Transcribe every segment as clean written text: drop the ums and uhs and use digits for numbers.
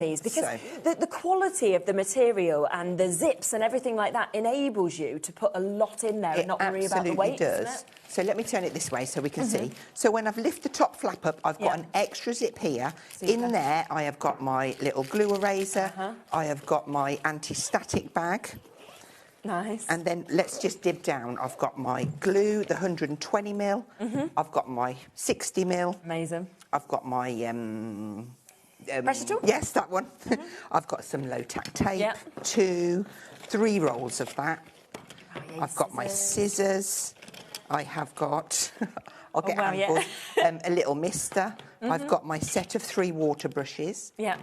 Because the quality of the material and the zips and everything like that enables you to put a lot in there and not worry about the weight, doesn't it? So let me turn it this way so we can see. So when I've lifted the top flap up, I've got an extra zip here. Super. In there, I have got my little glue eraser. I have got my anti-static bag. Nice. And then let's just dib down. I've got my glue, the 120mm. I've got my 60mm. Amazing. I've got my... pressure tool? Yes, that one. I've got some low-tack tape, 2, 3 rolls of that. I've got my scissors. I have got, I'll get handfuls, a little mister. I've got my set of 3 water brushes. Yeah.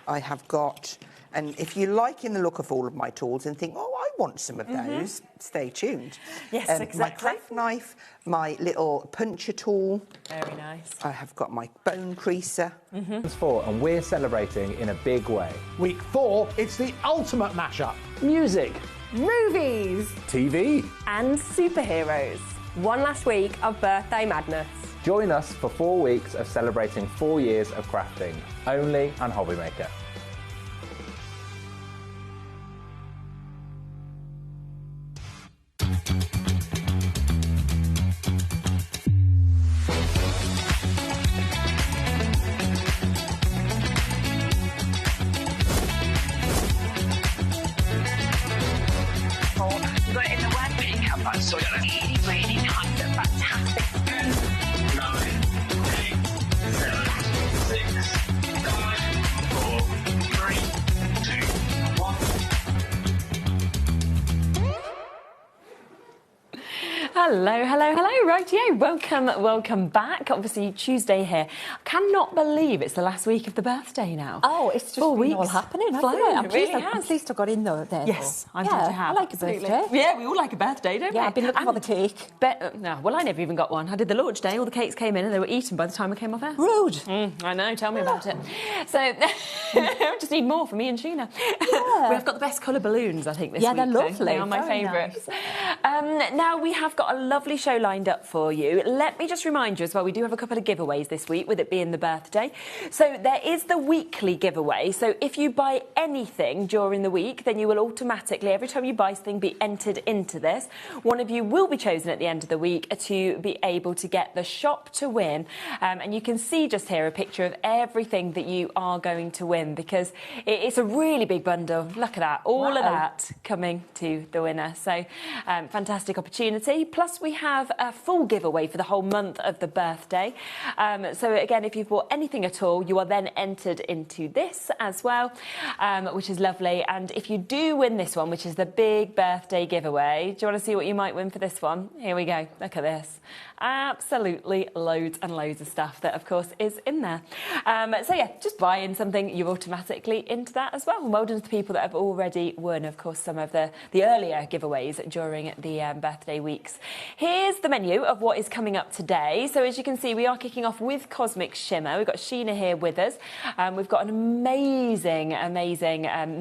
I have got, and if you like in the look of all of my tools and think, oh, I want some of those, stay tuned. Yes, exactly. My craft knife, my little puncher tool. Very nice. I have got my bone creaser. It's 4 and we're celebrating in a big way. Week 4, it's the ultimate mashup. Music, Movies TV, and superheroes. One last week of birthday madness. Join us for 4 weeks of celebrating 4 years of crafting, only on HobbyMaker. But in the web pickup, I saw really, really nice and fantastic. 9, 8, 7, 6, 5, 4, 3, 2, 1. Hello, hello, hello. Rightio. Welcome back. Obviously, Tuesday here. Cannot believe it's the last week of the birthday now. Oh, it's just 4 been weeks. all happening, hasn't Flying, it? I'm really pleased I got in there. Yes, I'm glad you have. I like a birthday. Yeah, we all like a birthday, don't we? Yeah, I've been looking for the cake. No, well, I never even got one. I did the launch day. All the cakes came in and they were eaten by the time I came off air. Rude. I know. Tell me about it. So, I just need more for me and Sheena. Yeah. We've got the best colour balloons, I think, this week. Yeah, they're lovely. They are my favourites. Nice. Now, we have got a lovely show lined up for you. Let me just remind you as well, we do have a couple of giveaways this week, with it being the birthday. So there is the weekly giveaway. So if you buy anything during the week, then you will automatically, every time you buy something, be entered into this. One of you will be chosen at the end of the week to be able to get the shop to win. And you can see just here a picture of everything that you are going to win, because it's a really big bundle. Look at that. All of that coming to the winner. So fantastic opportunity. Plus we have a full giveaway for the whole month of the birthday. So again, if you've bought anything at all, you are then entered into this as well, which is lovely. And if you do win this one, which is the big birthday giveaway, do you want to see what you might win for this one? Here we go. Look at this. Absolutely loads and loads of stuff that, of course, is in there. So yeah, just buy in something, you're automatically into that as well. And well done to the people that have already won, of course, some of the earlier giveaways during the birthday weeks. Here's the menu of what is coming up today. So as you can see, we are kicking off with Cosmic Shimmer. We've got Sheena here with us. We've got an amazing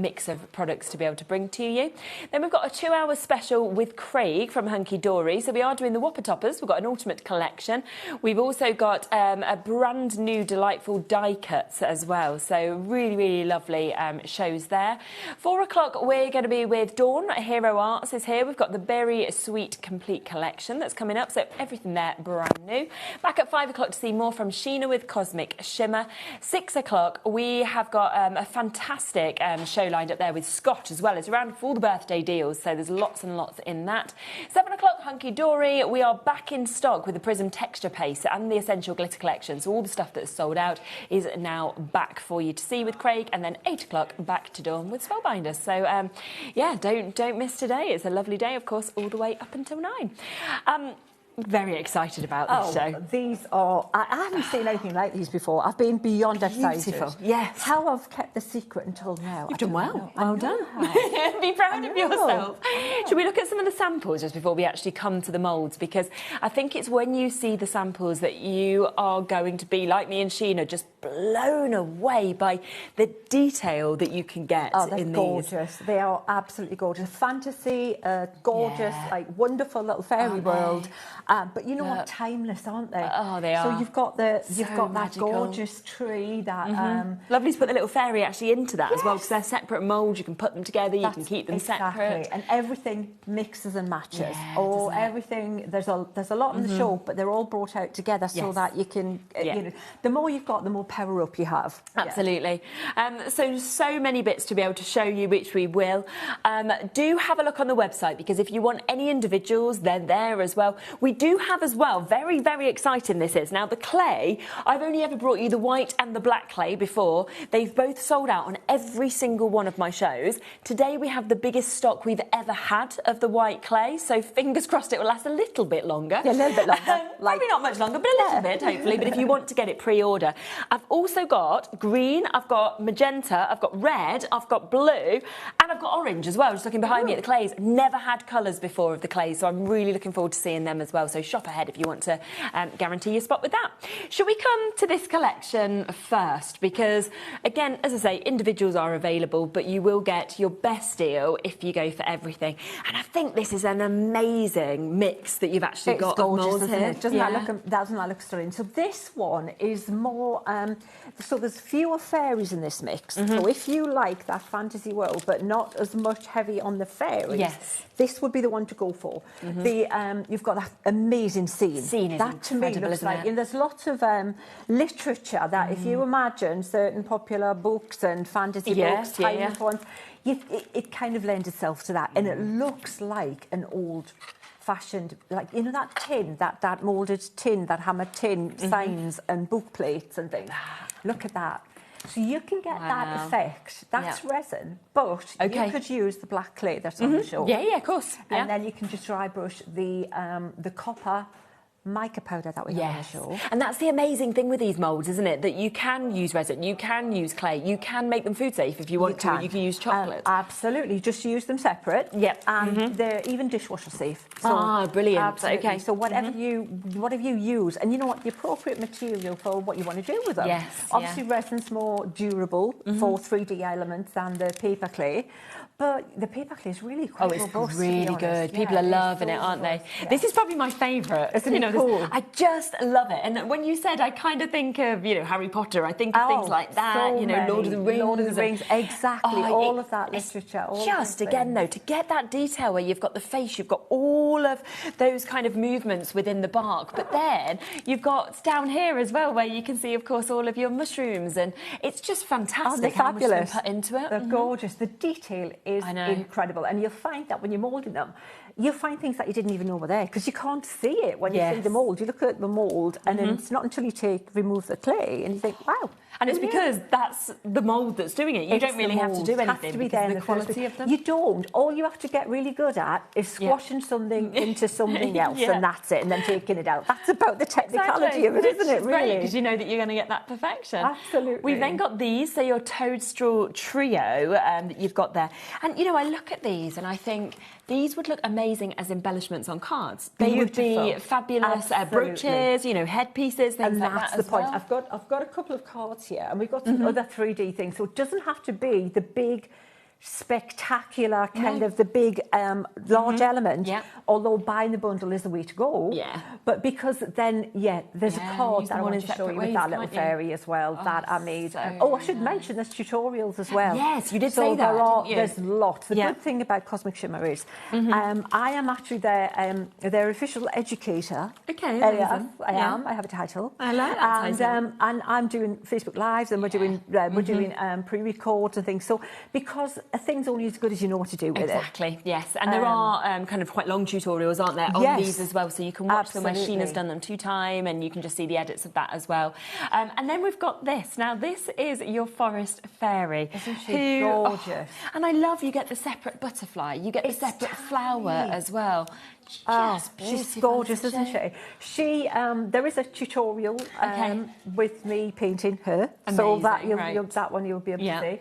mix of products to be able to bring to you. Then we've got a 2-hour special with Craig from Hunky Dory. So we are doing the Whopper toppers. We've got an ultimate collection. We've also got a brand new delightful die cuts as well. So really, really lovely shows there. 4 o'clock, we're going to be with Dawn. Hero Arts is here. We've got the Berry Sweet Complete Collection that's coming up. So everything there brand new. Back at 5 o'clock to see more from Sheena with Cosmic Shimmer. 6 o'clock, we have got a fantastic show lined up there with Scott as well. It's around for all the birthday deals. So there's lots and lots in that. 7 o'clock, Hunky Dory. We are back in stock with the Prism Texture Paste and the Essential Glitter Collection. So all the stuff that's sold out is now back for you to see with Craig. And then 8 o'clock, back to Dawn with Spellbinders. So yeah, don't miss today. It's a lovely day, of course, all the way up until 9. Very excited about this show. These are... I haven't seen anything like these before. I've been beyond excited. Beautiful, yes. How I've kept the secret until now. You've done well. Well done. Have. Be proud of yourself. Should we look at some of the samples just before we actually come to the moulds? Because I think it's when you see the samples that you are going to be, like me and Sheena, just blown away by the detail that you can get in these. Gorgeous. They are absolutely gorgeous. Fantasy, gorgeous, like wonderful little fairy world. But you know what? Timeless, aren't they? Oh, they are. So you've got that magical. gorgeous tree that. Lovely to put the little fairy actually into that as well, because they're separate moulds. You can put them together. You can keep them separate, and everything mixes and matches. Yeah, Everything. There's a lot in the show, but they're all brought out together so that you can. You know, the more you've got, the more power up you have. Absolutely. So many bits to be able to show you, which we will. Do have a look on the website, because if you want any individuals, they're there as well. We do have as well, very, very exciting this is. Now, the clay, I've only ever brought you the white and the black clay before. They've both sold out on every single one of my shows. Today, we have the biggest stock we've ever had of the white clay, so fingers crossed it will last a little bit longer. Yeah, a little bit longer. Maybe not much longer, but a little bit, hopefully. But if you want to get it pre-order. I've also got green, I've got magenta, I've got red, I've got blue, and I've got orange as well, just looking behind me at the clays. Never had colours before of the clays, so I'm really looking forward to seeing them as well. So shop ahead if you want to guarantee your spot with that. Should we come to this collection first? Because, again, as I say, individuals are available, but you will get your best deal if you go for everything. And I think this is an amazing mix that you've actually got. It's gorgeous, of molds isn't here. it? Doesn't that look stunning? So this one is more, so there's fewer fairies in this mix. So if you like that fantasy world, but not as much heavy on the fairies, this would be the one to go for. You've got that amazing scene. That to me looks like, and there's lots of literature that if you imagine certain popular books and fantasy books, timeless ones, it kind of lends itself to that, and it looks like an old-fashioned, like, you know, that tin, that moulded tin, that hammered tin, signs and book plates and things. Look at that. So you can get that effect. That's resin, but you could use the black clay that's on the show. Yeah, of course. And then you can just dry brush the copper mica powder that we have on the show. And that's the amazing thing with these moulds, isn't it? That you can use resin, you can use clay, you can make them food safe if you want to. You can use chocolate. Absolutely, just use them separate. And they're even dishwasher safe. So, brilliant. Absolutely. Okay. So whatever you use, and you know what, the appropriate material for what you want to do with them. Obviously, resin's more durable for 3D elements than the paper clay. But the paper clay is really quite robust. It's really good. People are loving it, aren't they? This is probably my favourite. Isn't it cool? I just love it. And when you said, I kind of think of, you know, Harry Potter, I think of things like that, you know, Lord of the Rings. Exactly. All of that literature. Just, again, though, to get that detail where you've got the face, you've got all of those kind of movements within the bark. But then you've got down here as well, where you can see, of course, all of your mushrooms. And it's just fantastic how much they put into it. They're gorgeous. The detail is incredible, and you'll find that when you're moulding them, you'll find things that you didn't even know were there, because you can't see it when you see the mould. You look at the mould, and then it's not until you remove the clay, and you think, wow. And it's because that's the mould that's doing it. You don't really have to do anything because of the quality of them. You don't. All you have to get really good at is squashing something into something else, and that's it, and then taking it out. That's about the technicality of it, isn't it, really? Because you know that you're going to get that perfection. Absolutely. We've then got these, so your toadstool trio that you've got there. And, you know, I look at these and I think these would look amazing as embellishments on cards. They would be fabulous brooches, you know, headpieces, things like that. And that's the point. I've got a couple of cards here, and we've got some other 3D things. So it doesn't have to be the big, spectacular kind of the big, large element. Although buying the bundle is the way to go. But because then, there's a card that I want to show you with that little fairy as well that I made. I should mention there's tutorials as well. Yes, you did say that. There's lots. The good thing about Cosmic Shimmer is I am actually their official educator. Okay, I am. I have a title. I like that title. And I'm doing Facebook Lives, and we're doing pre-records and things. So because a thing's only as good as you know what to do with it. Exactly, yes. And there are kind of quite long tutorials, aren't there, on these as well, so you can watch them where Sheena's done them 2 times, and you can just see the edits of that as well. And then we've got this. Now, this is your forest fairy. Isn't she gorgeous? And I love you get the separate butterfly, you get the separate flower as well. She's gorgeous, isn't she? There is a tutorial with me painting her, so that that one you'll be able to see.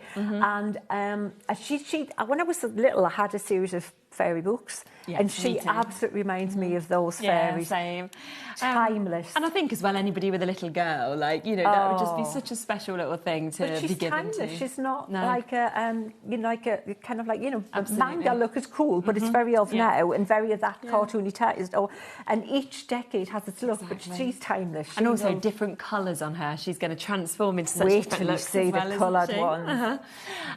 And she when I was little, I had a series of fairy books, and she absolutely reminds me of those fairies. Same. Timeless. And I think as well, anybody with a little girl, like, you know, that would just be such a special little thing to be given timeless. to. She's not like a, you know, like a kind of like, you know, manga look is cool, but it's very of now and very of that cartoony text. And each decade has its look, but she's timeless. And also different colours on her. She's going to transform into such Wait different till you looks see as well, the isn't coloured she? ones.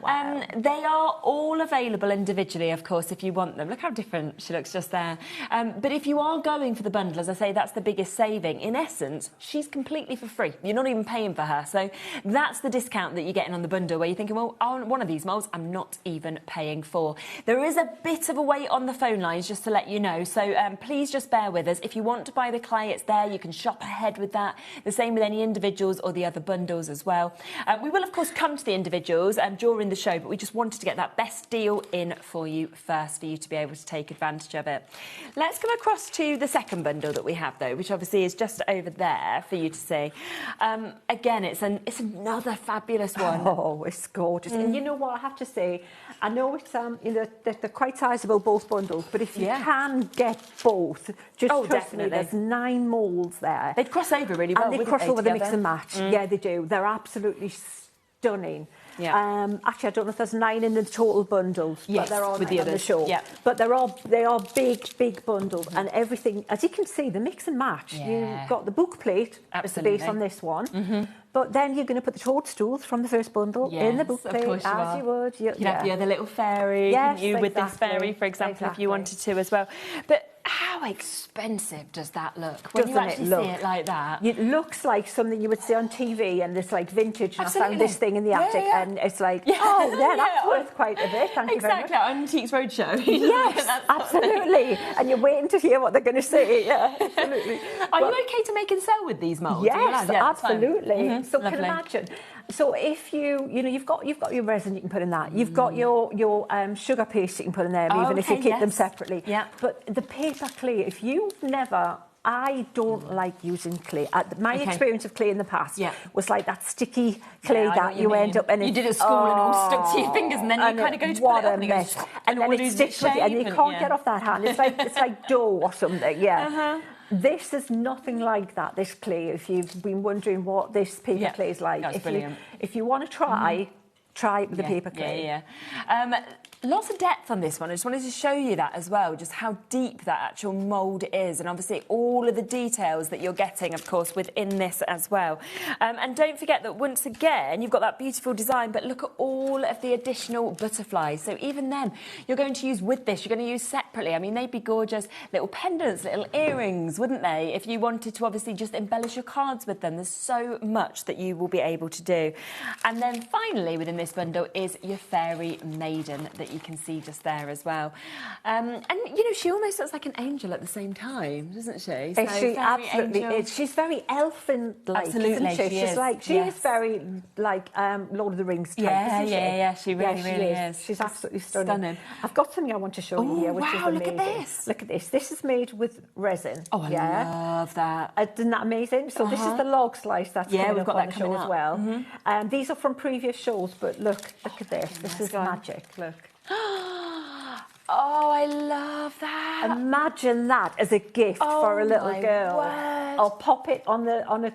Wow. They are all available individually, of course, if you want them. Look how different she looks just there. But if you are going for the bundle, as I say, that's the biggest saving. In essence, she's completely for free. You're not even paying for her. So that's the discount that you're getting on the bundle, where you're thinking, well, one of these molds I'm not even paying for. There is a bit of a wait on the phone lines, just to let you know. So please just bear with us. If you want to buy the clay, it's there. You can shop ahead with that. The same with any individuals or the other bundles as well. We will, of course, come to the individuals during the show, but we just wanted to get that best deal in for you first, for you to be able to take advantage of it. Let's come across to the second bundle that we have, though, which obviously is just over there for you to see. Again, it's another fabulous one. Oh, it's gorgeous. And you know what, I have to say, I know it's they're quite sizable, both bundles, but if you can get both, just trust me, there's 9 moulds there. They'd cross over really well, and they cross over the mix and match. Yeah, they do. They're absolutely stunning. Yeah. Actually, I don't know if there's 9 in the total bundles, yes, but they're all with the on the others. show. Yeah. But they are big bundles, and everything, as you can see, the mix and match. Yeah. You've got the book plate as the base on this one, but then you're going to put the toadstools from the first bundle in the book plate, as you would. You'd have the other little fairy, yes, you with this exactly, fairy, for example, if you wanted to as well. But how expensive does that look when you actually see it like that? It looks like something you would see on TV, and it's like vintage. And I Absolutely. found this thing in the attic, and it's like, oh, yeah, that's worth quite a bit. Thank you very much. Exactly, Antiques Roadshow. Yes, absolutely. And you're waiting to hear what they're going to say. Yeah, absolutely. Are you okay to make and sell with these moulds? Yes, absolutely. So Lovely. can imagine. So if you've got your resin you can put in that. You've got your sugar paste you can put in there, even if you keep them separately. Yeah. But the paper clay, if you've never... I don't like using clay. My experience of clay in the past was like that sticky clay that you end up... And you did it at school and all stuck to your fingers, and then you kind of go to put it up and it goes... And then it sticks with you, and you can't get off that hand. It's like dough or something, This is nothing like that, this clay, if you've been wondering what this paper clay is like. That's brilliant. If you want to try it with the paper clay. Lots of depth on this one. I just wanted to show you that as well, just how deep that actual mould is, and obviously all of the details that you're getting, of course, within this as well. And don't forget that once again, you've got that beautiful design, but look at all of the additional butterflies. So even them, you're going to use with this, you're going to use separately. I mean, they'd be gorgeous little pendants, little earrings, wouldn't they? If you wanted to obviously just embellish your cards with them, there's so much that you will be able to do. And then finally, within this bundle is your fairy maiden that you can see just there as well. And, you know, she almost looks like an angel at the same time, doesn't she? So she absolutely is. She's very elfin-like, absolutely, isn't she? She is very like Lord of the Rings type, isn't she? Yeah, she really is. She's absolutely stunning. I've got something I want to show you here, which is amazing. Look at this. Look at this. This is made with resin. Oh, I love that. Isn't that amazing? So this is the log slice that's coming up on the show as well. These are from previous shows, but look at this. This is magic. Look. Oh, I love that. Imagine that as a gift for a little girl. Word. Or pop it on a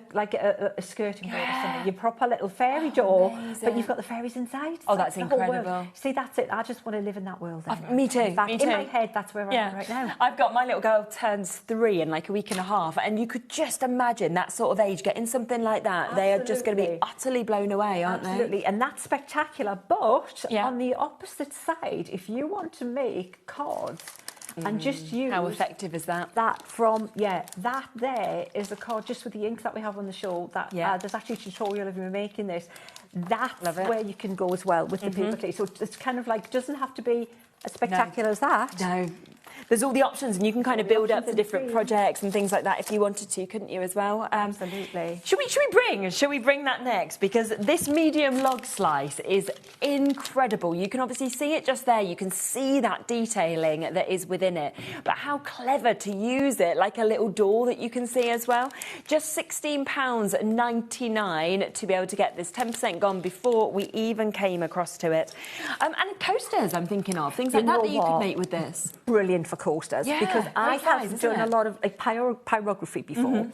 skirting board or something. You prop a little fairy door, but you've got the fairies inside. Oh, that's the whole world. incredible. See, that's it. I just want to live in that world. Me too. In my head, that's where I am right now. I've got my little girl turns 3 in like a week and a half, and you could just imagine that sort of age getting something like that. Absolutely. They are just going to be utterly blown away, aren't Absolutely, and that's spectacular. But on the opposite side, if you want to make cards and just use... How effective is that? That there is a card just with the ink that we have on the show. There's actually a tutorial of you making this. That's where you can go as well with the paper clay. So it's kind of like, doesn't have to be as spectacular as that. No. There's all the options, and you can kind of build up to different projects and things like that if you wanted to, couldn't you, as well? Absolutely. Should we bring that next? Because this medium log slice is incredible. You can obviously see it just there. You can see that detailing that is within it. But how clever to use it, like a little door that you can see as well. Just £16.99 to be able to get this 10% gone before we even came across to it. And coasters, I'm thinking of, things like that you could make with this. Brilliant brilliant for coasters because I have done a lot of like pyrography before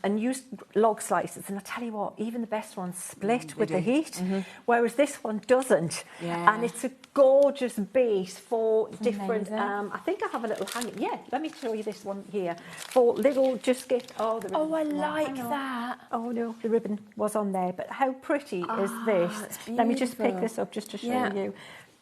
and used log slices, and I tell you what, even the best ones split with the heat, whereas this one doesn't. And it's a gorgeous base for different. I think I have a little hanging. Yeah, let me show you this one here for little. Just get I like that. Oh no, the ribbon was on there, but how pretty is this? Let me just pick this up just to show you.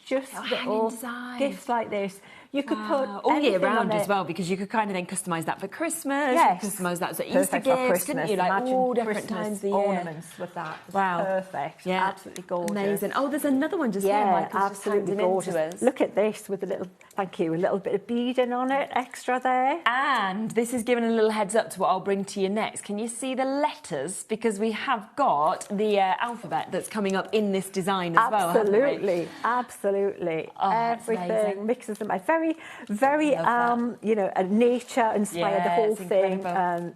Just little gifts like this. You could put all year round as well, because you could kind of then customise that for Christmas. Yes. You could customise that as Easter gifts, couldn't you? Like all different times of the year. Ornaments with that. Wow. Perfect. Yeah. Absolutely gorgeous. Amazing. Oh, there's another one just here, Michael's absolutely gorgeous. Look at this with a little, thank you, a little bit of beading on it, extra there. And this is giving a little heads up to what I'll bring to you next. Can you see the letters? Because we have got the alphabet that's coming up in this design as well, haven't we? Absolutely. Oh, everything mixes them. Very, you know, nature inspired, the whole thing,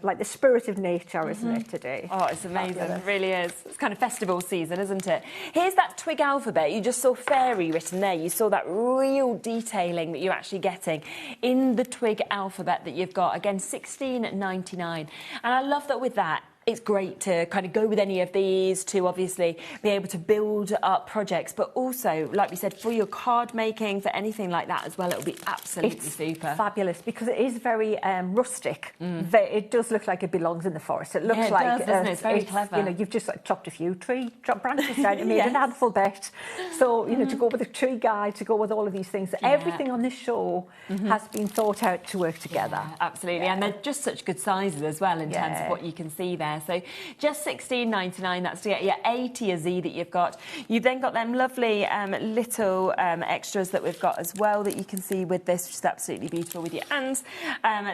like the spirit of nature, isn't it, today? Oh, it's amazing. Fabulous. It really is. It's kind of festival season, isn't it? Here's that twig alphabet. You just saw fairy written there. You saw that real detailing that you're actually getting in the twig alphabet that you've got. Again, $16.99. And I love that with that. It's great to kind of go with any of these to obviously be able to build up projects, but also, like we said, for your card making, for anything like that as well, it'll be absolutely super. Fabulous, because it is very rustic. It does look like it belongs in the forest. It looks like doesn't it? It's very clever. You know, you've just like chopped a few branches down and made an alphabet. So you know, to go with a tree guide, to go with all of these things, everything on this show has been thought out to work together. Absolutely, and they're just such good sizes as well in terms of what you can see there. So just $16.99, that's to get your A to your Z that you've got. You've then got them lovely little extras that we've got as well that you can see with this, which is absolutely beautiful with your hands.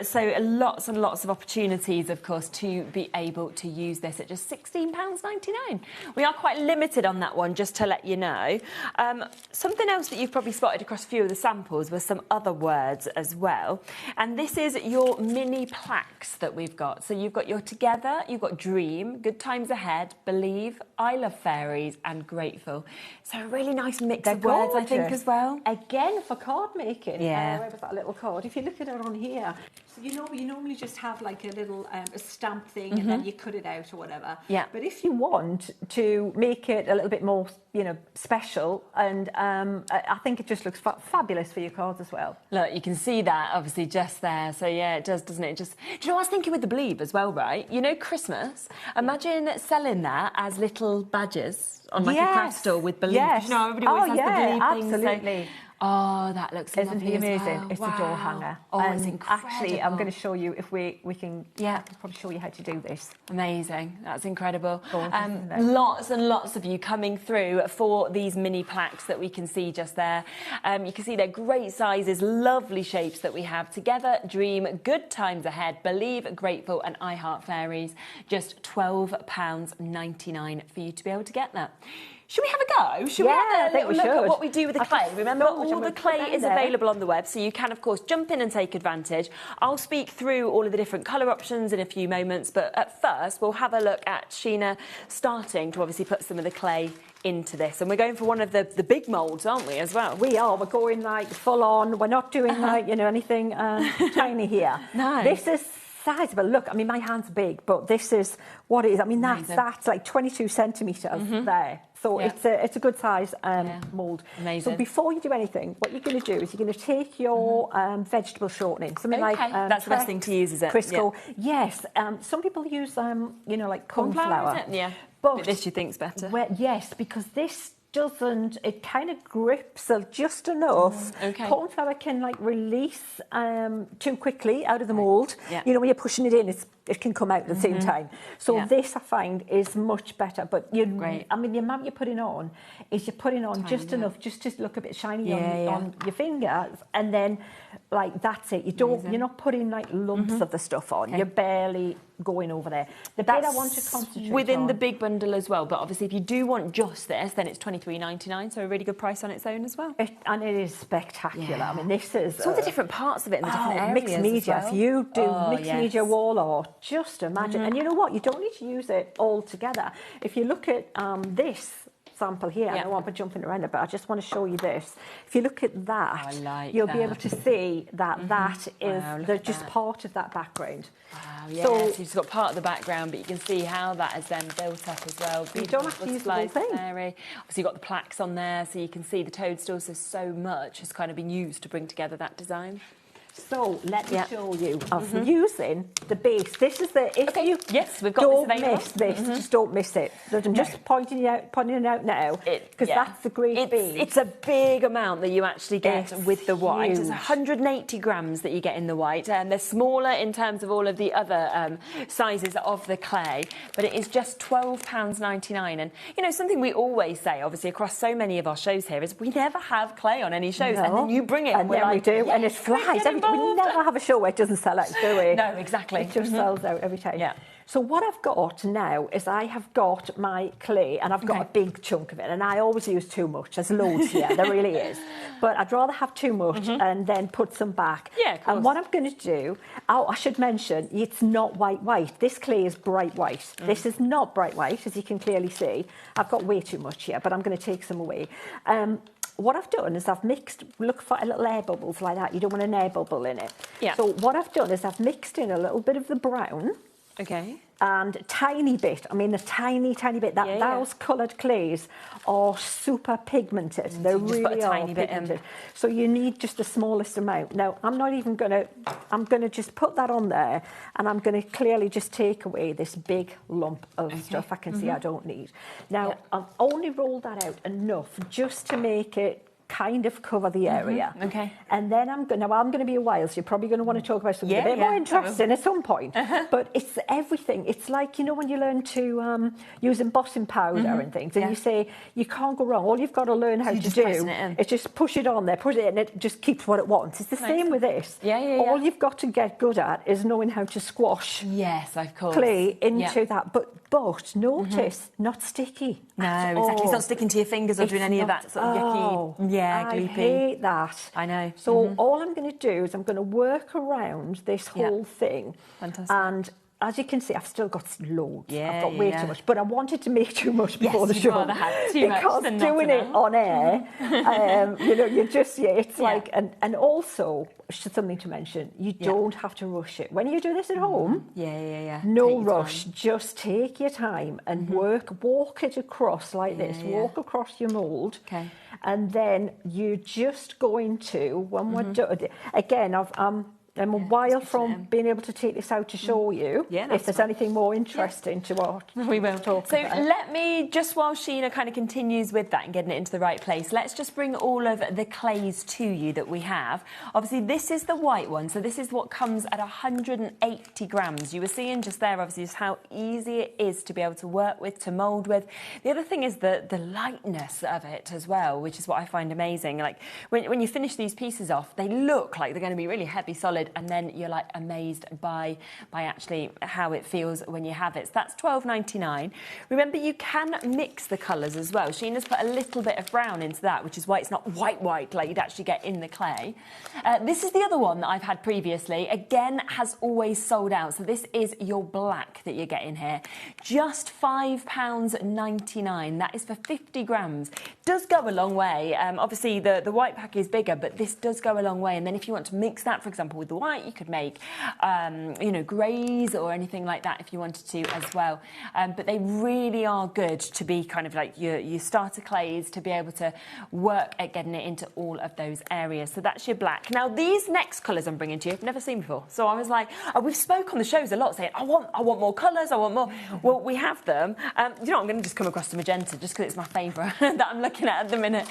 So lots and lots of opportunities, of course, to be able to use this at just £16.99. We are quite limited on that one, just to let you know. Something else that you've probably spotted across a few of the samples was some other words as well. And this is your mini plaques that we've got. So you've got your Together, you've got Dream, Good Times Ahead, Believe, I Love Fairies and Grateful. So a really nice mix of words, I think, as well. Again, for card making. Where was that little card? If you look at it on here, so you know, you normally just have like a little a stamp thing and then you cut it out or whatever. Yeah. But if you want to make it a little bit more, you know, special, and I think it just looks fabulous for your cards as well. Look, you can see that obviously just there. So yeah, it does, doesn't it? Just, do you know what I was thinking with the Believe as well, right? You know, Christmas. Imagine selling that as little badges on like a craft store with Believe. You know, everybody always has the Believe things. Absolutely. Oh, that looks Isn't lovely he amazing? as well. It's a door hanger. Oh, it's incredible. Actually, I'm going to show you if we can. I can probably show you how to do this. Amazing. That's incredible. Gorgeous, lots and lots of you coming through for these mini plaques that we can see just there. You can see they're great sizes, lovely shapes that we have. Together, Dream, Good Times Ahead, Believe, Grateful and I Heart Fairies. Just £12.99 for you to be able to get that. Should we have a go? Should we have a little look at what we do with the clay? Remember, all the clay is available on the web, so you can, of course, jump in and take advantage. I'll speak through all of the different colour options in a few moments, but at first, we'll have a look at Sheena starting to obviously put some of the clay into this. And we're going for one of the big moulds, aren't we, as well? We are. We're going, like, full on. We're not doing, like, you know, anything tiny here. No. This is sizable. Look, I mean, my hand's big, but this is what it is. I mean, that's like 22 centimetres there. So it's a good size mould. Amazing. So before you do anything, what you're going to do is you're going to take your vegetable shortening, something like that's the best thing to use, is it? Crisco. Yes. Some people use you know, like corn flour. Is it? Yeah. But this you think's better. Yes, because this doesn't, it kind of grips just enough. Corn flour can like release too quickly out of the mould. You know, when you're pushing it in, it can come out at the same time. So this, I find, is much better. But I mean, the amount you're putting on is you're putting on just enough, just to look a bit shiny on your fingers, and then like that's it. You're not putting like lumps of the stuff on. You're barely going over there. The bit I want to concentrate within on, the big bundle as well. But obviously, if you do want just this, then it's $23.99. So a really good price on its own as well. And it is spectacular. I mean, this is all the different parts of it and the different areas. Mixed media. As well. If you do mixed media wall art, just imagine. And you know what? You don't need to use it all together. If you look at this, sample here. I don't want to be jumping around it, but I just want to show you this. If you look at that, you'll be able to see that that is just part of that background. Wow, yes, so you've just got part of the background, but you can see how that has then built up as well. You don't have to use the whole thing. Obviously, you've got the plaques on there, so you can see the toadstools. So much has kind of been used to bring together that design. So let me show you of using the base. This is the we've got this miss this. Just don't miss it. I'm just pointing it out now because that's the great bead. It's a big amount that you actually get with the white. It's 180 grams that you get in the white, and they're smaller in terms of all of the other sizes of the clay. But it is just £12.99. And you know, something we always say, obviously across so many of our shows here, is we never have clay on any shows, and then you bring it, and then we do, and it flies. We never have a show where it doesn't sell out, do we? No, exactly. It just sells out every time. Yeah. So what I've got now is I have got my clay, and I've got a big chunk of it, and I always use too much. There's loads here, there really is. But I'd rather have too much and then put some back. Yeah, of course. And what I'm going to do, I should mention, it's not white. This clay is bright white. This is not bright white, as you can clearly see. I've got way too much here, but I'm going to take some away. What I've done is I've mixed, look for little air bubbles like that. You don't want an air bubble in it. Yeah. So what I've done is I've mixed in a little bit of the brown. Okay. And a tiny bit, a tiny bit. Those coloured clays are super pigmented. They really are pigmented. So you need just the smallest amount. Now, I'm going to just put that on there, and I'm going to clearly just take away this big lump of stuff I can see I don't need. Now, I've only rolled that out enough just to make it kind of cover the area. Okay. And then I'm going to be a while, so you're probably going to want to talk about something a bit more interesting at some point. But it's everything. It's like, you know, when you learn to use embossing powder and things, and you say you can't go wrong. All you've got to learn how to do is just push it on there, put it in, it just keeps what it wants. It's the same with this. All you've got to get good at is knowing how to squash clay into that. But notice, not sticky. No, exactly. It's not sticking to your fingers or doing any of that sort of yucky. Yeah, I hate that. I know. So all I'm going to do is I'm going to work around this whole thing. Fantastic. And as you can see, I've still got loads. I've got way too much. But I wanted to make too much before the show. Rather have too much because than doing it on air, you know, you just, it's like, and also, something to mention, you don't have to rush it. When you do this at home, no rush. Just take your time and walk it across like this. Walk across your mould. Okay. And then you're just going to, when we're done, again, I'm a while from being able to take this out to show you if there's anything more interesting to watch. We will talk about. So let me, just while Sheena kind of continues with that and getting it into the right place, let's just bring all of the clays to you that we have. Obviously, this is the white one, so this is what comes at 180 grams. You were seeing just there, obviously, just how easy it is to be able to work with, to mould with. The other thing is the lightness of it as well, which is what I find amazing. Like, when you finish these pieces off, they look like they're going to be really heavy, solid, and then you're like amazed by actually how it feels when you have it. So that's £12.99. Remember, you can mix the colours as well. Sheena's put a little bit of brown into that, which is why it's not white like you'd actually get in the clay. This is the other one that I've had previously. Again, has always sold out. So this is your black that you're getting here. Just £5.99. That is for 50 grams. Does go a long way. Obviously, the white pack is bigger, but this does go a long way. And then if you want to mix that, for example, with the white, you could make, you know, greys or anything like that if you wanted to as well. But they really are good to be kind of like your starter clays, to be able to work at getting it into all of those areas. So that's your black. Now, these next colours I'm bringing to you, I've never seen before. So I was like, we've spoke on the shows a lot saying, I want more colours, I want more. Well, we have them. You know, I'm going to just come across to magenta just because it's my favourite that I'm looking at the minute.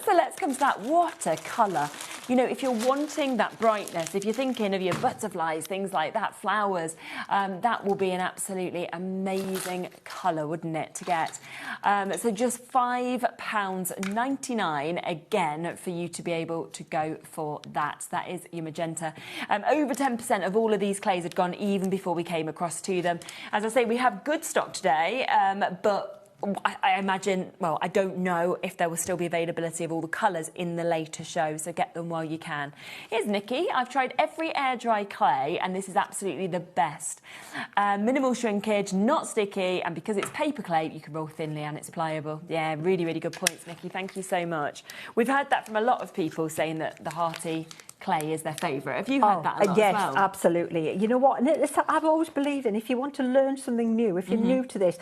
So let's come to that watercolour. You know, if you're wanting that brightness, if you're thinking of your butterflies, things like that, flowers, that will be an absolutely amazing colour, wouldn't it, to get? So just £5.99 again for you to be able to go for that. That is your magenta. Over 10% of all of these clays had gone even before we came across to them. As I say, we have good stock today, but I imagine, well, I don't know if there will still be availability of all the colours in the later show, so get them while you can. Here's Nikki. I've tried every air dry clay, and this is absolutely the best. Minimal shrinkage, not sticky, and because it's paper clay, you can roll thinly and it's pliable. Yeah, really, really good points, Nikki. Thank you so much. We've heard that from a lot of people saying that the Hearty clay is their favourite. Have you heard that a lot yes, as well? Absolutely. You know what? And I've always believed in, if you want to learn something new, if you're new to this,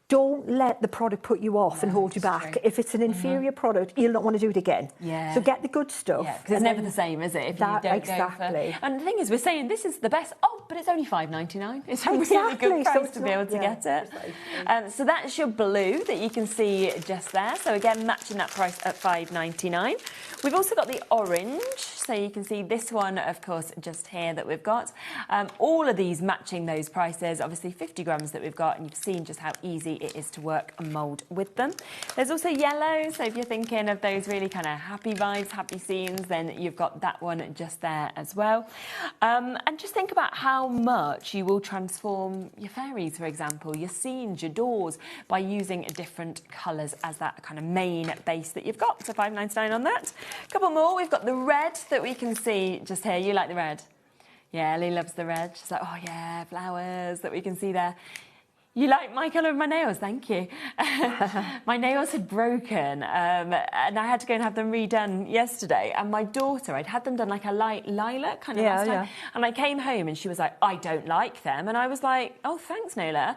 don't let the product put you off and hold you back. True. If it's an inferior product, you'll not want to do it again. Yeah. So get the good stuff. Yeah, because it's never the same, is it? If you don't exactly. go for... And the thing is, we're saying this is the best. Oh, but it's only $5.99. It's a really good price to be able to get it. So that's your blue that you can see just there. So again, matching that price at $5.99. We've also got the orange. So you can see this one, of course, just here that we've got. All of these matching those prices. Obviously, 50 grams that we've got, and you've seen just how easy it is to work and mould with them. There's also yellow, so if you're thinking of those really kind of happy vibes, happy scenes, then you've got that one just there as well. And just think about how much you will transform your fairies, for example, your scenes, your doors, by using different colours as that kind of main base that you've got. So $5.99 on that. A couple more. We've got the red that we can see just here. You like the red? Yeah, Ellie loves the red. She's like, oh yeah, flowers that we can see there. You like my colour of my nails, thank you. My nails had broken and I had to go and have them redone yesterday. And my daughter, I'd had them done like a light lilac kind of last time. And I came home and she was like, I don't like them. And I was like, oh, thanks, Nola.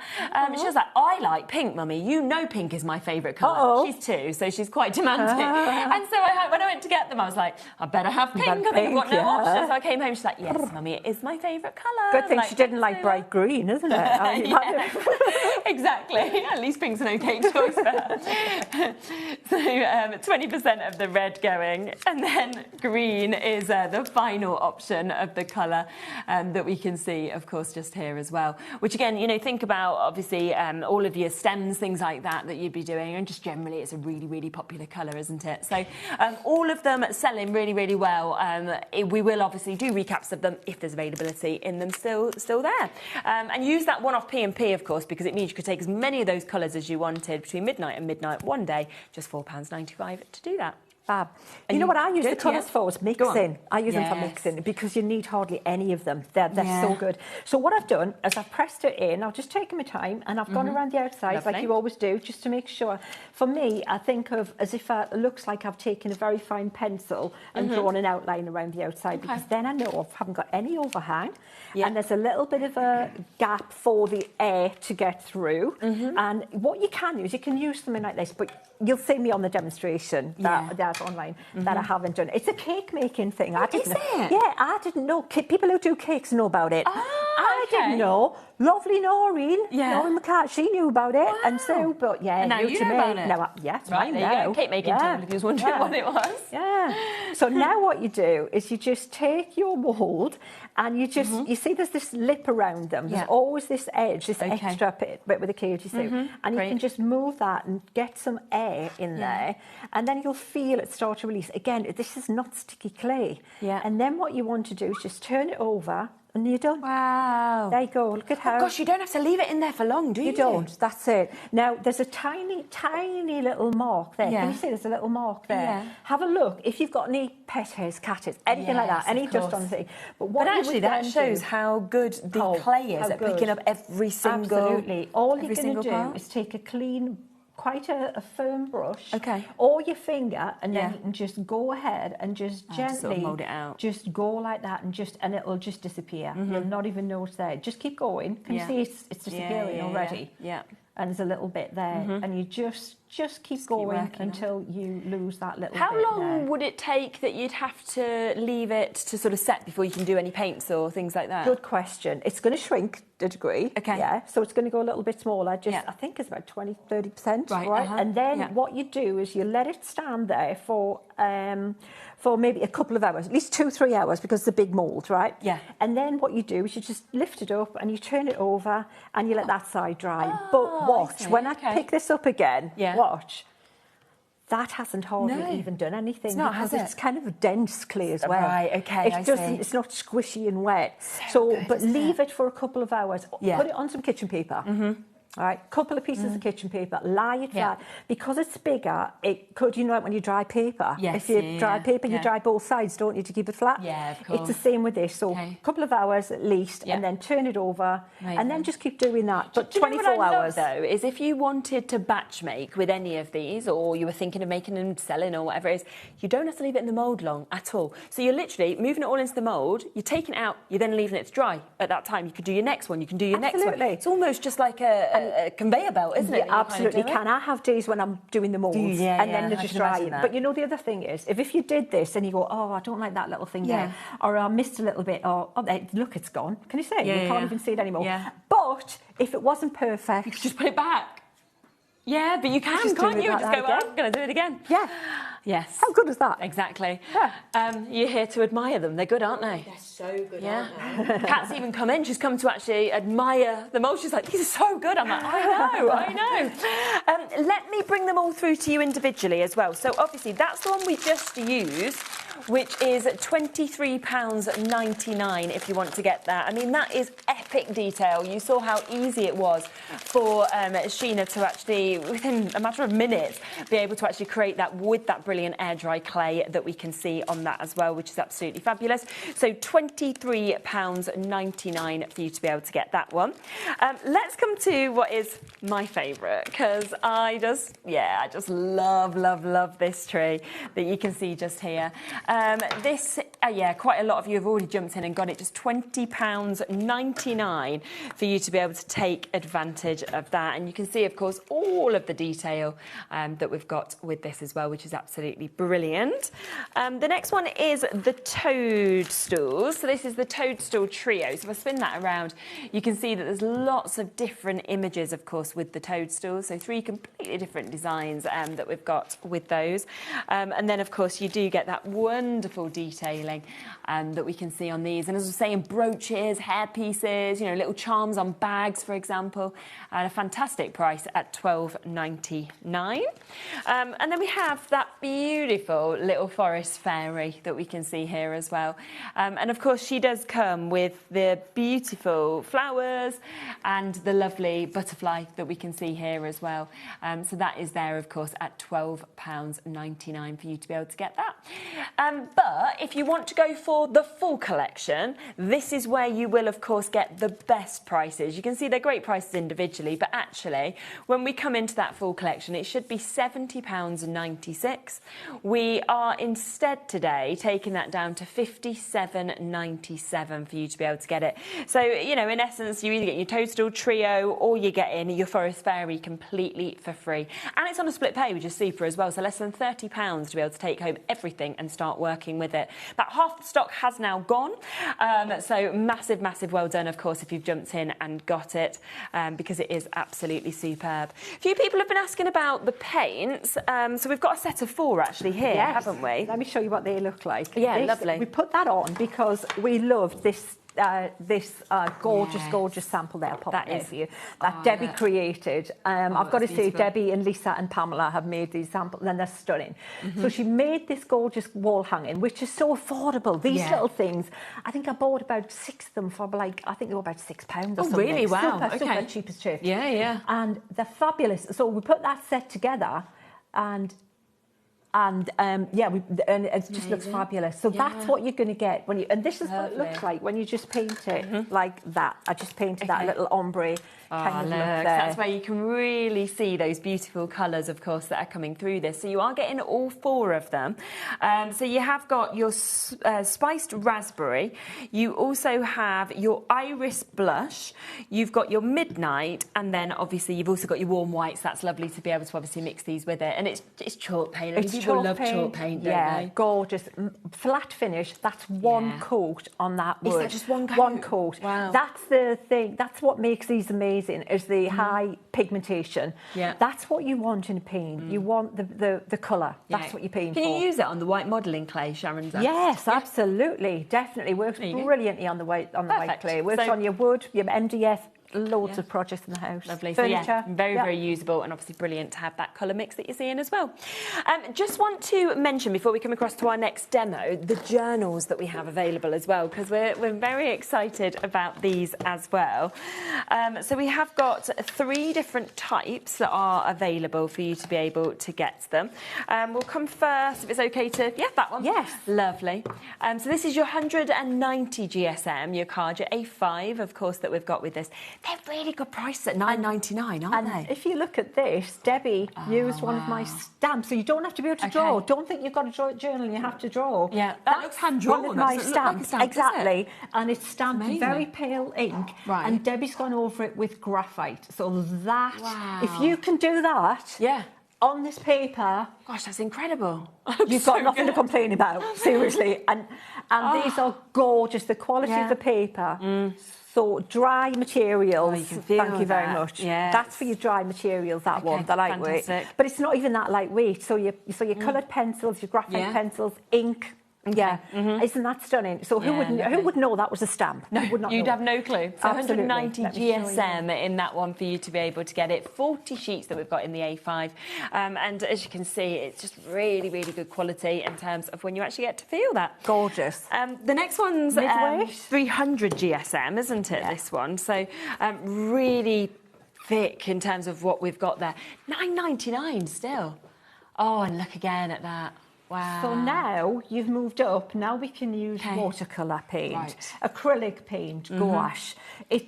She was like, I like pink, Mummy. You know pink is my favourite colour. She's 2, so she's quite demanding. And so when I went to get them, I was like, I better have pink. I think I've got no option. So I came home, she's like, yes, Mummy, it is my favourite colour. Good thing she didn't like bright green, isn't it? Exactly. At least pink's an okay choice for her. So 20% of the red going, and then green is the final option of the colour that we can see, of course, just here as well. Which again, you know, think about obviously all of your stems, things like that you'd be doing, and just generally it's a really, really popular colour, isn't it? So all of them selling really, really well. We will obviously do recaps of them if there's availability in them still there. And use that one-off P&P, of course, because it means you could take as many of those colours as you wanted between midnight and midnight one day, just £4.95 to do that. Fab. You know what I use the colours for is mixing. I use them for mixing because you need hardly any of them. They're so good. So what I've done is I've pressed it in. I've just taken my time and I've gone around the outside like you always do, just to make sure. For me, I think of as if it looks like I've taken a very fine pencil and drawn an outline around the outside, because then I know I haven't got any overhang and there's a little bit of a gap for the air to get through. And what you can use, you can use something like this, but you'll see me on the demonstration that online that I haven't done. It's a cake making thing. I didn't know. Yeah, I didn't know. People who do cakes know about it. I didn't know. Lovely Noreen, Noreen McCart, she knew about it, and so, but and now you know about it. Now, it's right, mine now. Cake making time, if you was wondering what it was. Yeah. So now what you do is you just take your mould and you just, you see there's this lip around them. There's always this edge, this extra bit with the cage, you see. And you can just move that and get some air in there, and then you'll feel it start to release. Again, this is not sticky clay. And then what you want to do is just turn it over, and you're done. Wow. There you go. Look at how... Oh, gosh, you don't have to leave it in there for long, do you? You don't. That's it. Now, there's a tiny, tiny little mark there. Can you see there's a little mark there? Have a look. If you've got any pet hairs, cat hairs, anything like that, any dust on the thing. But actually, that shows how good the clay is at picking up every single... Absolutely. All you're going to do is take a clean... quite a firm brush, or your finger, and then you can just go ahead and just gently sort of mould it out. Just go like that, and it'll just disappear. You'll not even notice there. Just keep going. Can you see it's disappearing already? Yeah. And there's a little bit there, and you just keep going until you lose that little bit. How long would it take that you'd have to leave it to sort of set before you can do any paints or things like that? Good question. It's going to shrink to a degree. Yeah, so it's going to go a little bit smaller. I think it's about 20-30%. Right. And then what you do is you let it stand there for maybe a couple of hours, at least 2-3 hours, because it's a big mould, right? Yeah. And then what you do is you just lift it up and you turn it over and you let that side dry. But watch, when I pick this up again, watch. That hasn't hardly even done anything. It's not, because has it? it's kind of a dense clay as well. Right, okay, I see. It's not squishy and wet. So but leave it for a couple of hours. Put it on some kitchen paper. All right, couple of pieces of kitchen paper, lie it flat. Because it's bigger, it could, you know, like when you dry paper. Yes, if you dry paper, you dry both sides, don't you, to keep it flat? Yeah, of course. It's the same with this. So a couple of hours at least, and then turn it over, and then just keep doing that. But 24 hours. Though, is if you wanted to batch make with any of these, or you were thinking of making and selling or whatever it is, you don't have to leave it in the mould long at all. So you're literally moving it all into the mould, you're taking it out, you're then leaving it to dry. At that time, you could do your next one, you can do your next one. It's almost just like a conveyor belt, isn't it? Absolutely can. I have days when I'm doing the moulds and then they're just drying. But you know, the other thing is, if you did this and you go, oh, I don't like that little thing there, or I missed a little bit, or look, it's gone. Can you see it? You can't even see it anymore. But if it wasn't perfect, you could just put it back. Yeah, but you can, can't you? Just go, well, I'm going to do it again. Yeah. Yes. How good is that? Exactly. Yeah. You're here to admire them. They're good, aren't they? They're so good, aren't they? Kat's even come in. She's come to actually admire them all. She's like, these are so good. I'm like, I know. Let me bring them all through to you individually as well. So obviously that's the one we just used, which is £23.99 if you want to get that. I mean, that is epic detail. You saw how easy it was for Sheena to actually, within a matter of minutes, be able to actually create that with that brilliant air dry clay that we can see on that as well, which is absolutely fabulous. So £23.99 for you to be able to get that one. Let's come to what is my favourite, because I just love this tree that you can see just here. Quite a lot of you have already jumped in and got it. Just £20.99 for you to be able to take advantage of that. And you can see, of course, all of the detail that we've got with this as well, which is absolutely brilliant. The next one is the toadstools. So this is the toadstool trio. So if I spin that around, you can see that there's lots of different images, of course, with the toadstools. So 3 completely different designs that we've got with those. And then, of course, you do get that wonderful detailing that we can see on these. And as I was saying, brooches, hair pieces, you know, little charms on bags, for example, at a fantastic price at £12.99. And then we have that beautiful little forest fairy that we can see here as well. And of course, she does come with the beautiful flowers and the lovely butterfly that we can see here as well. So that is there, of course, at £12.99 for you to be able to get that. But if you want to go for the full collection, this is where you will, of course, get the best prices. You can see they're great prices individually, but actually, when we come into that full collection, it should be £70.96. We are instead today taking that down to £57.97 for you to be able to get it. So, you know, in essence, you either get your toadstool trio or you're getting your forest fairy completely for free. And it's on a split pay, which is super as well. So less than £30 to be able to take home everything and start working with it. About half the stock has now gone. So massive, massive well done, of course, if you've jumped in and got it, because it is absolutely superb. A few people have been asking about the paints. So we've got a set of 4 actually here, haven't we? Let me show you what they look like. Yeah, lovely. We put that on because we loved this gorgeous sample there. I'll pop that for you. That Debbie created. I've got to say, Debbie and Lisa and Pamela have made these samples, and they're stunning. So she made this gorgeous wall hanging, which is so affordable. These little things, I think I bought about 6 of them for like, I think they were about £6 or something. Oh, really? Wow. Super cheap as chips. Yeah, yeah. And they're fabulous. So we put that set together, and it just looks fabulous. So that's what you're going to get when you, and this is what it looks like when you just paint it like that. I just painted that little ombre kind of look there. That's where you can really see those beautiful colours, of course, that are coming through this. So you are getting all 4 of them. So you have got your spiced raspberry. You also have your iris blush. You've got your midnight, and then obviously you've also got your warm whites. That's lovely to be able to obviously mix these with it. And it's chalk paint. People love chalk paint, don't they? Gorgeous. Flat finish, that's one coat on that wood. Is that just one coat? One coat. Wow. That's the thing. That's what makes these amazing, is the high pigmentation. Yeah. That's what you want in a paint. You want the colour. That's what you're paying for. Can you use it on the white modelling clay, Sharon? Yes, absolutely. Definitely. Works brilliantly on the white clay. Works on your wood, your MDF, loads of projects in the house. Lovely. Furniture. So yeah, very usable, and obviously brilliant to have that colour mix that you're seeing as well. Just want to mention before we come across to our next demo, the journals that we have available as well, because we're very excited about these as well. So we have got 3 different types that are available for you to be able to get them. We'll come first, if it's okay to, that one. Yes. Lovely. So this is your 190 GSM, your card, your A5, of course, that we've got with this. They're really good prices at $9.99, aren't they? If you look at this, Debbie used one of my stamps, so you don't have to be able to draw. Don't think you've got to draw a journal and you have to draw. Yeah, that looks hand-drawn. One of my stamps, exactly, and it's stamped amazing. very pale ink, and Debbie's gone over it with graphite. So that, if you can do that, on this paper, gosh, that's incredible. You've got nothing to complain about, seriously. And these are gorgeous. The quality of the paper. So dry materials, thank you very much. Yes. That's for your dry materials, that one, the lightweight. Fantastic. But it's not even that lightweight. So your coloured pencils, your graphite pencils, ink. Isn't that stunning? So who would know that was a stamp? No, would not you'd know. have no clue. So Absolutely. 190 GSM in that one for you to be able to get it. 40 sheets that we've got in the A5. And as you can see, it's just really good quality in terms of when you actually get to feel that. Gorgeous. The next one's Midweight. 300 GSM, isn't it, this one? So really thick in terms of what we've got there. $9.99 still. Oh, and look again at that. Wow. So now you've moved up. Now we can use watercolour paint, acrylic paint, gouache.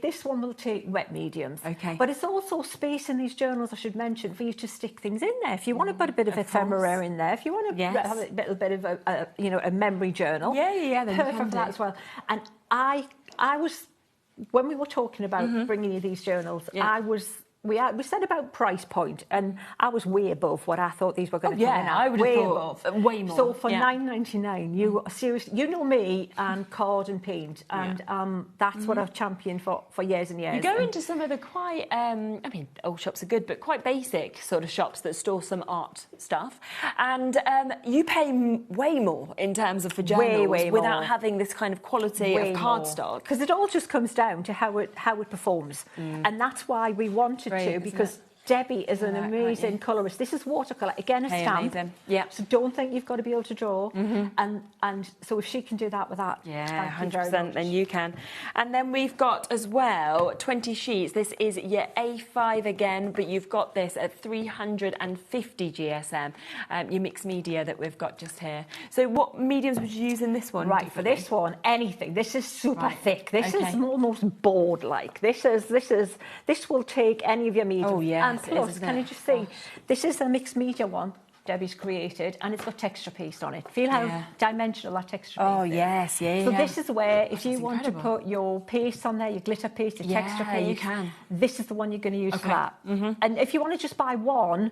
This one will take wet mediums. Okay. But it's also space in these journals, I should mention, for you to stick things in there. If you want to put a bit of ephemera in there, if you want to have a little bit of a memory journal. Then perfect for that as well. And I was, when we were talking about bringing you these journals, we said about price point, and I was way above what I thought these were going to come in at. I would have way thought above. Way more. So for $9.99, you are seriously, you know me and card and paint, and that's what I've championed for years and years. You go into some of the quite, I mean, old shops are good, but quite basic sort of shops that store some art stuff, and you pay way more in terms of for journals way without more. Having this kind of quality of cardstock. Because it all just comes down to how it performs, and that's why we wanted to, because Debbie is an amazing colourist. This is watercolour, again, a stamp. Amazing. Yeah. So don't think you've got to be able to draw. And so if she can do that with that, 100%, then you can. And then we've got as well 20 sheets. This is your A5 again, but you've got this at 350 GSM, your mixed media that we've got just here. So what mediums would you use in this one? Right, for this one, anything. This is super thick. This is almost board-like. This will take any of your mediums. Oh, yeah. And plus, can you just see, this is a mixed media one Debbie's created, and it's got texture paste on it. Feel how dimensional that texture paste is. Yes, So this is where, if you want to put your paste on there, your glitter paste, your texture paste, you can. This is the one you're going to use for that. And if you want to just buy one,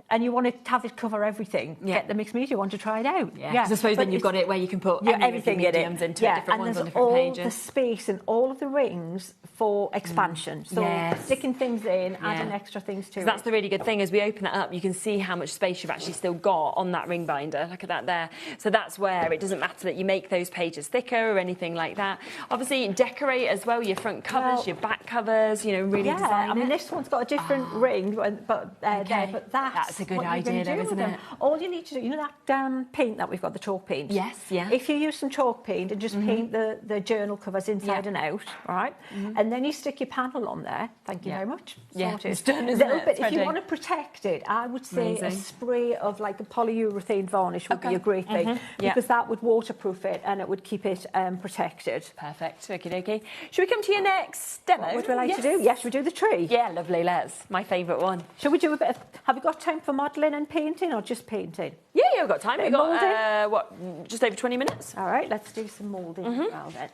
and you want to have it cover everything, get the mixed media one to try it out. Because I suppose then you've got it where you can put everything in mediums into it, different ones on different all pages. the space and all of the rings for expansion. So sticking things in, adding extra things to it. That's the really good thing. As we open it up, you can see how much space you've actually still got on that ring binder. Look at that there. So that's where it doesn't matter that you make those pages thicker or anything like that. Obviously, decorate as well your front covers, your back covers, really design I mean, this one's got a different ring, but that's a good idea though, isn't it? All you need to do, you know that paint that we've got, the chalk paint? Yes, If you use some chalk paint and just paint the journal covers inside and out, right? And then you stick your panel on there. Thank you very much. Sorted. It's done, isn't it? Bit. If you want to protect it, I would say a spray of like a polyurethane varnish would be a great thing, because that would waterproof it and it would keep it protected. Perfect. Okie dokie. Should we come to your next demo? What would we like to do? Yes, we do the tree. Yeah, lovely. Let's. My favourite one. Shall we do a bit of... Have you got time for modelling and painting, or just painting? Yeah, we've got time. We've got, just over 20 minutes? All right, let's do some moulding now then.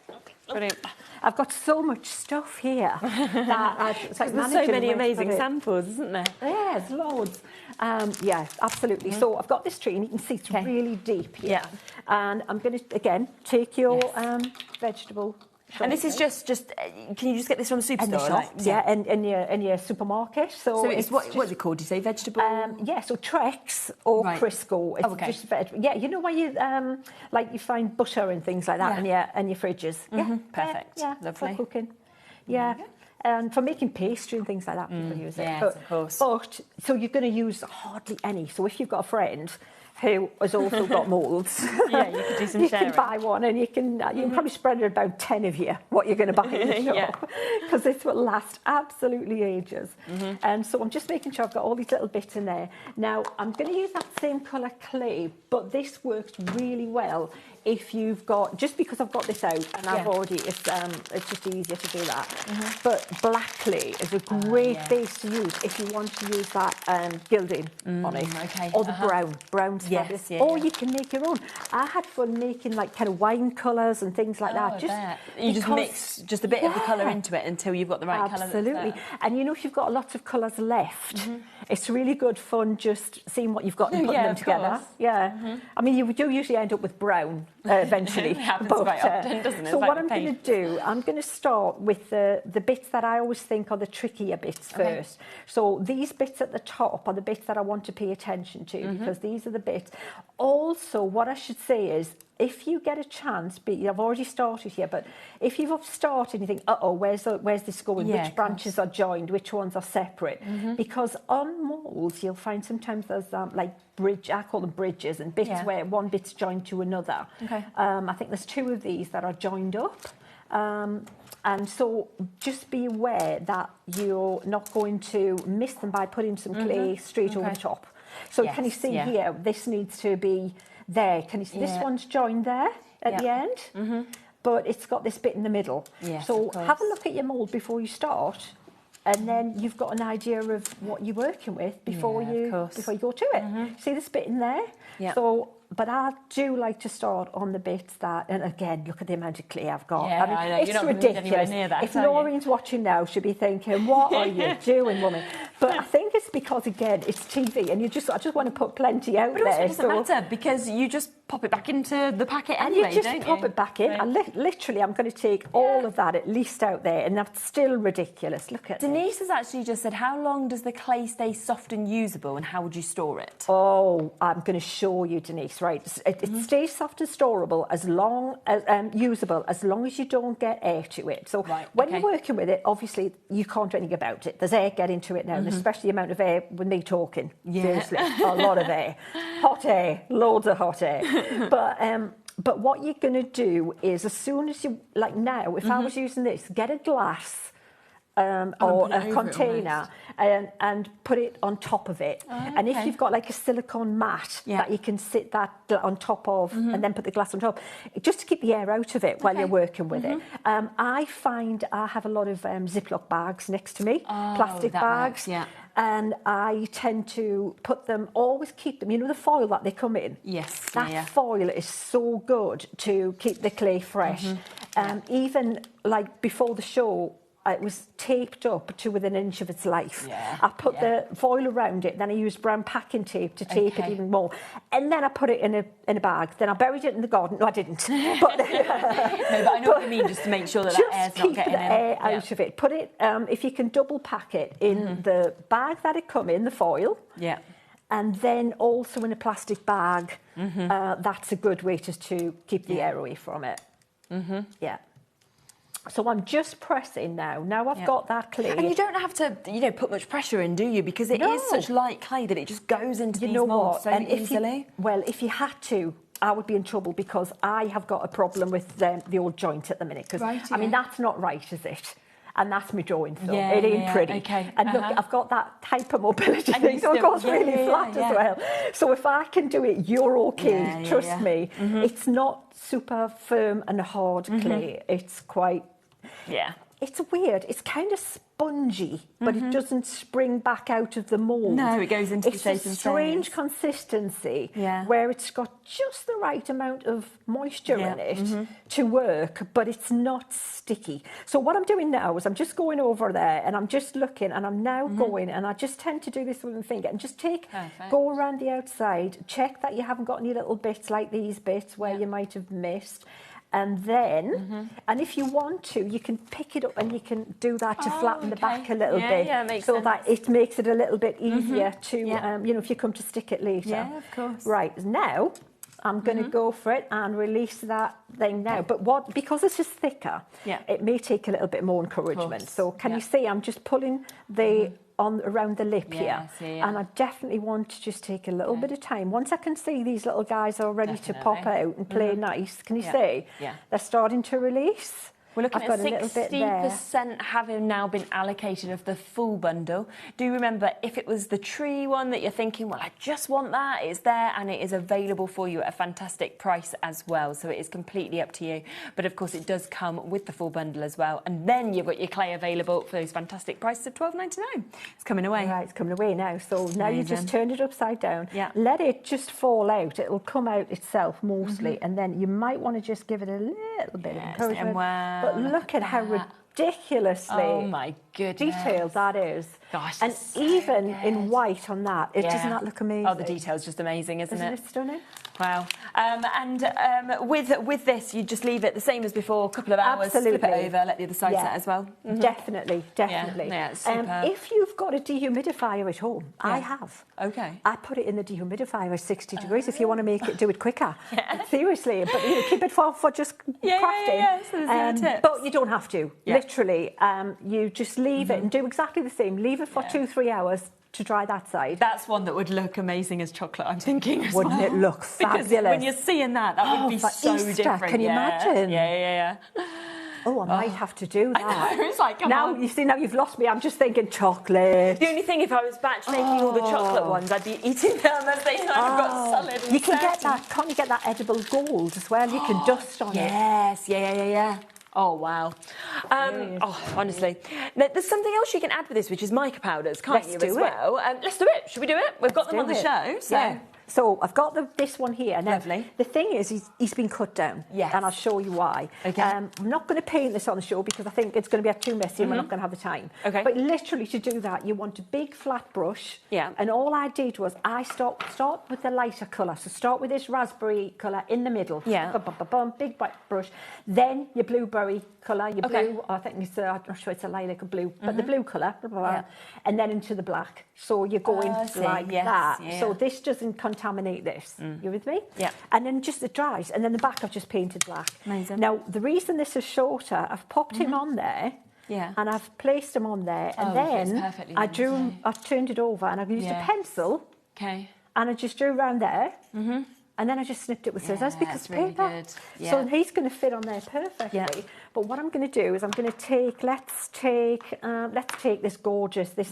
Brilliant. I've got so much stuff here that there's so many amazing samples, isn't there? Yeah, there's loads. Yeah, absolutely. So I've got this tree, and you can see it's really deep here. And I'm going to, again, take your vegetable... And this is just. Can you just get this from the superstore? In the shops, in your supermarket. So it's what's it called? Do you say vegetable? So Trex or Crisco. It's just you know where you you find butter and things like that in your fridges. Perfect. Lovely. For cooking. Yeah. And for making pastry and things like that, people use it. Yes, of course. But, so you're going to use hardly any. So if you've got a friend who has also got moulds, yeah, you could do some you sharing. can buy one, and you can probably spread it about 10 of you, what you're going to buy in the shop, because this will last absolutely ages. And so I'm just making sure I've got all these little bits in there. Now, I'm going to use that same colour clay, but this works really well if you've got, just because I've got this out and I've already, it's just easier to do that. But black clay is a great base to use if you want to use that gilding on it. Okay. Or the brown's fabulous. Or you can make your own. I had fun making like kind of wine colours and things like that. You just mix just a bit of the colour into it until you've got the right colour. Absolutely. And you know, if you've got lots of colours left, it's really good fun just seeing what you've got and putting them together. I mean, you do usually end up with brown eventually. It happens quite often, doesn't it? So it's what like I'm going to do, I'm going to start with the bits that I always think are the trickier bits first. So these bits at the top are the bits that I want to pay attention to, because these are the bits. Also, what I should say is, if you get a chance, I've already started here, but if you've started and you think, where's this going? Which branches are joined? Which ones are separate? Because on moulds, you'll find sometimes there's like I call them bridges, and bits where one bit's joined to another. I think there's 2 of these that are joined up. And so just be aware that you're not going to miss them by putting some clay straight over the top. So can you see here, this needs to be there. Can you see this one's joined there at the end? But it's got this bit in the middle. So have a look at your mould before you start, and then you've got an idea of what you're working with before you go to it. See this bit in there? So, but I do like to start on the bits that, and again, look at the amount of clay I've got. I mean, I know. It's You're not ridiculous. near that, if Noreen's watching now, she'll be thinking, what are you doing, woman? But I think it's because, again, it's TV, and I just want to put plenty out there. But also it doesn't matter, because you just pop it back into the packet anyway, and you just pop it back in. And literally, I'm going to take all of that at least out there, and that's still ridiculous. Look at Denise has actually just said, how long does the clay stay soft and usable, and how would you store it? Oh, I'm going to show you, Denise. Right, it stays soft and storable as long as usable, as long as you don't get air to it. So when you're working with it, obviously you can't do anything about it. There's air getting to it now, and especially the amount of air with me talking. Seriously, a lot of air, hot air, loads of hot air. But what you're going to do is, as soon as you, like now, if I was using this, get a glass or a container and put it on top of it. And if you've got like a silicone mat that you can sit that on top of and then put the glass on top, just to keep the air out of it while you're working with it. I find I have a lot of Ziploc bags next to me, plastic bags. And I tend to put them, always keep them, you know, the foil that they come in? Yes. That foil is so good to keep the clay fresh. Even like before the show, it was taped up to within an inch of its life. I put the foil around it, then I used brown packing tape to tape it even more. And then I put it in a bag. Then I buried it in the garden. No, I didn't. But, no, but I know what you mean, just to make sure that air's not getting in. Just keep the air out of it. Put it, if you can double pack it in the bag that it come in, the foil. And then also in a plastic bag. That's a good way to keep the air away from it. So I'm just pressing now. Now I've got that clay. And you don't have to, you know, put much pressure in, do you? Because it is such light clay that it just goes into these moulds so easily. If you had to, I would be in trouble, because I have got a problem with the old joint at the minute. Because I mean, that's not right, is it? And that's my drawing, so it ain't pretty. And look, I've got that hypermobility thing, so it goes really flat as well. So if I can do it, you're okay, trust me. It's not super firm and hard clay. It's quite... It's weird. It's kind of spongy, but it doesn't spring back out of the mould. No, it goes into the shape and It's a strange consistency where it's got just the right amount of moisture in it to work, but it's not sticky. So what I'm doing now is I'm just going over there and I'm just looking, and I'm now going, and I just tend to do this with my finger and just go around the outside, check that you haven't got any little bits like these bits where you might have missed. And then, and if you want to, you can pick it up and you can do that to flatten the back a little bit, so that it makes it a little bit easier to, you know, if you come to stick it later. Yeah, of course. Right, now, I'm going to go for it and release that thing now. But because this is thicker, it may take a little bit more encouragement. So can you see I'm just pulling the on around the lip here, and I definitely want to just take a little bit of time. Once I can see these little guys are ready to pop out and play nice, can you see? They're starting to release. We're looking at 60% having now been allocated of the full bundle. Do remember, if it was the tree one that you're thinking, well, I just want that, it's there and it is available for you at a fantastic price as well. So it is completely up to you. But of course, it does come with the full bundle as well. And then you've got your clay available for those fantastic prices of $12.99. It's coming away. Right, it's coming away now. So now you just turn it upside down. Let it just fall out. It'll come out itself mostly. And then you might want to just give it a little bit of encouragement. But look at how ridiculously detailed that is. Gosh, and even in white on that, doesn't that look amazing? Oh, the detail's just amazing, isn't it? Isn't it stunning? Wow. With this, you just leave it the same as before, a couple of hours, flip it over, let the other side set as well. Definitely. Yeah, it's superb. If you've got a dehumidifier at home, I have. Okay. I put it in the dehumidifier at 60 degrees if you want to do it quicker. Seriously, but keep it for just crafting. So there's no tips. But you don't have to. Literally, you just leave it and do exactly the same. Leave it for 2-3 hours to dry that side. That's one that would look amazing as chocolate, I'm thinking. Wouldn't it look fabulous? Because when you're seeing that would be so Easter, different. Can you imagine? Yeah. Oh, I might have to do that. I know, it's like, come now, on. you see, now you've lost me. I'm just thinking chocolate. The only thing, if I was batch making all the chocolate ones, I'd be eating them as they kind of got solid and You can get that, can't you get that edible gold as well? You can dust on it. Yes, yeah. Oh, wow. Honestly. Now, there's something else you can add with this, which is mica powders, can't you, as well? Let's do it. Should we do it? We've got them on the show. So. Yeah. So I've got this one here. Now, Lovely. The thing is, he's been cut down. Yes. And I'll show you why. Okay. I'm not going to paint this on the show because I think it's going to be too messy and we're not going to have the time. Okay. But literally to do that, you want a big flat brush. Yeah. And all I did was I start with the lighter colour. So start with this raspberry colour in the middle. Yeah. Big white brush. Then your blueberry colour, your blue, I think it's, I'm not sure it's a lilac or blue, but the blue colour, and then into the black. So you're going like that. Yeah. So this doesn't contaminate this. You with me? Yeah. And then just it dries, and then the back I've just painted black. Amazing. Now, the reason this is shorter, I've popped him on there. Yeah. And I've placed him on there, and then I turned it over, and I've used a pencil. Okay. And I just drew around there. And then I just snipped it with scissors because really paper. good. Yeah. So he's going to fit on there perfectly. Yeah. But what I'm going to do is I'm going to take, let's take this gorgeous, this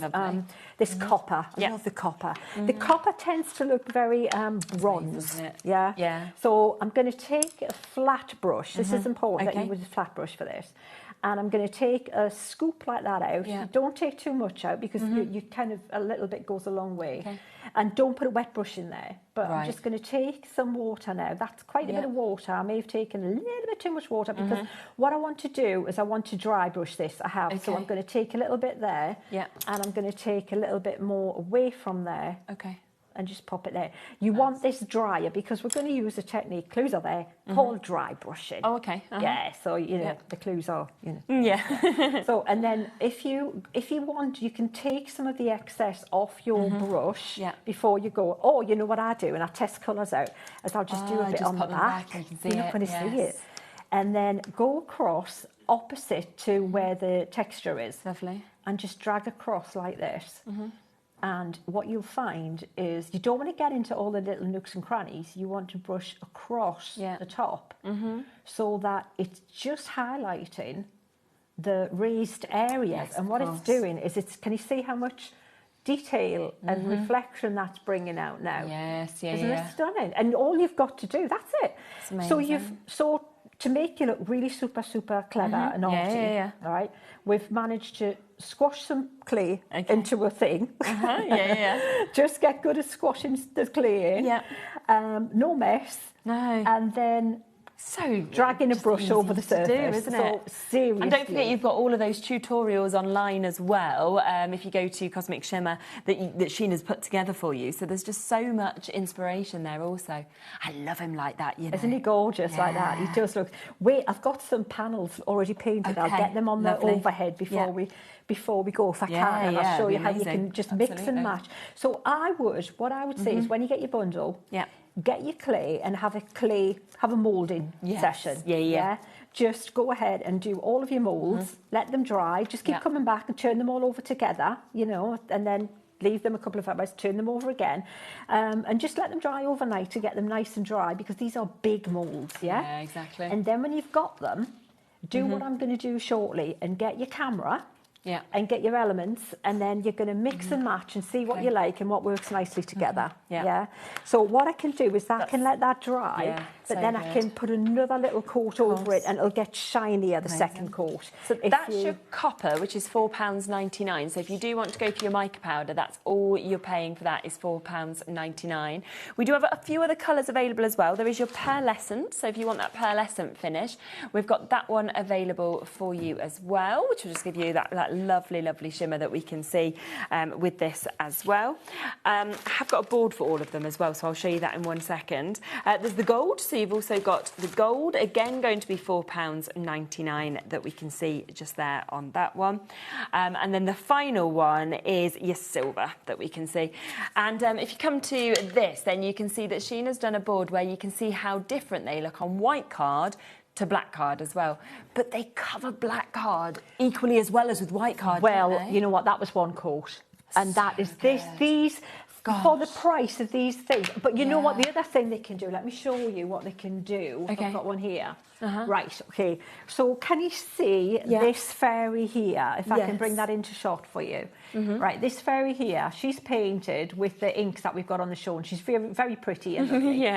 copper. I love the copper. The copper tends to look very bronze. Yeah. So I'm going to take a flat brush. This is important that you use a flat brush for this. And I'm going to take a scoop like that out. Yeah. Don't take too much out because you kind of, a little bit goes a long way. Okay. And don't put a wet brush in there. But I'm just going to take some water now. That's quite a bit of water. I may have taken a little bit too much water because what I want to do is I want to dry brush this. I have. Okay. So I'm going to take a little bit there. Yeah. And I'm going to take a little bit more away from there. Okay. And just pop it there. You want this drier because we're going to use a technique, clues are there, called dry brushing. Oh, okay. Yeah, so, the clues are, Yeah. So, and then if you want, you can take some of the excess off your brush before you go. Or, you know what I do, and I test colours out, is I'll just do a bit on the back. You're not going to see it. And then go across opposite to where the texture is. Lovely. And just drag across like this. And what you'll find is you don't want to get into all the little nooks and crannies. You want to brush across the top so that it's just highlighting the raised areas. Yes, and what it's doing is can you see how much detail and reflection that's bringing out now? Yes, Isn't it stunning? And all you've got to do, that's it. It's amazing. So to make you look really super, super clever and arty, right? We've managed to squash some clay into a thing. Just get good at squashing the clay in. Yeah. No mess. No. And then dragging a brush over the surface. Isn't it? Seriously. And don't forget, you've got all of those tutorials online as well. If you go to Cosmic Shimmer, that Sheena's put together for you. So there's just so much inspiration there. Also, I love him like that. Isn't he gorgeous like that? He does look. Wait, I've got some panels already painted. I'll get them on the overhead before we go if I can, and I'll show you how you can just mix and match. So what I would say is when you get your bundle, get your clay and have a moulding session. Yeah. Just go ahead and do all of your moulds, let them dry, just keep coming back and turn them all over together, you know, and then leave them a couple of hours, turn them over again, and just let them dry overnight to get them nice and dry, because these are big moulds, Yeah, exactly. And then when you've got them, do what I'm going to do shortly and get your camera and get your elements, and then you're going to mix and match and see what you like and what works nicely together. So what I can do is I can let that dry, but then I can put another little coat over it, and it'll get shinier the second coat. So that's your copper, which is £4.99. So if you do want to go for your mica powder, that's all you're paying for that is £4.99. We do have a few other colours available as well. There is your pearlescent. So if you want that pearlescent finish, we've got that one available for you as well, which will just give you that lovely shimmer that we can see with this as well. I have got a board for all of them as well, so I'll show you that in 1 second. There's the gold, so you've also got the gold, again going to be £4.99 that we can see just there on that one. And then the final one is your silver that we can see. And if you come to this, then you can see that Sheena's done a board where you can see how different they look on white card to black card as well, but they cover black card equally as well as with white card. Well, you know what, that was one coat, and that is these for the price of these things. But you know what, the other thing they can do, let me show you what they can do. I've got one here. Right, okay, so can you see this fairy here, if I can bring that into shot for you? Right, this fairy here, she's painted with the inks that we've got on the show, and she's very, very pretty and lovely.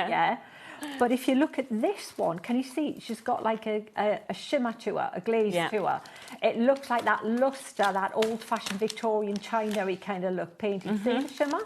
But if you look at this one, can you see she's got like a shimmer to her, a glaze to her. It looks like that lustre, that old-fashioned Victorian china-y kind of look painted. See the shimmer?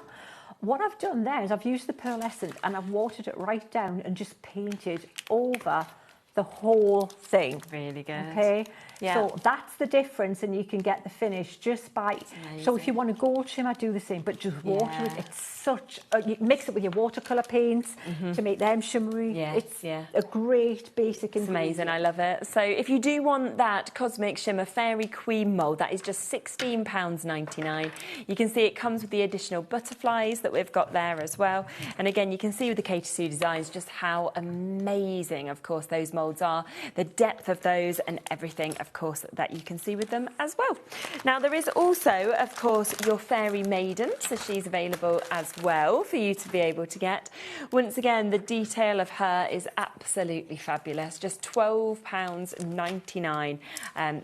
What I've done there is I've used the pearlescent and I've watered it right down and just painted over the whole thing. Really good. Okay, so that's the difference, and you can get the finish just by. So if you want to gold shimmer, do the same, but just water it. It's such. You mix it with your watercolour paints to make them shimmery. It's a great basic ingredient. It's amazing. I love it. So if you do want that Cosmic Shimmer Fairy Queen mould, that is just £16.99. You can see it comes with the additional butterflies that we've got there as well. And again, you can see with the Katie Sue designs just how amazing, of course, those moulds are, the depth of those and everything, of course, that you can see with them as well. Now, there is also, of course, your Fairy Maiden, so she's available as well for you to be able to get. Once again, the detail of her is absolutely fabulous, just £12.99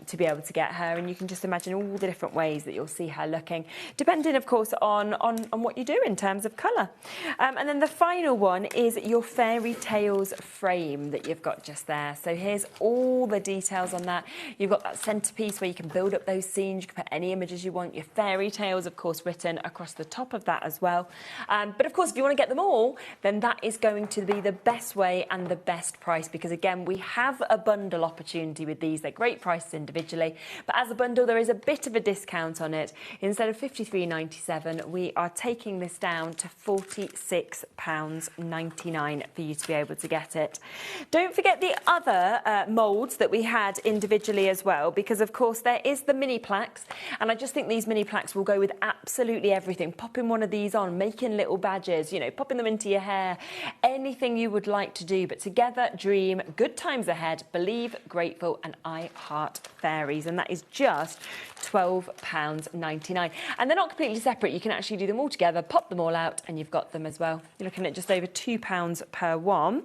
to be able to get her, and you can just imagine all the different ways that you'll see her looking, depending, of course, on what you do in terms of colour. And then the final one is your Fairy Tales frame that you've got just there. So here's all the details on that. You've got that centrepiece where you can build up those scenes, you can put any images you want, your fairy tales, of course, written across the top of that as well. But of course, if you want to get them all, then that is going to be the best way and the best price, because again, we have a bundle opportunity with these. They're great prices individually, but as a bundle, there is a bit of a discount on it. Instead of £53.97, we are taking this down to £46.99 for you to be able to get it. Don't forget the other moulds that we had individually as well, because of course there is the mini plaques, and I just think these mini plaques will go with absolutely everything. Popping one of these on, making little badges, you know, popping them into your hair, anything you would like to do. But together, dream, good times ahead, believe, grateful, and I heart fairies, and that is just £12.99. And they're not completely separate. You can actually do them all together, pop them all out, and you've got them as well. You're looking at just over £2 per one.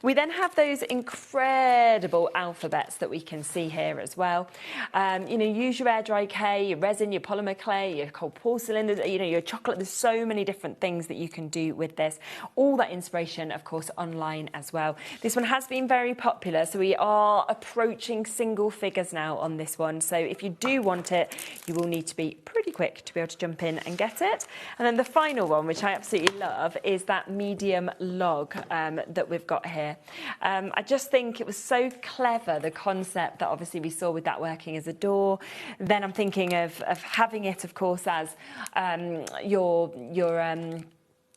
We then have those incredible alphabets that we can see here as well. You know, use your air dry clay, your resin, your polymer clay, your cold porcelain, you know, your chocolate. There's so many different things that you can do with this. All that inspiration, of course, online as well. This one has been very popular, so we are approaching single figures now on this one. So if you do want it, you will need to be pretty quick to be able to jump in and get it. And then the final one, which I absolutely love, is that medium log that we've got here. I just think it was so clever, the concept that obviously we saw with that working as a door. Then I'm thinking of having it, of course, as your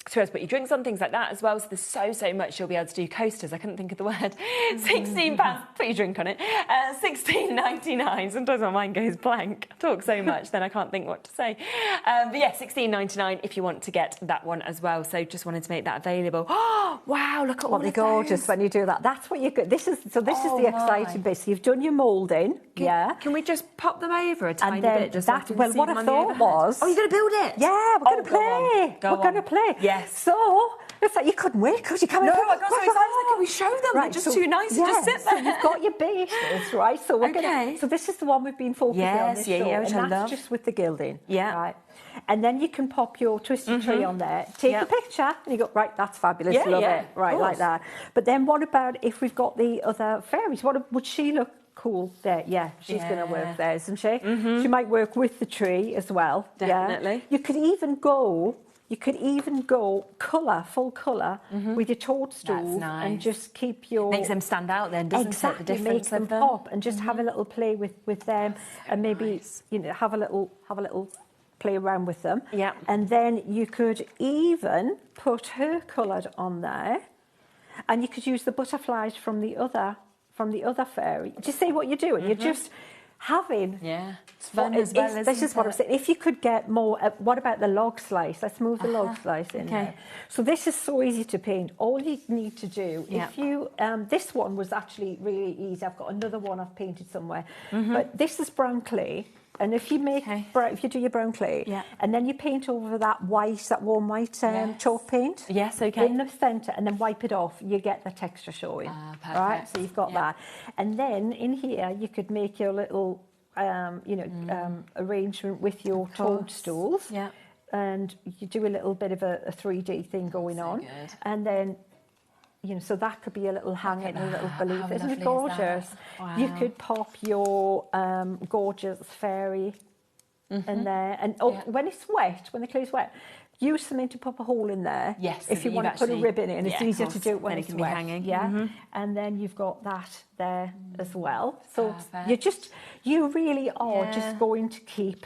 to be able to put your drinks on, things like that as well. So there's so much you'll be able to do. Coasters, I couldn't think of the word. £16, put your drink on it. £16.99. Sometimes my mind goes blank. I talk so much, then I can't think what to say. But yeah, £16.99 if you want to get that one as well. So just wanted to make that available. Oh, wow, look at all they're of gorgeous those. when you do that. That's what you get. This is the exciting bit. So you've done your moulding, Can we just pop them over a tiny bit? Just that, so I can well, see what them I on the thought overhead? was... Oh, you're going to build it? Yeah, we're going to go play. on, go We're going to on. play. Yes. So, it's like you couldn't wait, could you? Come No, in. I got so excited. Can we show them? They're just too nice to just sit there. So you've got your bases, right? So we're Okay. so this is the one we've been focusing on this show, which and I that's love. just with the gilding. Yeah. Right. And then you can pop your twisted tree on there, take a picture, and you go, right, that's fabulous, Yeah, love yeah, it. Right, of like course. that. But then what about if we've got the other fairies? Would she look cool there? Yeah, she's going to work there, isn't she? She might work with the tree as well. Definitely. Yeah. You could even go full colour with your toadstools nice. and just keep your... Makes them stand out then, doesn't exactly, it? The difference make them of them. pop and just have a little play with them and maybe, have a little play around with them. Yeah. And then you could even put her coloured on there and you could use the butterflies from the other fairy. Just see what you're doing. You're just having... Yeah, it's fun as well, isn't This is what I'm it? saying. If you could get more... what about the log slice? Let's move the log slice in there. So this is so easy to paint. All you need to do, if you... this one was actually really easy. I've got another one I've painted somewhere. But this is brown clay. And if you make, if you do your brown clay, and then you paint over that warm white chalk paint, in the centre, and then wipe it off, you get the texture showing. Perfect. Right, so you've got that. And then in here, you could make your little, arrangement with your toadstools. Yeah. And you do a little bit of a 3D thing going on, good. and then. So that could be a little hanging, a little balloon. How Isn't it lovely is that? gorgeous? Wow. You could pop your gorgeous fairy in there. And when it's wet, when the clay's wet, use something to pop a hole in there. Yes, if you want to put a ribbon in, it's easier to do it when then it's it can be wet. hanging. Yeah. And then you've got that there as well. So Perfect. you really are just going to keep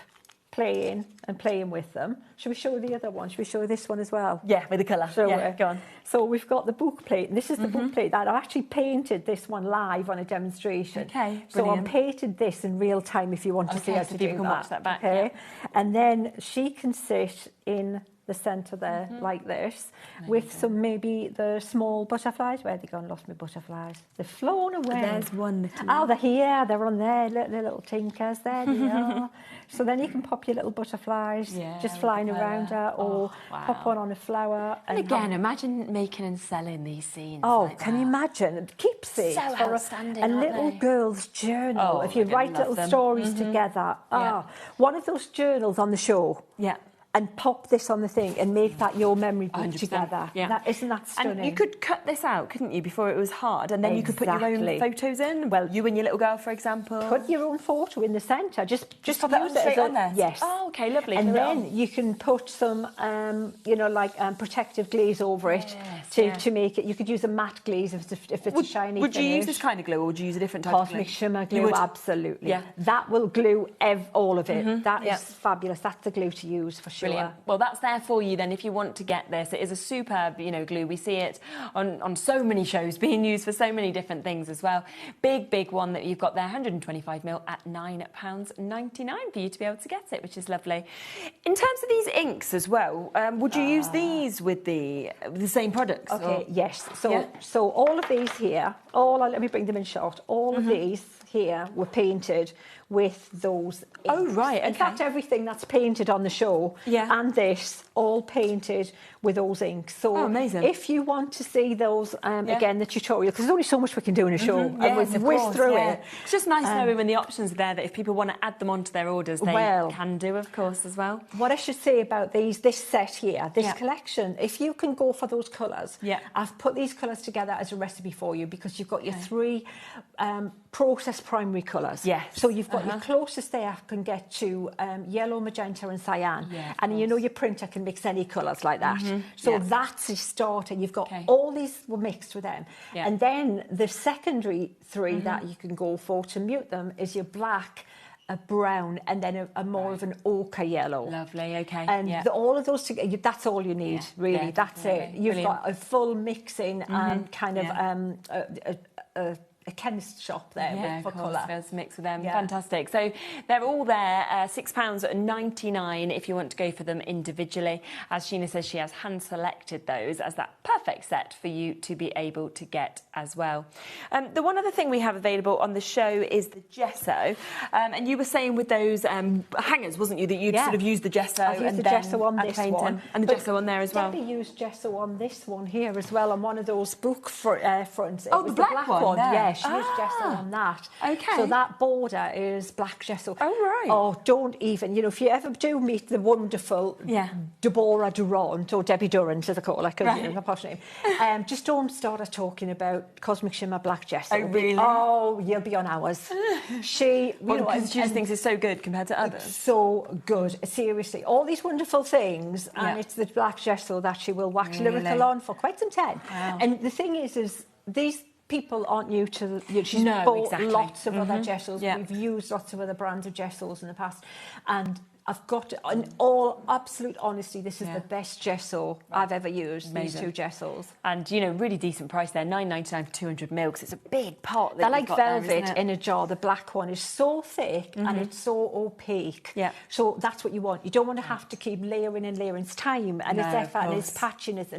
playing and playing with them. Should we show the other one? Should we show this one as well? Yeah, with the colour. Go on. So we've got the book plate, and this is the book plate that I've actually painted this one live on a demonstration. Okay, so I brilliant. painted this in real time if you want to see how so to people do can that. watch that back, Okay, and then she can sit in the centre there like this with some maybe the small butterflies. Where are they gone? Lost my butterflies. They've flown away. There's one. Oh, they're here. They're on there. Little tinkers. There they are. So then you can pop your little butterflies just flying around her, or pop one on a flower. And again, imagine making and selling these scenes. Oh, like can you that. imagine? Keepsakes So for outstanding, a aren't little they? girl's journal. Oh, if you I write love little them. stories together. One of those journals on the show. Yeah. And pop this on the thing and make that your memory book 100%, together. yeah. Isn't that stunning? And you could cut this out, couldn't you, before it was hard? And then you could put your own Exactly. photos in. Well, you and your little girl, for example. Put your own photo in the centre. Just pop it use on straight as on there? Yes. Oh, okay, lovely. And Put it on. then you can put some, protective glaze over it to make it. You could use a matte glaze if it's a shiny Would you use finish. this kind of glue, or would you use a different type of Cosmic glue? Shimmer You glue, would? absolutely. Yeah. That will glue all of it. That yeah. is fabulous. That's the glue to use for sure. Brilliant. Well, that's there for you then if you want to get this. It is a superb, glue. We see it on so many shows being used for so many different things as well. Big one that you've got there, 125ml at £9.99 for you to be able to get it, which is lovely. In terms of these inks as well, would you use these with the same products? Okay, or? yes. So, Yeah. so all of these here, let me bring them in short. All of these here were painted with those inks. Oh, right, In okay. fact, everything that's painted on the show and this, all painted with those inks. So amazing. if you want to see those, again, the tutorial, because there's only so much we can do in a show, and Yes, we've of whizzed course, through yeah. it. It's just nice knowing when the options are there that if people want to add them onto their orders, they can do, of course, as well. What I should say about this set here, this collection, if you can go for those colours, I've put these colours together as a recipe for you because you've got your three processed primary colours. Yes. So you've got your closest there can get to yellow, magenta and cyan. Yeah, and you know your printer can mix any colours like that. So that's a start, and you've got all these were mixed with them. And then the secondary three that you can go for to mute them is your black brown, and then a more of an ochre yellow. Lovely, okay. And all of those together, that's all you need, really. That's it. You've Brilliant. got a full mixing and kind of a chemist shop there for colour. Be able to mix with them. Fantastic. So they're all there, £6.99 if you want to go for them individually. As Sheena says, she has hand selected those as that perfect set for you to be able to get as well. The one other thing we have available on the show is the gesso. And you were saying with those hangers, wasn't you, that you'd sort of use the gesso I've used and the then gesso on this one. And the gesso on there as well. Debbie used gesso on this one here as well, on one of those book fronts. Oh, the black one there. Yeah, she used gesso on that. Okay. So that border is black gesso. Oh, right. Oh, don't even, if you ever do meet the wonderful Deborah Durant, or Debbie Durant, as I call her, because her posh name, just don't start her talking about Cosmic Shimmer black gesso. Oh, really? Oh, you'll be on hours. She, because she just thinks it's so good compared to others. So good, seriously. All these wonderful things, and it's the black gesso that she will wax lyrical on for quite some time. Wow. And the thing is these people aren't new to she's bought lots of other gessos. We've used lots of other brands of gessos in the past, and I've got to, in all absolute honesty, this is the best gesso I've ever used. Amazing. These two gessos, and really decent price there, £9.99 for 200 ml. It's a big pot. They're like velvet in a jar. The black one is so thick and it's so opaque. Yeah. So that's what you want. You don't want to have to keep layering and layering. It's time and it's effort and it's patchiness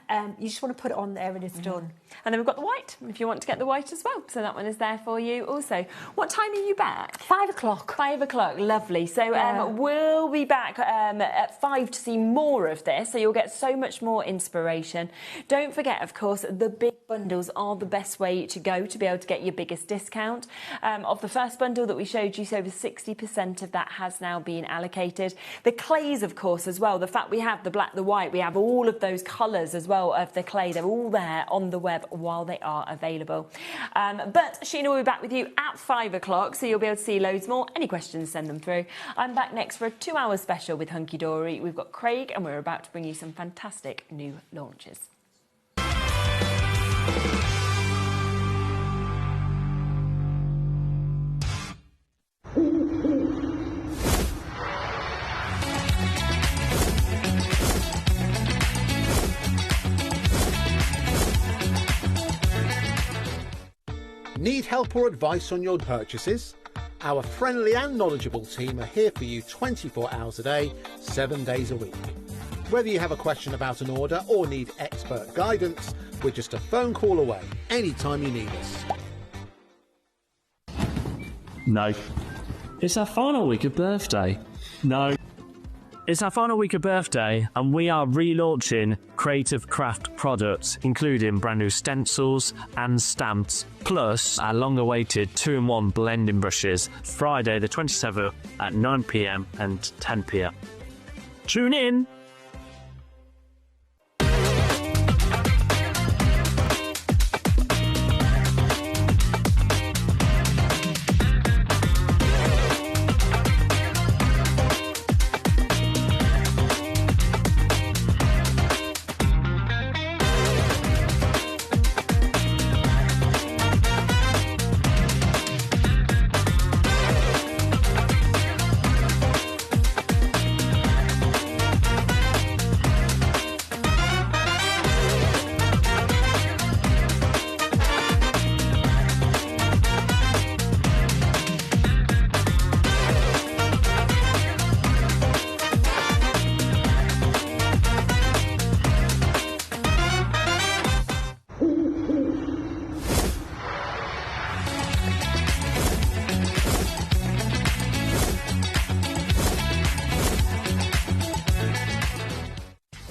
and you just want to put it on there and it's done. And then we've got the white, if you want to get the white as well. So that one is there for you also. What time are you back? 5 o'clock. 5 o'clock, lovely. So we'll be back at 5 to see more of this, so you'll get so much more inspiration. Don't forget, of course, the big bundles are the best way to go to be able to get your biggest discount. Of the first bundle that we showed you, so over 60% of that has now been allocated. The clays, of course, as well. The fact we have the black, the white, we have all of those colours as well of the clay. They're all there on the web while they are available. But Sheena will be back with you at 5 o'clock, so you'll be able to see loads more. Any questions, send them through. I'm back next for a 2-hour special with Hunky Dory. We've got Craig, and we're about to bring you some fantastic new launches. Need help or advice on your purchases? Our friendly and knowledgeable team are here for you 24 hours a day, 7 days a week. Whether you have a question about an order or need expert guidance, we're just a phone call away anytime you need us. No. It's our final week of birthday. No. It's our final week of birthday, and we are relaunching creative craft products, including brand new stencils and stamps, plus our long-awaited 2-in-1 blending brushes, Friday the 27th at 9 p.m. and 10 p.m. Tune in!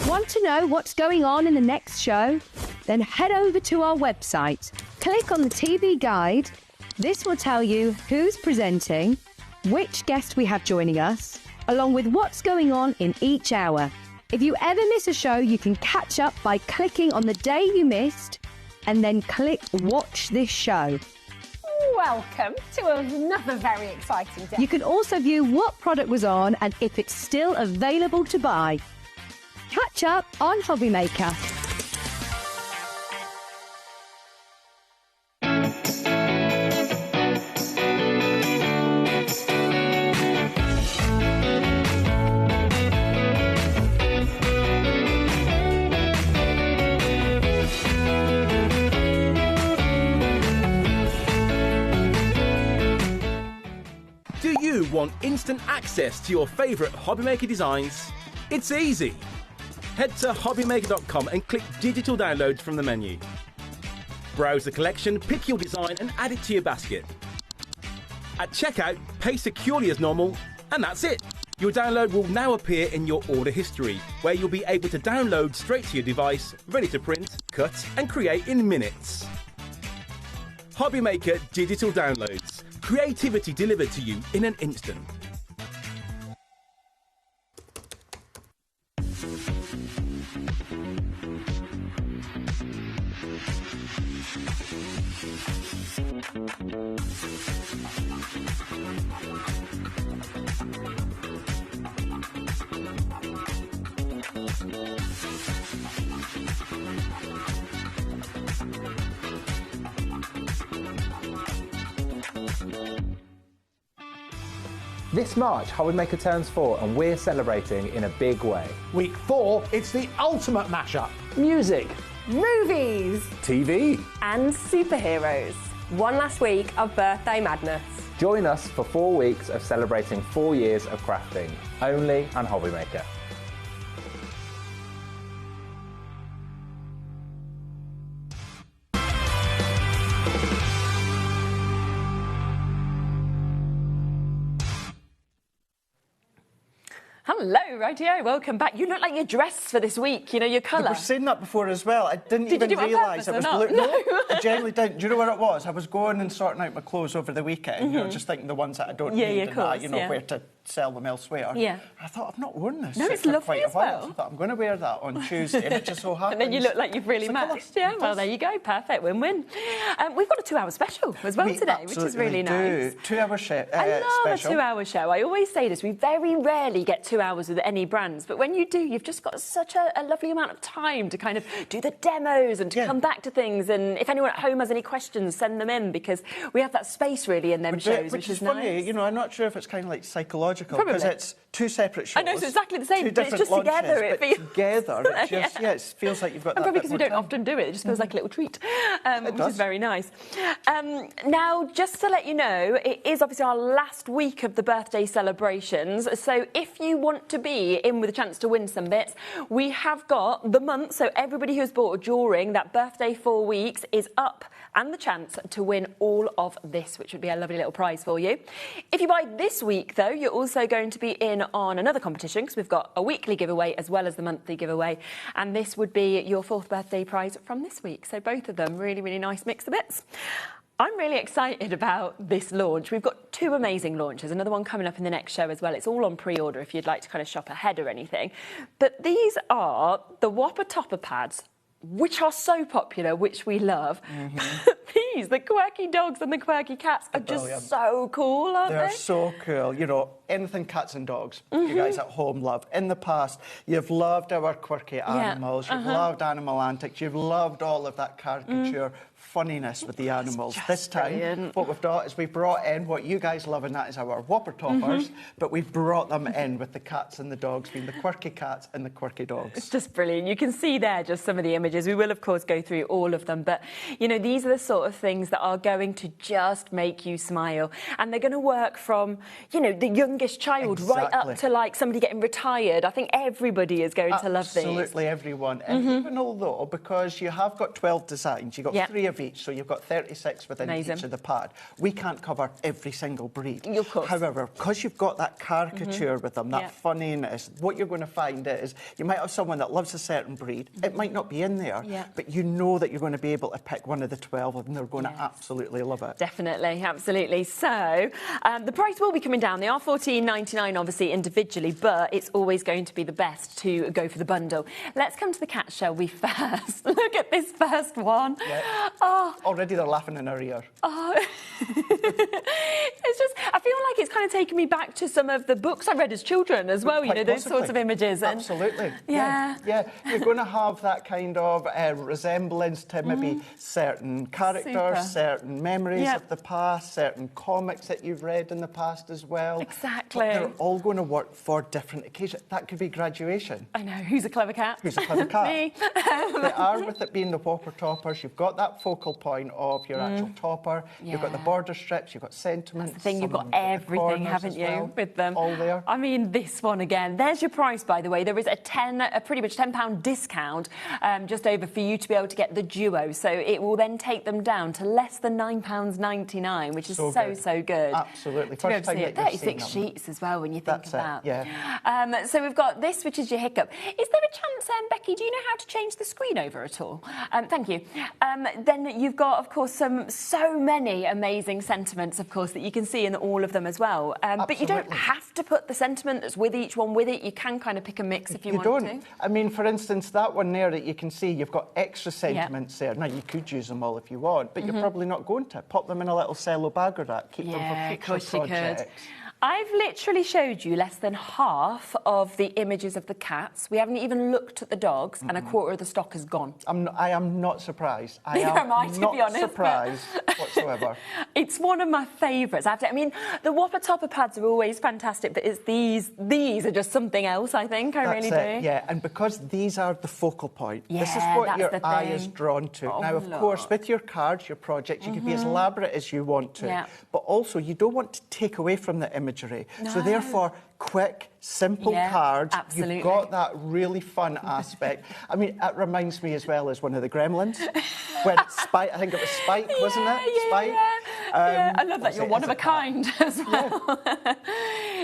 Want to know what's going on in the next show? Then head over to our website. Click on the TV guide. This will tell you who's presenting, which guest we have joining us, along with what's going on in each hour. If you ever miss a show, you can catch up by clicking on the day you missed and then click Watch This Show. Welcome to another very exciting day. You can also view what product was on and if it's still available to buy. Catch up on HobbyMaker. want instant access to your favourite HobbyMaker designs? It's easy. Head to hobbymaker.com and click Digital Downloads from the menu. Browse the collection, pick your design and add it to your basket. At checkout, pay securely as normal, and that's it. Your download will now appear in your order history, where you'll be able to download straight to your device, ready to print, cut and create in minutes. HobbyMaker Digital Downloads. Creativity delivered to you in an instant. This March, HobbyMaker turns 4 and we're celebrating in a big way. Week 4, it's the ultimate mashup. Music, Movies TV. and superheroes. One last week of birthday madness. Join us for 4 weeks of celebrating 4 years of crafting, only on HobbyMaker. Hello, rightio, welcome back. You look like you're dressed for this week, you know, your colour. We were saying that before as well. I didn't Did you even do it on realise purpose it or was not? blue. No. I generally didn't. Do you know what it was? I was going and sorting out my clothes over the weekend, you know, just thinking the ones that I don't Yeah, need yeah, and of course, that, you know, yeah. where to sell them elsewhere. Yeah. I thought, I've not worn this No, it's for lovely quite as a while. well. So I thought, I'm going to wear that on Tuesday, and it just so happens. And then you look like you've really It's a colour. matched. Yeah, It well, does. there you go. Perfect, win-win. We've got a 2-hour special as well We today, which is really absolutely nice. do. 2-hour I love special. a 2-hour show. I always say this, we very rarely get 2 hours with any brands, but when you do, you've just got such a lovely amount of time to kind of do the demos and to come back to things. And if anyone at home has any questions, send them in, because we have that space really in them shows, which is funny. nice. You know, I'm not sure if it's kind of like psychological, Probably. because it's 2 separate shows. I know, it's exactly the same, two but it's different just together, launches, it but feels- together, it just, Yeah. it feels like you've got And that probably bit because we more don't time. often do it, it just feels like a little treat, which does. is very nice. Now, just to let you know, it is obviously our last week of the birthday celebrations, so if you want to be in with a chance to win some bits, we have got the month, so everybody who's bought during that birthday 4 weeks is up and the chance to win all of this, which would be a lovely little prize for you. If you buy this week, though, you're also going to be in on another competition, because we've got a weekly giveaway as well as the monthly giveaway, and this would be your 4th birthday prize from this week. So both of them, really, really nice mix of bits. I'm really excited about this launch. We've got 2 amazing launches, another one coming up in the next show as well. It's all on pre-order if you'd like to kind of shop ahead or anything. But these are the Whopper topper pads, which are so popular, which we love. These, the quirky dogs and the quirky cats, are just brilliant. so cool, aren't They're they? so cool. You know, anything cats and dogs, you guys at home love. In the past, you've loved our quirky animals, you've loved animal antics, you've loved all of that caricature funniness with the animals. This time, brilliant. what we've done is we brought in what you guys love, and that is our Whopper toppers, but we've brought them in with the cats and the dogs, being the quirky cats and the quirky dogs. It's just brilliant. You can see there just some of the images. We will, of course, go through all of them. But, you know, these are the sort of things that are going to just make you smile. And they're going to work from, you know, the youngest child right up to, like, somebody getting retired. I think everybody is going to love these. Absolutely everyone. And even although, because you have got 12 designs, you've got 3 of each, so you've got 36 within each of the pad. We can't cover every single breed. Of course. However, because you've got that caricature with them, that funniness, what you're going to find is you might have someone that loves a certain breed. It might not be in there, but you know that you're going to be able to pick one of the 12 and they're going to absolutely love it. Definitely, absolutely. So the price will be coming down. They are $14.99, obviously, individually, but it's always going to be the best to go for the bundle. Let's come to the cats, shall we, first? Look at this first one. Oh. Already they're laughing in our ear. Oh. It's just, I feel like it's kind of taken me back to some of the books I read as children as well, you know, those sorts of images. And Absolutely. Yeah. You're going to have that kind of resemblance to maybe certain characters, certain memories of the past, certain comics that you've read in the past as well. Exactly. But they're all going to work for different occasions. That could be graduation. I know, who's a clever cat? Who's a clever cat? Me. They are, with it being the Whopper toppers, you've got that focal point of your actual topper, you've got the border strips, you've got sentiments. That's the thing, you've got everything, haven't you, with them? All there. I mean, this one again. There's your price, by the way. There is a pretty much £10 discount just over for you to be able to get the duo. So it will then take them down to less than £9.99, which is so good. Absolutely. To be able to see it. 36 sheets as well when you think of that. So we've got this, which is your hiccup. Is there a chance, Becky, do you know how to change the screen over at all? Thank you. Then you've got, of course, so many amazing sentiments, of course, that you can see in all of them as well. But you don't have to put the sentiment that's with each one with it. You can kind of pick a mix if you want to. I mean, for instance, that one there that you can see, you've got extra sentiments there. Now, you could use them all if you want, but you're probably not going to. Pop them in a little cello bag or that. Keep them for future projects. I've literally showed you less than half of the images of the cats. We haven't even looked at the dogs, and a quarter of the stock is gone. I am not surprised. Neither am I, to be honest. Surprised whatsoever. It's one of my favourites. I mean, the Whopper topper pads are always fantastic, but it's these are just something else, I think. I really do. Yeah, and because these are the focal point, this is what your eye is drawn to. Now, of course, with your cards, your projects, you can be as elaborate as you want to, but also you don't want to take away from the imagery. So therefore, quick, simple cards. Absolutely. You've got that really fun aspect. I mean, it reminds me as well as one of the Gremlins. When Spike, I think it was Spike, wasn't it? Spike. I love that. You're one of a kind as well.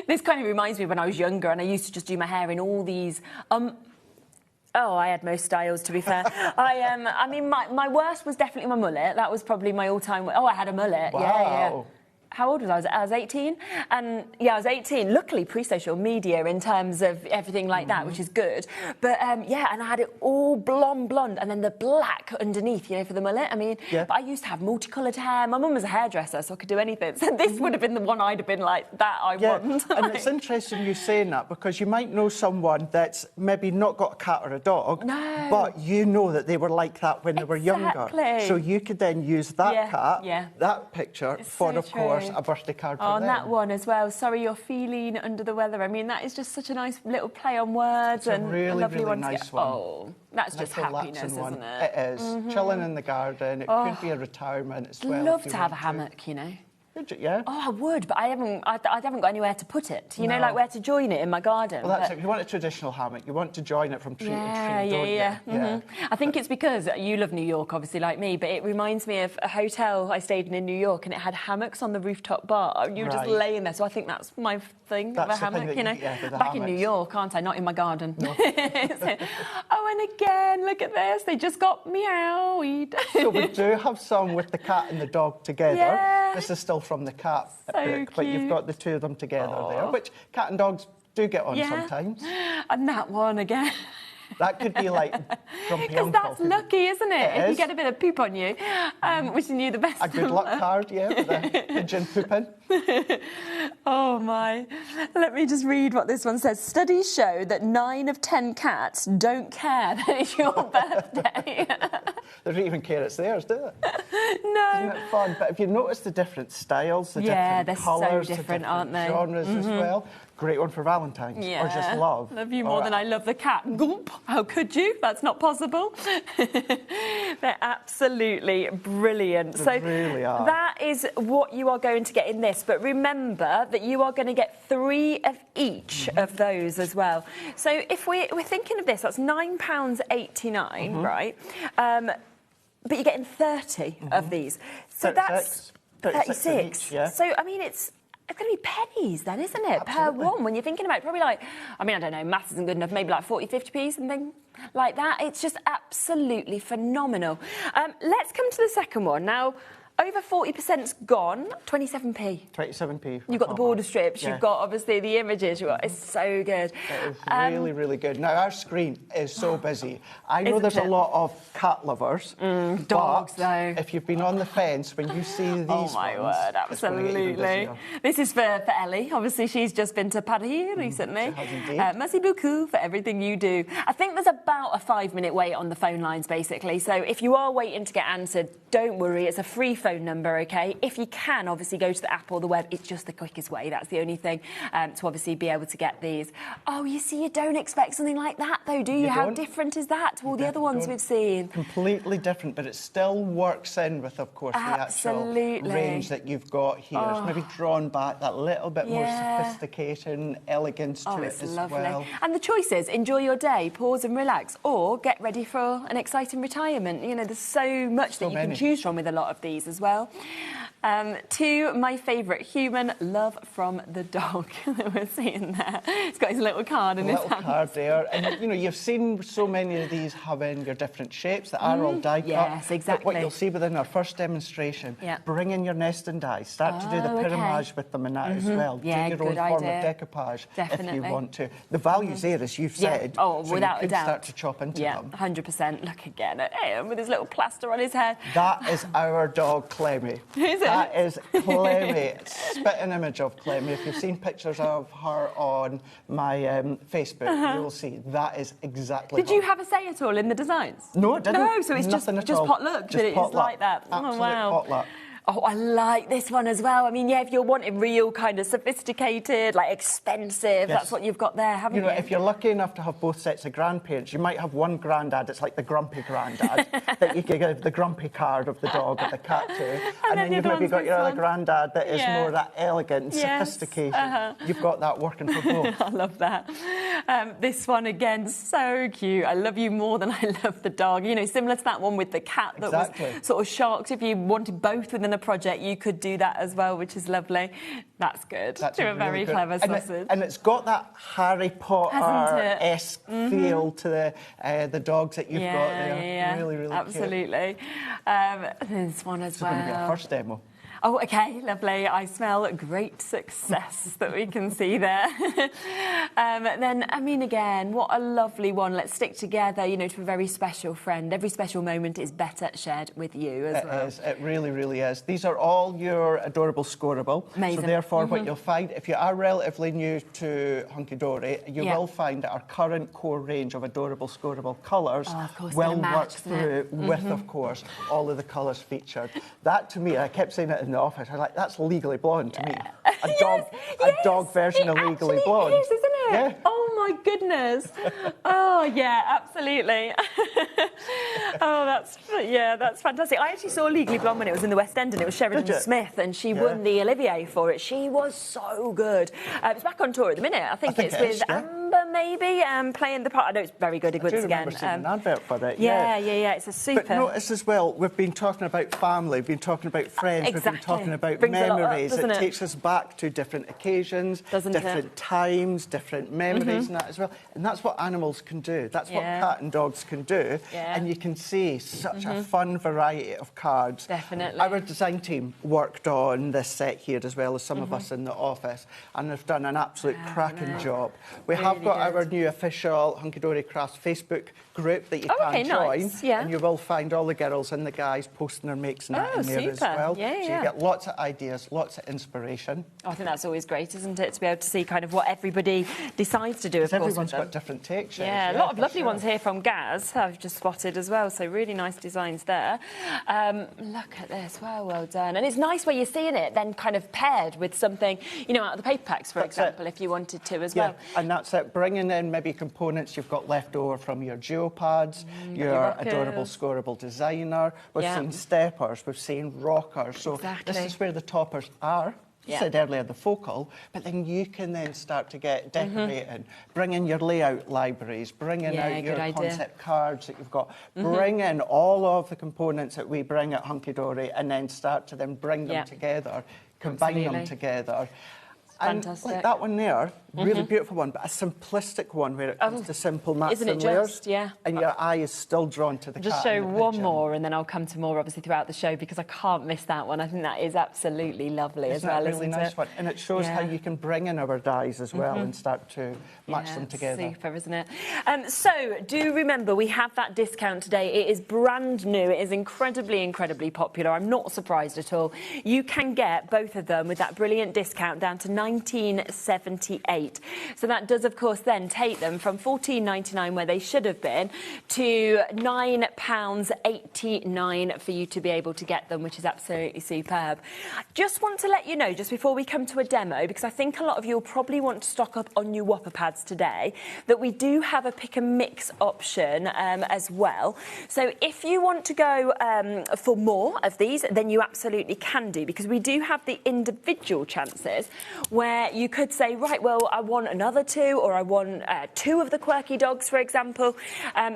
This kind of reminds me of when I was younger and I used to just do my hair in all these... Oh, I had most styles, to be fair. I mean, my worst was definitely my mullet. That was probably my all-time... Oh, I had a mullet. Wow. Yeah. How old was I? I was 18. And I was 18. Luckily, pre-social media in terms of everything like that, which is good. But and I had it all blonde, and then the black underneath, for the mullet. I mean, but I used to have multicoloured hair. My mum was a hairdresser, so I could do anything. So this would have been the one I'd have been like, that I want. And it's interesting you saying that, because you might know someone that's maybe not got a cat or a dog, but you know that they were like that when they were younger. So you could then use that cat, that picture, for, of course, a birthday card for them. And that one as well. Sorry, you're feeling under the weather. I mean, that is just such a nice little play on words, it's and a really, a lovely really one nice to get. one. Oh, that's just happiness, isn't it? It is. Chilling in the garden. It could be a retirement as well. Love to have a hammock, Would you, yeah? Oh, I would, but I haven't got anywhere to put it. Like where to join it in my garden. Well, that's it. You want a traditional hammock. You want to join it from tree to tree, don't you? I think it's because you love New York, obviously, like me, but it reminds me of a hotel I stayed in New York, and it had hammocks on the rooftop bar. And you were just laying there, so I think that's my thing, of a hammock, Back in New York, aren't I? Not in my garden. No. And again, look at this. They just got meowed. So we do have some with the cat and the dog together. Yeah. This is still from the cat book, but cute. you've got the two of them together there, which cat and dogs do get on sometimes. And that one again. That could be like grumpy uncle. Because that's lucky, isn't it? If you get a bit of poop on you, wishing you the best. A good luck card, for the pigeon pooping. Oh my. Let me just read what this one says. Studies show that 9 of 10 cats don't care that it's your birthday. They don't even care it's theirs, do they? No. Isn't it fun? But if you notice the different styles, the different colours, so different, aren't they? Genres as well. Great one for Valentine's or just love. Love you more than I love the cat. Gulp. How could you? That's not possible. They're absolutely brilliant. They really are. That is what you are going to get in this. But remember that you are going to get 3 of each of those as well. So if we're thinking of this, that's £9.89, right? But you're getting 30 of these. So 36. that's 36. So, I mean, it's going to be pennies then, isn't it? Absolutely. Per one, when you're thinking about it. Probably like, I mean, I don't know, maths isn't good enough, maybe like 40, 50p, something like that. It's just absolutely phenomenal. Let's come to the second one. Now, over 40%'s gone, 27p. 27p. You've got the border strips, you've got, obviously, the images. It's so good. It is really, really good. Now, our screen is so busy. I know there's a lot of cat lovers. Dogs, but though. if you've been on the fence, when you see these oh, my ones, word, absolutely. This is for Ellie. Obviously, she's just been to Paris recently. She has indeed. Merci beaucoup for everything you do. I think there's about a 5-minute wait on the phone lines, basically. So if you are waiting to get answered, don't worry. It's a free phone phone number, okay? If you can, obviously, go to the app or the web. It's just the quickest way. That's the only thing to obviously be able to get these. Oh, you see, you don't expect something like that, though, do you? How different is that to all the other ones we've seen? Completely different, but it still works in with, of course, the actual range that you've got here. It's maybe drawn back that little bit more sophistication, elegance to it as well. And the choices: enjoy your day, pause and relax, or get ready for an exciting retirement. You know, there's so much that you can choose from with a lot of these as well. To my favourite, human love from the dog that we're seeing there. He's got his little card in his hand. Little card there. And, you know, you've seen so many of these having your different shapes that are all die cut. Yes, exactly. But what you'll see within our first demonstration, bring in your nesting dies. Start to do the pyramage with them and that as well. Do your own form of decoupage if you want to. The value's there, as you've said. Oh, so without you could a doubt. start to chop into them. 100%. Look again at him with his little plaster on his head. That is our dog, Clemmy. Is it? That is Clemmy. Spitting image of Clemmy. If you've seen pictures of her on my Facebook, you will see that is exactly Did you have a say at all in the designs? No, it didn't. No, so it's just potluck. That it is like that. Absolute potluck. Oh, I like this one as well. I mean, yeah, if you're wanting real kind of sophisticated, like expensive, that's what you've got there, haven't you? You know, if you're lucky enough to have both sets of grandparents, you might have one granddad, it's like the grumpy granddad, that you can give the grumpy card of the dog or the cat to. And then you've maybe got your other granddad that is more that elegant, sophisticated. You've got that working for both. I love that. This one, again, so cute. I love you more than I love the dog. You know, similar to that one with the cat that was sort of shocked. If you wanted both within a project, you could do that as well, which is lovely. That's good. That's a very clever sausage. And it's got that Harry Potter-esque feel to the dogs that you've got there. Really, really absolutely. This one as well. This is going to be our first demo. Oh, OK, lovely. I smell great success that we can see there. Then, I mean, again, what a lovely one. Let's stick together, you know, to a very special friend. Every special moment is better shared with you as well. It is. It really, really is. These are all your adorable scoreable. Amazing. So therefore, what you'll find, if you are relatively new to Hunky Dory, you will find that our current core range of adorable scoreable colours will work through with, of course, all of the colours featured. That, to me, I kept saying it in the office, I'm like, that's Legally Blonde to me. A dog version of Legally Blonde. It is, isn't it? Yeah. Oh my goodness. Oh yeah, absolutely. That's fantastic. I actually saw Legally Blonde when it was in the West End, and it was Sheridan Smith, and she won the Olivier for it. She was so good. It's back on tour at the minute. I think it's with Amber, maybe, playing the part. I know it's very good. I do remember seeing an advert for it. Yeah. It's a super. But notice as well, we've been talking about family, we've been talking about friends, we've been talking about Brings memories. It takes us back to different occasions, different times, different memories and that as well. And that's what animals can do. That's what cat and dogs can do. And you can see such a fun variety of cards. Definitely. Our design team worked on this set here as well as some of us in the office, and they've done an absolute cracking job. We have got our new official Hunky Dory Crafts Facebook group that you can join, and you will find all the girls and the guys posting their makes and that in there as well. So you get lots of ideas, lots of inspiration. Oh, I think that's always great, isn't it, to be able to see kind of what everybody decies to do, of course. Everyone's got different takes. Yeah, a lot of lovely ones here from Gaz, I've just spotted as well, so really nice designs there. Look at this, well done. And it's nice where you're seeing it then kind of paired with something, you know, out of the paper packs, for example, if you wanted to as well. And that's it, bringing in maybe components you've got left over from your geopads, your adorable scoreable designer. We've seen steppers, we've seen rockers, so this is where the toppers are. You said earlier the focal, but then you can then start to get decorating, bring in your layout libraries, bring in out your concept cards that you've got, bring in all of the components that we bring at Hunky Dory, and then start to then bring them together, combine them together. Fantastic. And like that one there, really beautiful one, but a simplistic one where it comes to simple mats Isn't it and layers. Just, and your eye is still drawn to the cat. Just show one more, and then I'll come to more, obviously, throughout the show, because I can't miss that one. I think that is absolutely lovely as well, isn't it? Really nice one. And it shows how you can bring in our dies as well and start to match them together. Super, isn't it? So, do remember, we have that discount today. It is brand new. It is incredibly, incredibly popular. I'm not surprised at all. You can get both of them with that brilliant discount down to 19.78. So that does, of course, then take them from £14.99, where they should have been, to £9.89 for you to be able to get them, which is absolutely superb. Just want to let you know, just before we come to a demo, because I think a lot of you will probably want to stock up on your Whopper pads today, that we do have a pick and mix option as well. So if you want to go for more of these, then you absolutely can do, because we do have the individual chances where you could say, right, well, I want another two, or I want two of the quirky dogs, for example,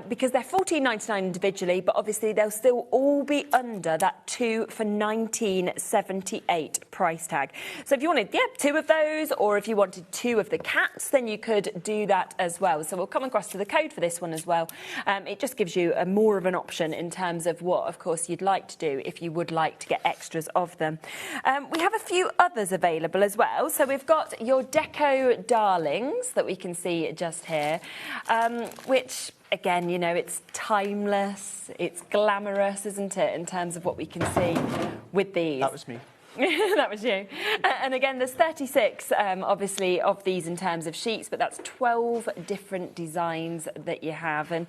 because they're £14.99 individually, but obviously they'll still all be under that 2 for £19.78 price tag. So if you wanted, two of those, or if you wanted two of the cats, then you could do that as well. So we'll come across to the code for this one as well. It just gives you more of an option in terms of what, of course, you'd like to do if you would like to get extras of them. We have a few others available as well. So we've got your Deco Darlings that we can see just here, which, again, you know, it's timeless, it's glamorous, isn't it, in terms of what we can see with these. That was me. That was you. And again, there's 36, obviously, of these in terms of sheets, but that's 12 different designs that you have. And,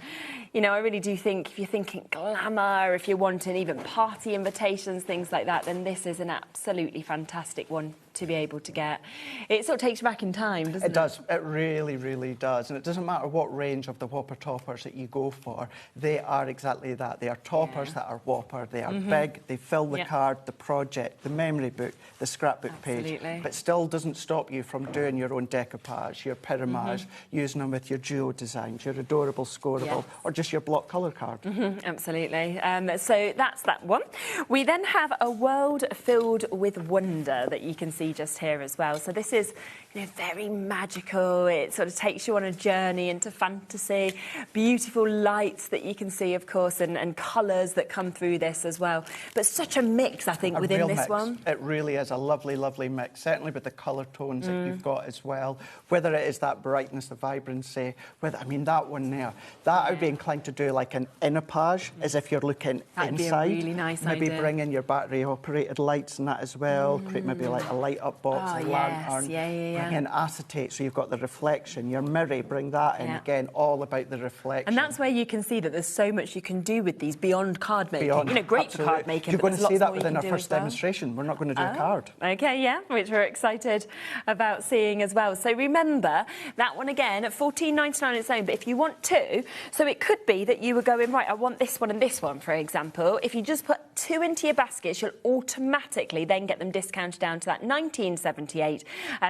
you know, I really do think if you're thinking glamour, if you're wanting even party invitations, things like that, then this is an absolutely fantastic one to be able to get. It sort of takes you back in time, doesn't it? It does. It really, really does. And it doesn't matter what range of the Whopper toppers that you go for, they are exactly that. They are toppers that are Whopper. They are big, they fill the card, the project, the memory book, the scrapbook page, but still doesn't stop you from doing your own decoupage, your pyramage, using them with your duo designs, your adorable scoreable, or just your block colour card. Absolutely. So that's that one. We then have a world filled with wonder that you can see just here as well. So this is, you know, very magical. It sort of takes you on a journey into fantasy. Beautiful lights that you can see, of course, and colours that come through this as well. But such a mix, I think, within this one. It really is a lovely, lovely mix, certainly with the colour tones that you've got as well. Whether it is that brightness, the vibrancy, I mean, that one there, that I would be inclined to do like an innerpage, as if you're looking That'd inside. Be a really nice maybe idea. bring in your battery-operated lights and that as well. Create maybe like a light-up box, a lantern. Bring in acetate, so you've got the reflection. Your mirror, bring that in. Again, all about the reflection. And that's where you can see that there's so much you can do with these beyond card making. You know, great for card making. You're but going to see that within our first demonstration. We're not going to do a card. Okay, yeah, which we're excited about seeing as well. So remember, that one again at £14.99 on its own, but if you want two, so it could be that you were going, right, I want this one and this one, for example. If you just put two into your baskets, you'll automatically then get them discounted down to that £19.78.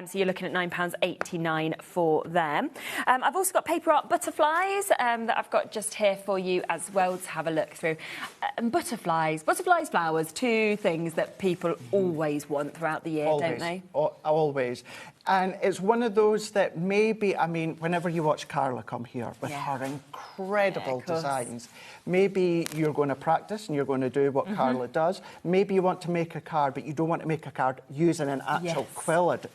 So you're looking at £9.89 for them. I've also got paper art butterflies that I've got just here for you as well to have a look through. And butterflies, flowers, two things that people always want throughout the year, don't they? Always. And it's one of those that maybe, I mean, whenever you watch Carla come here with her incredible designs, maybe you're going to practice and you're going to do what Carla does. Maybe you want to make a card, but you don't want to make a card using an actual quilled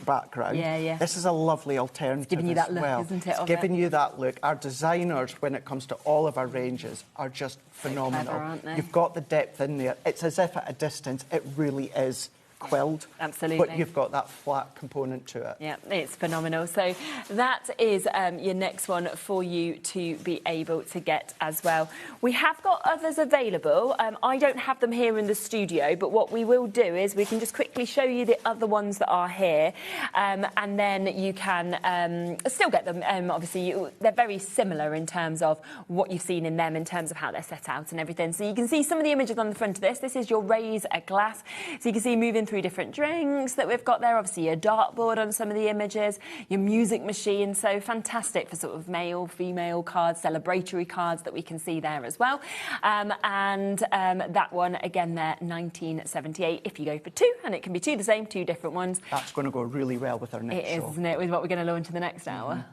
background. This is a lovely alternative. It's giving you that look, isn't it? It's giving you that look. Our designers, when it comes to all of our ranges, are just phenomenal. Clever, aren't they? You've got the depth in there. It's as if at a distance it really is quilled. Absolutely. But you've got that flat component to it. Yeah, it's phenomenal. So that is your next one for you to be able to get as well. We have got others available. I don't have them here in the studio, but what we will do is we can just quickly show you the other ones that are here, and then you can still get them. Obviously, they're very similar in terms of what you've seen in them, in terms of how they're set out and everything. So you can see some of the images on the front of this. This is your raise a glass. So you can see moving 3 different drinks that we've got there. Obviously, your dartboard on some of the images, your music machine. So fantastic for sort of male, female cards, celebratory cards that we can see there as well. That one, again, there, £19.78 if you go for 2. And it can be 2 the same, 2 different ones. That's going to go really well with our next show. It is, isn't it, with what we're going to launch in the next hour.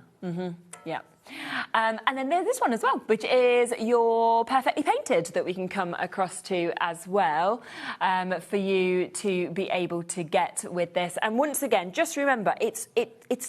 Yeah. And then there's this one as well, which is your Perfectly Painted that we can come across to as well for you to be able to get with this. And once again, just remember, it's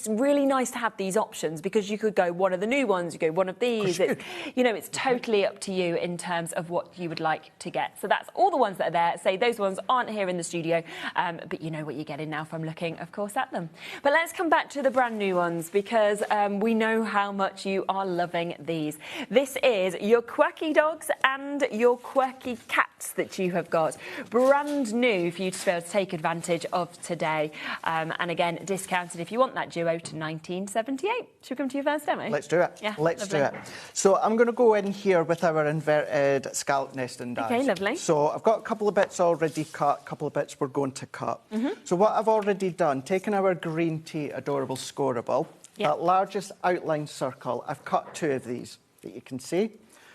really nice to have these options because you could go one of the new ones, you go one of these. It's totally up to you in terms of what you would like to get. So that's all the ones that are there. Say those ones aren't here in the studio, but you know what you're getting now from looking, of course, at them. But let's come back to the brand new ones because we know how much you are loving these. This is your quirky dogs and your quirky cats that you have got. Brand new for you to be able to take advantage of today. And again, discounted if you want that duo to 1978. Should we come to your first demo? Let's do it. Yeah, Let's do it. So I'm going to go in here with our inverted scallop nesting dies. Okay, lovely. So I've got a couple of bits already cut, a couple of bits we're going to cut. So what I've already done, taken our green tea adorable scoreable, that largest outline circle, I've cut 2 of these that you can see.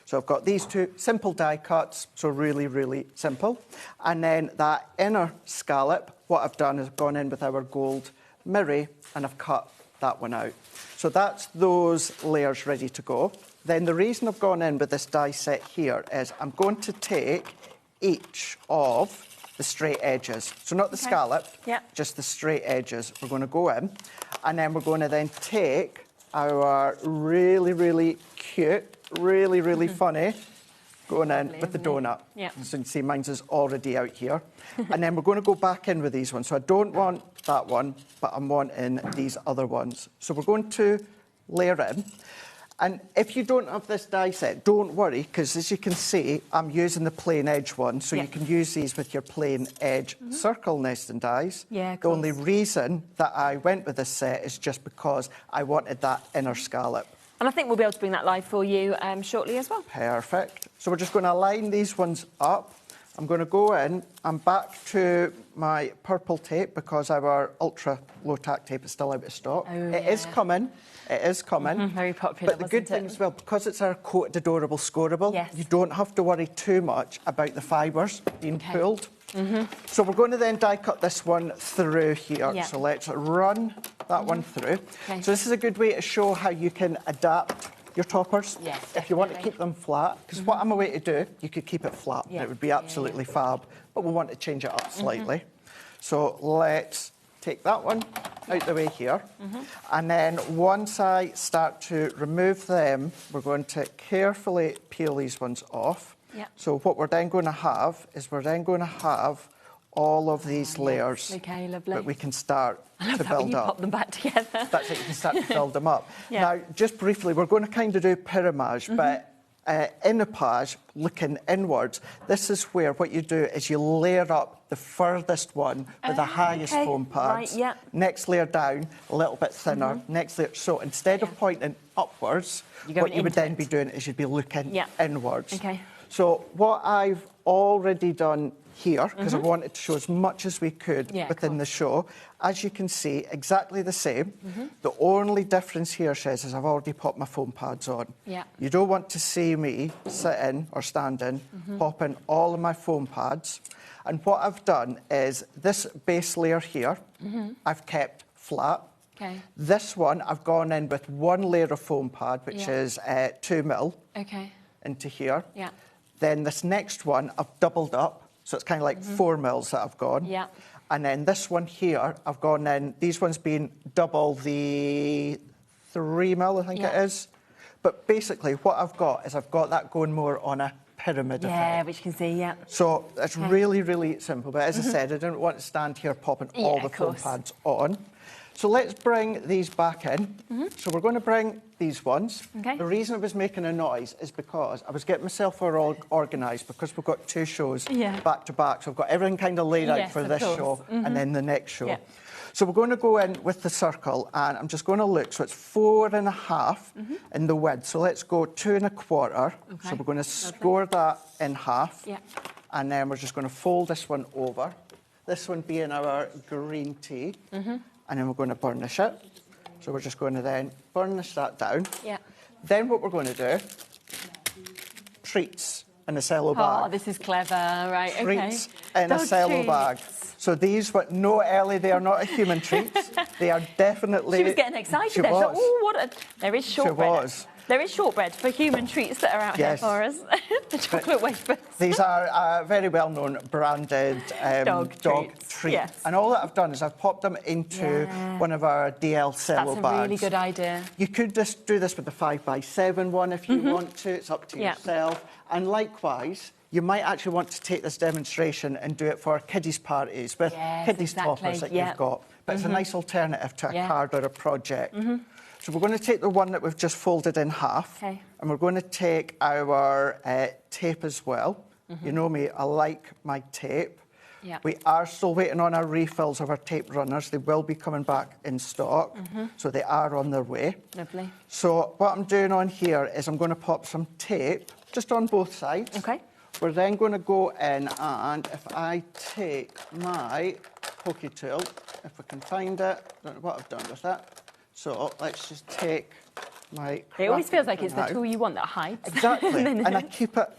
So I've got these 2 simple die cuts, so really, really simple. And then that inner scallop, what I've done is gone in with our gold mirror and I've cut that one out. So that's those layers ready to go. Then the reason I've gone in with this die set here is I'm going to take each of the straight edges. So not the scallop, just the straight edges. We're going to go in and then we're going to then take our really, really cute, really, really funny going in with the donut. So you can see mine's is already out here. And then we're going to go back in with these ones. So I don't want that one, but I'm wanting these other ones. So we're going to layer in. And if you don't have this die set, don't worry, because as you can see, I'm using the plain edge one, so you can use these with your plain edge circle nesting dies. The only reason that I went with this set is just because I wanted that inner scallop. And I think we'll be able to bring that live for you shortly as well. Perfect. So we're just going to line these ones up. I'm going to go in. I'm back to my purple tape because our ultra low tack tape is still out of stock. It is coming. It is coming. Very popular. But the good thing as well, because it's our coated adorable scoreable, you don't have to worry too much about the fibres being pulled. So we're going to then die cut this one through here. So let's run that one through. So this is a good way to show how you can adapt your toppers if you want to keep them flat, because what I'm away to do, you could keep it flat. It would be absolutely fab, but we want to change it up slightly. So let's take that one out the way here. And then once I start to remove them, we're going to carefully peel these ones off. So what we're then going to have is we're then going to have all of these layers that we can start to build up. Pop them back together. That's it, you can start to build them up. Now, just briefly, we're going to kind of do pyramage, but in the page, looking inwards, this is where what you do is you layer up the furthest one with the highest foam pads. Next layer down, a little bit thinner. Next layer. So instead of pointing upwards, what you would then be doing is you'd be looking inwards. So what I've already done here, because I wanted to show as much as we could within the show. As you can see, exactly the same. The only difference here, Shez, is I've already popped my foam pads on. You don't want to see me sitting or standing, popping all of my foam pads. And what I've done is this base layer here, I've kept flat. This one, I've gone in with one layer of foam pad, which is 2 mil into here. Then this next one, I've doubled up. So it's kind of like 4 mils that I've gone. And then this one here, I've gone in, these ones being double the 3 mil, I think it is. But basically what I've got is I've got that going more on a pyramid effect. Which you can see, So it's really, really simple. But as I said, I don't want to stand here popping all the foam pads on. So let's bring these back in. So we're going to bring these ones. The reason I was making a noise is because I was getting myself all organised because we've got 2 shows back to back. So I've got everything kind of laid out for this show and then the next show. So we're going to go in with the circle and I'm just going to look. So it's 4.5 in the width. So let's go 2 1/4. So we're going to score that in half. And then we're just going to fold this one over. This one being our green tea. And then we're going to burnish it. So we're just going to then burnish that down. Then what we're going to do, treats in a cello bag. Oh, this is clever, right, Treats in a cello bag. So these were, no, Ellie, they are not a human treats. They are definitely... She was getting excited there. She was. Oh, what a... There is shortbread. She was. There is shortbread for human treats that are out here for us. The chocolate wafers. These are very well-known branded dog treats. Yes. And all that I've done is I've popped them into one of our DL cello bags. That's a really good idea. You could just do this with the 5x7 one if you want to. It's up to yourself. And likewise, you might actually want to take this demonstration and do it for kiddies' parties with kiddies' toppers that you've got. But it's a nice alternative to a card or a project. So we're going to take the one that we've just folded in half, and we're going to take our tape as well. You know me, I like my tape. We are still waiting on our refills of our tape runners. They will be coming back in stock, so they are on their way. Lovely. So what I'm doing on here is I'm going to pop some tape just on both sides. Okay. We're then going to go in, and if I take my pokey tool, if we can find it, I don't know what I've done with it. So let's just take my... It always feels like it's the tool you want that hides. Exactly. And I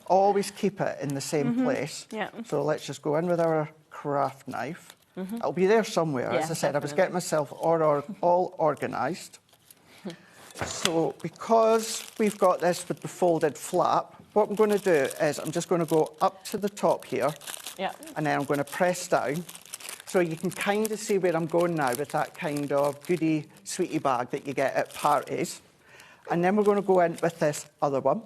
always keep it in the same place. Yeah. So let's just go in with our craft knife. It'll be there somewhere. As I said, I was getting myself all organised. So because we've got this with the folded flap, what I'm going to do is I'm just going to go up to the top here. And then I'm going to press down. So you can kind of see where I'm going now with that kind of goody sweetie bag that you get at parties. And then we're going to go in with this other one.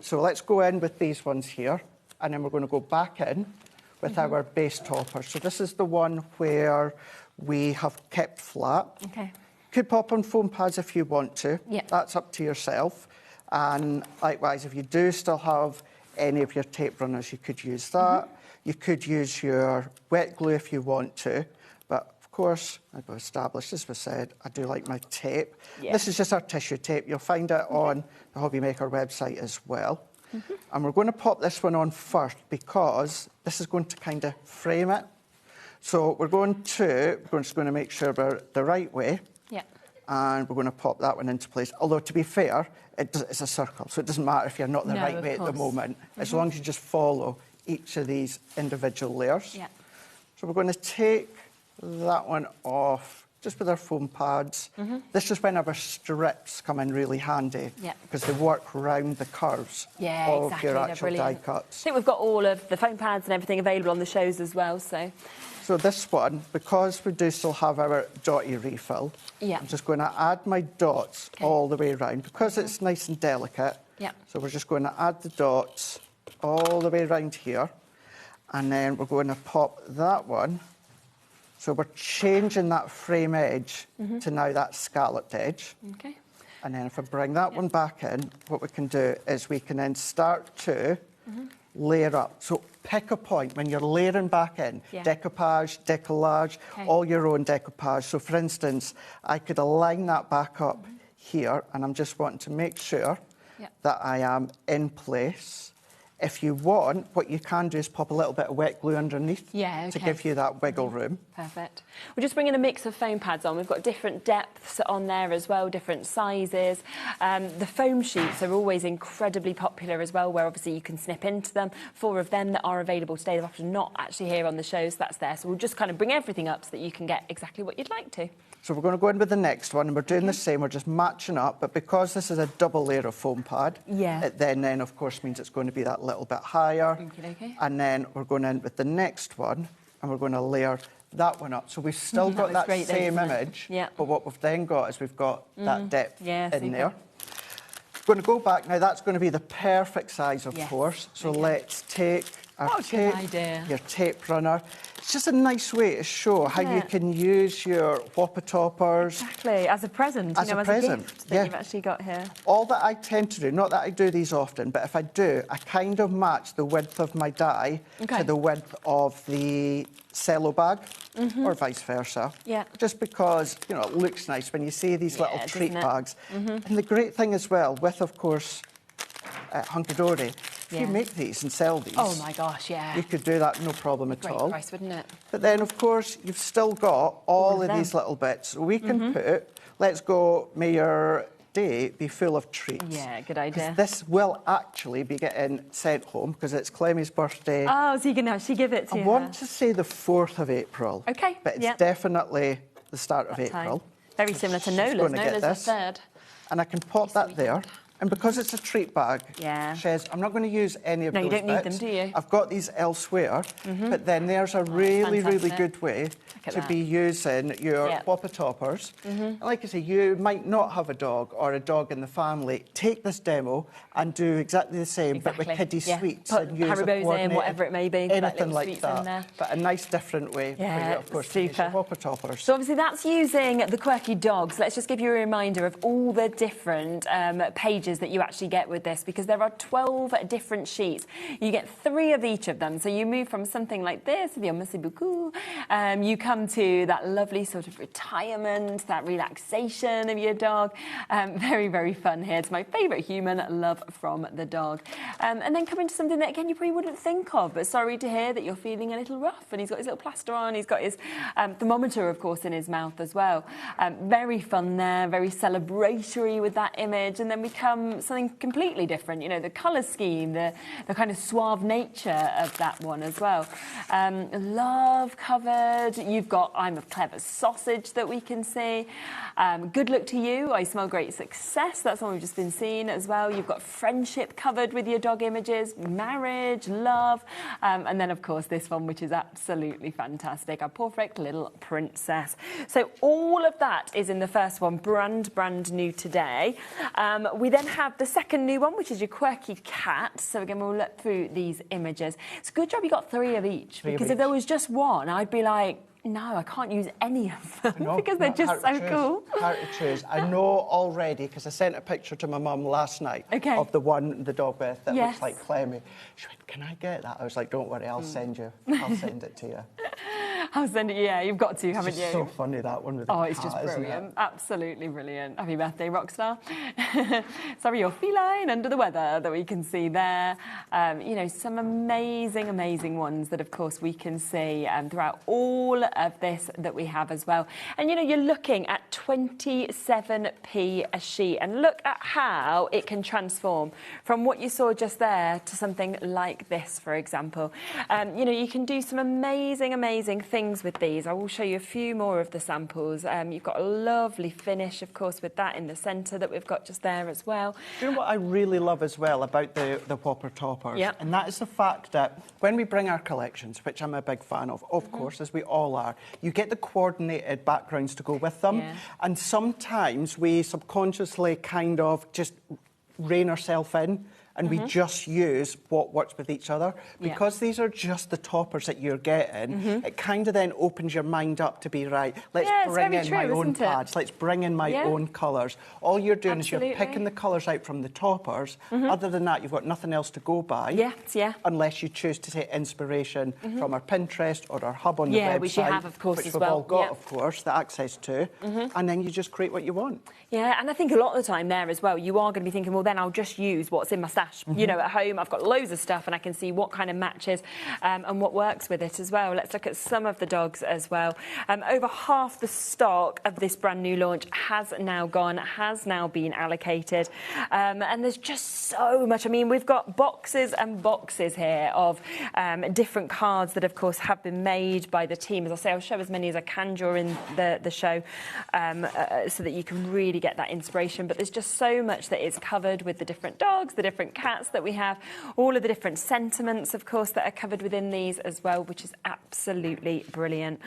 So let's go in with these ones here. And then we're going to go back in with our base topper. So this is the one where we have kept flat. Could pop on foam pads if you want to. That's up to yourself. And likewise, if you do still have any of your tape runners, you could use that. You could use your wet glue if you want to. But of course, I've established, as we said, I do like my tape. This is just our tissue tape. You'll find it on the HobbyMaker website as well. And we're going to pop this one on first because this is going to kind of frame it. So we're just going to make sure we're the right way. And we're going to pop that one into place. Although, to be fair, it's a circle, so it doesn't matter if you're not the right way at the moment, as long as you just follow each of these individual layers. So we're going to take that one off just with our foam pads. This is when our strips come in really handy because they work round the curves of your actual die cuts. I think we've got all of the foam pads and everything available on the shows as well. So this one, because we do still have our dotty refill, I'm just going to add my dots all the way around because it's nice and delicate. So we're just going to add the dots all the way around here, and then we're going to pop that one. So we're changing that frame edge to now that scalloped edge. And then if I bring that one back in, what we can do is we can then start to layer up. So pick a point when you're layering back in. Decoupage, décollage, all your own decoupage. So for instance, I could align that back up here, and I'm just wanting to make sure that I am in place. If you want, what you can do is pop a little bit of wet glue underneath to give you that wiggle room. Perfect. We're just bringing a mix of foam pads on. We've got different depths on there as well, different sizes. The foam sheets are always incredibly popular as well, where obviously you can snip into them. 4 of them that are available today. They're often not actually here on the shows. That's there. So we'll just kind of bring everything up so that you can get exactly what you'd like to. So we're going to go in with the next one, and we're doing the same. We're just matching up, but because this is a double layer of foam pad, it then of course means it's going to be that little bit higher. And then we're going in with the next one, and we're going to layer that one up. So we've still got that same image, but what we've then got is we've got that depth in there. We're going to go back now. That's going to be the perfect size, of course. So let's take our tape, your tape runner. It's just a nice way to show how you can use your Whopper toppers. Exactly, as a present, as a gift that you've actually got here. All that I tend to do, not that I do these often, but if I do, I kind of match the width of my die to the width of the cello bag, or vice versa. Just because, you know, it looks nice when you see these little treat bags. And the great thing as well, with, of course, Hunky Dory, if you make these and sell these... Oh, my gosh, you could do that no problem at all. Great price, wouldn't it? But then, of course, you've still got all of these little bits. So we can put, let's go, may your day be full of treats. Yeah, good idea. This will actually be getting sent home because it's Clemmie's birthday. Oh, so you can actually give it to her. I want to say the 4th of April. OK, but it's definitely the start of April. Very similar to Nola's. Nola's the 3rd. And I can pop that there. And because it's a treat bag, Yeah. Shez, I'm not going to use any of No, those you don't need them, bits. do you? I've got these elsewhere, but then there's a really, really fantastic. good way at to that. be using your Yeah. Whopper toppers. And like I say, you might not have a dog or a dog in the family. Take this demo and do exactly the same, but with Exactly. kiddie Yeah. sweets. Put and use a Haribos in, coordinated- whatever it may be, put Anything little like sweets that. in there. But a nice, different way for Yeah, you, of course, to use your super. Whopper toppers. So obviously that's using the quirky dogs. Let's just give you a reminder of all the different pages that you actually get with this, because there are 12 different sheets. You get 3 of each of them. So you move from something like this, with your merci beaucoup, you come to that lovely sort of retirement, that relaxation of your dog. Very, very fun here. It's my favourite human, love from the dog. And then come into something that, again, you probably wouldn't think of, but sorry to hear that you're feeling a little rough. And he's got his little plaster on, he's got his thermometer, of course, in his mouth as well. Very fun there, very celebratory with that image. And then we come something completely different, you know, the colour scheme, the kind of suave nature of that one as well. Love covered. You've got I'm a clever sausage that we can see. Good luck to you. I smell great success. That's one we've just been seeing as well. You've got friendship covered with your dog images, marriage, love, and then of course this one, which is absolutely fantastic, our perfect little princess. So all of that is in the first one, brand new today. We then have the second new one, which is your quirky cat. So again, we'll look through these images. It's a good job you got 3 of each, because if there was just one, I'd be like, no, I can't use any of them because they're just so cool. Hard to choose. I know already, because I sent a picture to my mum last night of the one, the dog with, that looks like Clemmy. She went, can I get that? I was like, don't worry, I'll send you. I'll send it to you. I'll send it, yeah, you've got to, haven't you? It's so funny, that one with the cat, it's just isn't brilliant. it? Absolutely brilliant. Happy birthday, Rockstar. Sorry, you're feline, under the weather, that we can see there. You know, some amazing, amazing ones that, of course, we can see throughout all of this that we have as well. And, you know, you're looking at 27p a sheet. And look at how it can transform from what you saw just there to something like this, for example. You know, you can do some amazing, amazing things with these. I will show you a few more of the samples. You've got a lovely finish, of course, with that in the centre that we've got just there as well. Do you know what I really love as well about the Whopper toppers? Yep. And that is the fact that when we bring our collections, which I'm a big fan of course, as we all are, you get the coordinated backgrounds to go with them. Yeah. And sometimes we subconsciously kind of just rein ourselves in, and we just use what works with each other. Because these are just the toppers that you're getting, it kind of then opens your mind up to be, right, let's bring in my own pads, let's bring in my own colours. All you're doing is you're picking the colours out from the toppers. Other than that, you've got nothing else to go by. Unless you choose to take inspiration from our Pinterest or our hub on the website. Which you have, of course, which as we've well. all got, of course, the access to. And then you just create what you want. Yeah, and I think a lot of the time there as well, you are going to be thinking, well, then I'll just use what's in my stash. You know, at home, I've got loads of stuff and I can see what kind of matches and what works with it as well. Let's look at some of the dogs as well. Over half the stock of this brand new launch has now gone, has now been allocated. And there's just so much. I mean, we've got boxes and boxes here of different cards that, of course, have been made by the team. As I say, I'll show as many as I can during the show so that you can really get that inspiration. But there's just so much that is covered with the different dogs, the different cats that we have, all of the different sentiments, of course, that are covered within these as well, which is absolutely brilliant.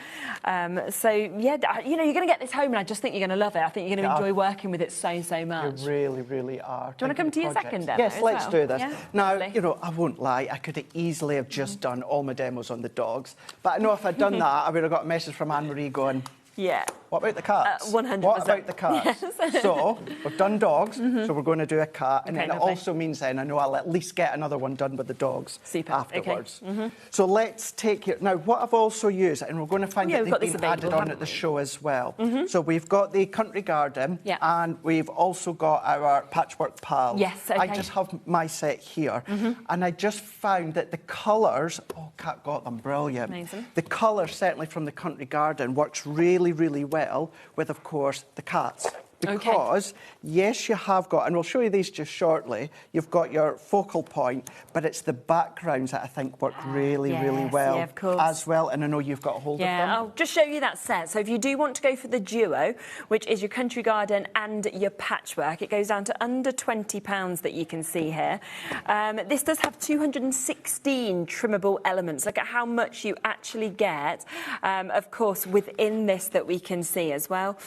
So, yeah, you know, you're going to get this home and I just think you're going to love it. I think you're going to enjoy working with it so, so much. You really, really are. Do you want to come to your second demo? Yes, let's do this. Yeah? Now, Lovely. you know, I won't lie, I could easily have just done all my demos on the dogs. But I know if I'd done that, I would have got a message from Anne-Marie going, yeah. What about the cats? 100%. What about the cats? Yes. So, we've done dogs, so we're going to do a cat. And then it lovely. also means then I know I'll at least get another one done with the dogs afterwards. So let's take it. Now, what I've also used, and we're going to find that they've been added on at the show as well. So we've got the Country Garden, and we've also got our Patchwork Pals. Yes, I just have my set here. And I just found that the colours, Kat got them, brilliant. Amazing. The colour, certainly from the Country Garden, works really, really well with, of course, the cats. because, yes, you have got, and we'll show you these just shortly, you've got your focal point, but it's the backgrounds that I think work really, really well of course. as well, and I know you've got a hold of them. I'll just show you that set. So if you do want to go for the duo, which is your country garden and your patchwork, it goes down to under £20 that you can see here. This does have 216 trimmable elements. Look at how much you actually get, of course, within this that we can see as well.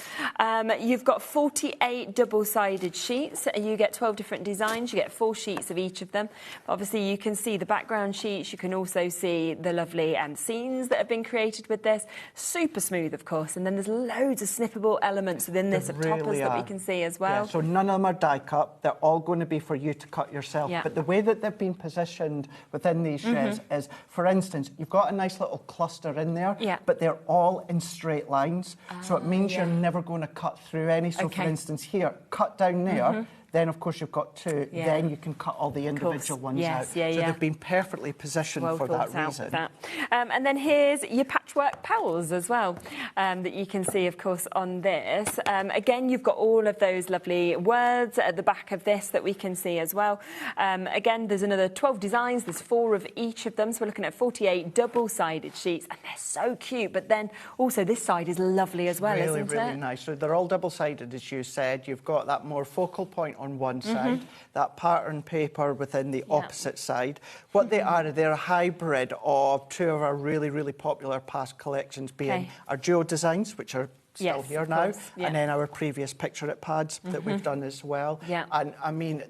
You've got 48 double-sided sheets. You get 12 different designs. You get 4 sheets of each of them. Obviously, you can see the background sheets. You can also see the lovely scenes that have been created with this. Super smooth, of course. And then there's loads of snippable elements within this, of toppers that we can see as well. Yeah, so none of them are die cut. They're all going to be for you to cut yourself. But the way that they've been positioned within these sheds is, for instance, you've got a nice little cluster in there, but they're all in straight lines. So it means you're never going to cut through any. So for instance here, cut down there, then of course you've got 2, then you can cut all the individual ones out. So they've been perfectly positioned for that reason. And then here's your patchwork pals as well, that you can see, of course, on this. Again, you've got all of those lovely words at the back of this that we can see as well. Again, there's another 12 designs. There's 4 of each of them. So we're looking at 48 double-sided sheets, and they're so cute. But then also this side is lovely as well, isn't it? Really nice. So they're all double-sided, as you said. You've got that more focal point on one side, that pattern paper within the opposite side. What they are, they're a hybrid of 2 of our really, really popular past collections, being our duo designs, which are still here now, and then our previous Picture It pads that we've done as well. And I mean,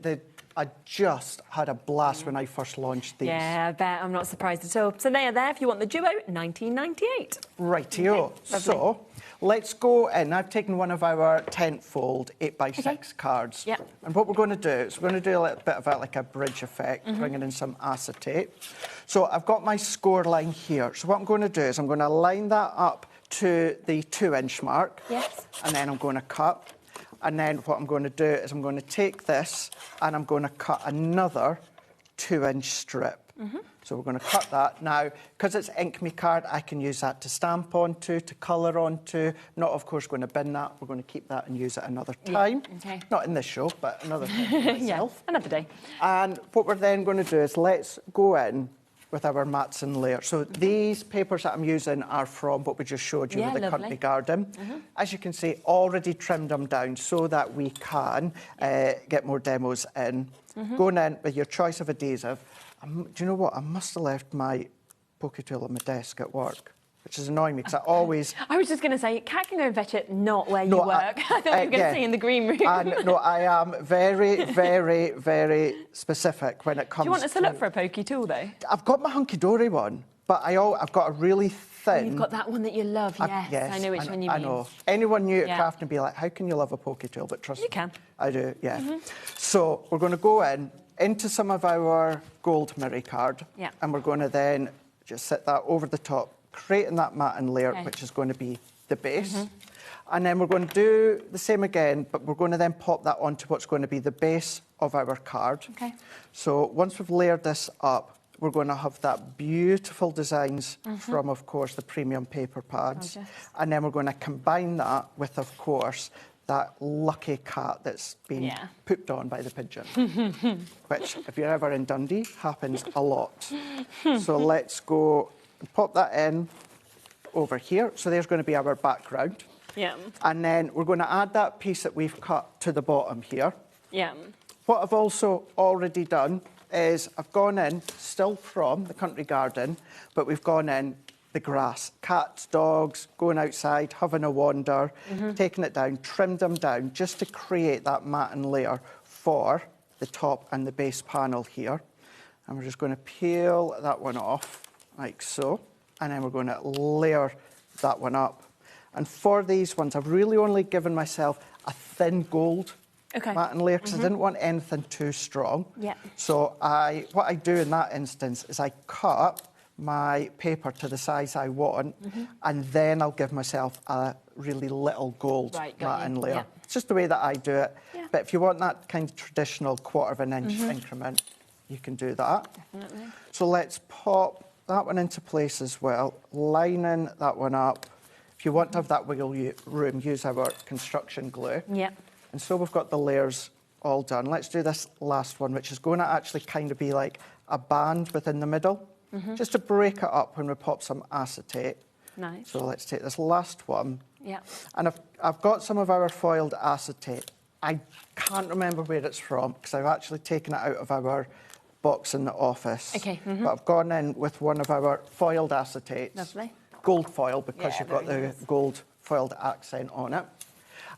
I just had a blast when I first launched these. Yeah, I bet. I'm not surprised at all. So they are there if you want the duo, $19.98. Rightio. So let's go in. I've taken one of our tent-fold 8x6 cards. And what we're going to do is we're going to do a little bit of like a bridge effect, bringing in some acetate. So I've got my score line here. So what I'm going to do is I'm going to line that up to the 2-inch mark. And then I'm going to cut. And then what I'm going to do is I'm going to take this and I'm going to cut another 2-inch strip. So we're going to cut that. Now, because it's Ink Me card, I can use that to stamp onto, to colour onto. Not, of course, going to bin that. We're going to keep that and use it another time. Not in this show, but another time for myself. Another day. And what we're then going to do is let's go in with our mats and layers. So these papers that I'm using are from what we just showed you with the Country Garden. As you can see, already trimmed them down so that we can get more demos in. Going in with your choice of adhesive. Do you know what? I must have left my poke tool on my desk at work, which is annoying me because I always... I was just going to say, Cat can go and fetch it, not where you work. I thought you were going to say in the green room. No, I am very, very, very specific when it comes to... Do you want us to look for a pokey tool, though? I've got my Hunky Dory one, but I've got a really thin... You've got that one that you love, yes. I know which one you mean. I know. Anyone new at craft and be like, how can you love a pokey tool? But trust me. You can. I do, So we're going to go into some of our gold mirror card, and we're going to then just set that over the top, creating that matting layer, which is going to be the base. And then we're going to do the same again, but we're going to then pop that onto what's going to be the base of our card. So once we've layered this up, we're going to have that beautiful designs from, of course, the premium paper pads. And then we're going to combine that with, of course, that lucky cat that's been pooped on by the pigeon, which, if you're ever in Dundee, happens a lot. So let's go and pop that in over here. So there's going to be our background. And then we're going to add that piece that we've cut to the bottom here. What I've also already done is I've gone in, still from the Country Garden, but we've gone in the grass. Cats, dogs, going outside, having a wander, taking it down, trimmed them down just to create that matting layer for the top and the base panel here. And we're just going to peel that one off, like so. And then we're going to layer that one up. And for these ones, I've really only given myself a thin gold matting layer because I didn't want anything too strong. So what I do in that instance is I cut my paper to the size I want, and then I'll give myself a really little gold matting layer. It's just the way that I do it. But if you want that kind of traditional 1/4 of an inch increment, you can do that. So let's pop that one into place as well, lining that one up. If you want to have that wiggle room, use our construction glue. And so we've got the layers all done. Let's do this last one, which is going to actually kind of be like a band within the middle, just to break it up when we pop some acetate. Nice. So let's take this last one. Yeah. And I've got some of our foiled acetate. I can't remember where it's from because I've actually taken it out of our box in the office. Okay. But I've gone in with one of our foiled acetates. Lovely. Gold foil, because Yeah, you've got the very nice. gold foiled accent on it.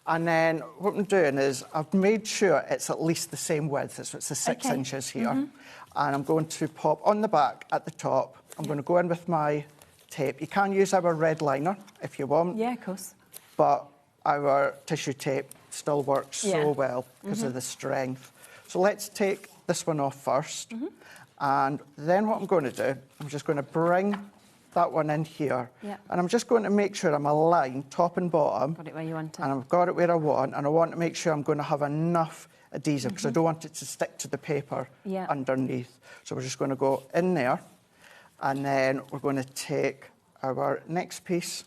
And then what I'm doing is I've made sure it's at least the same width. So it's the 6 inches here. And I'm going to pop on the back at the top. I'm going to go in with my tape. You can use our red liner if you want. Yeah, of course. But our tissue tape still works so Yeah. well because of the strength. So let's take this one off first. And then what I'm going to do, I'm just going to bring that one in here. Yeah. And I'm just going to make sure I'm aligned top and bottom. Got it where you want it. And I've got it where I want. And I want to make sure I'm going to have enough adhesive because I don't want it to stick to the paper Yeah. underneath. So we're just going to go in there. And then we're going to take our next piece.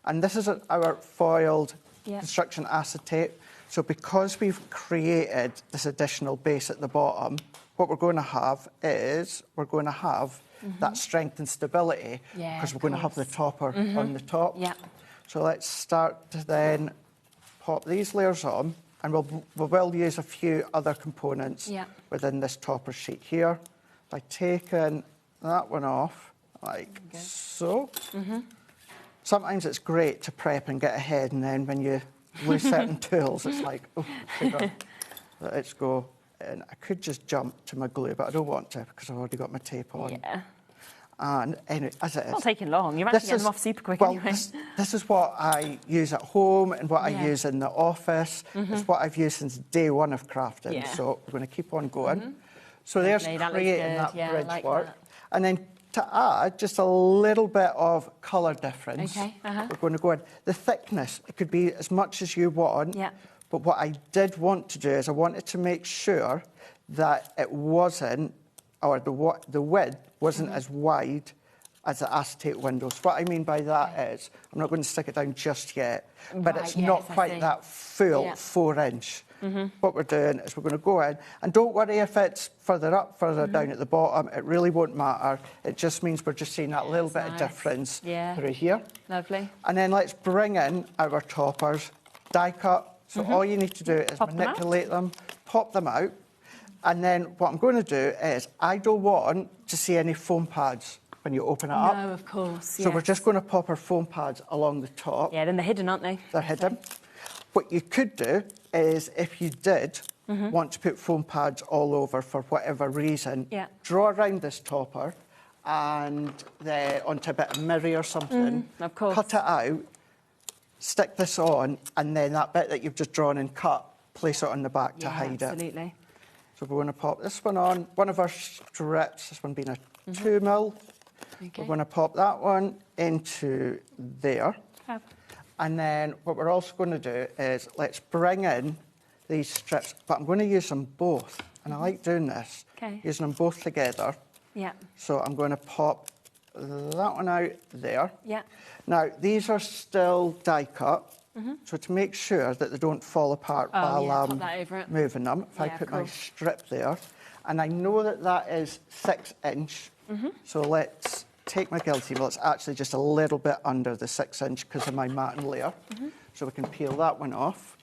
And this is our foiled construction acetate. So because we've created this additional base at the bottom, what we're going to have is we're going to have that strength and stability because we're going to have the topper on the top. Yeah. So let's start to then pop these layers on, and we will use a few other components within this topper sheet here by taking that one off like so. Sometimes it's great to prep and get ahead, and then when you lose certain tools, it's like, oh, sugar. Let's go. And I could just jump to my glue, but I don't want to because I've already got my tape on. Yeah. And anyway, as it is. It's not taking long. You're actually getting them off super quick anyway. This is what I use at home and what I use in the office. It's what I've used since day one of crafting. Yeah. So we're going to keep on going. So there's creating that Yeah, bridge like work. that. And then to add just a little bit of colour difference, we're going to go in. The thickness, it could be as much as you want. Yeah. But what I did want to do is I wanted to make sure that it wasn't, or the width wasn't as wide as the acetate windows. What I mean by that is, I'm not going to stick it down just yet, but it's not quite that full 4-inch. What we're doing is we're going to go in, and don't worry if it's further up, further down at the bottom, it really won't matter. It just means we're just seeing that little bit of difference through here. Lovely. And then let's bring in our toppers, die cut. So all you need to do is manipulate them, pop them out. And then what I'm going to do is I don't want to see any foam pads when you open it up. No, of course, So we're just going to pop our foam pads along the top. Yeah, then they're hidden, aren't they? They're hidden. What you could do is if you did want to put foam pads all over for whatever reason, draw around this topper and then onto a bit of mirror or something, of course. cut it out, stick this on, and then that bit that you've just drawn and cut, place it on the back to hide it. Absolutely. So we're going to pop this one on. One of our strips, this one being a 2mm. We're going to pop that one into there. Fab. And then what we're also going to do is let's bring in these strips, but I'm going to use them both. And I like doing this, using them both together. Yeah. So I'm going to pop that one out there. Yeah. Now, these are still die cut, so to make sure that they don't fall apart while I'm moving them, if I put my strip there, and I know that that is 6-inch, so let's take my guilty, well, it's actually just a little bit under the 6-inch because of my matting layer, so we can peel that one off.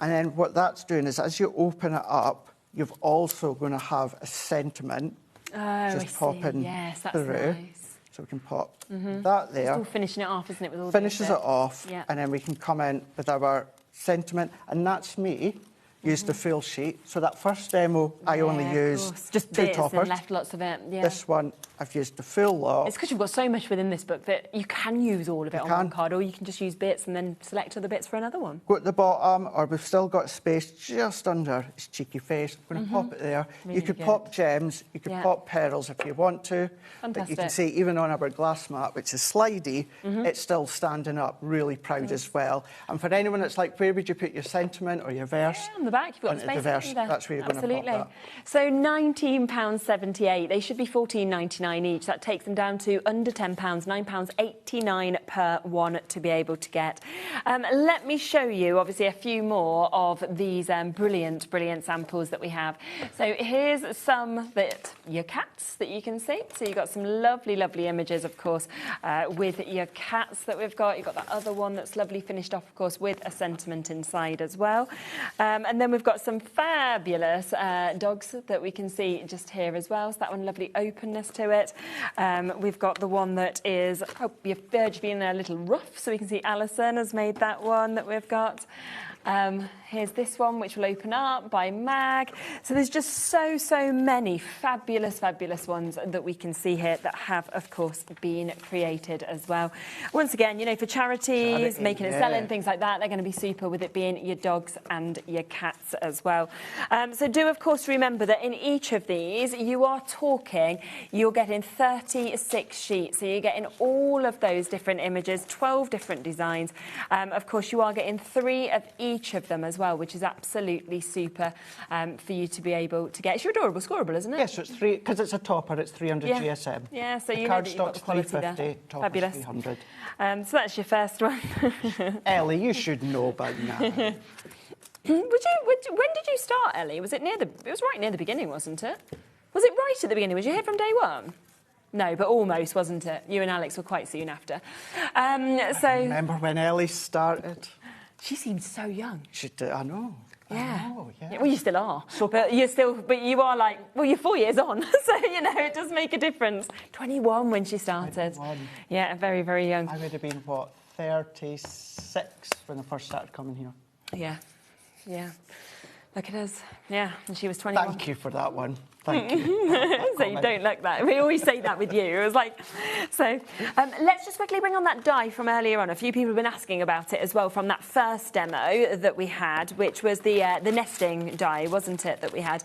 And then what that's doing is as you open it up, you've also going to have a sentiment just popping through. Nice. So we can pop that there. It's all finishing it off, isn't it? With all Finishes it off, yeah. and then we can come in with our sentiment. And that's me, used the full sheet. So that first demo, I only used just 2 bits toppers. and left lots of it. Yeah. This one, I've used the full lot. It's because you've got so much within this book that you can use all of it on one card, or you can just use bits and then select other bits for another one. Go at the bottom, or we've still got space just under his cheeky face. I'm going to pop it there. Really you could good. pop gems, you could pop pearls if you want to. Fantastic. But you can see even on our glass mat, which is slidey, it's still standing up, really proud as well. And for anyone that's like, where would you put your sentiment or your verse? On the back. You've got And space there. That's where you're going to pop Absolutely. that. So £19.78. They should be £14.99 each. That takes them down to under £10, £9.89 per one to be able to get. Let me show you, obviously, a few more of these brilliant samples that we have. So here's some that your cats that you can see. So you've got some lovely images, of course, with your cats that we've got. You've got that other one that's lovely finished off, of course, with a sentiment inside as well. And then we've got some fabulous dogs that we can see just here as well. So that one, lovely openness to it. We've got the one that is, your verge being a little rough. So we can see Alison has made that one that we've got. Here's this one, which will open up by Mag. So there's just so many fabulous ones that we can see here that have, of course, been created as well. Once again, you know, for charities, making and selling, things like that, they're going to be super, with it being your dogs and your cats as well. So do, of course, remember that in each of these, you're getting 36 sheets. So you're getting all of those different images, 12 different designs. Of course, you are getting 3 of each of them as well, which is absolutely super for you to be able to get. It's your adorable scoreable, isn't it? Yes, so it's 3, because it's a topper, it's 300 GSM. Yeah, so you know card that you've got stock's the quality 350, there. topper's Fabulous. 300. So that's your first one. Ellie, you should know by now. When did you start, Ellie? Was it near it was right near the beginning, wasn't it? Was it right at the beginning? Was you here from day one? No, but almost, wasn't it? You and Alex were quite soon after. I remember when Ellie started. She seems so young. I know. Yeah. I know, yeah. Well, you still are. But you are like, well, you're 4 years on. So, you know, it does make a difference. 21 when she started. 21. Yeah, very young. I would have been, 36 when I first started coming here. Yeah. Look at us. Yeah, and she was 21. Thank you for that one. Thank you. So you don't look that. We always say that with you. It was like, so let's just quickly bring on that die from earlier on. A few people have been asking about it as well from that first demo that we had, which was the nesting die, wasn't it, that we had?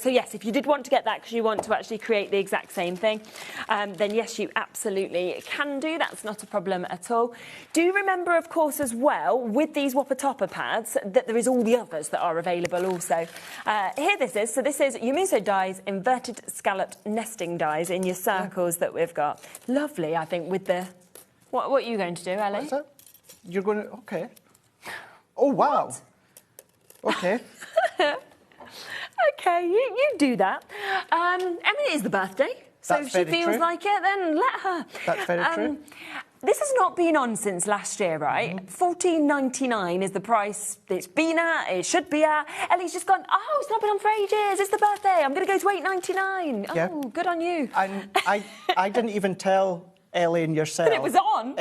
So yes, if you did want to get that because you want to actually create the exact same thing, then yes, you absolutely can do. That's not a problem at all. Do remember, of course, as well, with these Whopper topper pads, that there is all the others that are available also. Here this is. So this is your Muso dies, inverted scalloped nesting dies in your circles that we've got. Lovely, I think, with the... What are you going to do, Ellie? What is it? You're going to... OK. Oh, wow. What? OK. OK, you do that. I mean, it is the birthday. So if she feels like it, then let her. That's very true. This has not been on since last year, right? $14.99 is the price it's been at, it should be at. Ellie's just gone, oh, it's not been on for ages, it's the birthday, I'm going to go to $8.99. Yeah. Oh, good on you. And I didn't even tell Ellie and yourself. But it was on.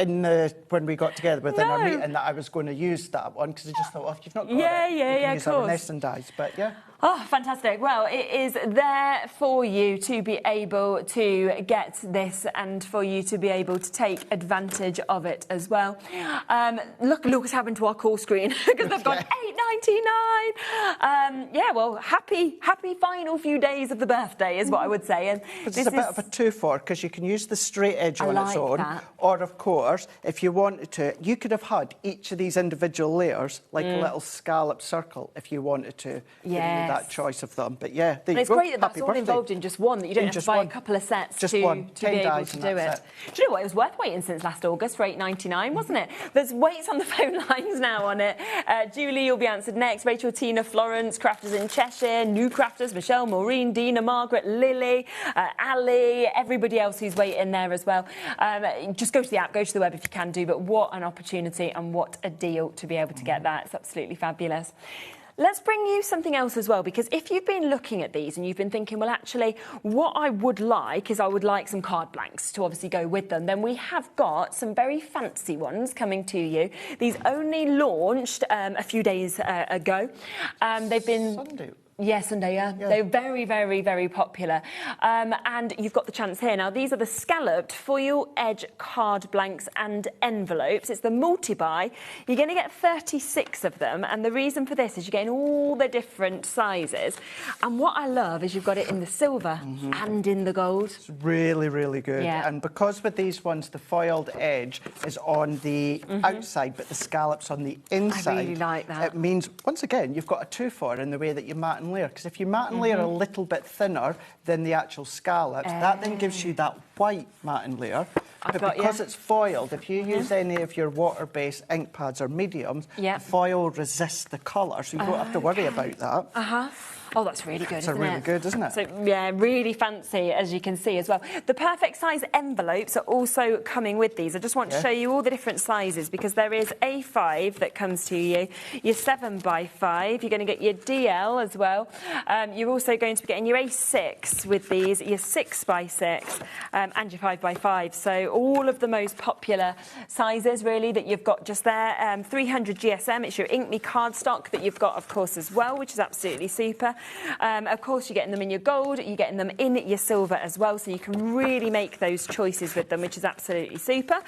When we got together within our meeting that I was going to use that one, because I just thought, if you've not got it, you can use our nesting dies. But yeah. Oh, fantastic. Well, it is there for you to be able to get this and for you to be able to take advantage of it as well. Look what's happened to our call screen because they've gone $8.99. Yeah, well, happy final few days of the birthday is what I would say. And it's a bit of a 2-for, because you can use the straight edge on its own. Or, of course, if you wanted to, you could have had each of these individual layers like a little scallop circle if you wanted to. Yeah. That choice of them, but yeah, it's great that that's all involved in just one, that you don't have to buy a couple of sets to be able to do it. Do you know what? It was worth waiting since last August for $8.99, wasn't it? There's waits on the phone lines now on it. Julie will be answered next. Rachel, Tina, Florence, crafters in Cheshire, new crafters, Michelle, Maureen, Dina, Margaret, Lily, Ali, everybody else who's waiting there as well. Just go to the app, go to the web if you can do, but what an opportunity and what a deal to be able to get that. It's absolutely fabulous. Let's bring you something else as well, because if you've been looking at these and you've been thinking, well, actually, what I would like is I would like some card blanks to obviously go with them, then we have got some very fancy ones coming to you. These only launched a few days ago. They've been... Yes, Sunday, yeah. They're very, very, very popular. And you've got the chance here. Now, these are the scalloped foil edge card blanks and envelopes. It's the multi-buy. You're going to get 36 of them. And the reason for this is you're getting all the different sizes. And what I love is you've got it in the silver and in the gold. It's really, really good. Yeah. And because with these ones, the foiled edge is on the outside, but the scallop's on the inside. I really like that. It means, once again, you've got a 2-for in the way that you mat and layer. Because if you mat and layer a little bit thinner than the actual scallops, that then gives you that white mat and layer. But because it's foiled, if you use any of your water-based ink pads or mediums, the foil resists the colour, so you don't have to worry about that. Oh, that's really good, isn't it? It's really good, isn't it? So, yeah, really fancy, as you can see as well. The perfect size envelopes are also coming with these. I just want to show you all the different sizes because there is A5 that comes to you, your 7x5, you're going to get your DL as well. You're also going to be getting your A6 with these, your 6x6 and your 5x5. So all of the most popular sizes, really, that you've got just there. 300 GSM, it's your Ink Me cardstock that you've got, of course, as well, which is absolutely super. Of course, you're getting them in your gold, you're getting them in your silver as well, so you can really make those choices with them, which is absolutely super.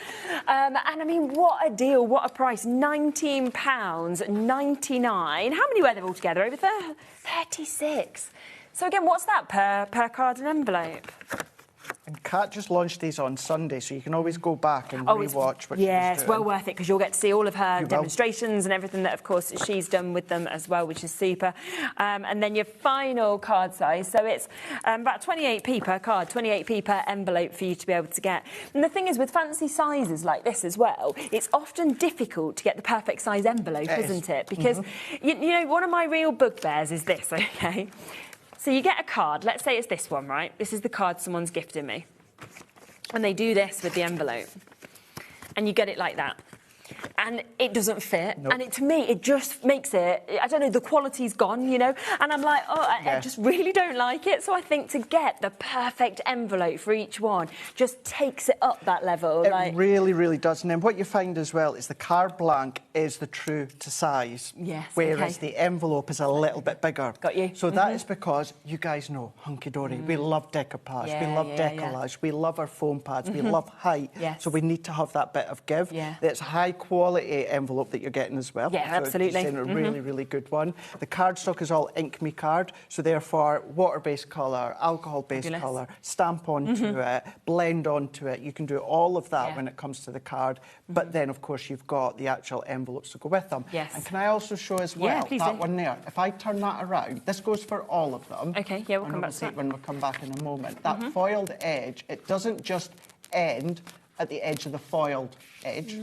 And I mean, what a deal, what a price, £19.99. How many were there altogether? Over 36. So again, what's that per card and envelope? And Kat just launched these on Sunday, so you can always go back and rewatch what she was doing. It's well worth it because you'll get to see all of her demonstrations and everything that, of course, she's done with them as well, which is super. And then your final card size, so it's about 28p per card, 28p per envelope for you to be able to get. And the thing is, with fancy sizes like this as well, it's often difficult to get the perfect size envelope, isn't it? Because, you know, one of my real bugbears is this, OK? So you get a card, let's say it's this one, right? This is the card someone's gifted me. And they do this with the envelope. And you get it like that. And it doesn't fit. And to me, it just makes it, I don't know, the quality's gone, you know? And I'm like, I just really don't like it. So I think to get the perfect envelope for each one just takes it up that level. It really, really does. And then what you find as well is the card blank is the true to size. Yes, whereas the envelope is a little bit bigger. Got you. So that is because you guys know Hunky Dory. We love decoupage, we love decollage, we love our foam pads, we love height. So we need to have that bit of give. It's high quality envelope that you're getting as well. Yeah, absolutely. So it's a really, really good one. The cardstock is all Ink Me card, so therefore water-based colour, alcohol-based colour, stamp onto it, blend onto it. You can do all of that when it comes to the card, but then, of course, you've got the actual envelopes to go with them. And can I also show as well that one there? If I turn that around, this goes for all of them. OK, yeah, we'll come back to that. When we come back in a moment. That foiled edge, it doesn't just end at the edge of the foiled edge.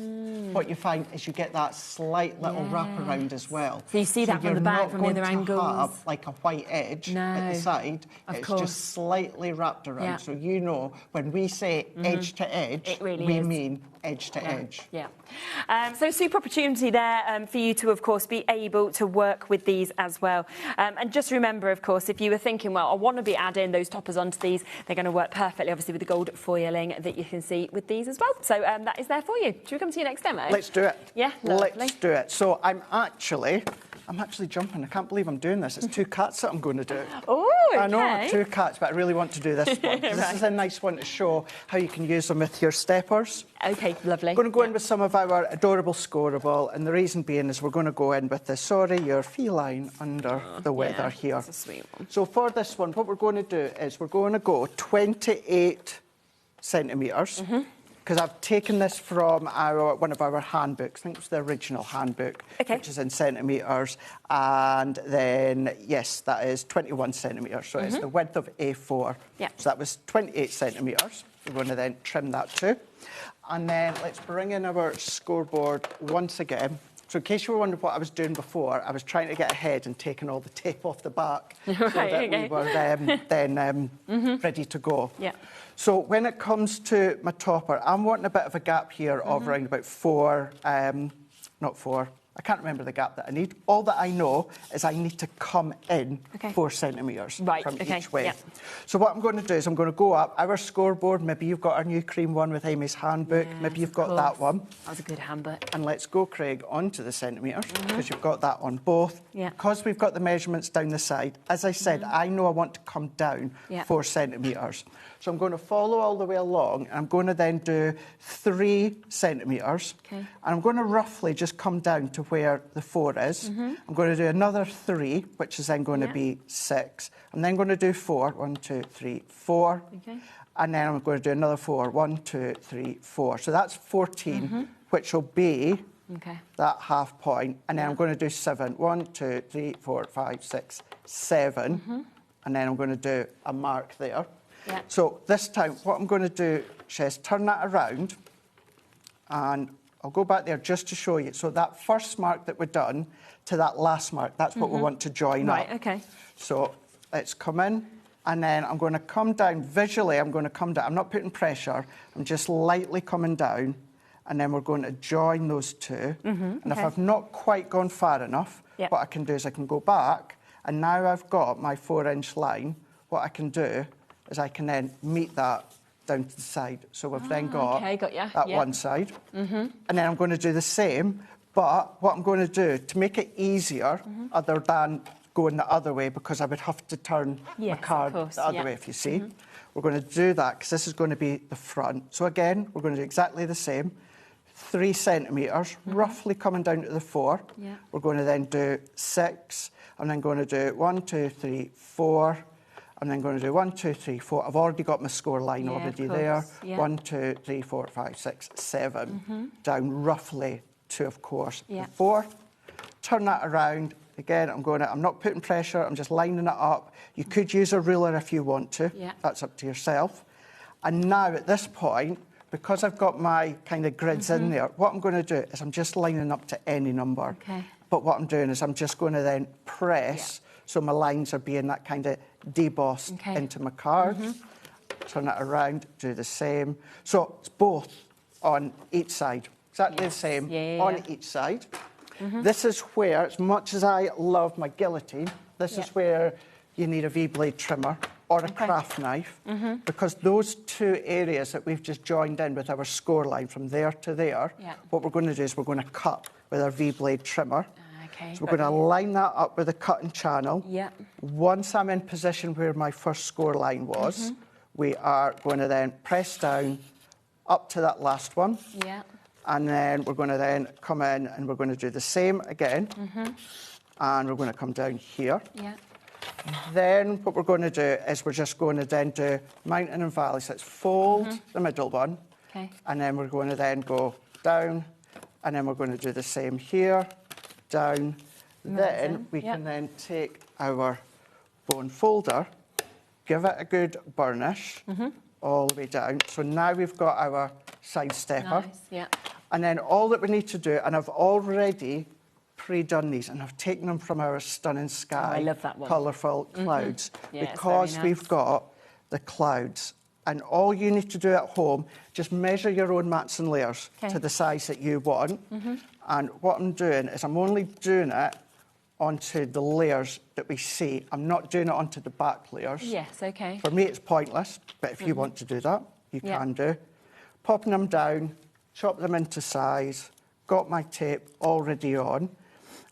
What you find is you get that slight little wraparound as well. So you see that from the back, from the other angles. You're not going to have like a white edge at the side. It's just slightly wrapped around. So you know, when we say edge to edge, we mean edge to edge. So super opportunity there for you to, of course, be able to work with these as well. And just remember, of course, if you were thinking, well, I want to be adding those toppers onto these, they're going to work perfectly, obviously, with the gold foiling that you can see with these as well. So that is there for you. Should we come to your next demo? Let's do it. Yeah, lovely. Let's do it. So I'm actually jumping. I can't believe I'm doing this. It's 2 cats that I'm going to do. Oh, okay. I know, 2 cats, but I really want to do this one. This is a nice one to show how you can use them with your steppers. OK, lovely. I'm going to go in with some of our adorable scoreable, and the reason being is we're going to go in with the Sorry You're Feline under the weather here. That's a sweet one. So for this one, what we're going to do is we're going to go 28 centimetres. Because I've taken this from one of our handbooks. I think it was the original handbook, which is in centimetres. And then, yes, that is 21 centimetres. So it's the width of A4. So that was 28 centimetres. We're going to then trim that too. And then let's bring in our scoreboard once again. So in case you were wondering what I was doing before, I was trying to get ahead and taking all the tape off the back so that we were then ready to go. So when it comes to my topper, I'm wanting a bit of a gap here of around about 4, not 4, I can't remember the gap that I need. All that I know is I need to come in 4 centimetres from each way. So what I'm going to do is I'm going to go up our scoreboard. Maybe you've got our new cream one with Amy's handbook. Maybe you've got that one. That was a good handbook. And let's go, Craig, onto the centimetres because you've got that on both. Because we've got the measurements down the side, as I said, I know I want to come down 4 centimetres. So I'm going to follow all the way along, and I'm going to then do 3 centimetres. And I'm going to roughly just come down to where the 4 is. I'm going to do another 3, which is then going to be 6. I'm then going to do 4. 1, 2, 3, 4. And then I'm going to do another 4. 1, 2, 3, 4. So that's 14, which will be that half point. And then I'm going to do 7. 1, 2, 3, 4, 5, 6, 7. And then I'm going to do a mark there. So this time, what I'm going to do, Shez, turn that around, and I'll go back there just to show you. So that first mark that we've done to that last mark, that's what we want to join up. So let's come in, and then I'm going to come down. Visually, I'm going to come down. I'm not putting pressure. I'm just lightly coming down, and then we're going to join those two. And if I've not quite gone far enough, what I can do is I can go back, and now I've got my 4-inch line. What I can do is I can then meet that down to the side. So we've then got that one side. And then I'm going to do the same, but what I'm going to do to make it easier, other than going the other way, because I would have to turn my card the other way, if you see. We're going to do that because this is going to be the front. So again, we're going to do exactly the same. 3 centimetres, roughly coming down to the 4. We're going to then do 6. I'm then going to do 1, 2, 3, 4. I'm then going to do 1, 2, 3, 4. I've already got my score line already there. 1, 2, 3, 4, 5, 6, 7. Down roughly to, of course, the 4. Turn that around. Again, I'm not putting pressure. I'm just lining it up. You could use a ruler if you want to. That's up to yourself. And now at this point, because I've got my kind of grids in there, what I'm going to do is I'm just lining up to any number. But what I'm doing is I'm just going to then press so my lines are being that kind of debossed into my card. Turn it around, do the same. So it's both on each side, exactly the same on each side. This is where, as much as I love my guillotine, this is where you need a V-blade trimmer or a craft knife, because those 2 areas that we've just joined in with our score line from there to there, what we're going to do is we're going to cut with our V-blade trimmer. So we're going to line that up with a cutting channel. Once I'm in position where my first score line was, we are going to then press down up to that last one. And then we're going to then come in and we're going to do the same again. And we're going to come down here. Then what we're going to do is we're just going to then do mountain and valley. So let's fold the middle one. And then we're going to then go down. And then we're going to do the same here. Down. Then we can then take our bone folder, give it a good burnish all the way down. So now we've got our side stepper. And then all that we need to do, and I've already pre-done these, and I've taken them from our stunning sky, I love that one. colourful clouds, because we've got the clouds. And all you need to do at home, just measure your own mats and layers to the size that you want. And what I'm doing is I'm only doing it onto the layers that we see. I'm not doing it onto the back layers. For me, it's pointless, but if you want to do that, you can do. Popping them down, chop them into size, got my tape already on.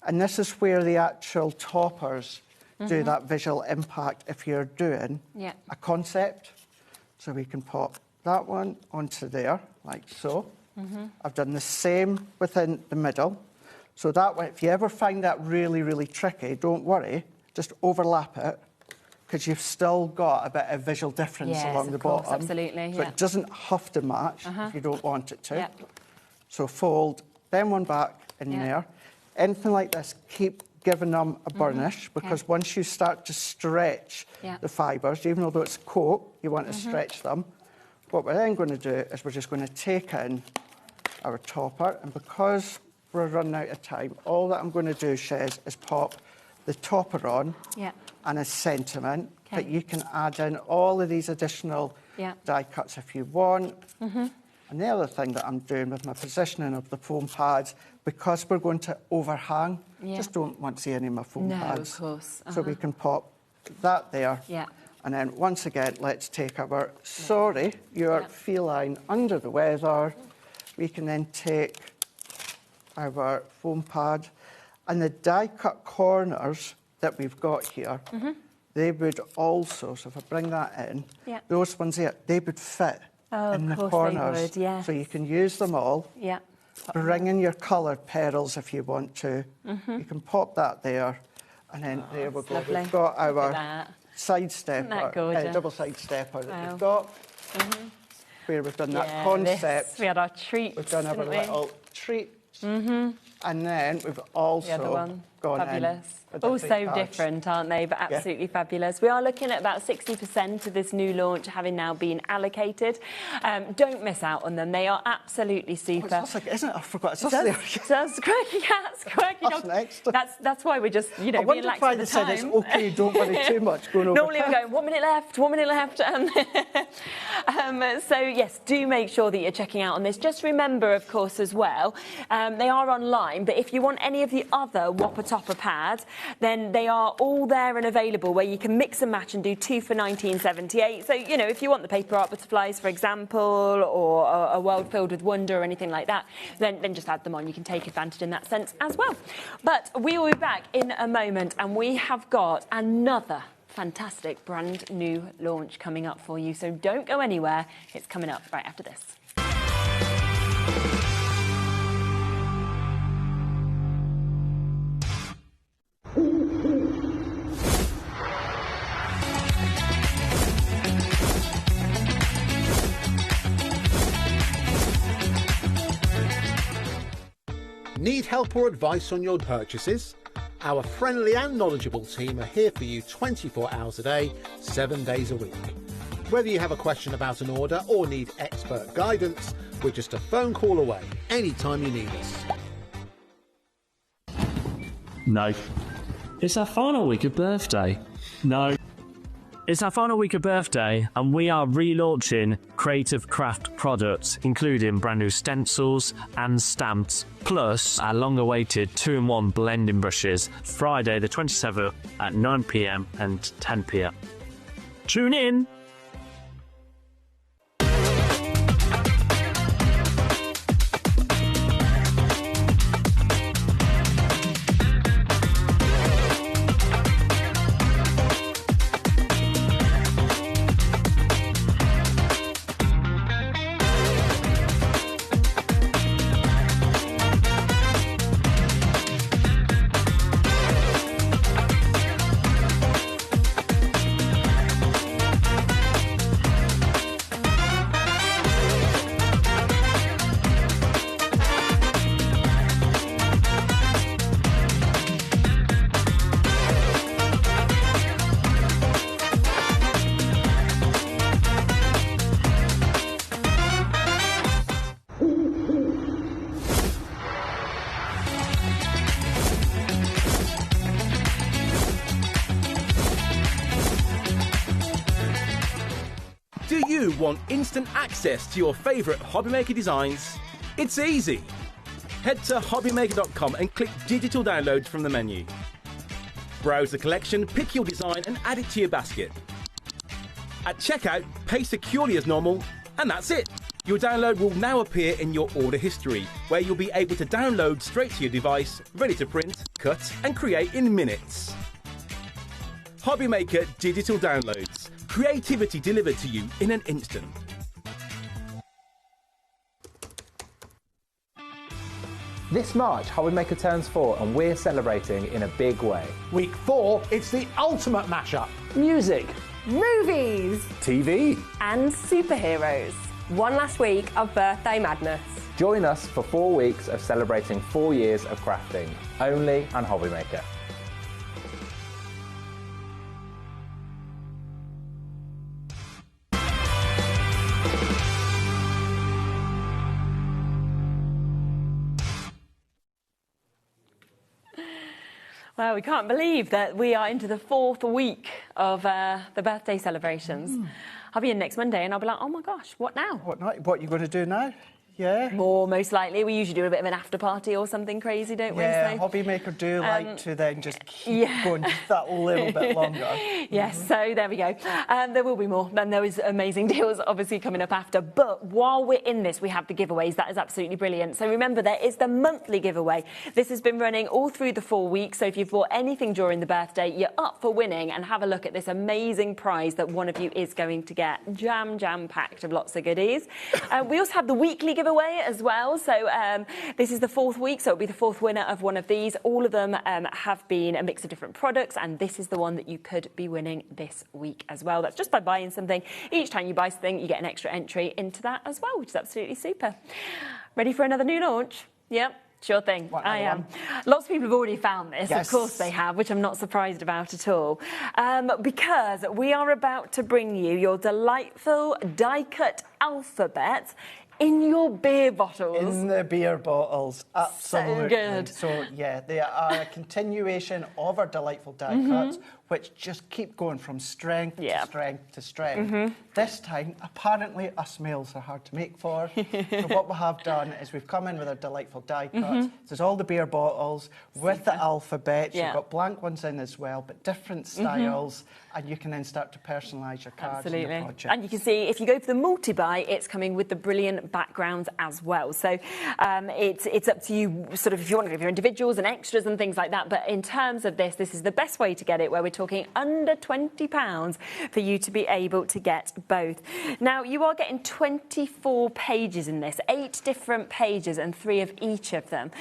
And this is where the actual toppers do that visual impact if you're doing a concept. So we can pop that one onto there, like so. I've done the same within the middle. So that way, if you ever find that really, really tricky, don't worry, just overlap it, because you've still got a bit of visual difference along the bottom. Absolutely, So it doesn't have to match if you don't want it to. So fold, then one back in there. Anything like this, keep giving them a burnish, because once you start to stretch the fibres, even though it's coat, you want to stretch them. What we're then going to do is we're just going to take in our topper, and because we're running out of time, all that I'm going to do, Shez, is pop the topper on and a sentiment, but you can add in all of these additional die cuts if you want. And the other thing that I'm doing with my positioning of the foam pads, because we're going to overhang, just don't want to see any of my foam pads. Of course. So we can pop that there. Yeah. And then once again, let's take our Sorry, Your Feline Under the Weather. We can then take our foam pad, and the die-cut corners that we've got here, they would also, so if I bring that in, those ones here, they would fit in the corners. They would, yes. So you can use them all. Yeah. Bring in your coloured petals if you want to. You can pop that there, and then there we go. Lovely. We've got our that. side stepper, double side stepper that we've got, where we've done that concept. We had our treats. We've done our little treats, and then we've also gone Fabulous. in. All so different, aren't they? But absolutely fabulous. We are looking at about 60% of this new launch having now been allocated. Don't miss out on them. They are absolutely super. Oh, it's like, isn't it? I forgot. It's us That's there. quirky cats, quirky dogs. Next. That's why we're just, you know, I being wonder lax why with they the said time. it's okay, don't worry too much. Going over Normally we go, 1 minute left, 1 minute left. So, yes, do make sure that you're checking out on this. Just remember, of course, as well, they are online, but if you want any of the other Whopper Topper pads, then they are all there and available where you can mix and match and do 2 for £19.78. So, you know, if you want the paper art butterflies, for example, or a world filled with wonder or anything like that, then just add them on. You can take advantage in that sense as well. But we will be back in a moment, and we have got another fantastic brand new launch coming up for you. So don't go anywhere. It's coming up right after this. Need help or advice on your purchases? Our friendly and knowledgeable team are here for you 24 hours a day, 7 days a week. Whether you have a question about an order or need expert guidance, we're just a phone call away anytime you need us. No. It's our final week of birthday. No. It's our final week of birthday, and we are relaunching creative craft products, including brand new stencils and stamps, plus our long-awaited 2-in-1 blending brushes, Friday the 27th at 9 p.m. and 10 p.m. Tune in! Do you want instant access to your favourite HobbyMaker designs? It's easy. Head to HobbyMaker.com and click Digital Downloads from the menu. Browse the collection, pick your design and add it to your basket. At checkout, pay securely as normal, and that's it. Your download will now appear in your order history, where you'll be able to download straight to your device, ready to print, cut and create in minutes. HobbyMaker Digital Downloads. Creativity delivered to you in an instant. This March, HobbyMaker turns 4 and we're celebrating in a big way. Week 4, it's the ultimate mashup. Music, Movies TV. and superheroes. One last week of birthday madness. Join us for 4 weeks of celebrating 4 years of crafting, only on HobbyMaker. Well, we can't believe that we are into the 4th week of the birthday celebrations. I'll be in next Monday and I'll be like, oh my gosh, what now? What are you going to do now? Yeah. More, most likely. We usually do a bit of an after party or something crazy, don't we? Yeah, So, HobbyMaker do like to then just keep going just that little bit longer. Yes, so there we go. There will be more, and there is amazing deals obviously coming up after. But while we're in this, we have the giveaways. That is absolutely brilliant. So remember, there is the monthly giveaway. This has been running all through the 4 weeks. So if you've bought anything during the birthday, you're up for winning. And have a look at this amazing prize that one of you is going to get. Jam-packed of lots of goodies. We also have the weekly giveaway as well. So this is the 4th week, so it'll be the 4th winner of one of these. All of them have been a mix of different products, and this is the one that you could be winning this week as well. That's just by buying something. Each time you buy something, you get an extra entry into that as well, which is absolutely super. Ready for another new launch? Yep. Sure thing, I am. Lots of people have already found this, yes. Of course they have, which I'm not surprised about at all. Because we are about to bring you your delightful die-cut alphabet in your beer bottles. In the beer bottles, absolutely. So good. So, yeah, they are a continuation of our delightful die cuts, which just keep going from strength to strength to strength. This time, apparently, us males are hard to make for. So what we have done is we've come in with our delightful die cuts. There's all the beer bottles with the alphabet. You've got blank ones in as well, but different styles, and you can then start to personalise your cards and your projects. And you can see, if you go for the multi-buy, it's coming with the brilliant backgrounds as well. So it's up to you, sort of, if you want to go for individuals and extras and things like that. But in terms of this is the best way to get it, where we're talking under £20 for you to be able to get both. Now, you are getting 24 pages in this, 8 different pages and 3 of each of them.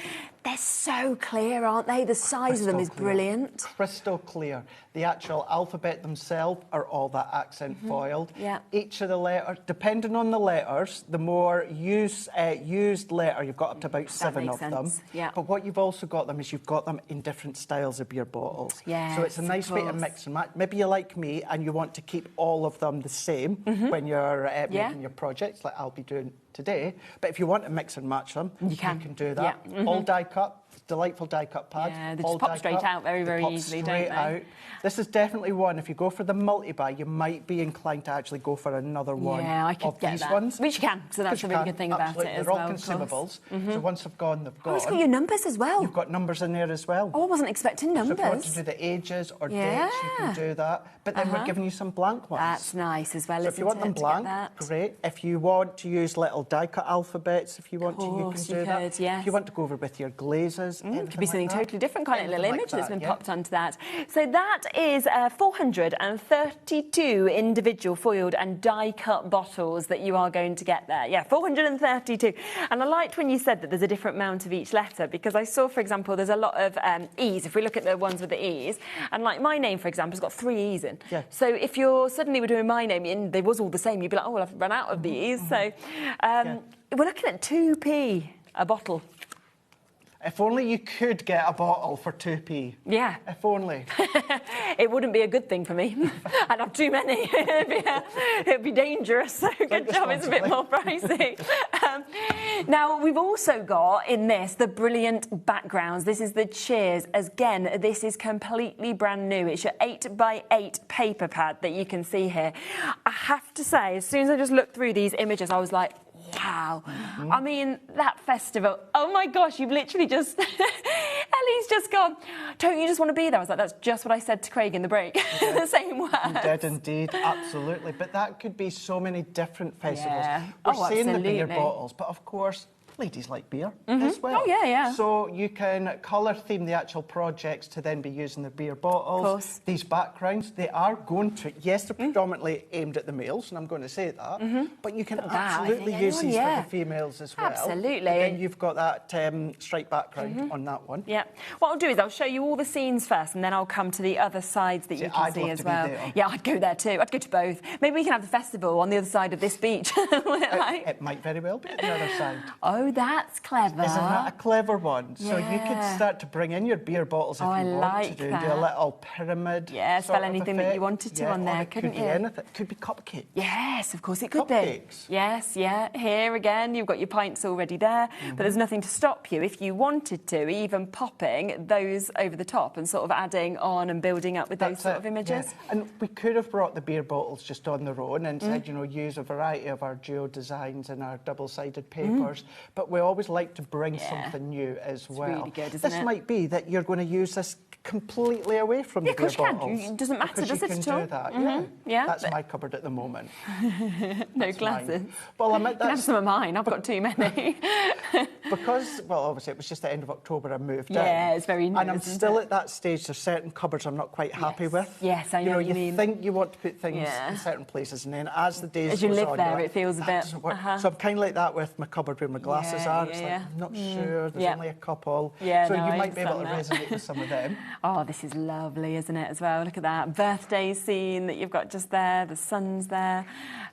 They're so clear, aren't they? The size of them is brilliant. Crystal clear. The actual alphabet themselves are all that accent foiled. Each of the letters, depending on the letters, the more used letter, you've got up to about 7 of them. But what you've also got them is you've got them in different styles of beer bottles. So it's a nice way to mix and match. Maybe you're like me and you want to keep all of them the same when you're making your projects, like I'll be doing today. But if you want to mix and match them, you can do that. All die cut, delightful die cut pads. Yeah, they just pop straight out very easily, don't they? Out. This is definitely one. If you go for the multi-buy, you might be inclined to actually go for another one I could of get these that. ones. Which you can, so that's a really good thing about it as They're well. all consumables. So once they've gone, they've gone. Oh, it's got your numbers as well. You've got numbers in there as well. Oh, I wasn't expecting numbers. So if you want to do the ages or dates, you can do that. But then we're giving you some blank ones. That's nice as well. So if you want them blank, great. If you want to use little die-cut alphabets, if you want to, you can do that. Yes. If you want to go over with your glazes, it could be something totally different, kind of little like image that's been yeah. popped onto that. So that is 432 individual foiled and die-cut bottles that you are going to get there. Yeah, 432. And I liked when you said that there's a different amount of each letter, because I saw, for example, there's a lot of E's. If we look at the ones with the E's, and like my name, for example, has got 3 E's in. Yeah. So if you're suddenly doing my name and they was all the same, you'd be like, oh, well, I've run out of the E's. So we're looking at 2p a bottle. If only you could get a bottle for 2p. Yeah. If only. It wouldn't be a good thing for me. I'd have too many. It'd be dangerous. So good job, it's a bit more pricey. Now, we've also got in this the brilliant backgrounds. This is the Cheers. Again, this is completely brand new. It's your 8x8 paper pad that you can see here. I have to say, as soon as I just looked through these images, I was like, wow. I mean, that festival, oh my gosh, you've literally just, Ellie's just gone, don't you just want to be there? I was like, that's just what I said to Craig in the break. The same words. You did indeed, absolutely. But that could be so many different festivals. Yeah. We're saying the beer bottles, but of course, ladies like beer as well. Oh, yeah, yeah. So you can colour theme the actual projects to then be using the beer bottles. Of course. These backgrounds, they are going to, yes, they're predominantly aimed at the males, and I'm going to say that, but you can absolutely use these for the females as well. Absolutely. But then you've got that striped background on that one. Yeah. What I'll do is I'll show you all the scenes first, and then I'll come to the other sides that you can see as well. Yeah, I'd go there too. I'd go to both. Maybe we can have the festival on the other side of this beach. It might very well be on the other side. Oh, Oh, that's clever. Isn't that a clever one? So you could start to bring in your beer bottles if you want to do a little pyramid. Yeah, spell anything that you wanted to on there, couldn't you? Could be anything. Could be cupcakes. Yes, of course it could be. Cupcakes. Yes, yeah. Here again, you've got your pints already there, but there's nothing to stop you if you wanted to, even popping those over the top and sort of adding on and building up with those sort of images. Yeah. And we could have brought the beer bottles just on their own and said, you know, use a variety of our duo designs and our double-sided papers, but we always like to bring something new as well. Really good, isn't this it? might be that you're going to use this completely away from the beer bottles. It doesn't matter, does it, at all? You can do that, yeah. That's my cupboard at the moment. No glasses. Well, you can have some of mine. I've got too many. Because, well, obviously, it was just the end of October I moved in. Yeah, it's very new, and I'm still at that stage. There's certain cupboards I'm not quite happy with. Yes, I know what you mean. You think you want to put things in certain places, and then as the days as you goes live on, there, like, it feels a bit. So I'm kind of like that with my cupboard where my glasses are. It's like, I'm not sure. There's only a couple. Yeah, so no, you I might be able to understand resonate with some of them. Oh, this is lovely, isn't it, as well? Look at that birthday scene that you've got just there. The sun's there.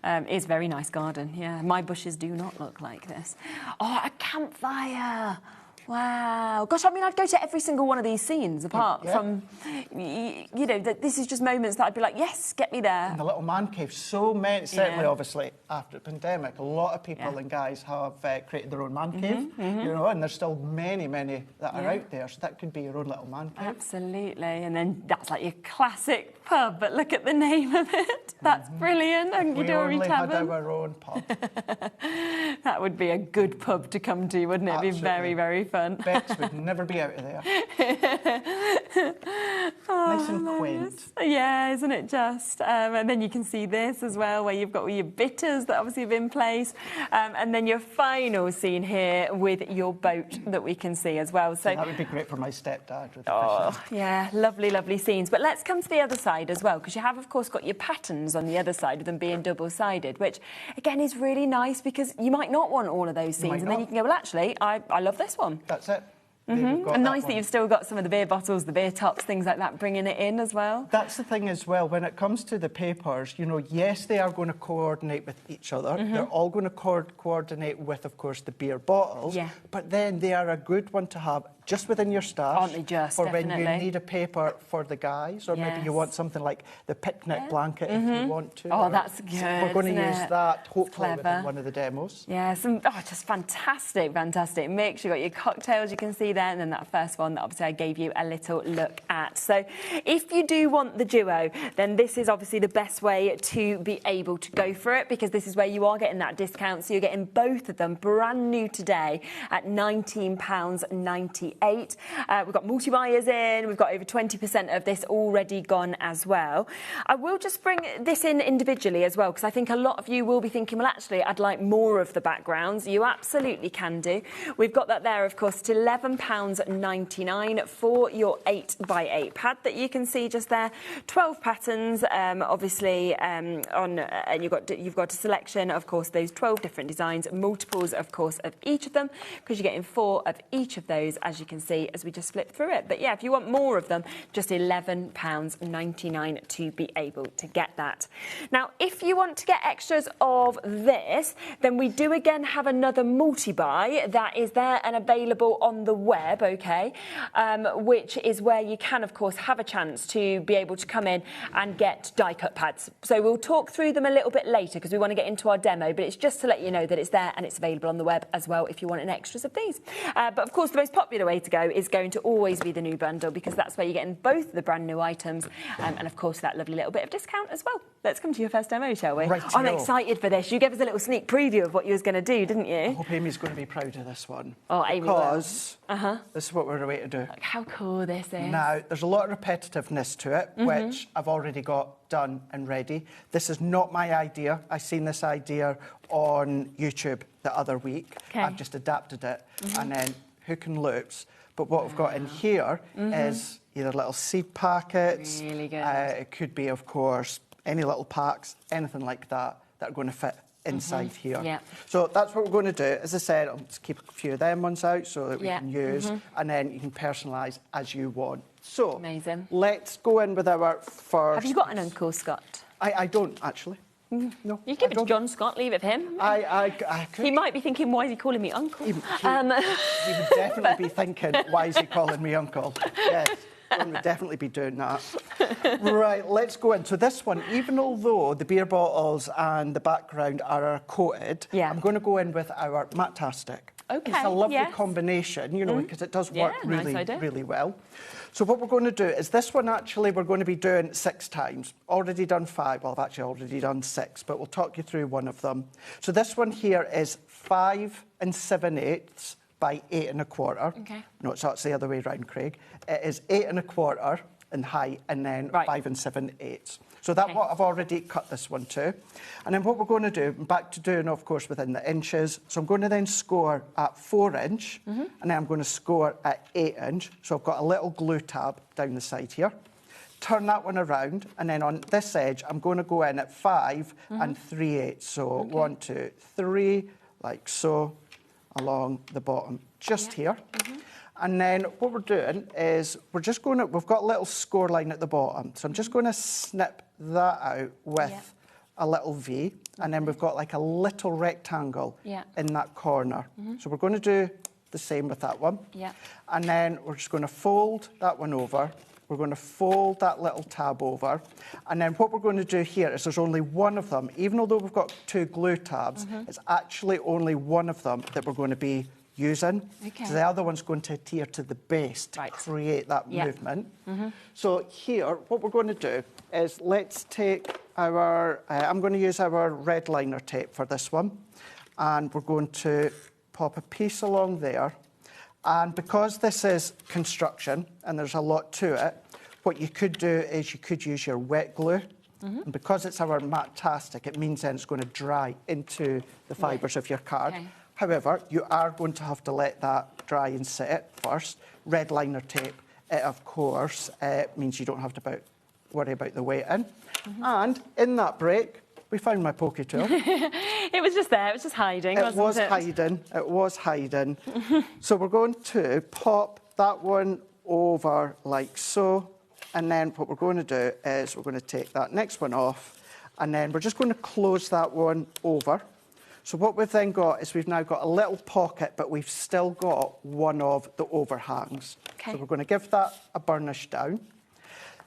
It's a very nice garden, yeah. My bushes do not look like this. Oh, a campfire. Wow. Gosh, I mean, I'd go to every single one of these scenes, apart from, you know, this is just moments that I'd be like, yes, get me there. And the little man cave, so many, certainly, obviously, after the pandemic, a lot of people and guys have created their own man cave, you know, and there's still many, many that are out there, so that could be your own little man cave. Absolutely, and then that's like your classic pub, but look at the name of it. That's brilliant, Hunky Dory Tavern. We only had our own pub. That would be a good pub to come to, wouldn't it? It'd be very, very fun. Bex would never be out of there. Nice and quaint. Yeah, isn't it just? And then you can see this as well, where you've got all your bitters that obviously have in place. And then your final scene here with your boat that we can see as well. So that would be great for my stepdad. With yeah, lovely, lovely scenes. But let's come to the other side as well, because you have, of course, got your patterns on the other side of them being double-sided, which, again, is really nice because you might not want all of those scenes. And then you can go, well, actually, I love this one. That's it. And nice that you've still got some of the beer bottles, the beer tops, things like that, bringing it in as well. That's the thing as well. When it comes to the papers, you know, yes, they are going to coordinate with each other. They're all going to coordinate with, of course, the beer bottles. Yeah. But then they are a good one to have just within your stash. Aren't they just, for definitely. when you need a paper for the guys, or maybe you want something like the picnic blanket if you want to. Oh, that's good. We're going to use that, hopefully, clever. within one of the demos. Yeah, just fantastic, fantastic mix. You've got your cocktails, you can see there, and then that first one that obviously I gave you a little look at. So if you do want the duo, then this is obviously the best way to be able to go for it, because this is where you are getting that discount. So you're getting both of them brand new today at £19.98. We've got multi-buyers in, we've got over 20% of this already gone as well. I will just bring this in individually as well, because I think a lot of you will be thinking, well, actually, I'd like more of the backgrounds. You absolutely can do. We've got that there, of course, at £11.99 for your 8x8 pad that you can see just there. 12 patterns, obviously, and you've got a selection, of course, those 12 different designs, multiples, of course, of each of them, because you're getting 4 of each of those, as you can see, as we just flip through it. But yeah, if you want more of them, just £11.99 to be able to get that. Now, if you want to get extras of this, then we do again have another multi-buy that is there and available on the web, okay, which is where you can, of course, have a chance to be able to come in and get die-cut pads. So we'll talk through them a little bit later because we want to get into our demo, but it's just to let you know that it's there and it's available on the web as well if you want an extras of these. But of course, the most popular way to go is going to always be the new bundle, because that's where you're getting both the brand new items and, of course, that lovely little bit of discount as well. Let's come to your first demo, shall we? Right-o. I'm excited for this. You gave us a little sneak preview of what you was going to do, didn't you? I hope Amy's going to be proud of this one. Oh, Amy because will. This is what we're away to do. Look how cool this is. Now, there's a lot of repetitiveness to it, which I've already got done and ready. This is not my idea. I seen this idea on YouTube the other week. Okay. I've just adapted it and then hook and loops. But what we've got in here is either little seed packets. Really good. It could be, of course, any little packs, anything like that, that are going to fit inside here. Yeah. So that's what we're going to do. As I said, I'll just keep a few of them ones out so that we can use, and then you can personalise as you want. So, amazing. Let's go in with our first... Have you got an Uncle Scott? I don't, actually. No. You give it to John Scott, leave it for him. I could. He might be thinking, why is he calling me uncle? He would definitely be thinking, why is he calling me uncle? Yes. John would definitely be doing that. Right, let's go into this one. Even although the beer bottles and the background are coated, I'm going to go in with our Matastic. Okay, it's a lovely combination, you know, because it does work really well. So what we're going to do is this one actually we're going to be doing 6 times. Already done 5. Well, I've actually already done 6, but we'll talk you through one of them. So this one here is 5 7/8 by 8 1/4. Okay. No, it's actually the other way around, Craig. It is 8 1/4 in height and then 5 7/8. So that's what I've already cut this one to. And then what we're going to do, back to doing, of course, within the inches. So I'm going to then score at 4 inch, and then I'm going to score at 8 inch. So I've got a little glue tab down the side here. Turn that one around, and then on this edge, I'm going to go in at 5 3/8. So 1, 2, 3, like so, along the bottom, just here. And then what we're doing is we're just going to, we've got a little score line at the bottom. So I'm just going to snip that out with a little V. And then we've got like a little rectangle in that corner. So we're going to do the same with that one. And then we're just going to fold that one over. We're going to fold that little tab over. And then what we're going to do here is there's only one of them. Even though we've got 2 glue tabs, it's actually only one of them that we're going to be using. So the other one's going to adhere to the base to create that movement. So here, what we're going to do is let's take our, I'm going to use our red liner tape for this one. And we're going to pop a piece along there. And because this is construction and there's a lot to it, what you could do is you could use your wet glue. And because it's our Matastic, it means then it's going to dry into the fibres of your card. However, you are going to have to let that dry and sit first. Red liner tape, it of course, means you don't have to worry about the weighting. And in that break, we found my poke tool. It was just there, it was just hiding, It was hiding. So we're going to pop that one over like so. And then what we're going to do is we're going to take that next one off. And then we're just going to close that one over. So what we've then got is we've now got a little pocket, but we've still got one of the overhangs. So we're going to give that a burnish down.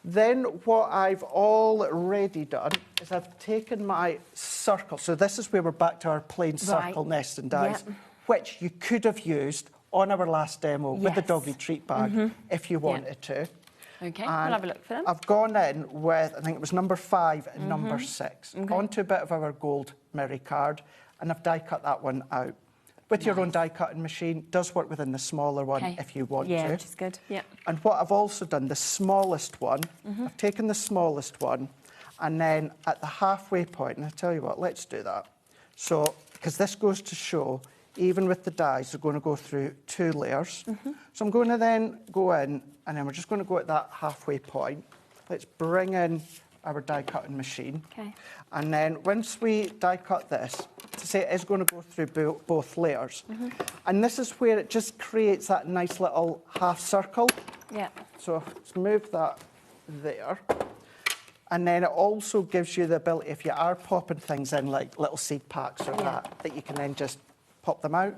Then what I've already done is I've taken my circle. So this is where we're back to our plain circle nest and dies, which you could have used on our last demo with the doggy treat bag if you wanted to. Okay, we'll have a look for them. I've gone in with, I think it was number 5 and number 6, onto a bit of our gold Miri card, and I've die cut that one out. With your own die cutting machine, does work within the smaller one if you want to. Yeah, which is good. And what I've also done, the smallest one, I've taken the smallest one, and then at the halfway point, and I tell you what, let's do that. So, because this goes to show, even with the dies, they're going to go through 2 layers. So I'm going to then go in, and then we're just going to go at that halfway point. Let's bring in our die cutting machine. And then once we die cut this, to say it is going to go through both layers. And this is where it just creates that nice little half circle. So let's move that there. And then it also gives you the ability, if you are popping things in like little seed packs or that you can then just pop them out.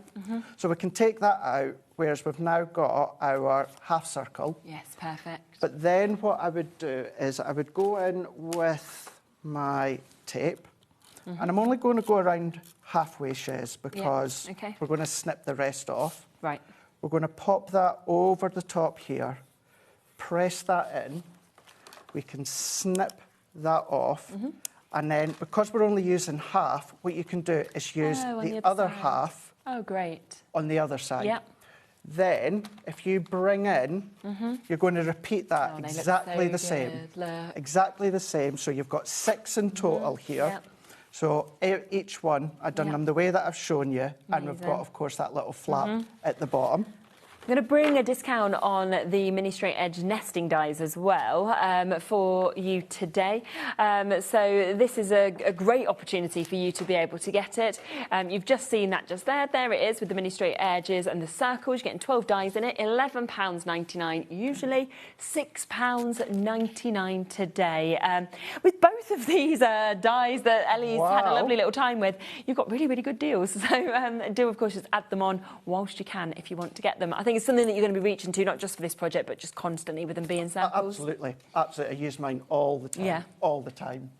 So we can take that out, whereas we've now got our half circle. Yes, perfect. But then what I would do is I would go in with my tape, and I'm only going to go around halfway, Shez, because we're going to snip the rest off. We're going to pop that over the top here, press that in. We can snip that off. And then, because we're only using half, what you can do is use the other half on the other side. Then, if you bring in, you're going to repeat that exactly the same. Exactly the same. So you've got 6 in total here. So each one, I've done them the way that I've shown you. And we've got, of course, that little flap at the bottom. I'm going to bring a discount on the mini straight edge nesting dies as well for you today. So this is a great opportunity for you to be able to get it. You've just seen that just there. There it is with the mini straight edges and the circles. You're getting 12 dies in it. £11.99 usually, £6.99 today. With both of these dies that Ellie's had a lovely little time with, you've got really, really good deals. So do, of course, just add them on whilst you can if you want to get them. I think it's something that you're going to be reaching to, not just for this project, but just constantly with them being circles. Absolutely. Absolutely. I use mine all the time. All the time.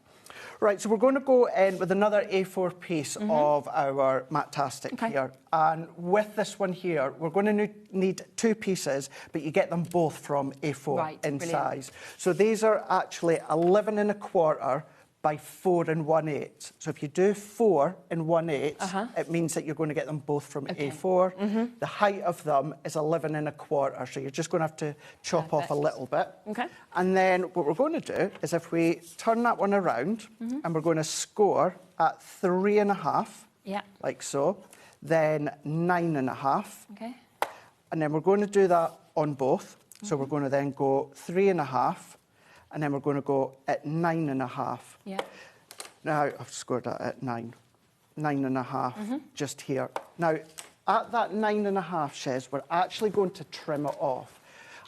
Right, so we're going to go in with another A4 piece of our Matastic here. And with this one here, we're going to need 2 pieces, but you get them both from A4 in size. So these are actually 11 1/4 by 4 1/8. So if you do 4 1/8, it means that you're going to get them both from A4. The height of them is 11 1/4, so you're just going to have to chop off a little bit. And then what we're going to do is if we turn that one around and we're going to score at 3 1/2, like so, then 9 1/2. And then we're going to do that on both. So we're going to then go 3 1/2. And then we're going to go at 9 1/2. Now, I've scored that at 9 1/2, just here. Now, at that 9 1/2, Shez, we're actually going to trim it off.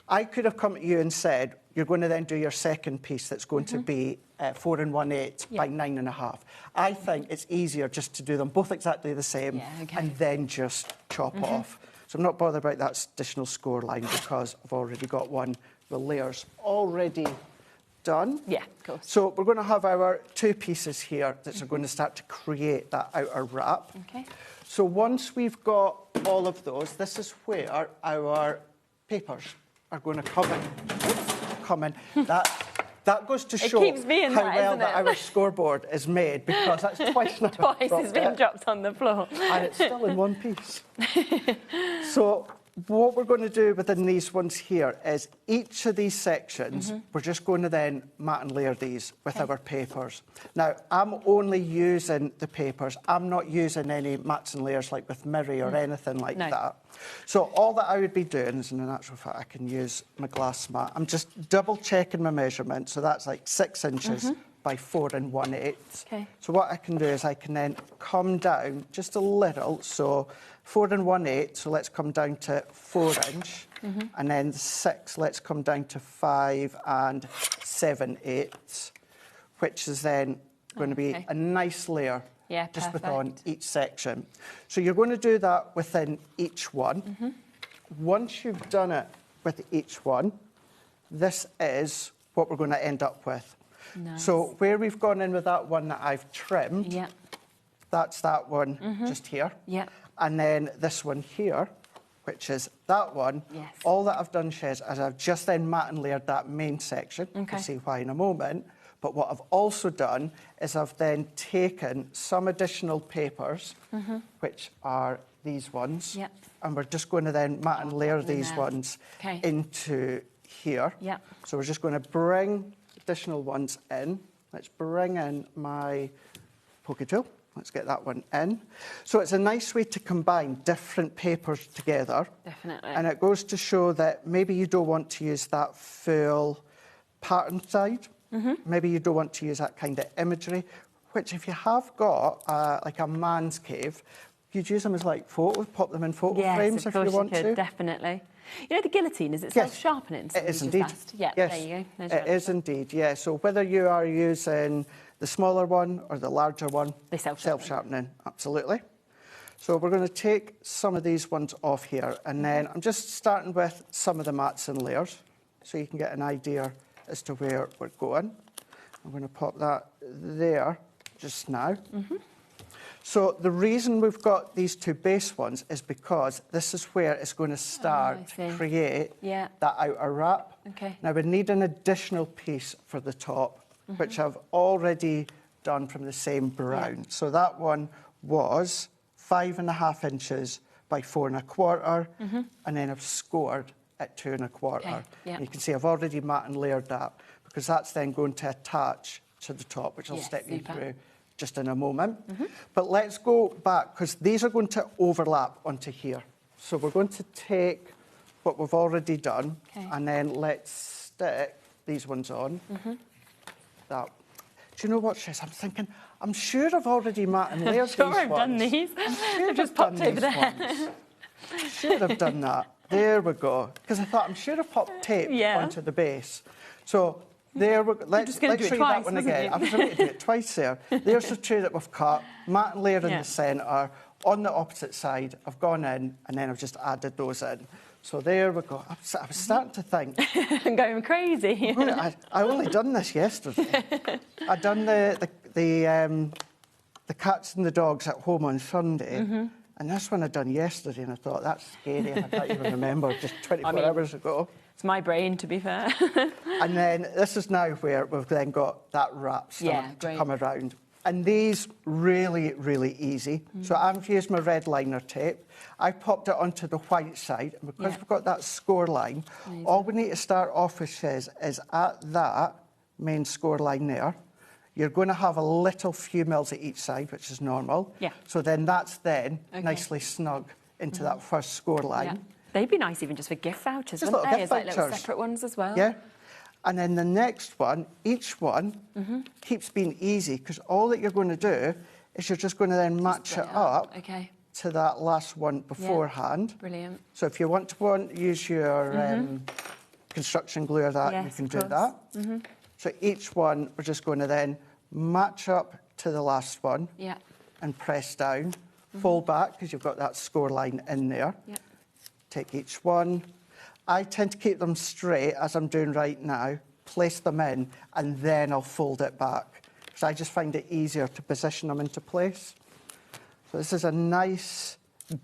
I could have come to you and said, you're going to then do your second piece that's going to be 4 1/8 by 9 1/2. I think it's easier just to do them both exactly the same and then just chop off. So I'm not bothered about that additional score line because I've already got one with layers already done. Of course. So we're going to have our 2 pieces here that are going to start to create that outer wrap. So once we've got all of those, this is where our papers are going to come in. That goes to show how well that our scoreboard is made, because that's twice now. Twice it's been dropped on the floor. And it's still in one piece. So what we're going to do within these ones here is each of these sections, we're just going to then mat and layer these with our papers. Now, I'm only using the papers. I'm not using any mats and layers like with Mirri or anything like that. So all that I would be doing is, in actual fact, I can use my glass mat. I'm just double checking my measurement. So that's like 6 inches by 4 1/8. So what I can do is I can then come down just a little. So 4 1/8, so let's come down to 4 inch. And then 6, let's come down to 5 7/8, which is then going to be a nice layer just within each section. So you're going to do that within each one. Once you've done it with each one, this is what we're going to end up with. So where we've gone in with that one that I've trimmed, that's that one just here. And then this one here, which is that one, all that I've done, Shez, is I've just then mat and layered that main section. You'll see why in a moment. But what I've also done is I've then taken some additional papers, which are these ones, and we're just going to then mat and layer these ones into here. So we're just going to bring additional ones in. Let's bring in my poke tool. Let's get that one in. So it's a nice way to combine different papers together. And it goes to show that maybe you don't want to use that full pattern side. Maybe you don't want to use that kind of imagery, which if you have got like a man's cave, you'd use them as like photos, pop them in photo frames if you want to. Definitely. You know the guillotine, is it self-sharpening? It is indeed. There you go. It is indeed, So whether you are using the smaller one or the larger one, they self-sharpening, absolutely. So we're going to take some of these ones off here, and then I'm just starting with some of the mats and layers, so you can get an idea as to where we're going. I'm going to pop that there just now. So the reason we've got these 2 base ones is because this is where it's going to start to create that outer wrap. Now we need an additional piece for the top, which I've already done from the same brown. So that one was 5 1/2 inches by 4 1/4, and then I've scored at 2 1/4. And you can see I've already mat and layered that, because that's then going to attach to the top, which I'll step you through just in a moment. But let's go back, because these are going to overlap onto here. So we're going to take what we've already done, Okay. and then let's stick these ones on. That. Do you know what, Shiz? I'm thinking, I'm sure I've already mat and layered Sure, these I've done ones. these. I'm sure They've just I've done popped over these there. ones. Sure I've done that. There we go. Because I thought, I'm sure I've popped tape onto the base. So there we go. Let's do it show you twice, that one wasn't again. you? I was going to do it twice there. There's the tray that we've cut. Mat and layer in the centre. On the opposite side, I've gone in and then I've just added those in. So there we go. I was starting to think. I'm going crazy. I only done this yesterday. I done the cats and the dogs at home on Sunday, and this one I done yesterday, and I thought that's scary. I can't even remember just 24 hours ago. It's my brain, to be fair. And then this is now where we've then got that wrap starting to come around. And these really, really easy. So I've used my red liner tape. I popped it onto the white side, and because we've got that score line, all we need to start off with, Shiz, is at that main score line there. You're going to have a little few mils at each side, which is normal. Yeah. So then that's nicely snug into that first score line. Yeah. They'd be nice even just for gift vouchers, Just wouldn't little they? gift As like little vouchers. separate ones as well. Yeah. And then the next one, each one keeps being easy, because all that you're going to do is you're just going to then match it up to that last one beforehand. Brilliant. So if you want to use your construction glue or that, you can do that. So each one, we're just going to then match up to the last one and press down. Fold back, because you've got that score line in there. Take each one. I tend to keep them straight, as I'm doing right now, place them in, and then I'll fold it back, because I just find it easier to position them into place. So this is a nice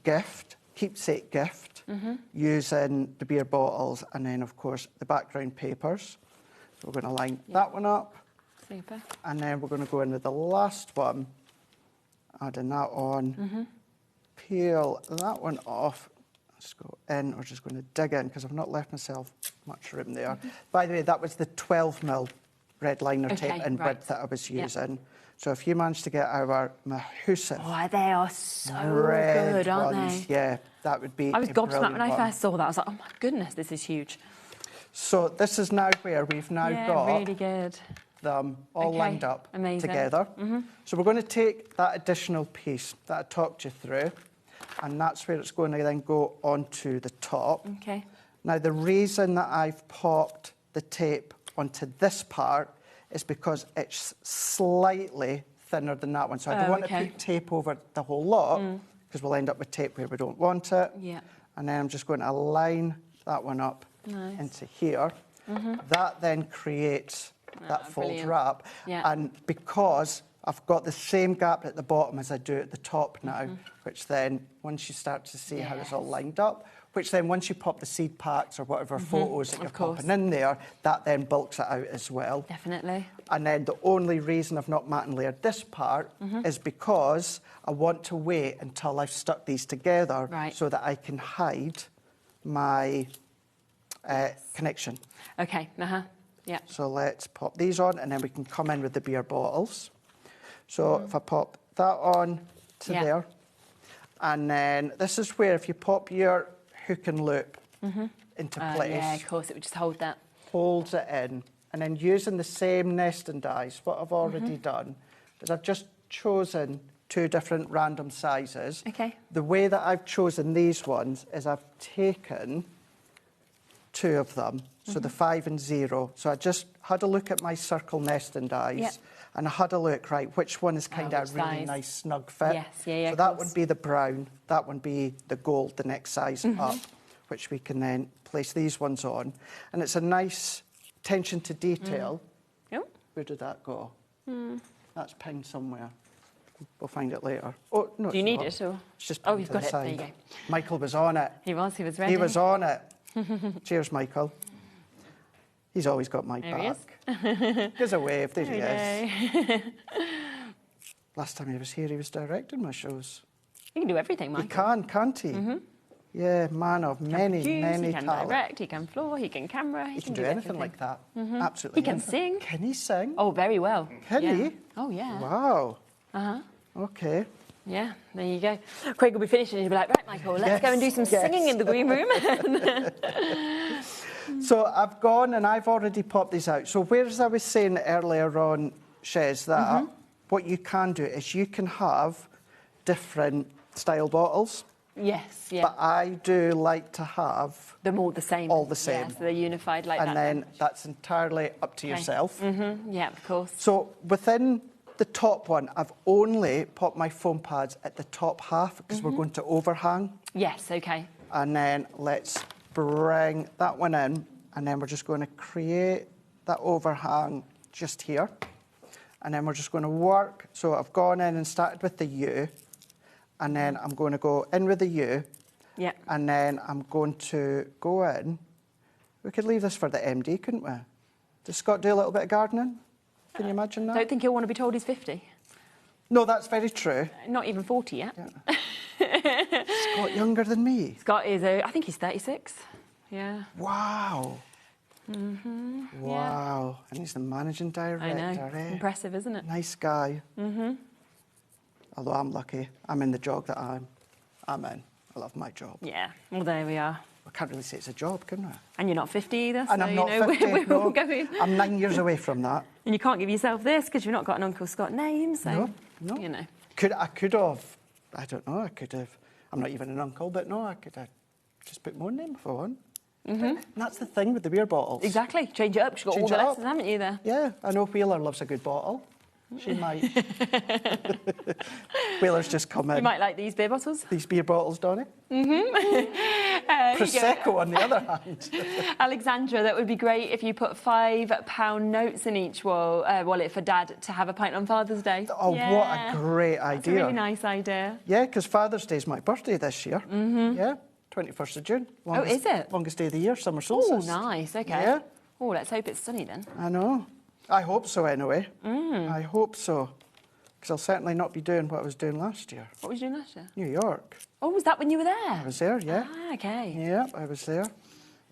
gift, keepsake gift, using the beer bottles and then, of course, the background papers. So we're going to line that one up. Super. And then we're going to go in with the last one, adding that on, peel that one off. Let's go in. We're just going to dig in, because I've not left myself much room there. By the way, that was the 12mm red liner tape in width that I was using. So if you manage to get our Mahusive they are so red good, aren't ones, they? yeah, that would be I was a gobsmacked brilliant when I one. first saw that. I was like, oh my goodness, this is huge. So this is now where we've now got really good. them all lined up together. Mm-hmm. So we're going to take that additional piece that I talked you through, and that's where it's going to then go onto the top. Okay. Now, the reason that I've popped the tape onto this part is because it's slightly thinner than that one. So I don't want to put tape over the whole lot, because we'll end up with tape where we don't want it. Yeah. And then I'm just going to line that one up into here. That then creates that fold wrap. And because I've got the same gap at the bottom as I do at the top now, which then, once you start to see how it's all lined up, which then once you pop the seed packs or whatever photos that you're popping in there, that then bulks it out as well. Definitely. And then the only reason I've not mat and layered this part is because I want to wait until I've stuck these together so that I can hide my connection. Okay, yeah. So let's pop these on, and then we can come in with the beer bottles. So if I pop that on to there, and then this is where if you pop your hook and loop into place. Yeah, of course, it would just hold that. Holds it in. And then using the same nesting dies, what I've already done is I've just chosen 2 different random sizes. Okay. The way that I've chosen these ones is I've taken 2 of them, so the 5 and 0. So I just had a look at my circle nesting dies, and I had a look, right, which one is kind of a really nice snug fit. Yes, yeah, so that would be the brown, that would be the gold, the next size up, which we can then place these ones on. And it's a nice attention to detail. Where did that go? That's pinned somewhere. We'll find it later. Oh, no, Do you need it? Or? It's just oh, pinned you've to got the it. side. There you go. Michael was on it. He was ready. He was on it. Cheers, Michael. He's always got my there back. There's a wave. There he is. is. Last time he was here, he was directing my shows. He can do everything, Michael. He can't he? Yeah, man of many talents. He can direct, he can floor, he can camera, he can do anything like that. Mm-hmm. Absolutely. He can anything. sing. Can he sing? Oh, very well. Can he? Oh, yeah. Wow. Okay. Yeah, there you go. Craig will be finished and he'll be like, right, Michael, let's go and do some singing in the green room. So I've gone and I've already popped these out. So whereas I was saying earlier on, Shez, that what you can do is you can have different style bottles. Yes, yeah. But I do like to have them all the same. All the same. Yeah, so they're unified like that. And then that's entirely up to yourself. Yeah, of course. So within the top one, I've only popped my foam pads at the top half because we're going to overhang. Yes, okay. And then let's bring that one in, and then we're just going to create that overhang just here. And then we're just going to work. So I've gone in and started with the U, and then I'm going to go in with the U. Yeah. And then I'm going to go in. We could leave this for the MD, couldn't we? Does Scott do a little bit of gardening? Can you imagine that? Don't think he'll want to be told he's 50. No, that's very true. Not even 40 yet. Yeah. Scott younger than me. Scott is, I think he's 36. Yeah. Wow. Wow. Yeah. And he's the managing director. I know. Impressive, isn't it? Nice guy. Although I'm lucky. I'm in the job that I'm in. I love my job. Yeah. Well, there we are. I can't really say it's a job, can I? And you're not 50 either, so and I'm not you know 50, we're all going. I'm 9 years away from that. And you can't give yourself this because you've not got an Uncle Scott name, so, no. You know. I could have, I don't know, I could have, I'm not even an uncle, but no, I could have just put my own name if I want. And that's the thing with the beer bottles. Exactly. Change it up. You've got all the letters, haven't you, there? Yeah, I know Wheeler loves a good bottle. She might. Wheeler's just come in. You might like these beer bottles. These beer bottles, Donny. Prosecco, on the other hand. Alexandra, that would be great if you put £5 notes in each wallet for Dad to have a pint on Father's Day. Oh, yeah. What a great idea. That's a really nice idea. Yeah, because Father's Day is my birthday this year. Yeah, 21st of June. Longest, is it? Longest day of the year, summer solstice. Oh, nice, okay. Yeah. Oh, let's hope it's sunny then. I know. I hope so, anyway. I hope so. Because I'll certainly not be doing what I was doing last year. What was you doing last year? New York. Oh, was that when you were there? I was there, yeah. Ah, okay. Yeah, I was there.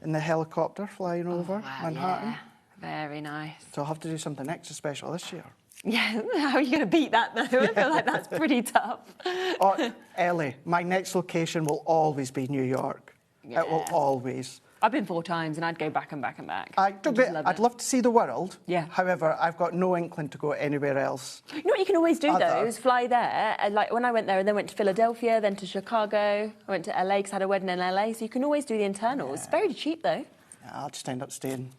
In the helicopter flying over Manhattan. Yeah. Very nice. So I'll have to do something extra special this year. Yeah, how are you going to beat that, though? I feel like that's pretty tough. Oh, Ellie, my next location will always be New York. Yeah. It will always. I've been 4 times and I'd go back and back and back. I'd love to see the world. Yeah. However, I've got no inkling to go anywhere else. You know what you can always do, though, is fly there. And, like, when I went there and then went to Philadelphia, then to Chicago, I went to LA because I had a wedding in LA, so you can always do the internals. Yeah. It's very cheap, though. Yeah, I'll just end up staying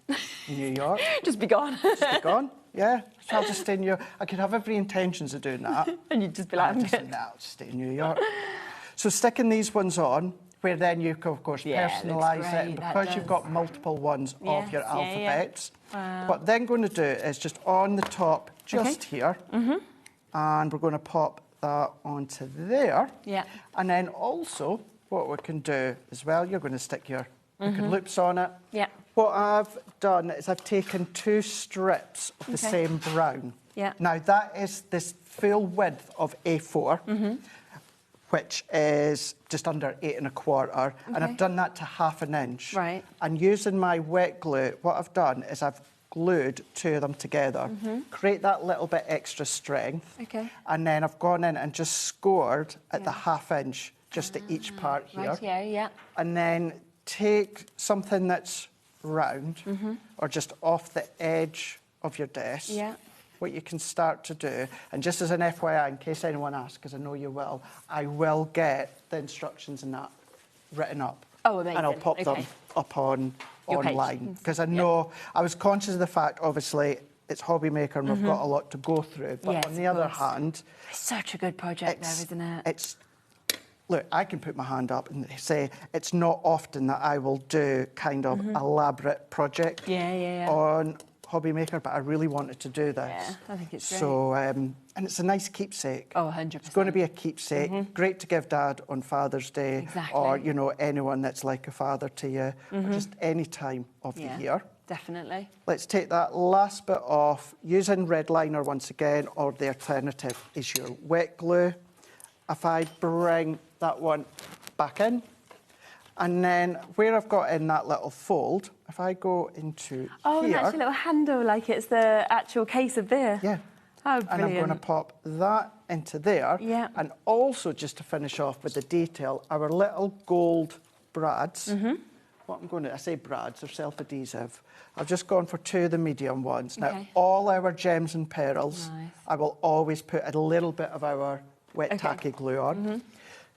in New York. Just be gone. Just be gone, yeah. So I'll just stay in New York. I could have every intentions of doing that. And you'd just be like, I'll just stay in New York. So sticking these ones on, where then you can, of course, personalise it. And because you've got multiple ones of your alphabets, what then going to do is just on the top, just here, and we're going to pop that onto there. Yeah. And then also, what we can do as well, you're going to stick your loops on it. Yeah. What I've done is I've taken 2 strips of the same brown. Yeah. Now, that is this full width of A4. Which is just under 8 1/4, and I've done that to 1/2 inch. Right. And using my wet glue, what I've done is I've glued 2 of them together, create that little bit extra strength. Okay. And then I've gone in and just scored at the 1/2 inch, just at each part here. Right, yeah. And then take something that's round, or just off the edge of your desk. Yeah. What you can start to do, and just as an FYI, in case anyone asks, because I know you will, I will get the instructions and that written up. Oh, amazing. And I'll pop them up online. Because I know, I was conscious of the fact, obviously, it's HobbyMaker and we've got a lot to go through. But on the other hand... It's such a good project there, isn't it? Look, I can put my hand up and say it's not often that I will do kind of elaborate project on HobbyMaker, but I really wanted to do this. Yeah, I think it's great. So, and it's a nice keepsake. Oh, 100%. It's going to be a keepsake. Great to give Dad on Father's Day. Exactly. Or, you know, anyone that's like a father to you. Or just any time of the year. Definitely. Let's take that last bit off, using red liner once again, or the alternative is your wet glue. If I bring that one back in, and then where I've got in that little fold, if I go into here... Oh, and that's your little handle, like it's the actual case of beer. Yeah. Oh, brilliant. And I'm going to pop that into there. Yeah. And also, just to finish off with the detail, our little gold brads. What I'm going to, I say brads, they're self-adhesive. I've just gone for 2 of the medium ones. Now, all our gems and pearls, I will always put a little bit of our wet tacky glue on.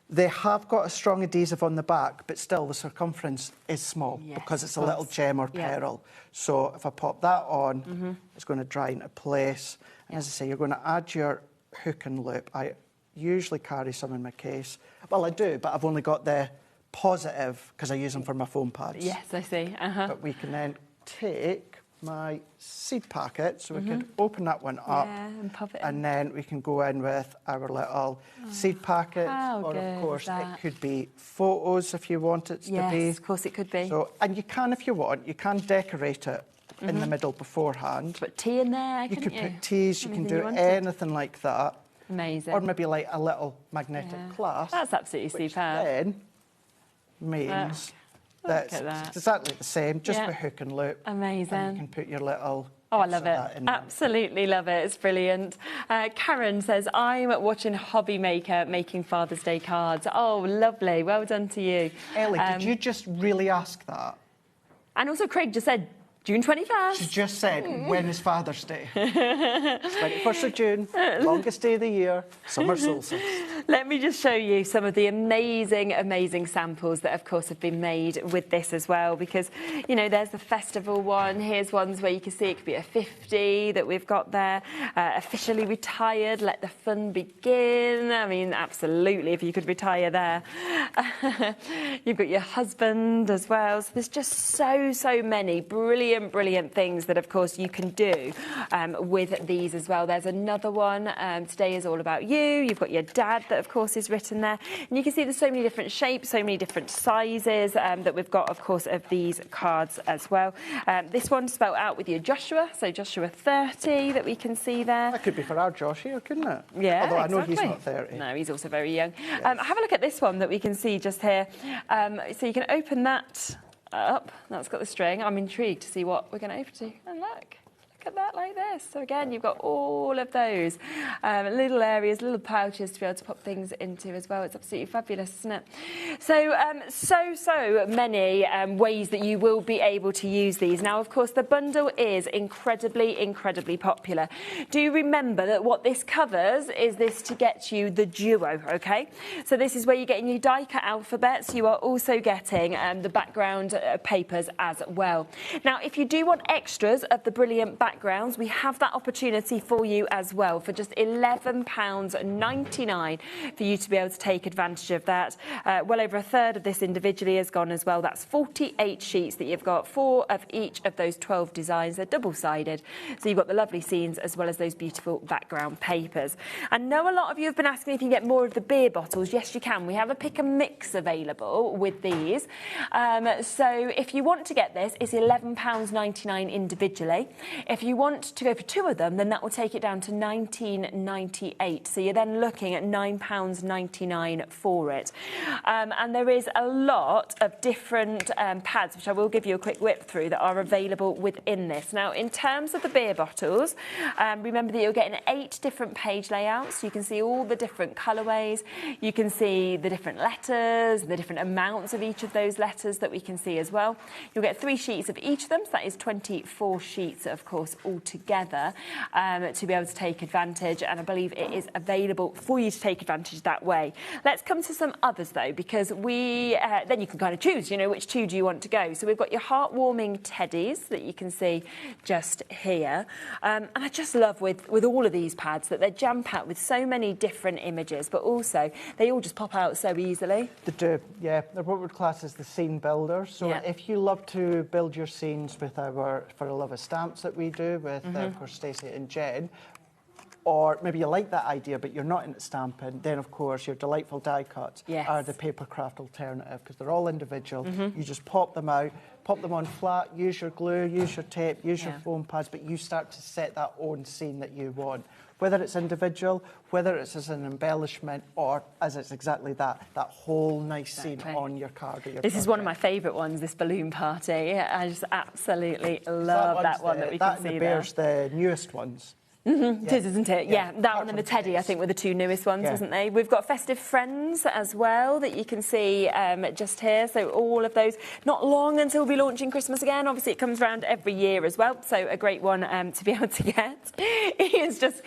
They have got a strong adhesive on the back, but still the circumference is small because it's a little gem or pearl. So if I pop that on, it's going to dry into place. And as I say, you're going to add your hook and loop. I usually carry some in my case. Well, I do, but I've only got the positive because I use them for my foam pads. Yes, I see. But we can then take my seed packet, so we could open that one up, and pop it in. and then we can go in with our little seed packet, how or good of course is that? it could be photos if you want it to be. Yes, of course it could be. So, and you can, if you want, you can decorate it in the middle beforehand. Put tea in there, You couldn't could put teas, you can Anything do you wanted. anything like that. Amazing. Or maybe like a little magnetic clasp. That's absolutely which superb. then means that at that. it's exactly the same, just with hook and loop. Amazing. And you can put your little... Oh, I bits love of it. that in there. Absolutely love it. It's brilliant. Karen says, I'm watching HobbyMaker making Father's Day cards. Oh, lovely. Well done to you. Ellie, did you just really ask that? And also Craig just said, June 21st. She just said, when is Father's Day? 21st of June, longest day of the year, summer solstice. Let me just show you some of the amazing, amazing samples that, of course, have been made with this as well, because, you know, there's the festival one. Here's ones where you can see it could be a 50 that we've got there. Officially retired, let the fun begin. I mean, absolutely, if you could retire there. You've got your husband as well. So there's just so many brilliant things that, of course, you can do with these as well. There's another one. Today is all about you. You've got your dad that, of course, is written there. And you can see there's so many different shapes, so many different sizes that we've got, of course, of these cards as well. This one's spelled out with your Joshua, so Joshua 30 that we can see there. That could be for our Josh here, couldn't it? Yeah, although exactly. I know he's not 30. No, he's also very young. Have a look at this one that we can see just here. So you can open that up. That's got the string. I'm intrigued to see what we're going to open to. And look at that like this. So again, you've got all of those little areas, little pouches to be able to pop things into as well. It's absolutely fabulous, isn't it? So, so many ways that you will be able to use these. Now, of course, the bundle is incredibly popular. Do remember that what this covers is this to get you the duo, okay? So this is where you're getting your die-cut alphabets. You are also getting the background papers as well. Now, if you do want extras of the brilliant backgrounds, we have that opportunity for you as well for just £11.99 for you to be able to take advantage of that. Well over a third of this individually has gone as well. That's 48 sheets that you've got, 4 of each of those 12 designs. They're double-sided, so you've got the lovely scenes as well as those beautiful background papers. I know a lot of you have been asking if you can get more of the beer bottles. Yes, you can. We have a pick and mix available with these. So if you want to get this, it's £11.99 individually. If you want to go for 2 of them, then that will take it down to £19.98. So you're then looking at £9.99 for it. And there is a lot of different pads, which I will give you a quick whip through, that are available within this. Now, in terms of the beer bottles, remember that you're getting 8 different page layouts. You can see all the different colourways. You can see the different letters, the different amounts of each of those letters that we can see as well. You'll get 3 sheets of each of them, so that is 24 sheets, of course, all together to be able to take advantage, and I believe it is available for you to take advantage that way. Let's come to some others though, because then you can kind of choose, you know, which 2 do you want to go. So we've got your heartwarming teddies that you can see just here, and I just love with all of these pads that they're jam-packed with so many different images, but also they all just pop out so easily. They do, yeah. They're what we'd class as the scene builders. So if you love to build your scenes with our For a Love of Stamps that we do with, of course, Stacey and Jen, or maybe you like that idea but you're not into stamping, then of course your delightful die cuts are the paper craft alternative, because they're all individual. You just pop them out, pop them on flat, use your glue, use your tape, use your foam pads, but you start to set that own scene that you want. Whether it's individual, whether it's as an embellishment, or as it's exactly that whole nice scene on your card. Or your this is one of my favourite ones, this balloon party. I just absolutely love that one that we can see there. That and the bear's the newest ones. It is, isn't it? Yeah, that one and the Teddy, I think, were the two newest ones, wasn't they? We've got Festive Friends as well that you can see just here. So all of those, not long until we'll be launching Christmas again. Obviously, it comes around every year as well, so a great one to be able to get. Ian's just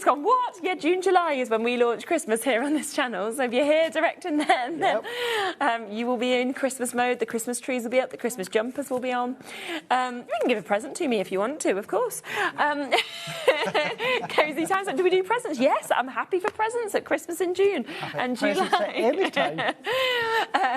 gone, what? Yeah, June, July is when we launch Christmas here on this channel. So if you're here directing then you will be in Christmas mode. The Christmas trees will be up, the Christmas jumpers will be on. You can give a present to me if you want to, of course. Cozy times. Do we do presents? Yes, I'm happy for presents at Christmas in June and July. Anytime.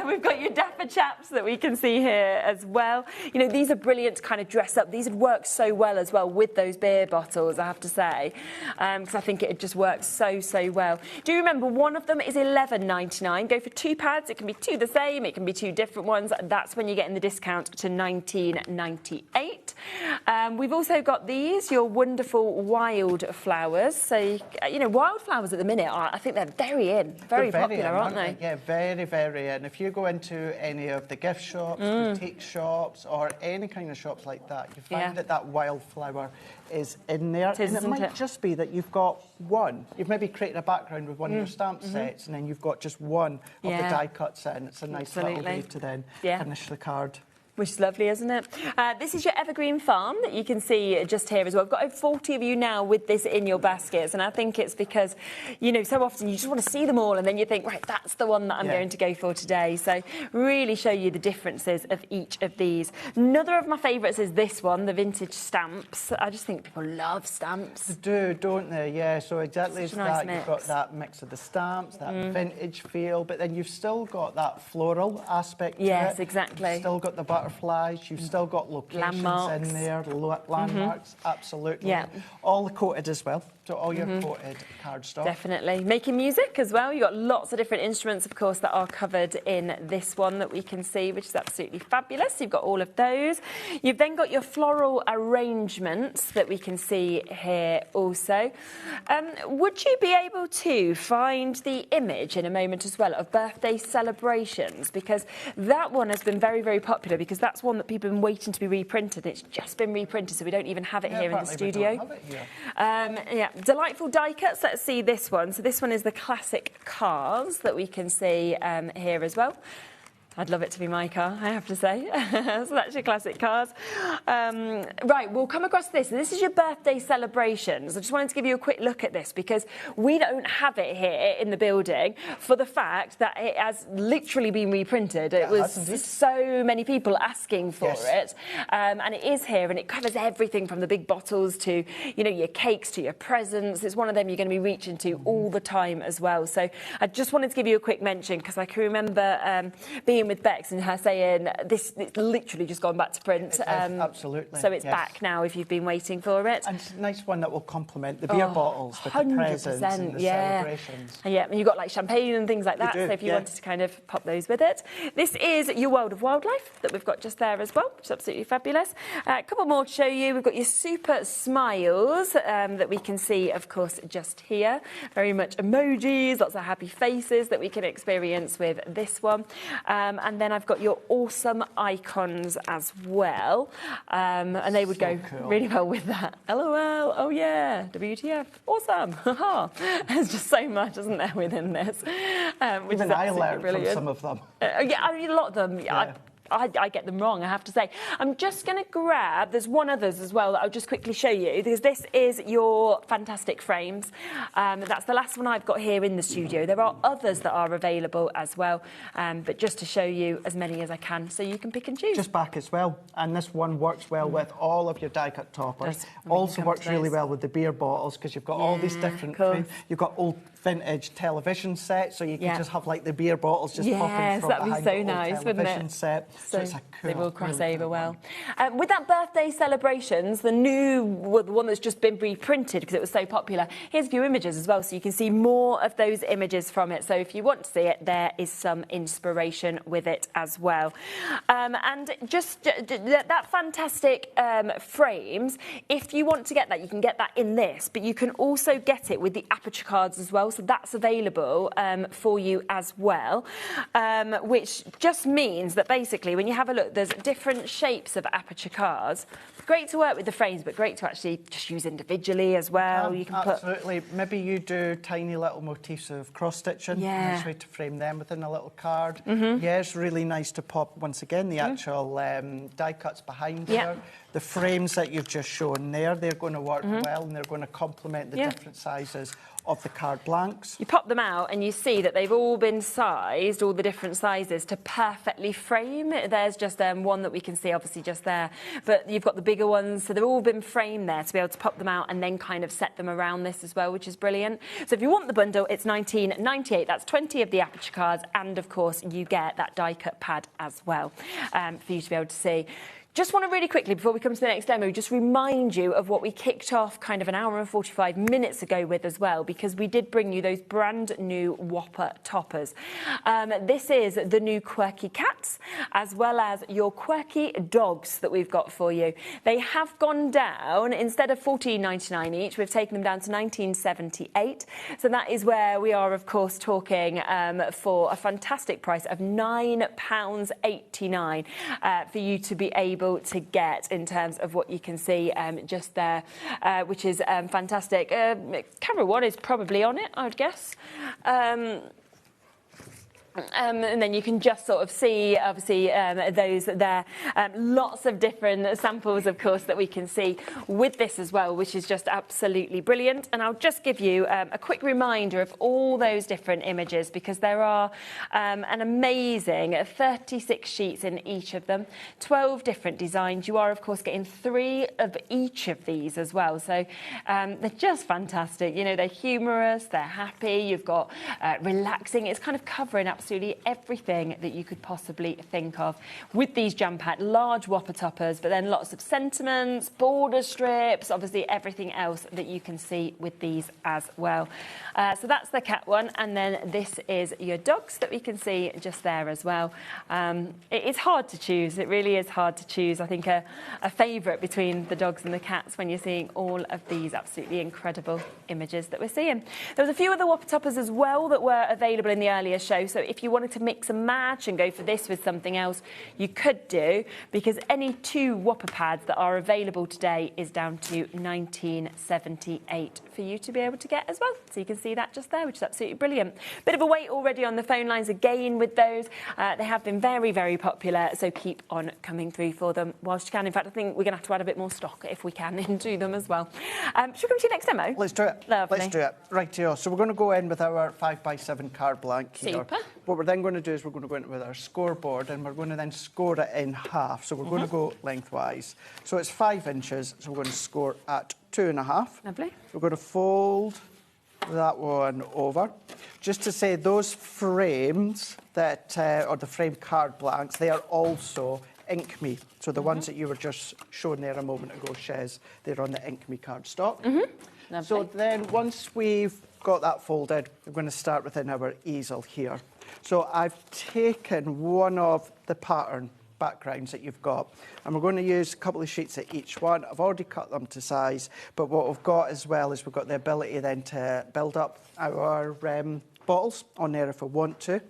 We've got your dapper chaps that we can see here as well. You know, these are brilliant to kind of dress up. These would work so well as well with those beer bottles, I have to say, because I think it just works so well. Do you remember one of them is £11.99? Go for 2 pads. It can be 2 the same. It can be 2 different ones. That's when you're getting the discount to £19.98. We've also got these, your wonderful wildflowers. So, you know, wildflowers at the minute I think they're very popular, aren't they? Yeah, very in. If you go into any of the gift shops, boutique shops, or any kind of shops like that, you find that wildflower is in there. And it might just be that you've got one. You've maybe created a background with one of your stamp sets, and then you've got just one of the die cuts in. It's a nice little way to then finish the card. Which is lovely, isn't it? This is your evergreen farm that you can see just here as well. I've got over 40 of you now with this in your baskets, and I think it's because, you know, so often you just want to see them all, and then you think, right, that's the one that I'm going to go for today. So really show you the differences of each of these. Another of my favourites is this one, the vintage stamps. I just think people love stamps. They do, don't they? Yeah, so exactly Such a nice that. mix. You've got that mix of the stamps, that vintage feel, but then you've still got that floral aspect to it. Yes, exactly. You've still got the butterflies, you've still got locations Landmarks. in there, landmarks, absolutely. Yeah. All coated as well, so all your coated cardstock. Definitely. Making music as well. You've got lots of different instruments, of course, that are covered in this one that we can see, which is absolutely fabulous. You've got all of those. You've then got your floral arrangements that we can see here also. Would you be able to find the image in a moment as well of birthday celebrations? Because that one has been very popular, because that's one that people have been waiting to be reprinted. It's just been reprinted, so we don't even have it here in the studio. We don't have it here. Delightful die cuts. Let's see this one. So this one is the classic cars that we can see here as well. I'd love it to be my car, I have to say. So that's your classic cars. Right, we'll come across this. And this is your birthday celebrations. I just wanted to give you a quick look at this because we don't have it here in the building for the fact that it has literally been reprinted. It was so many people asking for it. And it is here, and it covers everything from the big bottles to, you know, your cakes to your presents. It's one of them you're going to be reaching to all the time as well. So I just wanted to give you a quick mention because I can remember being with Bex and her saying it's literally just gone back to print. Absolutely. So it's back now if you've been waiting for it. And it's a nice one that will complement the beer bottles with the presents and the celebrations. Yeah, and you've got like champagne and things like that, so if you wanted to kind of pop those with it. This is your World of Wildlife that we've got just there as well, which is absolutely fabulous. A couple more to show you. We've got your Super Smiles that we can see, of course, just here. Very much emojis, lots of happy faces that we can experience with this one. And then I've got your awesome icons as well. And they would go really well with that. LOL, oh yeah, WTF, awesome. There's just so much, isn't there, within this? Which Even is I learned brilliant. from some of them. Yeah, I mean, a lot of them. I get them wrong, I have to say. I'm just going to grab, there's one others as well that I'll just quickly show you, because this is your fantastic frames. That's the last one I've got here in the studio. There are others that are available as well, but just to show you as many as I can so you can pick and choose. Just back as well, and this one works well with all of your die-cut toppers. Also works really well with the beer bottles because you've got all these different frames. You've got old vintage television sets, so you can just have like the beer bottles just popping from that'd be behind so the old nice, wouldn't television it? set. So it's a cool, they will cross really over cool well. With that birthday celebrations, the one that's just been reprinted because it was so popular. Here's a few images as well, so you can see more of those images from it. So if you want to see it, there is some inspiration with it as well. And just that fantastic frames. If you want to get that, you can get that in this, but you can also get it with the aperture cards as well. so that's available for you as well, which just means that basically when you have a look, there's different shapes of aperture cards. Great to work with the frames, but great to actually just use individually as well. You can absolutely. Maybe you do tiny little motifs of cross-stitching. Yeah. Nice way to frame them within a little card. Yeah, it's really nice to pop, once again, the actual die cuts behind there. The frames that you've just shown there, they're going to work well, and they're going to complement the different sizes of the card blanks. You pop them out and you see that they've all been sized, all the different sizes, to perfectly frame. There's just one that we can see obviously just there, but you've got the bigger ones, so they've all been framed there to be able to pop them out and then kind of set them around this as well, which is brilliant. So if you want the bundle, it's $19.98. That's 20 of the aperture cards, and of course you get that die cut pad as well for you to be able to see. Just want to really quickly, before we come to the next demo, just remind you of what we kicked off kind of an hour and 45 minutes ago with as well, because we did bring you those brand new Whopper toppers. This is the new quirky cats, as well as your quirky dogs that we've got for you. They have gone down. Instead of $14.99 each, we've taken them down to $19.78. So that is where we are, of course, talking for a fantastic price of £9.89 for you to be able to get in terms of what you can see just there, which is fantastic. Camera 1 is probably on it, I would guess. And then you can just sort of see, obviously, those there. Lots of different samples, of course, that we can see with this as well, which is just absolutely brilliant. And I'll just give you a quick reminder of all those different images, because there are an amazing 36 sheets in each of them, 12 different designs. You are, of course, getting 3 of each of these as well. So they're just fantastic. You know, they're humorous, they're happy, you've got relaxing. It's kind of covering absolutely everything that you could possibly think of with these jam-packed large Whopper toppers, but then lots of sentiments, border strips, obviously everything else that you can see with these as well. So that's the cat one, and then this is your dogs that we can see just there as well. It is hard to choose. It really is hard to choose. I think a favourite between the dogs and the cats when you're seeing all of these absolutely incredible images that we're seeing. There was a few other Whopper toppers as well that were available in the earlier show, so if you wanted to mix and match and go for this with something else, you could do, because any 2 Whopper pads that are available today is down to $19.78 for you to be able to get as well. So you can see that just there, which is absolutely brilliant. Bit of a wait already on the phone lines again with those. They have been very, very popular, so keep on coming through for them whilst you can. In fact, I think we're going to have to add a bit more stock if we can into them as well. Should we come to your next demo? Let's do it. Lovely. Let's do it. Right here. So we're going to go in with our 5x7 card blank here. Super. What we're then going to do is we're going to go in with our scoreboard, and we're going to then score it in half. So we're going to go lengthwise. So it's 5 inches, so we're going to score at 2.5. Lovely. We're going to fold that one over. Just to say, those frames that, or the frame card blanks, they are also Ink Me. So the ones that you were just showing there a moment ago, Shez, they're on the Ink Me cardstock. So then once we've got that folded, we're going to start within our easel here. So I've taken one of the pattern backgrounds that you've got, and we're going to use a couple of sheets of each one. I've already cut them to size, but what we've got as well is we've got the ability then to build up our bottles on there if we want to.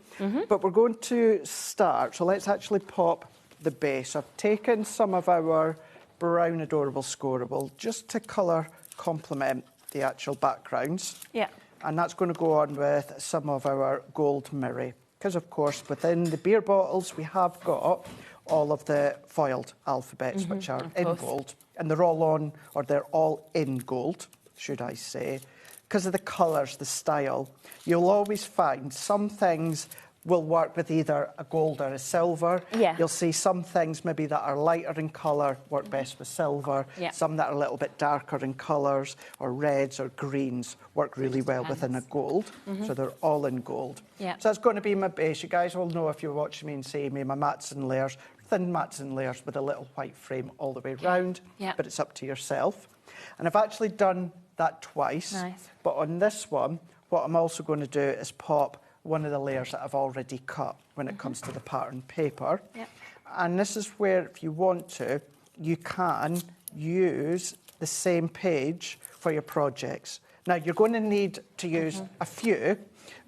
But we're going to start, so let's actually pop the base. I've taken some of our brown adorable scoreable just to colour complement the actual backgrounds. Yeah. And that's going to go on with some of our gold mirror. Because, of course, within the beer bottles, we have got all of the foiled alphabets, which are in gold. And they're all on, or they're all in gold, should I say. Because of the colours, the style, you'll always find some things will work with either a gold or a silver. Yeah. You'll see some things maybe that are lighter in colour work best with silver. Yeah. Some that are a little bit darker in colours, or reds or greens, work really well within a gold. So they're all in gold. Yeah. So that's going to be my base. You guys will know if you're watching me and see me, my mats and layers, thin mats and layers with a little white frame all the way round. Yeah. But it's up to yourself. And I've actually done that twice. Nice. But on this one, what I'm also going to do is pop one of the layers that I've already cut when it comes to the pattern paper. Yep. And this is where, if you want to, you can use the same page for your projects. Now, you're going to need to use a few,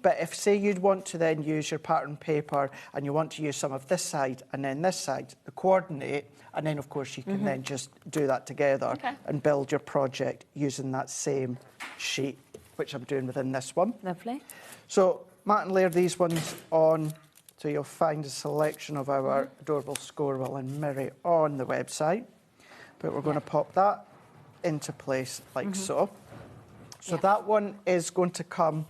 but if, say, you'd want to then use your pattern paper and you want to use some of this side and then this side, to coordinate, and then, of course, you can then just do that together and build your project using that same sheet, which I'm doing within this one. Lovely. So, mat and layer these ones on, so you'll find a selection of our adorable Scorewell and Mirri on the website. But we're going to pop that into place like so. So that one is going to come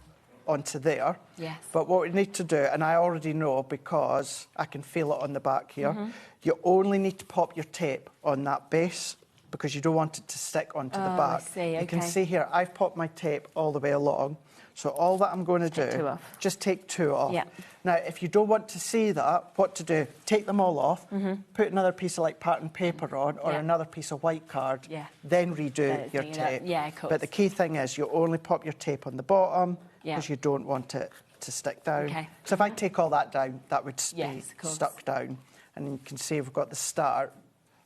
onto there. Yes. But what we need to do, and I already know because I can feel it on the back here, you only need to pop your tape on that base because you don't want it to stick onto the back. I see, You can see here, I've popped my tape all the way along. So all that I'm going to do, just take 2 off. Yeah. Now, if you don't want to see that, what to do? Take them all off, put another piece of like pattern paper on or another piece of white card, then redo your tape. Yeah, of course. But the key thing is you only pop your tape on the bottom because you don't want it to stick down. Okay. So if I take all that down, that would be stuck down. And you can see we've got the start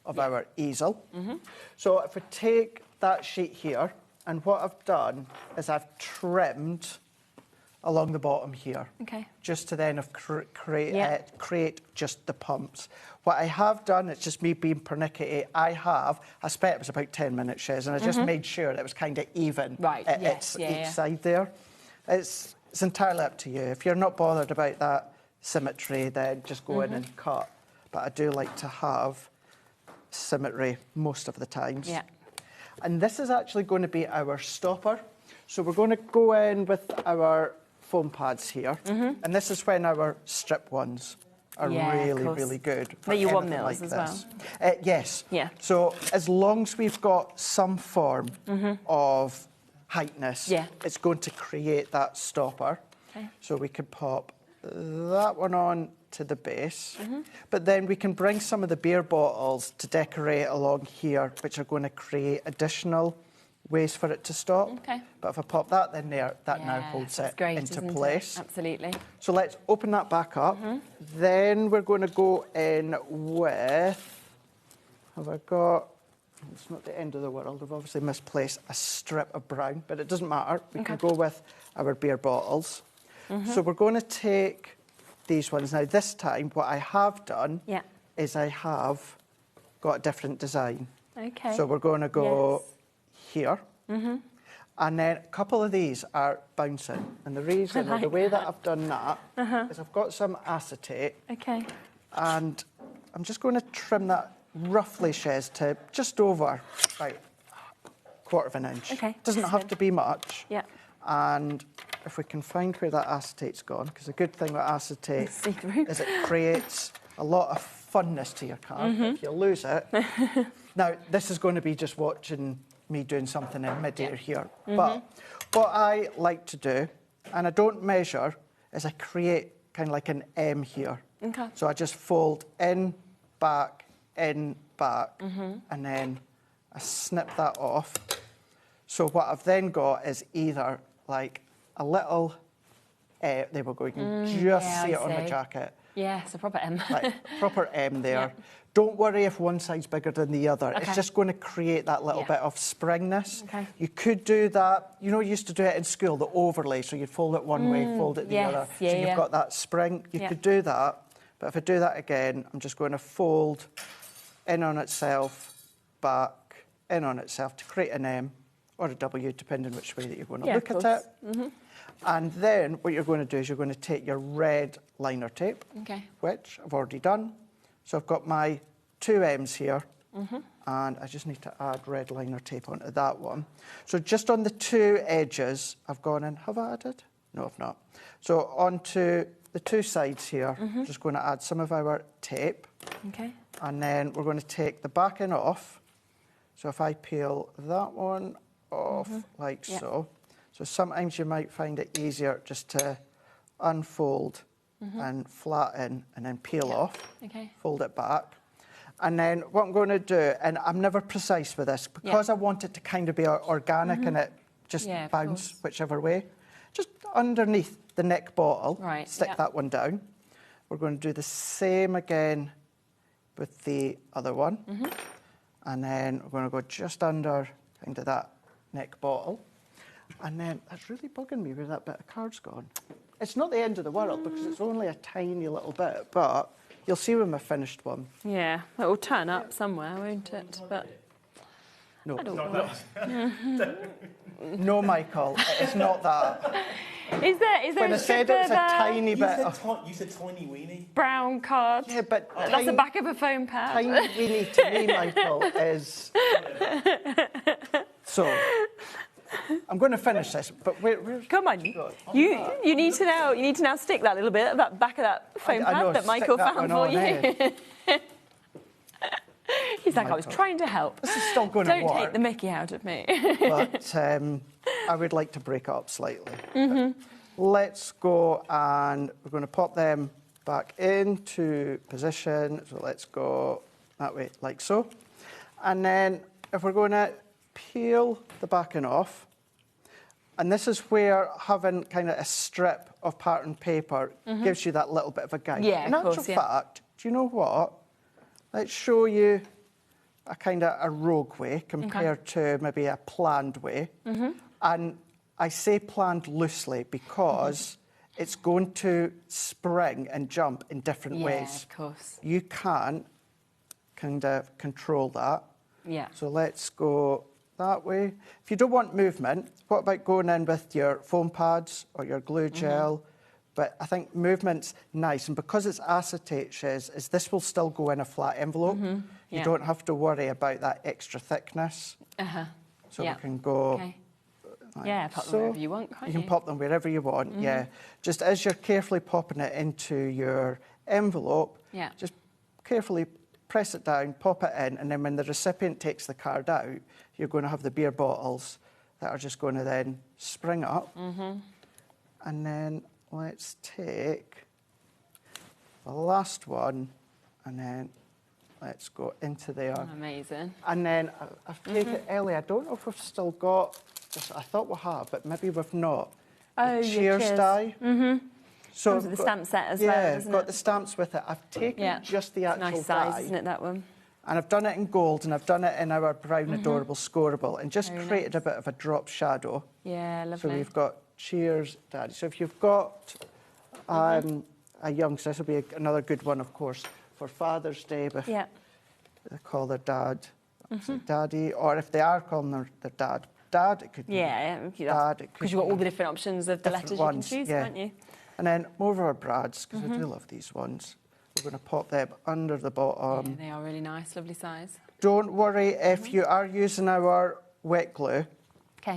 of our easel. So if we take that sheet here, and what I've done is I've trimmed along the bottom here, just to then create just the pumps. What I have done, it's just me being pernickety, I spent, it was about 10 minutes, Shiz, and I just made sure it was kind of even each side there. It's entirely up to you. If you're not bothered about that symmetry, then just go in and cut. But I do like to have symmetry most of the times. Yeah. And this is actually going to be our stopper. So we're going to go in with our foam pads here. And this is when our strip ones are really good. They're your 1 anything mils like as this. Yes. Yeah. So as long as we've got some form of heightness, it's going to create that stopper. So we can pop that one on to the base, but then we can bring some of the beer bottles to decorate along here, which are going to create additional ways for it to stop. But if I pop that in there, that now holds it into place. Absolutely. So let's open that back up. Then we're going to go in with, have I got, it's not the end of the world, I've obviously misplaced a strip of brown, but it doesn't matter. We can go with our beer bottles. So we're going to take these ones. Now, this time, what I have done is I have got a different design. So we're going to go here. And then a couple of these are bouncing. And the reason, or the way that I've done that, is I've got some acetate. And I'm just going to trim that roughly, Shiz, to just over about 1/4 of an inch. Doesn't have to be much. And if we can find where that acetate's gone, because the good thing with acetate is it creates a lot of funness to your card. If you lose it, now this is going to be just watching me doing something in mid-air here. But what I like to do, and I don't measure, is I create kind of like an M here. So I just fold in, back, and then I snip that off. So what I've then got is either like a little, there we go, you can just see it on the jacket. Yeah, it's a proper M. Like, proper M there. Don't worry if one side's bigger than the other. It's just going to create that little bit of springness. You could do that, you know, you used to do it in school, the overlay, so you'd fold it one way, fold it the other. So you've got that spring. You could do that, but if I do that again, I'm just going to fold in on itself, back, in on itself to create an M or a W, depending which way that you're going to look at it. And then what you're going to do is you're going to take your red liner tape, which I've already done. So I've got my 2 M's here, and I just need to add red liner tape onto that one. So just on the 2 edges, I've gone in. Have I added? No, I've not. So onto the 2 sides here, just going to add some of our tape. And then we're going to take the backing off. So if I peel that one off like so. So sometimes you might find it easier just to unfold and flatten and then peel off, fold it back. And then what I'm going to do, and I'm never precise with this, because I want it to kind of be organic and it just bounce whichever way, just underneath the neck bottle, stick that one down. We're going to do the same again with the other one. And then we're going to go just under into that neck bottle. And then that's really bugging me where that bit of card's gone. It's not the end of the world because it's only a tiny little bit, but you'll see when I've finished one. Yeah, it will turn up somewhere, won't it? But no, I don't know. No, Michael, it's not that. Is there when a I said strip it's a tiny bit You said tiny weenie. brown card? Yeah, but that's the back of a foam pad. Tiny weenie to me, Michael, is... So, I'm going to finish this, but where come on, you need to now stick that little bit at that back of that foam pad that Michael found for you. He's like, I was trying to help. This is still going to work. Don't take the mickey out of me. But I would like to break it up slightly. Let's go and we're going to pop them back into position. So let's go that way, like so. And then if we're going to peel the backing off, and this is where having kind of a strip of pattern paper gives you that little bit of a guide. Yeah, in actual fact, do you know what? Let's show you a kind of a rogue way compared to maybe a planned way. And I say planned loosely because it's going to spring and jump in different ways. Yeah, of course. You can't kind of control that. Yeah. So let's go that way. If you don't want movement, what about going in with your foam pads or your glue gel? But I think movement's nice, and because it's acetate, Shiz, is this will still go in a flat envelope. You don't have to worry about that extra thickness. So we can go... Okay. Like pop them wherever you want, can't you? You can pop them wherever you want, yeah. Just as you're carefully popping it into your envelope, just carefully press it down, pop it in, and then when the recipient takes the card out, you're going to have the beer bottles that are just going to then spring up. And then let's take the last one, and then let's go into there. Amazing. And then I've taken Ellie. I don't know if we've still got this. I thought we have, but maybe we've not. Oh, cheers die. So comes with the stamp set as well, yeah, doesn't I've got it? the stamps with it. I've taken just the actual nice size, die, isn't it, that one? and I've done it in gold, and I've done it in our brown adorable scoreable, and just created a bit of a drop shadow. Yeah, lovely. So we've got cheers, Daddy. So if you've got a youngster, this will be another good one, of course, for Father's Day. If they call their dad Daddy, or if they are calling their dad, it could be Dad. Because you've got all the different options of the letters ones, you can choose, haven't you? And then over our brads, because I do love these ones, we're going to pop them under the bottom. Yeah, they are really nice, lovely size. Don't worry if you are using our wet glue.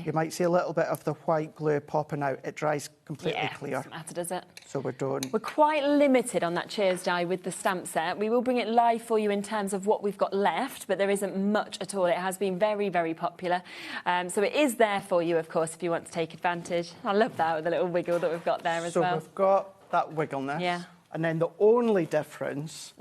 You might see a little bit of the white glue popping out. It dries completely clear. Doesn't matter, does it? So we're done. We're quite limited on that cheers die with the stamp set. We will bring it live for you in terms of what we've got left, but there isn't much at all. It has been very, very popular. So it is there for you, of course, if you want to take advantage. I love that with the little wiggle that we've got there as well. So we've got that wiggleness. Yeah. And then the only difference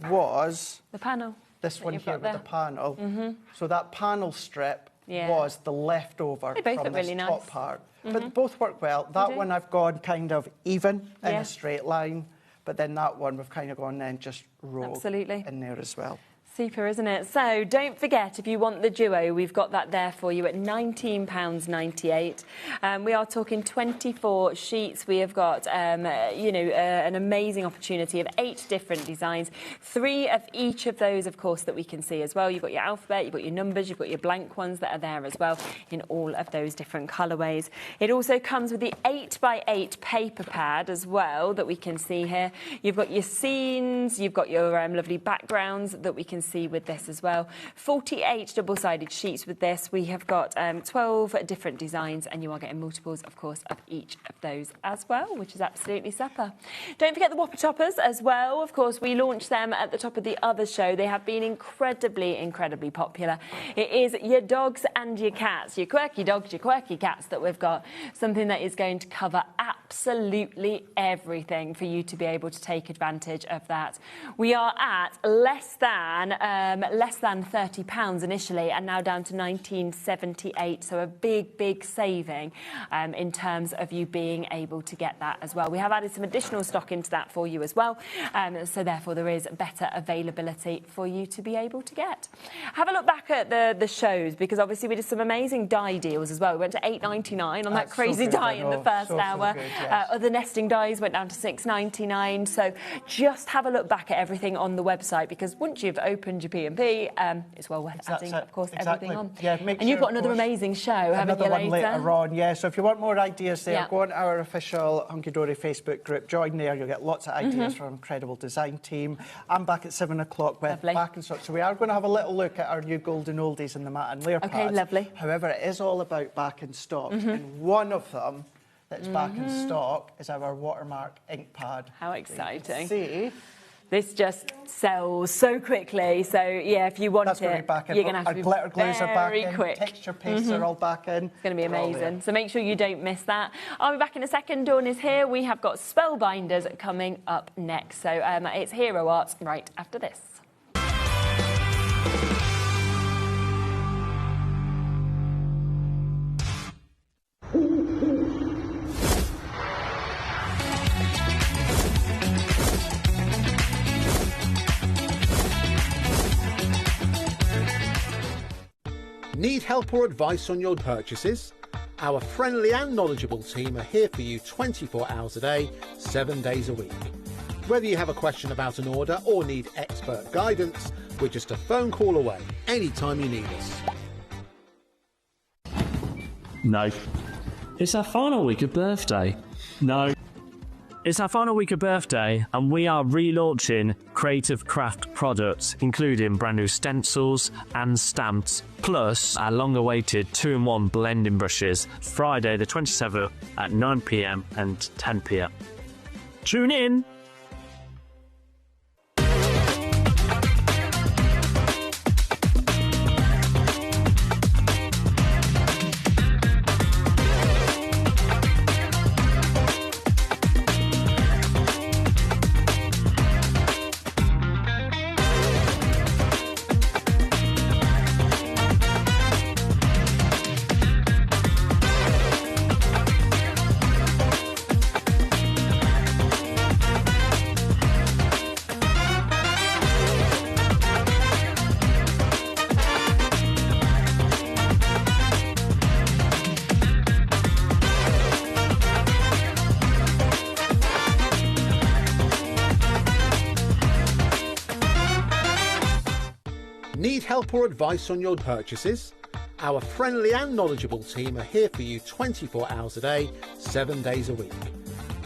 was... the panel. This one here with the panel. So that panel strip was the leftover from this top part. But they both work well. That one I've gone kind of even in a straight line, but then that one we've kind of gone then just rogue in there as well. Super, isn't it? So don't forget, if you want the duo, we've got that there for you at £19.98. We are talking 24 sheets. We have got, an amazing opportunity of 8 different designs. 3 of each of those, of course, that we can see as well. You've got your alphabet, you've got your numbers, you've got your blank ones that are there as well in all of those different colourways. It also comes with the 8x8 paper pad as well that we can see here. You've got your scenes, you've got your lovely backgrounds that we can see with this as well. 48 double-sided sheets with this. We have got 12 different designs, and you are getting multiples, of course, of each of those as well, which is absolutely super. Don't forget the Whopper toppers as well. Of course, we launched them at the top of the other show. They have been incredibly, incredibly popular. It is your dogs and your cats, your quirky dogs, your quirky cats that we've got. Something that is going to cover absolutely absolutely everything for you to be able to take advantage of that. We are at less than £30 initially, and now down to £19.78. So a big saving in terms of you being able to get that as well. We have added some additional stock into that for you as well. So therefore there is better availability for you to be able to get. Have a look back at the shows, because obviously we did some amazing dye deals as well. We went to £8.99 on that crazy dye in the first hour. Good, yes. Other nesting dyes went down to £6.99. So just have a look back at everything on the website, because once you've opened your P&P, it's well worth adding, of course, everything on. Yeah, and you've got another amazing show, haven't you, later on, yeah. So if you want more ideas there, go on to our official Hunky Dory Facebook group. Join there. You'll get lots of ideas from our incredible design team. I'm back at 7 o'clock with back and stock. So we are going to have a little look at our new golden oldies in the mat and layer pads. Okay, lovely. However, it is all about back in stock. And one of them that's back in stock is our watermark ink pad. How exciting. So you can see, this just sells so quickly. So, yeah, if you want that's it, back in. you're going to have to be glitter glues are back very in, quick. texture pastes are all back in. It's going to be amazing. So make sure you don't miss that. I'll be back in a second. Dawn is here. We have got Spellbinders coming up next. So it's Hero Arts right after this. Need help or advice on your purchases? Our friendly and knowledgeable team are here for you 24 hours a day, 7 days a week. Whether you have a question about an order or need expert guidance, we're just a phone call away anytime you need us. No. It's our final week of birthday. No. It's our final week of birthday, and we are relaunching creative craft products, including brand new stencils and stamps, plus our long-awaited 2-in-1 blending brushes, Friday the 27th at 9 p.m. and 10 p.m. Tune in! Need help or advice on your purchases? Our friendly and knowledgeable team are here for you 24 hours a day, 7 days a week.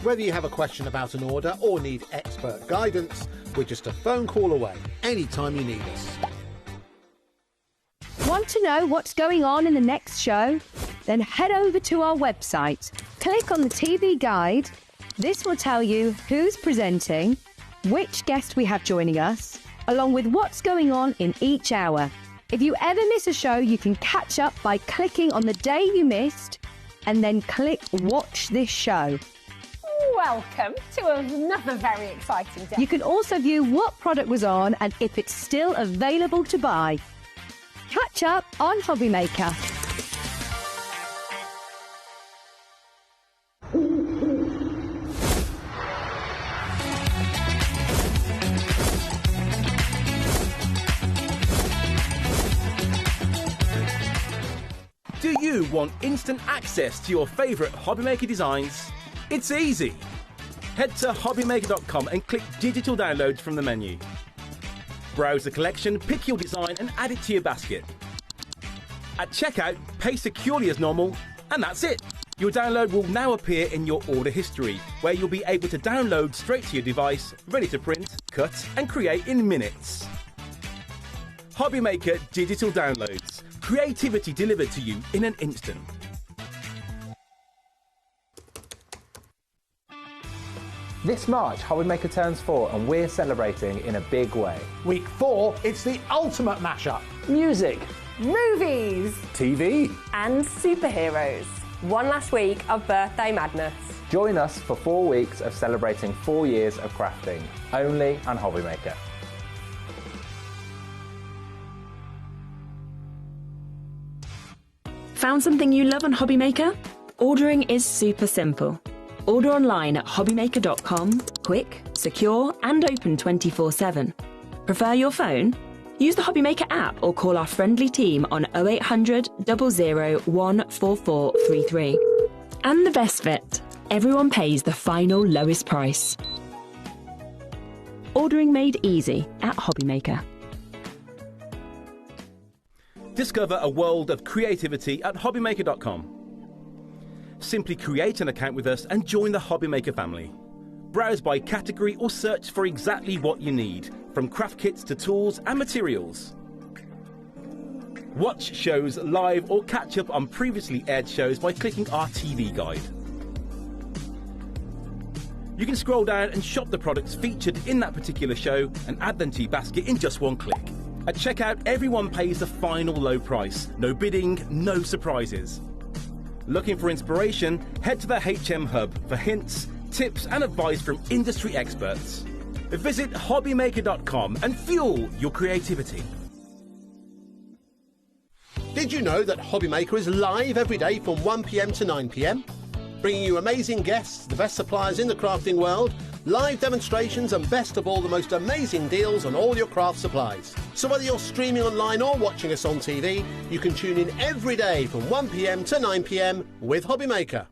Whether you have a question about an order or need expert guidance, we're just a phone call away anytime you need us. Want to know what's going on in the next show? Then head over to our website. Click on the TV guide. This will tell you who's presenting, which guest we have joining us, along with what's going on in each hour. If you ever miss a show, you can catch up by clicking on the day you missed and then click Watch This Show. Welcome to another very exciting day. You can also view what product was on and if it's still available to buy. Catch up on HobbyMaker. Do you want instant access to your favourite HobbyMaker designs? It's easy. Head to HobbyMaker.com and click Digital Downloads from the menu. Browse the collection, pick your design and add it to your basket. At checkout, pay securely as normal, and that's it. Your download will now appear in your order history, where you'll be able to download straight to your device, ready to print, cut and create in minutes. HobbyMaker Digital Downloads. Creativity delivered to you in an instant. This March, HobbyMaker turns 4 and we're celebrating in a big way. Week 4, it's the ultimate mashup. Music, Movies TV and superheroes. One last week of birthday madness. Join us for 4 weeks of celebrating 4 years of crafting, only on HobbyMaker. Found something you love on HobbyMaker? Ordering is super simple. Order online at hobbymaker.com, quick, secure and open 24/7. Prefer your phone? Use the HobbyMaker app or call our friendly team on 0800 00 14433. And the best bit, everyone pays the final lowest price. Ordering made easy at HobbyMaker. Discover a world of creativity at hobbymaker.com. Simply create an account with us and join the HobbyMaker family. Browse by category or search for exactly what you need, from craft kits to tools and materials. Watch shows live or catch up on previously aired shows by clicking our TV guide. You can scroll down and shop the products featured in that particular show and add them to your basket in just one click. At checkout, everyone pays the final low price. No bidding, no surprises. Looking for inspiration? Head to the HM Hub for hints, tips and advice from industry experts. Visit hobbymaker.com and fuel your creativity. Did you know that HobbyMaker is live every day from 1 p.m. to 9 p.m? Bringing you amazing guests, the best suppliers in the crafting world, live demonstrations and best of all, the most amazing deals on all your craft supplies. So whether you're streaming online or watching us on TV, you can tune in every day from 1 p.m. to 9 p.m. with HobbyMaker.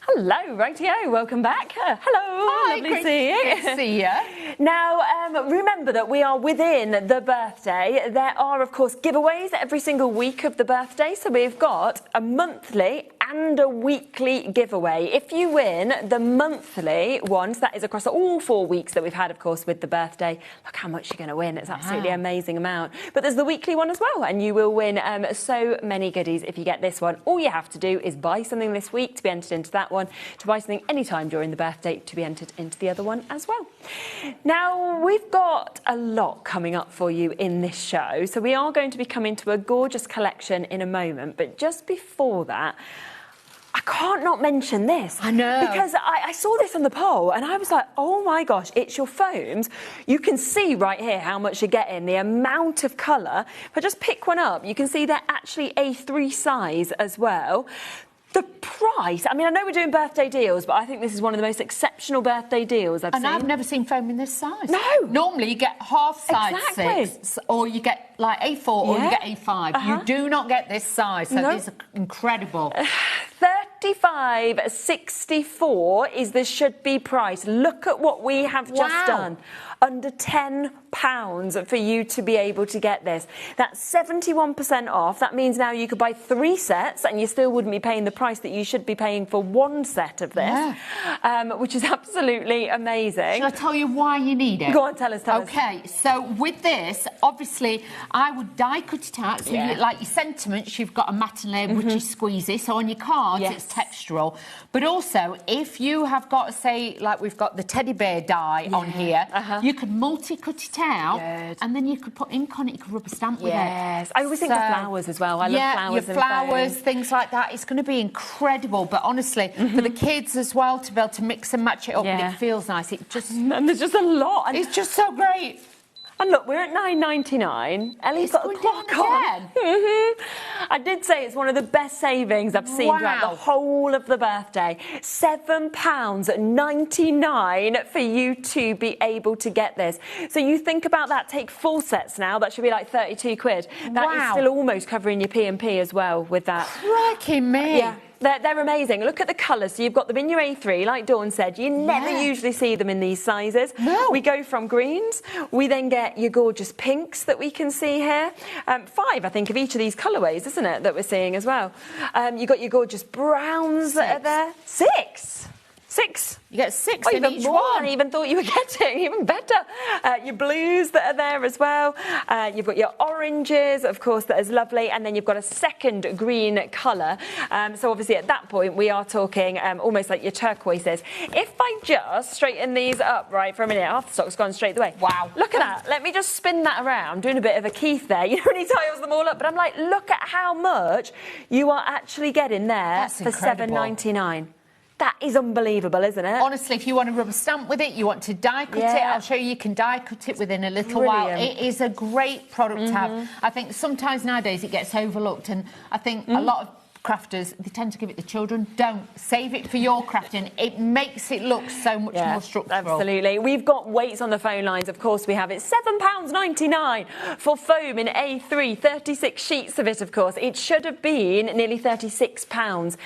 Hello, rightio, welcome back. Hello, Hi, lovely to see you. Good to see you. Now, remember that we are within the birthday. There are, of course, giveaways every single week of the birthday. So we've got a monthly and a weekly giveaway. If you win the monthly ones, that is across all 4 weeks that we've had, of course, with the birthday. Look how much you're going to win. It's absolutely amazing amount. But there's the weekly one as well, and you will win so many goodies if you get this one. All you have to do is buy something this week to be entered into that one, to buy something anytime during the birthday to be entered into the other one as well. Now, we've got a lot coming up for you in this show. So we are going to be coming to a gorgeous collection in a moment. But just before that, I can't not mention this. I know. Because I saw this on the poll and I was like, oh my gosh, it's your foams. You can see right here how much you're getting, the amount of colour. If I just pick one up, you can see they're actually A3 size as well. The price, I mean, I know we're doing birthday deals, but I think this is one of the most exceptional birthday deals I've seen. And I've never seen foam in this size. No. Normally you get half size 6, or you get like A4, or you get A5. You do not get this size, so these are incredible. 35.64 is the should-be price. Look at what we have just done. Under £10 for you to be able to get this. That's 71% off. That means now you could buy 3 sets and you still wouldn't be paying the price that you should be paying for 1 set of this, which is absolutely amazing. Shall I tell you why you need it? Go on, tell us. Okay, so with this, obviously, I would die cut it out. So you, like your sentiments, you've got a matte layer, which is squeezy. So on your cards, it's textural. But also, if you have got, say, like we've got the teddy bear die on here, You could multi-cut it out, and then you could put ink on it. You could rubber stamp with it. Yes, I always think of flowers as well. I love flowers. Your flowers, things like that. It's going to be incredible. But honestly, for the kids as well, to be able to mix and match it up, and it feels nice. It just and there's just a lot. It's just so great. And look, we're at £9.99. Ellie's got a clock on. I did say it's one of the best savings I've seen throughout the whole of the birthday. £7.99 for you to be able to get this. So you think about that, take 4 sets now, that should be like 32 quid. That is still almost covering your P&P as well with that. Crikey me. Yeah. They're amazing. Look at the colours. So you've got them in your A3, like Dawn said. You never usually see them in these sizes. No. We go from greens. We then get your gorgeous pinks that we can see here. 5, I think, of each of these colourways, isn't it, that we're seeing as well. You've got your gorgeous browns that are there. 6. 6. You get 6 in even each more one. than I even thought you were getting, even better. Your blues that are there as well. You've got your oranges, of course, that is lovely. And then you've got a second green colour. So obviously at that point, we are talking almost like your turquoises. If I just straighten these up, right, for a minute, half the stock's gone straight the way. Wow. Look at that. Let me just spin that around, doing a bit of a Keith there. You know when he tiles them all up? But I'm like, look at how much you are actually getting there for £7.99. That is unbelievable, isn't it? Honestly, if you want to rubber stamp with it, you want to die cut it, I'll show you can die cut it within a little while. It is a great product to have. I think sometimes nowadays it gets overlooked, and I think a lot of crafters, they tend to give it to children. Don't. Save it for your crafting. It makes it look so much more structural. Absolutely. We've got weights on the phone lines, of course we have. It's £7.99 for foam in A3, 36 sheets of it, of course. It should have been nearly £36.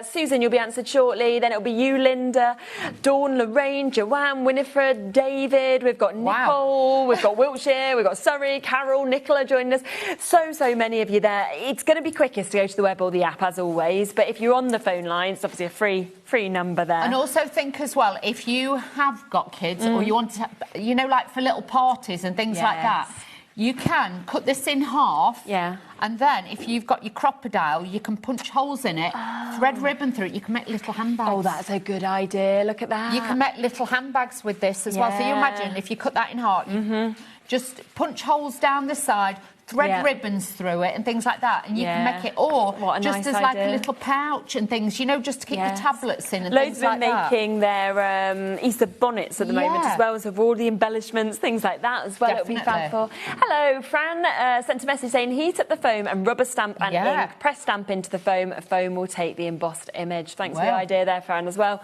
Susan, you'll be answered shortly. Then it'll be you, Linda, Dawn, Lorraine, Joanne, Winifred, David. We've got Nicole, we've got Wiltshire, we've got Surrey, Carol, Nicola joining us. So many of you there. It's going to be quickest to go to the web or the app, as always, but if you're on the phone line, it's obviously a free number there. And also think as well, if you have got kids or you want to, you know, like for little parties and things like that, you can cut this in half. And then if you've got your crocodile, you can punch holes in it, thread ribbon through it, you can make little handbags. Oh, that's a good idea. Look at that. You can make little handbags with this as well. So you imagine if you cut that in half, you just punch holes down the side, thread ribbons through it and things like that, and you can make it, or just as like a little pouch and things, you know, just to keep your tablets in and things like that. Loads of making their Easter bonnets at the moment as well, so all the embellishments, things like that as well. It'll be fab for. Hello, Fran sent a message saying heat up the foam and rubber stamp and ink, press stamp into the foam. Foam will take the embossed image. Thanks for the idea there, Fran, as well,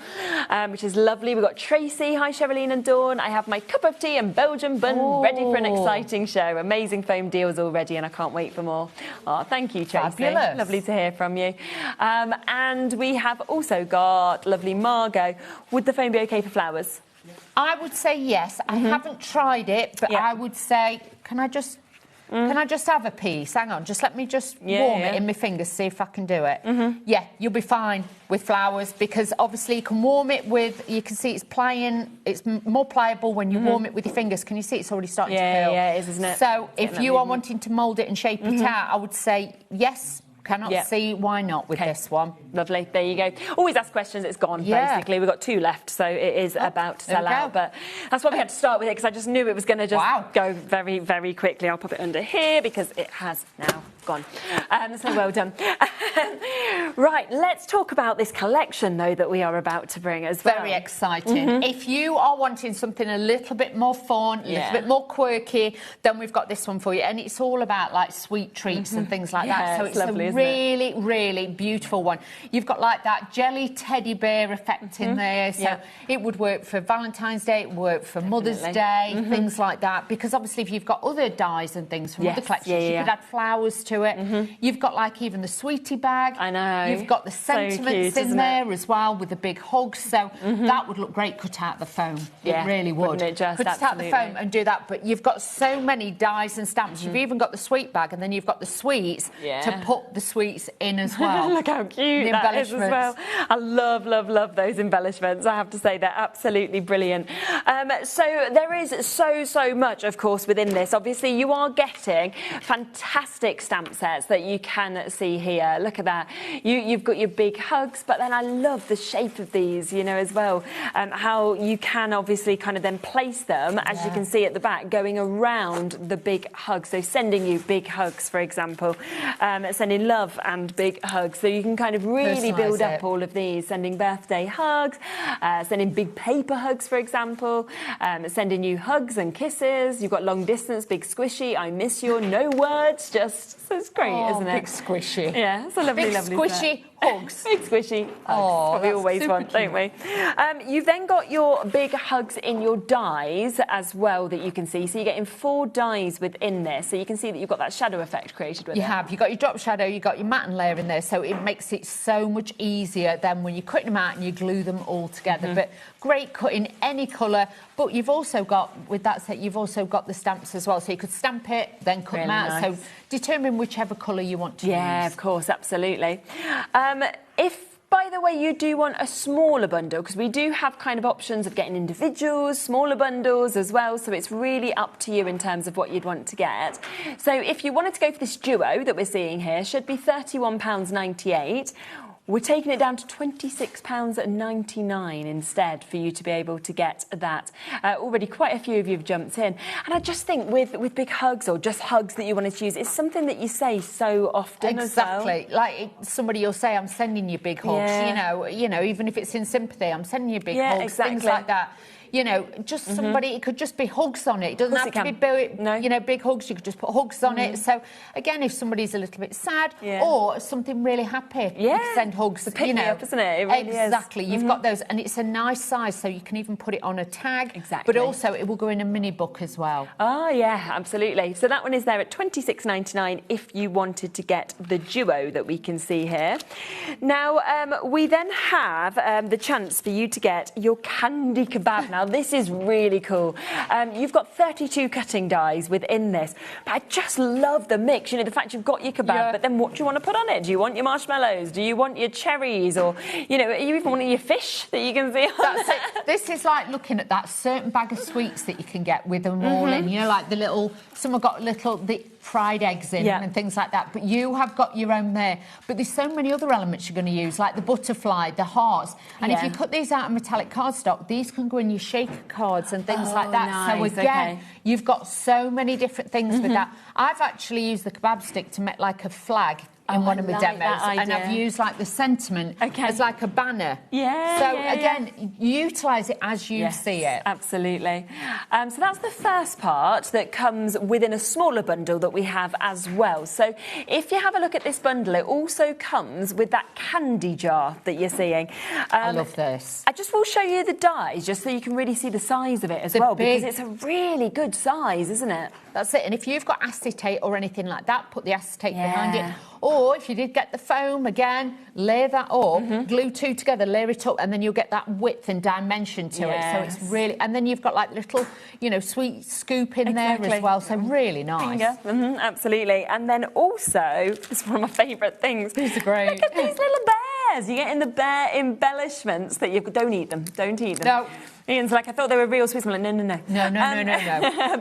which is lovely. We've got Tracy. Hi, Sherilyn and Dawn. I have my cup of tea and Belgian bun ready for an exciting show. Amazing foam deals already, and I can't wait for more. Oh, thank you, Tracy. Fabulous. Lovely to hear from you. And we have also got lovely Margot. Would the foam be okay for flowers? I would say yes. I haven't tried it, but I would say, can I just have a piece? Hang on, just let me just warm it in my fingers, see if I can do it. Yeah, you'll be fine with flowers, because obviously you can warm it with, you can see it's playing, it's more pliable when you warm it with your fingers. Can you see it's already starting to curl? Yeah, it is, isn't it? So if you are wanting to mould it and shape it out, I would say yes. Cannot see why not with this one. Lovely. There you go. Always ask questions. It's gone, basically. We've got 2 left, so it is about to sell out. But that's why we had to start with it, because I just knew it was going to just go very, very quickly. I'll pop it under here because it has now gone. So well done. Right, let's talk about this collection, though, that we are about to bring as well. Very exciting. If you are wanting something a little bit more fun, a little bit more quirky, then we've got this one for you. And it's all about, like, sweet treats and things like that. So it's lovely, really, really beautiful one. You've got like that jelly teddy bear effect in there, so it would work for Valentine's Day, it would work for Mother's Day, things like that, because obviously if you've got other dyes and things from other collections, you could add flowers to it. You've got like even the sweetie bag. I know. You've got the sentiments in there as well with the big hugs, so that would look great cut out the foam. It really would. Wouldn't it just? Cut it out the foam and do that, but you've got so many dyes and stamps. You've even got the sweet bag, and then you've got the sweets to put the sweets in as well. Look how cute that is as well. I love those embellishments. I have to say they're absolutely brilliant. So there is so much, of course, within this. Obviously, you are getting fantastic stamp sets that you can see here. Look at that. You've got your big hugs, but then I love the shape of these, you know, as well. How you can obviously kind of then place them, as you can see at the back, going around the big hugs. So sending you big hugs, for example, sending love and big hugs. So you can kind of really build up all of these, sending birthday hugs, sending big paper hugs, for example, sending you hugs and kisses. You've got long distance, big squishy, I miss you, no words, just, it's great, isn't it? Big squishy. Yeah, it's a lovely, lovely squishy hugs. Big squishy hugs. Oh, what we always want, don't we? You've then got your big hugs in your dies as well that you can see. So you're getting 4 dies within this. So you can see that you've got that shadow effect created with it. You have. You've got your drop shadow, you've got your matte layer in there, so it makes it so much easier than when you're cutting them out and you glue them all together. But great cutting, any colour. But you've also got, with that set, you've also got the stamps as well. So you could stamp it, then cut them out. Nice. So determine whichever colour you want to use. Yeah, of course, absolutely. If, by the way, you do want a smaller bundle, because we do have kind of options of getting individuals, smaller bundles as well, so it's really up to you in terms of what you'd want to get. So if you wanted to go for this duo that we're seeing here, should be £31.98. We're taking it down to £26.99 instead for you to be able to get that. Already quite a few of you have jumped in. And I just think with big hugs or just hugs that you want to use, it's something that you say so often as well. Exactly. Like somebody will say, I'm sending you big hugs. You know, even if it's in sympathy, I'm sending you big hugs, things like that. You know, just somebody, it could just be hugs on it. It doesn't have to be, you know, big hugs. You could just put hugs on it. So, again, if somebody's a little bit sad or something really happy, you can send hugs. It's a pick-me-up, isn't it? It really exactly. is. You've got those, and it's a nice size, so you can even put it on a tag. Exactly. But also, it will go in a mini book as well. Oh, yeah, absolutely. So that one is there at £26.99 if you wanted to get the duo that we can see here. Now, we then have the chance for you to get your candy kebab. Now, this is really cool. You've got 32 cutting dies within this, but I just love the mix. You know, the fact you've got your kebab, but then what do you want to put on it? Do you want your marshmallows? Do you want your cherries? Or, you know, you even want your fish that you can see on That's it. This is like looking at that certain bag of sweets that you can get with them all in. You know, like the little, some have got little fried eggs in them and things like that, but you have got your own there. But there's so many other elements you're going to use, like the butterfly, the hearts. And if you cut these out of metallic cardstock, these can go in your shaker cards and things like that. Nice. So again, you've got so many different things with that. I've actually used the kebab stick to make like a flag in one of my demos, and I've used like the sentiment as like a banner. So again, utilise it as you see it. Absolutely. So that's the first part that comes within a smaller bundle that we have as well. So if you have a look at this bundle, it also comes with that candy jar that you're seeing. I love this. I just will show you the dies just so you can really see the size of it as well, because it's a really good size, isn't it? That's it. And if you've got acetate or anything like that, put the acetate behind it. Or if you did get the foam, again, layer that up, glue 2 together, layer it up, and then you'll get that width and dimension to it. So it's really... And then you've got, like, little, you know, sweet scoop in there as well. So really nice. Absolutely. And then also, this is one of my favourite things. These are great. Look at these little bears. You're getting the bear embellishments that you... Don't eat them. Don't eat them. No. Ian's like, I thought they were real sweets. I'm like, no. No.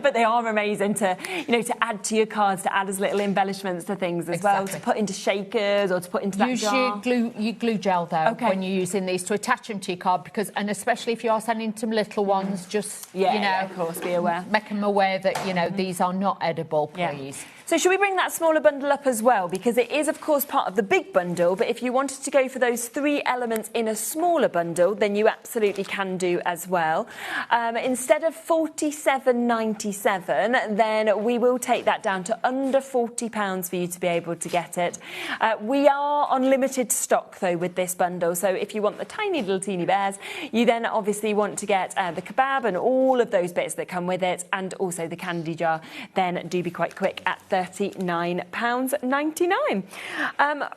But they are amazing to, you know, to add to your cards, to add as little embellishments to things as well, to put into shakers or to put into that jar. Use your glue gel, though, when you're using these to attach them to your card, because, and especially if you are sending some little ones, just, you know, of course, be aware. Make them aware that, you know, these are not edible, please. So should we bring that smaller bundle up as well? Because it is, of course, part of the big bundle, but if you wanted to go for those 3 elements in a smaller bundle, then you absolutely can do as well. Instead of £47.97, then we will take that down to under £40 for you to be able to get it. We are on limited stock, though, with this bundle. So if you want the tiny little teeny bears, you then obviously want to get the kebab and all of those bits that come with it, and also the candy jar, then do be quite quick at £39.99.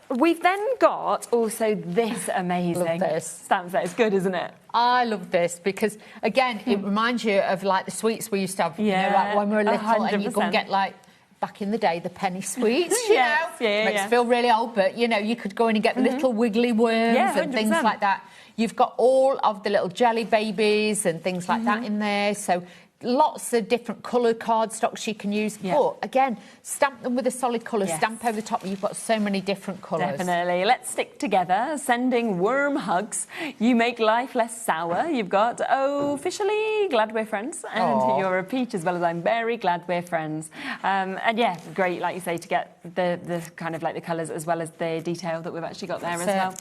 We've then got also this amazing stamp set. It's good, isn't it? I love this because, again, it reminds you of, like, the sweets we used to have, you know, like when we were little 100%. And you go and get, like, back in the day, the penny sweets, you know. Makes you feel really old, but, you know, you could go in and get little wiggly worms and things like that. You've got all of the little jelly babies and things like that in there, so lots of different coloured cardstocks you can use. But again, stamp them with a solid colour, stamp over the top. You've got so many different colours. Definitely. Let's stick together, sending worm hugs. You make life less sour. You've got officially glad we're friends, and you're a peach as well as I'm very glad we're friends. And yeah, great, like you say, to get the kind of like the colours as well as the detail that we've actually got there as well.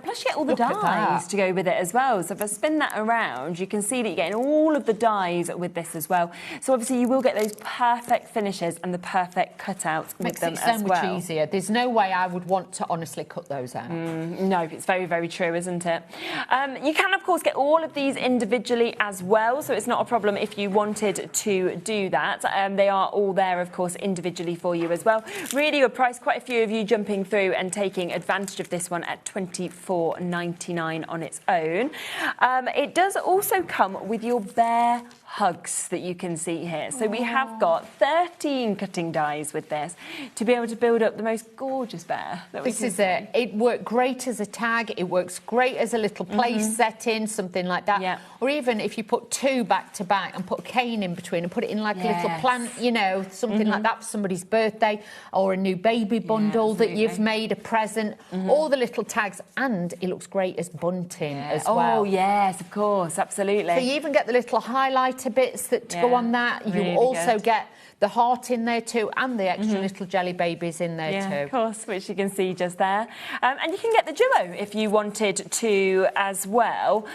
Plus you get all the dies to go with it as well. So if I spin that around, you can see that you're getting all of the dies with this as well. So obviously you will get those perfect finishes and the perfect cutouts with them as well. Makes it so much easier. There's no way I would want to honestly cut those out. No, it's very, very true, isn't it? You can, of course, get all of these individually as well, so it's not a problem if you wanted to do that. They are all there, of course, individually for you as well. Really good price. Quite a few of you jumping through and taking advantage of this one at $24.99 on its own. It does also come with your bear hugs that you can see here. So we have got 13 cutting dies with this to be able to build up the most gorgeous bear that we can see. This is it. It worked great as a tag. It works great as a little place setting, something like that. Yeah. Or even if you put two back to back and put a cane in between and put it in like a little plant, you know, something like that for somebody's birthday, or a new baby bundle that you've made a present. All the little tags, and it looks great as bunting as well. Oh yes, of course, absolutely. So you even get the little highlighter bits that to go on that. You really also good. get the heart in there too, and the extra little jelly babies in there too. Of course, which you can see just there. And you can get the duo if you wanted to as well.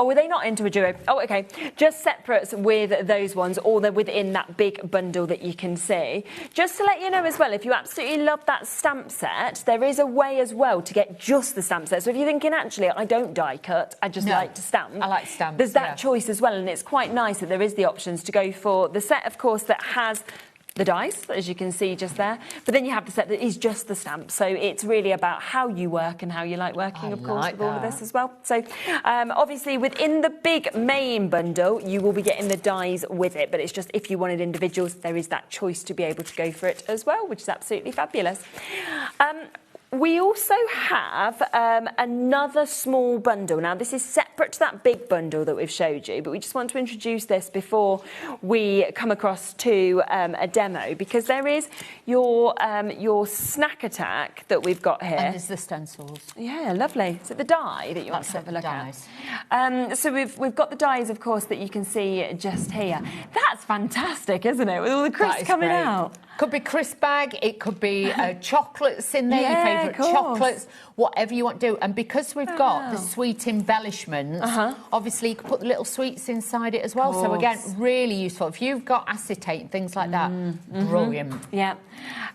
Oh, were they not into a duo? Oh, OK. Just separate with those ones, or they're within that big bundle that you can see. Just to let you know as well, if you absolutely love that stamp set, there is a way as well to get just the stamp set. So if you're thinking, actually, I don't die cut, I just like to stamp. I like stamps, there's that choice as well, and it's quite nice that there is the options to go for the set, of course, that has the dice, as you can see just there, but then you have the set that is just the stamp. So it's really about how you work and how you like working, of course, with all of this as well. So obviously within the big main bundle, you will be getting the dies with it, but it's just if you wanted individuals, there is that choice to be able to go for it as well, which is absolutely fabulous. We also have another small bundle. Now, this is separate to that big bundle that we've showed you, but we just want to introduce this before we come across to a demo, because there is your snack attack that we've got here. And there's the stencils. Yeah, lovely. So the die that you want to have a look at. So we've got the dies, of course, that you can see just here. That's fantastic, isn't it? With all the crisps coming out. Could be crisp bag, it could be chocolates in there, your favourite chocolates, whatever you want to do. And because we've got the sweet embellishments, obviously you can put the little sweets inside it as well. So again, really useful. If you've got acetate and things like that, brilliant. Yeah.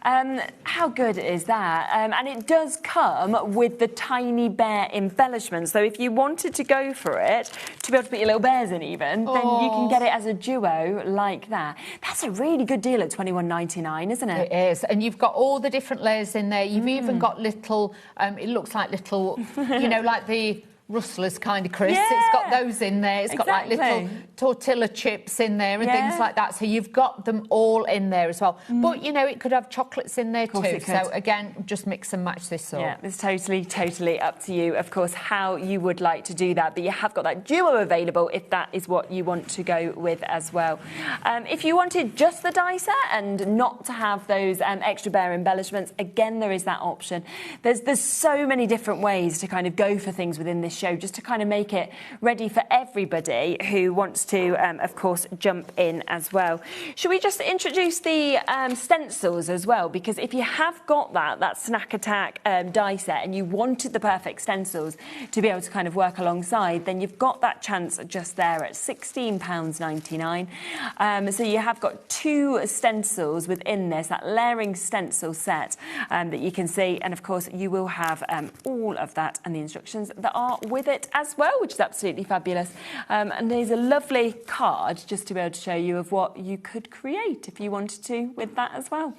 How good is that? And it does come with the tiny bear embellishment. So if you wanted to go for it, to be able to put your little bears in even, then you can get it as a duo like that. That's a really good deal at $21.99, isn't it? It is. And you've got all the different layers in there. You've even got little, it looks like little, you know, like the Rustlers kind of crisps. Yeah. It's got those in there. It's got like little tortilla chips in there and things like that. So you've got them all in there as well. But, you know, it could have chocolates in there too. So, again, just mix and match this up. Yeah, it's totally up to you, of course, how you would like to do that. But you have got that duo available if that is what you want to go with as well. If you wanted just the die set and not to have those extra bear embellishments, again, there is that option. There's so many different ways to kind of go for things within this show, just to kind of make it ready for everybody who wants to, of course, jump in as well. Should we just introduce the stencils as well? Because if you have got that snack attack die set and you wanted the perfect stencils to be able to kind of work alongside, then you've got that chance just there at £16.99. So you have got two stencils within this, that layering stencil set that you can see, and of course you will have all of that and the instructions that are with it as well, which is absolutely fabulous. And there's a lovely card just to be able to show you of what you could create if you wanted to with that as well,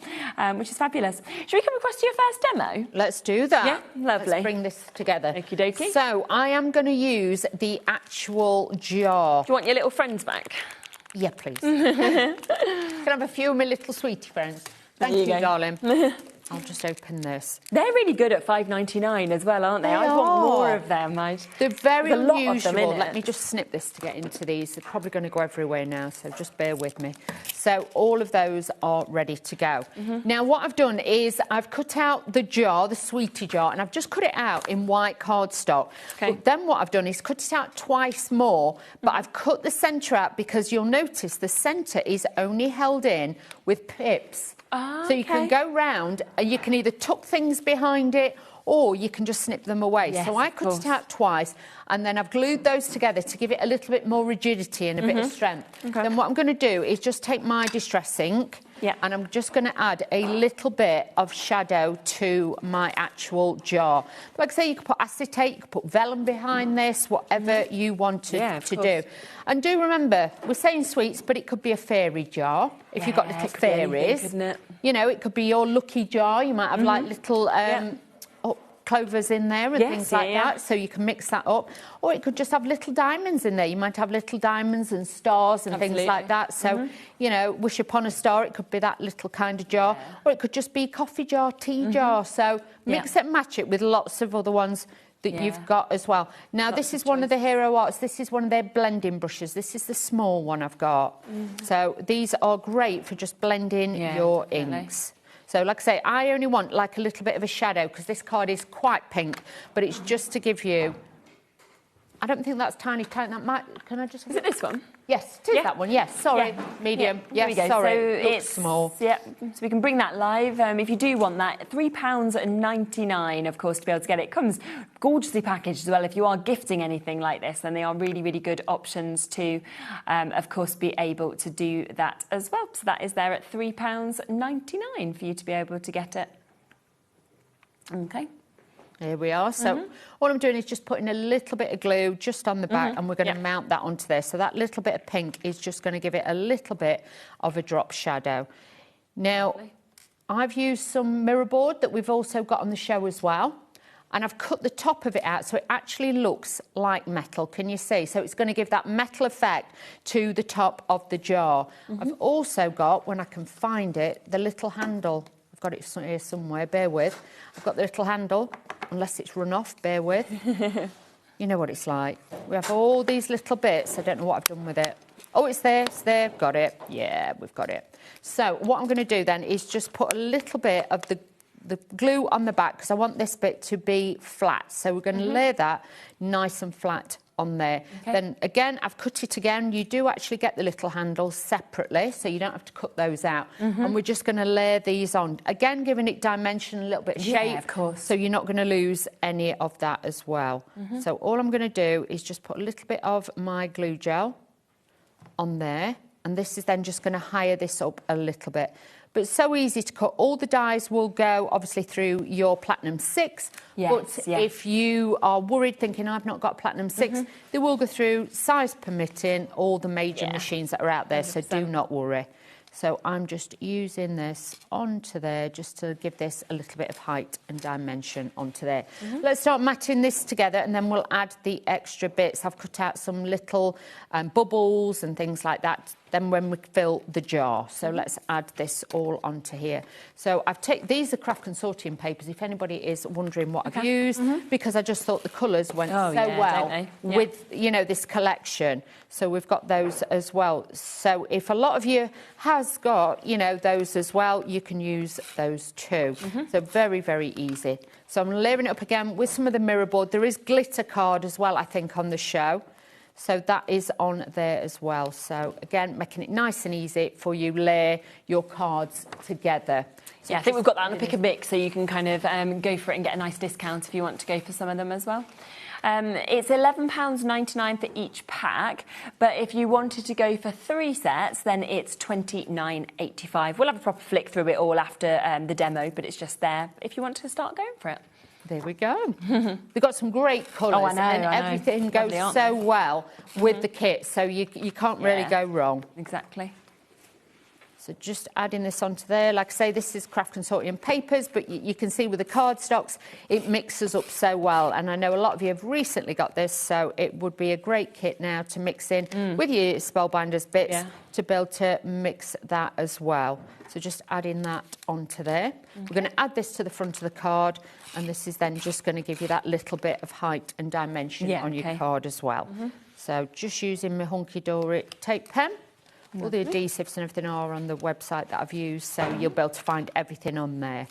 which is fabulous. Should we come across to your first demo? Let's do that. Yeah, lovely. Let's bring this together. Okie dokie. So I am going to use the actual jar. Do you want your little friends back? Yeah, please. Can I have a few of my little sweetie friends? Thank you, darling. I'll just open this. They're really good at $5.99 as well, aren't they? I want more of them. They're very There's a lot unusual. of them in Let it. me just snip this to get into these. They're probably going to go everywhere now, so just bear with me. So all of those are ready to go. Now, what I've done is I've cut out the jar, the sweetie jar, and I've just cut it out in white cardstock. Okay. But then what I've done is cut it out twice more, but I've cut the centre out because you'll notice the centre is only held in with pips. So you can go round and you can either tuck things behind it or you can just snip them away. Yes, so I cut it out twice and then I've glued those together to give it a little bit more rigidity and a bit of strength. Then what I'm going to do is just take my distress ink and I'm just going to add a little bit of shadow to my actual jar. Like I say, you could put acetate, you could put vellum behind this, whatever you wanted to do. And do remember, we're saying sweets, but it could be a fairy jar if you've got little fairies. Anything, couldn't it? You know, it could be your lucky jar. You might have like little clovers in there and things like that, so you can mix that up. Or it could just have little diamonds in there. You might have little diamonds and stars and things like that. So, you know, wish upon a star, it could be that little kind of jar. Or it could just be a coffee jar, tea jar. So mix it and match it with lots of other ones that you've got as well. Now, this is one of the Hero Arts. This is one of their blending brushes. This is the small one I've got. So these are great for just blending your inks. So, like I say, I only want like a little bit of a shadow because this card is quite pink, but it's just to give you... I don't think that's tiny. That might... Can I just... Is it this one? Yes, it is that one. Yes, sorry. Medium. Here we go. Sorry. So Looks small. Yeah, so we can bring that live. If you do want that, £3.99, of course, to be able to get it. It comes gorgeously packaged as well. If you are gifting anything like this, then they are really, really good options to, of course, be able to do that as well. So that is there at £3.99 for you to be able to get it. Okay. Here we are. So all I'm doing is just putting a little bit of glue just on the back and we're going to mount that onto there. So that little bit of pink is just going to give it a little bit of a drop shadow. Now, I've used some mirror board that we've also got on the show as well. And I've cut the top of it out so it actually looks like metal. Can you see? So it's going to give that metal effect to the top of the jar. I've also got, when I can find it, the little handle. I've got it here somewhere, bear with. I've got the little handle, unless it's run off, bear with. You know what it's like. We have all these little bits. I don't know what I've done with it. Oh, it's there, got it. Yeah, we've got it. So what I'm going to do then is just put a little bit of the glue on the back because I want this bit to be flat. So we're going to lay that nice and flat on there. Then again, I've cut it again. You do actually get the little handles separately, so you don't have to cut those out. And we're just going to layer these on. Again, giving it dimension, a little bit of shape. Yeah, of course. So you're not going to lose any of that as well. So all I'm going to do is just put a little bit of my glue gel on there. And this is then just going to higher this up a little bit. But it's so easy to cut. All the dies will go, obviously, through your Platinum 6. But if you are worried, thinking, I've not got Platinum 6, they will go through, size permitting, all the major machines that are out there, 100%. So do not worry. So I'm just using this onto there just to give this a little bit of height and dimension onto there. Let's start matting this together and then we'll add the extra bits. I've cut out some little bubbles and things like that. Then when we fill the jar. So let's add this all onto here. So I've taken, these are craft consortium papers, if anybody is wondering what I've used, because I just thought the colours went well with, you know, this collection. So we've got those as well. So if a lot of you has got, you know, those as well, you can use those too. So very, very easy. So I'm layering it up again with some of the mirror board. There is glitter card as well, I think, on the show. So that is on there as well. So again, making it nice and easy for you layer your cards together. So yeah, I think we've got that on a pick and mix, so you can kind of go for it and get a nice discount if you want to go for some of them as well. It's £11.99 for each pack, but if you wanted to go for 3 sets, then it's £29.85. We'll have a proper flick through it all after the demo, but it's just there if you want to start going for it. There we go. We've got some great colours and everything goes so well with the kit, so you can't really go wrong. Exactly. So just adding this onto there. Like I say, this is Craft Consortium papers, but you can see with the cardstocks, it mixes up so well. And I know a lot of you have recently got this, so it would be a great kit now to mix in with your Spellbinders bits to be able to mix that as well. So just adding that onto there. We're going to add this to the front of the card, and this is then just going to give you that little bit of height and dimension on your card as well. So just using my Hunky Dory tape pen. All the adhesives and everything are on the website that I've used, so you'll be able to find everything on there.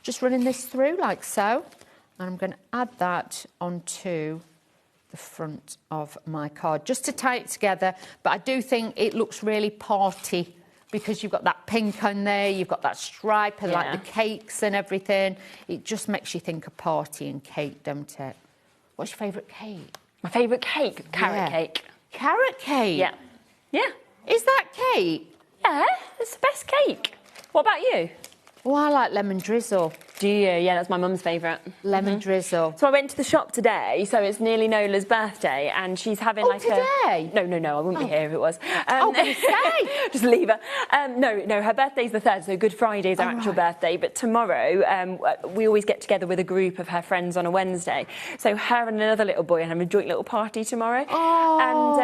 Just running this through like so, and I'm going to add that onto the front of my card, just to tie it together. But I do think it looks really party, because you've got that pink on there, you've got that stripe, and like the cakes and everything. It just makes you think of party and cake, don't it? What's your favourite cake? My favourite cake? Carrot cake. Carrot cake? Yeah. Yeah. Is that cake? Yeah, it's the best cake. What about you? Oh, I like lemon drizzle. Do you? Yeah, that's my mum's favourite. Lemon drizzle. So I went to the shop today, so it's nearly Nola's birthday, and she's having today? No, I wouldn't be here if it was. I'm going to say. Just leave her. No, her birthday's the 3rd, so Good Friday is our actual birthday, but tomorrow we always get together with a group of her friends on a Wednesday. So her and another little boy are having a joint little party tomorrow. Oh.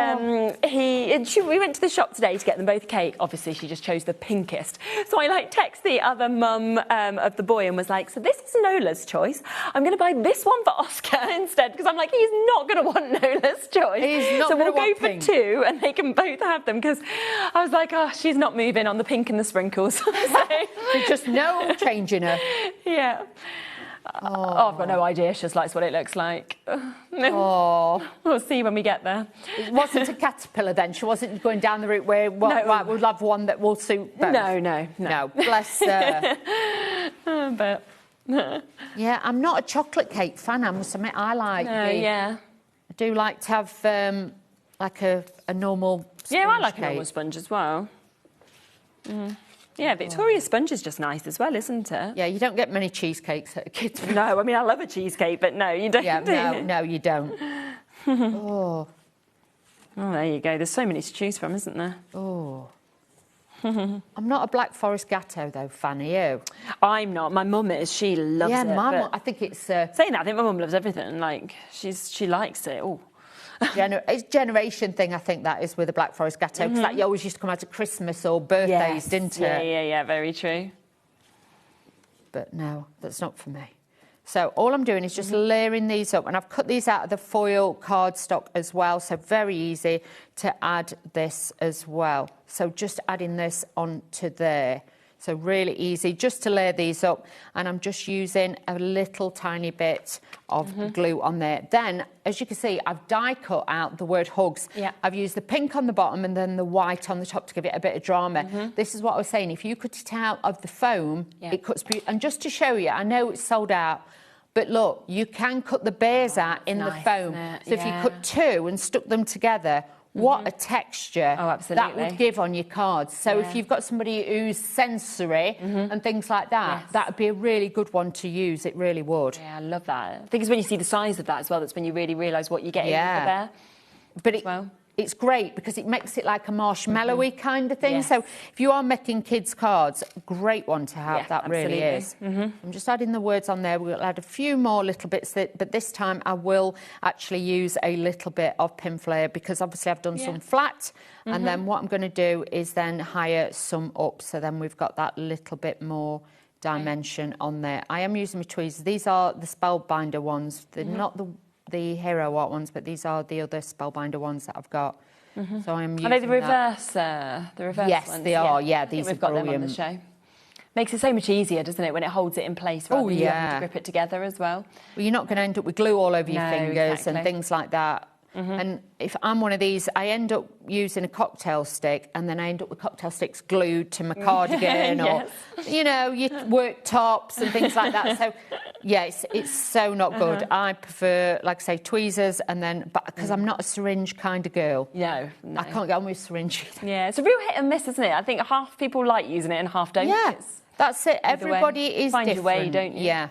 And we went to the shop today to get them both cake. Obviously, she just chose the pinkest. So I text the other mum of the boy and was like, so this is Nola's choice. I'm going to buy this one for Oscar instead, because I'm like, he's not going to want Nola's choice. He's not so we'll go pink. for 2 and they can both have them, because I was like, oh, she's not moving on the pink and the sprinkles. There's just no changing her. Yeah. Oh, I've got no idea. She just likes what it looks like. Oh. We'll see when we get there. It wasn't a caterpillar then? She wasn't going down the route where, right, we'll have one that will suit both? No. Bless her. But... Yeah, I'm not a chocolate cake fan, I must admit. I like I do like to have like a normal sponge I like cake. a normal sponge as well. Yeah, Victoria sponge is just nice as well, isn't it? Yeah, you don't get many cheesecakes at a kid's. No, I mean, I love a cheesecake, but no, you don't. Yeah, no, you don't. Oh, there you go. There's so many to choose from, isn't there? Oh. I'm not a Black Forest Gatto, though, fan, are you? I'm not. My mum is. She loves it. Yeah, my mum, I think it's... Saying that, I think my mum loves everything. Like, she likes it. Oh. It's a generation thing, I think, that is with the Black Forest Gatto, because that always used to come out at Christmas or birthdays, didn't it? Yeah, very true. But no, that's not for me. So all I'm doing is just layering these up, and I've cut these out of the foil cardstock as well, so very easy to add this as well. So just adding this onto there. So really easy just to layer these up, and I'm just using a little tiny bit of glue on there. Then, as you can see, I've die cut out the word hugs. Yeah. I've used the pink on the bottom and then the white on the top to give it a bit of drama. This is what I was saying. If you cut it out of the foam, it cuts beautifully. And just to show you, I know it's sold out, but look, you can cut the bears out in the foam. So if you cut 2 and stuck them together, what a texture that would give on your cards. So if you've got somebody who's sensory and things like that, that would be a really good one to use. It really would. Yeah, I love that. I think it's when you see the size of that as well, that's when you really realise what you're getting there. But it's great because it makes it like a marshmallowy kind of thing. So if you are making kids' cards, great one to have, that really is. I'm just adding the words on there. We'll add a few more little bits, but this time I will actually use a little bit of pin flare, because obviously I've done some flat, and then what I'm going to do is then higher some up, so then we've got that little bit more dimension on there. I am using my tweezers. These are the Spellbinder ones. They're not the Hero Art ones, but these are the other Spellbinder ones that I've got. So I'm using Are they the reverse? Yes, ones? they are. Yeah, these we've are got brilliant. them on the show. Makes it so much easier, doesn't it, when it holds it in place rather than you having to grip it together as well. Well, you're not going to end up with glue all over your fingers and things like that. And if I'm one of these, I end up using a cocktail stick, and then I end up with cocktail sticks glued to my cardigan or, you know, your work tops and things like that. So, yeah, it's so not good. I prefer, like I say, tweezers, and then, but because I'm not a syringe kind of girl. No. I can't get on with syringe either. Yeah, it's a real hit and miss, isn't it? I think half people like using it and half don't. Yeah, that's it. Everybody is Find different. your way, don't you? Yeah.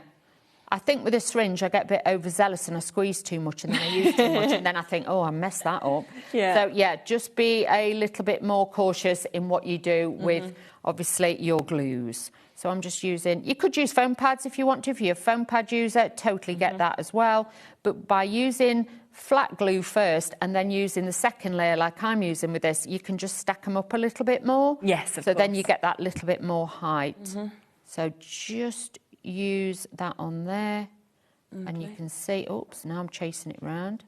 I think with a syringe, I get a bit overzealous and I squeeze too much and then I use too much and then I think, oh, I messed that up. Yeah. So, yeah, just be a little bit more cautious in what you do with, obviously, your glues. So I'm just using... You could use foam pads if you want to. If you're a foam pad user, totally get that as well. But by using flat glue first and then using the second layer like I'm using with this, you can just stack them up a little bit more. Yes, of course. So then you get that little bit more height. So just use that on there. And you can see... Oops, now I'm chasing it round.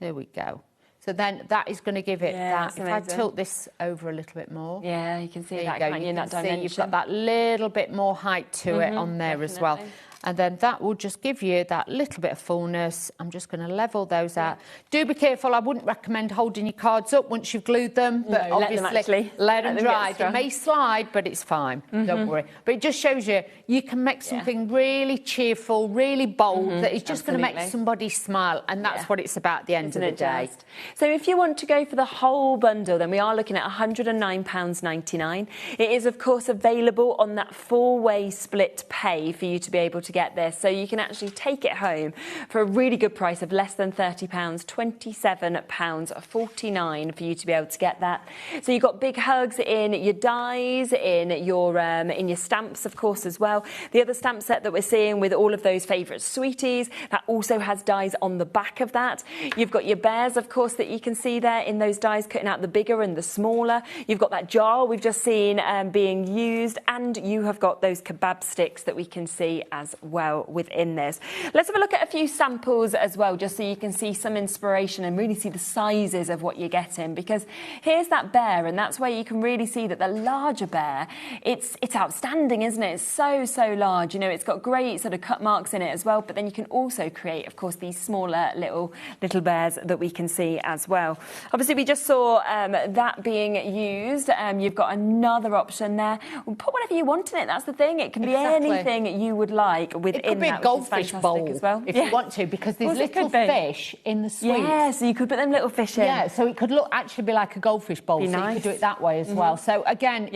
There we go. So then that is going to give it that. If I tilt this over a little bit more. Yeah, you can see that, you can't you, in that can see dimension. you've got that little bit more height to it on there as well. And then that will just give you that little bit of fullness. I'm just going to level those out. Do be careful. I wouldn't recommend holding your cards up once you've glued them. But No, obviously, let them dry. They may slide, but it's fine. Don't worry. But it just shows you can make something really cheerful, really bold, that is just going to make somebody smile. And that's what it's about at the end of the day. So if you want to go for the whole bundle, then we are looking at £109.99. It is, of course, available on that 4-way split pay for you to be able to get this. So you can actually take it home for a really good price of less than £30, £27.49 for you to be able to get that. So you've got big hugs in your dies, in your stamps, of course, as well. The other stamp set that we're seeing with all of those favourite sweeties, that also has dies on the back of that. You've got your bears, of course, that you can see there in those dies, cutting out the bigger and the smaller. You've got that jar we've just seen being used, and you have got those kebab sticks that we can see as well within this. Let's have a look at a few samples as well, just so you can see some inspiration and really see the sizes of what you're getting, because here's that bear, and that's where you can really see that the larger bear, it's outstanding, isn't it? It's so large. You know, it's got great sort of cut marks in it as well, but then you can also create, of course, these smaller little bears that we can see as well. Obviously, we just saw that being used. You've got another option there. Well, put whatever you want in it. That's the thing. It can be anything you would like within that. It could be a goldfish bowl as well, if you want to, because there's little fish in the sweets. Yeah, so you could put them little fish in. Yeah, so it could actually be like a goldfish bowl. So you could do it that way as well. So again,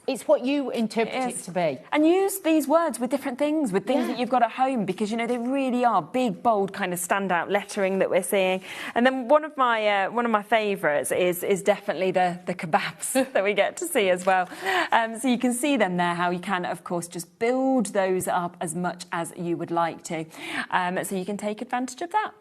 it's what you interpret it to be. And use these words with different things, with things that you've got at home, because you know they really are big, bold, kind of standout lettering that we're seeing. And then one of my favourites is definitely the kebabs that we get to see as well. So you can see them there, how you can, of course, just build those up as much as you would like to. So you can take advantage of that.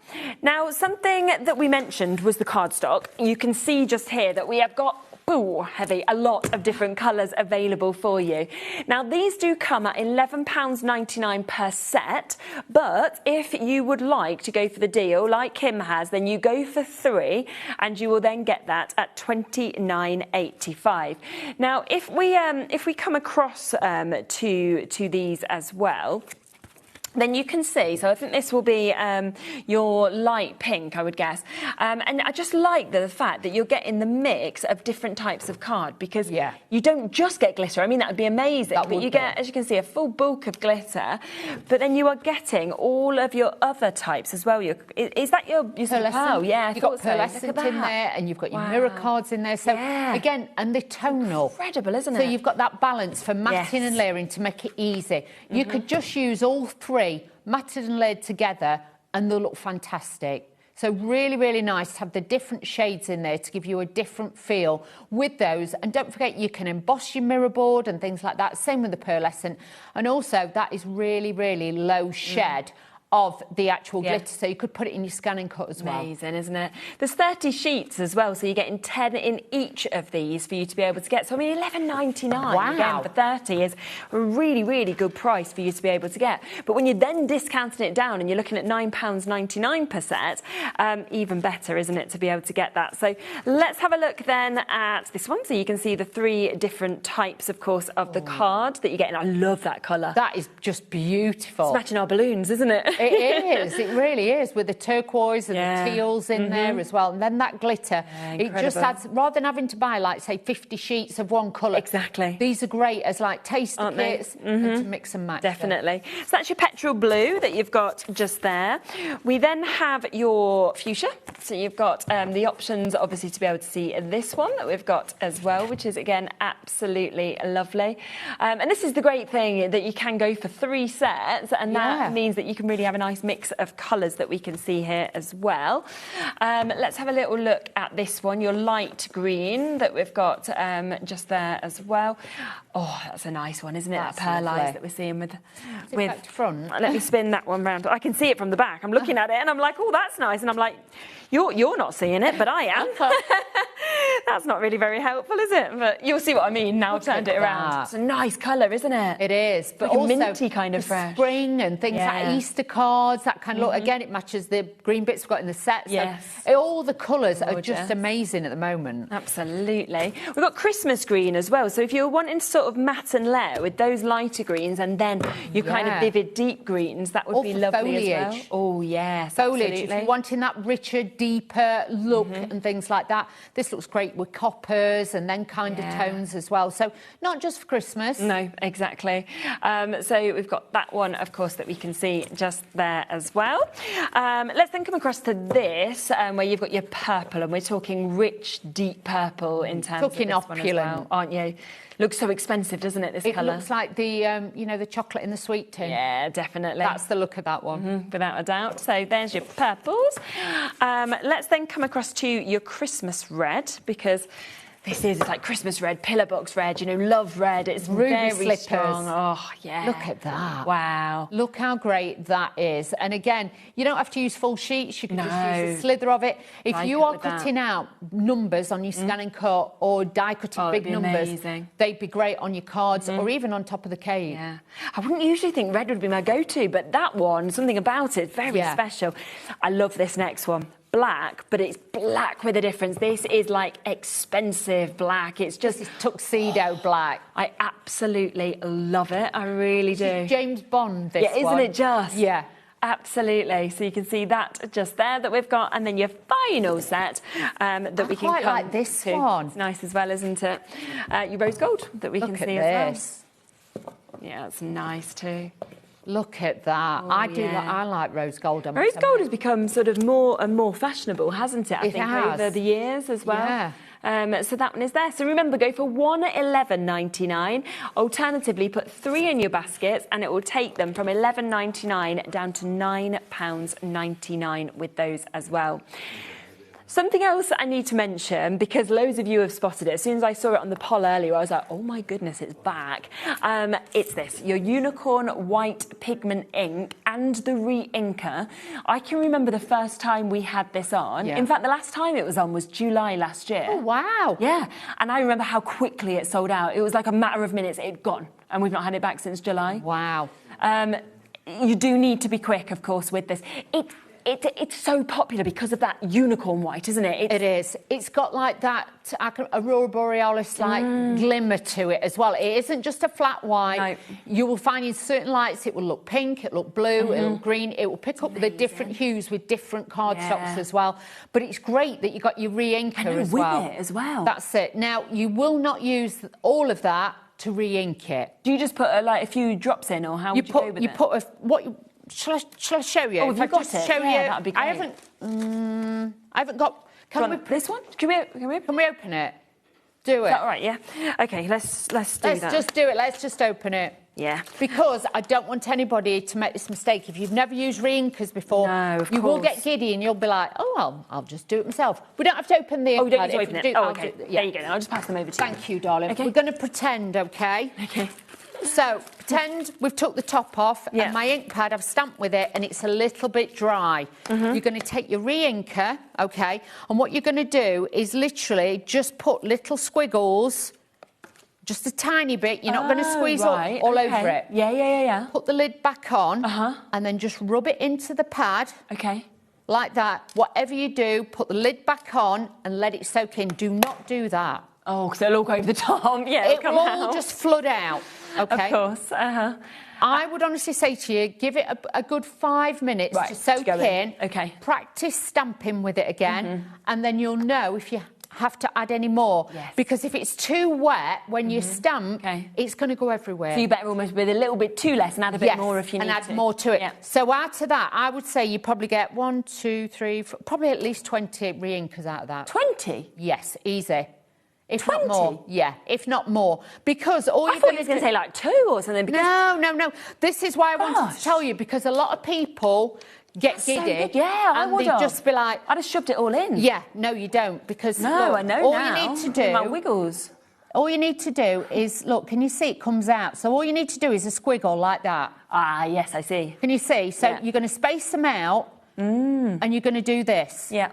Now, something that we mentioned was the cardstock. You can see just here that we have got a lot of different colours available for you. Now, these do come at £11.99 per set, but if you would like to go for the deal, like Kim has, then you go for 3, and you will then get that at £29.85. Now, if we come across to these as well, then you can see, so I think this will be your light pink, I would guess. And I just like the fact that you're getting the mix of different types of card, because you don't just get glitter. I mean, that would be amazing. But you get, as you can see, a full bulk of glitter, but then you are getting all of your other types as well. Is that your pearlescent? Yeah, you've got pearlescent in there, and you've got your mirror cards in there. So again, and they're tonal. Incredible, isn't it? So you've got that balance for matting and layering to make it easy. You could just use all 3 matted and layered together, and they'll look fantastic. So really, really nice to have the different shades in there to give you a different feel with those. And don't forget, you can emboss your mirror board and things like that. Same with the pearlescent. And also, that is really, really low shed of the actual glitter, so you could put it in your scan and cut as well. Amazing, isn't it? There's 30 sheets as well, so you're getting 10 in each of these for you to be able to get. So, I mean, £11.99 again for 30 is a really, really good price for you to be able to get. But when you're then discounting it down and you're looking at £9.99 per set, even better, isn't it, to be able to get that? So let's have a look then at this one, so you can see the 3 different types, of course, of the card that you get. And I love that colour. That is just beautiful. It's matching our balloons, isn't it? It is. It really is, with the turquoise and the teals in there as well. And then that glitter. It just adds, rather than having to buy, like, say, 50 sheets of one colour. Exactly. These are great as, like, taster kits and to mix and match. Definitely. So that's your petrol blue that you've got just there. We then have your fuchsia. So you've got the options, obviously, to be able to see this one that we've got as well, which is, again, absolutely lovely. And this is the great thing, that you can go for 3 sets, and that means that you can really have a nice mix of colours that we can see here as well. Let's have a little look at this one, your light green that we've got just there as well. Oh, that's a nice one, isn't it? That pearlized that we're seeing with back to front. Let me spin that one round. I can see it from the back. I'm looking at it and I'm like, oh, that's nice. And I'm like, you're not seeing it, but I am. That's not really very helpful, is it? But you'll see what I mean now. I've turned it around. It's a nice colour, isn't it? It is, but like also a minty kind of fresh. Spring and things like Easter cards, that kind of look. Again, it matches the green bits we've got in the set. So all the colours are just amazing at the moment. Absolutely. We've got Christmas green as well. So if you're wanting to sort of matte and layer with those lighter greens and then your kind of vivid deep greens, that would be lovely as well. Oh, yes, foliage. Absolutely. If you're wanting that richer, deeper look and things like that, this looks great with coppers and then kind of tones as well. So not just for Christmas. No, exactly. So we've got that one, of course, that we can see just there as well. Let's then come across to this, where you've got your purple, and we're talking rich, deep purple in terms of this opulent one as well, aren't you? Looks so expensive, doesn't it, this colour? It looks like the, you know, the chocolate in the sweet tin. Yeah, definitely. That's the look of that one. Without a doubt. So there's your purples. Let's then come across to your Christmas red, because this is like Christmas red, pillar box red, you know, love red. It's Ruby very slippers. strong. Oh, yeah. Look at that. Wow. Look how great that is. And again, you don't have to use full sheets. You can just use a slither of it. If you are cutting out numbers on your scan and cut or die cutting big numbers, they'd be great on your cards or even on top of the cake. Yeah. I wouldn't usually think red would be my go-to, but that one, something about it, very special. I love this next one. Black, but it's black with a difference. This is like expensive black. It's just tuxedo black. I absolutely love it. I really do. James Bond, this one. Yeah, isn't it just? Yeah. Absolutely. So you can see that just there that we've got, and then your final set that we can quite come like this to. one. It's nice as well, isn't it? Your rose gold that we can see as well. Yeah, it's nice too. Look at that. I like rose gold. Rose gold has become sort of more and more fashionable, hasn't it? I think over the years as well. Yeah. So that one is there. So remember, go for $111.99. Alternatively, put 3 in your baskets and it will take them from $11.99 down to £9.99 with those as well. Something else I need to mention, because loads of you have spotted it. As soon as I saw it on the poll earlier, I was like, oh my goodness, it's back. It's this, your unicorn white pigment ink and the re-inker. I can remember the first time we had this on. In fact, the last time it was on was July last year. Oh, wow. Yeah, and I remember how quickly it sold out. It was like a matter of minutes, it'd gone. And we've not had it back since July. Wow. You do need to be quick, of course, with this. It's so popular because of that unicorn white, isn't it? It is. It's got like that Aurora Borealis like glimmer to it as well. It isn't just a flat white. No. You will find in certain lights it will look pink, it'll look blue, it'll look green. It will pick up the different hues with different cardstocks as well. But it's great that you got your re-inker as well. With it as well. That's it. Now, you will not use all of that to re-ink it. Do you just put a few drops in, or how would you go with it? Shall I show you? Oh, have you got it? Yeah, that'd be great. I haven't got... Can we this one? Can we open it? Do it. Is that all right, yeah? OK, let's do that. Let's just do it. Let's just open it. Yeah. Because I don't want anybody to make this mistake. If you've never used re-inkers before, you will get giddy and you'll be like, oh, I'll just do it myself. We don't have to open the... Oh, you don't need to open it? OK. There you go. I'll just pass them over to you. Thank you, darling. Okay. We're going to pretend, OK? OK. So, pretend we've took the top off and my ink pad, I've stamped with it and it's a little bit dry. You're going to take your re-inker, OK, and what you're going to do is literally just put little squiggles, just a tiny bit. You're not going to squeeze all over it. Yeah. Put the lid back on and then just rub it into the pad. OK. Like that. Whatever you do, put the lid back on and let it soak in. Do not do that. Oh, because it'll all go over the top. Yeah, it will all just flood out. Okay. Of course. I would honestly say to you, give it a good 5 minutes to soak in. Okay. Practice stamping with it again, and then you'll know if you have to add any more. Yes. Because if it's too wet when you stamp, it's going to go everywhere. So you better almost with a little bit too less and add a bit more if you need to. And add more to it. So out of that, I would say you probably get 1, 2, 3, 4, probably at least 20 re-inkers out of that. 20? Yes, easy. If 20? not more. Yeah, if not more. Because all I you're thought going you was going to say like 2 or something. Because... No. This is why I wanted to tell you, because a lot of people get giddy. So I would have. Just be like... I'd have shoved it all in. Yeah, no, you don't. Because no, look, I know all now. you need to do... My wiggles. All you need to do is, look, can you see it comes out? So all you need to do is a squiggle like that. Ah, yes, I see. Can you see? So you're going to space them out and you're going to do this. Yeah.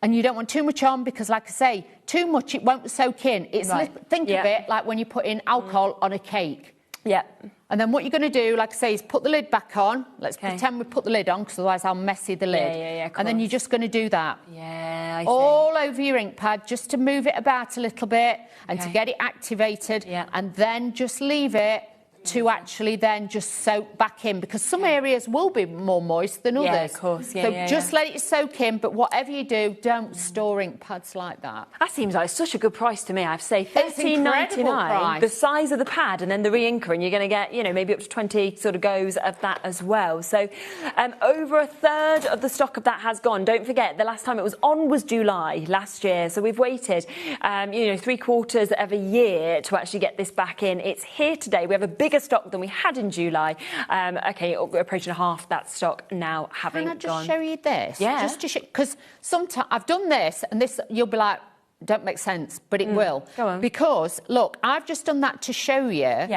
And you don't want too much on because, like I say, too much, it won't soak in. It's think of it like when you put in alcohol on a cake. Yeah. And then what you're going to do, like I say, is put the lid back on. Let's pretend we put the lid on, because otherwise I'll messy the lid. Yeah, and then you're just going to do that. Yeah, I see. All over your ink pad, just to move it about a little bit and to get it activated. Yeah. And then just leave it to actually then just soak back in, because some areas will be more moist than others. Yeah, of course. So just let it soak in, but whatever you do, don't store ink pads like that. That seems like such a good price to me. I'd say $13.99, the size of the pad, and then the re-inker, and you're going to get, maybe up to 20 sort of goes of that as well. So over a third of the stock of that has gone. Don't forget, the last time it was on was July last year, so we've waited, 3/4 of a year to actually get this back in. It's here today. We have a bigger stock than we had in July. Approaching half that stock now having gone. Can I just show you this? Yeah. Just to show, because sometimes I've done this, and this you'll be like, don't make sense, but it will. Go on. Because look, I've just done that to show you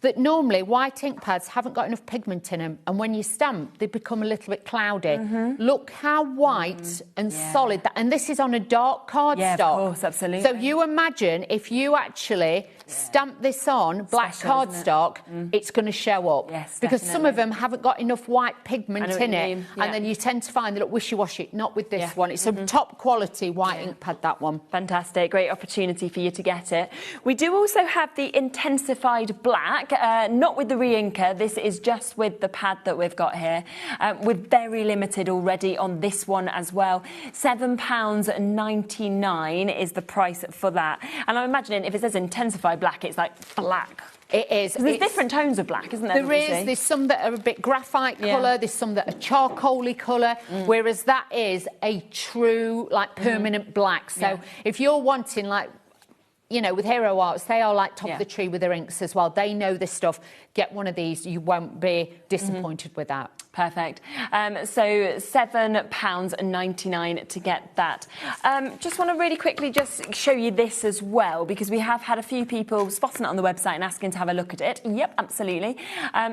that normally white ink pads haven't got enough pigment in them, and when you stamp, they become a little bit cloudy. Look how white and solid that, and this is on a dark cardstock. Yeah, of course, absolutely. So you imagine if you actually stamp this on black cardstock, it's going to show up. Yes, because some of them haven't got enough white pigment in it, Yeah. and then you tend to find they look wishy-washy. Not with this one. It's a top quality white ink pad, that one. Fantastic. Great opportunity for you to get it. We do also have the intensified black, not with the re-inker. This is just with the pad that we've got here. We're very limited already on this one as well. £7.99 is the price for that. And I'm imagining if it says intensified black, it's like black. It is. There's different tones of black, isn't there? There is. There's some that are a bit graphite colour. There's some that are charcoaly colour. Whereas that is a true, like, permanent black. So if you're wanting, like, with Hero Arts, they are like top of the tree with their inks as well. They know this stuff. Get one of these. You won't be disappointed with that. Perfect. So £7.99 to get that. Just want to really quickly just show you this as well, because we have had a few people spotting it on the website and asking to have a look at it. Yep, absolutely.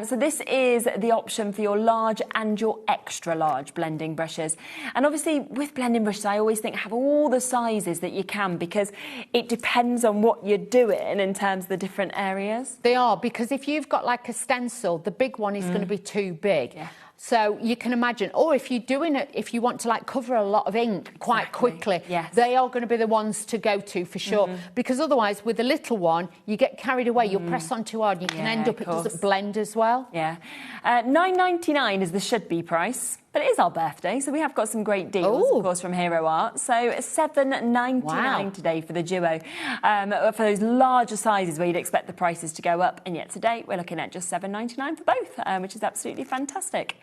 So this is the option for your large and your extra large blending brushes. And obviously with blending brushes, I always think have all the sizes that you can, because it depends on what you're doing in terms of the different areas. They are, because if you've got like a stencil, the big one is going to be too big. Yeah. So you can imagine, or if you're doing it, if you want to like cover a lot of ink quite quickly, they are going to be the ones to go to for sure. Because otherwise, with a little one, you get carried away. You'll press on too hard. You can end up, it doesn't blend as well. Yeah. £9.99 is the should-be price. But it is our birthday, so we have got some great deals, of course, from Hero Art. So £7.99 today for the duo. For those larger sizes where you'd expect the prices to go up. And yet today, we're looking at just £7.99 for both, which is absolutely fantastic.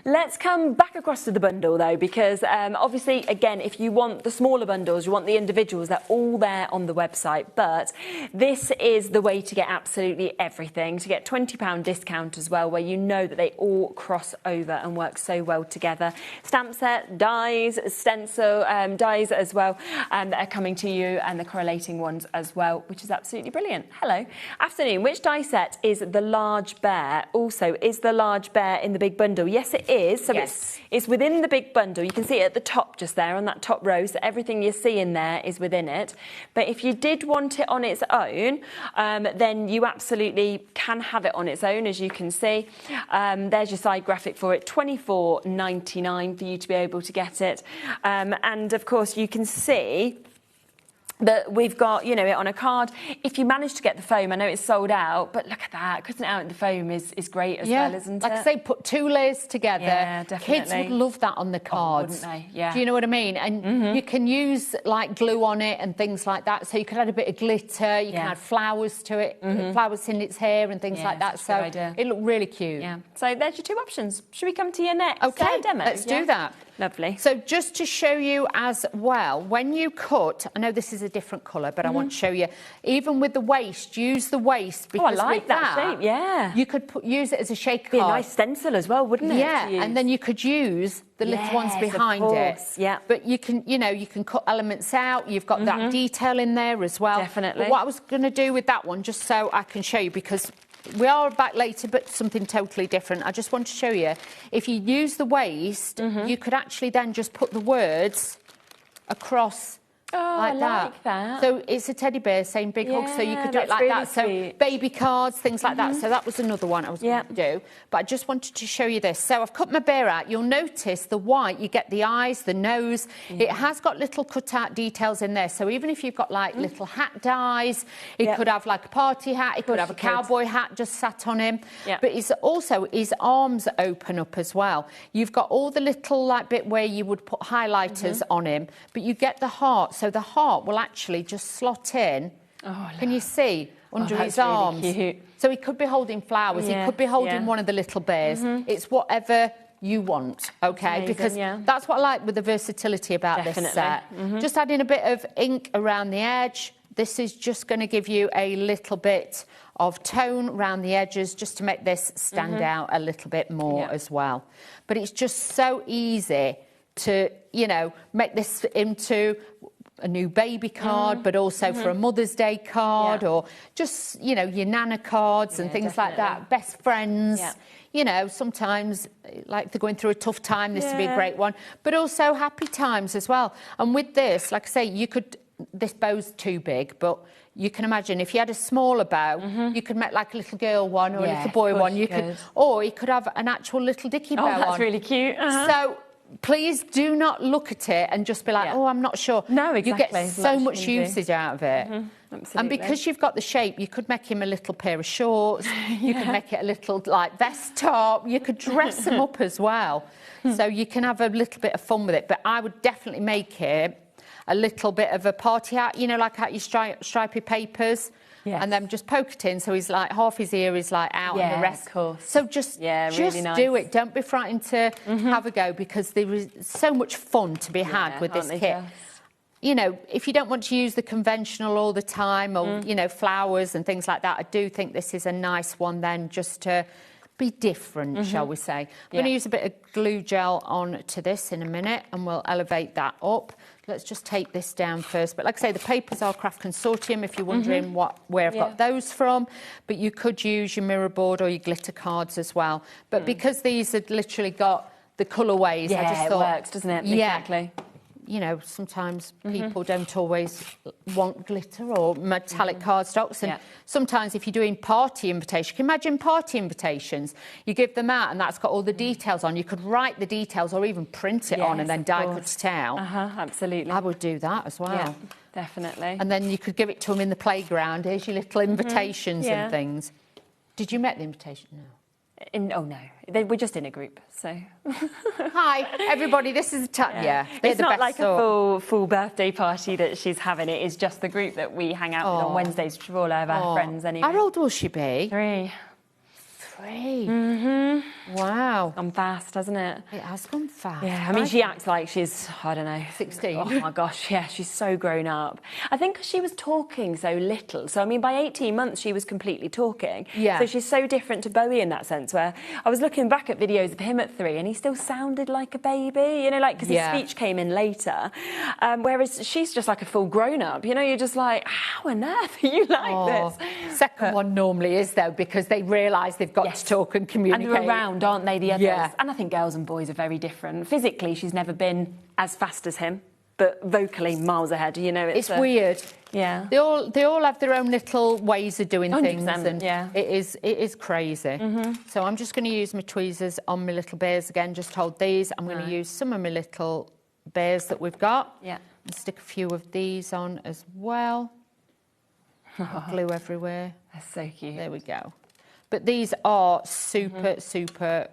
Let's come back across to the bundle, though, because obviously, again, if you want the smaller bundles, you want the individuals, they're all there on the website. But this is the way to get absolutely everything, to get £20 discount as well, where you know that they all cross over and work so well together. Stamp set, dies, stencil, dies as well, that are coming to you, and the correlating ones as well, which is absolutely brilliant. Hello. Afternoon. Which die set is the large bear? Also, is the large bear in the big bundle? Yes, it is. So it's within the big bundle. You can see it at the top just there on that top row. So everything you see in there is within it. But if you did want it on its own, then you absolutely can have it on its own, as you can see. There's your side graphic for it. £24.99 for you to be able to get it. And of course, you can see But we've got, you know, it on a card. If you manage to get the foam, I know it's sold out, but look at that. Cutting it out in the foam is great as well, isn't it? Like I say, put 2 layers together. Yeah, definitely. Kids would love that on the cards. Wouldn't they? Yeah. Do you know what I mean? And you can use like glue on it and things like that. So you could add a bit of glitter, you can add flowers to it, flowers in its hair and things like that. So it looked really cute. Yeah. So there's your 2 options. Should we come to your next demo? Let's do that. Lovely. So just to show you as well, when you cut, I know this is a different colour, but I want to show you, even with the waist, use the waist. Because I like that shape, yeah. You could use it as a shake card. Be a nice stencil as well, wouldn't it? Yeah, and then you could use the little ones behind it. Yeah. But you can, you know, you can cut elements out. You've got that detail in there as well. Definitely. But what I was going to do with that one, just so I can show you, because we are back later, but something totally different. I just want to show you, if you use the waist, you could actually then just put the words across like that. So it's a teddy bear saying big hug, so you could do it like that. So baby cards, things like that. So that was another one I was going to do. But I just wanted to show you this. So I've cut my bear out. You'll notice the white, you get the eyes, the nose. It has got little cut-out details in there. So even if you've got like little hat dies, it could have like a party hat, it could have a cowboy hat just sat on him. But it's also, his arms open up as well. You've got all the little like bit where you would put highlighters on him, but you get the heart. So the heart will actually just slot in. Can you see under his arms? Really cute. So he could be holding flowers. He could be holding one of the little bears. It's whatever you want, okay? Because that's what I like with the versatility about this set. Just adding a bit of ink around the edge. This is just going to give you a little bit of tone around the edges just to make this stand out a little bit more as well. But it's just so easy to, you know, make this into a new baby card, but also for a Mother's Day card or just, you know, your Nana cards and things like that, best friends. You know, sometimes, like they're going through a tough time, this would be a great one, but also happy times as well. And with this, like I say, you could, this bow's too big, but you can imagine if you had a smaller bow, you could make like a little girl one or a little boy one. You could, or you could have an actual little dicky bow on. That's really cute. So please do not look at it and just be like, oh, I'm not sure. No, exactly. You get so much usage out of it. Absolutely. And because you've got the shape, you could make him a little pair of shorts. You could make it a little, like, vest top. You could dress him up as well. So you can have a little bit of fun with it. But I would definitely make it a little bit of a party hat, you know, like out your stripy papers. And then just poke it in, so he's like half his ear is like out, and the rest. Of course. So just really nice. do it. Don't be frightened to have a go, because there is so much fun to be had with this kit. You know, if you don't want to use the conventional all the time, or you know, flowers and things like that, I do think this is a nice one then, just to be different, shall we say. I'm going to use a bit of glue gel on to this in a minute, and we'll elevate that up. Let's just take this down first. But like I say, the papers are Craft Consortium, if you're wondering where I've got those from. But you could use your mirror board or your glitter cards as well. But because these had literally got the colourways, I just thought... it works, doesn't it? Exactly. You know, sometimes people don't always want glitter or metallic cardstocks. And sometimes if you're doing party invitations, can you imagine party invitations? You give them out and that's got all the details on. You could write the details or even print it on and then die cut it out. Absolutely. I would do that as well. Yeah, definitely. And then you could give it to them in the playground. Here's your little invitations and things. Did you make the invitation? No. Oh no, we're just in a group, so. Hi, everybody. This is it's not like a full birthday party that she's having. It is just the group that we hang out with on Wednesdays with all of our friends. Anyway. How old will she be? 3. 3. Wow. Gone fast, hasn't it? It has gone fast. Yeah, I mean, she acts like she's, I don't know, 16. Oh my gosh, yeah, she's so grown up. I think 'cause she was talking so little. So, I mean, by 18 months, she was completely talking. Yeah. So she's so different to Bowie in that sense, where I was looking back at videos of him at 3 and he still sounded like a baby, you know, like, because his speech came in later. Whereas she's just like a full grown up, you know, you're just like, how on earth are you like this? Second one normally is, though, because they realise they've got to talk and communicate. And they're around, aren't they, the others? Yeah. And I think girls and boys are very different. Physically, she's never been as fast as him, but vocally, miles ahead, you know. It's weird. Yeah. They all have their own little ways of doing things. And it is crazy. So I'm just going to use my tweezers on my little bears again. Just hold these. I'm going to use some of my little bears that we've got. Yeah. And stick a few of these on as well. Glue everywhere. That's so cute. There we go. But these are super, super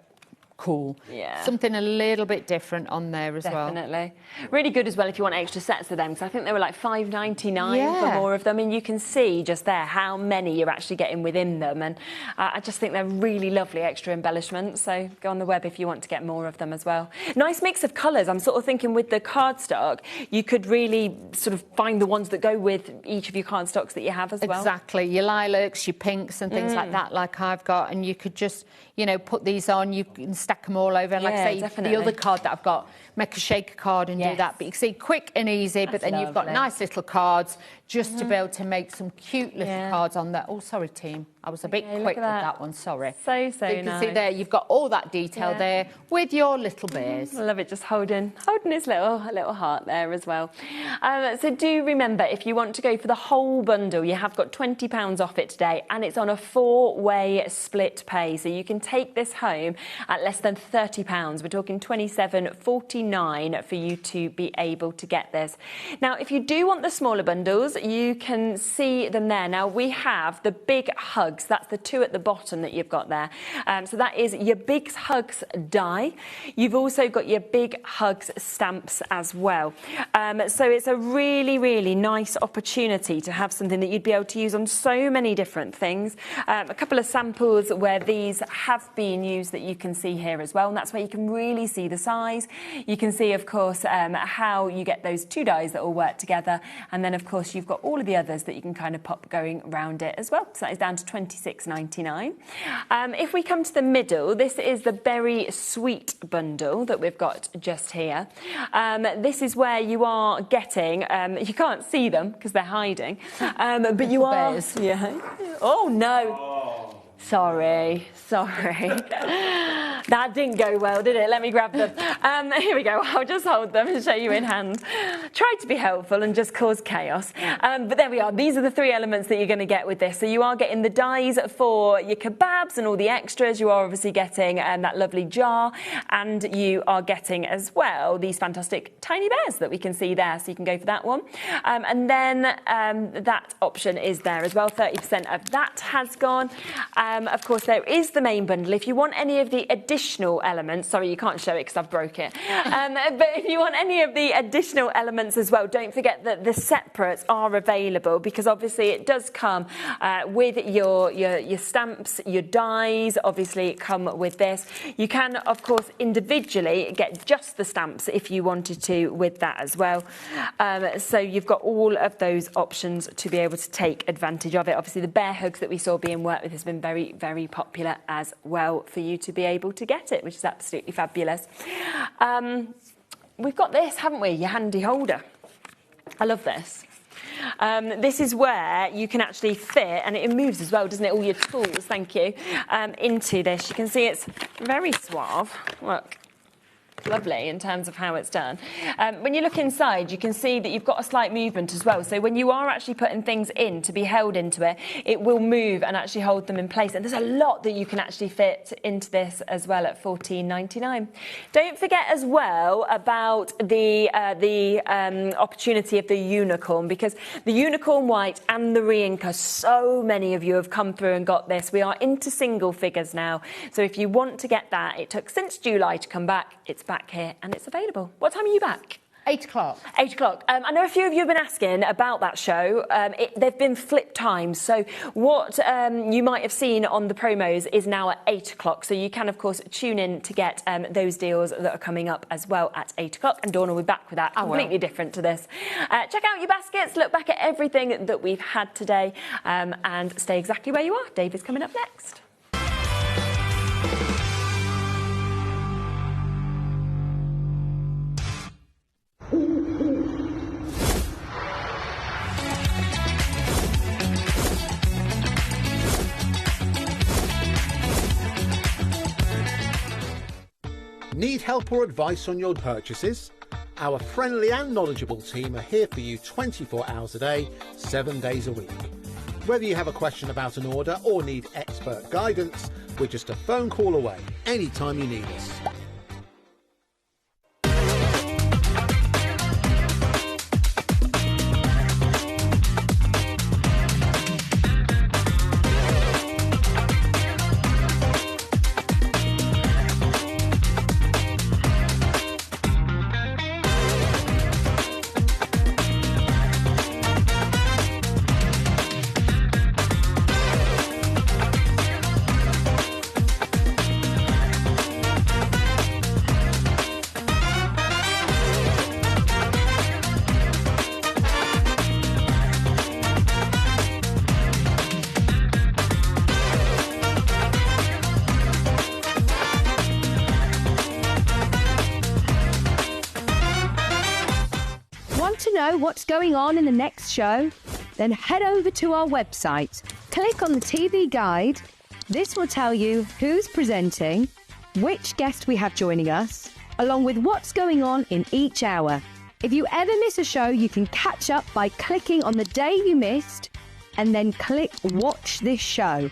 cool. Yeah. Something a little bit different on there as well. Definitely. Really good as well if you want extra sets of them, because I think they were like $5.99 for more of them, and you can see just there how many you're actually getting within them, and I just think they're really lovely extra embellishments, so go on the web if you want to get more of them as well. Nice mix of colours. I'm sort of thinking with the cardstock, you could really sort of find the ones that go with each of your cardstocks that you have as well. Exactly. Your lilacs, your pinks and things like that, like I've got, and you could just, you know, put these on, you can stack them all over, and like I say, definitely. the other card that I've got, make a shaker card and do that, but you can see quick and easy, but then you've got nice little cards just to be able to make some cute little cards on there. Oh, sorry, team. I was a bit quick with that one, sorry. So you can nice. see there, you've got all that detail there with your little bears. I love it, just holding his little heart there as well. So do remember, if you want to go for the whole bundle, you have got £20 off it today, and it's on a 4-way split pay. So you can take this home at less than £30. We're talking £27.49 for you to be able to get this. Now, if you do want the smaller bundles, you can see them there. Now, we have the big hugs. That's the 2 at the bottom that you've got there. So that is your Big Hugs die. You've also got your Big Hugs stamps as well. So it's a really, really nice opportunity to have something that you'd be able to use on so many different things. A couple of samples where these have been used that you can see here as well, and that's where you can really see the size. You can see, of course, how you get those 2 dies that all work together, and then, of course, you've got all of the others that you can kind of pop going around it as well. So that is down to £26.99. If we come to the middle, this is the Berry Sweet bundle that we've got just here. This is where you are getting, you can't see them because they're hiding, but you are... Bears. Yeah. Oh, no. Sorry. That didn't go well, did it? Let me grab them. Here we go. I'll just hold them and show you in hand. Try to be helpful and just cause chaos. But there we are. These are the 3 elements that you're going to get with this. So you are getting the dies for your kebabs and all the extras. You are obviously getting that lovely jar, and you are getting as well these fantastic tiny bears that we can see there. So you can go for that one. And then that option is there as well. 30% of that has gone. Of course, there is the main bundle. If you want any of the additional elements, sorry, you can't show it because I've broke it. But if you want any of the additional elements as well, don't forget that the separates are available, because obviously it does come with your stamps, your dies, obviously come with this. You can, of course, individually get just the stamps if you wanted to with that as well. So you've got all of those options to be able to take advantage of it. Obviously, the bear hugs that we saw being worked with has been very, very popular as well for you to be able to get it, which is absolutely fabulous. We've got this, haven't we? Your handy holder. I love this. This is where you can actually fit, and it moves as well, doesn't it? All your tools, thank you, into this. You can see it's very suave. Look. Lovely in terms of how it's done. When you look inside, you can see that you've got a slight movement as well. So when you are actually putting things in to be held into it, it will move and actually hold them in place. And there's a lot that you can actually fit into this as well at $14.99. Don't forget as well about the opportunity of the unicorn, because the unicorn white and the re-inker, so many of you have come through and got this. We are into single figures now. So if you want to get that, it took since July to come back. It's back here and it's available. What time are you back? 8 o'clock. 8 o'clock. I know a few of you have been asking about that show. They've been flip times. So what you might have seen on the promos is now at 8 o'clock. So you can, of course, tune in to get those deals that are coming up as well at 8 o'clock. And Dawn will be back with that. Completely different to this. Check out your baskets. Look back at everything that we've had today. And stay exactly where you are. Dave is coming up next. Need help or advice on your purchases? Our friendly and knowledgeable team are here for you 24 hours a day, 7 days a week. Whether you have a question about an order or need expert guidance, we're just a phone call away anytime you need us. Want to know what's going on in the next show? Then head over to our website, click on the TV guide. This will tell you who's presenting, which guest we have joining us, along with what's going on in each hour. If you ever miss a show, you can catch up by clicking on the day you missed and then click Watch This Show.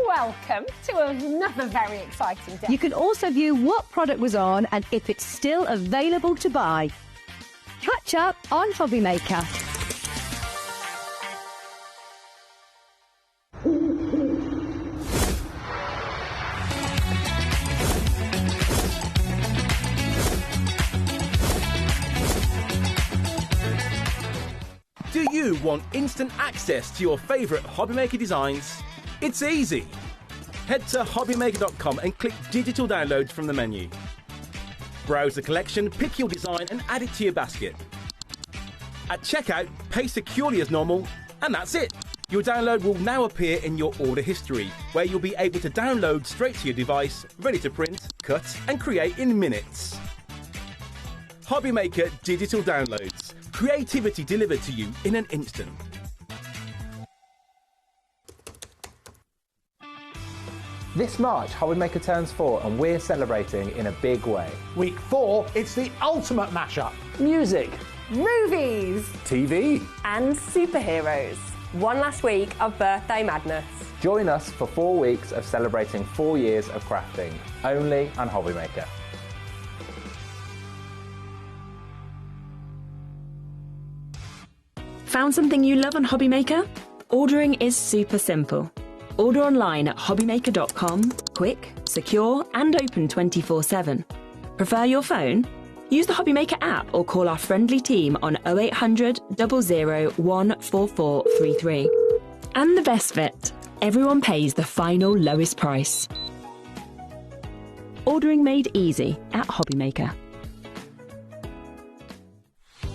Welcome to another very exciting day. You can also view what product was on and if it's still available to buy. Catch up on HobbyMaker. Do you want instant access to your favourite HobbyMaker designs? It's easy. Head to HobbyMaker.com and click Digital Downloads from the menu. Browse the collection, pick your design and add it to your basket. At checkout, pay securely as normal, and that's it. Your download will now appear in your order history, where you'll be able to download straight to your device, ready to print, cut and create in minutes. HobbyMaker Digital Downloads. Creativity delivered to you in an instant. This March, HobbyMaker turns 4 and we're celebrating in a big way. Week 4, it's the ultimate mashup. Music, Movies TV. and superheroes. One last week of birthday madness. Join us for 4 weeks of celebrating 4 years of crafting, only on HobbyMaker. Found something you love on HobbyMaker? Ordering is super simple. Order online at hobbymaker.com, quick, secure and open 24/7. Prefer your phone? Use the HobbyMaker app or call our friendly team on 0800 001 4433. And the best bit, everyone pays the final lowest price. Ordering made easy at HobbyMaker.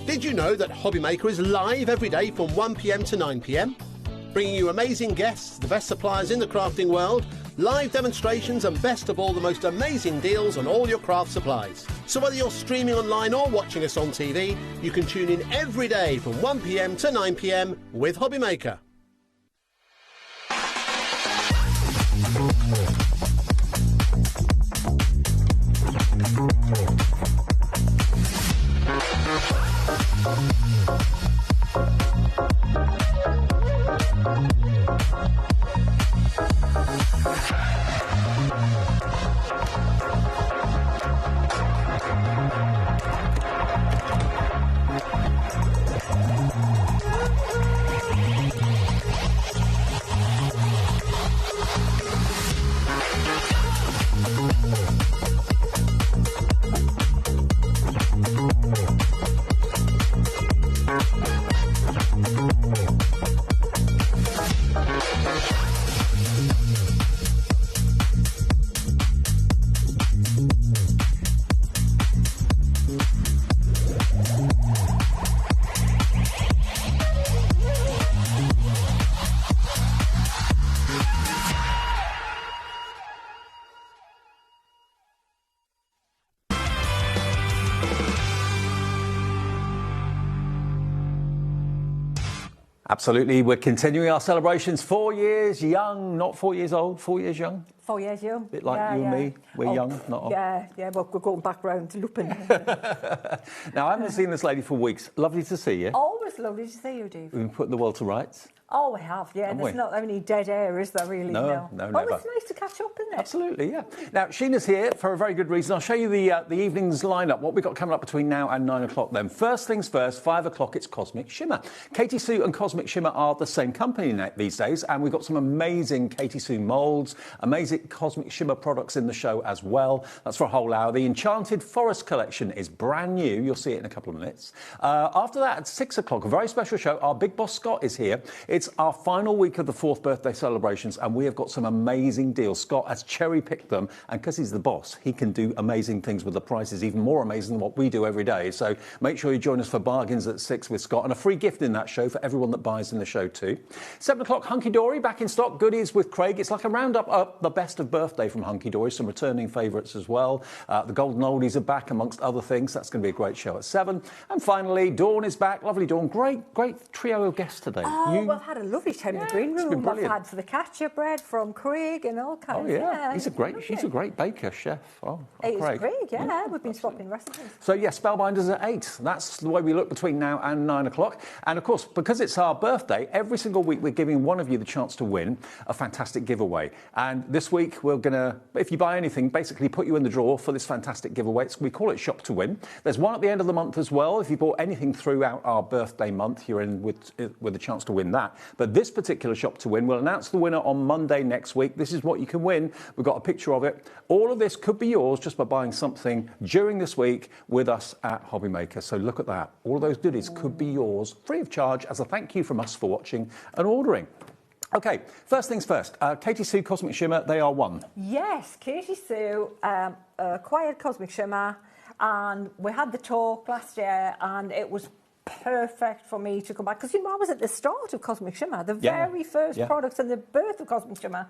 Did you know that HobbyMaker is live every day from 1 p.m. to 9 p.m? Bringing you amazing guests, the best suppliers in the crafting world, live demonstrations and best of all, the most amazing deals on all your craft supplies. So whether you're streaming online or watching us on TV, you can tune in every day from 1 p.m. to 9 p.m. with HobbyMaker. Absolutely. We're continuing our celebrations. 4 years young, not 4 years old, 4 years young. 4 years young. Bit like you and me. We're young, not old. Yeah, well, we're going back round to Lupin. Now, I haven't seen this lady for weeks. Lovely to see you. Always lovely to see you, Dave. We've been putting the world to rights. Oh, we have, yeah. Have There's we? not any dead air, is there, really? No, Oh, never. it's nice to catch up, isn't it? Absolutely, yeah. Now, Sheena's here for a very good reason. I'll show you the evening's lineup, what we've got coming up between now and 9 o'clock then. First things first, 5 o'clock, it's Cosmic Shimmer. Katie Sue and Cosmic Shimmer are the same company these days, and we've got some amazing Katie Sue moulds, amazing Cosmic Shimmer products in the show as well. That's for a whole hour. The Enchanted Forest collection is brand new. You'll see it in a couple of minutes. After that, at 6 o'clock, a very special show. Our big boss Scott is here. It's our final week of the 4th birthday celebrations, and we have got some amazing deals. Scott has cherry-picked them, and because he's the boss, he can do amazing things with the prices, even more amazing than what we do every day. So make sure you join us for bargains at 6 with Scott, and a free gift in that show for everyone that buys in the show too. 7 o'clock, Hunky Dory, back in stock. Goodies with Craig. It's like a roundup of the best best of birthday from Hunky Dory, some returning favourites as well. The Golden Oldies are back, amongst other things. That's going to be a great show at 7. And finally, Dawn is back. Lovely Dawn. Great trio of guests today. Oh, we've had a lovely time in the green room. I've had for the catcher bread from Craig and all kinds. Oh, yeah. She's a great baker, chef. Oh, it's Craig. Craig, yeah. We've been swapping recipes. So, yes, Spellbinders at 8. That's the way we look between now and 9 o'clock. And, of course, because it's our birthday, every single week we're giving one of you the chance to win a fantastic giveaway. And this week we're going to, if you buy anything, basically put you in the draw for this fantastic giveaway. We call it Shop to Win. There's one at the end of the month as well. If you bought anything throughout our birthday month, you're in with a chance to win that. But this particular Shop to Win, we'll announce the winner on Monday next week. This is what you can win. We've got a picture of it. All of this could be yours just by buying something during this week with us at HobbyMaker. So look at that. All of those goodies could be yours free of charge as a thank you from us for watching and ordering. OK, first things first. Katie Sue, Cosmic Shimmer, they are one. Yes, Katie Sue acquired Cosmic Shimmer, and we had the talk last year, and it was perfect for me to come back. Because, you know, I was at the start of Cosmic Shimmer, the very first product and the birth of Cosmic Shimmer,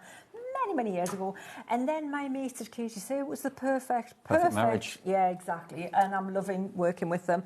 many years ago. And then my mates at Katie Sue, it was the perfect marriage. Yeah, exactly. And I'm loving working with them.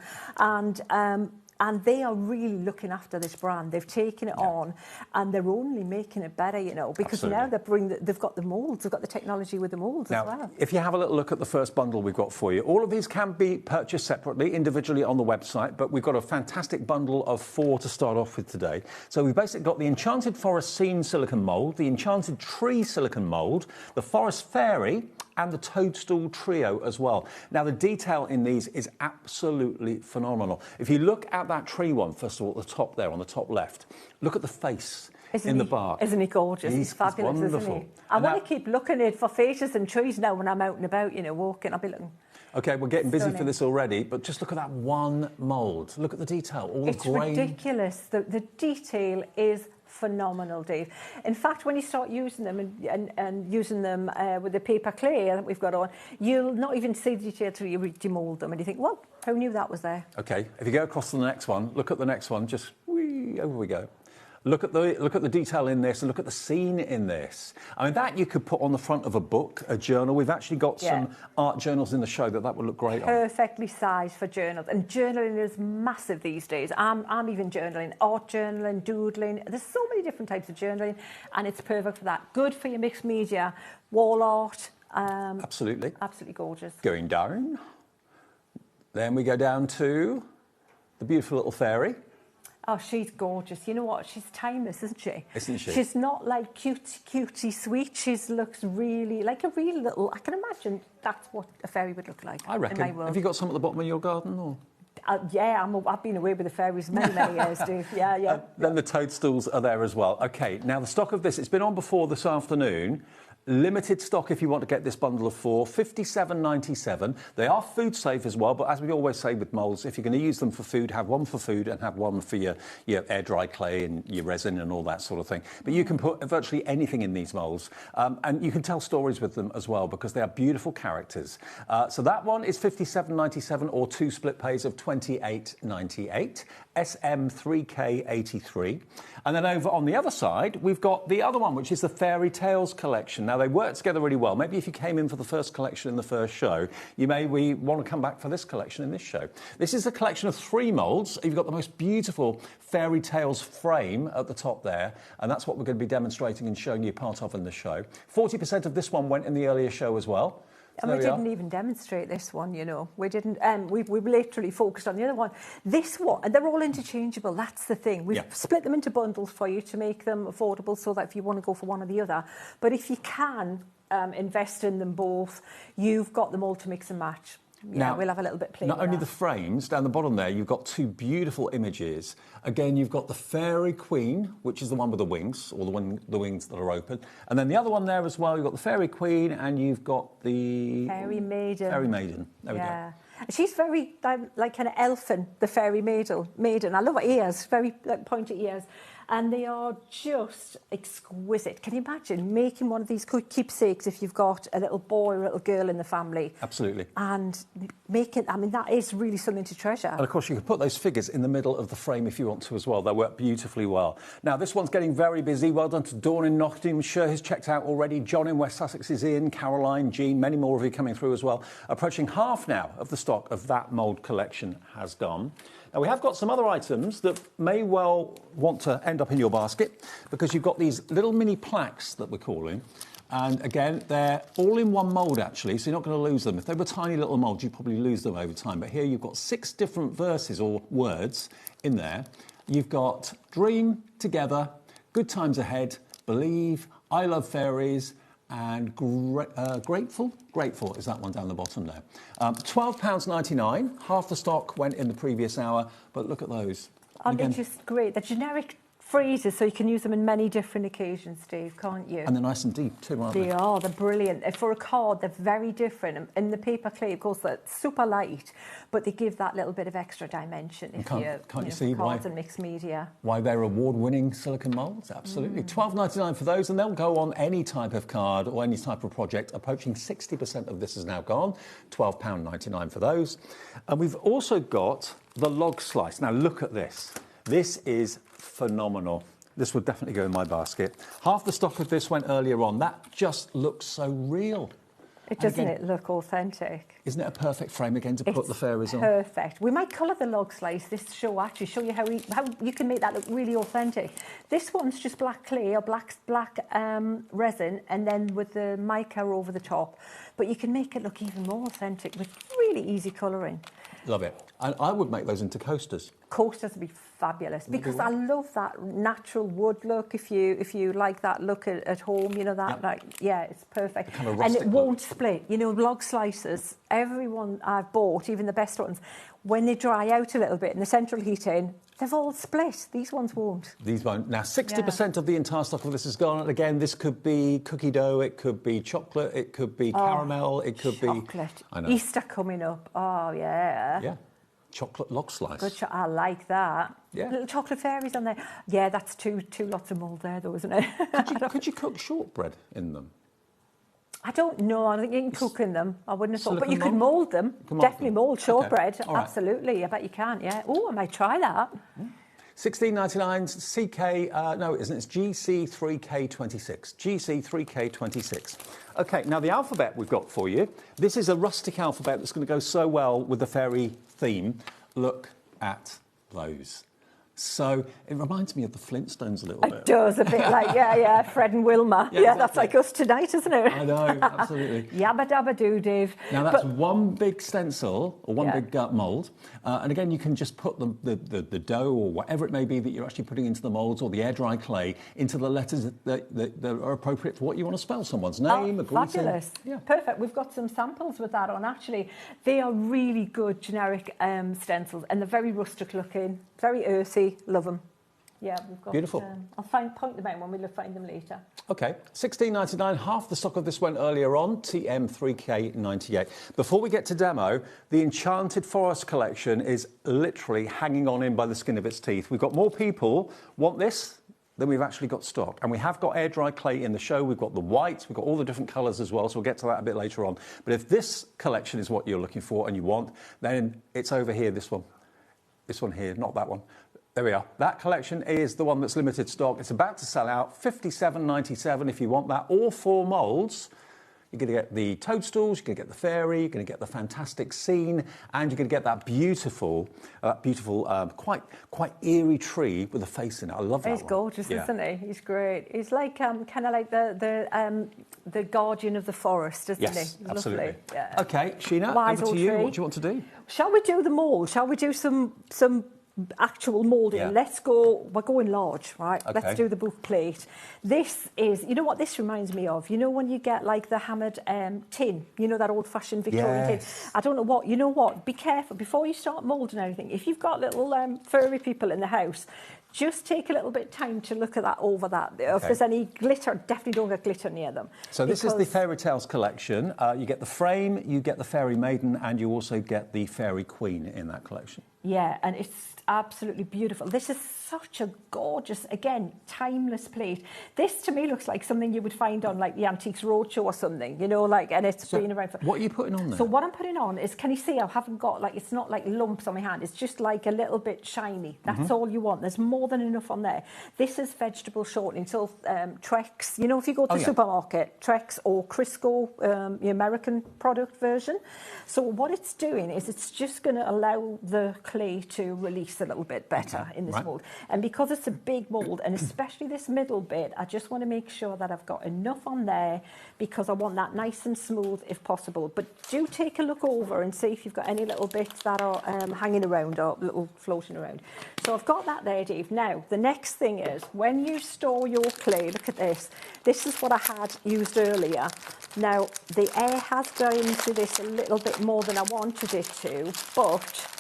And they are really looking after this brand. They've taken it on, and they're only making it better, you know, because now they've got the moulds, they've got the technology with the moulds as well. If you have a little look at the first bundle we've got for you, all of these can be purchased separately, individually on the website, but we've got a fantastic bundle of 4 to start off with today. So we've basically got the Enchanted Forest Scene silicone mould, the Enchanted Tree silicone mould, the Forest Fairy, and the Toadstool Trio as well. Now, the detail in these is absolutely phenomenal. If you look at that tree one, first of all, at the top there, on the top left, look at the face in the bark. Isn't he gorgeous? He's fabulous, isn't he? I want to keep looking at for faces and trees now when I'm out and about, you know, walking. I'll be looking. OK, we're getting busy for this already, but just look at that one mould. Look at the detail, all the grain. It's ridiculous. The detail is phenomenal, Dave. In fact, when you start using them and using them with the paper clay that we've got on, you'll not even see the detail till you demould them, and you think, well, who knew that was there? OK, if you go across to the next one, look at the next one, just over we go. Look at the detail in this, and look at the scene in this. I mean, that you could put on the front of a book, a journal. We've actually got some art journals in the show that would look great on. Perfectly sized for journals, and journaling is massive these days. I'm even journaling, art journaling, doodling. There's so many different types of journaling, and it's perfect for that. Good for your mixed media, wall art. Absolutely gorgeous. Going down. Then we go down to the beautiful little fairy. Oh, she's gorgeous. You know what? She's timeless, isn't she? Isn't she? She's not like cutesy sweet. She looks really like a real little... I can imagine that's what a fairy would look like. I reckon. In my world. Have you got some at the bottom of your garden? Or? Yeah, I've been away with the fairies many years, Dave. Yeah. Then the toadstools are there as well. OK, now the stock of this, it's been on before this afternoon. Limited stock if you want to get this bundle of 4, $57.97. They are food safe as well, but as we always say with moulds, if you're going to use them for food, have one for food and have one for your air dry clay and your resin and all that sort of thing. But you can put virtually anything in these moulds, and you can tell stories with them as well because they are beautiful characters. So that one is $57.97 or 2 split pays of $28.98. SM3K83. And then over on the other side, we've got the other one, which is the Fairy Tales collection. Now, they work together really well. Maybe if you came in for the first collection in the first show, you may want to come back for this collection in this show. This is a collection of 3 moulds. You've got the most beautiful Fairy Tales frame at the top there, and that's what we're going to be demonstrating and showing you part of in the show. 40% of this one went in the earlier show as well. And we didn't even demonstrate this one, you know. We didn't. We literally focused on the other one. This one, and they're all interchangeable. That's the thing. We've split them into bundles for you to make them affordable, so that if you want to go for one or the other, but if you can invest in them both, you've got them all to mix and match. Now, we'll have a little bit play. Not only the frames, down the bottom there, you've got 2 beautiful images. Again, you've got the Fairy Queen, which is the one with the wings, or the wings that are open. And then the other one there as well, you've got the Fairy Queen and you've got the... Fairy Maiden. Fairy Maiden. There we go. She's very like an elfin, the fairy maiden. I love her ears, very like, pointy ears. And they are just exquisite. Can you imagine making one of these keepsakes if you've got a little boy or a little girl in the family? Absolutely. And make it, I mean, that is really something to treasure. And of course, you can put those figures in the middle of the frame if you want to as well. They work beautifully well. Now, this one's getting very busy. Well done to Dawn in Nottinghamshire, who's checked out already. John in West Sussex is in. Caroline, Jean, many more of you coming through as well. Approaching half now of the stock of that mould collection has gone. Now, we have got some other items that may well want to end up in your basket because you've got these little mini plaques that we're calling. And again, they're all in one mould, actually, so you're not going to lose them. If they were tiny little moulds, you'd probably lose them over time. But here you've got 6 different verses or words in there. You've got dream, together, good times ahead, believe, I love fairies, and grateful is that one down the bottom there. £12.99. Half the stock went in the previous hour, but look at those. Aren't they just great? They're generic phrases, so you can use them in many different occasions, Steve, can't you? And they're nice and deep too, aren't they? They are. They're brilliant. For a card, they're very different. And the paper clay, of course, they're super light, but they give that little bit of extra dimension if can't you see cards why, and mixed media. Why they're award-winning silicone moulds? Absolutely. £12.99 for those, and they'll go on any type of card or any type of project. Approaching 60% of this is now gone. £12.99 for those. And we've also got the log slice. Now, look at this. This is phenomenal. This would definitely go in my basket. Half the stock of this went earlier on. That just looks so real. Doesn't it look authentic? Isn't it a perfect frame again to put the fairies on? Perfect. We might colour the log slice this show, actually, show you how you can make that look really authentic. This one's just black clay or black resin, and then with the mica over the top. But you can make it look even more authentic with really easy colouring. Love it. And I would make those into coasters. Coasters would be fabulous because I love that natural wood look. If you like that look at home, you know that it's perfect. Kind of and it rustic won't split. You know, log slices. Everyone I've bought, even the best ones, when they dry out a little bit in the central heating, they've all split. These ones won't. These won't. Now, 60% of the entire stock of this is gone. And again, this could be cookie dough, it could be chocolate, it could be caramel, it could be... Chocolate. I know. Easter coming up. Oh, yeah. Yeah. Chocolate log slice. Good I like that. Yeah. Little chocolate fairies on there. Yeah, that's two lots of mould there, though, isn't it? Could you cook shortbread in them? I don't know. I think you can cook in them. I wouldn't have thought. But you could mould? mould them. Definitely mould shortbread. Okay. Absolutely. I bet you can, yeah. Oh, I might try that. $16.99 CK, no, it isn't. It's GC3K26. GC3K26. OK, now the alphabet we've got for you. This is a rustic alphabet that's going to go so well with the fairy theme. Look at those. So it reminds me of the Flintstones a little bit. It does, a bit like, Fred and Wilma. Yeah, exactly. That's like us tonight, isn't it? I know, absolutely. Yabba dabba doo, Dave. Now that's one big stencil, or one big mould. And again, you can just put the dough, or whatever it may be that you're actually putting into the moulds, or the air-dry clay, into the letters that are appropriate for what you want to spell someone's name, a greeting. Fabulous. Yeah. Perfect. We've got some samples with that on, actually. They are really good generic stencils, and they're very rustic looking, very earthy. Love them. Yeah, we've got... Beautiful. I'll point them out when we find them later. OK, $16.99. Half the stock of this went earlier on, TM3K98. Before we get to demo, the Enchanted Forest collection is literally hanging on in by the skin of its teeth. We've got more people want this than we've actually got stock. And we have got air-dry clay in the show. We've got the whites. We've got all the different colours as well, so we'll get to that a bit later on. But if this collection is what you're looking for and you want, then it's over here, this one. This one here, not that one. There we are. That collection is the one that's limited stock. It's about to sell out, $57.97 if you want that. All 4 moulds. You're going to get the toadstools, you're going to get the fairy, you're going to get the fantastic scene, and you're going to get that beautiful, quite eerie tree with a face in it. I love that. He's gorgeous, isn't he? He's great. He's like kind of like the guardian of the forest, isn't he? Yes, He's absolutely. Lovely. Yeah. OK, Sheena, over to you. What do you want to do? Shall we do the mould? Shall we do some actual moulding? Yeah. Let's go. We're going large, right? Okay. Let's do the book plate. This is, you know what this reminds me of? You know when you get like the hammered tin, you know, that old-fashioned Victorian tin. I don't know what. You know what? Be careful before you start moulding anything. If you've got little furry people in the house, just take a little bit of time to look at that over that. If there's any glitter, definitely don't get glitter near them. So this is the Fairy Tales collection. You get the frame, you get the Fairy Maiden, and you also get the Fairy Queen in that collection. Yeah, and it's absolutely beautiful. This is such a gorgeous, again, timeless plate. This to me looks like something you would find on like the Antiques Roadshow or something, you know, like, and it's been around for... What are you putting on there? So what I'm putting on is, can you see I haven't got like, it's not like lumps on my hand, it's just like a little bit shiny. That's all you want. There's more than enough on there. This is vegetable shortening, so Trex, you know, if you go to the supermarket, Trex or Crisco, the American product version. So what it's doing is it's just going to allow the clay to release a little bit better in this mould. And because it's a big mould, and especially this middle bit, I just want to make sure that I've got enough on there because I want that nice and smooth if possible. But do take a look over and see if you've got any little bits that are hanging around or little floating around. So I've got that there, Dave. Now, the next thing is when you store your clay, look at this. This is what I had used earlier. Now, the air has gone into this a little bit more than I wanted it to, but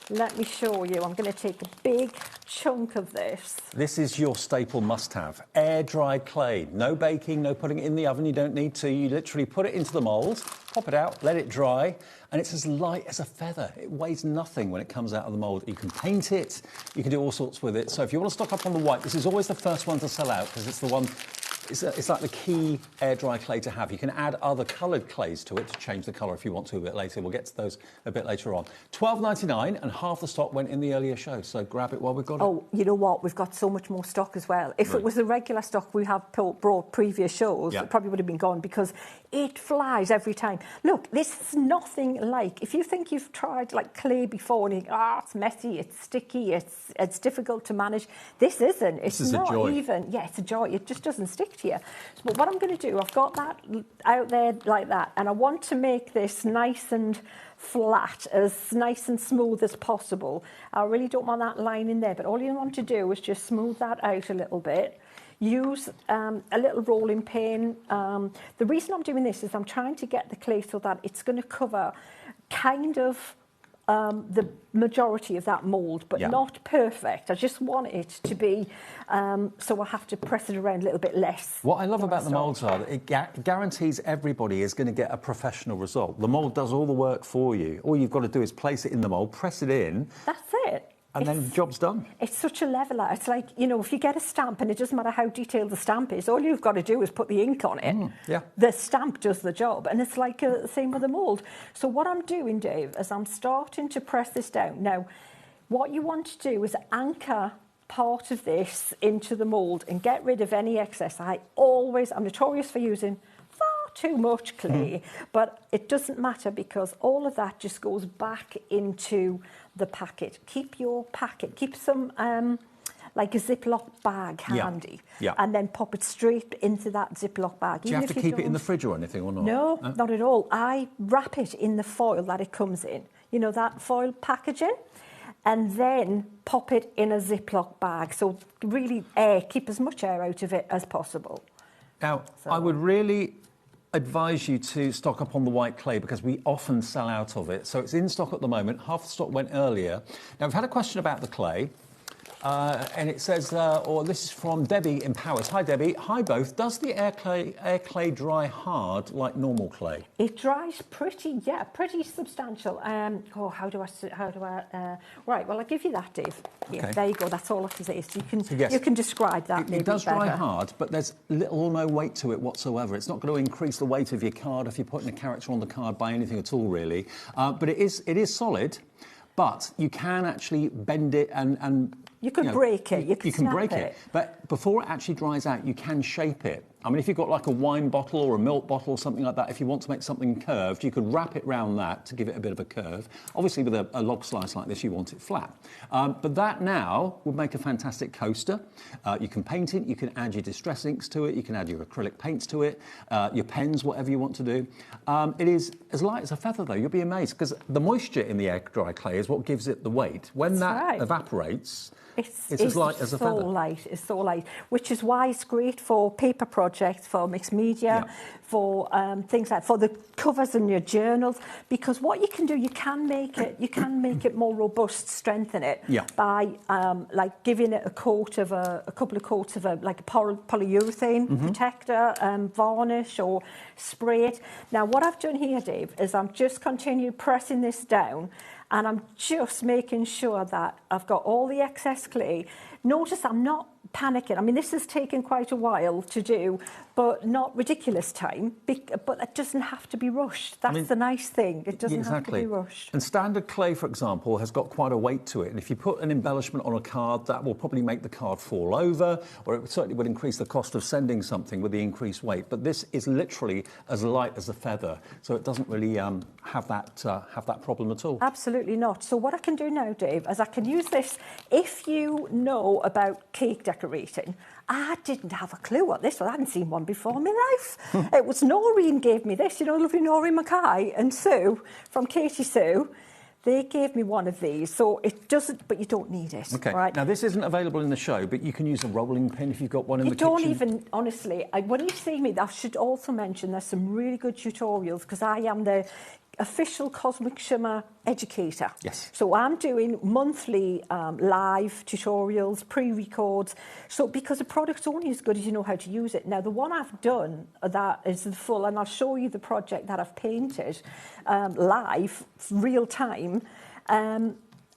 let me show you. I'm going to take a big chunk of this. This is your staple must-have. Air-dried clay. No baking, no putting it in the oven. You don't need to. You literally put it into the mould, pop it out, let it dry, and it's as light as a feather. It weighs nothing when it comes out of the mould. You can paint it. You can do all sorts with it. So if you want to stock up on the white, this is always the first one to sell out because it's the one... It's like the key air-dry clay to have. You can add other coloured clays to it to change the colour if you want to a bit later. We'll get to those a bit later on. $12.99 and half the stock went in the earlier show, so grab it while we've got it. Oh, you know what? We've got so much more stock as well. If it was the regular stock we have brought previous shows, it probably would have been gone because it flies every time. Look, this is nothing like... If you think you've tried like clay before and you think, it's messy, it's sticky, it's difficult to manage, this isn't. It's not even... Yeah, it's a joy. It just doesn't stick to you. But what I'm going to do, I've got that out there like that, and I want to make this nice and flat, as nice and smooth as possible. I really don't want that line in there, but all you want to do is just smooth that out a little bit. Use a little rolling pin. The reason I'm doing this is I'm trying to get the clay so that it's going to cover kind of the majority of that mould, but not perfect. I just want it to be, so I have to press it around a little bit less. What I love about the moulds are that it guarantees everybody is going to get a professional result. The mould does all the work for you. All you've got to do is place it in the mould, press it in. That's it. And then the job's done. It's such a leveller. It's like, you know, if you get a stamp and it doesn't matter how detailed the stamp is, all you've got to do is put the ink on it. The stamp does the job. And it's like the same with the mould. So what I'm doing, Dave, is I'm starting to press this down. Now, what you want to do is anchor part of this into the mould and get rid of any excess. I'm notorious for using too much clay, but it doesn't matter because all of that just goes back into the packet. Keep your packet, keep some like a Ziploc bag handy, and then pop it straight into that Ziploc bag. Do you have to keep it in the fridge or anything or not? No, not at all. I wrap it in the foil that it comes in, you know, that foil packaging, and then pop it in a Ziploc bag. So really keep as much air out of it as possible. Now, I would really advise you to stock up on the white clay because we often sell out of it. So it's in stock at the moment. Half the stock went earlier. Now, we've had a question about the clay. And it says, this is from Debbie in Powers. Hi, Debbie. Hi, both. Does the air clay dry hard like normal clay? It dries pretty substantial. Right, well, I'll give you that, Dave. Yeah, there you go. That's all I can say. So you can describe that maybe It does better. dry hard, but there's little or no weight to it whatsoever. It's not going to increase the weight of your card if you're putting a character on the card by anything at all, really. But it is solid, but you can actually bend it and you can break it. You can break it. But before it actually dries out, you can shape it. I mean, if you've got like a wine bottle or a milk bottle or something like that, if you want to make something curved, you could wrap it round that to give it a bit of a curve. Obviously, with a log slice like this, you want it flat. But that now would make a fantastic coaster. You can paint it. You can add your distress inks to it. You can add your acrylic paints to it, your pens, whatever you want to do. It is as light as a feather, though. You'll be amazed because the moisture in the air-dry clay is what gives it the weight. When that evaporates... It's as light as a feather. It's so light, which is why it's great for paper projects. projects, for mixed media, for things like for the covers in your journals. Because what you can do, you can make it more robust, strengthen it by like giving it a couple of coats of like a polyurethane protector, varnish or spray it. Now what I've done here, Dave, is I'm just continue pressing this down, and I'm just making sure that I've got all the excess clay. Notice I'm not panicking. I mean, this has taken quite a while to do, but not ridiculous time. But it doesn't have to be rushed. That's the nice thing. It doesn't have to be rushed. And standard clay, for example, has got quite a weight to it. And if you put an embellishment on a card, that will probably make the card fall over, or it certainly would increase the cost of sending something with the increased weight. But this is literally as light as a feather, so it doesn't really have that problem at all. Absolutely not. So what I can do now, Dave, is I can use this. If you know about cake decorating, I didn't have a clue what this was. I hadn't seen one before in my life. It was Noreen gave me this, you know, lovely Noreen Mackay and Sue from Katie Sue. They gave me one of these, so it doesn't, but you don't need it. Okay. Right? Now, this isn't available in the show, but you can use a rolling pin if you've got one in the kitchen. You don't even, honestly, when you see me, I should also mention there's some really good tutorials, because I am the official Cosmic Shimmer educator. Yes. So I'm doing monthly live tutorials, pre-records. So because the product's only as good as you know how to use it. Now, the one I've done that is the full, and I'll show you the project that I've painted live, real time.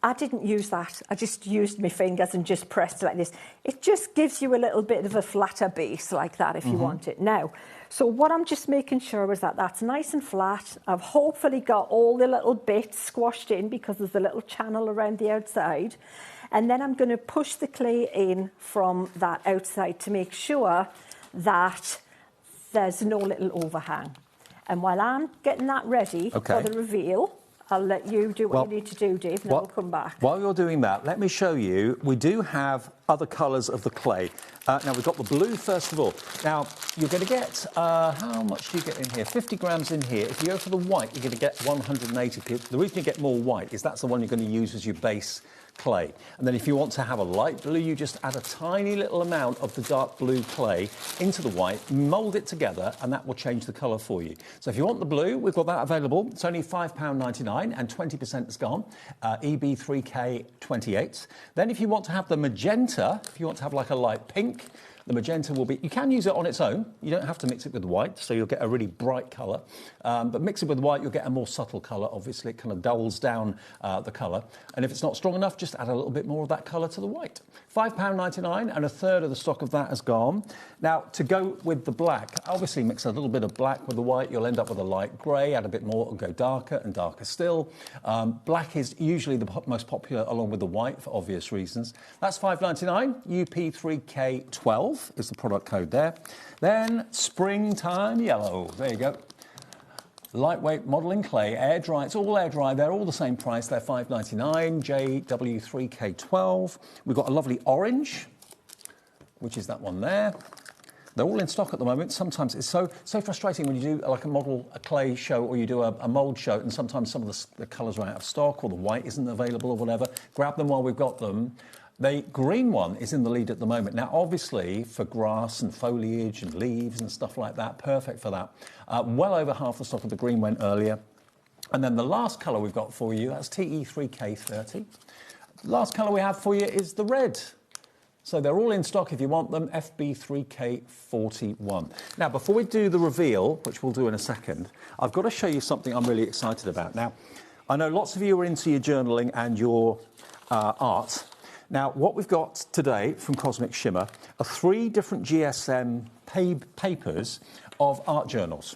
I didn't use that. I just used my fingers and just pressed like this. It just gives you a little bit of a flatter base like that if you want it. Now, so what I'm just making sure is that that's nice and flat. I've hopefully got all the little bits squashed in because there's a little channel around the outside. And then I'm going to push the clay in from that outside to make sure that there's no little overhang. And while I'm getting that ready for the reveal, I'll let you do what you need to do, Dave, and then we'll come back. While you're doing that, let me show you. We do have other colours of the clay. Now, we've got the blue, first of all. Now, you're going to get, how much do you get in here? 50 grams in here. If you go for the white, you're going to get 180. The reason you get more white is that's the one you're going to use as your base clay. And then if you want to have a light blue, you just add a tiny little amount of the dark blue clay into the white, mould it together, and that will change the colour for you. So if you want the blue, we've got that available. It's only £5.99 and 20% is gone. EB3K28. Then if you want to have the magenta, if you want to have like a light pink, the magenta will be, you can use it on its own. You don't have to mix it with white, so you'll get a really bright colour. But mix it with white, you'll get a more subtle colour. Obviously, it kind of dulls down the colour. And if it's not strong enough, just add a little bit more of that colour to the white. £5.99 and a third of the stock of that has gone. Now, to go with the black, obviously mix a little bit of black with the white. You'll end up with a light grey. Add a bit more and go darker and darker still. Black is usually the most popular along with the white for obvious reasons. That's £5.99. UP3K12 is the product code there. Then Springtime Yellow. There you go. Lightweight modelling clay, air dry. It's all air dry. They're all the same price. They're £5.99. JW3K12. We've got a lovely orange, which is that one there. They're all in stock at the moment. Sometimes it's so frustrating when you do like a clay show, or you do a mould show, and sometimes some of the colours are out of stock, or the white isn't available or whatever. Grab them while we've got them. The green one is in the lead at the moment. Now, obviously, for grass and foliage and leaves and stuff like that, perfect for that. Well over half the stock of the green went earlier. And then the last colour we've got for you, that's TE3K30. Last colour we have for you is the red. So they're all in stock if you want them, FB3K41. Now, before we do the reveal, which we'll do in a second, I've got to show you something I'm really excited about. Now, I know lots of you are into your journaling and your art. Now, what we've got today from Cosmic Shimmer are 3 different GSM papers of art journals.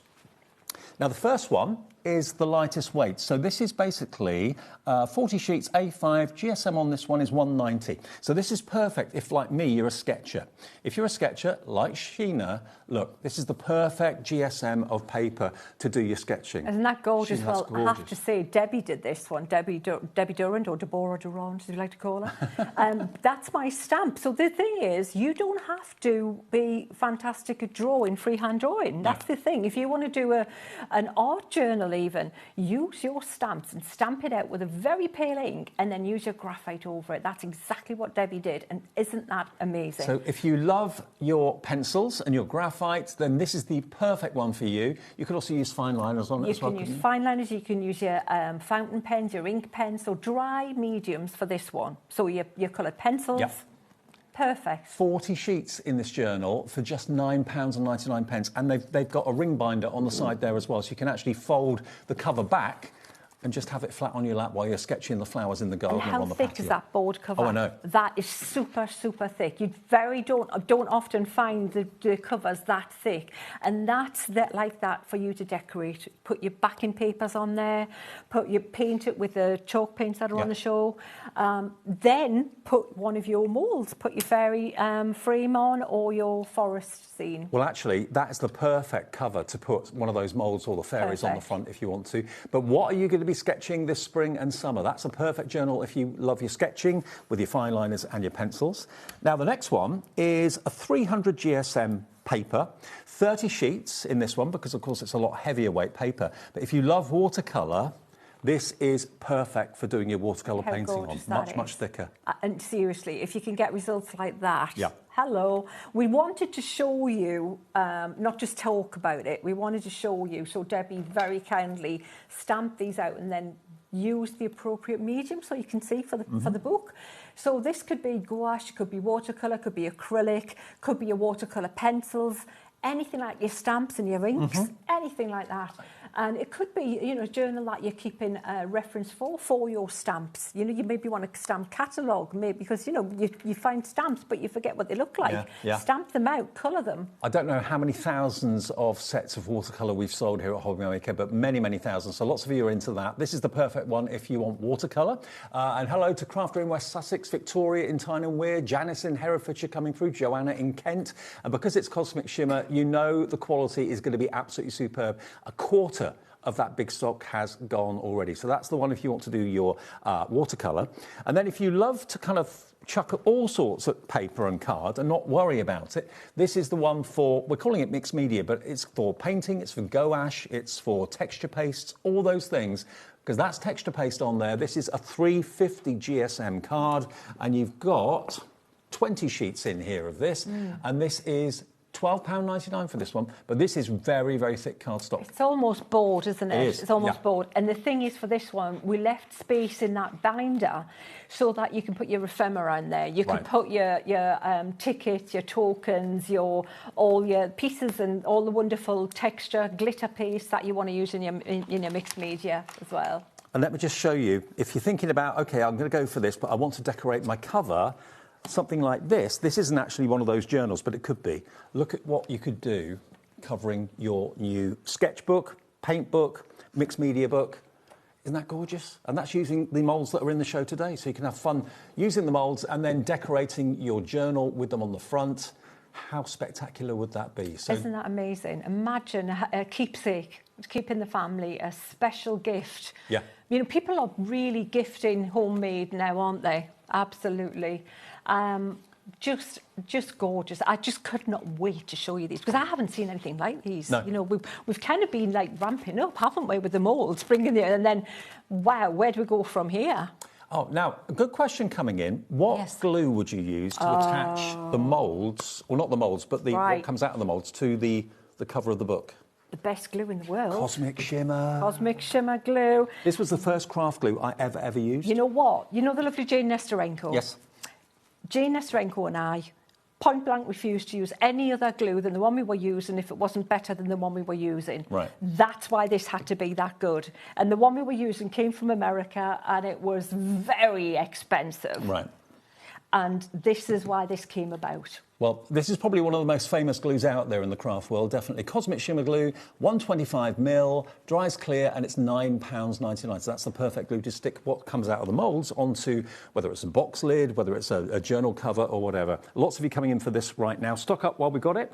Now, the first one is the lightest weight. So this is basically 40 sheets, A5. GSM on this one is 190. So this is perfect if, like me, you're a sketcher. If you're a sketcher, like Sheena, look, this is the perfect GSM of paper to do your sketching. Isn't that gorgeous? Sheena, Well, gorgeous. I have to say, Debbie did this one. Debbie Durant, or Deborah Durant, as you like to call her. That's my stamp. So the thing is, you don't have to be fantastic at drawing, freehand drawing. That's the thing. If you want to do an art journal, even, use your stamps and stamp it out with a very pale ink and then use your graphite over it. That's exactly what Debbie did, and isn't that amazing? So if you love your pencils and your graphite, then this is the perfect one for you. You can also use fine liners on it as well. You can use fine liners, you can use your fountain pens, your ink pens, so dry mediums for this one. So your coloured pencils. Yep. Perfect. 40 sheets in this journal for just £9.99, and they've got a ring binder on the side there as well, so you can actually fold the cover back and just have it flat on your lap while you're sketching the flowers in the garden or on the patio. How thick is that board cover? Oh, I know. That is super, super thick. You don't often find the covers that thick. And that's like that for you to decorate. Put your backing papers on there, paint it with the chalk paints that are on the show. Then put one of your moulds, put your fairy frame on or your forest scene. Well, actually, that is the perfect cover to put one of those moulds or the fairies on the front if you want to. But what are you going to be sketching this spring and summer? That's a perfect journal if you love your sketching with your fine liners and your pencils. Now, the next one is a 300 GSM paper, 30 sheets in this one because, of course, it's a lot heavier weight paper. But if you love watercolour, this is perfect for doing your watercolour painting on. Much thicker. And seriously, if you can get results like that, hello. We wanted to show you, not just talk about it, we wanted to show you. So Debbie very kindly stamped these out and then used the appropriate medium so you can see for the book. So this could be gouache, could be watercolour, could be acrylic, could be your watercolour pencils, anything like your stamps and your inks, anything like that. And it could be, a journal that you're keeping a reference for your stamps. You maybe want a stamp catalogue, maybe because, you find stamps, but you forget what they look like. Stamp them out, colour them. I don't know how many thousands of sets of watercolour we've sold here at HobbyMaker, but many, many thousands. So lots of you are into that. This is the perfect one if you want watercolour. And hello to Crafter in West Sussex, Victoria in Tyne and Wear, Janice in Herefordshire coming through, Joanna in Kent. And because it's Cosmic Shimmer, the quality is going to be absolutely superb. A quarter of that big stock has gone already. So that's the one if you want to do your watercolour. And then if you love to kind of chuck all sorts of paper and card and not worry about it, this is the one we're calling it mixed media, but it's for painting, it's for gouache, it's for texture pastes, all those things, because that's texture paste on there. This is a 350 GSM card, and you've got 20 sheets in here of this, and this is £12.99 for this one, but this is very, very thick cardstock. It's almost board, isn't it? It is. It's almost board. And the thing is, for this one, we left space in that binder so that you can put your ephemera in there. You can put your tickets, your tokens, all your pieces and all the wonderful texture, glitter paste that you want to use in your mixed media as well. And let me just show you, if you're thinking about, OK, I'm going to go for this, but I want to decorate my cover, something like this. This isn't actually one of those journals, but it could be. Look at what you could do covering your new sketchbook, paint book, mixed media book. Isn't that gorgeous? And that's using the moulds that are in the show today. So you can have fun using the moulds and then decorating your journal with them on the front. How spectacular would that be? So, isn't that amazing? Imagine a keepsake, keeping the family, a special gift. Yeah. People are really gifting homemade now, aren't they? Absolutely. Just gorgeous. I just could not wait to show you these because I haven't seen anything like these. No. We've kind of been like ramping up, haven't we, with the moulds, bringing it, and then, wow, where do we go from here? Oh, now, a good question coming in. What glue would you use to attach the moulds, or not the moulds, but what comes out of the moulds to the cover of the book? The best glue in the world. Cosmic Shimmer. Cosmic Shimmer glue. This was the first craft glue I ever used. You know what? You know the lovely Jane Nesterenko? Yes. Jane Nesterenko and I point blank refused to use any other glue than the one we were using if it wasn't better than the one we were using. Right. That's why this had to be that good. And the one we were using came from America and it was very expensive. Right. And this is why this came about. Well, this is probably one of the most famous glues out there in the craft world, definitely. Cosmic Shimmer glue, 125ml, dries clear, and it's £9.99. So that's the perfect glue to stick what comes out of the moulds onto, whether it's a box lid, whether it's a journal cover or whatever. Lots of you coming in for this right now. Stock up while we've got it.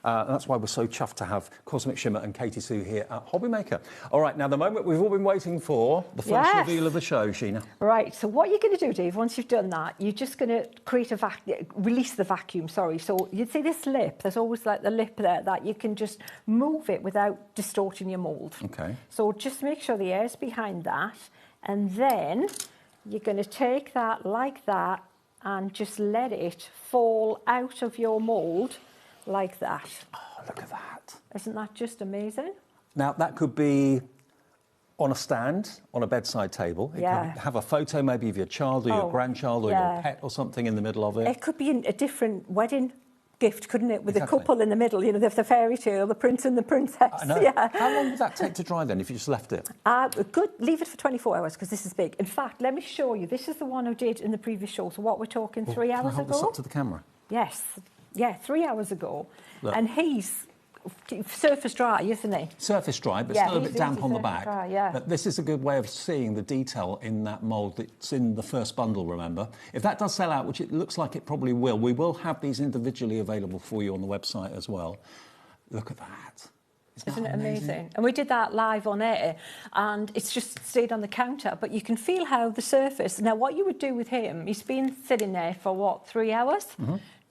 And that's why we're so chuffed to have Cosmic Shimmer and Katie Sue here at HobbyMaker. All right, now the moment we've all been waiting for, the first reveal of the show, Sheena. Right, so what you're going to do, Dave, once you've done that, you're just going to release the vacuum, sorry. So you'd see this lip, there's always like the lip there that you can just move it without distorting your mould. Okay. So just make sure the air's behind that, and then you're going to take that like that and just let it fall out of your mould like that. Oh, look at that. Isn't that just amazing? Now, that could be on a stand, on a bedside table. It could have a photo maybe of your child or your grandchild or your pet or something in the middle of it. It could be a different wedding gift, couldn't it? With a couple in the middle, you know, the fairy tale, the prince and the princess. I know. Yeah. How long would that take to dry then if you just left it? Good. Leave it for 24 hours because this is big. In fact, let me show you. This is the one I did in the previous show. So what we're talking 3 hours Can I hold ago? this up to the camera? Yes. Yeah, 3 hours ago. Look. And he's surface dry, isn't he? Surface dry, but still a bit damp on the surface back. dry, But this is a good way of seeing the detail in that mould that's in the first bundle, remember. If that does sell out, which it looks like it probably will, we will have these individually available for you on the website as well. Look at that. Isn't it amazing? And we did that live on air, and it's just stayed on the counter, but you can feel how the surface... Now, what you would do with him, he's been sitting there for, what, 3 hours?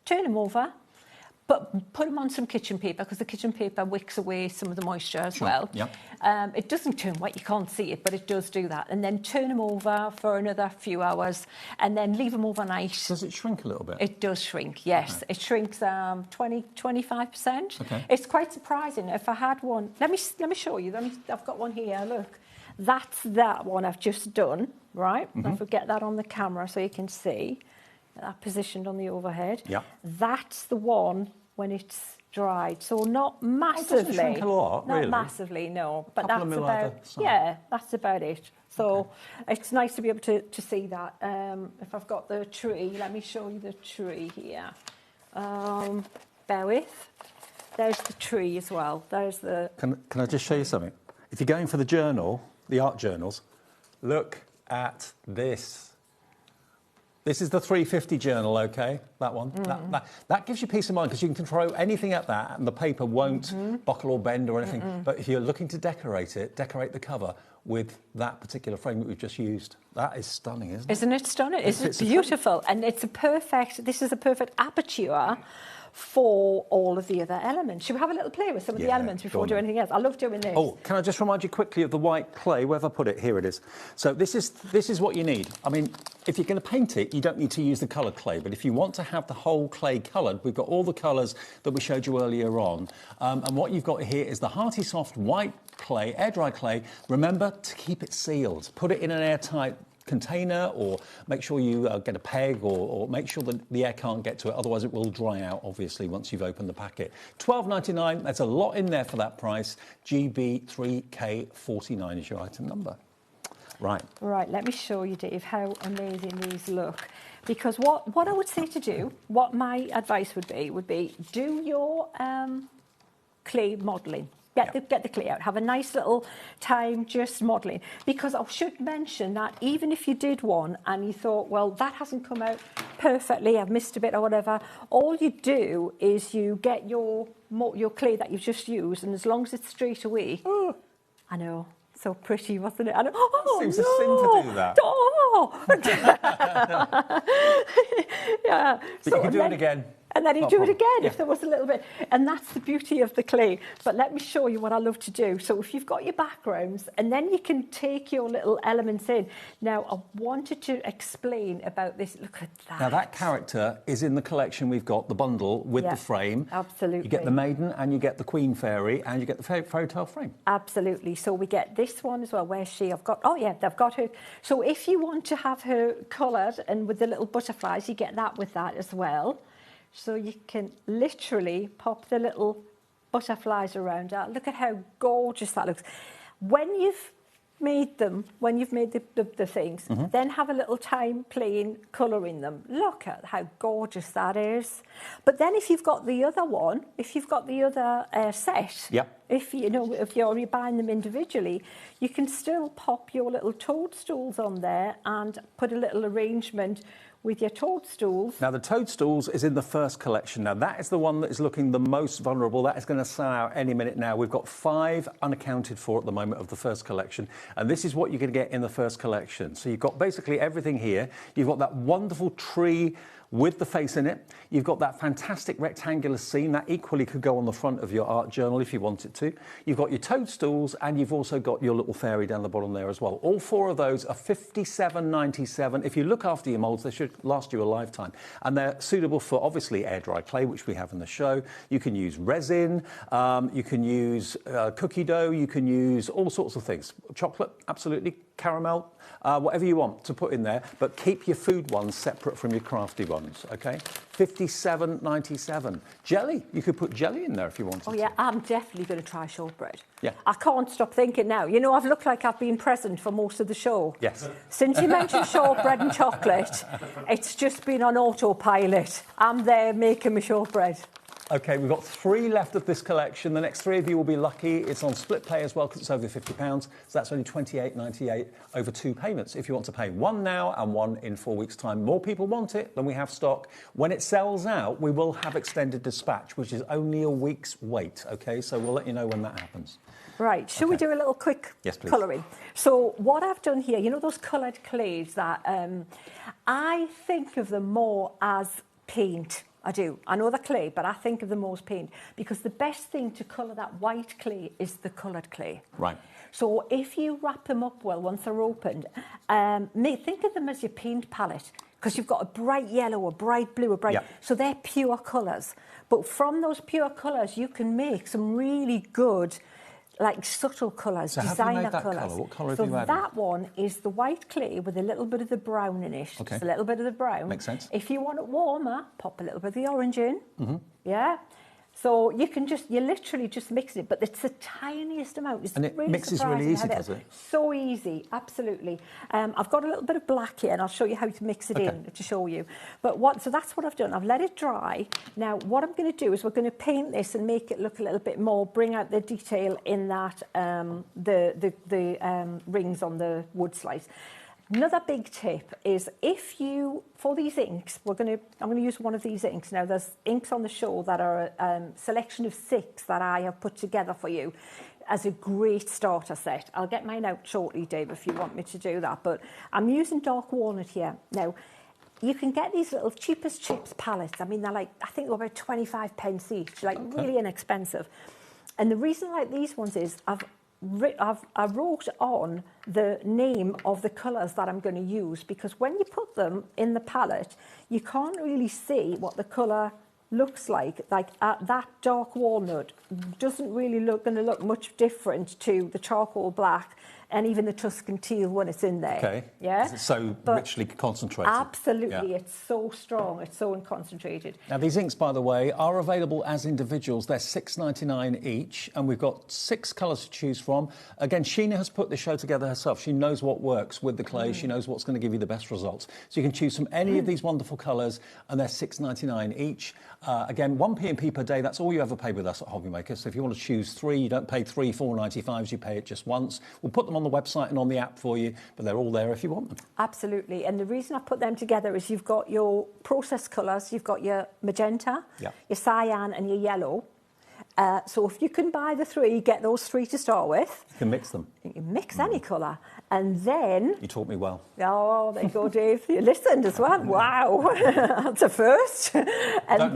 Turn him over, but put him on some kitchen paper, because the kitchen paper wicks away some of the moisture as well. Yep. It doesn't turn wet, you can't see it, but it does do that. And then turn him over for another few hours, and then leave him overnight. Does it shrink a little bit? It does shrink, yes. Okay. It shrinks 20-25%. Okay. It's quite surprising. If I had one... Let me show you. I've got one here, look. That's that one I've just done, right? If we get that on the camera so you can see. That positioned on the overhead. Yeah. That's the one when it's dried. So not massively. It doesn't shrink a lot, not really. massively, no. But Couple of that's mil about either side. yeah, that's about it. So it's nice to be able to see that. If I've got the tree, let me show you the tree here. Bear with. There's the tree as well. There's the... Can I just show you something? If you're going for the journal, the art journals, look at this. This is the 350 journal, OK? That one. That gives you peace of mind because you can throw anything at that and the paper won't buckle or bend or anything. But if you're looking to decorate it, decorate the cover with that particular frame that we've just used. That is stunning, isn't it? Isn't it stunning? Isn't it beautiful? And it's this is a perfect aperture for all of the other elements. Should we have a little play with some of the elements before we do anything else? I love doing this. Oh, can I just remind you quickly of the white clay? Where have I put it? Here it is. So this is what you need. I mean, if you're going to paint it, you don't need to use the coloured clay, but if you want to have the whole clay coloured, we've got all the colours that we showed you earlier on. And what you've got here is the Hearty Soft white clay, air-dry clay. Remember to keep it sealed. Put it in an airtight container, or make sure you get a peg, or make sure that the air can't get to it, otherwise it will dry out, obviously, once you've opened the packet. $12.99, that's a lot in there for that price. GB3K49 is your item number. Right, let me show you, Dave, how amazing these look. Because what I would say to do, what my advice would be do your clay modelling. Get the clay out. Have a nice little time just modelling. Because I should mention that even if you did one and you thought, well, that hasn't come out perfectly, I've missed a bit or whatever, all you do is you get your clay that you've just used, and as long as it's straight away, I know, so pretty, wasn't it? I know, seems a sin to do that. Yeah. But you can do it again. And then you do it again if there was a little bit. And that's the beauty of the clay. But let me show you what I love to do. So if you've got your backgrounds, and then you can take your little elements in. Now, I wanted to explain about this. Look at that. Now, that character is in the collection. We've got the bundle with the frame. Absolutely. You get the maiden, and you get the queen fairy, and you get the fairy tale frame. Absolutely. So we get this one as well. Where's she? I've got her. So if you want to have her coloured and with the little butterflies, you get that with that as well. So you can literally pop the little butterflies around her. Look at how gorgeous that looks. When you've made them, the things, then have a little time playing, colouring them. Look at how gorgeous that is. But then if you've got the other one, set, if you're buying them individually, you can still pop your little toadstools on there and put a little arrangement with your toadstools. Now, the toadstools is in the first collection. Now, that is the one that is looking the most vulnerable. That is going to sell out any minute now. We've got 5 unaccounted for at the moment of the first collection. And this is what you're going to get in the first collection. So you've got basically everything here. You've got that wonderful tree with the face in it. You've got that fantastic rectangular scene that equally could go on the front of your art journal if you wanted to. You've got your toadstools, and you've also got your little fairy down the bottom there as well. All 4 of those are $57.97. If you look after your moulds, they should last you a lifetime. And they're suitable for, obviously, air-dry clay, which we have in the show. You can use resin, you can use cookie dough, you can use all sorts of things. Chocolate, absolutely, caramel, whatever you want to put in there, but keep your food ones separate from your crafty ones, okay? $57.97. Jelly, you could put jelly in there if you wanted to. Oh yeah, I'm definitely going to try shortbread. Yeah. I can't stop thinking now. You know, I've looked like I've been present for most of the show. Yes. Since you mentioned shortbread and chocolate, it's just been on autopilot. I'm there making my shortbread. OK, we've got 3 left of this collection. The next 3 of you will be lucky. It's on split pay as well because it's over £50. So that's only $28.98 over 2 payments if you want to pay 1 now and 1 in 4 weeks' time. More people want it than we have stock. When it sells out, we will have extended dispatch, which is only a week's wait. OK, so we'll let you know when that happens. Right, shall we do a little quick colouring? So what I've done here, you know those coloured clays that I think of them more as paint. I do. I know they're clay, but I think of them more as paint because the best thing to colour that white clay is the coloured clay. Right. So if you wrap them up well once they're opened, think of them as your paint palette because you've got a bright yellow, a bright blue, a bright... Yep. So they're pure colours. But from those pure colours, you can make some really good... like subtle colours, so designer colours. Colour? What colour so have you added? That one is the white clay with a little bit of the brown in it. Okay. Just a little bit of the brown. Makes sense. If you want it warmer, pop a little bit of the orange in. Mm-hmm. Yeah. So you literally just mix it, but it's the tiniest amount. It's And it really mixes really easy, does it? So easy, absolutely. I've got a little bit of black here, and I'll show you how to mix it in to show you. So that's what I've done. I've let it dry. Now, what I'm going to do is we're going to paint this and make it look a little bit more, bring out the detail in that the rings on the wood slice. Another big tip is for these inks, I'm going to use one of these inks. Now, there's inks on the show that are a selection of 6 that I have put together for you as a great starter set. I'll get mine out shortly, Dave, if you want me to do that. But I'm using dark walnut here. Now, you can get these little cheapest chips palettes. I mean, they're like, I think they're about 25 pence each, like really inexpensive. And the reason I like these ones is I wrote on the name of the colours that I'm going to use because when you put them in the palette, you can't really see what the colour looks like. Like that dark walnut doesn't really going to look much different to the charcoal black and even the Tuscan teal when it's in there. Okay. Yeah. It's so richly concentrated. Absolutely. Yeah. It's so strong. It's so concentrated. Now, these inks, by the way, are available as individuals. They're $6.99 each, and we've got 6 colours to choose from. Again, Sheena has put the show together herself. She knows what works with the clay. She knows what's going to give you the best results. So you can choose from any of these wonderful colours, and they're $6.99 each. Again, 1p&p per day. That's all you ever pay with us at HobbyMaker. So if you want to choose 3, you don't pay 3 $4.95s. You pay it just once. We'll put them on the website and on the app for you, but they're all there if you want them. Absolutely. And the reason I put them together is you've got your process colours, you've got your magenta, your cyan and your yellow. So if you can buy the 3, get those 3 to start with. You can mix them. You can mix any colour. And then... You taught me well. Oh, there you go, Dave. You listened as well. Wow. That's a first. And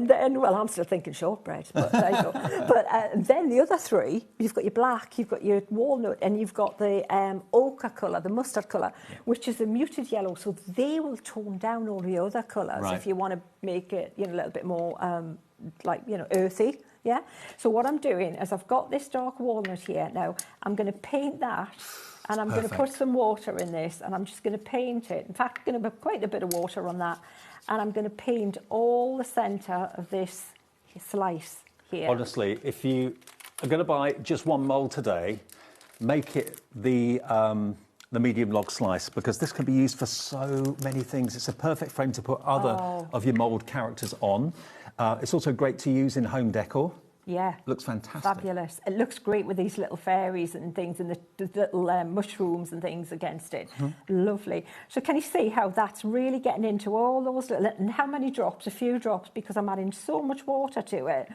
then, well, I'm still thinking shortbread, but there you go. But then the other 3, you've got your black, you've got your walnut, and you've got the ochre colour, the mustard colour, which is a muted yellow. So they will tone down all the other colours if you want to make it, a little bit more... earthy, yeah? So what I'm doing is I've got this dark walnut here. Now, I'm going to paint that, and I'm going to put some water in this, and I'm just going to paint it. In fact, I'm going to put quite a bit of water on that, and I'm going to paint all the centre of this slice here. Honestly, if you are going to buy just one mould today, make it the medium log slice, because this can be used for so many things. It's a perfect frame to put other of your mould characters on. It's also great to use in home decor. Yeah. Looks fantastic. Fabulous. It looks great with these little fairies and things and the little mushrooms and things against it. Lovely. So can you see how that's really getting into all those little... And how many drops? A few drops, because I'm adding so much water to it.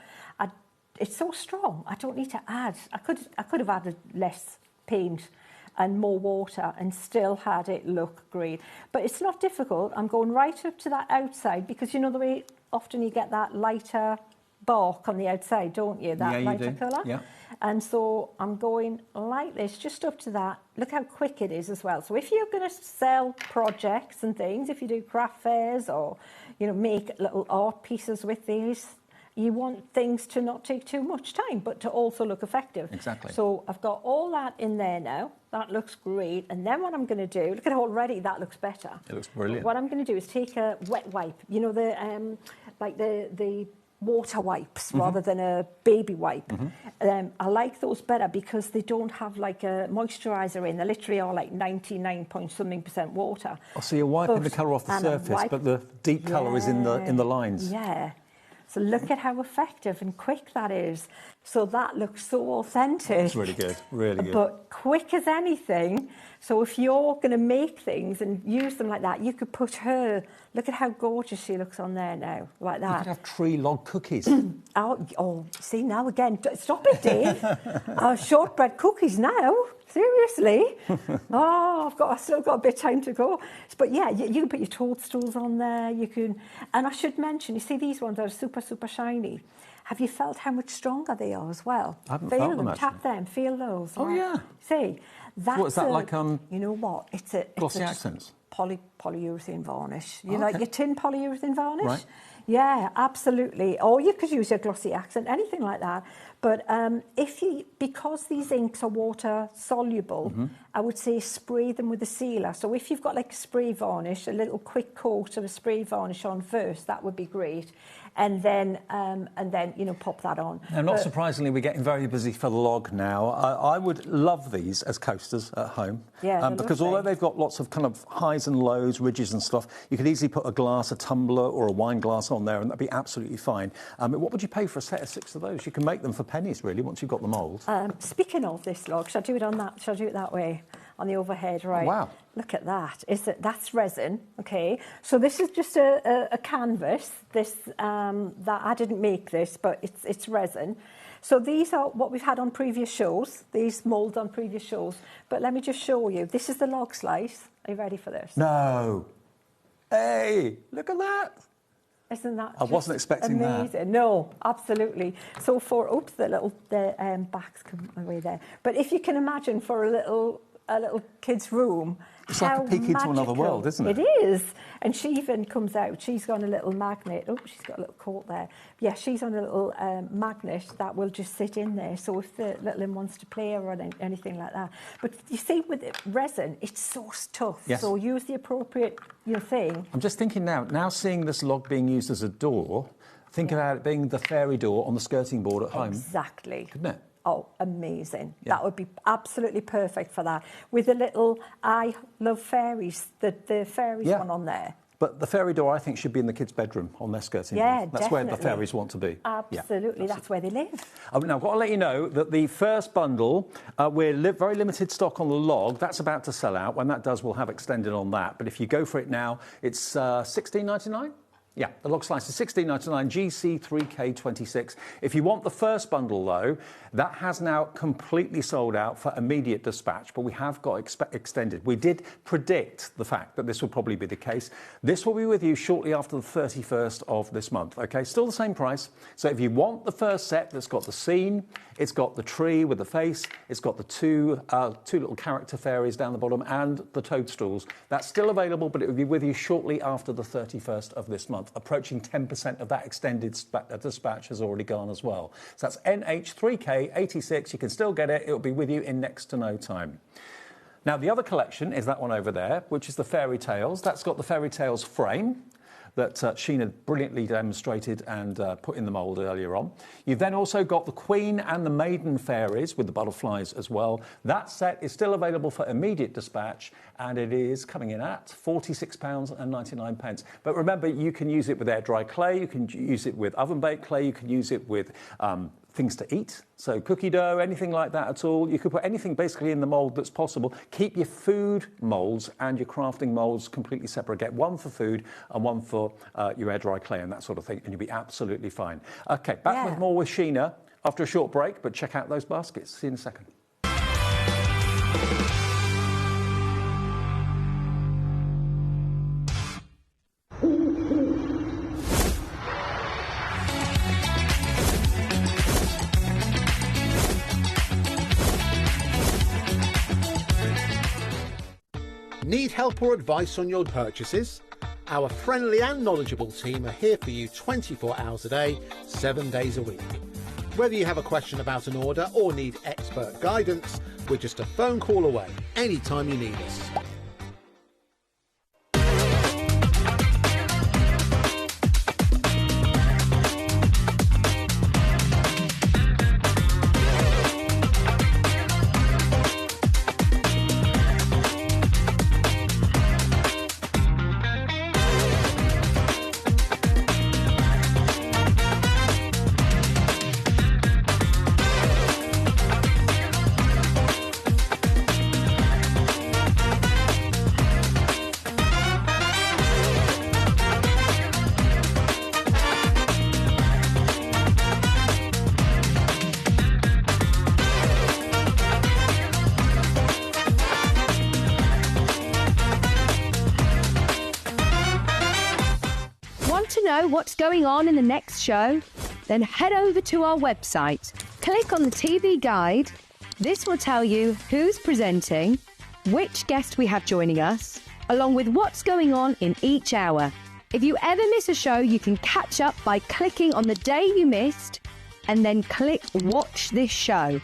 It's so strong. I don't need to add. I could have added less paint and more water and still had it look great. But it's not difficult. I'm going right up to that outside, because you know the way often you get that lighter bark on the outside, don't you? That lighter colour. Yeah. And so I'm going like this, just up to that. Look how quick it is as well. So if you're going to sell projects and things, if you do craft fairs or, you know, make little art pieces with these, you want things to not take too much time, but to also look effective. Exactly. So I've got all that in there now. That looks great. And then what I'm going to do, look at already that looks better. It looks brilliant. What I'm going to do is take a wet wipe. You know, the like the water wipes rather than a baby wipe. I like those better because they don't have like a moisturiser in. They literally are like 99% water. Oh, so you're wiping the colour off the surface, but the deep colour is in the lines. Yeah. So look at how effective and quick that is. So that looks so authentic. It's really good, really good. But quick as anything. So if you're going to make things and use them like that, you could put her... Look at how gorgeous she looks on there now, like that. You could have tree log cookies. Oh, see, now again, stop it, Dave. Shortbread cookies now. Seriously? I've still got a bit of time to go. But yeah, you can put your toadstools on there. You can, and I should mention, you see these ones are super, super shiny. Have you felt how much stronger they are as well? I haven't feel felt them, them, tap them, feel those. Oh, yeah. See, that's... What is that like? You know what? It's glossy accents. Polyurethane varnish. You know, like your tin polyurethane varnish? Right. Yeah, absolutely. Or you could use a glossy accent, anything like that. But because these inks are water soluble, I would say spray them with a sealer. So if you've got like a spray varnish, a little quick coat of a spray varnish on first, that would be great. And then you know, pop that on. Now, not surprisingly, we're getting very busy for the log now. I would love these as coasters at home. Yeah, because although they've got lots of kind of highs and lows, ridges and stuff, you could easily put a glass, a tumbler or a wine glass on there and that'd be absolutely fine. What would you pay for a set of 6 of those? You can make them for pennies, really, once you've got the mould. Speaking of this log, shall I do it on that? Shall I do it that way? On the overhead, right? Oh, wow. Look at that. That's resin, okay? So this is just a canvas. That I didn't make this, but it's resin. So these are what we've had on previous shows, these moulds on previous shows. But let me just show you. This is the log slice. Are you ready for this? No. Hey, look at that. Isn't that I wasn't expecting amazing? that. No, absolutely. So the backs come away there. But if you can imagine for a little kid's room, it's like a peek into another world, isn't it? It is. And she even comes out. She's got a little magnet. Oh, she's got a little coat there. Yeah, she's on a little magnet that will just sit in there. So if the little one wants to play or anything like that. But you see, with resin, it's so tough. Yes. So use the appropriate thing. I'm just thinking now seeing this log being used as a door, think about it being the fairy door on the skirting board at home. Exactly. Couldn't it? Oh, amazing. Yeah. That would be absolutely perfect for that. With a little I Love Fairies, the fairies one on there. But the fairy door, I think, should be in the kids' bedroom on their skirting board. That's definitely. where the fairies want to be. Absolutely, that's where they live. Now, I've got to let you know that the first bundle, we're very limited stock on the log. That's about to sell out. When that does, we'll have extended on that. But if you go for it now, it's $16.99. Yeah, the log slice is $16.99, GC3K26. If you want the first bundle, though, that has now completely sold out for immediate dispatch, but we have got extended. We did predict the fact that this would probably be the case. This will be with you shortly after the 31st of this month, OK? Still the same price. So if you want the first set that's got the scene, it's got the tree with the face, it's got the two little character fairies down the bottom and the toadstools, that's still available, but it will be with you shortly after the 31st of this month. Approaching 10% of that extended dispatch has already gone as well. So that's NH3K86. You can still get it. It'll be with you in next to no time. Now, the other collection is that one over there, which is the Fairy Tales. That's got the Fairy Tales frame that Sheen had brilliantly demonstrated and put in the mould earlier on. You've then also got the Queen and the Maiden fairies with the butterflies as well. That set is still available for immediate dispatch and it is coming in at £46.99. But remember, you can use it with air dry clay, you can use it with oven baked clay, you can use it with things to eat. So cookie dough, anything like that at all. You could put anything basically in the mould that's possible. Keep your food moulds and your crafting moulds completely separate. Get one for food and one for your air dry clay and that sort of thing, and you'll be absolutely fine. Okay, back with more with Sheena after a short break, but check out those baskets. See you in a second. Need help or advice on your purchases? Our friendly and knowledgeable team are here for you 24 hours a day, 7 days a week. Whether you have a question about an order or need expert guidance, we're just a phone call away anytime you need us. To know what's going on in the next show? Then head over to our website. Click on the TV guide. This will tell you who's presenting, which guest we have joining us, along with what's going on in each hour. If you ever miss a show, you can catch up by clicking on the day you missed and then click Watch This Show.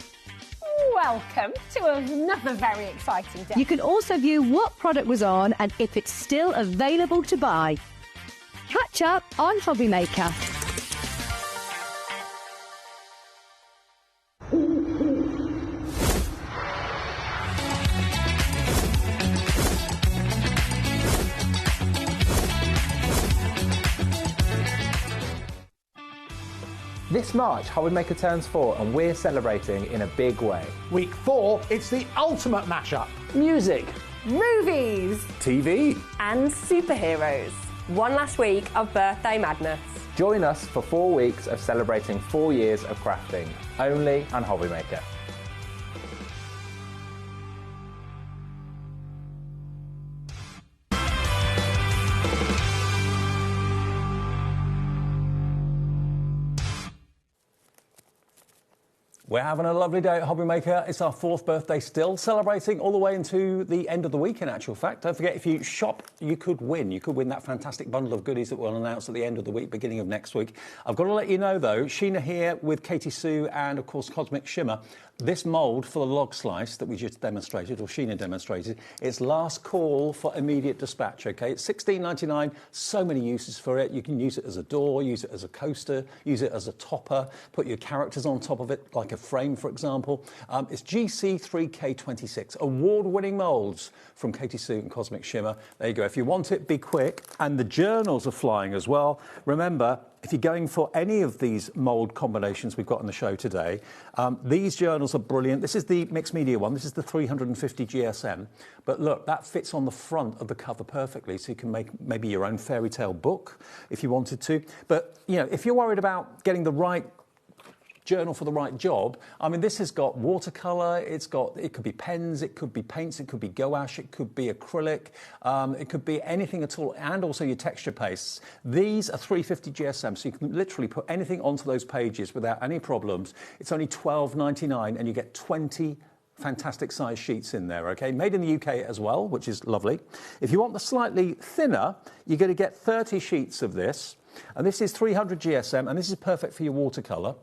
Welcome to another very exciting day. You can also view what product was on and if it's still available to buy. Catch up on HobbyMaker. This March, HobbyMaker turns 4 and we're celebrating in a big way. Week 4, it's the ultimate mashup. Music, movies, TV, and superheroes. One last week of birthday madness. Join us for 4 weeks of celebrating 4 years of crafting, only on HobbyMaker. We're having a lovely day at HobbyMaker. It's our 4th birthday still, celebrating all the way into the end of the week, in actual fact. Don't forget, if you shop, you could win. You could win that fantastic bundle of goodies that we'll announce at the end of the week, beginning of next week. I've got to let you know, though, Sheena here with Katie Sue and, of course, Cosmic Shimmer. This mould for the log slice that we just demonstrated, or Sheena demonstrated, it's last call for immediate dispatch, OK? It's $16.99, so many uses for it. You can use it as a door, use it as a coaster, use it as a topper, put your characters on top of it, like a frame, for example. It's GC3K26, award-winning moulds from Katie Sue and Cosmic Shimmer. There you go. If you want it, be quick. And the journals are flying as well. Remember, if you're going for any of these mould combinations we've got on the show today, these journals are brilliant. This is the mixed media one. This is the 350 GSM. But look, that fits on the front of the cover perfectly, so you can make maybe your own fairy tale book if you wanted to. But, you know, if you're worried about getting the right journal for the right job, I mean, this has got watercolour, it could be pens, it could be paints, it could be gouache, it could be acrylic, it could be anything at all, and also your texture pastes. These are 350 GSM, so you can literally put anything onto those pages without any problems. It's only $12.99 and you get 20 fantastic size sheets in there, okay? Made in the UK as well, which is lovely. If you want the slightly thinner, you're going to get 30 sheets of this, and this is 300 GSM, and this is perfect for your watercolour.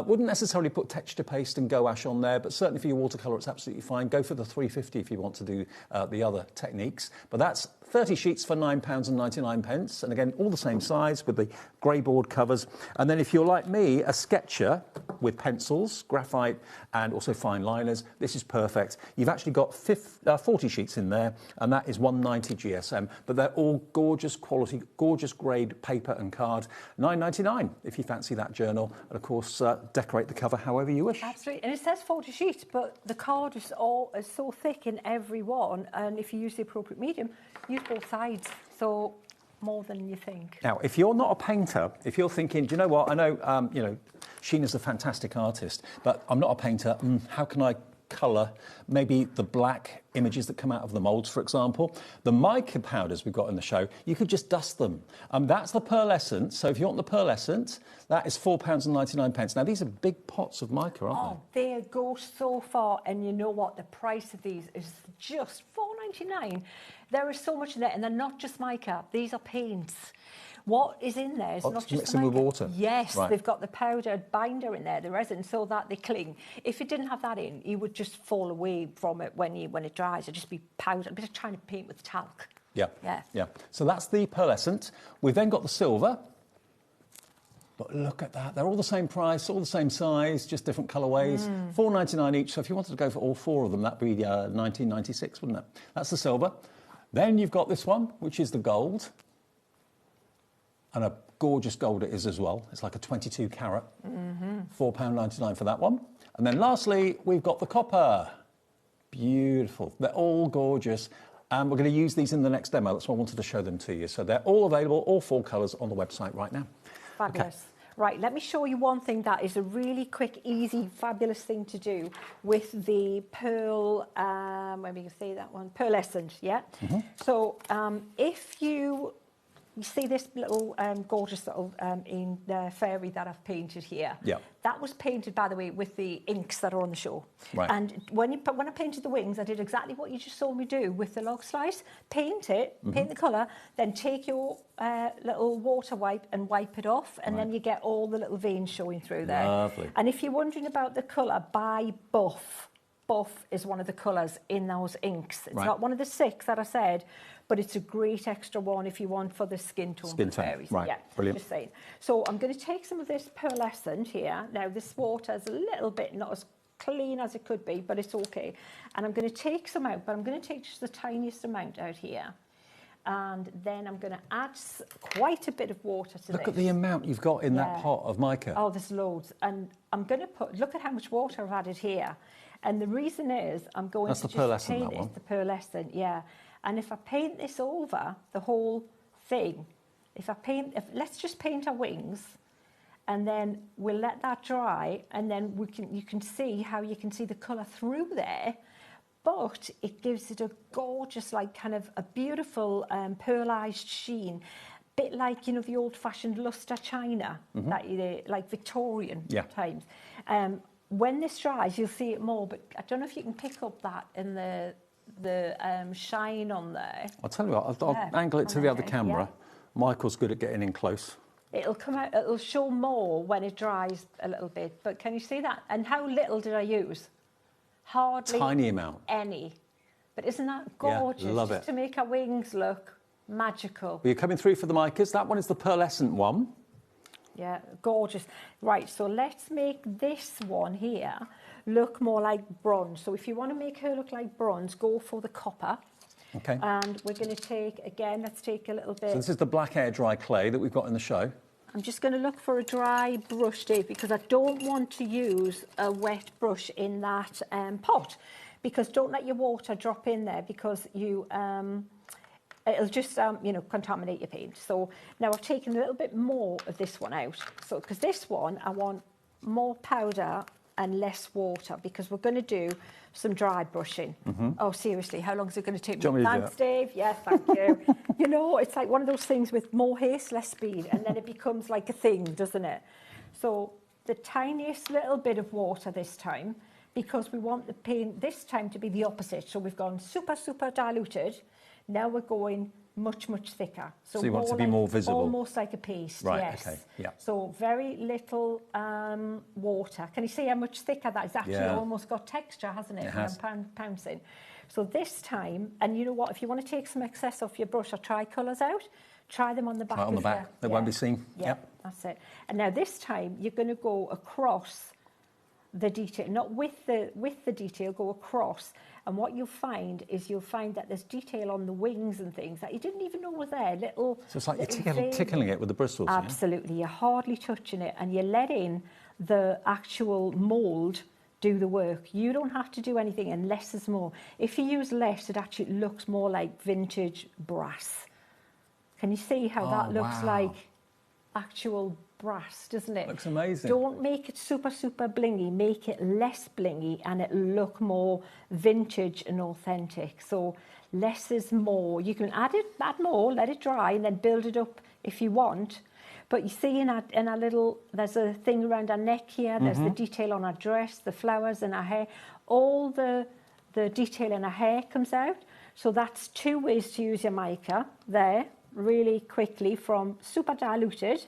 Wouldn't necessarily put texture paste and gouache on there, but certainly for your watercolour it's absolutely fine. Go for the 350 if you want to do the other techniques. But that's 30 sheets for £9.99. And again, all the same size with the grey board covers. And then if you're like me, a sketcher with pencils, graphite, and also fine liners, this is perfect. You've actually got 40 sheets in there, and that is 190 GSM. But they're all gorgeous quality, gorgeous grade paper and card. £9.99 if you fancy that journal. And of course, decorate the cover however you wish. Absolutely. And it says 40 sheets, but the card is so thick in every one. And if you use the appropriate medium, use both sides. So more than you think. Now, if you're not a painter, if you're thinking, do you know what? I know, Sheena's a fantastic artist, but I'm not a painter. How can I colour maybe the black images that come out of the moulds, for example? The mica powders we've got in the show, you could just dust them. That's the pearlescent. So if you want the pearlescent, that is £4.99. Now, these are big pots of mica, aren't they? They go so far, and you know what? The price of these is just £4.99. There is so much in there, and they're not just mica. These are paints. What is in there is not just mixing with water. Yes, right. They've got the powdered binder in there, the resin, so that they cling. If you didn't have that in, you would just fall away from it when it dries. It'd just be powder, a bit of trying to paint with talc. Yeah. So that's the pearlescent. We've then got the silver. But look at that. They're all the same price, all the same size, just different colourways. £4.99 each. So if you wanted to go for all four of them, that'd be $19.96, wouldn't it? That's the silver. Then you've got this one, which is the gold. And a gorgeous gold it is as well. It's like a 22 carat. £4.99 for that one. And then lastly, we've got the copper. Beautiful. They're all gorgeous. And we're going to use these in the next demo. That's why I wanted to show them to you. So they're all available, all four colours on the website right now. Fabulous. Okay. Right, let me show you one thing that is a really quick, easy, fabulous thing to do with the pearl, maybe you can say that one, pearlescent, yeah? So if you see this little gorgeous little fairy that I've painted here. Yeah. That was painted, by the way, with the inks that are on the show. Right. And when I painted the wings, I did exactly what you just saw me do with the log slice. Paint it, paint the colour, then take your little water wipe and wipe it off, and then you get all the little veins showing through there. Lovely. And if you're wondering about the colour, buy Buff. Buff is one of the colours in those inks. It's not one of the 6 that I said, but it's a great extra one if you want for the skin tone. Skin tone, fairies. right, Yeah, brilliant. Just saying. So I'm going to take some of this pearlescent here. Now, this water is a little bit not as clean as it could be, but it's okay. And I'm going to take some out, but I'm going to take just the tiniest amount out here. And then I'm going to add quite a bit of water to this. Look at the amount you've got in that pot of mica. Oh, there's loads. And I'm going to look at how much water I've added here. And the reason is I'm going That's to the just pearlescent, paint that one. the pearlescent, yeah. And if I paint this over the whole thing, let's just paint our wings, and then we'll let that dry, and then you can see how you can see the colour through there, but it gives it a gorgeous, like kind of a beautiful pearlised sheen. Bit like, the old-fashioned lustre china, like Victorian times. When this dries, you'll see it more, but I don't know if you can pick up that in the shine on there. I'll tell you what, I'll angle it to the other camera. Michael's good at getting in close. It'll come out, it'll show more when it dries a little bit, but can you see that? And how little did I use? Hardly Tiny amount. any. But isn't that gorgeous? Yeah, love Just it. to make our wings look magical. Well, you're coming through for the micas. That one is the pearlescent one. Yeah, gorgeous. Right, so let's make this one here look more like bronze. So if you want to make her look like bronze, go for the copper. Okay. And we're going to take, again, let's take a little bit. So this is the black air dry clay that we've got in the show. I'm just going to look for a dry brush, Dave, because I don't want to use a wet brush in that pot. Because don't let your water drop in there, because you... it'll just, contaminate your paint. So now I've taken a little bit more of this one out. So, because this one, I want more powder and less water, because we're going to do some dry brushing. Oh, seriously, how long is it going to take me? Thanks, Dave. Yes, thank you. It's like one of those things with more haste, less speed, and then it becomes like a thing, doesn't it? So the tiniest little bit of water this time, because we want the paint this time to be the opposite. So we've gone super, super diluted. Now we're going much, much thicker. So you want to be more visible? Almost like a paste, right, yes. Okay, yeah. So very little water. Can you see how much thicker that is? Actually almost got texture, hasn't it? It has. Pouncing. So this time, and you know what, if you want to take some excess off your brush or try colours out, try them on the back. Right on the back, they won't be seen. Yep, that's it. And now this time, you're going to go across the detail, not with the detail, go across. And what you'll find that there's detail on the wings and things that you didn't even know were there. Little. So it's like you're tickling it with the bristles. Absolutely, you're hardly touching it, and you let in the actual mould do the work. You don't have to do anything, and less is more. If you use less, it actually looks more like vintage brass. Can you see how that looks like actual brass, doesn't it? Looks amazing. Don't make it super, super blingy. Make it less blingy and it'll look more vintage and authentic. So less is more. You can add more, let it dry, and then build it up if you want. But you see in our little, there's a thing around our neck here, there's the detail on our dress, the flowers in our hair. All the detail in our hair comes out. So that's 2 ways to use your mica there, really quickly, from super diluted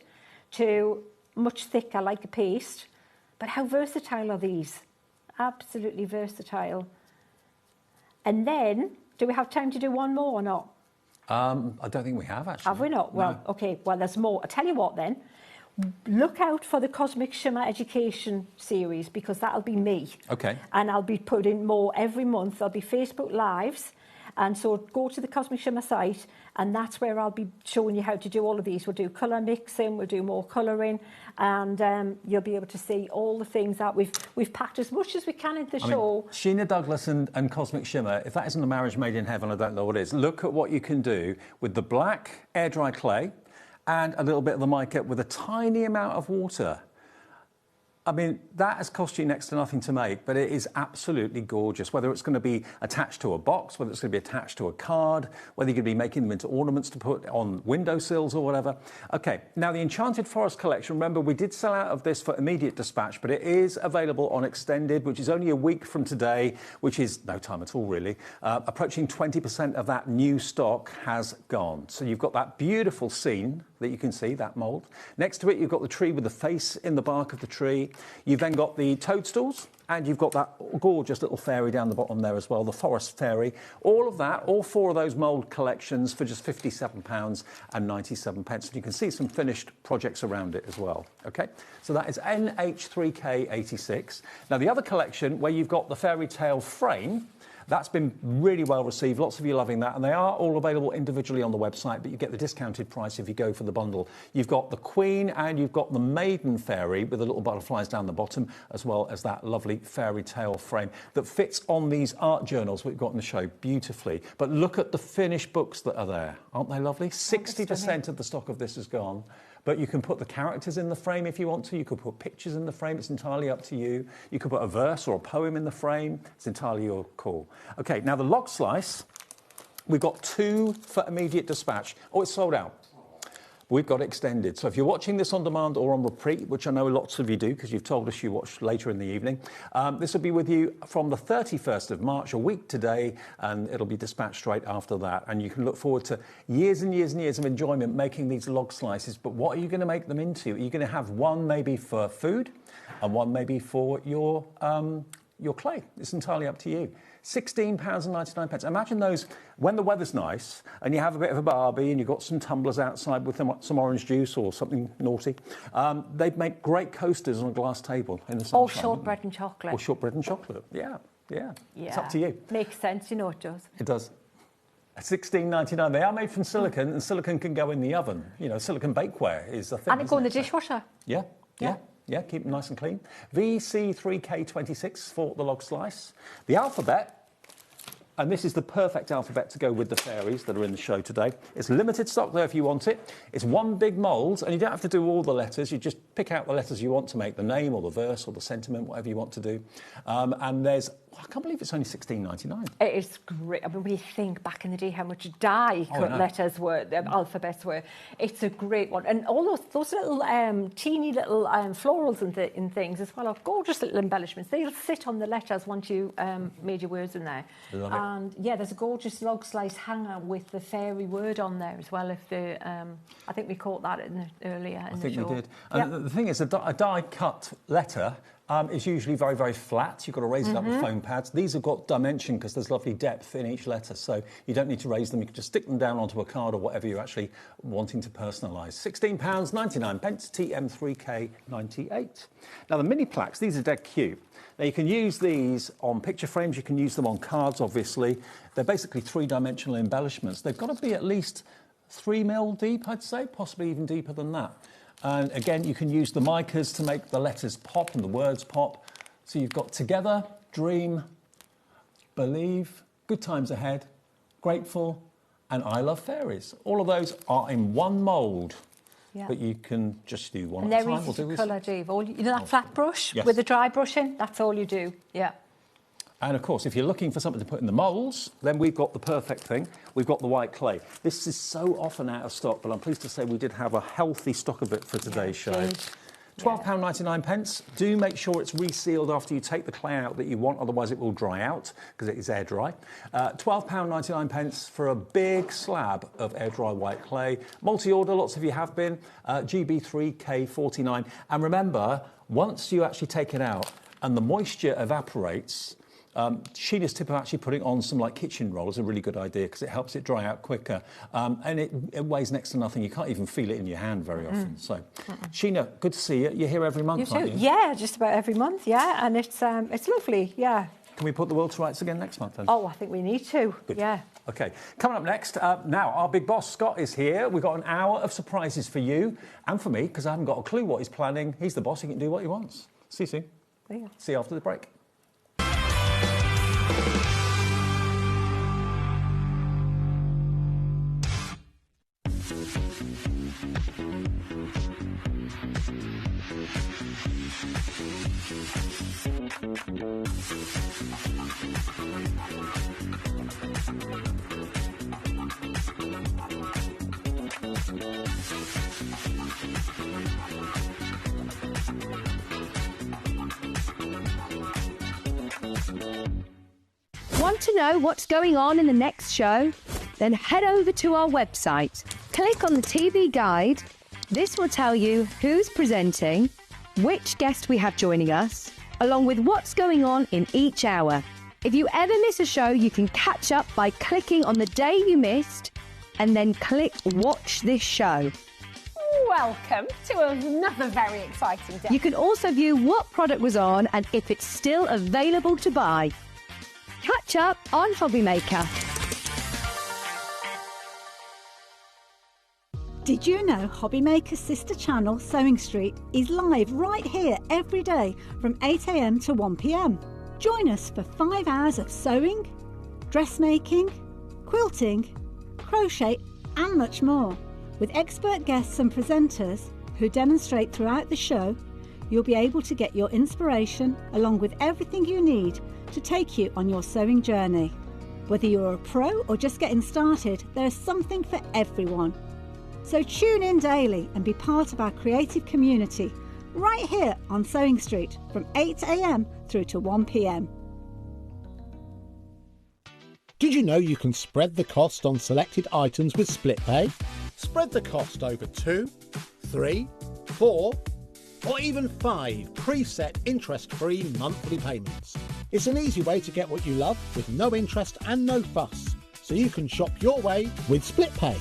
to much thicker like a paste. But how versatile are these? Absolutely versatile. And then, do we have time to do one more or not? I don't think we have, actually. Have we not? Well, okay, well, there's more. I'll tell you what then. Look out for the Cosmic Shimmer Education series, because that'll be me. Okay. And I'll be putting more every month. There'll be Facebook Lives. And so go to the Cosmic Shimmer site, and that's where I'll be showing you how to do all of these. We'll do colour mixing, we'll do more colouring, and you'll be able to see all the things that we've packed as much as we can in the show. Sheena Douglas and Cosmic Shimmer, if that isn't a marriage made in heaven, I don't know what is. Look at what you can do with the black air-dry clay and a little bit of the mica with a tiny amount of water. I mean, that has cost you next to nothing to make, but it is absolutely gorgeous. Whether it's going to be attached to a box, whether it's going to be attached to a card, whether you're going to be making them into ornaments to put on windowsills or whatever. Okay, now the Enchanted Forest collection, remember we did sell out of this for immediate dispatch, but it is available on extended, which is only a week from today, which is no time at all really. Approaching 20% of that new stock has gone. So you've got that beautiful scene that you can see, that mould. Next to it, you've got the tree with the face in the bark of the tree. You've then got the toadstools, and you've got that gorgeous little fairy down the bottom there as well, the forest fairy. All of that, all 4 of those mould collections for just £57.97. And you can see some finished projects around it as well. Okay, so that is NH3K86. Now, the other collection, where you've got the fairy tale frame, that's been really well received. Lots of you loving that. And they are all available individually on the website, but you get the discounted price if you go for the bundle. You've got the Queen and you've got the Maiden Fairy with the little butterflies down the bottom, as well as that lovely fairy tale frame that fits on these art journals we've got in the show beautifully. But look at the finished books that are there. Aren't they lovely? 60% of the stock of this is gone. But you can put the characters in the frame if you want to. You could put pictures in the frame. It's entirely up to you. You could put a verse or a poem in the frame. It's entirely your call. OK, now the log slice, we've got 2 for immediate dispatch. Oh, it's sold out. We've got extended. So if you're watching this on demand or on repeat, which I know lots of you do because you've told us you watch later in the evening, this will be with you from the 31st of March, a week today, and it'll be dispatched straight after that. And you can look forward to years and years and years of enjoyment making these log slices. But what are you going to make them into? Are you going to have one maybe for food and one maybe for your clay? It's entirely up to you. £16.99. Imagine those when the weather's nice and you have a bit of a barbie and you've got some tumblers outside with some orange juice or something naughty. They'd make great coasters on a glass table in the sunshine. Or shortbread and chocolate. Or shortbread and chocolate. Yeah. It's up to you. Makes sense, you know it does. It does. £16.99. They are made from silicon, and silicon can go in the oven. You know, silicon bakeware is a thing. And it go in the dishwasher. Yeah, keep them nice and clean. VC3K26 for the log slice. The alphabet, and this is the perfect alphabet to go with the fairies that are in the show today. It's limited stock there if you want it. It's one big mould, and you don't have to do all the letters. You just pick out the letters you want to make the name or the verse or the sentiment, whatever you want to do. And there's, I can't believe it's only £16.99. It is great. I mean, when you think back in the day how much die-cut letters were, alphabets were, it's a great one. And all those little teeny little florals and things as well are gorgeous little embellishments. They'll sit on the letters once you made your words in there. Love it. And yeah, there's a gorgeous log slice hanger with the fairy word on there as well. If the I think we caught that earlier in the show. I think we did. And the thing is, a die-cut letter is usually very, very flat. You've got to raise it up with foam pads. These have got dimension because there's lovely depth in each letter, so you don't need to raise them. You can just stick them down onto a card or whatever you're actually wanting to personalise. £16.99, TM3K98. Now, the mini plaques, these are dead cute. Now, you can use these on picture frames. You can use them on cards, obviously. They're basically 3-dimensional embellishments. They've got to be at least 3 mil deep, I'd say, possibly even deeper than that. And again, you can use the micas to make the letters pop and the words pop. So you've got together, dream, believe, good times ahead, grateful, and I love fairies. All of those are in one mould. Yeah. But you can just do one at a time. And they're easy to colour, Dave. You know that flat brush with the dry brush in? That's all you do, yeah. And of course, if you're looking for something to put in the moulds, then we've got the perfect thing. We've got the white clay. This is so often out of stock, but I'm pleased to say we did have a healthy stock of it for today's show. £12.99. Do make sure it's resealed after you take the clay out that you want, otherwise it will dry out, because it is air dry. £12.99 for a big slab of air dry white clay. Multi-order, lots of you have been. GB3K49. And remember, once you actually take it out and the moisture evaporates, Sheena's tip of actually putting on some like kitchen roll is a really good idea because it helps it dry out quicker. And it weighs next to nothing. You can't even feel it in your hand very often. So, Sheena, good to see you. You're here every month, aren't you? Yeah, just about every month, yeah. And it's lovely, yeah. Can we put the world to rights again next month then? Oh, I think we need to, good. Yeah. OK, coming up next, now our big boss, Scott, is here. We've got an hour of surprises for you and for me because I haven't got a clue what he's planning. He's the boss, he can do what he wants. See you soon. Yeah. See you after the break. Want to know what's going on in the next show? Then head over to our website. Click on the TV guide. This will tell you who's presenting, which guest we have joining us, along with what's going on in each hour. If you ever miss a show, you can catch up by clicking on the day you missed and then click Watch This Show. Welcome to another very exciting day. You can also view what product was on and if it's still available to buy. Catch up on HobbyMaker. Did you know HobbyMaker's sister channel, Sewing Street, is live right here every day from 8 AM to 1 PM? Join us for 5 hours of sewing, dressmaking, quilting, crochet and much more. With expert guests and presenters who demonstrate throughout the show, you'll be able to get your inspiration along with everything you need to take you on your sewing journey. Whether you're a pro or just getting started, there's something for everyone. So tune in daily and be part of our creative community right here on Sewing Street from 8 AM through to 1 PM. Did you know you can spread the cost on selected items with split pay? Spread the cost over 2, 3, 4, or even 5 preset interest-free monthly payments. It's an easy way to get what you love with no interest and no fuss, so you can shop your way with split pay.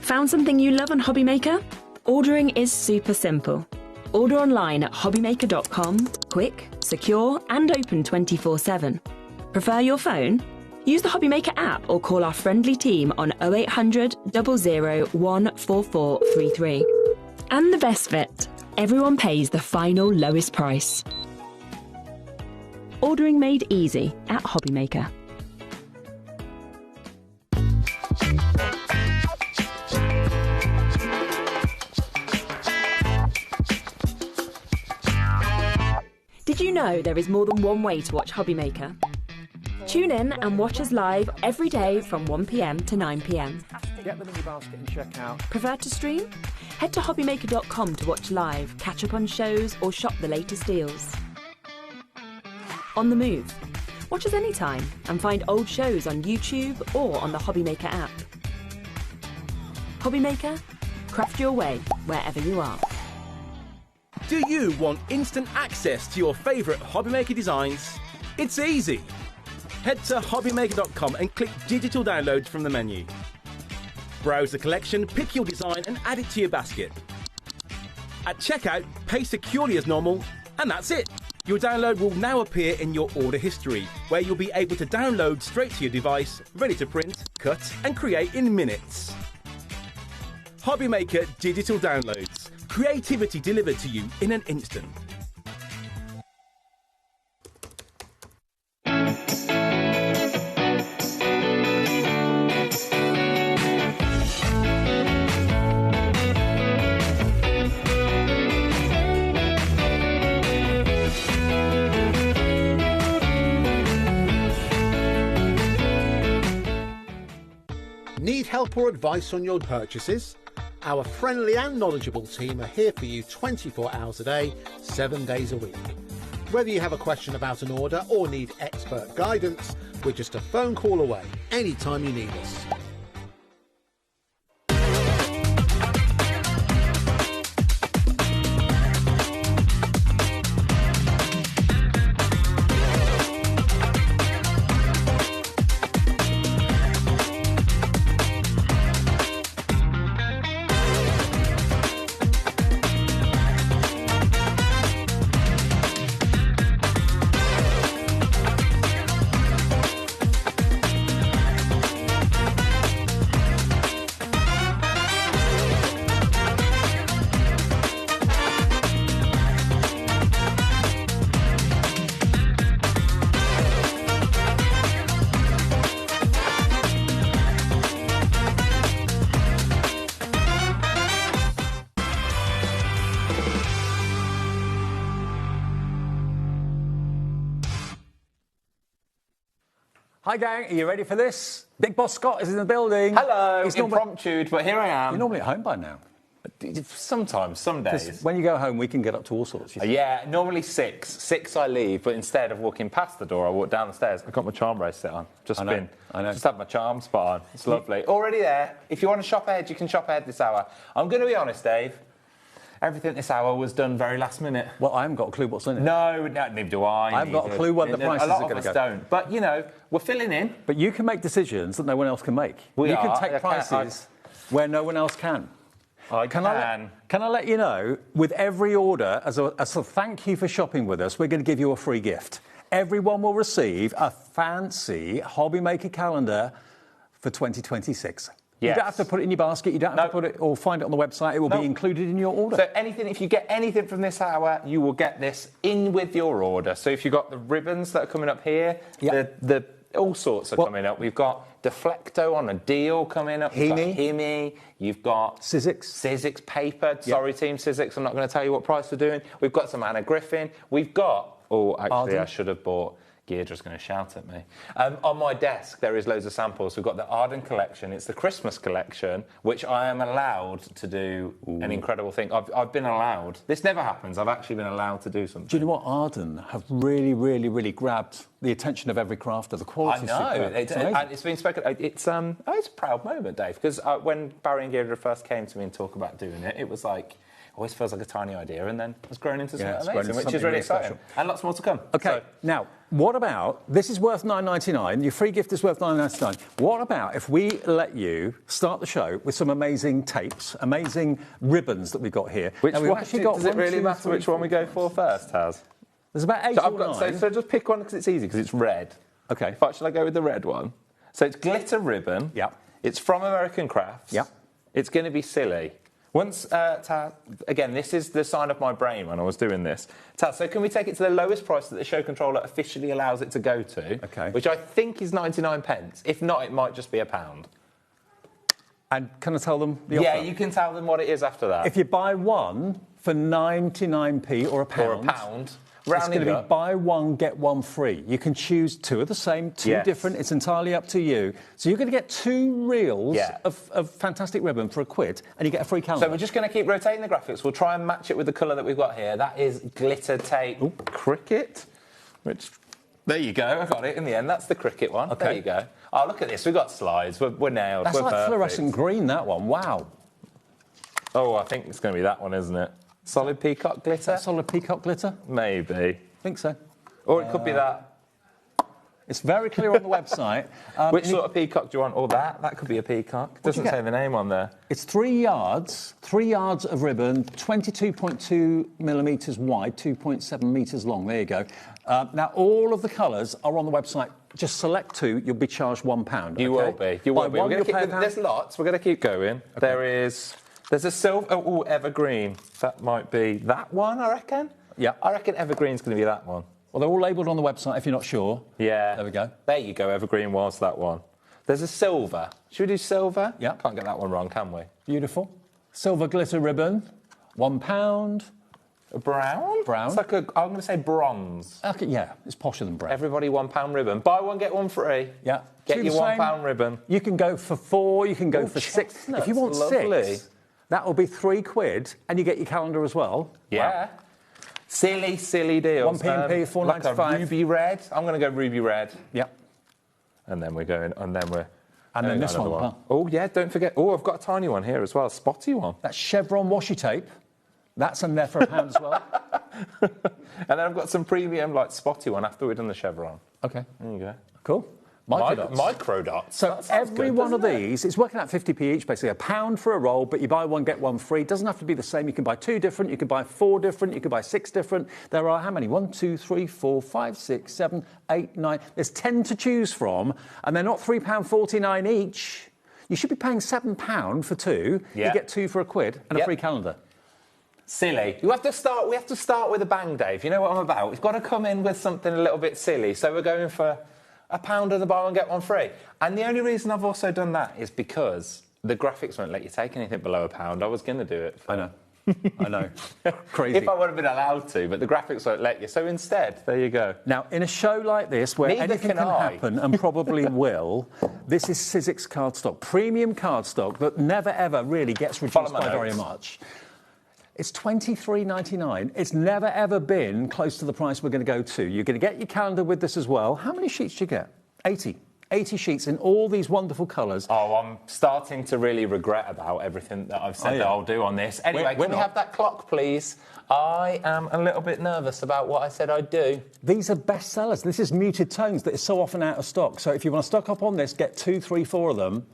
Found something you love on HobbyMaker? Ordering is super simple. Order online at hobbymaker.com, quick, secure and open 24/7. Prefer your phone? Use the HobbyMaker app or call our friendly team on 0800 00 14433. And the best bit, everyone pays the final lowest price. Ordering made easy at HobbyMaker. know there is more than one way to watch HobbyMaker? Tune in and watch us live every day from 1 p.m. to 9 p.m. Get them in your basket and check out. Prefer to stream? Head to hobbymaker.com to watch live, catch up on shows, or shop the latest deals. On the move? Watch us anytime and find old shows on YouTube or on the HobbyMaker app. HobbyMaker, craft your way wherever you are. Do you want instant access to your favourite HobbyMaker designs? It's easy. Head to HobbyMaker.com and click Digital Downloads from the menu. Browse the collection, pick your design and add it to your basket. At checkout, pay securely as normal, and that's it. Your download will now appear in your order history, where you'll be able to download straight to your device, ready to print, cut and create in minutes. HobbyMaker Digital Downloads. Creativity delivered to you in an instant. Need help or advice on your purchases? Our friendly and knowledgeable team are here for you 24 hours a day, 7 days a week. Whether you have a question about an order or need expert guidance, we're just a phone call away anytime you need us. Hi gang, are you ready for this? Big Boss Scott is in the building. Hello, He's impromptu, but here I am. You're normally at home by now. Sometimes, some days. When you go home, we can get up to all sorts. Yeah, normally 6. 6 I leave, but instead of walking past the door, I walk down the stairs. I've got my charm bracelet on. Just had my charm spot on. It's lovely. Already there. If you want to shop ahead, you can shop ahead this hour. I'm going to be honest, Dave. Everything this hour was done very last minute. Well, I haven't got a clue what's in it. No, neither do I. I haven't got a clue what the prices are going to go. A lot of us don't. But, you know, we're filling in. But you can make decisions that no one else can make. You can take prices where no one else can. Can I let you know, with every order, as a thank you for shopping with us, we're going to give you a free gift. Everyone will receive a fancy HobbyMaker calendar for 2026. Yes. You don't have to put it in your basket, you don't have to put it or find it on the website, it will be included in your order. So if you get anything from this hour, you will get this in with your order. So if you've got the ribbons that are coming up here, the all sorts are coming up. We've got Deflecto on a deal coming up. Himi. You've got Sizzix paper. Sorry, Team Sizzix, I'm not going to tell you what price we're doing. We've got some Anna Griffin. We've got... Oh, actually, Arden. I should have bought... Deirdre's going to shout at me. On my desk, there is loads of samples. We've got the Arden collection. It's the Christmas collection, which I am allowed to do an incredible thing. I've been allowed. This never happens. I've actually been allowed to do something. Do you know what? Arden have really, really, really grabbed the attention of every crafter. The quality. I know. It's been spoken. It's a proud moment, Dave, because when Barry and Deirdre first came to me and talked about doing it, it was like... always feels like a tiny idea, and then it's grown into something amazing, which is really exciting. Special. And lots more to come. OK, now, what about... This is worth $9.99. Your free gift is worth $9.99. What about if we let you start the show with some amazing tapes, amazing ribbons that we've got here? Which one, does it really matter which one we go for first, Taz? There's about 8 or 9. So just pick one because it's easy, because it's red. OK. Should I go with the red one? So it's glitter ribbon. Yeah. It's from American Crafts. Yeah. It's going to be silly. Once, Taz, again, this is the sign of my brain when I was doing this. Taz, so can we take it to the lowest price that the show controller officially allows it to go to? OK. Which I think is 99p. If not, it might just be £1. And can I tell them the offer? Yeah, you can tell them what it is after that. If you buy one for 99p or £1... Or £1, It's going to be buy one, get one free. You can choose two of the same, two different. It's entirely up to you. So you're going to get 2 reels of fantastic ribbon for £1, and you get a free calendar. So we're just going to keep rotating the graphics. We'll try and match it with the colour that we've got here. That is glitter tape cricket, which... There you go. I got it in the end. That's the cricket one. Okay. There you go. Oh, look at this. We've got slides. We're nailed. That's like fluorescent green, that one. Wow. Oh, I think it's going to be that one, isn't it? Solid peacock glitter? Is that solid peacock glitter? Maybe. I think so. Or it could be that. It's very clear on the website. Which sort of peacock do you want? Or that? That could be a peacock. It doesn't say the name on there. It's 3 yards of ribbon, 22.2 millimetres wide, 2.7 metres long. There you go. Now, all of the colours are on the website. Just select 2, you'll be charged £1. You will be. You will be. There's lots. We're going to keep going. Okay. There's a silver... Oh, evergreen. That might be that one, I reckon. Yeah. I reckon evergreen's going to be that one. Well, they're all labelled on the website if you're not sure. Yeah. There we go. There you go, evergreen was that one. There's a silver. Should we do silver? Yeah. Can't get that one wrong, can we? Beautiful. Silver glitter ribbon, £1. A brown? Brown. It's like I'm going to say bronze. Okay, yeah, it's posher than brown. Everybody £1 ribbon. Buy one, get one free. Yeah. Get your £1 ribbon. You can go for 4, you can go for 6. If you want lovely. 6, that will be £3, and you get your calendar as well. Yeah. Wow. Silly deals. 1p&P, £4.95. Like a ruby red. I'm going to go ruby red. Yep. And then we're going, and then we're... And then this one. Oh, yeah, don't forget. Oh, I've got a tiny one here as well, a spotty one. That's chevron washi tape. That's in there for £1 as well. And then I've got some premium, like, spotty one after we've done the chevron. OK. There you go. Cool. Micro dots. So every one of these, it's working out 50p each, basically. £1 for a roll, but you buy one, get one free. It doesn't have to be the same. You can buy 2 different, you can buy 4 different, you can buy 6 different. There are how many? 1, 2, 3, 4, 5, 6, 7, 8, 9. There's 10 to choose from, and they're not £3.49 each. You should be paying £7 for 2. You get 2 for £1 and a free calendar. Silly. We have to start with a bang, Dave. You know what I'm about. We've got to come in with something a little bit silly. So we're going for £1 of the buy one, get one free. And the only reason I've also done that is because the graphics won't let you take anything below £1. I was going to do it. I know. I know. Crazy. If I would have been allowed to, but the graphics won't let you. So instead, there you go. Now, in a show like this, where anything can happen, and probably will, this is Sizzix cardstock, premium cardstock that never, ever really gets reduced by very much. It's $23.99. It's never, ever been close to the price we're going to go to. You're going to get your calendar with this as well. How many sheets do you get? 80. 80 sheets in all these wonderful colours. Oh, I'm starting to really regret about everything that I've said that I'll do on this. Anyway, can we have that clock, please? I am a little bit nervous about what I said I'd do. These are bestsellers. This is muted tones that is so often out of stock. So if you want to stock up on this, get 2, 3, 4 of them.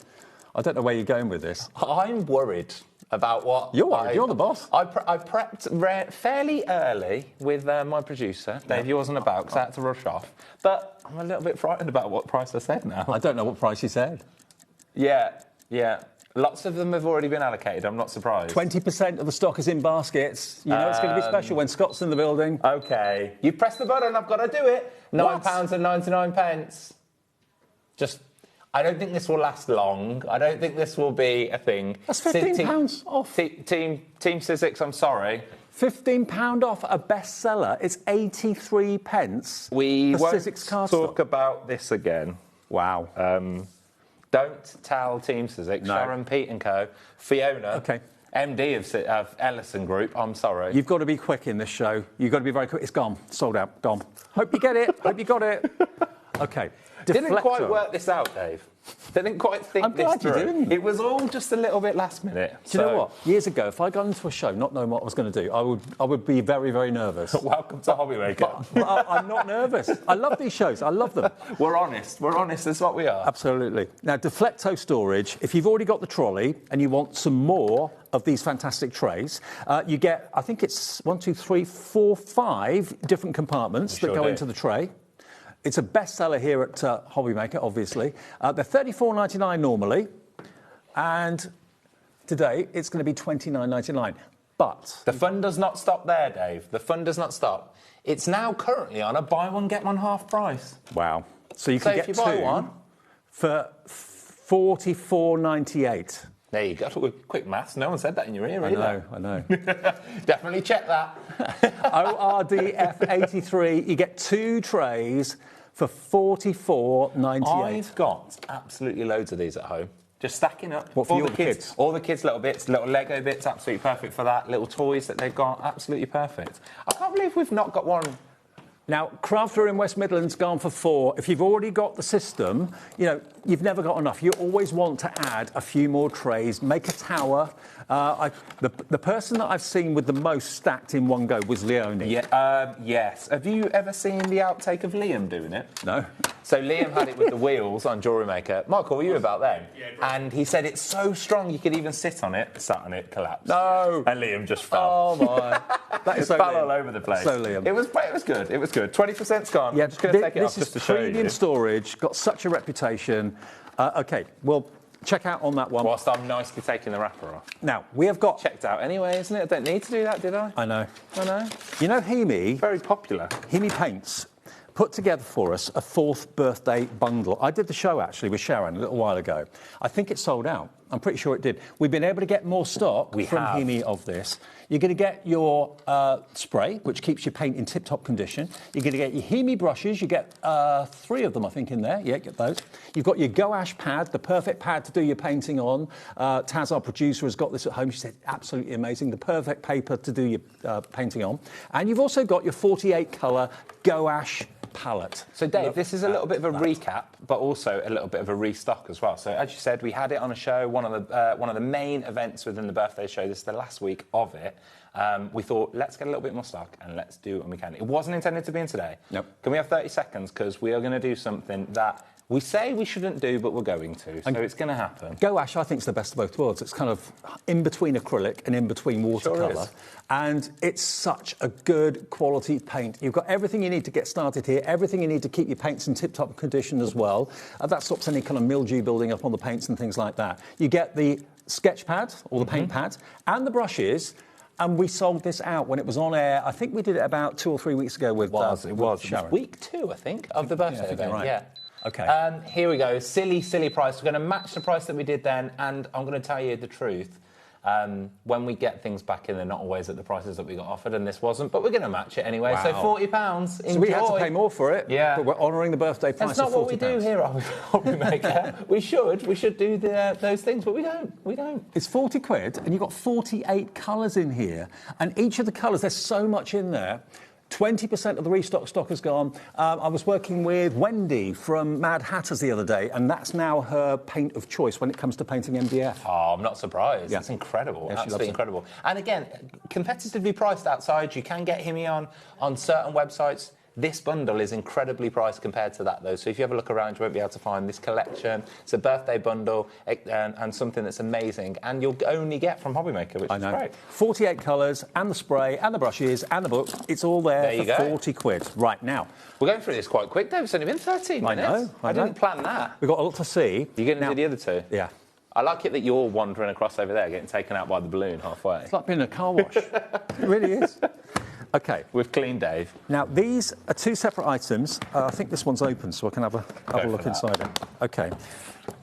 I don't know where you're going with this. I'm worried about what... You're worried. You're the boss. I prepped fairly early with my producer. Dave, you wasn't about because I had to rush off. But I'm a little bit frightened about what price I said now. I don't know what price you said. Yeah. Lots of them have already been allocated. I'm not surprised. 20% of the stock is in baskets. You know it's going to be special when Scott's in the building. OK. You press the button. I've got to do it. £9.99. Just... I don't think this will last long. I don't think this will be a thing. That's £15 off. Team Sizzix, I'm sorry. £15 off a bestseller. It's 83p. We won't Sizzix cardstock. Talk about this again. Wow. Don't tell Team Sizzix, Sharon, Pete and Co. Fiona, MD of Ellison Group, I'm sorry. You've got to be quick in this show. You've got to be very quick. It's gone. Sold out. Gone. Hope you get it. Hope you got it. OK. Didn't quite work this out, Dave. Didn't quite think this through. You didn't. It was all just a little bit last minute. Do you know what? Years ago, if I got into a show not knowing what I was going to do, I would be very, very nervous. Welcome to HobbyMaker. But I'm not nervous. I love these shows. I love them. We're honest. We're honest. That's what we are. Absolutely. Now, Deflecto storage. If you've already got the trolley and you want some more of these fantastic trays, you get, I think it's 1, 2, 3, 4, 5 different compartments that go into the tray. It's a bestseller here at HobbyMaker, obviously. They're $34.99 normally, and today it's going to be $29.99. But the fun does not stop there, Dave. The fun does not stop. It's now currently on a buy one get one half price. Wow! So you can get two for $44.98. There you go. Quick maths. No one said that in your ear either. I know. Definitely check that. ORDF83, you get 2 trays for $44.98. I've got absolutely loads of these at home. Just stacking up. What, for all the kids? All the kids' little bits, little Lego bits, absolutely perfect for that. Little toys that they've got, absolutely perfect. I can't believe we've not got one. Now, Crafter in West Midlands gone for 4. If you've already got the system, you know, you've never got enough. You always want to add a few more trays, make a tower. The person that I've seen with the most stacked in one go was Leonie. Yeah, yes. Have you ever seen the outtake of Liam doing it? No. So Liam had it with the wheels on Jewelry Maker. Michael, were you about then? Yeah, and he said it's so strong you could even sit on it, sat on it, collapsed. No. And Liam just fell. Oh, my. That is so fell Liam. all over the place. So Liam. It was good. It was good. 20%'s gone. Yeah, I'm just going to take it off just to show you. Premium storage, got such a reputation. OK, well, check out on that one. Whilst I'm nicely taking the wrapper off. Now, we have got... Checked out anyway, isn't it? I don't need to do that, did I? I know. I know. You know Hemi? Very popular. Hemi Paints put together for us a 4th birthday bundle. I did the show, actually, with Sharon a little while ago. I think it sold out. I'm pretty sure it did. We've been able to get more stock from Hemi of this. You're going to get your spray, which keeps your paint in tip-top condition. You're going to get your Hemi brushes. You get 3 of them, I think, in there. Yeah, get those. You've got your gouache pad, the perfect pad to do your painting on. Taz, our producer, has got this at home. She said, absolutely amazing. The perfect paper to do your painting on. And you've also got your 48-colour gouache palette. So, Dave, this is a little bit of a recap, but also a little bit of a restock as well. So, as you said, we had it on a show, one of the main events within the birthday show. This is the last week of it. We thought, let's get a little bit more stock and let's do it when we can. It wasn't intended to be in today. Nope. Can we have 30 seconds? Because we are going to do something that we say we shouldn't do, but we're going to. So it's going to happen. Gouache, I think, is the best of both worlds. It's kind of in between acrylic and in between watercolour. Sure is. And it's such a good quality paint. You've got everything you need to get started here, everything you need to keep your paints in tip-top condition as well. That stops any kind of mildew building up on the paints and things like that. You get the sketch pad, or the paint pad, and the brushes. And we sold this out when it was on air. I think we did it about 2 or 3 weeks ago with Sharon. It was week 2, I think, of the birthday event. Right. Yeah. OK. Here we go. Silly price. We're going to match the price that we did then, and I'm going to tell you the truth. When we get things back in, they're not always at the prices that we got offered, and this wasn't, but we're going to match it anyway. Wow. So £40. Enjoy. So we had to pay more for it, yeah. but we're honouring the birthday price That's not of £40. what we do here at HobbyMaker. we should do those things, but we don't. It's 40 quid, and you've got 48 colours in here, and each of the colours, there's so much in there. 20% of the restock stock has gone. I was working with Wendy from Mad Hatters the other day, and that's now her paint of choice when it comes to painting MDF. Oh, I'm not surprised. Yeah. It's incredible. Yeah, absolutely incredible. And again, competitively priced outside. You can get Hemi on certain websites. This bundle is incredibly priced compared to that, though. So if you have a look around, you won't be able to find this collection. It's a birthday bundle and something that's amazing. And you'll only get from HobbyMaker, which is great. 48 colours, and the spray, and the brushes, and the book. It's all there for 40 quid. Right, now. We're going through this quite quick, Dave. It's only been 13 minutes. I know. I didn't plan that. We've got a lot to see. You're going to do the other 2? Yeah. I like it that you're wandering across over there, getting taken out by the balloon halfway. It's like being in a car wash. It really is. OK. With Clean Dave. Now, these are 2 separate items. I think this one's open, so I can have a look inside it. OK.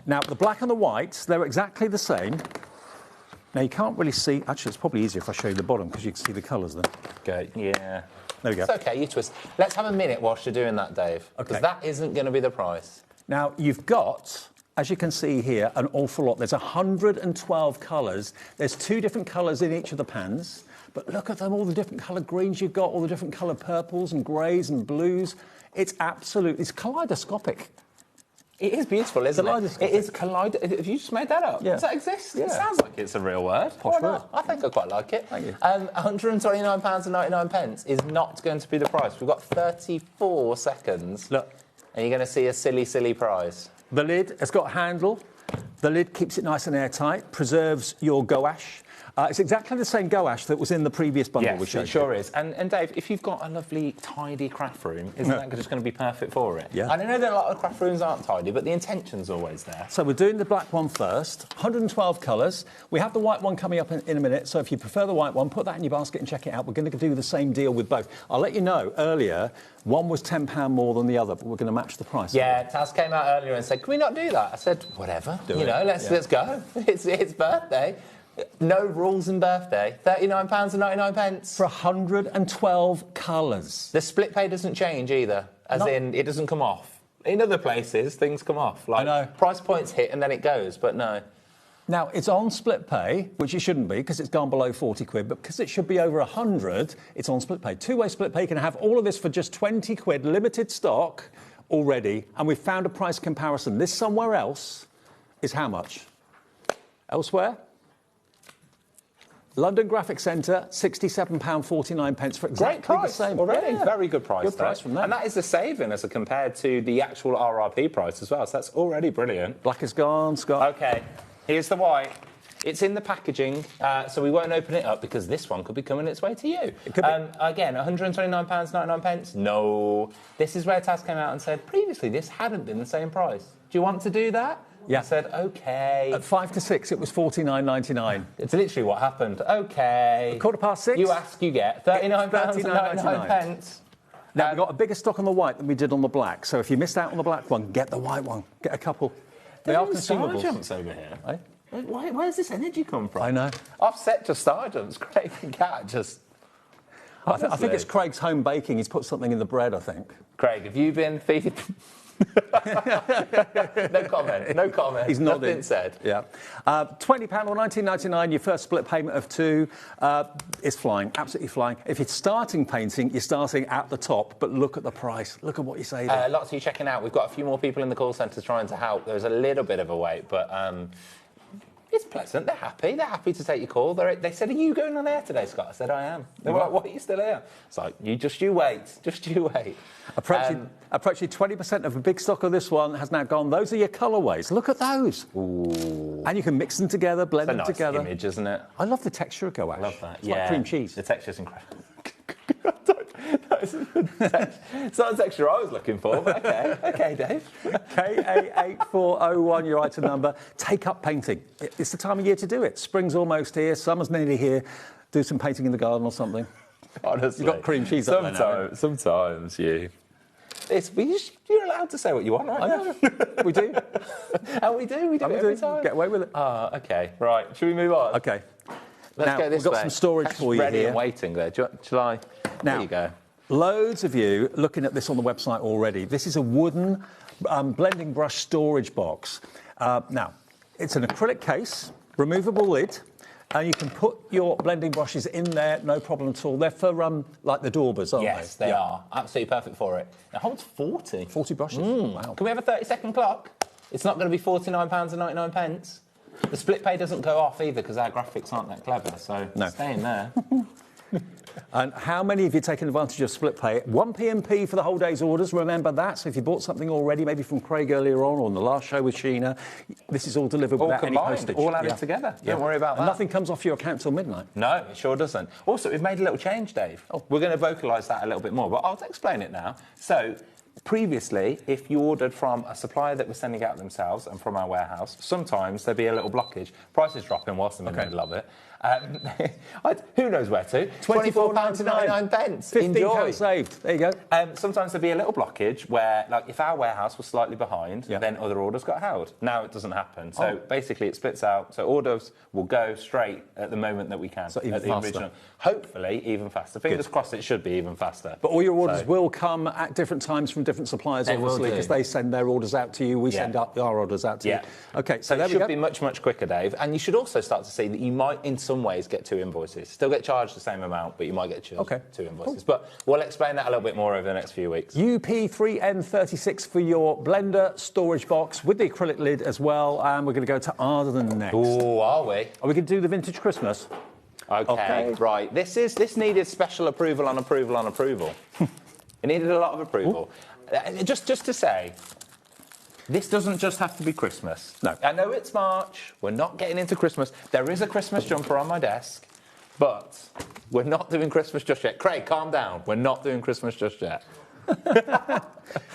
Now, the black and the white, they're exactly the same. Now, you can't really see... Actually, it's probably easier if I show you the bottom, because you can see the colours then. OK, yeah. There we go. It's OK, you twist. Let's have a minute whilst you're doing that, Dave. Because that isn't going to be the price. Now, you've got... As you can see here, an awful lot. There's 112 colours. There's 2 different colours in each of the pans. But look at them, all the different coloured greens you've got, all the different coloured purples and greys and blues. It's kaleidoscopic. It is beautiful, isn't it? It is kaleidoscopic. Have you just made that up? Yeah. Does that exist? Yeah. It sounds like it's a real word. Posh word. I think I quite like it. Thank you. £129.99 is not going to be the price. We've got 34 seconds. Look. And you're going to see a silly price. The lid has got a handle. The lid keeps it nice and airtight, preserves your gouache. It's exactly the same gouache that was in the previous bundle we Yes, showed it sure is. And Dave, if you've got a lovely, tidy craft room, isn't that just going to be perfect for it? Yeah. And I know that a lot of craft rooms aren't tidy, but the intention's always there. So we're doing the black one first. 112 colours. We have the white one coming up in a minute, so if you prefer the white one, put that in your basket and check it out. We're going to do the same deal with both. I'll let you know, earlier, one was £10 more than the other, but we're going to match the price. Yeah, Taz came out earlier and said, can we not do that? I said, whatever. Let's go. It's birthday. No rules in birthday. £39.99. For 112 colours. The split pay doesn't change either, in it doesn't come off. In other places, things come off. Like, I know. Price points hit and then it goes, but no. Now, it's on split pay, which it shouldn't be because it's gone below 40 quid, but because it should be over 100, it's on split pay. Two-way split pay. You can have all of this for just 20 quid, limited stock already, and we've found a price comparison. This somewhere else is how much? Elsewhere? London Graphic Centre, £67.49 for exactly the same. Already. Yeah. Very good price. Good price from them. And that is a saving as compared to the actual RRP price as well, so that's already brilliant. Black is gone, Scott. OK, here's the white. It's in the packaging, so we won't open it up because this one could be coming its way to you. It could be. Again, £129.99. No. This is where Taz came out and said, previously, this hadn't been the same price. Do you want to do that? Yeah. I said, OK. At 5 to 6, it was $49.99. It's literally what happened. OK. 6:15. You ask, you get. £39.99. Now, we've got a bigger stock on the white than we did on the black, so if you missed out on the black one, get the white one. Get a couple. They are consumables. Jumps over here. Eh? Where's this energy come from? I know. Offset to star jumps. Craig and Kat just... I think it's Craig's home baking. He's put something in the bread, I think. Craig, have you been feeding... No comment. He's nodding. Nothing said. Yeah. £20 or $19.99, your first split payment of £2 is flying, absolutely flying. If you're starting painting, you're starting at the top, but look at the price. Look at what you're saving. Lots of you checking out. We've got a few more people in the call centre trying to help. There's a little bit of a wait, but... it's pleasant. They're happy. They're happy to take your call. They said, are you going on air today, Scott? I said, I am. They were like, what, are you still here? It's like, you wait. Just you wait. Approaching 20% of the big stock of this one has now gone. Those are your colourways. Look at those. Ooh. And you can mix them together, blend them together. It's a nice image, isn't it? I love the texture of gouache. I love that. It's like cream cheese. The texture's incredible. It's not the texture I was looking for, but OK. OK, Dave. KA8401, your item number. Take up painting. It's the time of year to do it. Spring's almost here. Summer's nearly here. Do some painting in the garden or something. Honestly. You've got cream cheese up there now. Sometimes you... You're allowed to say what you want, right? I know. We do. And we do it every time. Get away with it. OK. Right. Should we move on? OK. Let's go this way. We've got some storage for you ready here. and waiting there. Shall I? Now, there you go. Loads of you looking at this on the website already. This is a wooden blending brush storage box. Now, it's an acrylic case, removable lid, and you can put your blending brushes in there, no problem at all. They're for, like the Daubers, aren't they? Yes, they are. Absolutely perfect for it. It holds 40. 40 brushes? Wow. Can we have a 30-second clock? It's not going to be £49.99. The split pay doesn't go off either because our graphics aren't that clever, so stay in there. And how many of you taken advantage of split pay? 1p&p for the whole day's orders, remember that. So if you bought something already, maybe from Craig earlier on or in the last show with Sheena, this is all delivered without any postage. All added together. Don't worry about that. Nothing comes off your account till midnight. No, it sure doesn't. Also, we've made a little change, Dave. We're going to vocalise that a little bit more, but I'll explain it now. So, previously, if you ordered from a supplier that was sending out themselves and from our warehouse, sometimes there'd be a little blockage. Prices dropping whilst I'm in the middle of it. Who knows where to? £24.99. £15 saved. There you go. Sometimes there'd be a little blockage where, like, if our warehouse was slightly behind, then other orders got held. Now it doesn't happen. So basically it splits out. So orders will go straight at the moment that we can. So even at the faster. Original. Hopefully even faster. Fingers crossed it should be even faster. But all your orders will come at different times from different suppliers, obviously, because they send their orders out to you. We send our orders out to you. OK, so there we go. It should be much, much quicker, Dave. And you should also start to see that you might, in some ways, get 2 invoices. Still get charged the same amount, but you might get charged 2 invoices. But we'll explain that a little bit more over the next few weeks. UP3N36 for your blender storage box with the acrylic lid as well. And we're going to go to Arden next. Oh, are we? Are we going to do the vintage Christmas? OK, right. This needed special approval on approval on approval. It needed a lot of approval. Just to say, This doesn't just have to be Christmas. No. I know it's March. We're not getting into Christmas. There is a Christmas jumper on my desk, but we're not doing Christmas just yet. Craig, calm down. We're not doing Christmas just yet.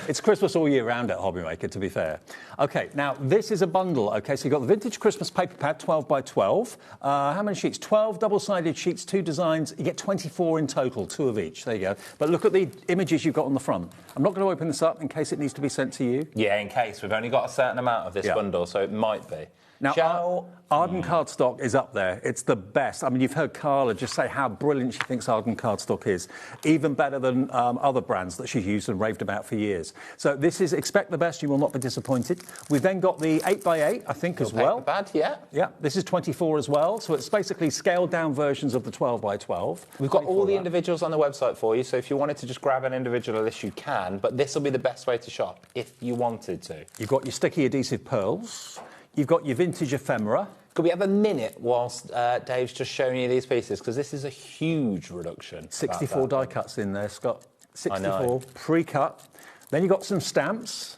It's Christmas all year round at HobbyMaker, to be fair. OK, now this is a bundle. OK, so you've got the vintage Christmas paper pad, 12 by 12. How many sheets? 12 double-sided sheets, 2 designs. You get 24 in total, 2 of each. There you go. But look at the images you've got on the front. I'm not going to open this up in case it needs to be sent to you. Yeah, in case. We've only got a certain amount of this bundle, so it might be. Now, Arden cardstock is up there. It's the best. I mean, you've heard Carla just say how brilliant she thinks Arden cardstock is. Even better than other brands that she's used and raved about for years. So this is expect the best. You will not be disappointed. We've then got the 8x8, I think, as well. Bad, yeah. Yeah, this is 24 as well. So it's basically scaled down versions of the 12 by 12. We've got all the individuals on the website for you. So if you wanted to just grab an individual list, you can. But this will be the best way to shop if you wanted to. You've got your sticky adhesive pearls. You've got your vintage ephemera. Could we have a minute whilst Dave's just showing you these pieces? Because this is a huge reduction. 64 die cuts in there, Scott. 64 pre-cut. Then you've got some stamps.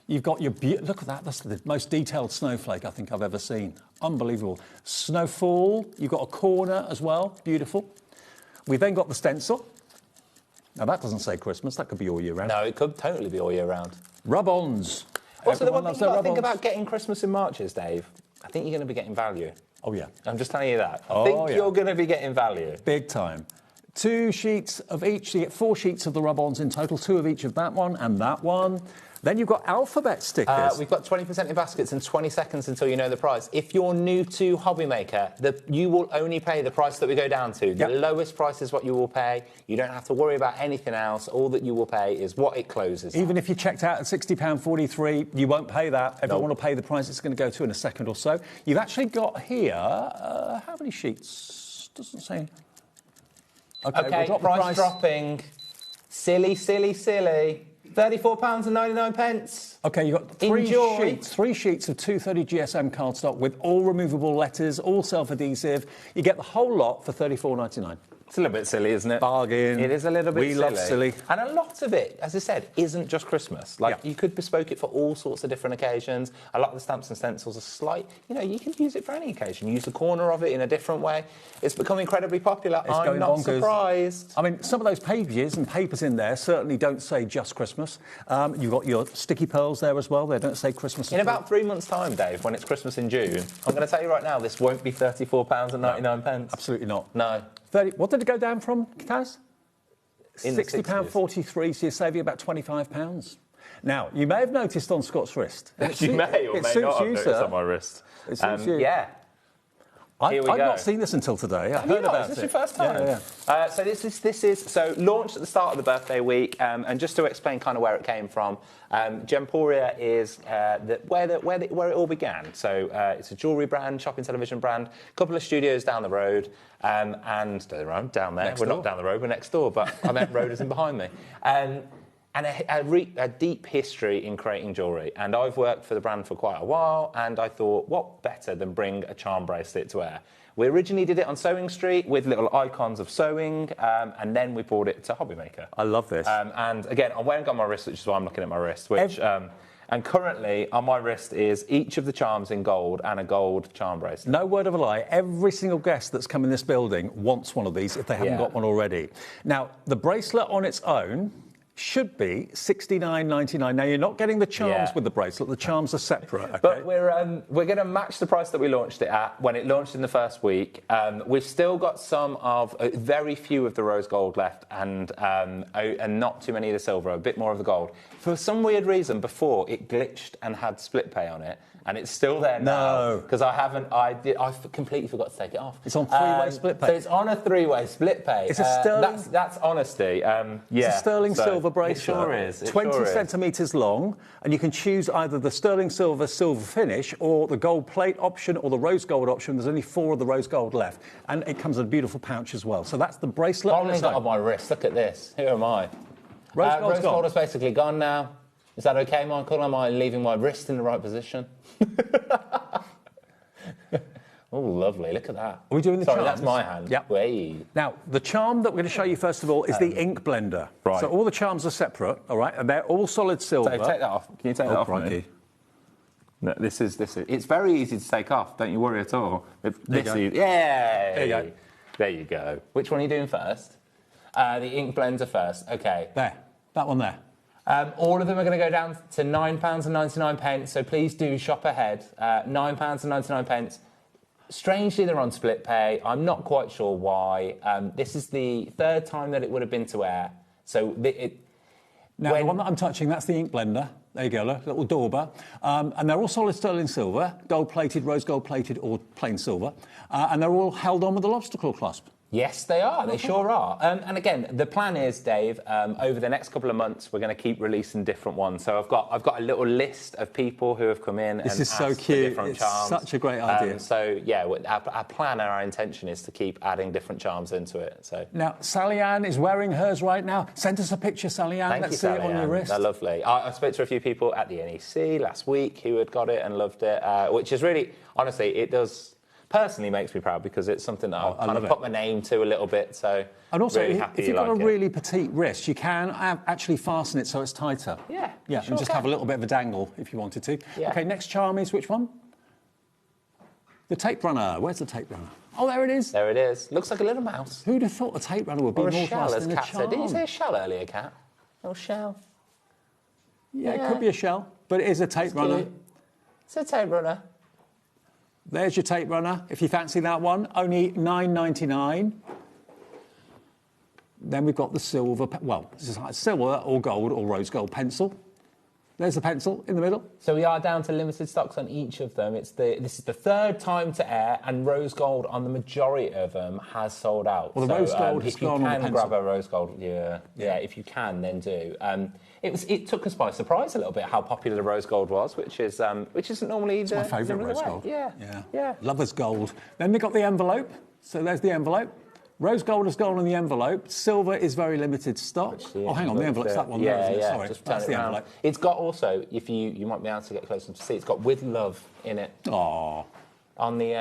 You've got your... Look at that. That's the most detailed snowflake I think I've ever seen. Unbelievable. Snowfall. You've got a corner as well. Beautiful. We've then got the stencil. Now, that doesn't say Christmas. That could be all year round. No, it could totally be all year round. Rub-ons. Also, the one thing I think about getting Christmas in March is, Dave, I think you're going to be getting value. Oh, yeah. I'm just telling you that. I think you're going to be getting value. Big time. 2 sheets of each. So you get 4 sheets of the rub-ons in total, 2 of each of that one and that one. Then you've got alphabet stickers. We've got 20% in baskets and 20 seconds until you know the price. If you're new to HobbyMaker, you will only pay the price that we go down to. The lowest price is what you will pay. You don't have to worry about anything else. All that you will pay is what it closes. Even if you checked out at £60.43, you won't pay that. Everyone will pay the price it's going to go to in a second or so. You've actually got here, how many sheets? Doesn't say. OK, we'll price dropping. Silly, silly, silly. £34.99. OK, you've got 3 sheets of 230 GSM cardstock with all removable letters, all self-adhesive. You get the whole lot for £34.99. It's a little bit silly, isn't it? Bargain. It is a little bit silly. We love silly. And a lot of it, as I said, isn't just Christmas. Like, you could bespoke it for all sorts of different occasions. A lot of the stamps and stencils are slight. You know, you can use it for any occasion. Use the corner of it in a different way. It's become incredibly popular. I'm not surprised. I mean, some of those pages and papers in there certainly don't say just Christmas. You've got your sticky pearls there as well. They don't say Christmas. In about 3 months' time, Dave, when it's Christmas in June, I'm going to tell you right now, this won't be £34.99. No, absolutely not. No. 30, what did it go down from, Kaz? £60.43, so you're saving about £25. Now, you may have noticed on Scott's wrist. You may or may not have noticed on my wrist. It suits you. Yeah. I've not seen this until today. I heard about it. Is this your first time? Yeah. So this is launched at the start of the birthday week, and just to explain kind of where it came from, Gemporia is where it all began. So it's a jewellery brand, shopping television brand, a couple of studios down the road, and down there. We're not down the road, we're next door, but I meant road isn't behind me. And a deep history in creating jewellery. And I've worked for the brand for quite a while, and I thought, what better than bring a charm bracelet to wear? We originally did it on Sewing Street with little icons of sewing, and then we brought it to HobbyMaker. I love this. And again, I'm wearing it on my wrist, which is why I'm looking at my wrist, which... and currently, on my wrist is each of the charms in gold and a gold charm bracelet. No word of a lie. Every single guest that's come in this building wants one of these if they haven't got one already. Now, the bracelet on its own should be $69.99. Now, you're not getting the charms with the bracelet. The charms are separate. Okay? But we're going to match the price that we launched it at when it launched in the first week. We've still got some of very few of the rose gold left, and not too many of the silver. A bit more of the gold. For some weird reason, before it glitched and had split pay on it. And it's still there now. Because I completely forgot to take it off. It's on 3-way split pay. So it's on a 3-way split pay. It's a sterling. That's honesty. It's a sterling silver bracelet. It sure is. 20 centimetres long, and you can choose either the sterling silver finish or the gold plate option or the rose gold option. There's only 4 of the rose gold left, and it comes in a beautiful pouch as well. So that's the bracelet. I've only got on my wrist. Look at this. Who am I? Rose gold is basically gone now. Is that okay, Michael? Am I leaving my wrist in the right position? Oh, lovely. Look at that. Are we doing the charms? Sorry, that's my hand. Yeah. Wait. Now, the charm that we're going to show you, first of all, is the ink blender. Right. So all the charms are separate, all right? And they're all solid silver. So take that off. Can you take that off me? No, this is. It's very easy to take off. Don't you worry at all. There you go. Yeah. There you go. There you go. Which one are you doing first? The ink blender first. Okay. There. That one there. All of them are going to go down to £9.99. So please do shop ahead. £9.99. Strangely, they're on split pay. I'm not quite sure why. This is the third time that it would have been to air. So Now, the one that I'm touching, that's the ink blender. There you go, little dauber. And they're all solid sterling silver, gold-plated, rose gold-plated, or plain silver. And they're all held on with a lobster claw clasp. Yes, they are. They sure are. And again, the plan is, Dave, over the next couple of months, we're going to keep releasing different ones. So I've got a little list of people who have come in This and is so asked for cute. different It's charms. such a great idea. So yeah, our plan and our intention is to keep adding different charms into it. So now, Sally Ann is wearing hers right now. Send us a picture, Sally Ann. Let's see it on your wrist. They're lovely. I spoke to a few people at the NEC last week who had got it and loved it, which is really, honestly, it does. Personally makes me proud because it's something that I've kind of put my name to a little bit, so and also, really happy if you've got a like really petite wrist, you can actually fasten it so it's tighter. Yeah, yeah, sure and just can. have a little bit of a dangle if you wanted to. Yeah. Okay, next charm is which one? The tape runner. Where's the tape runner? Oh, there it is. There it is. Looks like a little mouse. Who'd have thought a tape runner would be Or more a shell, as than a Kat charm? said. Did you say a shell earlier, Kat? Little shell. Yeah, it could be a shell, but it is a tape runner. Cute. It's a tape runner. There's your tape runner. If you fancy that one, only $9.99. Then we've got the silver, this is like silver or gold or rose gold pencil. There's the pencil in the middle. So we are down to limited stocks on each of them. This is the third time to air, and rose gold on the majority of them has sold out. Well, the rose gold has gone on the If you can pencil. grab a rose gold, yeah, if you can, then do. It took us by surprise a little bit how popular the rose gold was, which isn't normally It's my favourite rose gold. Yeah. Lover's gold. Then we've got the envelope. So there's the envelope. Rose gold has gone on the envelope. Silver is very limited stock. Oh, hang on, the envelope's that one there, isn't it? Sorry, Just that's turn the it around. envelope. It's got also, if you might be able to get close enough to see, it's got "With Love" in it. Oh. On the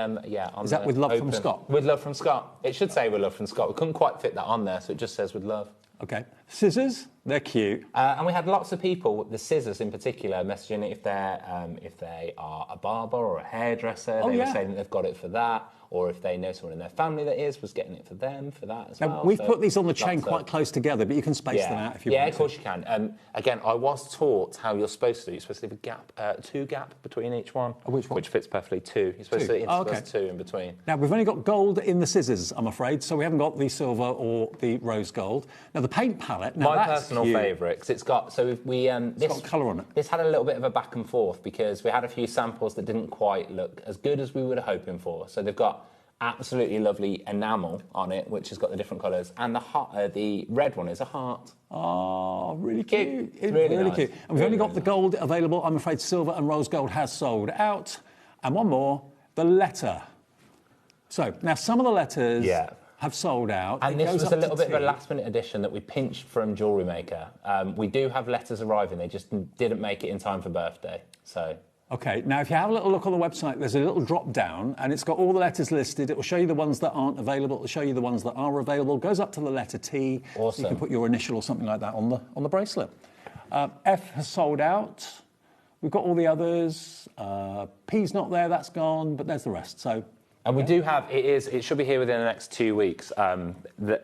Is that "With Love" from Scott? With Love from Scott. It should say "With Love from Scott." We couldn't quite fit that on there, so it just says "With Love." Okay. Scissors, they're cute. And we had lots of people, the scissors in particular, messaging if they are a barber or a hairdresser. They were saying that they've got it for that. Or if they know someone in their family that was getting it for them, for that as well. We've put these on the chain quite close together, but you can space them out if you want. Yeah, of course you can. Again, I was taught how you're supposed to. You're supposed to leave a gap, two gap between each one. Which one? Which fits perfectly, two. You're supposed to intersperse two in between. Now, we've only got gold in the scissors, I'm afraid, so we haven't got the silver or the rose gold. Now, the paint palette, now My that's personal cute. favourite, because it's got, It's got colour on it. This had a little bit of a back and forth because we had a few samples that didn't quite look as good as we were hoping for. So they've got absolutely lovely enamel on it, which has got the different colours, and the red one is a heart. Oh, really cute. It's really really nice. cute. And we've only got the gold available. I'm afraid silver and rose gold has sold out. And one more, the letter. So, now some of the letters have sold out. And It this goes was up a little to bit of a T. last-minute edition that we pinched from Jewellery Maker. We do have letters arriving. They just didn't make it in time for birthday. So. OK, now if you have a little look on the website, there's a little drop down and it's got all the letters listed. It will show you the ones that aren't available. It will show you the ones that are available. It goes up to the letter T. Awesome. You can put your initial or something like that on the bracelet. F has sold out. We've got all the others. P's not there, that's gone, but there's the rest. So. And we do have, it should be here within the next 2 weeks,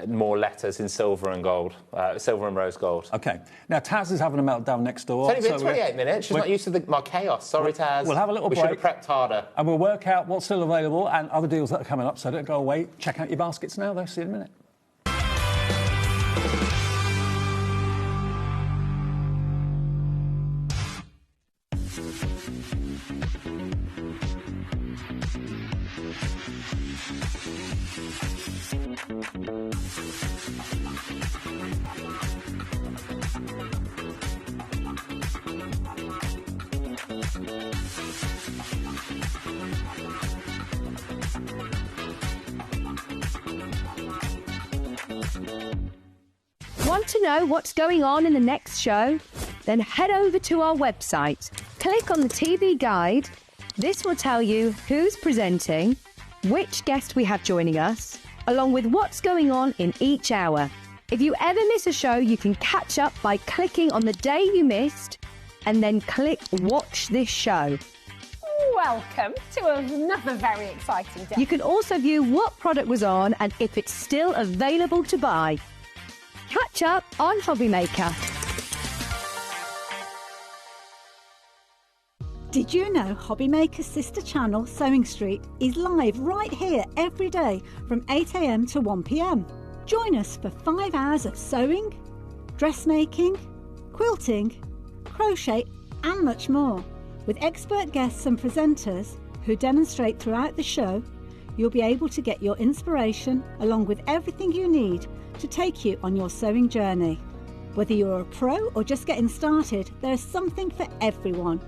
more letters in silver and gold, silver and rose gold. OK. Now, Taz is having a meltdown next door. It's only been 28 minutes. She's not used to my chaos. Sorry, Taz. We'll have a little break. We should have prepped harder. And we'll work out what's still available and other deals that are coming up, so don't go away. Check out your baskets now, though. See you in a minute. Want to know what's going on in the next show? Then head over to our website, click on the TV guide. This will tell you who's presenting, which guest we have joining us, along with what's going on in each hour. If you ever miss a show, you can catch up by clicking on the day you missed and then click Watch This Show. Welcome to another very exciting day. You can also view what product was on and if it's still available to buy. Catch up on HobbyMaker. Did you know HobbyMaker's sister channel, Sewing Street, is live right here every day from 8 a.m. to 1 p.m. Join us for 5 hours of sewing, dressmaking, quilting, crochet and much more. With expert guests and presenters who demonstrate throughout the show, you'll be able to get your inspiration along with everything you need to take you on your sewing journey. Whether you're a pro or just getting started, there's something for everyone.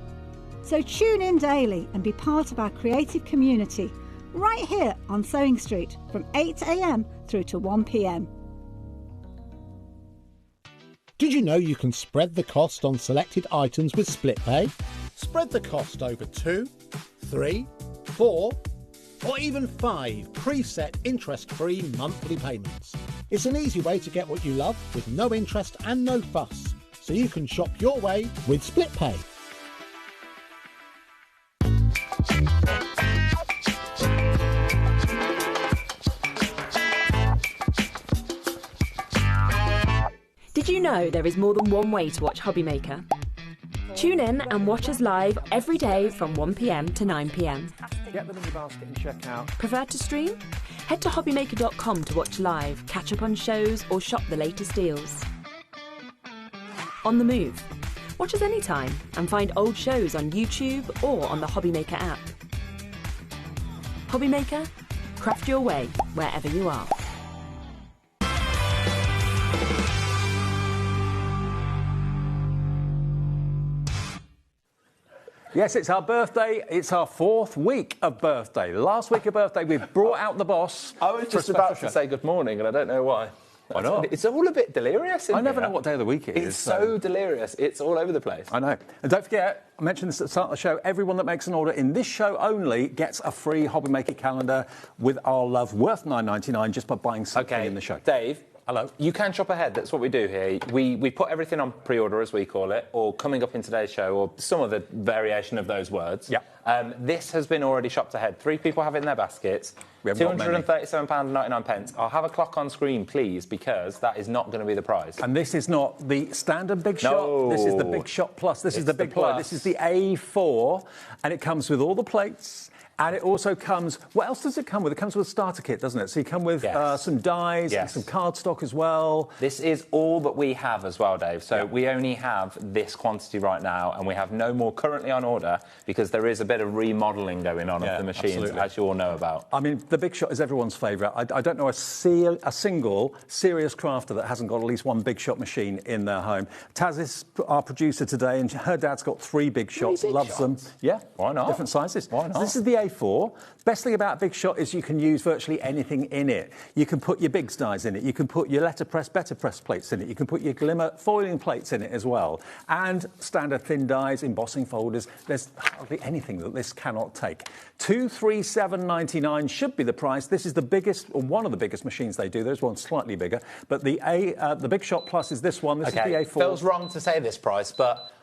So tune in daily and be part of our creative community right here on Sewing Street from 8 a.m. through to 1 p.m. Did you know you can spread the cost on selected items with split pay? Spread the cost over 2, 3, 4 or even 5 preset interest-free monthly payments. It's an easy way to get what you love with no interest and no fuss, so you can shop your way with split pay. Did you know there is more than one way to watch HobbyMaker? Tune in and watch us live every day from 1 p.m. to 9 p.m. Get them in your basket and check out. Prefer to stream? Head to hobbymaker.com to watch live, catch up on shows or shop the latest deals. On the move? Watch us anytime and find old shows on YouTube or on the HobbyMaker app. HobbyMaker, craft your way wherever you are. Yes, it's our birthday. It's our 4th week of birthday. Last week of birthday, we've brought out the boss. I was just about to say good morning, and I don't know why. Why not? It's all a bit delirious. I never know what day of the week it is. It's so delirious. It's all over the place. I know. And don't forget, I mentioned this at the start of the show, everyone that makes an order in this show only gets a free HobbyMaker calendar with our love worth $9.99 just by buying something in the show. Dave. Hello. You can shop ahead. That's what we do here. We put everything on pre-order, as we call it, or coming up in today's show, or some other variation of those words. Yeah. This has been already shopped ahead. 3 people have it in their baskets. £237.99. I'll have a clock on screen, please, because that is not going to be the price. And this is not the standard Big Shot. This is the Big Shot Plus. This is the Big Plus. This is the A4, and it comes with all the plates. And it also comes... What else does it come with? It comes with a starter kit, doesn't it? So you come with some dies and some cardstock as well. This is all that we have as well, Dave. So we only have this quantity right now, and we have no more currently on order because there is a bit of remodelling going on of the machines, as you all know about. I mean, the Big Shot is everyone's favourite. I don't know a single serious crafter that hasn't got at least one Big Shot machine in their home. Taz is our producer today, and her dad's got 3 Big Shots. Loves them. Yeah. Why not? Different sizes. Why not? So this is the A4. Best thing about Big Shot is you can use virtually anything in it. You can put your Biggs dies in it. You can put your letterpress, better press plates in it. You can put your glimmer foiling plates in it as well. And standard thin dies, embossing folders. There's hardly anything that this cannot take. $237.99 should be the price. This is the biggest, or one of the biggest machines they do. There's one slightly bigger. But the Big Shot Plus is this one. This is the A4. Feels wrong to say this price, but...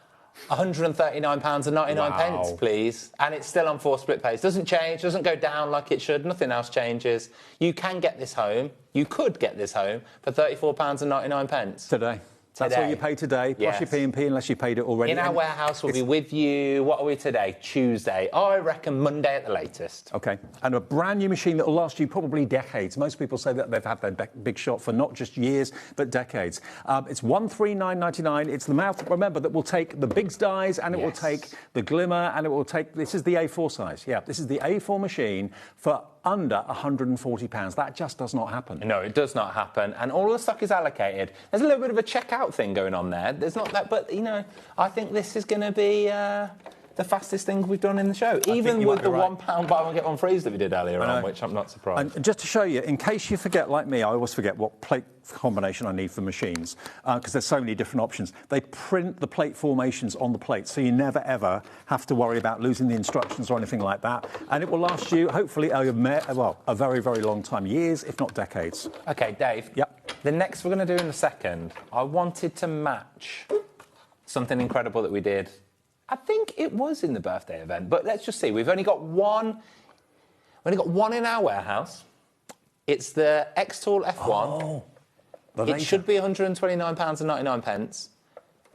£139.99, please. And it's still on 4 split pays. Doesn't change, doesn't go down like it should. Nothing else changes. You can get this home. You could get this home for £34.99. Today. That's all you pay today, plus your P&P, unless you paid it already. In our warehouse, we'll be with you, what are we today? Tuesday. I reckon Monday at the latest. OK. And a brand new machine that will last you probably decades. Most people say that they've had their Big Shot for not just years, but decades. It's $139.99. It's the mouth, remember, that will take the Biggs dies, and it will take the glimmer, and it will take... This is the A4 size. Yeah, this is the A4 machine for under £140. That just does not happen. No, it does not happen. And all the stock is allocated. There's a little bit of a checkout thing going on there. There's not that, but, you know, I think this is going to be the fastest thing we've done in the show. Even with the £1 buy one get one free that we did earlier on, which I'm not surprised. And just to show you, in case you forget, like me, I always forget what plate combination I need for machines, because there's so many different options. They print the plate formations on the plate, so you never, ever have to worry about losing the instructions or anything like that. And it will last you, hopefully, a very, very long time. Years, if not decades. OK, Dave. Yep. The next we're going to do in a second, I wanted to match something incredible that we did I think it was in the birthday event, but let's just see. We've only got one. We've only got one in our warehouse. It's the X-Tool F1. Oh, it should be £129.99.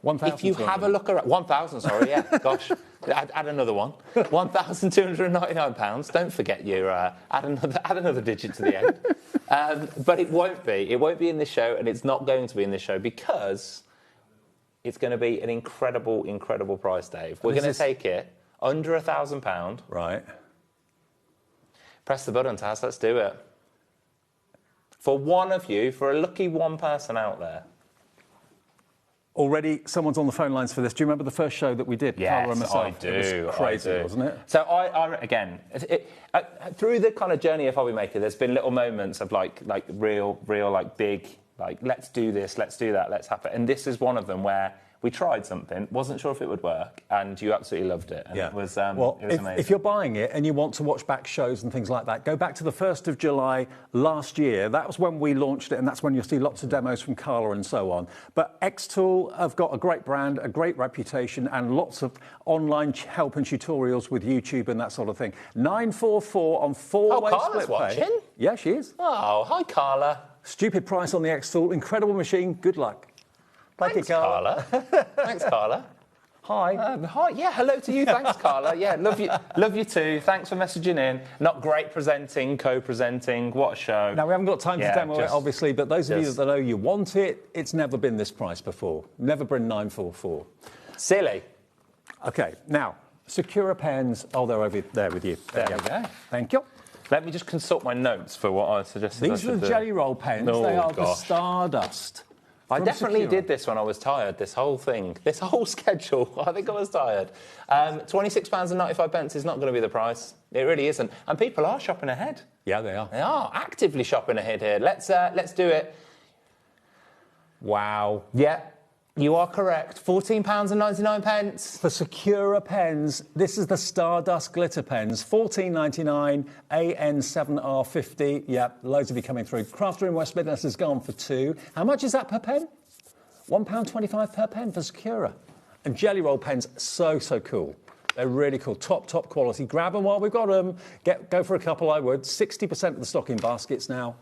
1,000. If you have a look around, 1,000. Sorry, yeah. Gosh, add another one. £1,299. Don't forget your add another digit to the end. But it won't be. It won't be in this show, and it's not going to be in this show because it's going to be an incredible, incredible price, Dave. We're going to take it under £1,000. Right. Press the button, Taz. Let's do it. For one of you, for a lucky one person out there. Already, someone's on the phone lines for this. Do you remember the first show that we did? Yes, Carla and myself? I do. It was crazy, wasn't it? So again, through the kind of journey of HobbyMaker, there's been little moments of like real like big, like let's do this, let's do that, let's have it. And this is one of them where we tried something, wasn't sure if it would work, and you absolutely loved it. And it was amazing. If you're buying it and you want to watch back shows and things like that, go back to the 1st of July last year. That was when we launched it, and that's when you'll see lots of demos from Carla and so on. But X-Tool have got a great brand, a great reputation, and lots of online help and tutorials with YouTube and that sort of thing. 944 on four-way Carla's split pay. watching? Yeah, she is. Oh, hi, Carla. Stupid price on the X-Tool. Incredible machine. Good luck. Thanks, Carla. Thanks, Carla. Hi. Hi. Yeah, hello to you. Thanks, Carla. Yeah, love you too. Thanks for messaging in. Not great presenting, co-presenting. What a show. Now, we haven't got time to demo it, obviously, but those of you that know you want it, it's never been this price before. Never been 944. Silly. OK, now, Secura pens. Oh, they're over there with you. There we go. Thank you. Let me just consult my notes for what I suggested. These are the Jelly Roll pens. Oh, they are the gosh. Stardust. I definitely did this when I was tired, this whole thing, this whole schedule. I think I was tired. £26.95 is not going to be the price. It really isn't. And people are shopping ahead. Yeah, they are. They are actively shopping ahead here. Let's do it. Wow. Yeah, you are correct. £14.99. For Secura pens, this is the Stardust glitter pens. $14.99, AN7R50. Yep, loads of you coming through. Crafter in West Midlands has gone for £2. How much is that per pen? £1.25 per pen for Secura. And Jelly Roll pens, so cool. They're really cool. Top quality. Grab them while we've got them. Go for a couple, I would. 60% of the stock in baskets now.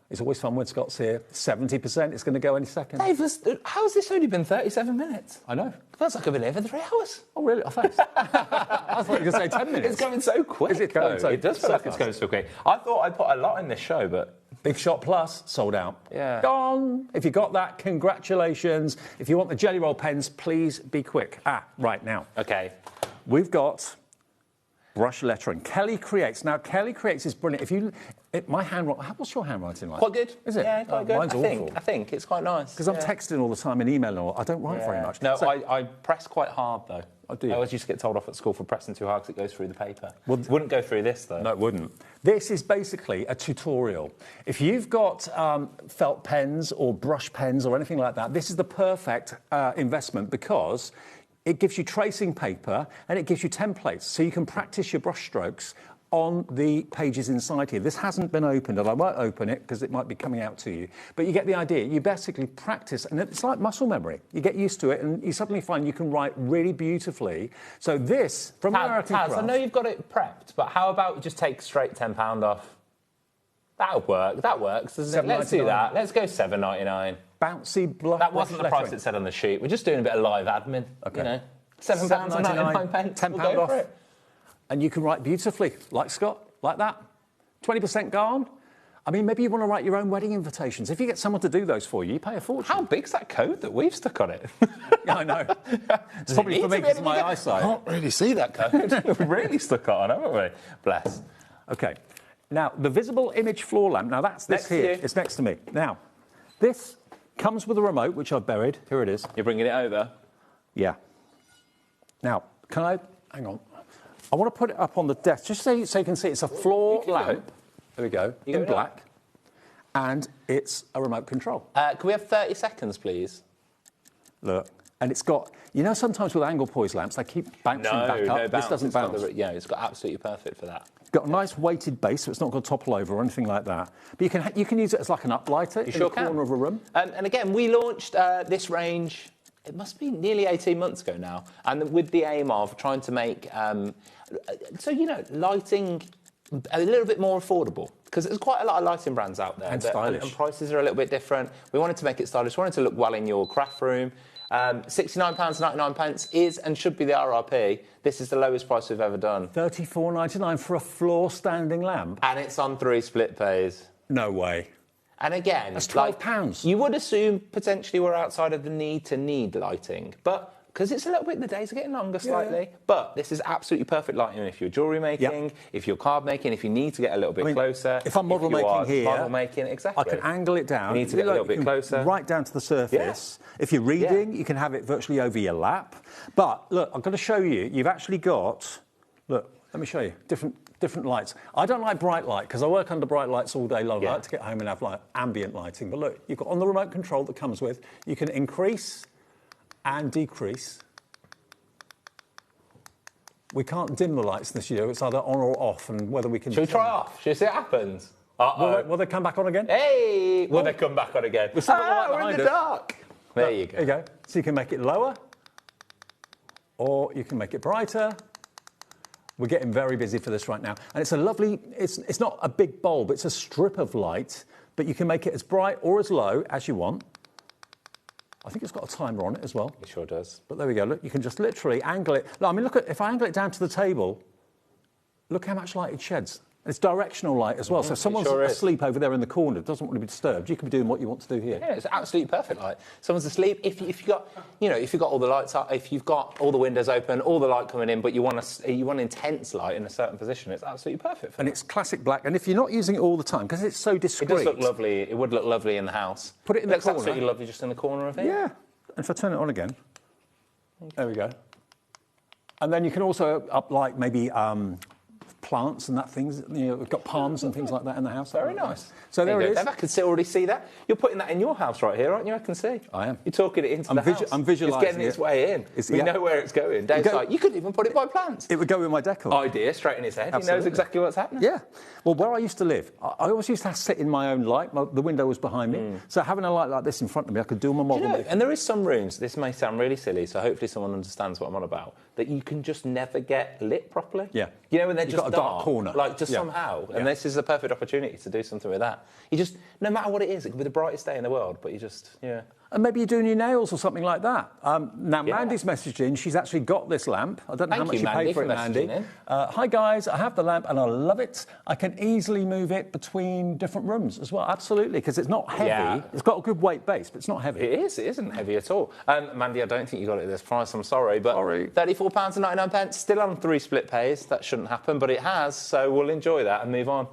It's always fun when Scott's here. 70%. It's going to go any second. Dave, how's this only been 37 minutes? I know. Feels like I've been here for 3 hours. Oh, really? Oh, thanks. I thought you were going to say 10 minutes. It's going so quick. Is it going so It does feel like it's going so quick. I thought I put a lot in this show, but... Big Shot Plus, sold out. Yeah. Gone. If you got that, congratulations. If you want the Jelly Roll pens, please be quick. Right now. OK. We've got brush lettering. Kelly Creates. Now, Kelly Creates is brilliant. If you... my handwriting... What's your handwriting like? Quite good. Is it? Yeah, quite good. Mine's awful. I think it's quite nice. Because I'm texting all the time and emailing. I don't write very much. No, I press quite hard, though. Oh, do you? I always used to get told off at school for pressing too hard because it goes through the paper. Well, it wouldn't go through this, though. No, it wouldn't. This is basically a tutorial. If you've got felt pens or brush pens or anything like that, this is the perfect investment because it gives you tracing paper and it gives you templates, so you can practice your brush strokes on the pages inside here. This hasn't been opened, and I won't open it because it might be coming out to you. But you get the idea. You basically practice, and it's like muscle memory. You get used to it, and you suddenly find you can write really beautifully. So this, from American Craft... I know you've got it prepped, but how about we just take straight £10 off? That'll work. That works, doesn't it? Let's do that. Let's go $7.99. Bouncy block. That wasn't the price it said on the sheet. We're just doing a bit of live admin. Okay. You know, £7.99. £10 off. And you can write beautifully, like Scott, like that. 20% gone. I mean, maybe you want to write your own wedding invitations. If you get someone to do those for you, you pay a fortune. How big's that code that we've stuck on it? Yeah, I know. It's probably for me because of my eyesight. I can't really see that code. We've really stuck it on, haven't we? Bless. OK. Now, the visible image floor lamp. Now, that's this here. It's next to me. Now, this comes with a remote, which I've buried. Here it is. You're bringing it over? Yeah. Now, can I... Hang on. I want to put it up on the desk, just so you can see it's a floor lamp. There we go, in black. And it's a remote control. Can we have 30 seconds, please? Look. And it's got... You know, sometimes with angle poise lamps, they keep bouncing back up. This doesn't bounce. Yeah, it's got absolutely perfect for that. It's got a nice weighted base, so it's not going to topple over or anything like that. But you can use it as like an uplighter in the corner of a room. And again, we launched this range it must be nearly 18 months ago now, and with the aim of trying to make, lighting a little bit more affordable, because there's quite a lot of lighting brands out there. And stylish. And prices are a little bit different. We wanted to make it stylish. We wanted to look well in your craft room. £69.99 is and should be the RRP. This is the lowest price we've ever done. $34.99 for a floor standing lamp? And it's on 3 split pays. No way. And again, that's £12. You would assume potentially we're outside of the need lighting, but because it's a little bit, the days are getting longer slightly. Yeah. But this is absolutely perfect lighting if you're jewellery making, if you're card making, if you need to get a little bit closer. If I'm model making here, model making, exactly. I can angle it down. You need to get a little bit closer. Right down to the surface. Yeah. If you're reading, you can have it virtually over your lap. But look, I'm going to show you. You've actually got, look, let me show you, different lights. I don't like bright light because I work under bright lights all day long. I like to get home and have like ambient lighting. But look, you've got on the remote control that comes with, you can increase and decrease. We can't dim the lights this year. It's either on or off, and whether we can... Should we try off? Should we see what happens? Will they come back on again? Hey! Will they come back on again? We're still we're in the dark. There you go. There you go. So you can make it lower, or you can make it brighter. We're getting very busy for this right now. And it's a lovely... It's not a big bulb. It's a strip of light, but you can make it as bright or as low as you want. I think it's got a timer on it as well. It sure does. But there we go. Look, you can just literally angle it. I mean, look at if I angle it down to the table, look how much light it sheds. It's directional light as well. So if someone's asleep over there in the corner, doesn't want to be disturbed, you can be doing what you want to do here. Yeah, it's absolutely perfect light. Someone's asleep. If you've got, if you've got all the lights up, if you've got all the windows open, all the light coming in, but you want intense light in a certain position, it's absolutely perfect. And it's classic black. And if you're not using it all the time, because it's so discreet, it does look lovely. It would look lovely in the house. Put it in the corner. It's absolutely lovely just in the corner of it. Yeah. And if I turn it on again, there we go. And then you can also up like maybe plants and that things. We've got palms and things like that in the house. Very nice. So there it is. I can already see that. You're putting that in your house right here, aren't you? I can see. I am. You're talking it into the house. I'm visualising It's getting its way in. We know where it's going. Dave's like, you could even put it by plants. It would go in my decor. Idea straight in his head. Absolutely. He knows exactly what's happening. Yeah. Well, where I used to live, I always used to sit in my own light. The window was behind me. So having a light like this in front of me, I could do my model. And there is some rooms, this may sound really silly, so hopefully someone understands what I'm on about, that you can just never get lit properly. Yeah. You know, when they're You've just got a dark corner. Like, just somehow. And this is the perfect opportunity to do something with that. You just, no matter what it is, it could be the brightest day in the world, but you just, And maybe you're doing your nails or something like that. Now, Mandy's messaged in. She's actually got this lamp. I don't know how much you paid for it, Mandy. Hi, guys. I have the lamp and I love it. I can easily move it between different rooms as well. Absolutely, because it's not heavy. Yeah. It's got a good weight base, but it's not heavy. It is. It isn't heavy at all. Mandy, I don't think you got it at this price. I'm sorry, but £34.99, still on 3 split pays. That shouldn't happen, but it has, so we'll enjoy that and move on.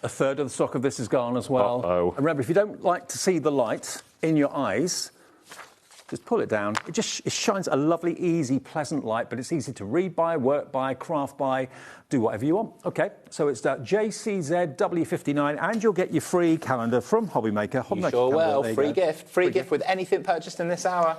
A third of the stock of this is gone as well. Uh-oh. And remember, if you don't like to see the light in your eyes, just pull it down. It shines a lovely, easy, pleasant light, but it's easy to read by, work by, craft by, do whatever you want. OK, so it's JCZW59, and you'll get your free calendar from HobbyMaker. You sure will. Free gift. Free gift with anything purchased in this hour.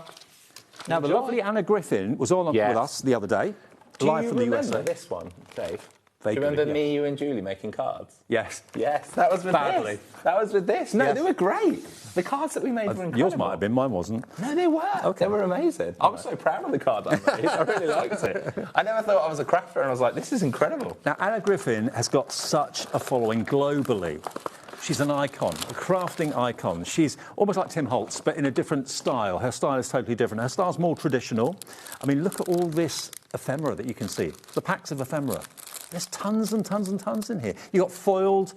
Now, the lovely Anna Griffin was on with us the other day, live from the USA. Do you remember this one, Dave? Do you remember me, you and Julie making cards? Yes. Yes, that was with this. That was with this. No, they were great. The cards that we made were incredible. Yours might have been, mine wasn't. No, they were. Okay. They were amazing. I was so proud of the card I made. I really liked it. I never thought I was a crafter, and I was like, this is incredible. Now, Anna Griffin has got such a following globally. She's an icon, a crafting icon. She's almost like Tim Holtz, but in a different style. Her style is totally different. Her style's more traditional. I mean, look at all this ephemera that you can see. The packs of ephemera. There's tons and tons and tons in here. You got foiled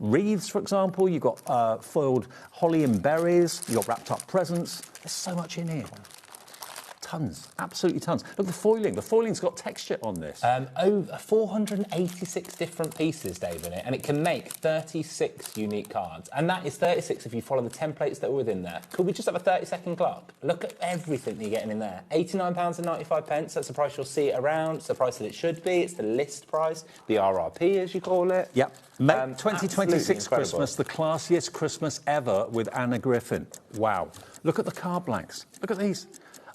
wreaths, for example. You got foiled holly and berries. You got wrapped up presents. There's so much in here. Tons, absolutely tons. Look, the foiling. The foiling's got texture on this. Over 486 different pieces, Dave, in it, and it can make 36 unique cards. And that is 36 if you follow the templates that are within there. Could we just have a 30-second clock? Look at everything that you're getting in there. £89.95. That's the price you'll see it around. It's the price that it should be. It's the list price, the RRP, as you call it. Yep. Make 2026 Christmas the classiest Christmas ever with Anna Griffin. Wow. Look at the card blanks. Look at these.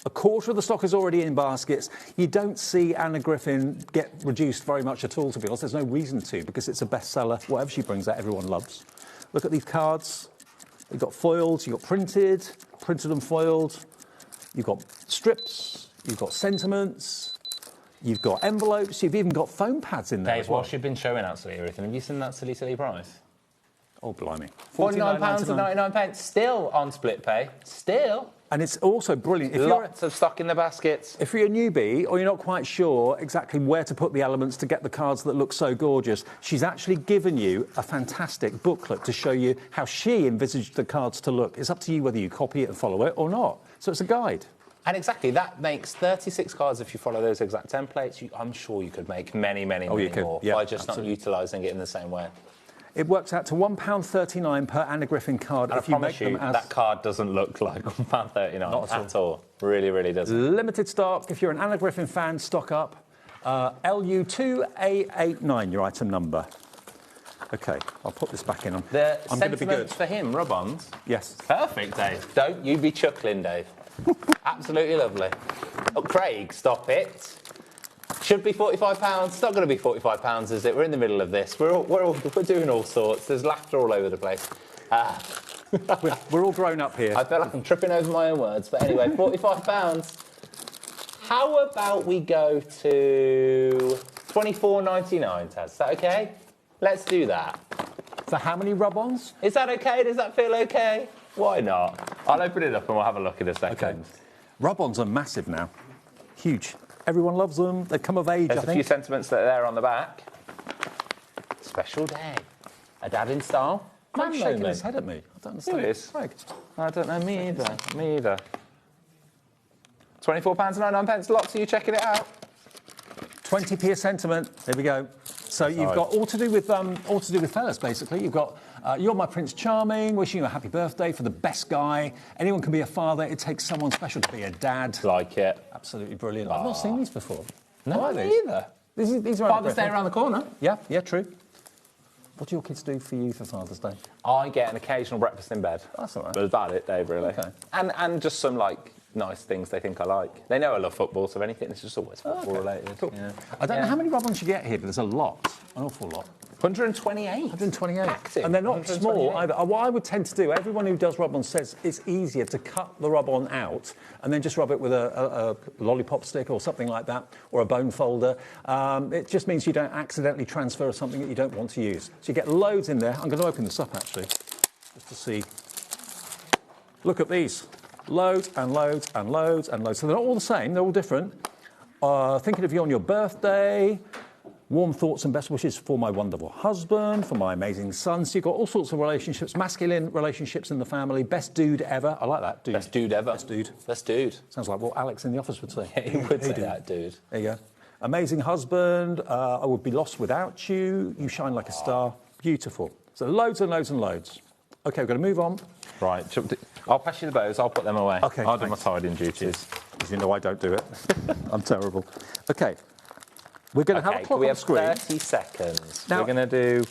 A quarter of the stock is already in baskets. You don't see Anna Griffin get reduced very much at all, to be honest. There's no reason to, because it's a bestseller. Whatever she brings out, everyone loves. Look at these cards. You've got foils, you've got printed. printed and foiled. You've got strips. You've got sentiments. You've got envelopes. You've even got foam pads in there. Dave, as well. whilst you've been showing absolutely everything, have you seen that silly price? Oh, blimey. £49.99, still on split pay. Still. And it's also brilliant. If Lots of stock in the baskets. If you're a newbie or you're not quite sure exactly where to put the elements to get the cards that look so gorgeous, she's actually given you a fantastic booklet to show you how she envisaged the cards to look. It's up to you whether you copy it and follow it or not. So it's a guide. And exactly, that makes 36 cards if you follow those exact templates. I'm sure you could make many more by just not utilising it in the same way. It works out to £1.39 per Anagriffin card. And if I promise you, that card doesn't look like £1.39 at all. Really doesn't. Limited stock. If you're an Anagriffin fan, stock up. LU2A89, your item number. OK, I'll put this back in. I'm going to be good. For him, rub-ons? Yes. Perfect, Dave. Don't you be chuckling, Dave. Absolutely lovely. Oh, Craig, stop it. Should be £45. It's not going to be £45, is it? We're in the middle of this. We're doing all sorts. There's laughter all over the place. We're all grown up here. I feel like I'm tripping over my own words. But anyway, £45. How about we go to £24.99, Taz? Is that OK? Let's do that. For how many rub-ons? Is that OK? Does that feel OK? Why not? I'll open it up and we'll have a look in a second. OK. Rub-ons are massive now. Huge. Everyone loves them. They come of age, There's I think. a few sentiments that are there on the back. Special day. A dad in style. Craig's shaking his head at me. I don't understand. Who is? Craig. I don't know. Me either. Me either. £24.99. Lots of you checking it out. 20p a sentiment. There we go. So you've got all to do with fellas, basically. You've got You're My Prince Charming, wishing you a happy birthday for the best guy. Anyone can be a father. It takes someone special to be a dad. Like it. Absolutely brilliant. I've not seen these before. No, me either. These are Father's Day around the corner. Yeah, true. What do your kids do for you for Father's Day? I get an occasional breakfast in bed. That's all right. But that's about it, Dave, really. Okay. And just some, nice things they think I like. They know I love football, so if anything, it's just always football related. Cool. Yeah. I don't know how many rub-ons you get here, but there's a lot. An awful lot. 128. 128. Active. And they're not small either. What I would tend to do, everyone who does rub-on says it's easier to cut the rub-on out and then just rub it with a lollipop stick or something like that, or a bone folder. It just means you don't accidentally transfer something that you don't want to use. So you get loads in there. I'm going to open this up, actually, just to see. Look at these. Loads and loads and loads and loads. So they're not all the same. They're all different. Thinking of you on your birthday. Warm thoughts and best wishes for my wonderful husband, for my amazing son. So you've got all sorts of relationships, masculine relationships in the family. Best dude ever. I like that, dude. Best dude ever. Best dude. Best dude. Sounds like what Alex in the office would say. Yeah, he would say that, dude. There you go. Amazing husband. I would be lost without you. You shine like a star. Beautiful. So loads and loads and loads. OK, we're going to move on. Right. I'll pass you the bows. I'll put them away. OK. I'll do my tidying duties. As you know, I don't do it. I'm terrible. OK. We're going to have a clock we on have the screen. 30 seconds. Now, we're going to do,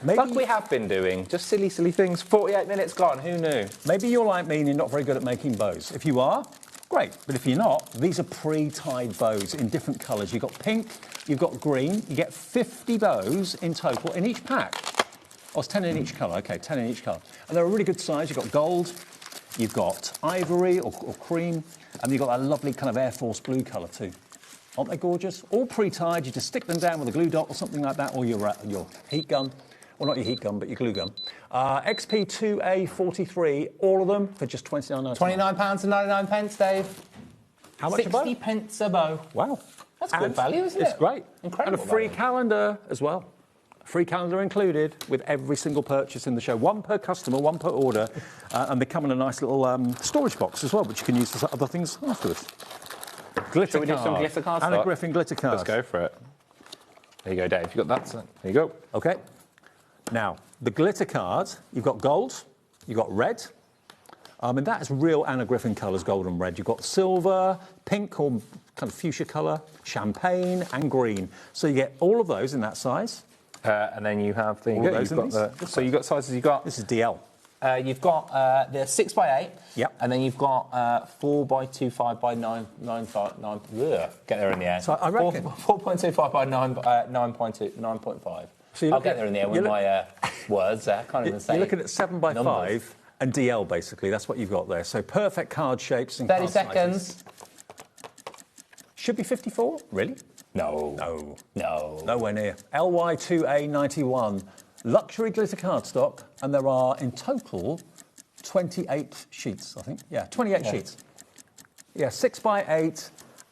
maybe, like we have been doing, just silly things. 48 minutes gone, who knew? Maybe you're like me and you're not very good at making bows. If you are, great. But if you're not, these are pre-tied bows in different colours. You've got pink, you've got green. You get 50 bows in total in each pack. Oh, it's 10 in each colour. OK, 10 in each colour. And they're a really good size. You've got gold, you've got ivory or cream, and you've got that lovely kind of Air Force blue colour too. Aren't they gorgeous? All pre-tied. You just stick them down with a glue dot or something like that, or your heat gun. Well, not your heat gun, but your glue gun. XP2A43, all of them for just £29.99. £29.99, Dave. How much a bow? 60 pence a bow. Wow. That's good value, isn't it? It's great. Incredible. And a free calendar as well. A free calendar included with every single purchase in the show. One per customer, one per order. And they come in a nice little storage box as well, which you can use for other things afterwards. Glitter Shall we do some glitter cards? Anagriffin glitter cards. Let's go for it. There you go, Dave. You got that, sir. There you go. OK. Now, the glitter cards, you've got gold, you've got red. And that is real Anagriffin colours, gold and red. You've got silver, pink or kind of fuchsia colour, champagne and green. So you get all of those in that size. And then you have the... So you've got sizes, you've got... This is DL. You've got the 6x8. Yep. And then you've got 4x25 by 9.5. Get there in the air. So I reckon 4.25 by 9.5. So I'll get there in the air with my words. I can't even say. You're looking at 7x5, and DL, basically. That's what you've got there. So perfect card shapes and 30 card seconds. sizes. Should be 54, really? No. No. No. Nowhere near. LY2A91, luxury glitter cardstock, and there are in total 28 sheets, I think. Yeah, 28 sheets. Yeah, 6 by 8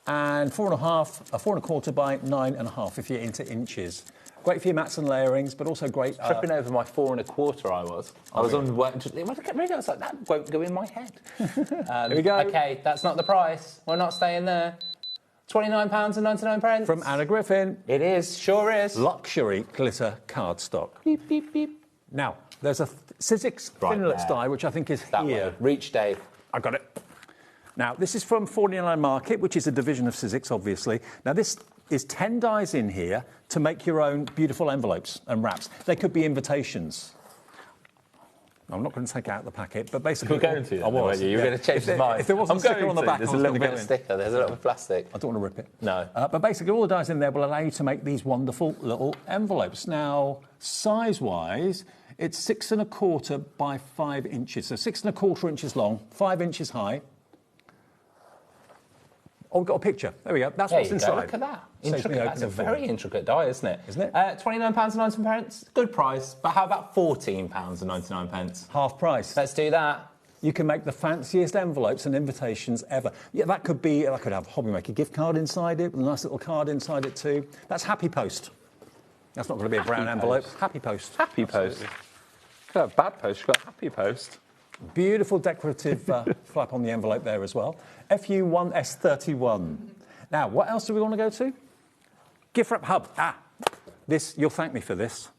and 4.5, 4.25 by 9.5 if you're into inches. Great for your mats and layerings, but also great. Tripping over my 4.25, I was. I was on work. I was like, that won't go in my head. Here we go. Okay, that's not the price. We're not staying there. £29.99. From Anna Griffin. It is, sure is. Luxury glitter cardstock. Beep, beep, beep. Now, there's a Sizzix Finlets die, which I think is that here. Way. Reach, Dave. I got it. Now, this is from 49 Market, which is a division of Sizzix, obviously. Now, this is 10 dies in here to make your own beautiful envelopes and wraps. They could be invitations. I'm not going to take out the packet, but basically... You're going to, I was. You're going to change his mind. If there wasn't a sticker on the back, there's I was a little going bit to of go in. sticker, there's a little bit of plastic. I don't want to rip it. No. But basically, all the dies in there will allow you to make these wonderful little envelopes. Now, size-wise, it's 6.25 by 5 inches. So 6.25 inches long, 5 inches high. Oh, we've got a picture. There we go. That's what's inside. Look at that. Intricate. That's a very intricate die, isn't it? Isn't it? £29.99. Good price. But how about £14.99? Half price. Let's do that. You can make the fanciest envelopes and invitations ever. Yeah, that could have a HobbyMaker gift card inside it, with a nice little card inside it too. That's Happy Post. That's not going to be a brown envelope. Happy Post. Happy Post. You've got a bad post, you've got Happy Post. Beautiful decorative flap on the envelope there as well. FU1S31. Now, what else do we want to go to? Gift Wrap Hub. This, you'll thank me for this.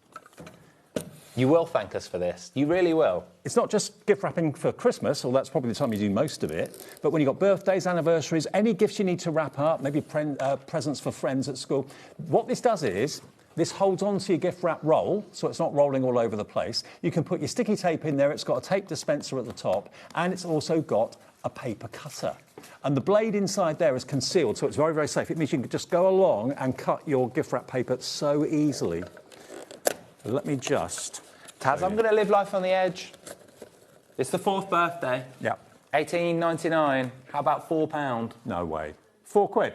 You will thank us for this. You really will. It's not just gift wrapping for Christmas, although that's probably the time you do most of it, but when you've got birthdays, anniversaries, any gifts you need to wrap up, maybe presents for friends at school. What this does is, this holds onto your gift wrap roll, so it's not rolling all over the place. You can put your sticky tape in there, it's got a tape dispenser at the top, and it's also got a paper cutter. And the blade inside there is concealed, so it's very, very safe. It means you can just go along and cut your gift wrap paper so easily. Let me just... Taz, I'm going to live life on the edge. It's the 4th birthday. Yeah. £18.99. How about £4? No way. £4. £4.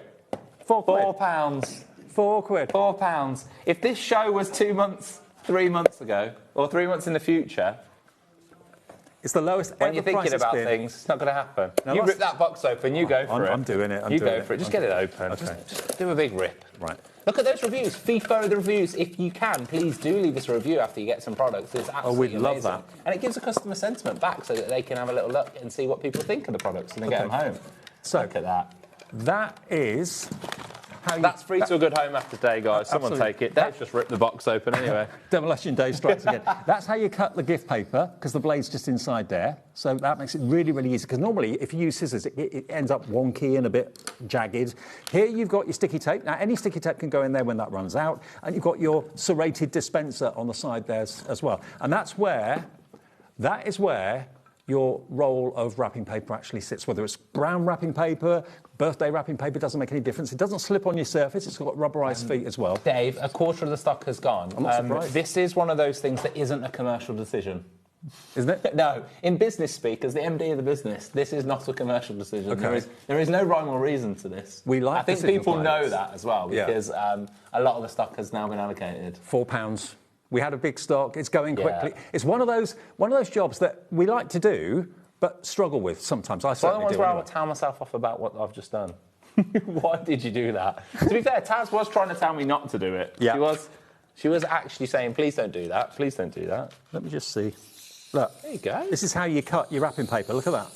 £4. £4. If this show was 2 months, 3 months ago, or 3 months in the future... It's the lowest when ever you're thinking about been. things, it's not going to happen. Now you rip that box open, you go for it. I'm doing it. You go for it. Just get it open. Okay. Just do a big rip. Right. Look at those reviews. FIFO the reviews. If you can, please do leave us a review after you get some products. It's absolutely we'd love amazing. that. And it gives a customer sentiment back so that they can have a little look and see what people think of the products and then get them home. So look at that. That is... That's free to a good home after today, guys. Someone take it. Dave's just ripped the box open anyway. Demolition Day strikes again. That's how you cut the gift paper, because the blade's just inside there. So that makes it really, really easy. Because normally, if you use scissors, it ends up wonky and a bit jagged. Here you've got your sticky tape. Now, any sticky tape can go in there when that runs out. And you've got your serrated dispenser on the side there as well. And that is where your roll of wrapping paper actually sits, whether it's brown wrapping paper, birthday wrapping paper, doesn't make any difference. It doesn't slip on your surface. It's got rubberised feet as well. Dave, a quarter of the stock has gone. I'm not surprised. This is one of those things that isn't a commercial decision. Isn't it? No. In business speak, as the MD of the business, this is not a commercial decision. Okay. There is no rhyme or reason to this. I think people know that as well, because a lot of the stock has now been allocated. £4. We had a big stock. It's going quickly. Yeah. It's one of those jobs that we like to do, but struggle with sometimes. I certainly do. One of the ones where I anyway. would tell myself off about what I've just done. Why did you do that? To be fair, Taz was trying to tell me not to do it. Yeah. She was actually saying, please don't do that. Please don't do that. Let me just see. Look. There you go. This is how you cut your wrapping paper. Look at that.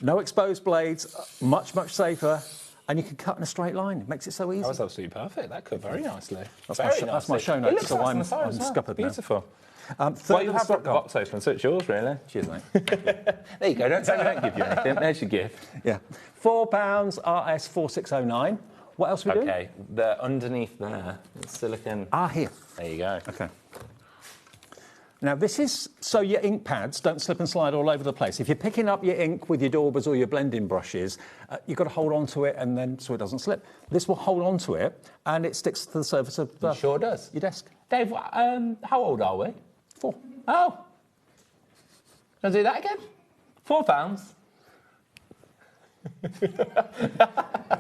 No exposed blades. Much, much safer. And you can cut in a straight line. It makes it so easy. That was absolutely perfect. That cut very nicely. That's my show notes, so I'm scuppered now. Beautiful. Well, you have got the box open, so it's yours, really. Cheers, mate. There you go. Don't say I don't give you anything. There's your gift. Yeah. £4, RS 4609. What else are we doing? Okay, underneath there, it's silicone. Here. There you go. Okay. Now, this is so your ink pads don't slip and slide all over the place. If you're picking up your ink with your daubers or your blending brushes, you've got to hold on to it and then so it doesn't slip. This will hold on to it and it sticks to the surface of It sure does. your desk. Dave, how old are we? 4. Oh. Can I do that again? £4.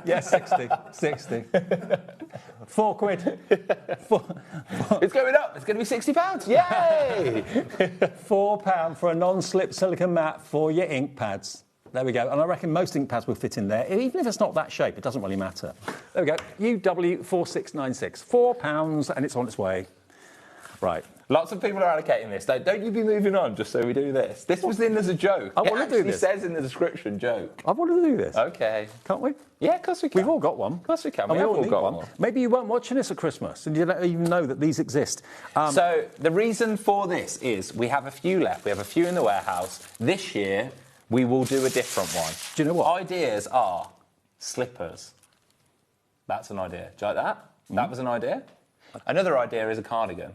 Yes, 60. 60. £4. It's going up. It's going to be £60. Yay! £4 for a non-slip silicone mat for your ink pads. There we go. And I reckon most ink pads will fit in there. Even if it's not that shape, it doesn't really matter. There we go. UW4696. £4 and it's on its way. Right. Lots of people are allocating this. Don't you be moving on just so we do this. This was in as a joke. I want to do this. It says in the description, joke. I want to do this. Okay. Can't we? Yeah, of course we can. We've all got one. Of course we can. And we all all need got one. Maybe you weren't watching this at Christmas and you don't even know that these exist. So the reason for this is we have a few left. We have a few in the warehouse. This year, we will do a different one. Do you know what? Ideas are slippers. That's an idea. Do you like that? That was an idea. Another idea is a cardigan.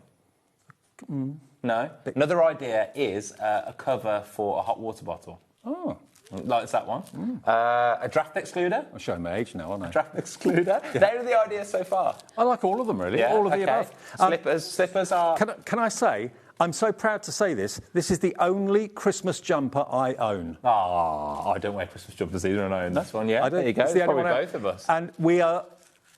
No. Another idea is a cover for a hot water bottle. Oh. Like that one. A draft excluder. I'm showing my age now, aren't I? A draft excluder. They're the ideas so far. I like all of them, really. Yeah, all of the above. Slippers are... Can I say, I'm so proud to say this is the only Christmas jumper I own. I don't wear Christmas jumpers either, and I own this one, yeah. I don't, there you go. It's the only Probably one both of us. And we are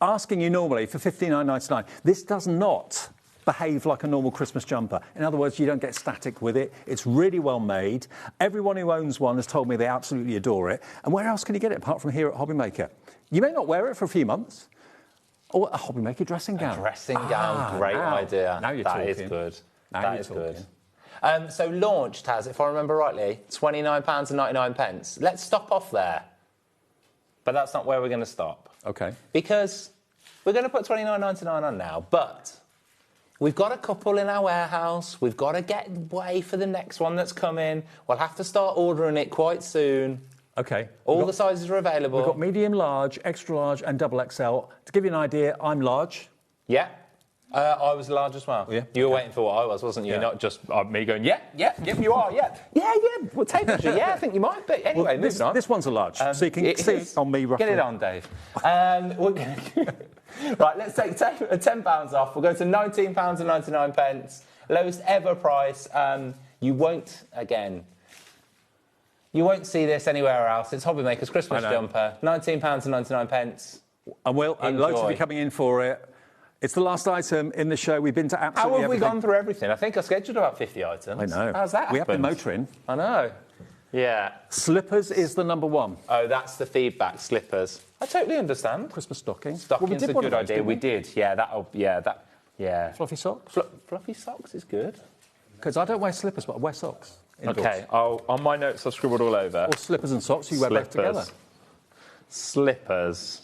asking you normally for $59.99. This does not behave like a normal Christmas jumper. In other words, you don't get static with it. It's really well made. Everyone who owns one has told me they absolutely adore it. And where else can you get it apart from here at HobbyMaker? You may not wear it for a few months. Or a HobbyMaker dressing gown. A dressing gown, great idea. Now you're talking. That is good. Now that you're is talking. good. So launched has, if I remember rightly, £29.99. Let's stop off there. But that's not where we're going to stop. Okay. Because we're going to put £29.99 on now, but we've got a couple in our warehouse. We've got to get way for the next one that's coming. We'll have to start ordering it quite soon. Okay. All the sizes are available. We've got medium, large, extra large and double XL. To give you an idea, I'm large. Yeah. I was large as well. Yeah. You were waiting for what I was, wasn't you? Yeah. Not just me going, yep, you are, yeah. Yeah, well, tape measure, yeah, I think you might, but anyway, Well, moving on. this one's a large, so you can see it on me roughly. Get it on, Dave. We're gonna right, let's take £10 off. We'll go to £19.99. Lowest ever price. You won't see this anywhere else. It's HobbyMaker's Christmas jumper. £19.99. And loads of you coming in for it. It's the last item in the show. We've been to absolutely How have we everything. gone through everything? I think I scheduled about 50 items. I know. How's that We have been happened? motoring. I know. Yeah. Slippers is the number one. Oh, that's the feedback, slippers. I totally understand. Christmas stocking. Stocking's a good idea. We did. Yeah. Fluffy socks? Fluffy socks is good. Because I don't wear slippers, but I wear socks. Indoors. Okay, on my notes I've scribbled all over. Or slippers and socks, you wear both together. Slippers.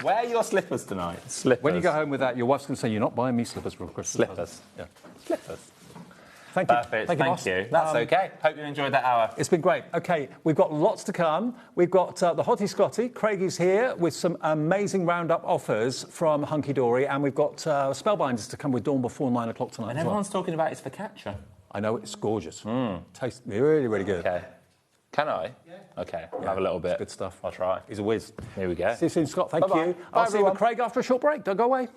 Wear your slippers tonight. Slippers. When you go home with that, your wife's going to say, you're not buying me slippers for Christmas. Slippers. Yeah. Slippers. Thank you. Perfect. Thank Thank you. That's okay. Hope you enjoyed that hour. It's been great. Okay, we've got lots to come. We've got the Hottie Scotty. Craigie's here with some amazing roundup offers from Hunky Dory, and we've got Spellbinders to come with Dawn before 9 o'clock tonight. And as well. everyone's talking about it's focaccia. I know, it's gorgeous. Tastes really, really good. Okay. Can I? Yeah. Okay, I'll have a little bit. Good stuff. I'll try. He's a whiz. Here we go. See you soon, Scott. Thank Bye-bye. you. Bye, I'll see you with everyone. Craig after a short break. Don't go away.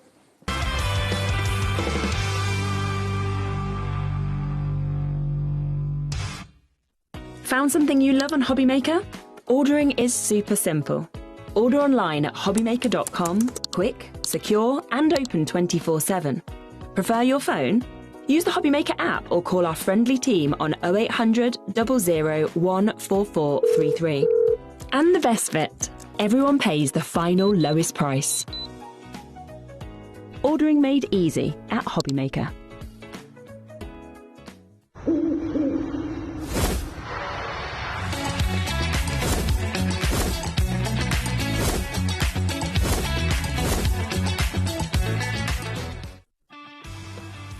Found something you love on HobbyMaker? Ordering is super simple. Order online at hobbymaker.com, quick, secure, and open 24/7. Prefer your phone? Use the HobbyMaker app or call our friendly team on 0800 00 14433. And the best bit, everyone pays the final lowest price. Ordering made easy at HobbyMaker.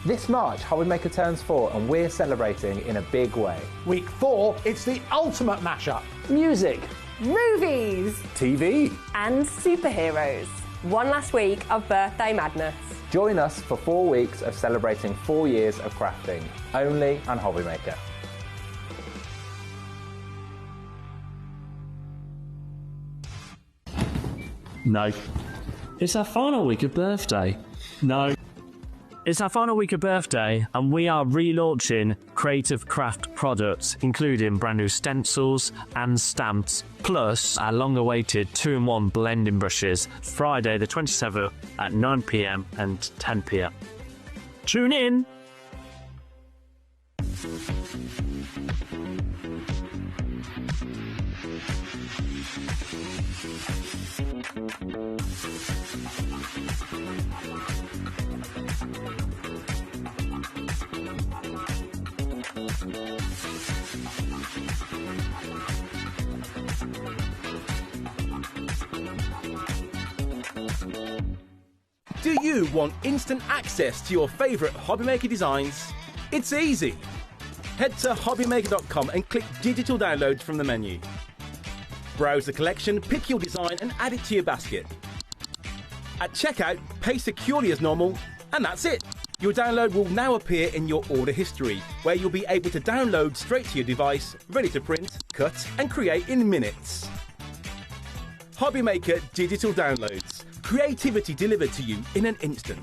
This March, HobbyMaker turns 4 and we're celebrating in a big way. Week 4, it's the ultimate mashup. Music, movies, TV, and superheroes. One last week of birthday madness. Join us for 4 weeks of celebrating 4 years of crafting, only on HobbyMaker. No. It's our final week of birthday. No. It's our final week of birthday, and we are relaunching creative craft products, including brand new stencils and stamps, plus our long-awaited 2-in-1 blending brushes, Friday the 27th at 9 p.m. and 10 p.m. Tune in! Do you want instant access to your favourite HobbyMaker designs? It's easy. Head to HobbyMaker.com and click Digital Downloads from the menu. Browse the collection, pick your design and add it to your basket. At checkout, pay securely as normal, and that's it. Your download will now appear in your order history, where you'll be able to download straight to your device, ready to print, cut and create in minutes. HobbyMaker Digital Downloads. Creativity delivered to you in an instant.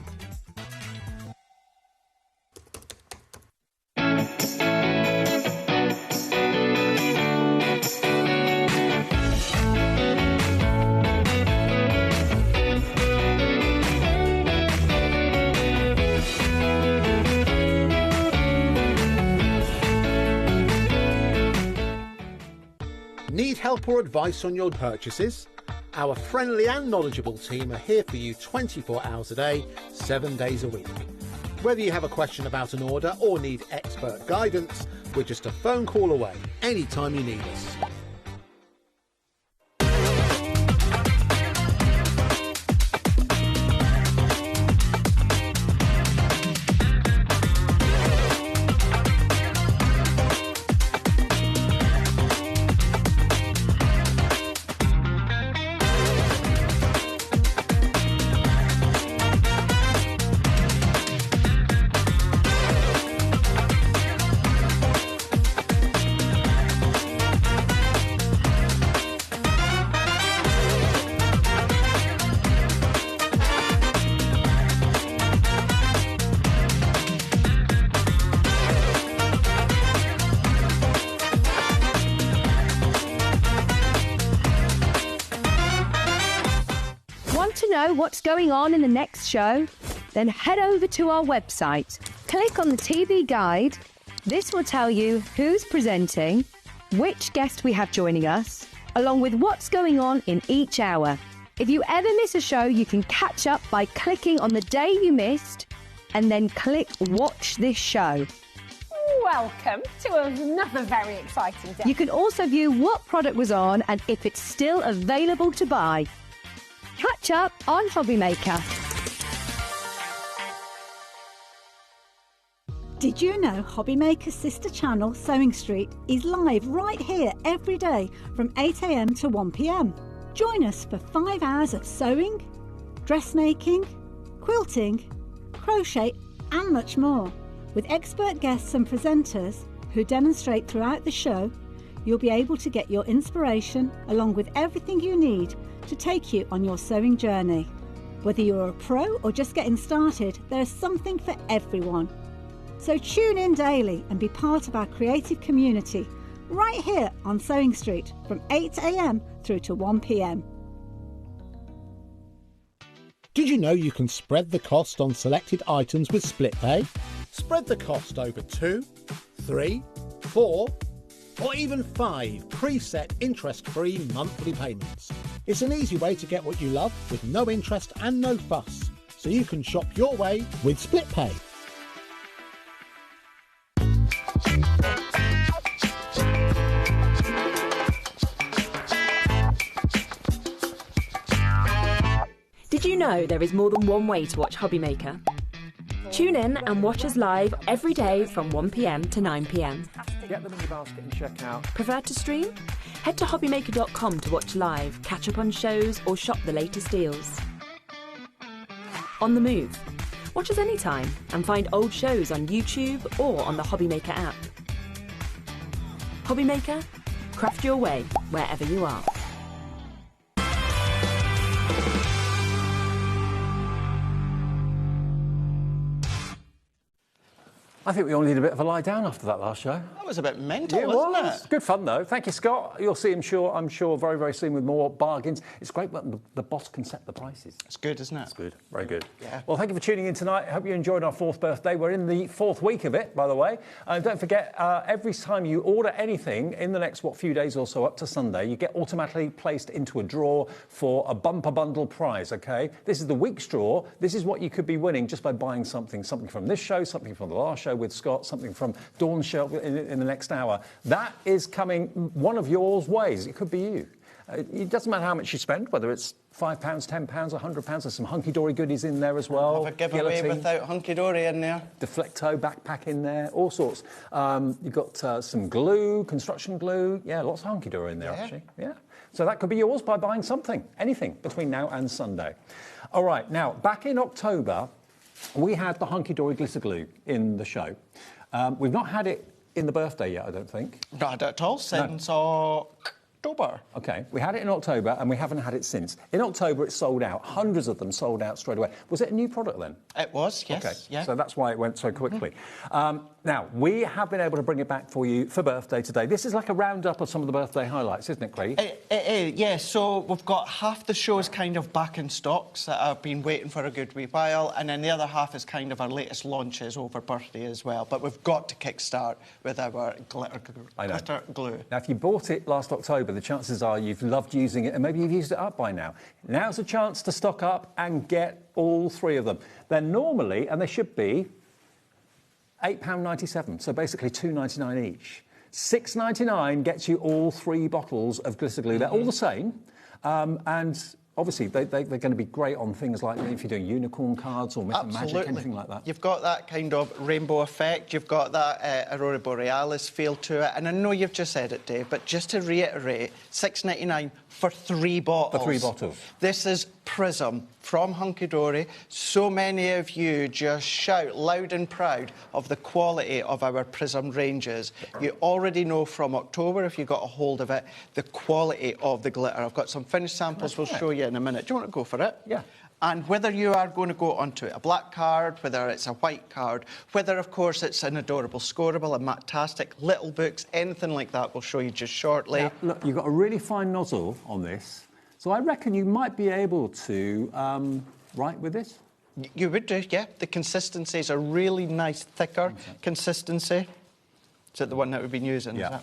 Need help or advice on your purchases? Our friendly and knowledgeable team are here for you 24 hours a day, 7 days a week. Whether you have a question about an order or need expert guidance, we're just a phone call away anytime you need us. Know what's going on in the next show? Then head over to our website. Click on the TV guide. This will tell you who's presenting, which guest we have joining us, along with what's going on in each hour. If you ever miss a show, you can catch up by clicking on the day you missed and then click Watch This Show. Welcome to another very exciting day. You can also view what product was on and if it's still available to buy. Catch up on HobbyMaker. Did you know HobbyMaker's sister channel, Sewing Street, is live right here every day from 8 a.m. to 1 p.m. Join us for 5 hours of sewing, dressmaking, quilting, crochet and much more. With expert guests and presenters who demonstrate throughout the show, you'll be able to get your inspiration along with everything you need to take you on your sewing journey. Whether you're a pro or just getting started, there's something for everyone. So tune in daily and be part of our creative community right here on Sewing Street from 8 a.m. through to 1 p.m. Did you know you can spread the cost on selected items with split pay? Spread the cost over 2, 3, 4, or even 5 preset interest-free monthly payments. It's an easy way to get what you love with no interest and no fuss, so you can shop your way with split pay. Did you know there is more than one way to watch HobbyMaker? Tune in and watch us live every day from 1 p.m. to 9 p.m. Get them in your basket and check out. Prefer to stream? Head to hobbymaker.com to watch live, catch up on shows or shop the latest deals. On the move. Watch us anytime and find old shows on YouTube or on the HobbyMaker app. HobbyMaker, craft your way wherever you are. I think we all need a bit of a lie down after that last show. That was a bit mental, Yeah, wasn't it? Good fun, though. Thank you, Scott. You'll see him, I'm sure, very, very soon with more bargains. It's great when the boss can set the prices. It's good, isn't it? It's good. Very good. Yeah. Well, thank you for tuning in tonight. I hope you enjoyed our 4th birthday. We're in the 4th week of it, by the way. And don't forget, every time you order anything in the next, few days or so up to Sunday, you get automatically placed into a draw for a bumper bundle prize, OK? This is the week's draw. This is what you could be winning just by buying something from this show, something from the last show with Scott, something from Dawn's show in the next hour. That is coming one of yours ways. It could be you. It doesn't matter how much you spend, whether it's £5, £10, £100. There's some Hunky Dory goodies in there as well. Have a giveaway without Hunky Dory in there. Deflecto backpack in there, all sorts. You've got some glue, construction glue. Yeah, lots of Hunky Dory in there, actually. Yeah. So that could be yours by buying something, anything, between now and Sunday. All right, now, back in October, we had the Hunky Dory glitter glue in the show. We've not had it in the birthday yet, I don't think. Not at all, since October. OK, we had it in October and we haven't had it since. In October, it sold out. Hundreds of them sold out straight away. Was it a new product then? It was, yes. OK, yeah. So that's why it went so quickly. Now, we have been able to bring it back for you for birthday today. This is like a roundup of some of the birthday highlights, isn't it, Craig? It is, yeah. So we've got half the show is kind of back in stocks that I've been waiting for a good wee while, and then the other half is kind of our latest launches over birthday as well. But we've got to kickstart with our glitter glue. Now, if you bought it last October, the chances are you've loved using it and maybe you've used it up by now. Now's a chance to stock up and get all 3 of them. They're normally, and they should be, £8.97, so basically £2.99 each. £6.99 gets you all 3 bottles of glitter glue. They're all the same, and obviously they're going to be great on things like if you're doing unicorn cards or Myth and Magic, anything like that. You've got that kind of rainbow effect, you've got that Aurora Borealis feel to it, and I know you've just said it, Dave, but just to reiterate, £6.99 for 3 bottles. For 3 bottles. This is Prism from Hunky Dory. So many of you just shout loud and proud of the quality of our Prism ranges. You already know from October, if you got a hold of it, the quality of the glitter. I've got some finished samples we'll show you in a minute. Do you want to go for it? Yeah. And whether you are going to go onto a black card, whether it's a white card, whether, of course, it's an adorable scoreable, a matastic, little books, anything like that, we'll show you just shortly. Now, look, you've got a really fine nozzle on this, so I reckon you might be able to write with this. You would do, yeah. The consistency is a really nice, thicker consistency. Is it the one that we've been using? Yeah.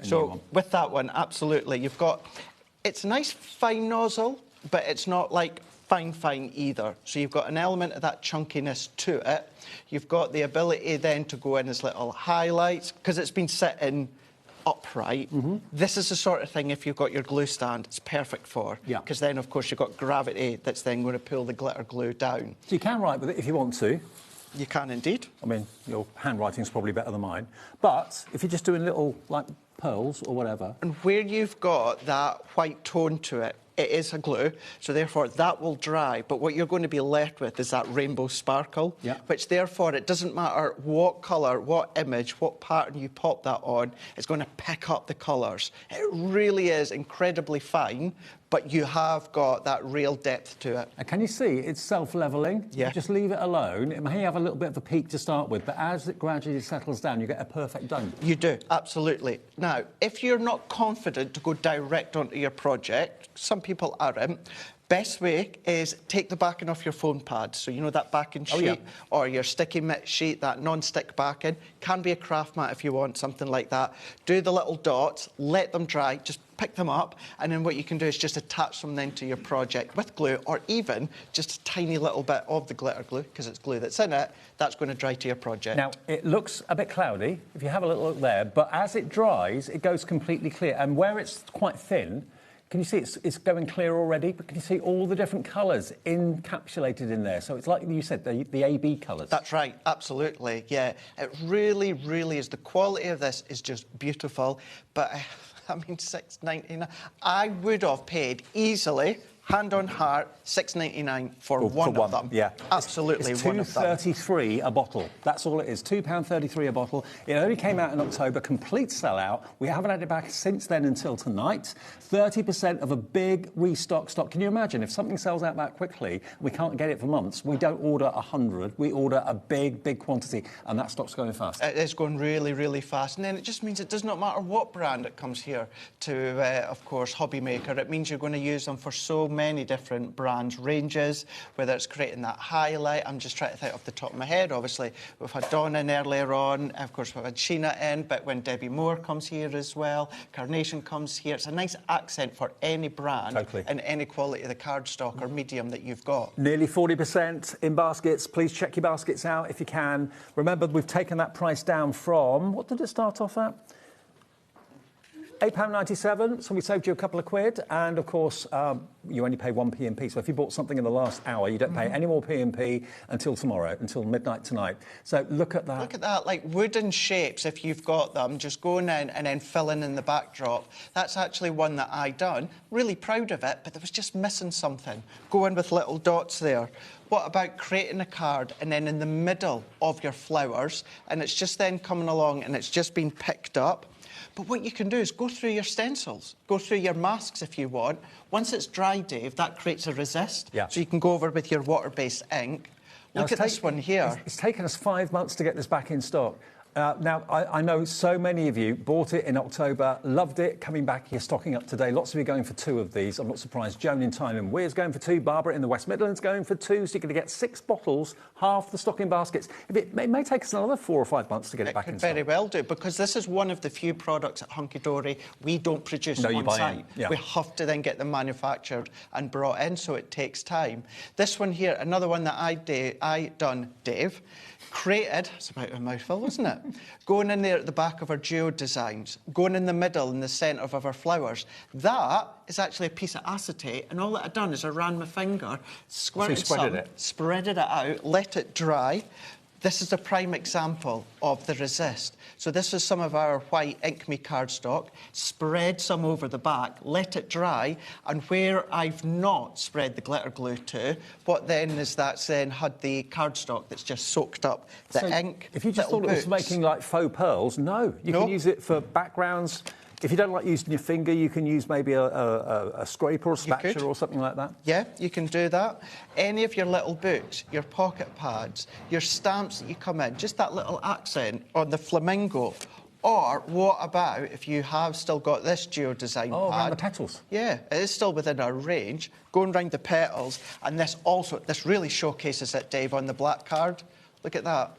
So with that one, absolutely. You've got... It's a nice, fine nozzle, but it's not like fine either. So you've got an element of that chunkiness to it. You've got the ability then to go in as little highlights, because it's been sitting upright. This is the sort of thing, if you've got your glue stand, it's perfect for. Yeah. Because then, of course, you've got gravity that's then going to pull the glitter glue down. So you can write with it if you want to. You can indeed. I mean, your handwriting's probably better than mine. But if you're just doing little, like, pearls or whatever... And where you've got that white tone to it, it is a glue, so therefore that will dry. But what you're going to be left with is that rainbow sparkle, which therefore it doesn't matter what colour, what image, what pattern you pop that on, it's going to pick up the colours. It really is incredibly fine, but you have got that real depth to it. And can you see it's self-levelling? Yeah. You just leave it alone. It may have a little bit of a peak to start with, but as it gradually settles down, you get a perfect dome. You do, absolutely. Now, if you're not confident to go direct onto your project, some people aren't, best way is take the backing off your foam pad. So, you know, that backing sheet or your sticky mitt sheet, that non-stick backing. Can be a craft mat if you want, something like that. Do the little dots, let them dry, just pick them up, and then what you can do is just attach them then to your project with glue, or even just a tiny little bit of the glitter glue, because it's glue that's in it, that's going to dry to your project. Now, it looks a bit cloudy, if you have a little look there, but as it dries, it goes completely clear. And where it's quite thin, can you see it's going clear already? But can you see all the different colours encapsulated in there? So it's like you said, the AB colours. That's right, absolutely, yeah. It really, really is. The quality of this is just beautiful. But, I mean, £6.99. I would have paid easily hand on heart, £6.99 for one of them. Yeah, absolutely. It's one of them. £2.33 a bottle. That's all it is. £2.33 a bottle. It only came out in October. Complete sellout. We haven't had it back since then until tonight. 30% of a big restock stock. Can you imagine if something sells out that quickly? We can't get it for months. We don't order 100. We order a big quantity, and that stock's going fast. It is going really fast, and then it just means it does not matter what brand it comes here to. Of course, HobbyMaker. It means you're going to use them for so many different brands, ranges, whether it's creating that highlight. I'm just trying to think off the top of my head. Obviously, we've had Dawn in earlier on. Of course, we've had Sheena in, but when Debbie Moore comes here as well, Carnation comes here. It's a nice accent for any brand and any quality of the cardstock or medium that you've got. Nearly 40% in baskets. Please check your baskets out if you can. Remember, we've taken that price down from, what did it start off at? £8.97, so we saved you a couple of quid, and of course you only pay 1 P&P, so if you bought something in the last hour you don't pay any more P&P until tomorrow, until midnight tonight. So look at that. Look at that, like wooden shapes, if you've got them, just going in and then filling in the backdrop. That's actually one that I done. Really proud of it, but there was just missing something. Go in with little dots there. What about creating a card and then in the middle of your flowers, and it's just then coming along and it's just been picked up? But what you can do is go through your stencils, go through your masks if you want. Once it's dry, Dave, that creates a resist. Yeah. So you can go over with your water-based ink. Look at this one here. It's taken us 5 months to get this back in stock. Now, I know so many of you bought it in October, loved it, coming back, you're stocking up today. Lots of you going for 2 of these. I'm not surprised. Joan in Tyne Weir's going for 2, Barbara in the West Midlands going for 2, so you're going to get 6 bottles, half the stocking baskets. It may take us another 4 or 5 months to get it back in stock. It could very well do, because this is one of the few products at Hunky Dory we don't produce on site. Yeah. We have to then get them manufactured and brought in, so it takes time. This one here, another one that I done, Dave, created, it's about a mouthful, isn't it? Going in there at the back of our geode designs, going in the middle, in the centre of our flowers. That is actually a piece of acetate, and all that I've done is I ran my finger, spreaded it out, let it dry. This is a prime example of the resist. So this is some of our white Ink Me cardstock, spread some over the back, let it dry, and where I've not spread the glitter glue to, what then is that's then had the cardstock that's just soaked up the ink. If you just thought it was making like faux pearls, no. You can use it for backgrounds. If you don't like using your finger, you can use maybe a scraper or spatula or something like that. Yeah, you can do that. Any of your little books, your pocket pads, your stamps that you come in, just that little accent on the flamingo. Or what about if you have still got this geo design pad? Around the petals. Yeah, it is still within our range. Going round the petals, and this really showcases it, Dave, on the black card. Look at that.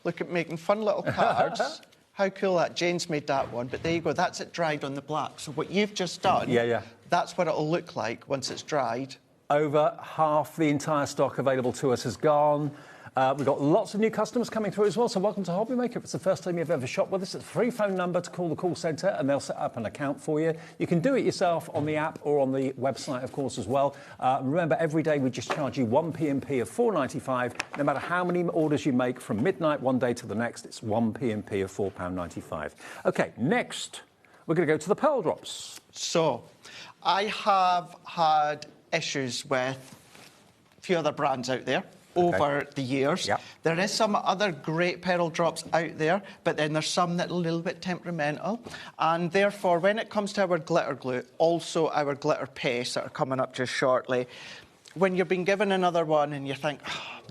Look at making fun little cards. How cool that. Jane's made that one, but there you go. That's it dried on the black. So what you've just done, that's what it'll look like once it's dried. Over half the entire stock available to us has gone. We've got lots of new customers coming through as well, so welcome to HobbyMaker. If it's the first time you've ever shopped with us, it's a free phone number to call the call centre and they'll set up an account for you. You can do it yourself on the app or on the website, of course, as well. Remember, every day we just charge you 1 P&P of £4.95. No matter how many orders you make from midnight one day to the next, it's 1 P&P of £4.95. OK, next, we're going to go to the Pearl Drops. So, I have had issues with a few other brands out there over the years. Yep. There is some other great pearl drops out there, but then there's some that are a little bit temperamental. And therefore, when it comes to our glitter glue, also our glitter paste that are coming up just shortly, when you've been given another one and you think,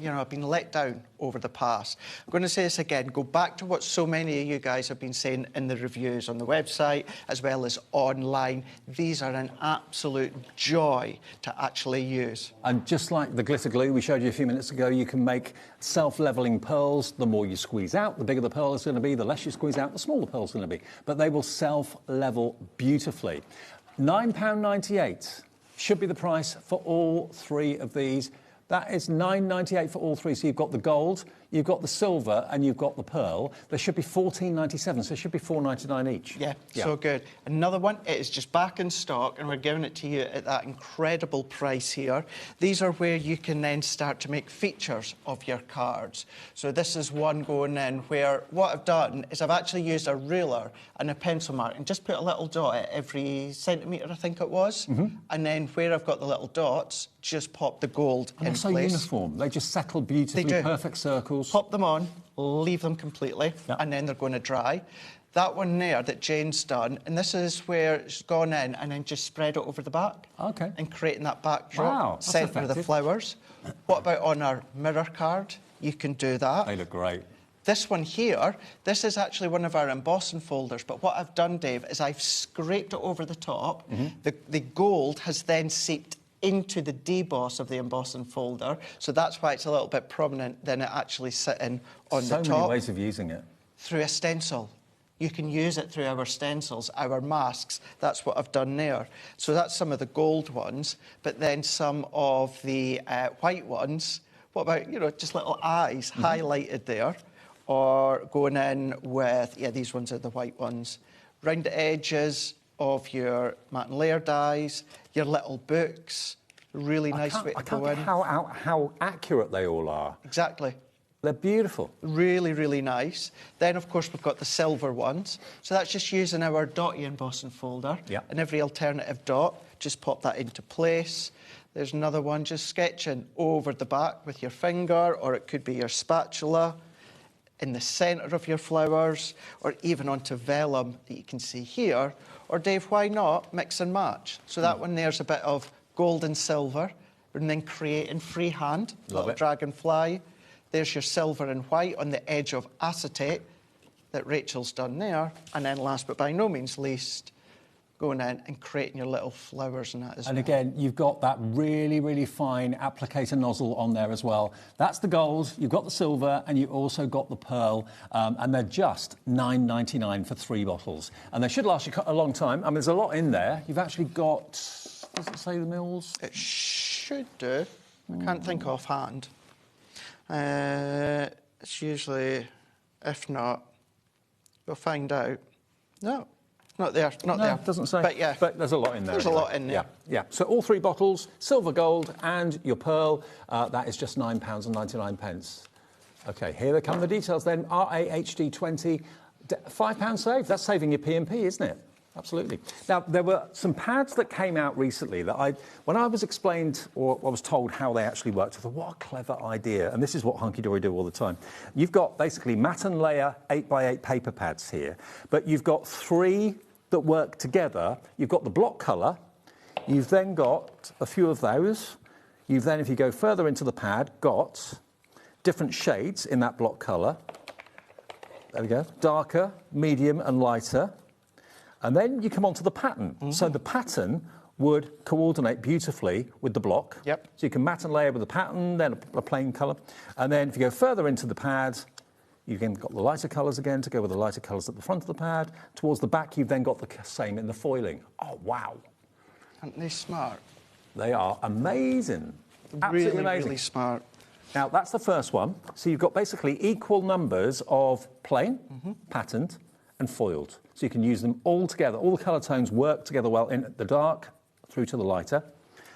I've been let down over the past, I'm going to say this again, go back to what so many of you guys have been saying in the reviews on the website as well as online. These are an absolute joy to actually use. And just like the glitter glue we showed you a few minutes ago, you can make self-levelling pearls. The more you squeeze out, the bigger the pearl is going to be. The less you squeeze out, the smaller the pearl is going to be. But they will self-level beautifully. £9.98. Should be the price for all 3 of these. That is £9.98 for all 3. So you've got the gold, you've got the silver, and you've got the pearl. They should be $14.97, so it should be $4.99 each. Yeah, so good. Another one, it is just back in stock, and we're giving it to you at that incredible price here. These are where you can then start to make features of your cards. So this is one going in where what I've done is I've actually used a ruler and a pencil mark and just put a little dot at every centimetre, I think it was. And then where I've got the little dots, just pop the gold and in they're place. so uniform. They just settle beautifully, They do. perfect circles. Pop them on, leave them completely, and then they're going to dry. That one there that Jane's done, and this is where she's gone in and then just spread it over the back. Okay. And creating that backdrop, Wow, that's centre of the effective. flowers. What about on our mirror card? You can do that. They look great. This one here, this is actually one of our embossing folders, but what I've done, Dave, is I've scraped it over the top. The gold has then seeped into the deboss of the embossing folder, so that's why it's a little bit prominent than it actually sitting on the top. So many ways of using it. Through a stencil. You can use it through our stencils, our masks. That's what I've done there. So that's some of the gold ones, but then some of the white ones. What about, you know, just little eyes highlighted there, or going in with, yeah, these ones are the white ones. Round the edges of your matte and layer dies, your little books. Really nice way to go in. How accurate they all are. Exactly. They're beautiful. Really, really nice. Then, of course, we've got the silver ones. So that's just using our dotty embossing folder. Yeah. And every alternative dot, just pop that into place. There's another one, just sketching over the back with your finger, or it could be your spatula, in the centre of your flowers, or even onto vellum that you can see here. Or, Dave, why not mix and match? So that one there's a bit of gold and silver, and then creating freehand, little dragonfly. There's your silver and white on the edge of acetate that Rachel's done there. And then last but by no means least, going in and creating your little flowers and that as well. And again, you've got that really, really fine applicator nozzle on there as well. That's the gold, you've got the silver, and you've also got the pearl, and they're just $9.99 for 3 bottles. And they should last you a long time. I mean, there's a lot in there. You've actually got, does it say the mils? It should do. I can't think offhand. It's usually, if not, you'll find out. No, not there, not there. It doesn't say. But yeah. But there's a lot in there. There's a lot in there. Yeah. So all 3 bottles, silver, gold, and your pearl, that is just £9.99. OK, here they come, the details then. RAHD20, £5 save. That's saving your P&P, isn't it? Absolutely. Now, there were some pads that came out recently that when I was explained or I was told how they actually worked, I thought, what a clever idea. And this is what Hunky Dory do all the time. You've got basically matte and layer 8x8 paper pads here, but you've got 3 that work together. You've got the block colour. You've then got a few of those. You've then, if you go further into the pad, got different shades in that block colour. There we go. Darker, medium and lighter. And then you come on to the pattern. So the pattern would coordinate beautifully with the block. Yep. So you can matte and layer with the pattern, then a plain colour. And then if you go further into the pad, you've then got the lighter colours again to go with the lighter colours at the front of the pad. Towards the back, you've then got the same in the foiling. Oh, wow. Aren't they smart? They are amazing. Absolutely Really, amazing. really smart. Now, that's the first one. So you've got basically equal numbers of plain, patterned, and foiled. So you can use them all together. All the colour tones work together well in the dark through to the lighter.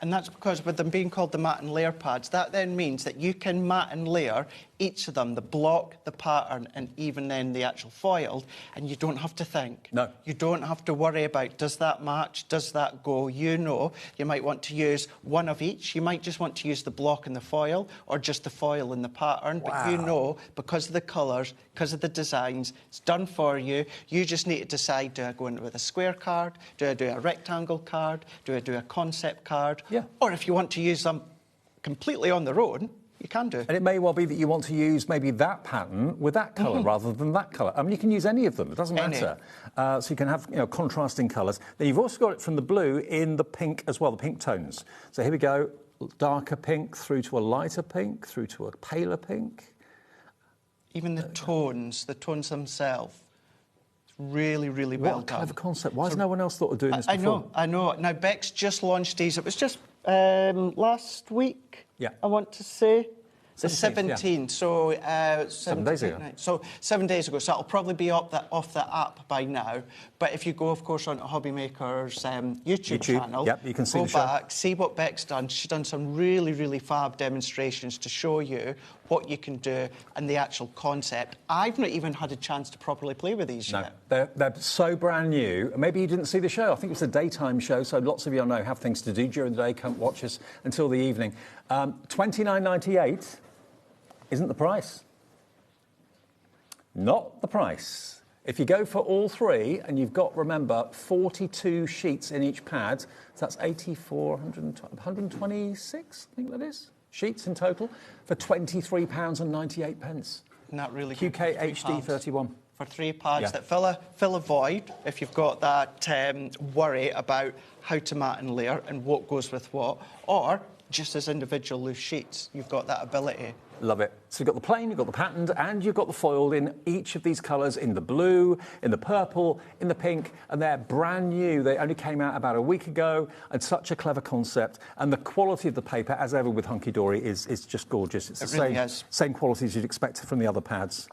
And that's because with them being called the matte and layer pads, that then means that you can matte and layer each of them, the block, the pattern, and even then the actual foiled, and you don't have to think. No. You don't have to worry about, does that match, does that go? You know, you might want to use one of each. You might just want to use the block and the foil, or just the foil and the pattern. Wow. But you know, because of the colours, because of the designs, it's done for you. You just need to decide, do I go in with a square card? Do I do a rectangle card? Do I do a concept card? Yeah. Or if you want to use them completely on their own, you can do. And it may well be that you want to use maybe that pattern with that colour rather than that colour. I mean, you can use any of them. It doesn't matter. So you can have contrasting colours. Then you've also got it from the blue in the pink as well, the pink tones. So here we go, darker pink through to a lighter pink, through to a paler pink. Even the tones themselves. Really, really well done. What a clever concept. Why has no one else thought of doing this before? I know. Now, Beck's just launched these. It was just last week, I want to say. The 17th, so 7 days ago. So 7 days ago, so it'll probably be off the app by now. But if you go, of course, onto HobbyMaker's YouTube channel, yep, you can see go the show. back, see what Beck's done. She's done some really, really fab demonstrations to show you what you can do and the actual concept. I've not even had a chance to properly play with these yet. They're so brand new. Maybe you didn't see the show. I think it was a daytime show, so lots of you I know have things to do during the day, can't watch us until the evening. $29.98 isn't the price. Not the price. If you go for all three, and you've got, remember, 42 sheets in each pad, so that's 84, 126, I think that is, sheets in total, for £23.98. Isn't that really good? QK HD 31. For 3 pads that fill a void if you've got that worry about how to mat and layer and what goes with what, or just as individual loose sheets, you've got that ability. Love it. So you've got the plain, you've got the patterned, and you've got the foiled in each of these colours, in the blue, in the purple, in the pink, and they're brand new. They only came out about a week ago, and such a clever concept. And the quality of the paper, as ever with Hunky Dory, is just gorgeous. It's the really same quality as you'd expect from the other pads.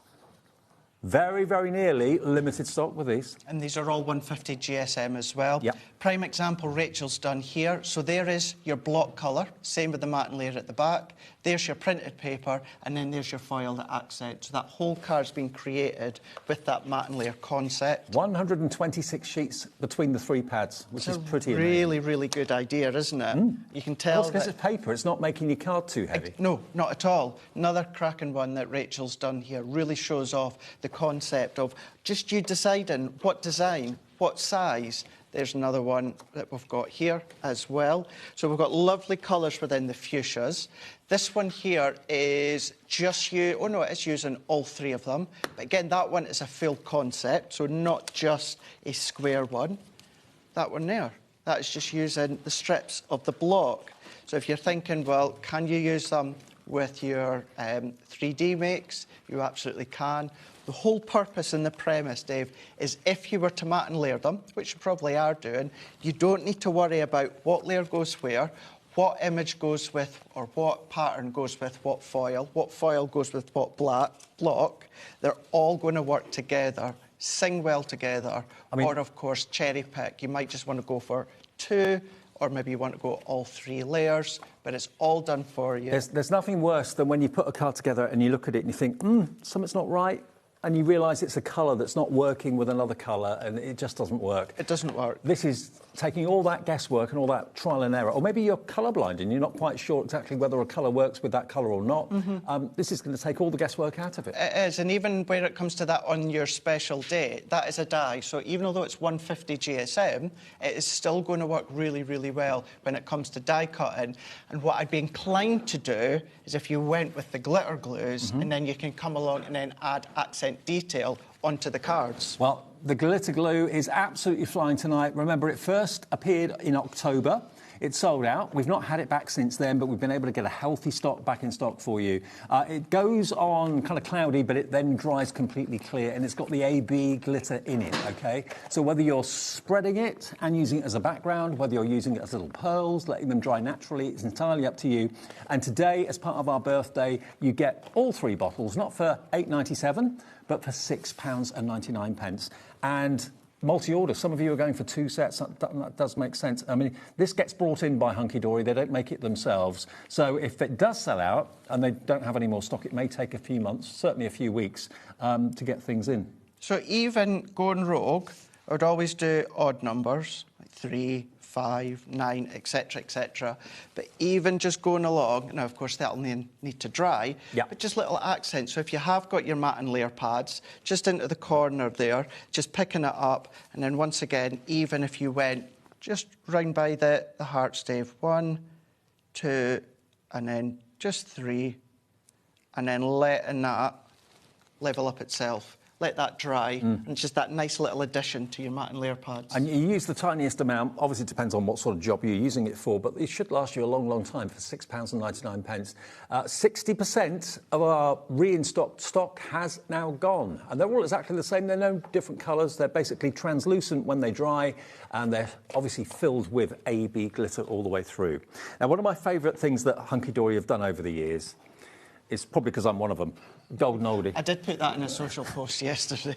Very, very nearly limited stock with these. And these are all 150 GSM as well. Yep. Prime example Rachel's done here. So there is your block colour, same with the matte and layer at the back. There's your printed paper, and then there's your foil that accent. So that whole card's been created with that matte and layer concept. 126 sheets between the 3 pads, which is pretty amazing. Really, really good idea, isn't it? You can tell because it's paper, it's not making your card too heavy. No, not at all. Another cracking one that Rachel's done here really shows off the concept of just you deciding what design, what size. There's another one that we've got here as well. So we've got lovely colours within the fuchsias. This one here is just it's using all 3 of them. But again, that one is a full concept, so not just a square one. That one there, that is just using the strips of the block. So if you're thinking, well, can you use them with your 3D makes? You absolutely can. The whole purpose and the premise, Dave, is if you were to mat and layer them, which you probably are doing, you don't need to worry about what layer goes where, what image goes with, or what pattern goes with what foil goes with what block. They're all going to work together, sing well together, or, of course, cherry pick. You might just want to go for 2, or maybe you want to go all 3 layers, but it's all done for you. There's nothing worse than when you put a card together and you look at it and you think, something's not right, and you realise it's a colour that's not working with another colour, and it just doesn't work. It doesn't work. This is taking all that guesswork and all that trial and error. Or maybe you're colourblind and you're not quite sure exactly whether a colour works with that colour or not. This is going to take all the guesswork out of it. It is, and even when it comes to that on your special day, that is a die. So even although it's 150 GSM, it is still going to work really, really well when it comes to die cutting. And what I'd be inclined to do is if you went with the glitter glues, and then you can come along and then add accent detail onto the cards. Well, the glitter glue is absolutely flying tonight. Remember, it first appeared in October. It sold out. We've not had it back since then, but we've been able to get a healthy stock back in stock for you. It goes on kind of cloudy, but it then dries completely clear, and it's got the AB glitter in it, OK? So whether you're spreading it and using it as a background, whether you're using it as little pearls, letting them dry naturally, it's entirely up to you. And today, as part of our birthday, you get all 3 bottles, not for £8.97, but for £6.99. And multi-order. Some of you are going for 2 sets. That does make sense. I mean, this gets brought in by Hunky Dory. They don't make it themselves. So if it does sell out and they don't have any more stock, it may take a few months, certainly a few weeks, to get things in. So even going rogue, I would always do odd numbers, like 3, 5, 9, etc., etc. But even just going along, now, of course, that'll need to dry, but just little accents. So if you have got your matte and layer pads, just into the corner there, just picking it up, and then once again, even if you went just round by the hearts, Dave, 1, 2, and then just 3, and then letting that level up itself. Let that dry, and just that nice little addition to your matte and layer pads. And you use the tiniest amount. Obviously, it depends on what sort of job you're using it for, but it should last you a long, long time for £6.99. 60% of our re-in-stocked stock has now gone, and they're all exactly the same. They're no different colours. They're basically translucent when they dry, and they're obviously filled with AB glitter all the way through. Now, one of my favourite things that Hunky Dory have done over the years It's probably because I'm one of them. Golden oldie. I did put that in a social post yesterday.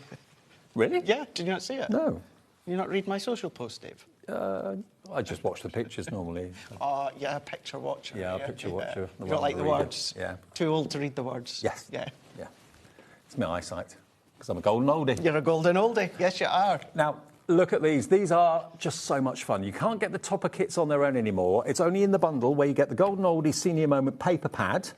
Really? Yeah, did you not see it? No. You not read my social post, Dave? I just watch the pictures normally. Oh, yeah, a picture watcher. Yeah, a picture watcher. You don't like the words? Yeah. Too old to read the words? Yes. Yeah. Yeah. It's my eyesight, because I'm a golden oldie. You're a golden oldie. Yes, you are. Now, look at these. These are just so much fun. You can't get the topper kits on their own anymore. It's only in the bundle where you get the Golden Oldie Senior Moment paper pad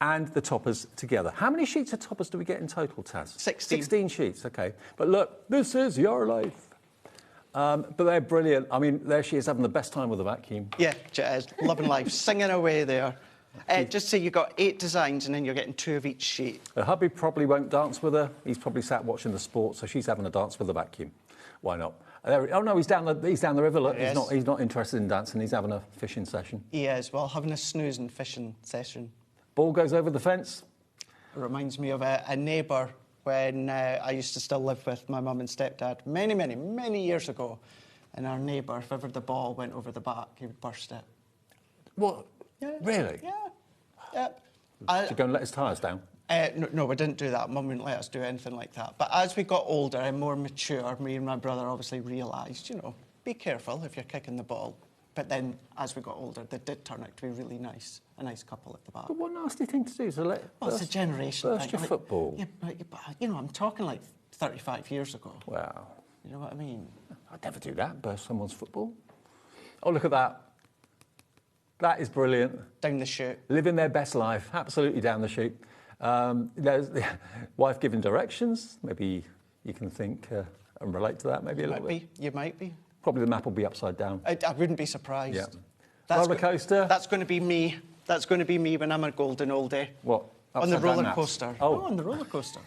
and the toppers together. How many sheets of toppers do we get in total, Taz? 16. 16 sheets, OK. But look, this is your life. But they're brilliant. I mean, there she is having the best time with the vacuum. Yeah, she is. Loving life. Singing away there. Just say you've got 8 designs and then you're getting 2 of each sheet. Her hubby probably won't dance with her. He's probably sat watching the sport, so she's having a dance with the vacuum. Why not? Oh no, he's down the river. Look, he's not interested in dancing. He's having a fishing session. He is. Well, having a snoozing fishing session. Ball goes over the fence. It reminds me of a neighbour when I used to still live with my mum and stepdad many years ago. And our neighbour, if ever the ball went over the back, he would burst it. What? Yeah. Really? Yeah. Yep. Did you go and let his tyres down? No, we didn't do that. Mum wouldn't let us do anything like that. But as we got older and more mature, me and my brother obviously realised, you know, be careful if you're kicking the ball. But then, as we got older, they did turn out to be really nice, a nice couple at the back. But what nasty thing to do to let it's a generation burst thing. your football. Yeah, but, you know, I'm talking like 35 years ago. Wow. You know what I mean? I'd never do that, burst someone's football. Oh, look at that. That is brilliant. Down the chute. Living their best life, absolutely down the chute. There's the wife giving directions. Maybe you can think and relate to that maybe a little bit. You might be. Probably the map will be upside down. I wouldn't be surprised. Yeah. Roller coaster. That's going to be me. That's going to be me when I'm a golden oldie. What? On the Upside down roller maps? coaster. Oh. No, on the roller coaster.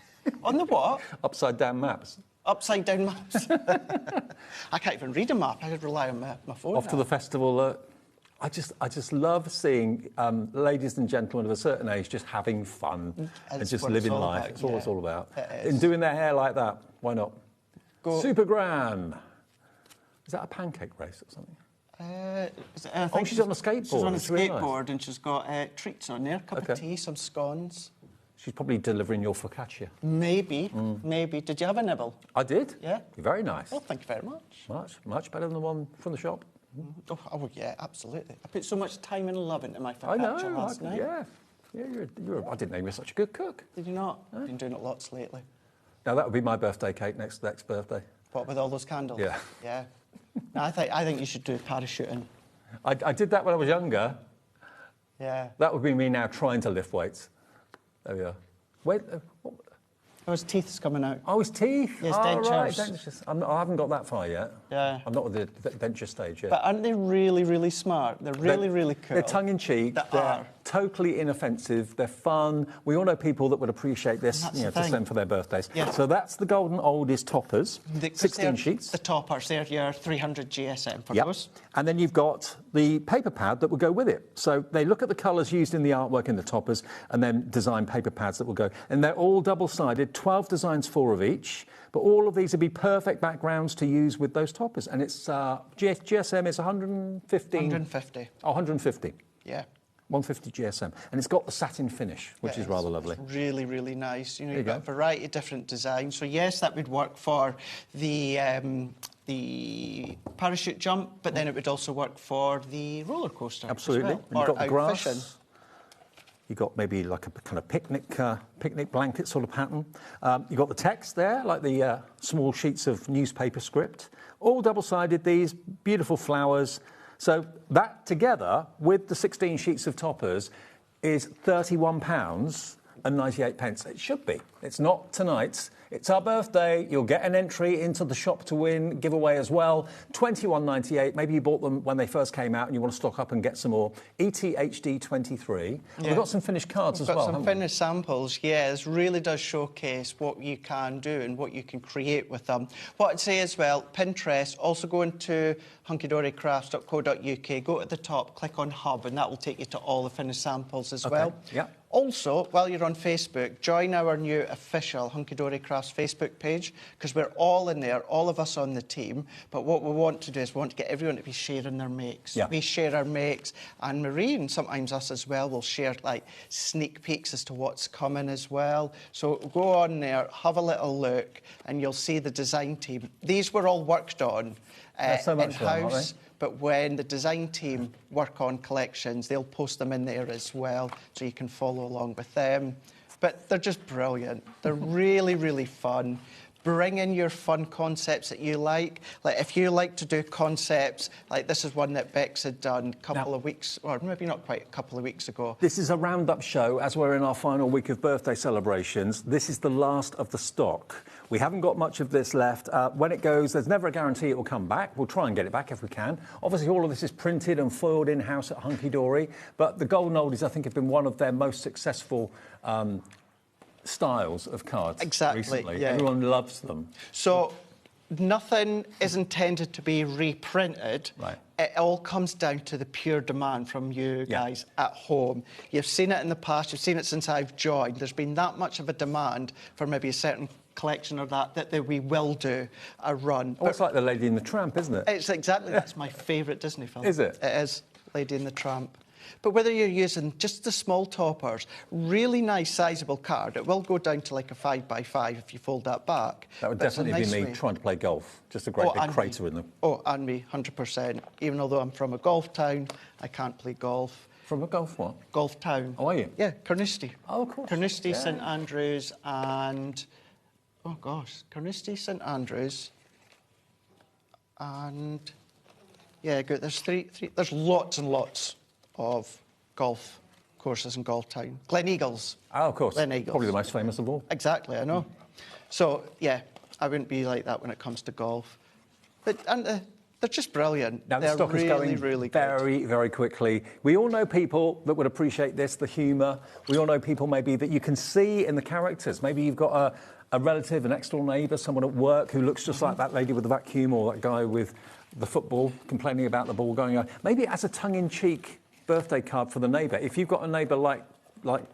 On the what? Upside down maps. Upside down maps. I can't even read a map. I could rely on my phone. Off to the festival. I just love seeing ladies and gentlemen of a certain age just having fun and just living life. It's all it's all about. And doing their hair like that. Why not? Super Gran. Is that a pancake race or something? I think she's on a skateboard. She's on a It's really skateboard nice. and she's got treats on there, a cup of tea, some scones. She's probably delivering your focaccia. Maybe, maybe. Did you have a nibble? I did. Yeah. Very nice. Oh, thank you very much. Much better than the one from the shop. Oh, yeah, absolutely. I put so much time and love into my focaccia last night. Yeah. I didn't know you were such a good cook. Did you not? I've been doing it lots lately. Now, that would be my birthday cake next birthday. What, with all those candles? Yeah. Yeah. No, I think you should do parachuting. I did that when I was younger. Yeah. That would be me now trying to lift weights. There we are. Wait, Oh, his teeth's coming out. Oh, his teeth. Yes, dentures. Right, dentures. I haven't got that far yet. Yeah. I'm not at the denture stage yet. But aren't they really, really smart? They're really cool. They're tongue-in-cheek. They're totally inoffensive. They're fun. We all know people that would appreciate this, to send for their birthdays. Yeah. So that's the Golden Oldies toppers, 16 sheets. The toppers, they're your 300 GSM for those. And then you've got the paper pad that will go with it. So they look at the colours used in the artwork in the toppers and then design paper pads that will go. And they're all double-sided, 12 designs, 4 of each. But all of these would be perfect backgrounds to use with those toppers. And it's GSM is 115. 150. Oh, 150. Yeah. 150 GSM. And it's got the satin finish, which is rather lovely. It's really, really nice. You know, you've got a variety of different designs. So, yes, that would work for the parachute jump, but then it would also work for the roller coaster. Absolutely. As well. And you've got the grass. Fishing. You've got maybe like a kind of picnic blanket sort of pattern. You've got the text there, like the small sheets of newspaper script. All double-sided, these beautiful flowers. So that together with the 16 sheets of toppers is £31.98. It should be. It's not tonight. It's our birthday. You'll get an entry into the shop to win giveaway as well. £21.98. Maybe you bought them when they first came out and you want to stock up and get some more. ETHD23. Yeah. We've got some finished cards as well. We've got some finished samples, yeah. This really does showcase what you can do and what you can create with them. What I'd say as well, Pinterest, also go into hunkydorycrafts.co.uk, go to the top, click on Hub, and that will take you to all the finished samples as well. Yeah. Also, while you're on Facebook, join our new official Hunky Dory Crafts Facebook page, because we're all in there, all of us on the team. But what we want to do is we want to get everyone to be sharing their makes. Yeah. We share our makes, and Marie, and sometimes us as well, will share like sneak peeks as to what's coming as well. So go on there, have a little look, and you'll see the design team. These were all worked on so much fun, aren't in-house. But when the design team work on collections, they'll post them in there as well, so you can follow along with them. But they're just brilliant. They're really, really fun. Bring in your fun concepts that you like. Like if you like to do concepts, like this is one that Bex had done a couple of weeks, or maybe not quite a couple of weeks ago. This is a roundup show as we're in our final week of birthday celebrations. This is the last of the stock. We haven't got much of this left. When it goes, there's never a guarantee it will come back. We'll try and get it back if we can. Obviously, all of this is printed and foiled in-house at Hunky Dory, but the Golden Oldies, I think, have been one of their most successful styles of cards recently. Yeah. Everyone loves them. So nothing is intended to be reprinted. Right. It all comes down to the pure demand from you guys at home. You've seen it in the past, you've seen it since I've joined. There's been that much of a demand for maybe a certain collection or that we will do a run. Oh, it's like the Lady and the Tramp, isn't it? It's exactly, that's my favourite Disney film. Is it? It is, Lady and the Tramp. But whether you're using just the small toppers, really nice sizable card, it will go down to like a 5x5 if you fold that back. That would But it's a definitely nice be me way. trying to play golf. Just a great big crater in them. Oh, and me, 100%. Even although I'm from a golf town, I can't play golf. From a golf what? Golf town. Oh, are you? Yeah, Carnoustie. Oh, of course. Carnoustie, Yeah. St Andrews, and... Oh, gosh. Carnoustie, St Andrews, and... Yeah, good. There's three. There's lots and lots of golf courses in Golf Town. Glen Eagles. Oh, of course. Glen Eagles. Probably the most famous of all. Exactly, I know. So, yeah, I wouldn't be like that when it comes to golf. But they're just brilliant. Now, the they're stock really, is going really good. very, very quickly. We all know people that would appreciate this, the humour. We all know people maybe that you can see in the characters. Maybe you've got a relative, an next-door neighbour, someone at work who looks just like that lady with the vacuum or that guy with the football complaining about the ball going on. Maybe as a tongue-in-cheek birthday card for the neighbour. If you've got a neighbour like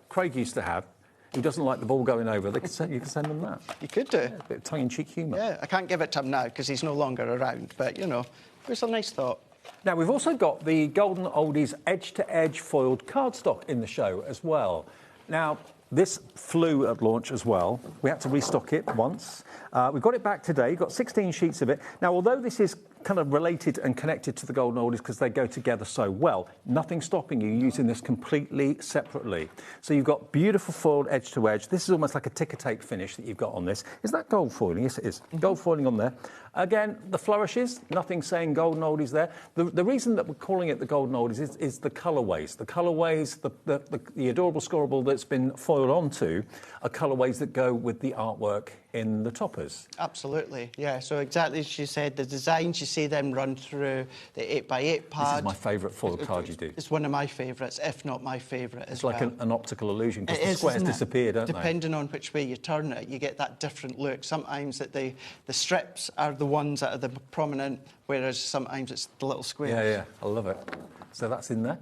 Craig used to have, who doesn't like the ball going over, you can send them that. You could do. Yeah, a bit of tongue-in-cheek humour. Yeah, I can't give it to him now because he's no longer around, but, you know, it was a nice thought. Now, we've also got the Golden Oldies edge-to-edge foiled cardstock in the show as well. Now, this flew at launch as well. We had to restock it once. We've got it back today, got 16 sheets of it. Now, although this is kind of related and connected to the Golden Oldies because they go together so well, nothing's stopping you using this completely separately. So you've got beautiful foiled edge-to-edge. This is almost like a ticker tape finish that you've got on this. Is that gold foiling? Yes, it is. Gold foiling on there. Again, the flourishes, nothing saying Golden Oldies there. The reason that we're calling it the Golden Oldies is the colourways. The colourways, the adorable scorable that's been foiled onto are colourways that go with the artwork in the toppers. Absolutely, yeah. So exactly as you said, the designs, you see them run through the 8x8 pad. This is my favourite foil card you do. It's one of my favourites, if not my favourite as It's like well. an optical illusion because It the is, squares isn't it? disappear, don't they? Depending on which way you turn it, you get that different look. Sometimes that the strips are the ones that are the prominent, whereas sometimes it's the little squares. Yeah, I love it. So that's in there.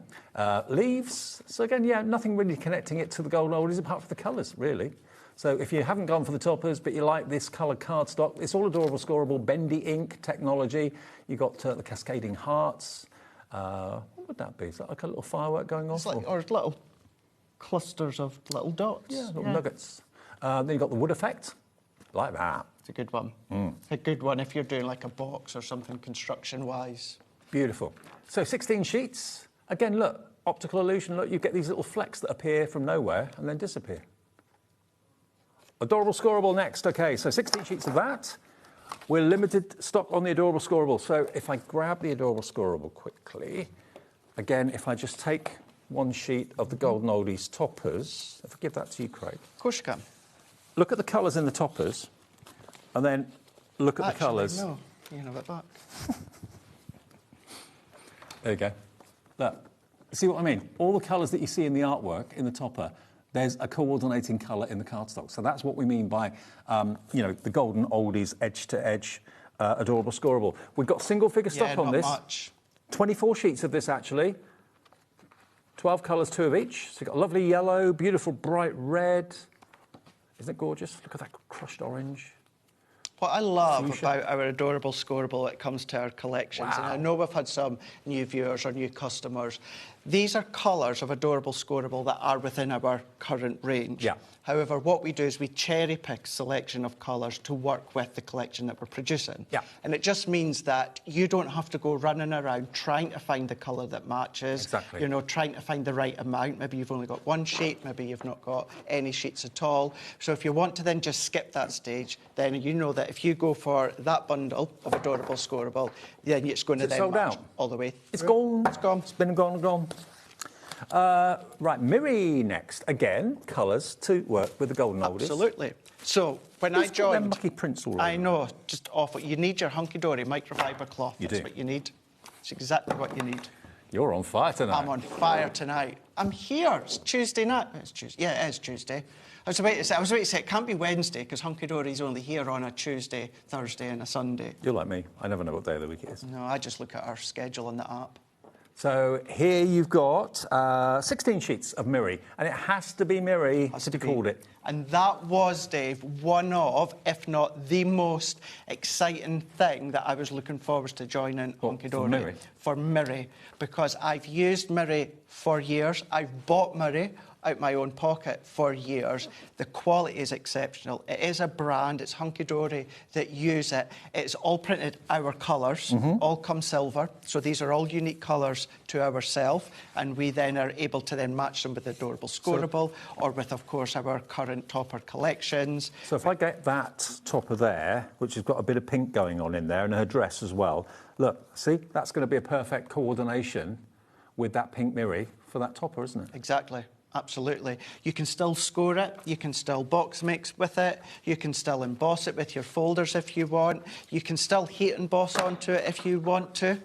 Leaves. So again, yeah, nothing really connecting it to the Golden Oldies apart from the colours, really. So if you haven't gone for the toppers, but you like this coloured cardstock, it's all adorable, scorable, bendy ink technology. You've got the cascading hearts. What would that be? Is that like a little firework going off? Like, or little clusters of little dots. Yeah, little nuggets. Then you've got the wood effect, like that. It's a good one. A good one if you're doing like a box or something construction-wise. Beautiful. So 16 sheets. Again, look, optical illusion. Look, you get these little flecks that appear from nowhere and then disappear. Adorable scorable next. Okay, so 16 sheets of that. We're limited stock on the adorable scorable. So if I grab the adorable scorable quickly, again, if I just take one sheet of the Golden Oldies toppers, if I give that to you, Craig. Of course you can. Look at the colours in the toppers, and then look at the colours. No, you can have it back. There you go. Look, see what I mean? All the colours that you see in the artwork, in the topper, there's a coordinating colour in the cardstock. So that's what we mean by, the Golden Oldies edge-to-edge adorable scorable. We've got single-figure stock on this. Much. 24 sheets of this, actually. 12 colours, 2 of each. So you've got a lovely yellow, beautiful bright red. Isn't it gorgeous? Look at that crushed orange. What I love about our adorable scoreable when it comes to our collections, and I know we've had some new viewers or new customers, these are colours of adorable scoreable that are within our current range. Yeah. However, what we do is we cherry pick selection of colours to work with the collection that we're producing. Yeah. And it just means that you don't have to go running around trying to find the colour that matches. Exactly. You know, trying to find the right amount. Maybe you've only got one sheet, maybe you've not got any sheets at all. So if you want to then just skip that stage, then you know that if you go for that bundle of adorable scoreable, then it's going to then sold match out? all the way. It's through. gone. It's gone. It's been gone. Right, Miri next. Again, colours to work with the golden oldies. Absolutely. So when I Who's got them joined, mucky prints all over? I know, just awful. You need your Hunky Dory microfiber cloth. You That's do. what you need. It's exactly what you need. You're on fire tonight. I'm on fire tonight. I'm here. It's Tuesday night. It's Tuesday. Yeah, it is Tuesday. I was about to say it can't be Wednesday because Hunky Dory's only here on a Tuesday, Thursday, and a Sunday. You're like me. I never know what day of the week it is. No, I just look at our schedule on the app. So here you've got 16 sheets of Miri, and it has to be Miri to be called it. And that was, Dave, one of, if not the most exciting thing that I was looking forward to joining Hunky Dory. Miri? For Miri, because I've used Miri for years. I've bought Miri out my own pocket for years. The quality is exceptional. It is a brand, it's Hunky Dory that use it. It's all printed our colours, all come silver. So these are all unique colours to ourselves, and we then are able to then match them with the adorable scoreable or with, of course, our current topper collections. So if I get that topper there, which has got a bit of pink going on in there, and her dress as well, look, see, that's going to be a perfect coordination with that pink Miri for that topper, isn't it? Exactly. Absolutely. You can still score it, you can still box mix with it, you can still emboss it with your folders if you want, you can still heat emboss onto it if you want to.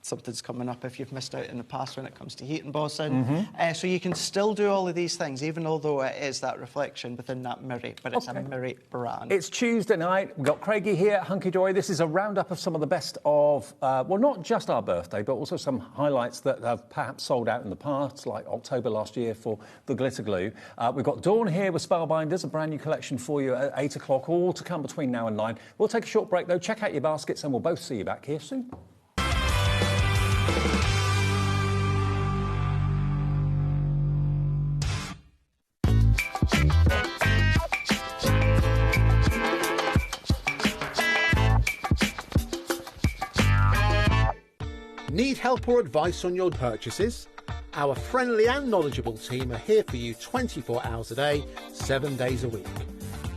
Something's coming up if you've missed out in the past when it comes to heat embossing. So you can still do all of these things, even although it is that reflection within that Miri, but it's a Miri brand. It's Tuesday night. We've got Craigie here at Hunky Dory. This is a roundup of some of the best of, well, not just our birthday, but also some highlights that have perhaps sold out in the past, like October last year for the glitter glue. We've got Dawn here with Spellbinders, a brand new collection for you at 8 o'clock, all to come between now and 9. We'll take a short break, though. Check out your baskets, and we'll both see you back here soon. Need help or advice on your purchases? Our friendly and knowledgeable team are here for you 24 hours a day, 7 days a week.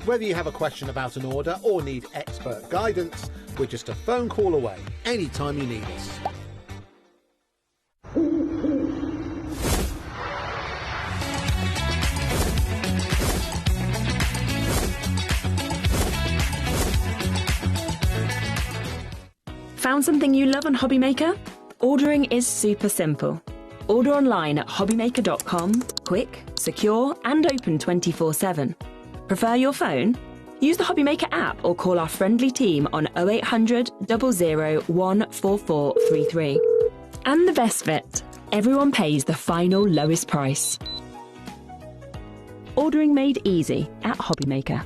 Whether you have a question about an order or need expert guidance, we're just a phone call away anytime you need us. Found something you love on HobbyMaker? Ordering is super simple. Order online at hobbymaker.com, quick, secure, and open 24/7. Prefer your phone? Use the HobbyMaker app or call our friendly team on 0800 00 14433. And the best bit, everyone pays the final lowest price. Ordering made easy at HobbyMaker.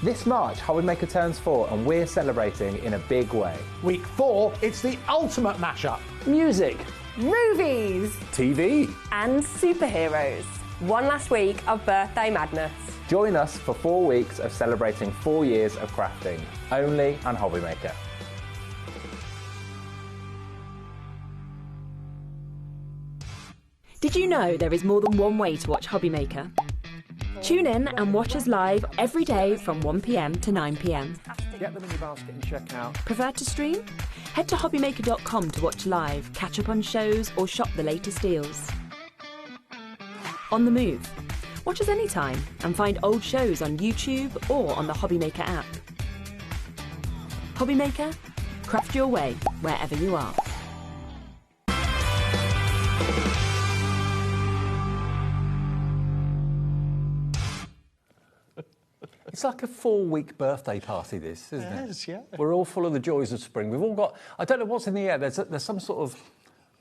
This March, HobbyMaker turns 4 and we're celebrating in a big way. Week 4, it's the ultimate mashup. Music, Movies TV, and superheroes. One last week of birthday madness. join us for 4 weeks of celebrating 4 years of crafting, only on HobbyMaker. Did you know there is more than one way to watch HobbyMaker? Tune in and watch us live every day from 1 p.m. to 9 p.m. Get them in your basket and check out. Prefer to stream? Head to hobbymaker.com to watch live, catch up on shows, or shop the latest deals. On the move. Watch us anytime and find old shows on YouTube or on the HobbyMaker app. HobbyMaker, craft your way wherever you are. It's like a 4-week birthday party, this, isn't it? It is, yeah. We're all full of the joys of spring. We've all got, I don't know what's in the air. There's some sort of,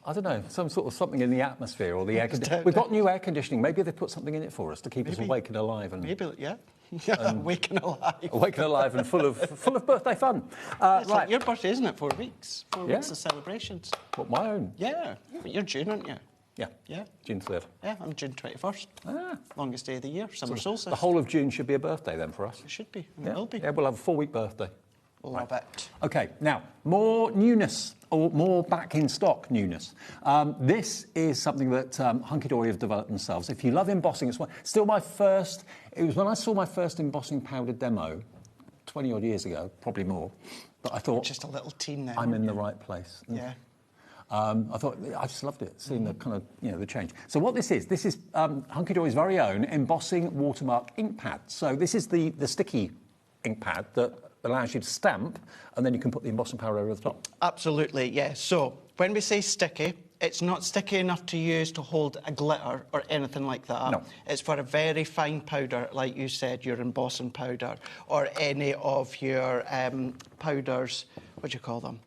I don't know, some sort of something in the atmosphere or the air conditioning. We've got new air conditioning. Maybe they put something in it for us to keep us awake and alive. And, maybe, yeah. Awake and alive. Awake and alive and full of birthday fun. It's like your birthday, isn't it? 4 weeks. 4 Yeah. weeks of celebrations. What, my own? Yeah. But you're June, aren't you? Yeah. Yeah. June 3rd. Yeah, I'm June 21st. Longest day of the year, summer solstice. The whole of June should be a birthday then for us. It should be. It will be. Yeah, we'll have a 4-week birthday. Love it. OK, now, more newness, or more back-in-stock newness. This is something that Hunky Dory have developed themselves. If you love embossing, it was when I saw my first embossing powder demo, 20-odd years ago, probably more, but I thought... Just a little team there. I'm in the right place. Yeah. I thought, I just loved it, seeing the kind of, the change. So what this is Hunky Dory's very own embossing watermark ink pad. So this is the sticky ink pad that allows you to stamp, and then you can put the embossing powder over the top. Absolutely, yeah. So when we say sticky, it's not sticky enough to use to hold a glitter or anything like that. No. It's for a very fine powder, like you said, your embossing powder, or any of your powders, what do you call them?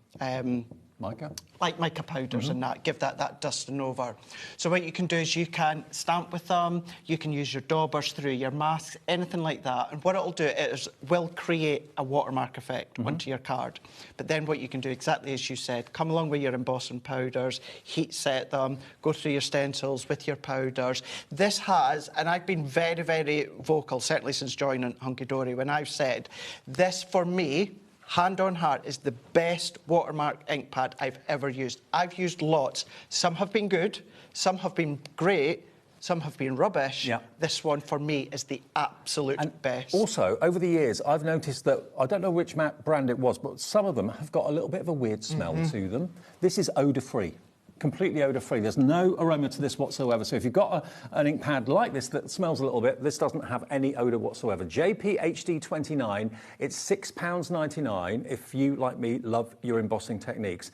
Mica? Like mica powders and that, give that dusting over. So what you can do is you can stamp with them, you can use your daubers through your masks, anything like that. And what it'll do is will create a watermark effect onto your card. But then what you can do, exactly as you said, come along with your embossing powders, heat set them, go through your stencils with your powders. This has, and I've been very, very vocal, certainly since joining Hunky Dory, when I've said, this for me, hand on heart, is the best watermark ink pad I've ever used. I've used lots. Some have been good, some have been great, some have been rubbish. Yeah. This one, for me, is the absolute best. Also, over the years, I've noticed that, I don't know which brand it was, but some of them have got a little bit of a weird smell to them. This is odour-free. Completely odour-free. There's no aroma to this whatsoever. So if you've got an ink pad like this that smells a little bit, this doesn't have any odour whatsoever. JPHD29, it's £6.99 if you, like me, love your embossing techniques.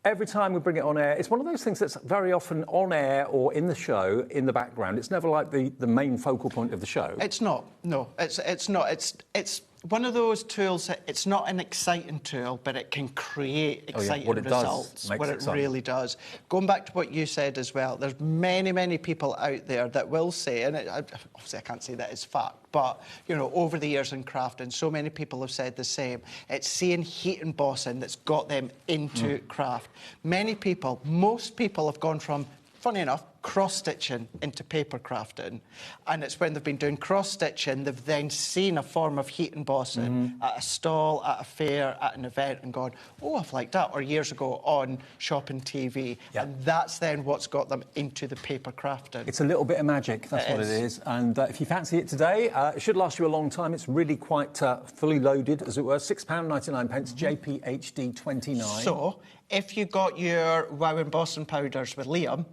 Every time we bring it on air, it's one of those things that's very often on air or in the show, in the background. It's never like the main focal point of the show. It's not, no. It's not. It's one of those tools that it's not an exciting tool, but it can create exciting results. What it really does. Going back to what you said as well, there's many, many people out there that will say, and obviously I can't say that it's fact, but, over the years in crafting, so many people have said the same. It's seeing heat embossing that's got them into craft. Most people have gone from, funny enough, cross-stitching into paper crafting. And it's when they've been doing cross-stitching, they've then seen a form of heat embossing at a stall, at a fair, at an event, and gone, oh, I've liked that. Or years ago on shopping TV. Yeah. And that's then what's got them into the paper crafting. It's a little bit of magic, that's what it is. And if you fancy it today, it should last you a long time. It's really quite fully loaded, as it were. £6.99, JPHD29. So, if you got your Wow embossing powders with Liam,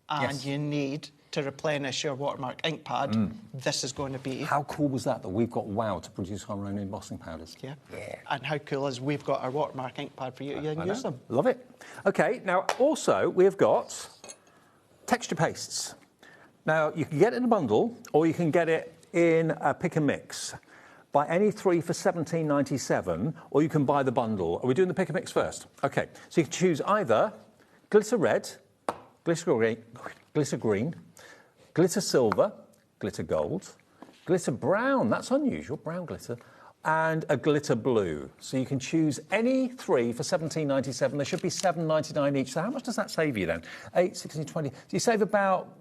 and you need to replenish your watermark ink pad, this is going to be... How cool was that we've got Wow to produce our own embossing powders? Yeah. And how cool is we've got our watermark ink pad for you to use them. Love it. OK, now, also, we've got texture pastes. Now, you can get it in a bundle, or you can get it in a pick and mix. Buy any 3 for £17.97, or you can buy the bundle. Are we doing the pick and mix first? OK, so you can choose either glitter red, glitter green, glitter silver, glitter gold, glitter brown, that's unusual, brown glitter, and a glitter blue. So you can choose any 3 for £17.97. They should be £7.99 each. So how much does that save you then? 8, 16, 20. So you save about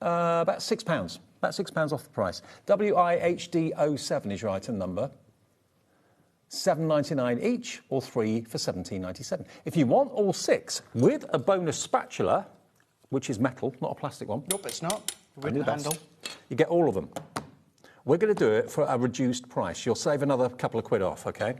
£6. About £6 off the price. WIHD07 is your item number. £7.99 each, or 3 for £17.97. If you want all 6 with a bonus spatula, which is metal, not a plastic one. Nope, it's not. It Only wouldn't the best. handle. You get all of them. We're going to do it for a reduced price. You'll save another couple of quid off, OK?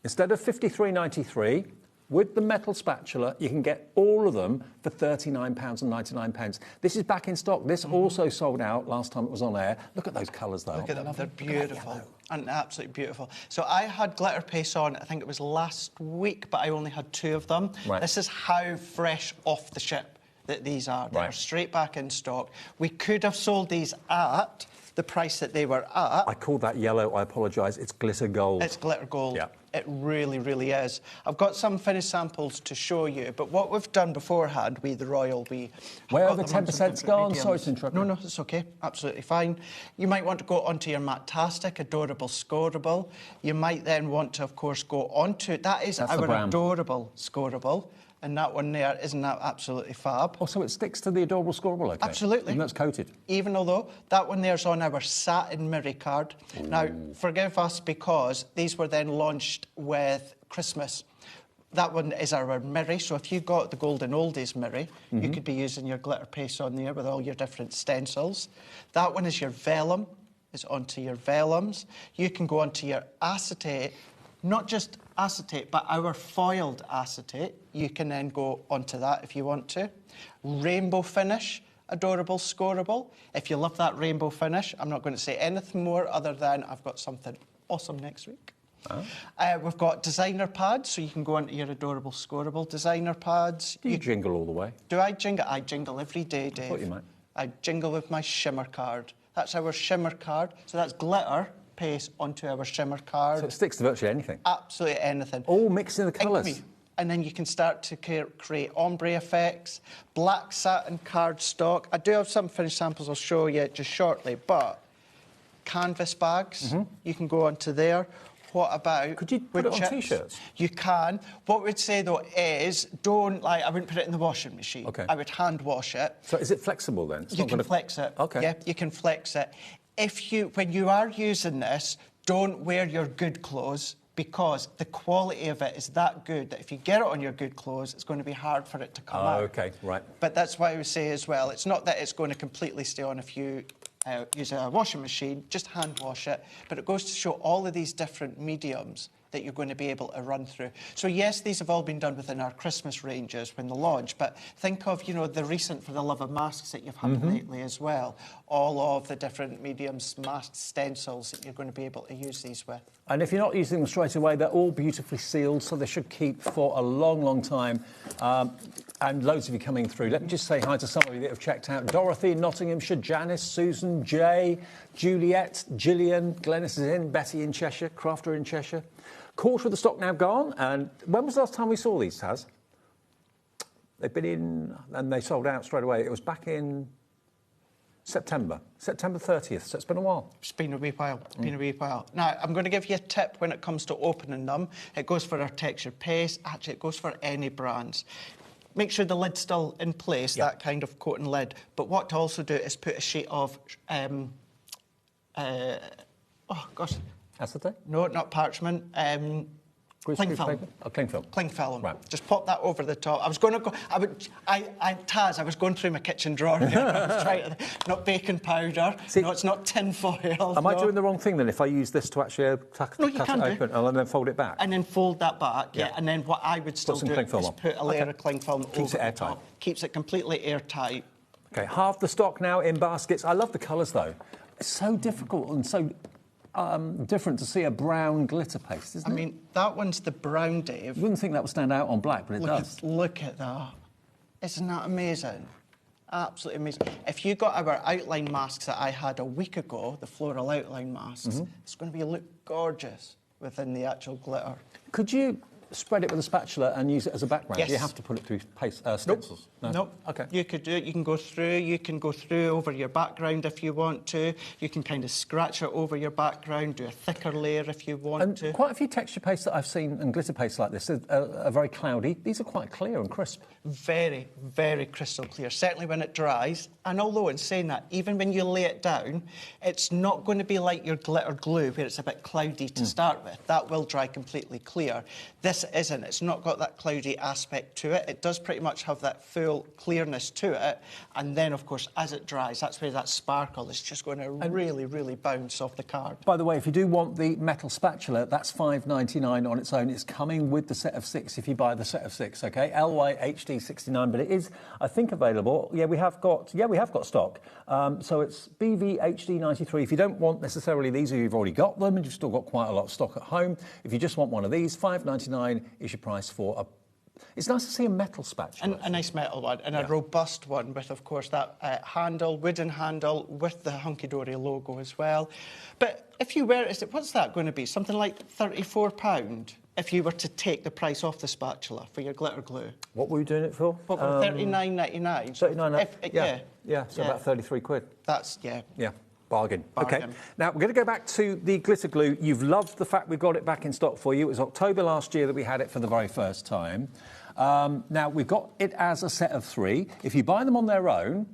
Instead of £53.93, with the metal spatula, you can get all of them for £39.99. This is back in stock. This also sold out last time it was on air. Look at those colours, though. Look at them. They're beautiful. And absolutely beautiful. So I had glitter paste on, I think it was last week, but I only had 2 of them. Right. This is how fresh off the ship that these are. They're straight back in stock. We could have sold these at the price that they were at. I called that yellow, I apologise. It's glitter gold. It's glitter gold. Yeah. It really, really is. I've got some finished samples to show you, but what we've done beforehand, the Royal, Where are the 10%'s gone? Sorry to interrupt you. No, it's okay. Absolutely fine. You might want to go onto your Matastic, Adorable Scoreable. You might then want to, of course, go onto... That's our Adorable Scoreable. And that one there, isn't that absolutely fab? Oh, so it sticks to the Adorable Scoreable, OK? Absolutely. And that's coated? Even although that one there's on our satin mirror card. Ooh. Now, forgive us because these were then launched with Christmas. That one is our mirror, so if you got the Golden Oldies mirror, you could be using your glitter paste on there with all your different stencils. That one is your vellum, is onto your vellums. You can go onto your acetate, not just acetate, but our foiled acetate. You can then go onto that if you want to. Rainbow finish, Adorable Scoreable. If you love that rainbow finish, I'm not going to say anything more other than I've got something awesome next week. Oh. We've got designer pads, so you can go onto your Adorable Scoreable designer pads. Do you jingle all the way? Do I jingle? I jingle every day, Dave. I thought you might. I jingle with my Shimmer card. That's our Shimmer card. So that's glitter paste onto our Shimmer card. So it sticks to virtually anything? Absolutely anything. All mixed in the colours? And then you can start to create ombre effects, black satin cardstock. I do have some finished samples I'll show you just shortly, but canvas bags, you can go onto there. What about... Could you put it on T-shirts? You can. What we'd say, though, is don't, I wouldn't put it in the washing machine. OK. I would hand wash it. So is it flexible, then? You can flex it. OK. Yeah, you can flex it. When you are using this, don't wear your good clothes because the quality of it is that good that if you get it on your good clothes, it's going to be hard for it to come out. OK, right. But that's why I would say as well, it's not that it's going to completely stay on if you use a washing machine, just hand wash it. But it goes to show all of these different mediums that you're going to be able to run through. So yes, these have all been done within our Christmas ranges when they launch, but think of, the recent For the Love of Masks that you've had lately as well. All of the different mediums, masks, stencils that you're going to be able to use these with. And if you're not using them straight away, they're all beautifully sealed, so they should keep for a long, long time. And loads of you coming through. Let me just say hi to some of you that have checked out. Dorothy in Nottinghamshire, Janice, Susan, Jay, Juliet, Gillian, Glennis is in, Betty in Cheshire, Crafter in Cheshire. Quarter of the stock now gone. And when was the last time we saw these, Taz? They've been in, and they sold out straight away. It was back in September 30th, so it's been a while. It's been a wee while, Now, I'm going to give you a tip when it comes to opening them. It goes for our textured paste. Actually, it goes for any brands. Make sure the lid's still in place, that kind of coating lid. But what to also do is put a sheet of... Acetate? No, not parchment. Cling film. Oh, cling film. Cling film. Right. Just pop that over the top. I was going to go... Taz, I was going through my kitchen drawer there. I was trying to... Not baking powder. See, no, it's not tin foil. Am I doing the wrong thing, then, if I use this to actually cut it open and then fold it back? And then fold that back, yeah. And then what I would still do is put a layer of cling film over Keeps it airtight. top. Keeps it completely airtight. OK, half the stock now in baskets. I love the colours, though. It's so difficult and so... different to see a brown glitter paste, isn't it? I mean, that one's the brown, Dave. You wouldn't think that would stand out on black, but it does. Look at that. Isn't that amazing? Absolutely amazing. If you got our outline masks that I had a week ago, the floral outline masks, it's going to look gorgeous within the actual glitter. Could you spread it with a spatula and use it as a background? Yes. Do you have to put it through stencils? Nope. OK. You could do it. You can go through over your background if you want to. You can kind of scratch it over your background, do a thicker layer if you want to. Quite a few texture pastes that I've seen and glitter pastes like this are very cloudy. These are quite clear and crisp. Very, very crystal clear. Certainly when it dries, And although in saying that, even when you lay it down, it's not going to be like your glitter glue where it's a bit cloudy to start with. That will dry completely clear. This isn't. It's not got that cloudy aspect to it. It does pretty much have that full clearness to it. And then, of course, as it dries, that's where that sparkle is just going to really, really bounce off the card. By the way, if you do want the metal spatula, that's $5.99 on its own. It's coming with the set of 6 if you buy the set of 6, OK? LYHD69, but it is, I think, available. Yeah, we have got stock. So it's BVHD93. If you don't want necessarily these, or you've already got them and you've still got quite a lot of stock at home, if you just want one of these, $5.99 is your price for a... It's nice to see a metal spatula. A nice metal one, and a robust one with, of course, that handle, wooden handle, with the Hunky Dory logo as well. But if you were... What's that going to be? Something like £34? If you were to take the price off the spatula for your glitter glue. What were you doing it for? Well, $39.99. $39. Yeah, so about 33 quid. That's, yeah. Yeah. Bargain. OK. Now, we're going to go back to the glitter glue. You've loved the fact we've got it back in stock for you. It was October last year that we had it for the very first time. Now, we've got it as a set of 3. If you buy them on their own,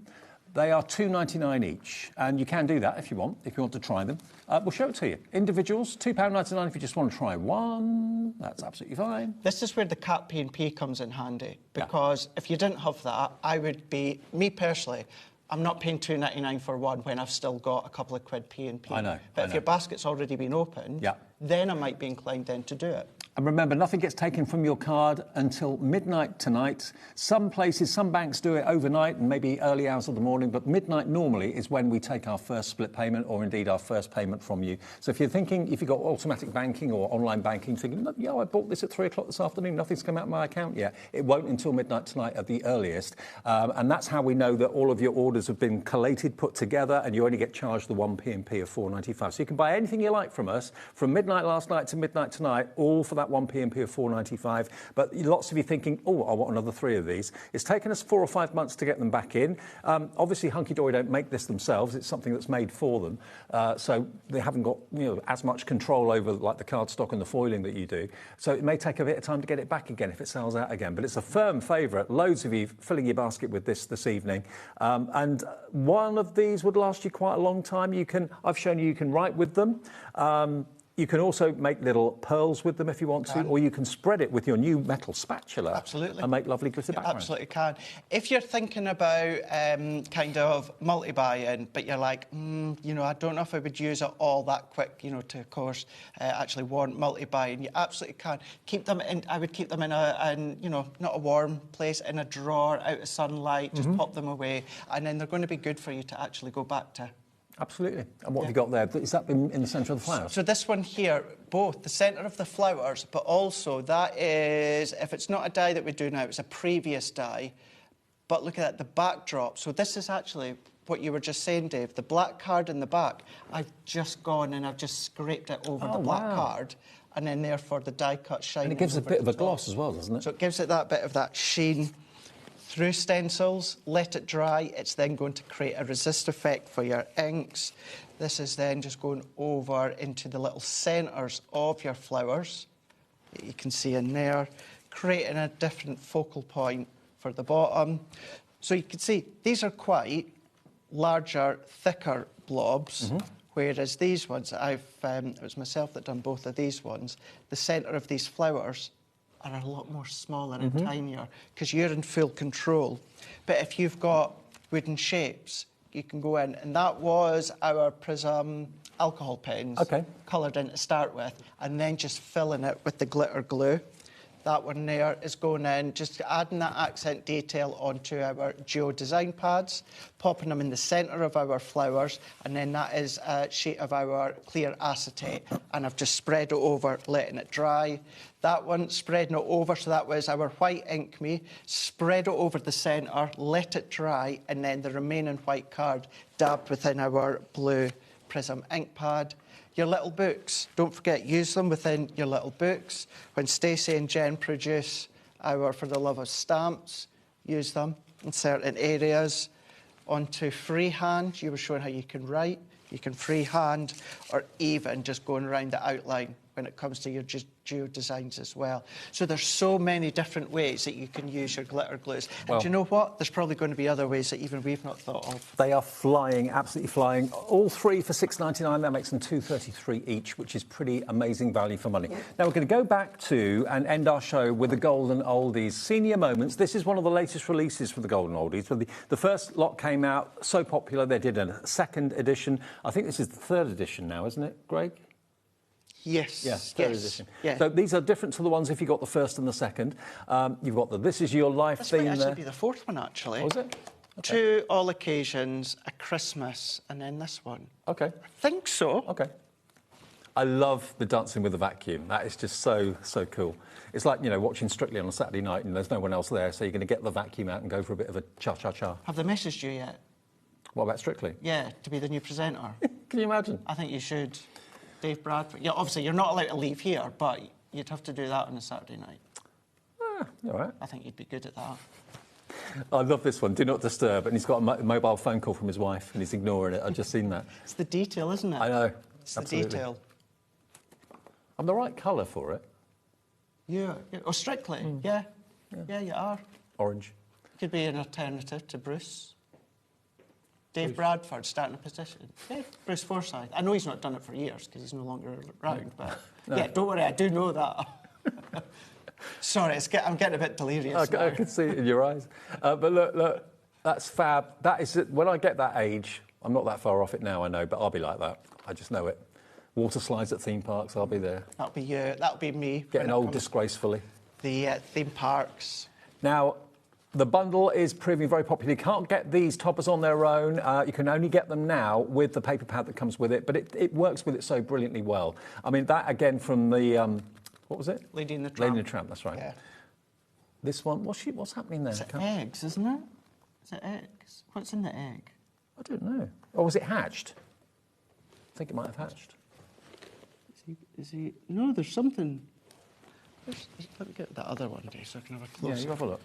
they are $2.99 each. And you can do that if you want to try them. We'll show it to you. Individuals, £2.99 if you just want to try one. That's absolutely fine. This is where the cat P&P comes in handy. Because if you didn't have that, I would be... Me personally... I'm not paying $2.99 for one when I've still got a couple of quid P&P. I know. But if your basket's already been opened, then I might be inclined then to do it. And remember, nothing gets taken from your card until midnight tonight. Some places, some banks do it overnight and maybe early hours of the morning, but midnight normally is when we take our first split payment or indeed our first payment from you. So if you're thinking, if you've got automatic banking or online banking, thinking, yeah, I bought this at 3 o'clock this afternoon, nothing's come out of my account yet. It won't until midnight tonight at the earliest. And that's how we know that all of your orders have been collated, put together, and you only get charged the one P&P of $4.95. So you can buy anything you like from us from midnight last night to midnight tonight, all for that one P&P of $4.95. But lots of you thinking, oh, I want another 3 of these. It's taken us 4 or 5 months to get them back in. Obviously, Hunky Dory don't make this themselves. It's something that's made for them. So they haven't got as much control over like the cardstock and the foiling that you do. So it may take a bit of time to get it back again if it sells out again. But it's a firm favourite. Loads of you filling your basket with this evening. And one of these would last you quite a long time. I've shown you can write with them. You can also make little pearls with them if you want to, or you can spread it with your new metal spatula. Absolutely. And make lovely glitter backgrounds. Absolutely can. If you're thinking about kind of multi-buying, but you're like, I don't know if I would use it all that quick, to, of course, actually warrant multi-buying, you absolutely can. Keep them in, I would keep them in not a warm place, in a drawer, out of sunlight, just pop them away, and then they're going to be good for you to actually go back to. Absolutely. And what have you got there? Is that in the centre of the flowers? So this one here, both the centre of the flowers, but also that is, if it's not a die that we do now, it's a previous die. But look at that, the backdrop. So this is actually what you were just saying, Dave, the black card in the back. I've just gone and I've just scraped it over the black card. And then therefore the die cut shine. And it gives a bit of a gloss as well, doesn't it? So it gives it that bit of that sheen. Through stencils, let it dry. It's then going to create a resist effect for your inks. This is then just going over into the little centres of your flowers that you can see in there, creating a different focal point for the bottom. So you can see these are quite larger, thicker blobs, whereas these ones, it was myself that done both of these ones, the centre of these flowers are a lot more smaller and tinier because you're in full control. But if you've got wooden shapes, you can go in, and that was our Prism alcohol pens, coloured in to start with, and then just filling it with the glitter glue. That one there is going in, just adding that accent detail onto our Geo design pads, popping them in the centre of our flowers, and then that is a sheet of our clear acetate, and I've just spread it over, letting it dry. That one, spreading it over, so that was our white ink me, spread it over the centre, let it dry, and then the remaining white card dabbed within our blue Prism ink pad. Your little books, don't forget, use them within your little books. When Stacey and Jen produce our For the Love of Stamps, use them in certain areas. Onto freehand, you were showing how you can write. You can freehand, or even just going around the outline when it comes to your designs as well. So there's so many different ways that you can use your glitter glues. And do you know what? There's probably going to be other ways that even we've not thought of. They are flying, absolutely flying. All three for $6.99. That makes them $2.33 each, which is pretty amazing value for money. Yeah. Now we're going to go back to and end our show with the Golden Oldies Senior Moments. This is one of the latest releases for the Golden Oldies. The first lot came out so popular they did a second edition. I think this is the third edition now, isn't it, Greg? Yes. Yes, third edition. Yeah. So these are different to the ones if you got the first and the second. You've got the This Is Your Life theme there. This might actually be the fourth one, actually. Oh, is it? Okay. 2 all occasions, a Christmas, and then this one. Okay. I think so. Okay. I love the dancing with the vacuum. That is just so cool. It's like, you know, watching Strictly on a Saturday night and there's no one else there, so you're going to get the vacuum out and go for a bit of a cha-cha-cha. Have they messaged you yet? What about Strictly? Yeah, to be the new presenter. Can you imagine? I think you should. Dave Bradford. Yeah, obviously, you're not allowed to leave here, but you'd have to do that on a Saturday night. All right. I think you'd be good at that. I love this one, Do Not Disturb, and he's got a mobile phone call from his wife, and he's ignoring it. I've just seen that. It's the detail, isn't it? I know. It's absolutely. the detail. I'm the right colour for it. Yeah. Oh, Strictly? Yeah, you are. Orange. Could be an alternative to Bruce. Dave Bradford starting a petition. Yeah, Bruce Forsyth. I know he's not done it for years because he's no longer around, but yeah, don't worry, I do know that. Sorry, I'm getting a bit delirious. I can see it in your eyes. But look, that's fab. That is it. When I get that age, I'm not that far off it now, I know, but I'll be like that. I just know it. Water slides at theme parks, I'll be there. That'll be you. That'll be me. Getting old disgracefully. The theme parks. Now, the bundle is proving very popular. You can't get these toppers on their own. You can only get them now with the paper pad that comes with it, but it works with it so brilliantly well. I mean, that again from the, what was it? Lady and the Tramp. Lady and the Tramp, that's right. Yeah. This one, what's happening there? It's eggs, isn't it? Is it eggs? What's in the egg? I don't know. Or was it hatched? I think it might have hatched. Is he? No, there's something. Let me get that other one, Dave, so I can have a close. Yeah, you have a look.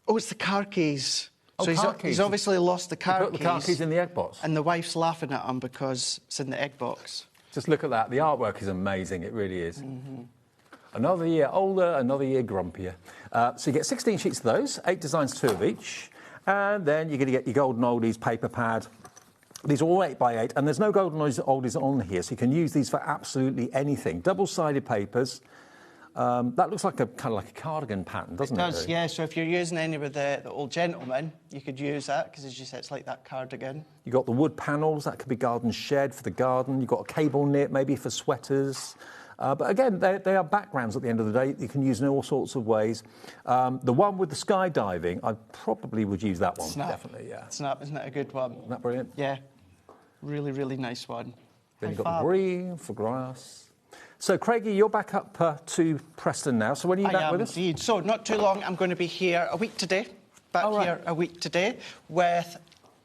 Oh, it's the car keys. Oh, so car keys. He's obviously lost the car keys. Put the car keys in the egg box. And the wife's laughing at him because it's in the egg box. Just look at that. The artwork is amazing. It really is. Mm-hmm. Another year older, another year grumpier. So you get 16 sheets of those, 8 designs, 2 of each. And then you're going to get your Golden Oldies paper pad. These are all 8x8, and there's no Golden Oldies on here, so you can use these for absolutely anything. Double-sided papers. That looks like kind of like a cardigan pattern, doesn't it? It does, really? Yeah. So if you're using any with the old gentleman, you could use that, because as you said, it's like that cardigan. You've got the wood panels. That could be garden shed for the garden. You've got a cable knit, maybe for sweaters. But again, they are backgrounds at the end of the day. You can use in all sorts of ways. The one with the skydiving, I probably would use that one. Snap. Definitely, yeah. Snap, isn't it a good one? Isn't that brilliant? Yeah. Really, really nice one. Then you've got the green for grass. So, Craigie, you're back up to Preston now. So when are you back with us? Indeed. So not too long. I'm going to be here a week today. Here a week today with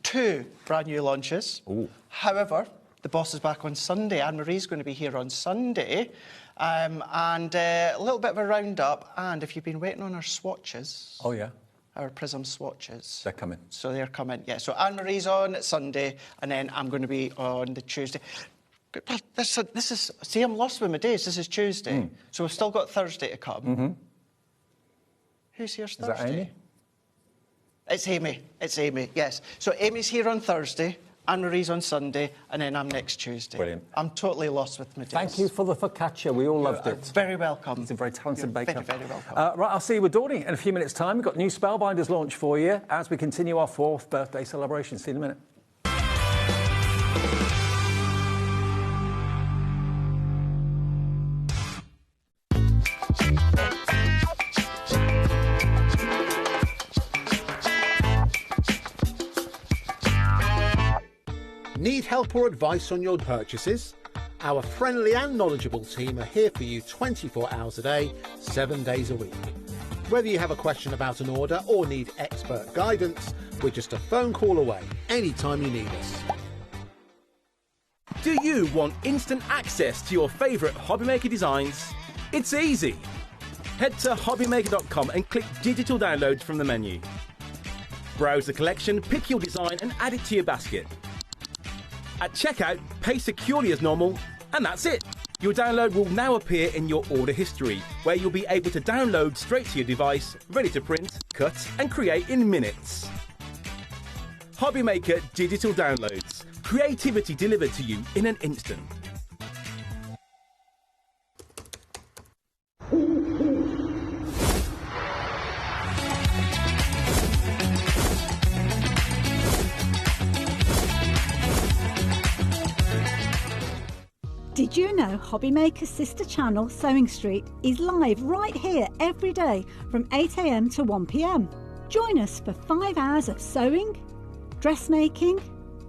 2 brand new launches. Ooh. However, the boss is back on Sunday. Anne-Marie's going to be here on Sunday. And a little bit of a roundup. And if you've been waiting on our swatches... Oh, yeah. Our Prism swatches. They're coming. So they're coming, yeah. So Anne-Marie's on Sunday, and then I'm going to be on the Tuesday. This is... See, I'm lost with my days. This is Tuesday. So we've still got Thursday to come. Mm-hmm. Who's here Thursday? Is that Amy? It's Amy. It's Amy, yes. So Amy's here on Thursday, Anne-Marie's on Sunday, and then I'm next Tuesday. Brilliant. I'm totally lost with my days. Thank you for the focaccia. We all loved it. Very welcome. He's a very talented baker. Very, very welcome. Right, I'll see you with Dawny in a few minutes' time. We've got new Spellbinders launch for you as we continue our 4th birthday celebration. See you in a minute. Need help or advice on your purchases? Our friendly and knowledgeable team are here for you 24 hours a day, 7 days a week. Whether you have a question about an order or need expert guidance, we're just a phone call away anytime you need us. Do you want instant access to your favourite HobbyMaker designs? It's easy. Head to HobbyMaker.com and click digital downloads from the menu. Browse the collection, pick your design and add it to your basket. At checkout, pay securely as normal, and that's it. Your download will now appear in your order history, where you'll be able to download straight to your device, ready to print, cut and create in minutes. HobbyMaker Digital Downloads. Creativity delivered to you in an instant. Did you know HobbyMaker's sister channel, Sewing Street, is live right here every day from 8 AM to 1 PM? Join us for 5 hours of sewing, dressmaking,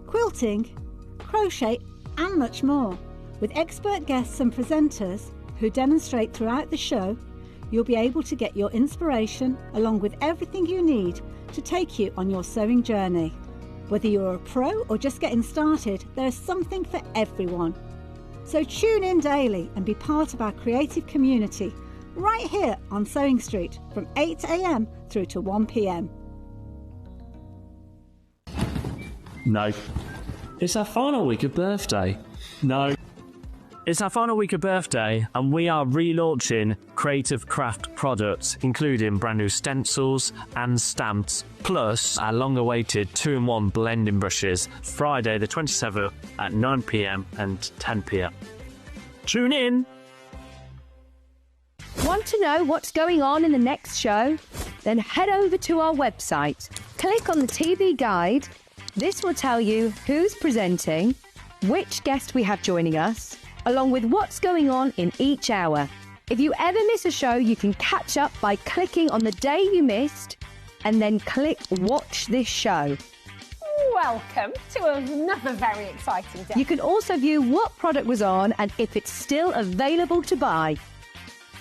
quilting, crochet and much more. With expert guests and presenters who demonstrate throughout the show, you'll be able to get your inspiration along with everything you need to take you on your sewing journey. Whether you're a pro or just getting started, there is something for everyone. So tune in daily and be part of our creative community right here on Sewing Street from 8 AM through to 1 PM. No. It's our final week of birthday. No. It's our final week of birthday, and we are relaunching creative craft products, including brand new stencils and stamps, plus our long-awaited 2-in-1 blending brushes, Friday the 27th at 9 PM and 10 PM. Tune in! Want to know what's going on in the next show? Then head over to our website, click on the TV guide. This will tell you who's presenting, which guest we have joining us, along with what's going on in each hour. If you ever miss a show, you can catch up by clicking on the day you missed and then click Watch This Show. Welcome to another very exciting day. You can also view what product was on and if it's still available to buy.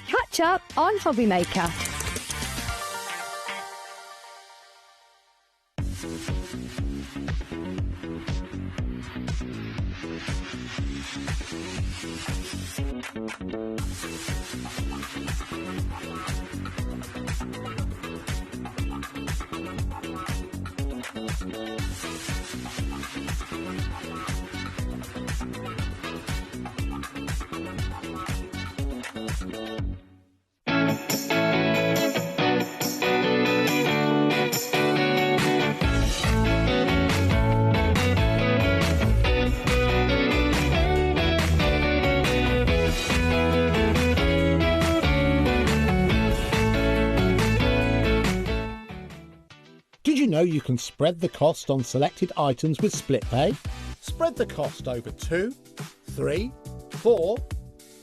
Catch up on HobbyMaker. Did you know you can spread the cost on selected items with split pay? Spread the cost over 2, 3, 4,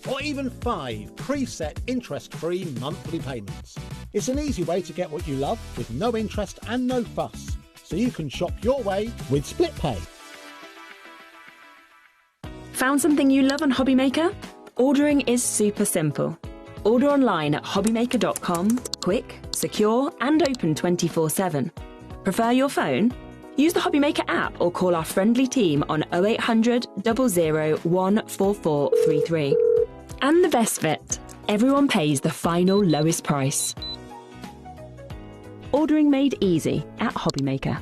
or even 5 preset interest-free monthly payments. It's an easy way to get what you love with no interest and no fuss, so you can shop your way with split pay. Found something you love on HobbyMaker? Ordering is super simple. Order online at hobbymaker.com, quick, secure and open 24/7. Prefer your phone? Use the HobbyMaker app or call our friendly team on 0800 00 14433. And the best bit, everyone pays the final lowest price. Ordering made easy at HobbyMaker.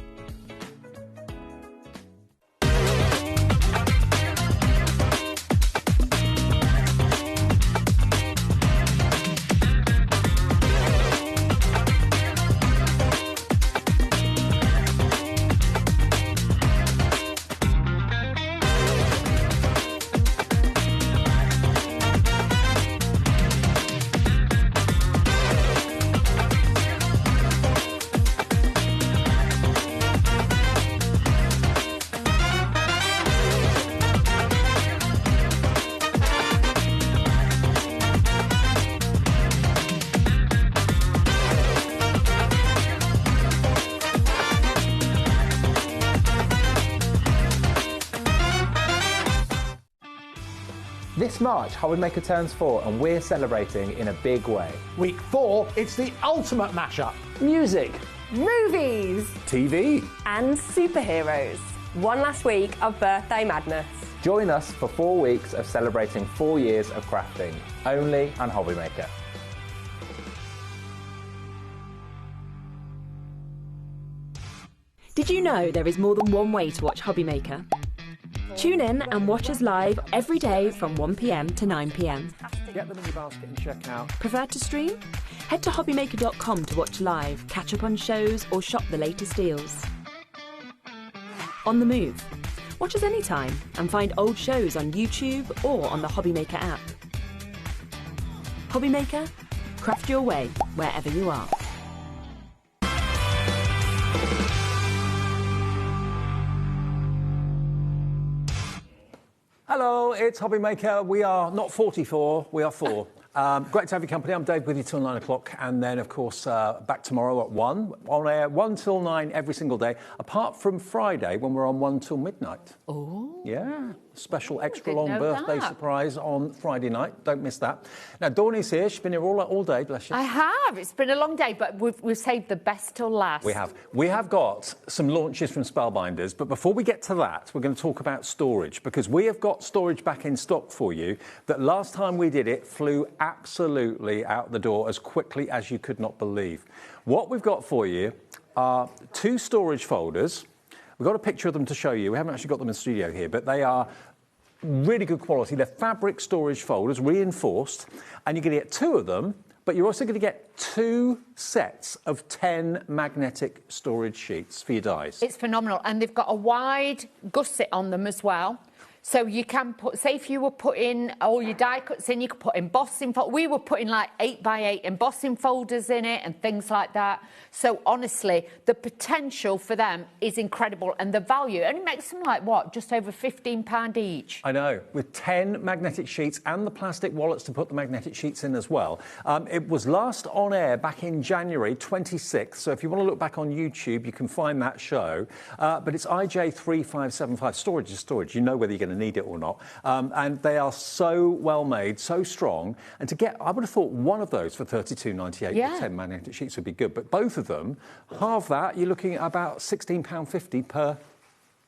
This March, HobbyMaker turns 4 and we're celebrating in a big way. Week 4, it's the ultimate mashup. Music, Movies TV, and superheroes. One last week of birthday madness. Join us for 4 weeks of celebrating 4 years of crafting, only on HobbyMaker. Did you know there is more than one way to watch HobbyMaker? Tune in and watch us live every day from 1 p.m. to 9 p.m. Get them in your basket and check out. Prefer to stream? Head to hobbymaker.com to watch live, catch up on shows, or shop the latest deals. On the move. Watch us anytime and find old shows on YouTube or on the HobbyMaker app. HobbyMaker, craft your way wherever you are. Hello, it's HobbyMaker. We are not 44, we are 4. Great to have your company. I'm Dave with you till 9 o'clock, and then, of course, back tomorrow at 1. On air 1 till 9 every single day, apart from Friday when we're on 1 till midnight. Oh. Yeah. Special extra long birthday surprise on Friday night. Don't miss that. Now, Dawney's here. She's been here all day, bless you. I have. It's been a long day, but we've saved the best till last. We have. We have got some launches from Spellbinders, but before we get to that, we're going to talk about storage, because we have got storage back in stock for you that last time we did it flew absolutely out the door as quickly as you could not believe. What we've got for you are 2 storage folders. We've got a picture of them to show you. We haven't actually got them in the studio here, but they are really good quality. They're fabric storage folders, reinforced, and you're going to get 2 of them, but you're also going to get 2 sets of 10 magnetic storage sheets for your dies. It's phenomenal, and they've got a wide gusset on them as well. So you can put, say if you were putting all your die cuts in, you could put embossing folders. We were putting like 8x8 embossing folders in it and things like that. So honestly, the potential for them is incredible, and the value only makes them like, what, just over £15 each? I know, with 10 magnetic sheets and the plastic wallets to put the magnetic sheets in as well. It was last on air back in January 26th, so if you want to look back on YouTube, you can find that show. But it's IJ3575. Storage is storage. You know whether you're going to need it or not. And they are so well made, so strong. And to get, I would have thought one of those for $32.98 with 10 magnetic sheets would be good. But both of them, half that, you're looking at about £16.50 per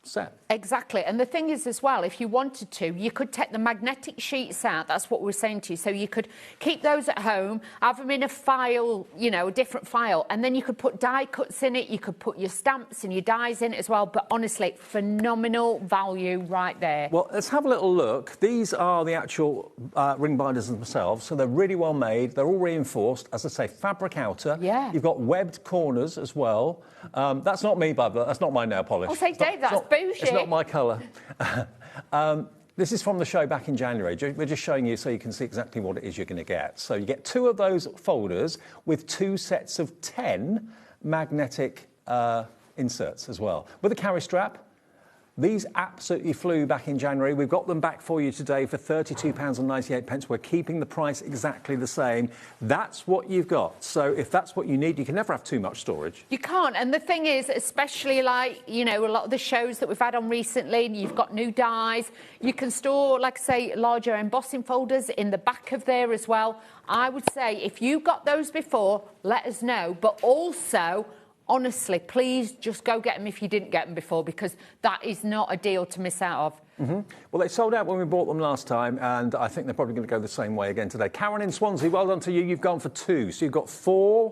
set. Exactly. And the thing is as well, if you wanted to, you could take the magnetic sheets out. That's what we're saying to you. So you could keep those at home, have them in a file, you know, a different file, and then you could put die cuts in it. You could put your stamps and your dies in it as well. But honestly, phenomenal value right there. Well, let's have a little look. These are the actual ring binders themselves. So they're really well made. They're all reinforced. As I say, fabric outer. Yeah. You've got webbed corners as well. That's not me, Bubba. That's not my nail polish. I'll say, Dave, that's bougie. It's not my colour. This is from the show back in January. We're just showing you so you can see exactly what it is you're going to get. So you get 2 of those folders with 2 sets of 10 magnetic inserts as well. With a carry strap. These absolutely flew back in January. We've got them back for you today for £32.98. We're keeping the price exactly the same. That's what you've got. So if that's what you need, you can never have too much storage. You can't. And the thing is, especially like, you know, a lot of the shows that we've had on recently, you've got new dies. You can store, like I say, larger embossing folders in the back of there as well. I would say if you got those before, let us know. But also, honestly, please just go get them if you didn't get them before, because that is not a deal to miss out of. Well, they sold out when we bought them last time, and I think they're probably going to go the same way again today. Karen in Swansea, well done to you. You've gone for 2. So you've got 4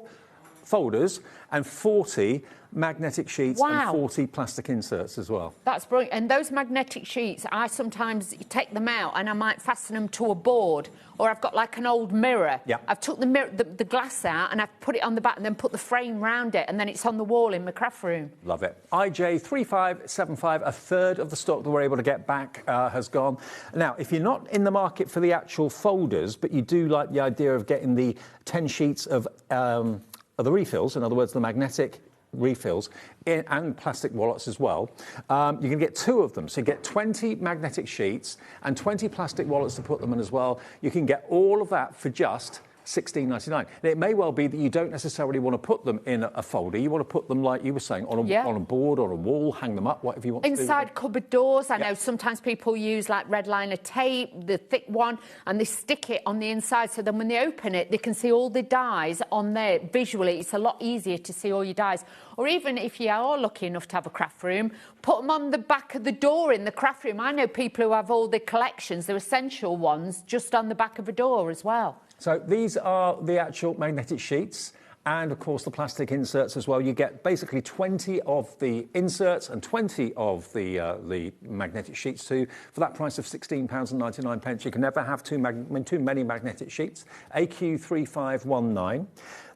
folders and 40 magnetic sheets and 40 plastic inserts as well. That's brilliant. And those magnetic sheets, I sometimes take them out and I might fasten them to a board, or I've got like an old mirror. Yeah. I've took the mirror, the glass out, and I've put it on the back and then put the frame round it, and then it's on the wall in my craft room. Love it. IJ3575, a third of the stock that we're able to get back has gone. Now, if you're not in the market for the actual folders, but you do like the idea of getting the 10 sheets of the refills, in other words, the magnetic refills and plastic wallets as well, you can get 2 of them. So you get 20 magnetic sheets and 20 plastic wallets to put them in as well. You can get all of that for just £16.99. Now, it may well be that you don't necessarily want to put them in a folder. You want to put them, like you were saying, on a board or a wall, hang them up, whatever you want to do. Inside cupboard doors. I know sometimes people use like red liner tape, the thick one, and they stick it on the inside, so then when they open it, they can see all the dies on there. Visually, it's a lot easier to see all your dies. Or even if you are lucky enough to have a craft room, put them on the back of the door in the craft room. I know people who have all the collections, they're essential ones, just on the back of a door as well. So these are the actual magnetic sheets, and of course the plastic inserts as well. You get basically 20 of the inserts and 20 of the magnetic sheets too, for that price of £16.99. You can never have too many magnetic sheets. AQ3519.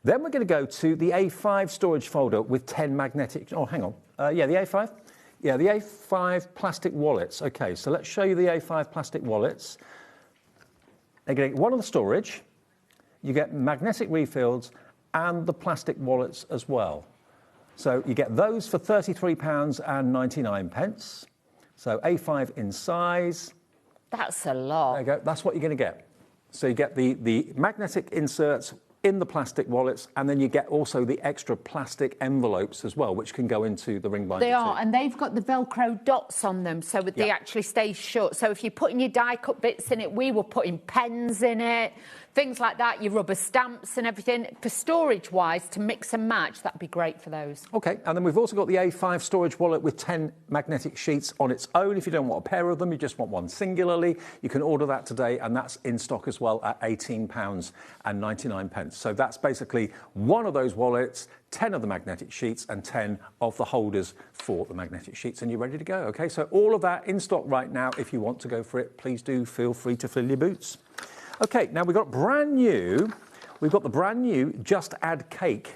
Then we're going to go to the A5 storage folder with 10 magnetic... Oh, hang on. Yeah, the A5? Yeah, the A5 plastic wallets. OK, so let's show you the A5 plastic wallets. They're getting one of the storage. You get magnetic refills and the plastic wallets as well. So you get those for £33.99. So A5 in size. That's a lot. There you go. That's what you're going to get. So you get the magnetic inserts in the plastic wallets, and then you get also the extra plastic envelopes as well, which can go into the ring binder. They are, and they've got the Velcro dots on them, so that they actually stay shut. So if you're putting your die-cut bits in it, we were putting pens in it, things like that, your rubber stamps and everything. For storage-wise, to mix and match, that'd be great for those. OK, and then we've also got the A5 storage wallet with 10 magnetic sheets on its own. If you don't want a pair of them, you just want one singularly, you can order that today, and that's in stock as well at £18.99. So that's basically one of those wallets, 10 of the magnetic sheets and 10 of the holders for the magnetic sheets, and you're ready to go. OK, so all of that in stock right now. If you want to go for it, please do feel free to fill your boots. OK, now we've got brand new. We've got the brand new Just Add Cake.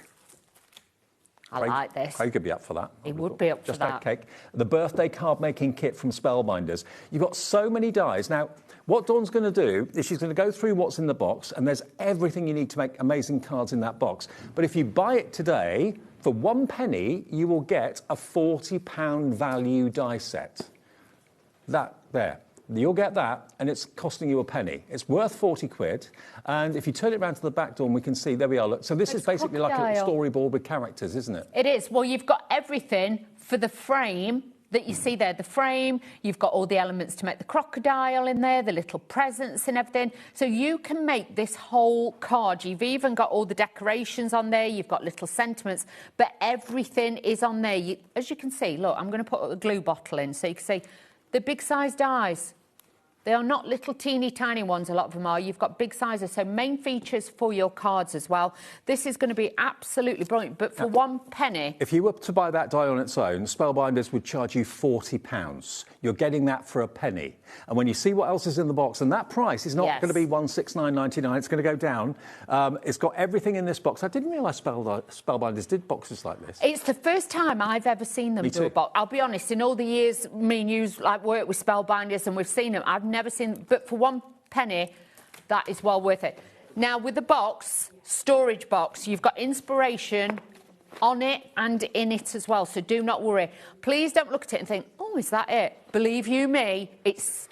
I like this. Craig could be up for that. He would be up for that. Just Add Cake. The birthday card making kit from Spellbinders. You've got so many dies. Now, what Dawn's going to do is she's going to go through what's in the box, and there's everything you need to make amazing cards in that box. But if you buy it today, for £1, you will get a £40 value die set. That there. You'll get that, and it's costing you a penny. It's worth 40 quid, and if you turn it around to the back door, we can see, there we are, look. So this is basically like a little storyboard with characters, isn't it? It is. Well, you've got everything for the frame that you see there, the frame. You've got all the elements to make the crocodile in there, the little presents and everything. So you can make this whole card. You've even got all the decorations on there. You've got little sentiments, but everything is on there. As you can see, look, I'm going to put a glue bottle in so you can see the big size dies. They are not little teeny tiny ones, a lot of them are. You've got big sizes, so main features for your cards as well. This is going to be absolutely brilliant, but for £1... If you were to buy that die on its own, Spellbinders would charge you £40. You're getting that for a penny. And when you see what else is in the box, and that price is not going to be £169.99, it's going to go down. It's got everything in this box. I didn't realise Spellbinders did boxes like this. It's the first time I've ever seen them do a box. I'll be honest, in all the years me and you worked with Spellbinders and we've seen them, I've never seen, but for £1, that is well worth it. Now with the box, storage box, you've got inspiration on it and in it as well, so do not worry. Please don't look at it and think, oh, is that it? Believe you me, it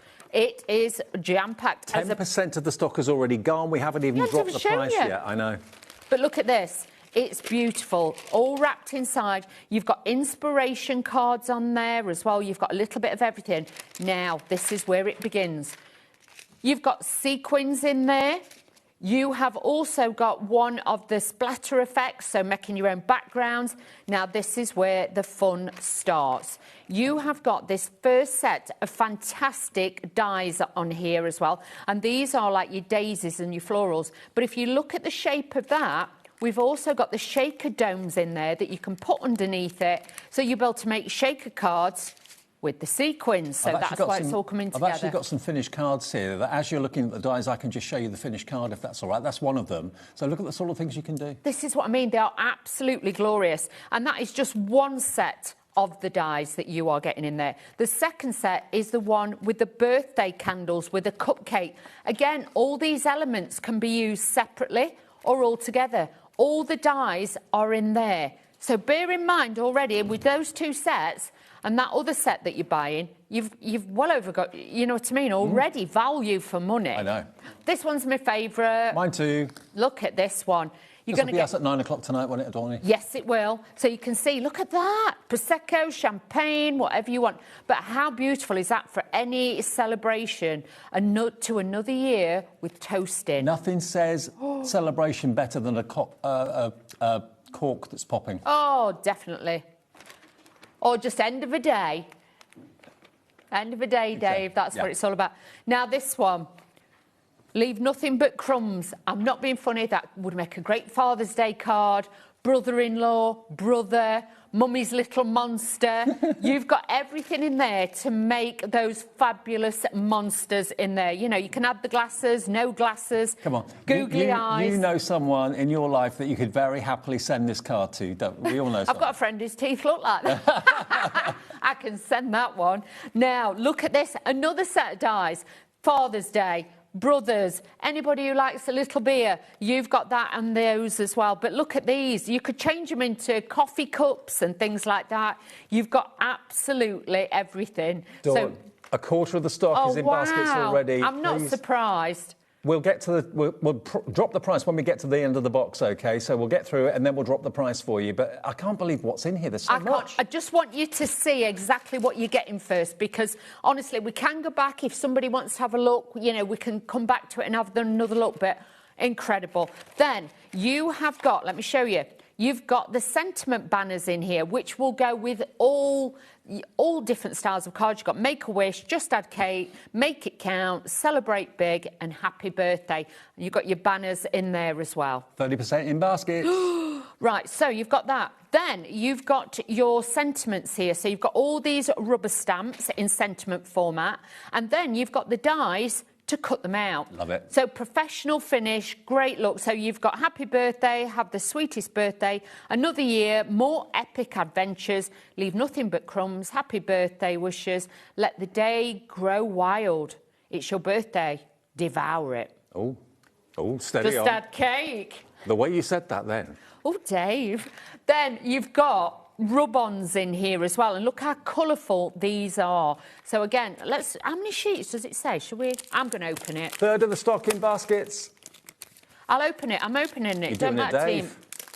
is jam-packed. 10% of the stock has already gone. We haven't even dropped the price yet, I know. But look at this. It's beautiful, all wrapped inside. You've got inspiration cards on there as well. You've got a little bit of everything. Now, this is where it begins. You've got sequins in there. You have also got one of the splatter effects, so making your own backgrounds. Now, this is where the fun starts. You have got this first set of fantastic dies on here as well. And these are like your daisies and your florals. But if you look at the shape of that, we've also got the shaker domes in there that you can put underneath it. So you'll be able to make shaker cards with the sequins. So that's why it's all coming together. I've actually got some finished cards here that as you're looking at the dies, I can just show you the finished card if that's all right. That's one of them. So look at the sort of things you can do. This is what I mean. They are absolutely glorious. And that is just one set of the dies that you are getting in there. The second set is the one with the birthday candles with a cupcake. Again, all these elements can be used separately or all together. All the dies are in there. So bear in mind already with those two sets and that other set that you're buying, you've well over got, you know what I mean, already value for money. I know. This one's my favourite. Mine too. Look at this one. You're going to get us at 9 o'clock tonight, won't it, Adorni? Yes, it will. So you can see, look at that. Prosecco, champagne, whatever you want. But how beautiful is that for any celebration to another year with toasting? Nothing says celebration better than a cork that's popping. Oh, definitely. Or just end of a day. End of a day, Dave. That's what it's all about. Now, this one. Leave nothing but crumbs. I'm not being funny. That would make a great Father's Day card. Brother-in-law, brother, mummy's little monster. You've got everything in there to make those fabulous monsters in there. You know, you can add the glasses, no glasses. Come on. Googly eyes. You know someone in your life that you could very happily send this card to, don't we? We all know someone. I've got a friend whose teeth look like that. I can send that one. Now, look at this. Another set of dies. Father's Day. Brothers, anybody who likes a little beer, you've got that and those as well. But look at these. You could change them into coffee cups and things like that. You've got absolutely everything. Dawn, so, a quarter of the stock is in baskets already. I'm not surprised. We'll get to the. We'll drop the price when we get to the end of the box, OK? So we'll get through it and then we'll drop the price for you. But I can't believe what's in here. There's so much. I just want you to see exactly what you're getting first, because honestly, we can go back if somebody wants to have a look. You know, we can come back to it and have another look. But incredible. Then you have got. Let me show you. You've got the sentiment banners in here, which will go with all different styles of cards. You've got Make-A-Wish, Just Add Cake, Make It Count, Celebrate Big, and Happy Birthday. And you've got your banners in there as well. 30% in baskets. Right, so you've got that. Then you've got your sentiments here. So you've got all these rubber stamps in sentiment format. And then you've got the dies to cut them out. Love it. So professional finish, great look. So you've got Happy Birthday, Have the Sweetest Birthday, Another Year, More Epic Adventures, Leave Nothing But Crumbs, Happy Birthday Wishes, Let the Day Grow Wild. It's your birthday. Devour it. Oh, steady Just on. add cake. The way you said that then. Oh, Dave. Then you've got rub-ons in here as well, and look how colourful these are. So again, how many sheets does it say? Shall we? I'm going to open it. Third of the stock in baskets. I'll open it. I'm opening it. You're Don't doing it, that Dave. team.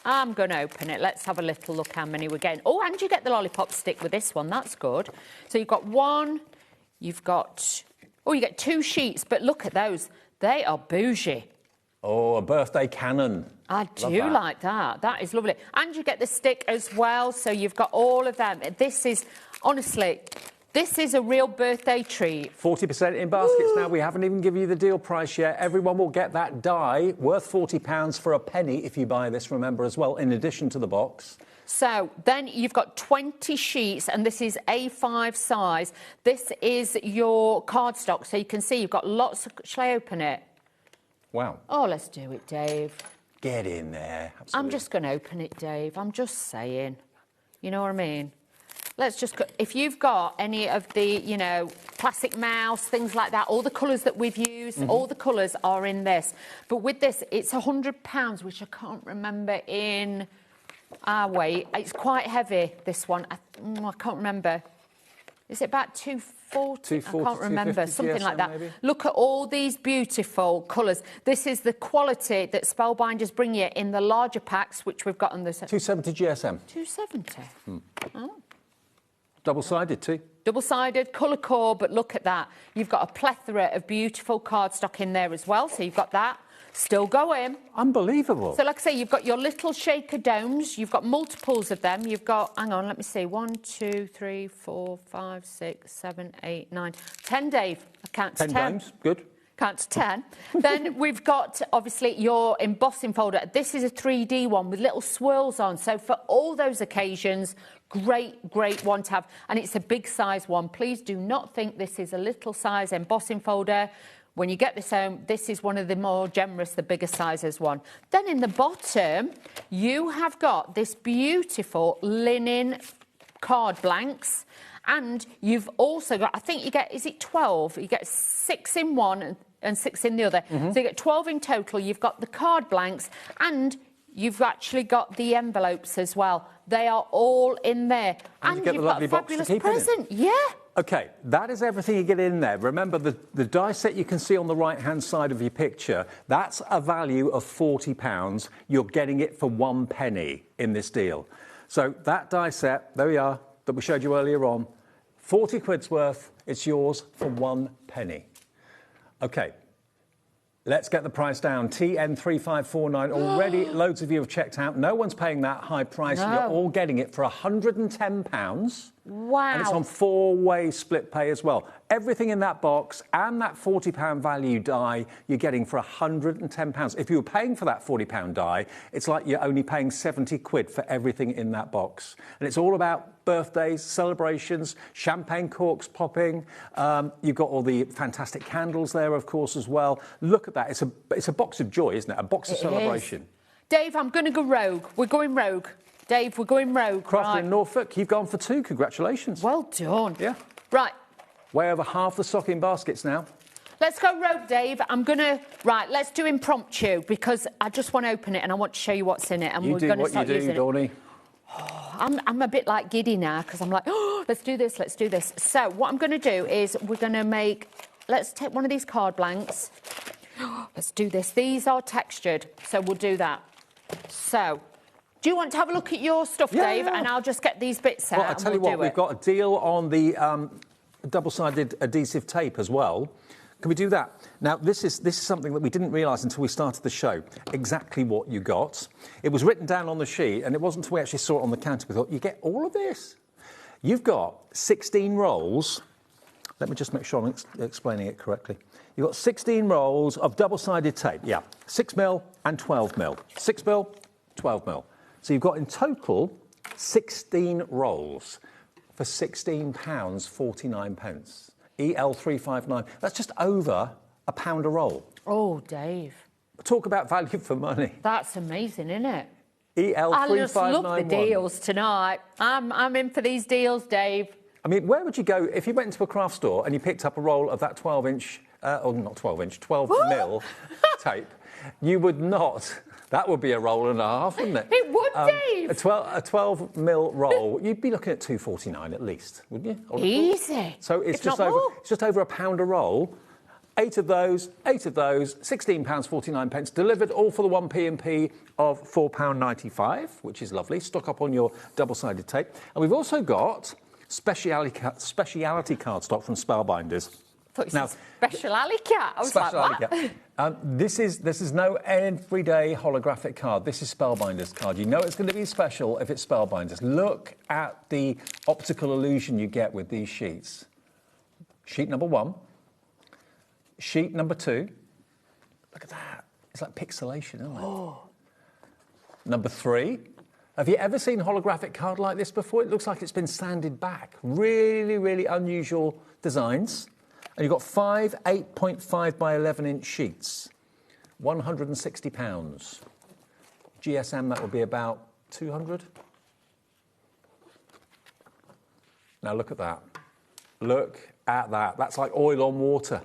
I'm going to open it. Let's have a little look how many we're getting. Oh, and you get the lollipop stick with this one. That's good. So you've got one. You've got... Oh, you get 2 sheets, but look at those. They are bougie. Oh, a birthday cannon. I do like that. That is lovely. And you get the stick as well, so you've got all of them. This is, honestly, this is a real birthday treat. 40% in baskets now. We haven't even given you the deal price yet. Everyone will get that die worth £40 for a penny if you buy this, remember, as well, in addition to the box. So then you've got 20 sheets, and this is A5 size. This is your cardstock, so you can see you've got lots of... Shall I open it? Wow. Oh, let's do it, Dave. Get in there. Absolutely. I'm just going to open it, Dave. I'm just saying. You know what I mean? Let's just... If you've got any of the, you know, plastic mouse, things like that, all the colours that we've used, all the colours are in this. But with this, it's £100, which I can't remember in our weight. It's quite heavy, this one. I can't remember. Is it about 240? 240, I can't remember. Something like that. Maybe. Look at all these beautiful colours. This is the quality that Spellbinders bring you in the larger packs, which we've got on the... 270 GSM. 270? Oh. Double-sided too. Double-sided, colour core, but look at that. You've got a plethora of beautiful cardstock in there as well, so you've got that. Still going. Unbelievable. So, like I say, you've got your little shaker domes. You've got multiples of them. You've got, hang on, let me see, 1, 2, 3, 4, 5, 6, 7, 8, 9, 10, Dave. I count to 10. 10 domes, good. Count to 10. Then we've got, obviously, your embossing folder. This is a 3D one with little swirls on. So, for all those occasions, great one to have. And it's a big size one. Please do not think this is a little size embossing folder. When you get this home, this is one of the more generous, the bigger sizes one. Then in the bottom, you have got this beautiful linen card blanks. And you've also got, I think you get, is it 12? You get 6 in one and 6 in the other. So you get 12 in total. You've got the card blanks and you've actually got the envelopes as well. They are all in there. And you've got a fabulous present. Yeah. OK, that is everything you get in there. Remember, the die set you can see on the right-hand side of your picture, that's a value of £40. You're getting it for 1 penny in this deal. So that die set, there we are, that we showed you earlier on, 40 quid's worth, it's yours for 1 penny. OK, let's get the price down. TN3549, already loads of you have checked out. No one's paying that high price. No. You're all getting it for £110. Wow. And it's on 4-way split pay as well. Everything in that box and that £40 value die you're getting for £110. If you were paying for that £40 die, it's like you're only paying 70 quid for everything in that box. And it's all about birthdays, celebrations, champagne corks popping. You've got all the fantastic candles there, of course, as well. Look at that. It's a box of joy, isn't it? A box of celebration. Is. Dave, I'm going to go rogue. We're going rogue. Dave, we're going rogue. Crafted in Norfolk, you've gone for 2. Congratulations. Well done. Yeah. Right. Way over half the stocking baskets now. Let's go rogue, Dave. I'm going to... Right, let's do impromptu because I just want to open it and I want to show you what's in it. And we're going to start using it. You do what you do, Dawney. Oh, I'm a bit like giddy now because I'm like, oh, let's do this, let's do this. So what I'm going to do is we're going to make... Let's take one of these card blanks. Let's do this. These are textured, so we'll do that. So... Do you want to have a look at your stuff, Dave? Yeah. And I'll just get these bits out. Well, I'll tell you what, we've got a deal on the double-sided adhesive tape as well. Can we do that? Now, this is something that we didn't realise until we started the show, exactly what you got. It was written down on the sheet, and it wasn't until we actually saw it on the counter we thought, you get all of this? You've got 16 rolls. Let me just make sure I'm explaining it correctly. You've got 16 rolls of double-sided tape, yeah. 6mm and 12mm. 6mm, 12mm. So you've got in total 16 rolls for £16.49. EL359. That's just over £1 a roll. Oh, Dave. Talk about value for money. That's amazing, isn't it? EL359. I just love the deals tonight. I'm in for these deals, Dave. I mean, where would you go if you went into a craft store and you picked up a roll of that 12-inch, or not 12-inch, 12mm tape? You would not... That would be a roll and a half, wouldn't it? It would, Dave. A 12mm roll, you'd be looking at £2.49 at least, wouldn't you? Easy. So it's just over £1 a roll. 8 of those, £16.49, delivered all for the 1p&p of £4.95, which is lovely. Stock up on your double-sided tape. And we've also got speciality cardstock from Spellbinders. Now, special alley cat. I was like, what? This is no everyday holographic card. This is Spellbinders card. You know it's going to be special if it's Spellbinders. Look at the optical illusion you get with these sheets. Sheet number 1. Sheet number 2. Look at that. It's like pixelation, isn't it? Oh. Number 3. Have you ever seen a holographic card like this before? It looks like it's been sanded back. Really, really unusual designs. And you've got 5 8.5 by 11-inch sheets, £160. GSM, that would be about 200. Now look at that. Look at that. That's like oil on water.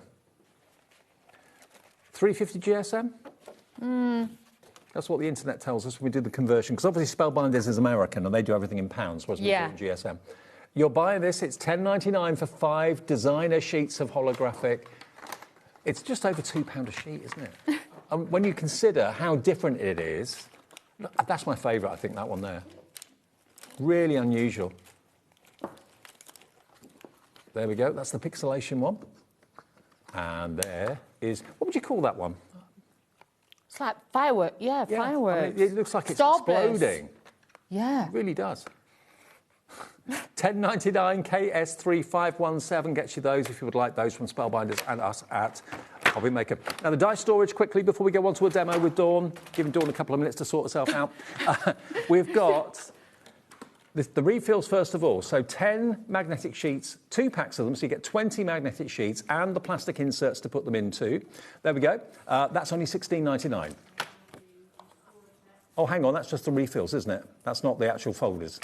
350 GSM? That's what the internet tells us when we do the conversion. Because obviously Spellbinders is American and they do everything in pounds, whereas we do it in GSM. You're buying this, it's £10.99 for 5 designer sheets of holographic. It's just over £2 a sheet, isn't it? And when you consider how different it is, that's my favourite, I think, that one there. Really unusual. There we go, that's the pixelation one. And there is, what would you call that one? It's like firework, fireworks. I mean, it looks like it's exploding. Yeah. It really does. £10.99 KS3517 gets you those if you would like those from Spellbinders and us at HobbyMaker. Now, the die storage quickly before we go on to a demo with Dawn, giving Dawn a couple of minutes to sort herself out. We've got the refills first of all. So 10 magnetic sheets, 2 packs of them, so you get 20 magnetic sheets and the plastic inserts to put them into. There we go. That's only £16.99. Oh, hang on, that's just the refills, isn't it? That's not the actual folders.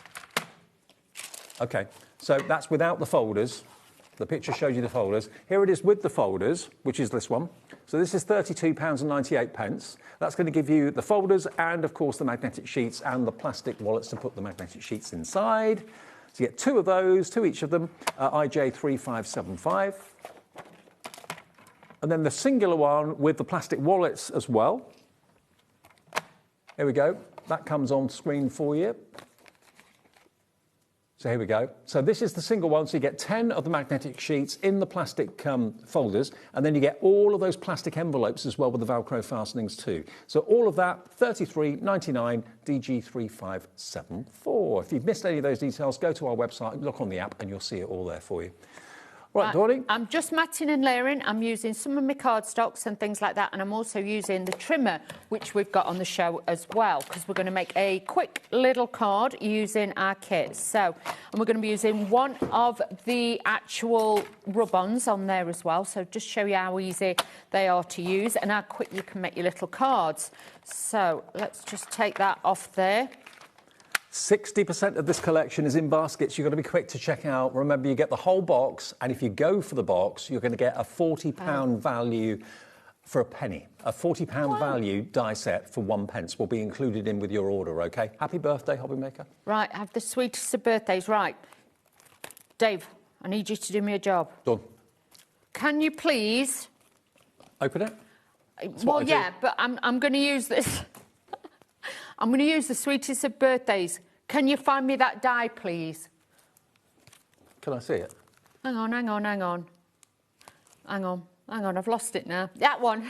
OK, so that's without the folders. The picture shows you the folders. Here it is with the folders, which is this one. So this is £32.98. That's going to give you the folders and, of course, the magnetic sheets and the plastic wallets to put the magnetic sheets inside. So you get 2 of those, 2 each of them, IJ3575. And then the singular one with the plastic wallets as well. Here we go. That comes on screen for you. So here we go. So this is the single one. So you get 10 of the magnetic sheets in the plastic folders, and then you get all of those plastic envelopes as well with the Velcro fastenings too. So all of that, $33.99, DG3574. If you've missed any of those details, go to our website, look on the app, and you'll see it all there for you. Right, Dory? I'm just matting and layering. I'm using some of my cardstocks and things like that, and I'm also using the trimmer, which we've got on the show as well, because we're going to make a quick little card using our kit. So, and we're going to be using one of the actual rub-ons on there as well, so just show you how easy they are to use and how quick you can make your little cards. So, let's just take that off there. 60% of this collection is in baskets. You've got to be quick to check out. Remember, you get the whole box, and if you go for the box, you're going to get a £40 value for a penny. A £40 value die set for 1 pence will be included in with your order, OK? Happy birthday, HobbyMaker. Right, have the sweetest of birthdays. Right. Dave, I need you to do me a job. Done. Can you please... Open it? Well, yeah, but I'm going to use this... I'm going to use the sweetest of birthdays. Can you find me that die, please? Can I see it? Hang on, hang on, hang on. Hang on, hang on, I've lost it now. That one.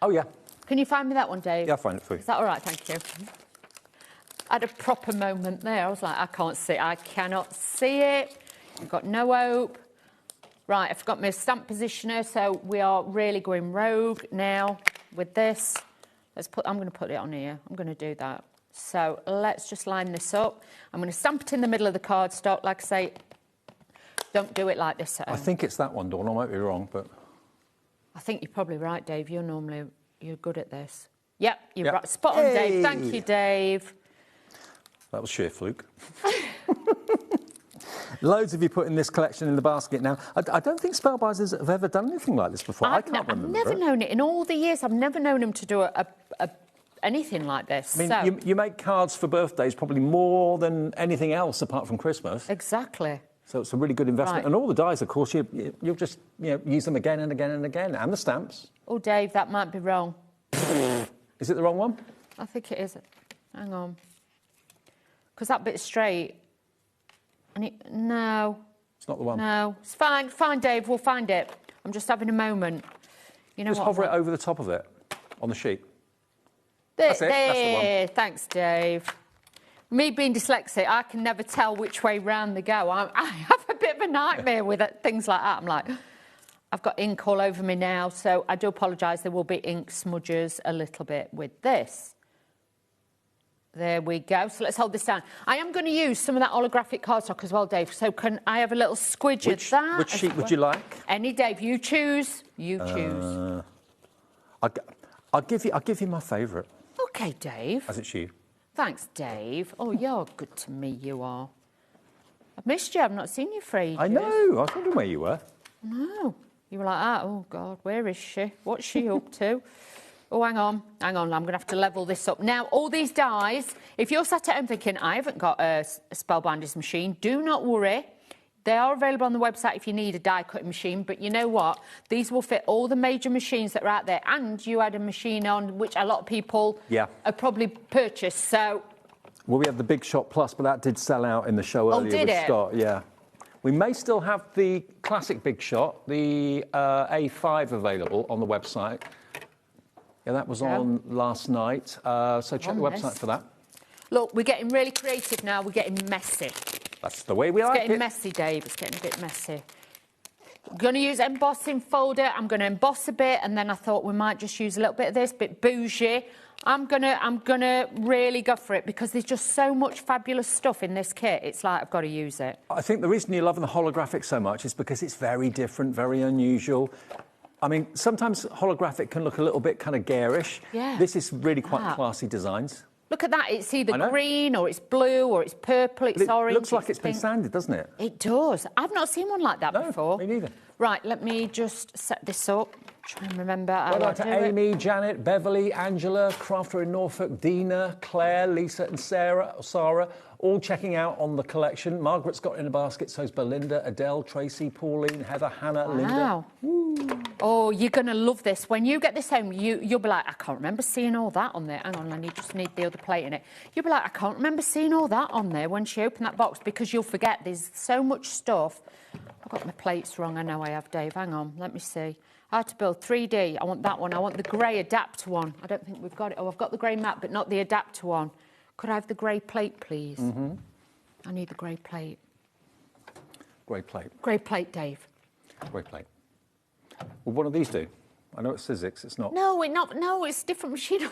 Oh, yeah. Can you find me that one, Dave? Yeah, I'll find it for you. Is that all right? Thank you. I had a proper moment there. I was like, I can't see it. I cannot see it. I've got no hope. Right, I've got my stamp positioner, so we are really going rogue now with this. I'm going to put it on here. I'm going to do that. So let's just line this up. I'm going to stamp it in the middle of the cardstock. Like I say, don't do it like this at home. I think it's that one, Dawn. I might be wrong, but... I think you're probably right, Dave. You're good at this. Yep, you're right. Spot on, Dave. Thank you, Dave. That was sheer fluke. Loads of you put in this collection in the basket now. I don't think Spellbinders have ever done anything like this before. I can't remember. I've never known it. In all the years, I've never known them to do anything like this. I mean, you make cards for birthdays probably more than anything else apart from Christmas. Exactly. So it's a really good investment. Right. And all the dies, of course, you'll just use them again and again and again. And the stamps. Oh, Dave, that might be wrong. Is it the wrong one? I think it is. Hang on. Because that bit's straight. No. It's not the one. No. It's fine. Fine, Dave. We'll find it. I'm just having a moment. You know just what? Hover it over the top of it on the sheet. That's it. That's the one. Thanks, Dave. Me being dyslexic, I can never tell which way round they go. I have a bit of a nightmare with things like that. I'm like, I've got ink all over me now, so I do apologise. There will be ink smudges a little bit with this. There we go. So let's hold this down. I am going to use some of that holographic cardstock as well, Dave. So can I have a little squidge of that? Which sheet would you like? Any, Dave. You choose. You choose. I'll give you my favourite. OK, Dave. As it's you. Thanks, Dave. Oh, you're good to me, you are. I've missed you. I've not seen you for ages. I know. I was wondering where you were. No. You were like that. Oh, God, where is she? What's she up to? Oh, hang on. Hang on. I'm going to have to level this up. Now, all these dies, if you're sat at home thinking, I haven't got a Spellbinders machine, do not worry. They are available on the website if you need a die-cutting machine, but you know what? These will fit all the major machines that are out there, and you had a machine on which a lot of people have probably purchased, so... Well, we had the Big Shot Plus, but that did sell out in the show earlier with Scott. Yeah. We may still have the classic Big Shot, the A5 available on the website. Yeah, that was on last night, so check the website for that. Look, we're getting really creative now. We're getting messy. That's the way we like it. It's getting messy, Dave. It's getting a bit messy. I'm going to use embossing folder. I'm going to emboss a bit, and then I thought we might just use a little bit of this, bit bougie. I'm gonna really go for it because there's just so much fabulous stuff in this kit. It's like I've got to use it. I think the reason you're loving the holographic so much is because it's very different, very unusual. I mean, sometimes holographic can look a little bit kind of garish. Yeah. This is really quite classy designs. Look at that. It's either green or it's blue or it's purple, it's orange. It looks like it's been sanded, doesn't it? It does. I've not seen one like that before. Me neither. Right, let me just set this up. Try and remember how Well I done do to Amy, it. Janet, Beverly, Angela, Crafter in Norfolk, Dina, Claire, Lisa and Sarah, all checking out on the collection. Margaret's got in a basket, so's Belinda, Adele, Tracy, Pauline, Heather, Hannah, Linda. Wow. Oh, you're going to love this. When you get this home, you'll be like, I can't remember seeing all that on there. Hang on, I just need the other plate in it. You'll be like, I can't remember seeing all that on there when she opened that box, because you'll forget there's so much stuff. I've got my plates wrong. I know I have, Dave. Hang on, let me see. How to build 3D. I want that one. I want the grey adapter one. I don't think we've got it. Oh, I've got the grey mat, but not the adapter one. Could I have the grey plate, please? I need the grey plate. Grey plate. Grey plate, Dave. Grey plate. Well, what do these do? I know it's Sizzix, it's not. No, it's a different machine.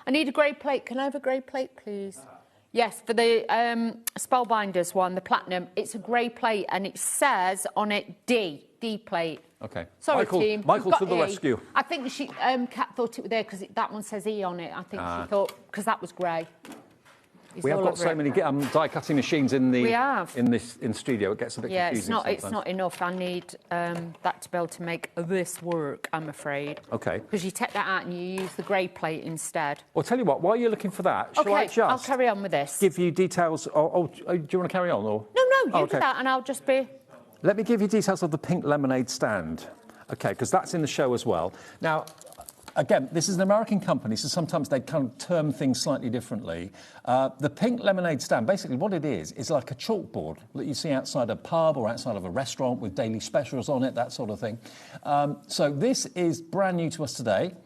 I need a grey plate. Can I have a grey plate, please? Yes, for the Spellbinders one, the Platinum, it's a grey plate and it says on it D plate. Okay. Sorry, team. Michael to the rescue. I think Kat thought it was there because that one says E on it. I think she thought, because that was grey. We have got so many die-cutting machines in the in studio. It gets a bit confusing. Yeah, it's not enough. I need that to be able to make this work, I'm afraid. Okay. Because you take that out and you use the grey plate instead. Well, tell you what, while you're looking for that, shall I just... I'll carry on with this. Give you details... do you want to carry on? Or? No, you do that and I'll just be... Let me give you details of the pink lemonade stand. OK, because that's in the show as well. Now... Again, this is an American company, so sometimes they kind of term things slightly differently. The pink lemonade stand, basically what it is like a chalkboard that you see outside a pub or outside of a restaurant with daily specials on it, that sort of thing. So this is brand new to us today.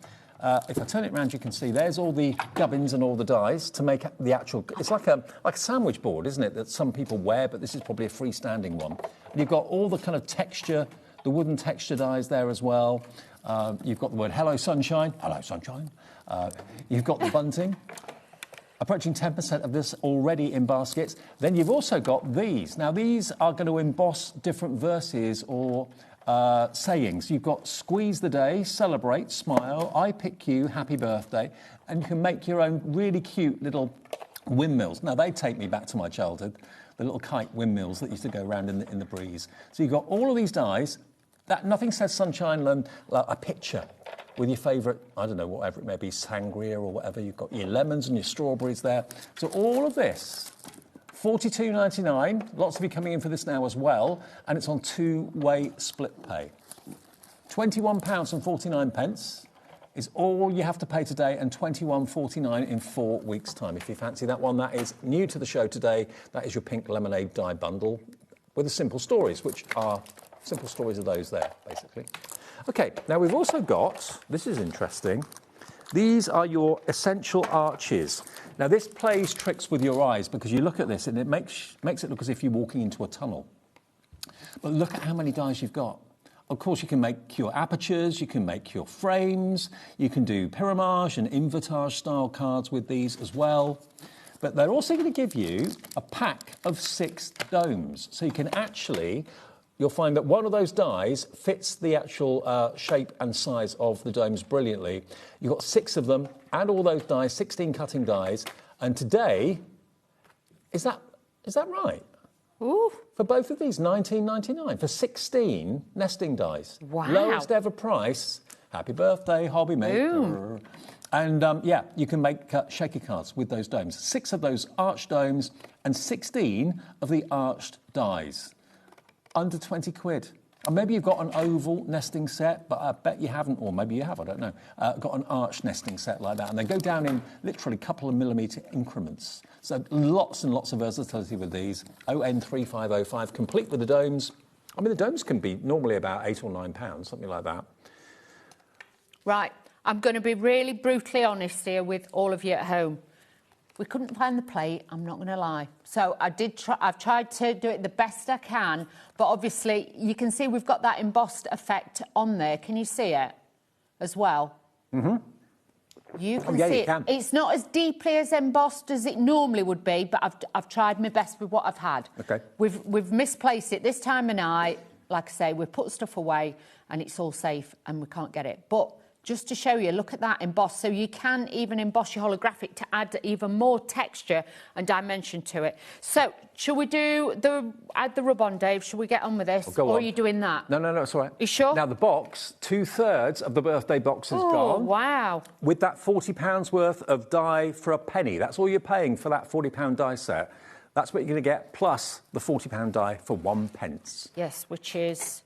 If I turn it around, you can see there's all the gubbins and all the dies to make the actual... It's like a sandwich board, isn't it, that some people wear, but this is probably a freestanding one. And you've got all the kind of texture, the wooden texture dies there as well. You've got the word hello sunshine, you've got the bunting, approaching 10% of this already in baskets. Then you've also got these. Now these are going to emboss different verses or sayings. You've got squeeze the day, celebrate, smile, I pick you, happy birthday, and you can make your own really cute little windmills. Now they take me back to my childhood, the little kite windmills that used to go around in the breeze. So you've got all of these dies. That nothing says sunshine than a picture with your favourite, I don't know, whatever it may be, sangria or whatever. You've got your lemons and your strawberries there. So all of this, $42.99. Lots of you coming in for this now as well, and it's on two-way split pay. £21.49 is all you have to pay today, and £21.49 in 4 weeks' time. If you fancy that one, that is new to the show today. That is your pink lemonade die bundle with the simple stories, which are... Simple stories of those there, basically. OK, now we've also got, this is interesting, these are your essential arches. Now this plays tricks with your eyes because you look at this and it makes it look as if you're walking into a tunnel. But look at how many dies you've got. Of course, you can make your apertures, you can make your frames, you can do pyramage and invertage style cards with these as well. But they're also going to give you a pack of 6 domes. So you can actually... You'll find that one of those dies fits the actual shape and size of the domes brilliantly. You've got 6 of them, and all those dies, 16 cutting dies. And today, is that right? Ooh. For both of these, $19.99 for 16 nesting dies. Wow. Lowest ever price. Happy birthday, HobbyMaker. Ooh. And you can make shaker cards with those domes. 6 of those arched domes and 16 of the arched dies. Under 20 quid. And maybe you've got an oval nesting set, but I bet you haven't, or maybe you have, I don't know, got an arch nesting set like that. And they go down in literally a couple of millimetre increments. So lots and lots of versatility with these. ON3505, complete with the domes. I mean, the domes can be normally about £8 or £9, something like that. Right, I'm going to be really brutally honest here with all of you at home. We couldn't find the plate, I'm not going to lie. So I've tried to do it the best I can, but obviously you can see we've got that embossed effect on there. Can you see it as well? Mm-hmm. You can see it. It's not as deeply as embossed as it normally would be, but I've tried my best with what I've had. Okay. We've misplaced it this time of night. Like I say, we've put stuff away and it's all safe and we can't get it. But just to show you, look at that emboss. So you can even emboss your holographic to add even more texture and dimension to it. So, shall we add the rub on, Dave? Shall we get on with this? Or are you doing that? No, it's all right. You sure? Now, the box, 2/3 of the birthday box is gone. Oh, wow. With that £40 worth of die for a penny. That's all you're paying for that £40 die set. That's what you're going to get, plus the £40 die for 1 pence. Yes, which is...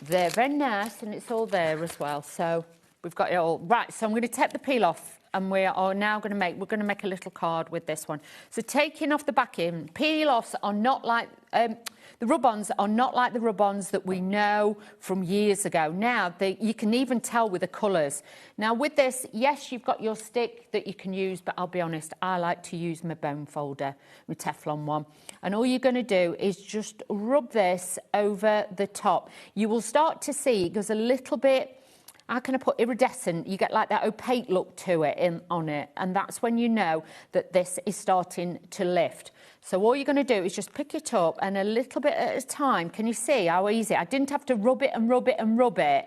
They're very nice, and it's all there as well. So we've got it all. Right, so I'm going to take the peel off, and we're going to make a little card with this one. So taking off the backing, peel-offs are not like... the rub-ons are not like the rub-ons that we know from years ago. Now, you can even tell with the colours. Now, with this, yes, you've got your stick that you can use, but I'll be honest, I like to use my bone folder, my Teflon one. And all you're going to do is just rub this over the top. You will start to see it goes a little bit... How can I put iridescent? You get like that opaque look to it on it, and that's when you know that this is starting to lift. So all you're going to do is just pick it up, and a little bit at a time. Can you see how easy? I didn't have to rub it and rub it and rub it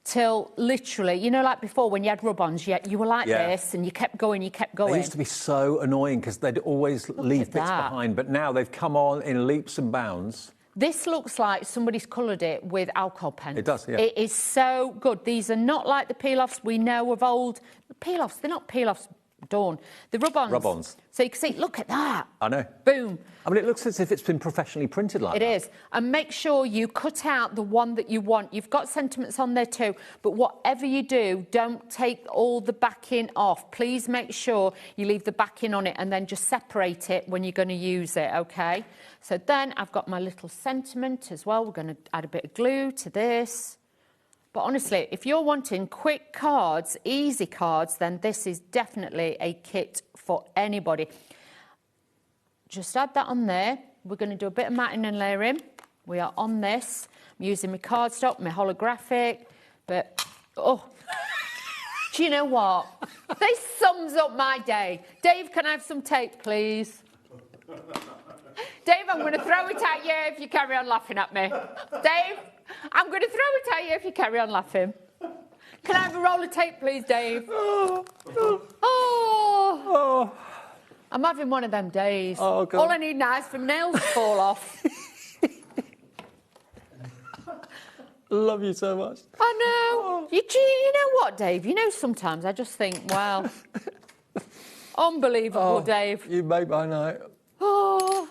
till literally, you know, like before when you had rub-ons, you were like this, and you kept going, you kept going. They used to be so annoying because they'd always leave bits behind, but now they've come on in leaps and bounds. This looks like somebody's coloured it with alcohol pens. It does, yeah. It is so good. These are not like the peel-offs we know of old. The peel-offs, they're not peel-offs, Dawn. The rub-ons. Rub-ons. So you can see, look at that. I know. Boom. I mean, it looks as if it's been professionally printed like that. It is. And make sure you cut out the one that you want. You've got sentiments on there too, but whatever you do, don't take all the backing off. Please make sure you leave the backing on it and then just separate it when you're going to use it, OK? So then I've got my little sentiment as well. We're going to add a bit of glue to this. But honestly, if you're wanting quick cards, easy cards, then this is definitely a kit for anybody. Just add that on there. We're going to do a bit of matting and layering. We are on this. I'm using my cardstock, my holographic, but, oh, do you know what? This sums up my day. Dave, can I have some tape, please? Dave, I'm going to throw it at you if you carry on laughing at me. Dave, I'm going to throw it at you if you carry on laughing. Can I have a roll of tape, please, Dave? Oh. I'm having one of them days. Oh, God. All I need now is for nails to fall off. Love you so much. I know. You know what, Dave? You know, sometimes I just think, wow. Unbelievable, Dave. You make my night. Oh.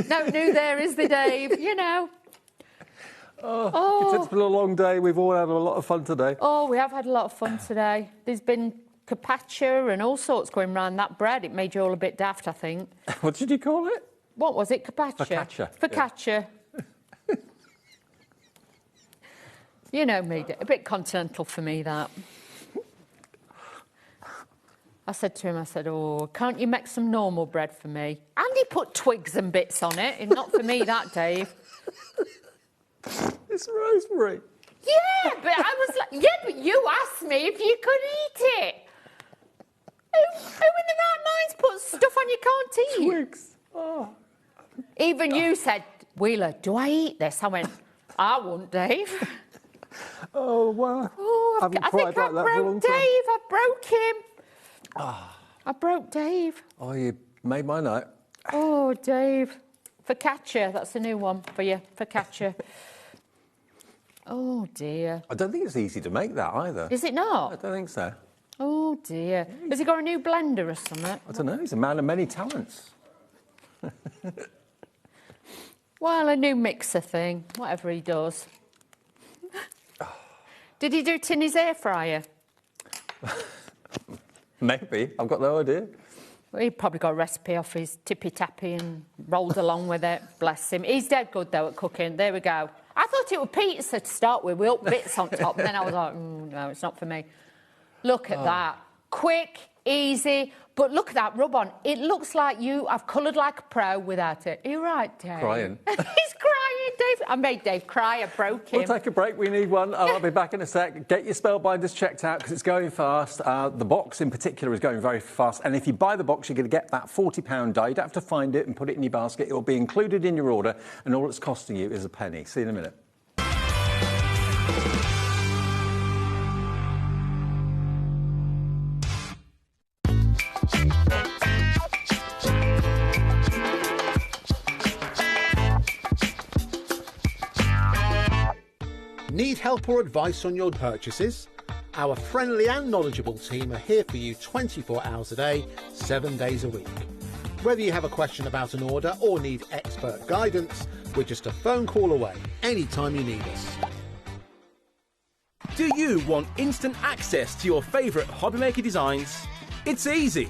No new there is the Dave, you know. It's been a long day. We've all had a lot of fun today. Oh, we have had a lot of fun today. There's been carpaccio and all sorts going around that bread. It made you all a bit daft, I think. What did you call it? What was it? Carpaccio? Focaccia. Focaccia. Yeah. You know me, a bit continental for me, that. I said to him, oh, can't you make some normal bread for me? And he put twigs and bits on it. And not for me, that, Dave. It's rosemary. Yeah, but I was like, yeah, but you asked me if you could eat it. Who in the right mind's put stuff on you can't eat? Twigs. Oh. Even you said, Wheeler, do I eat this? I went, I won't, Dave. Oh, wow. Oh, I think I broke Dave. I broke him. I broke Dave. Oh, you made my night. Oh, Dave. Focaccia, that's a new one for you. Focaccia. Oh, dear. I don't think it's easy to make that either. Is it not? I don't think so. Oh, dear. Has he got a new blender or something? I don't know. He's a man of many talents. Well, a new mixer thing, whatever he does. Did he do it in his air fryer? Maybe. I've got no idea. Well, he probably got a recipe off his tippy-tappy and rolled along with it. Bless him. He's dead good, though, at cooking. There we go. I thought it was pizza to start with up bits on top, and then I was like, no, it's not for me. Look at that. Quick, easy, but look at that rub-on. It looks like I've coloured like a pro without it. Are you right, Dave? Crying. He's crying, Dave. I made Dave cry. I broke him. We'll take a break. We need one. I'll be back in a sec. Get your Spellbinders checked out because it's going fast. The box in particular is going very fast. And if you buy the box, you're going to get that £40 die. You don't have to find it and put it in your basket. It will be included in your order, and all it's costing you is a penny. See you in a minute. Need help or advice on your purchases? Our friendly and knowledgeable team are here for you 24 hours a day, 7 days a week. Whether you have a question about an order or need expert guidance, we're just a phone call away anytime you need us. Do you want instant access to your favourite HobbyMaker designs? It's easy.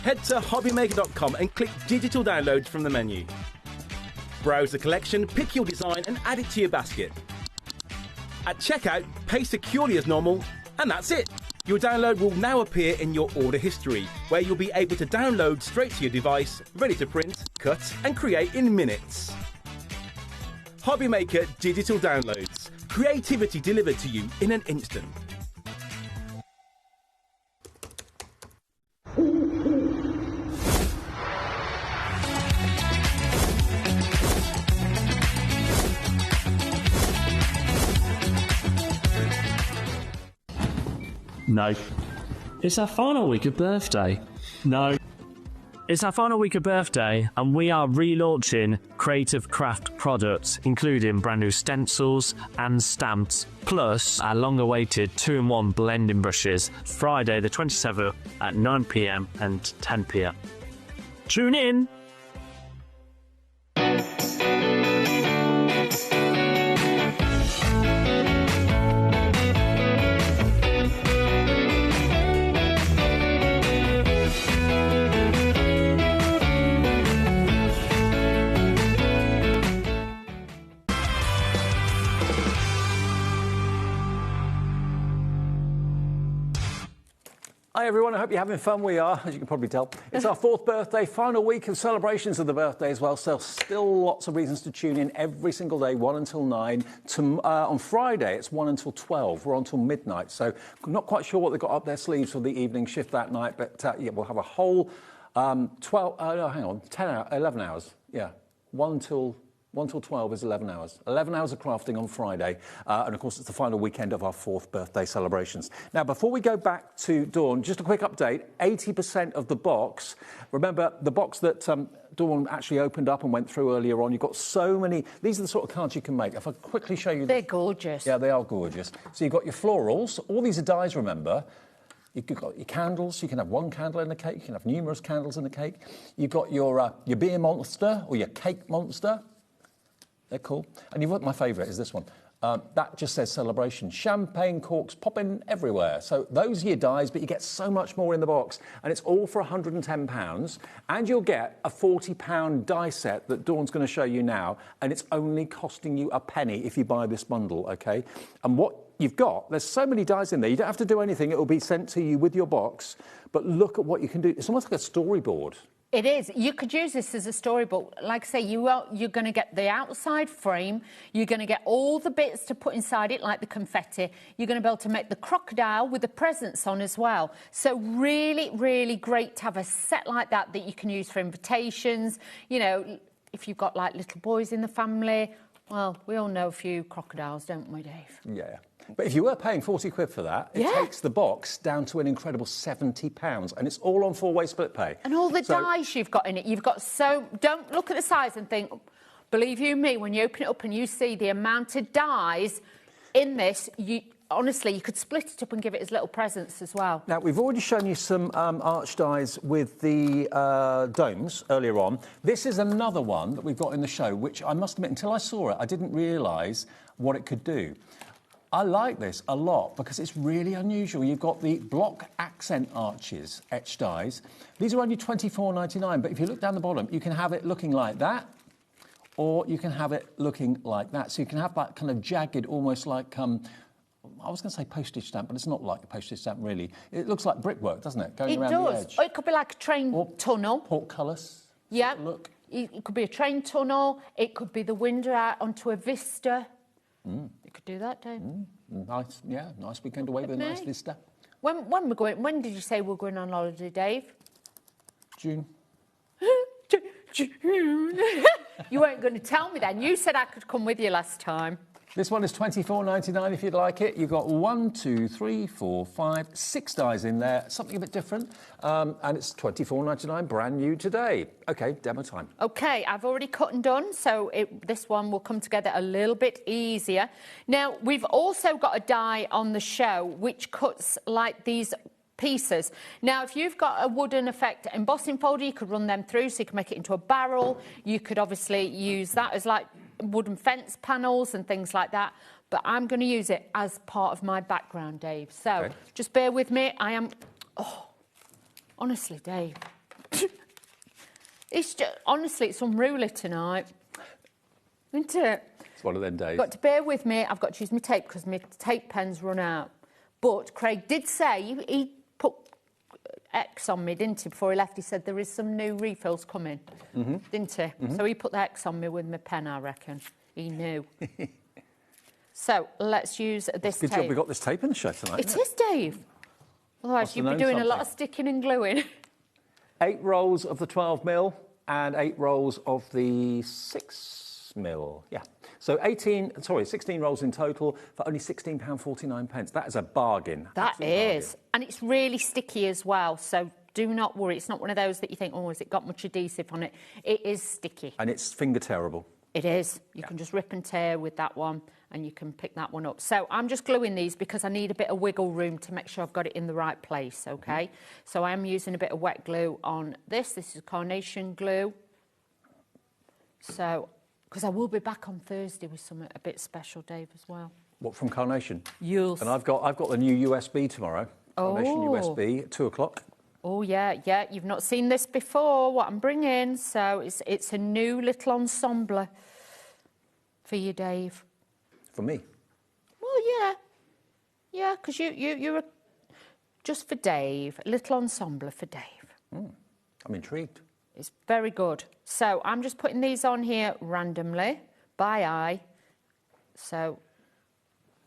Head to HobbyMaker.com and click Digital Downloads from the menu. Browse the collection, pick your design and add it to your basket. At checkout, pay securely as normal, and that's it. Your download will now appear in your order history, where you'll be able to download straight to your device, ready to print, cut and create in minutes. HobbyMaker Digital Downloads. Creativity delivered to you in an instant. No. It's our final week of birthday. No. It's our final week of birthday, and we are relaunching creative craft products, including brand new stencils and stamps, plus our long-awaited 2-in-1 blending brushes, Friday the 27th at 9 p.m. and 10 p.m. Tune in! Hi everyone, I hope you're having fun. We are, as you can probably tell. It's our 4th birthday, final week of celebrations of the birthday as well, so still lots of reasons to tune in every single day, 1 until 9. On Friday, it's 1 until 12. We're on till midnight, so I'm not quite sure what they've got up their sleeves for the evening shift that night, but yeah, we'll have a whole 11 hours. Yeah, 1 till 12 is 11 hours. 11 hours of crafting on Friday. And of course, it's the final weekend of our 4th birthday celebrations. Now, before we go back to Dawn, just a quick update. 80% of the box, remember the box that Dawn actually opened up and went through earlier on, you've got so many, these are the sort of cards you can make. If I quickly show you. They're gorgeous. Yeah, they are gorgeous. So you've got your florals. All these are dies, remember. You've got your candles. You can have 1 candle in the cake. You can have numerous candles in the cake. You've got your beer monster or your cake monster. They're cool. And you've got my favourite is this one. That just says celebration. Champagne corks popping everywhere. So those are your dies, but you get so much more in the box. And it's all for £110. And you'll get a £40 die set that Dawn's going to show you now. And it's only costing you a penny if you buy this bundle, OK? And what you've got, there's so many dies in there. You don't have to do anything. It will be sent to you with your box. But look at what you can do. It's almost like a storyboard. It is. You could use this as a storybook. Like I say, you're going to get the outside frame. You're going to get all the bits to put inside it, like the confetti. You're going to be able to make the crocodile with the presents on as well. So really, really great to have a set like that that you can use for invitations. You know, if you've got, like, little boys in the family. Well, we all know a few crocodiles, don't we, Dave? Yeah. But if you were paying 40 quid for that, it takes the box down to an incredible £70. And it's all on 4-way split pay. And all the dies you've got in it. You've got don't look at the size and think, believe you me, when you open it up and you see the amount of dies in this, honestly, you could split it up and give it as little presents as well. Now, we've already shown you some arch dies with the domes earlier on. This is another one that we've got in the show, which I must admit, until I saw it, I didn't realise what it could do. I like this a lot because it's really unusual. You've got the block accent arches etched dies. These are only £24.99, but if you look down the bottom, you can have it looking like that, or you can have it looking like that. So you can have that kind of jagged, almost like, I was going to say postage stamp, but it's not like a postage stamp, really. It looks like brickwork, doesn't it, going around the edge? Or it could be like a train tunnel. Portcullis. Yeah. Look. It could be a train tunnel. It could be the window out onto a vista. You could do that, Dave. Nice, yeah, nice weekend away with a nice vista. When we're going? When did you say we're going on holiday, Dave? June. June. You weren't going to tell me then. You said I could come with you last time. This one is £24.99 if you'd like it. You've got 1, 2, 3, 4, 5, 6 dies in there, something a bit different. And it's £24.99, brand new today. OK, demo time. OK, I've already cut and done, so this one will come together a little bit easier. Now, we've also got a die on the show which cuts like these pieces. Now, if you've got a wooden effect embossing folder, you could run them through so you can make it into a barrel. You could obviously use that as like wooden fence panels and things like that. but I'm going to use it as part of my background, Dave. So just bear with me. I am... Oh, honestly, Dave. It's just, honestly, it's unruly tonight. Isn't it? It's one of them days. Got to bear with me. I've got to use my tape because my tape pen's run out. But Craig did say, he put X on me, didn't he, before he left? He said there is some new refills coming, didn't he? So he put the X on me with my pen, I reckon. He knew. So let's use this Good tape. job we got this tape in the show tonight. It is, Dave. Otherwise, you'd be doing a lot of sticking and gluing. 8 rolls of the 12mm and 8 rolls of the 6mm. Yeah. So 16 rolls in total for only £16.49. That is a bargain. That Absolute is. bargain. And it's really sticky as well. So do not worry. It's not one of those that you think, oh, has it got much adhesive on it? It is sticky. And it's finger tearable. It is. You can just rip and tear with that one, and you can pick that one up. So I'm just gluing these because I need a bit of wiggle room to make sure I've got it in the right place, okay? So I'm using a bit of wet glue on this. This is carnation glue. So, because I will be back on Thursday with something a bit special, Dave, as well. What, from Carnation? Yes. And I've got the new USB tomorrow. Carnation USB at 2 o'clock. Oh, yeah. You've not seen this before, what I'm bringing. So it's a new little ensemble for you, Dave. For me? Well, yeah. Yeah, because you're just for Dave. A little ensemble for Dave. I'm intrigued. It's very good. So I'm just putting these on here randomly, by eye. So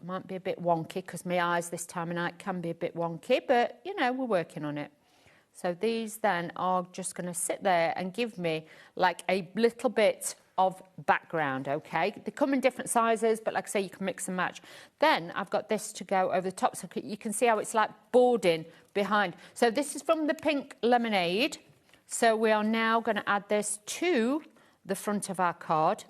might be a bit wonky because my eyes this time of night can be a bit wonky, but, you know, we're working on it. So these then are just going to sit there and give me like a little bit of background, okay? They come in different sizes, but like I say, you can mix and match. Then I've got this to go over the top, so you can see how it's like boarding behind. So this is from the pink lemonade. So we are now going to add this to the front of our card.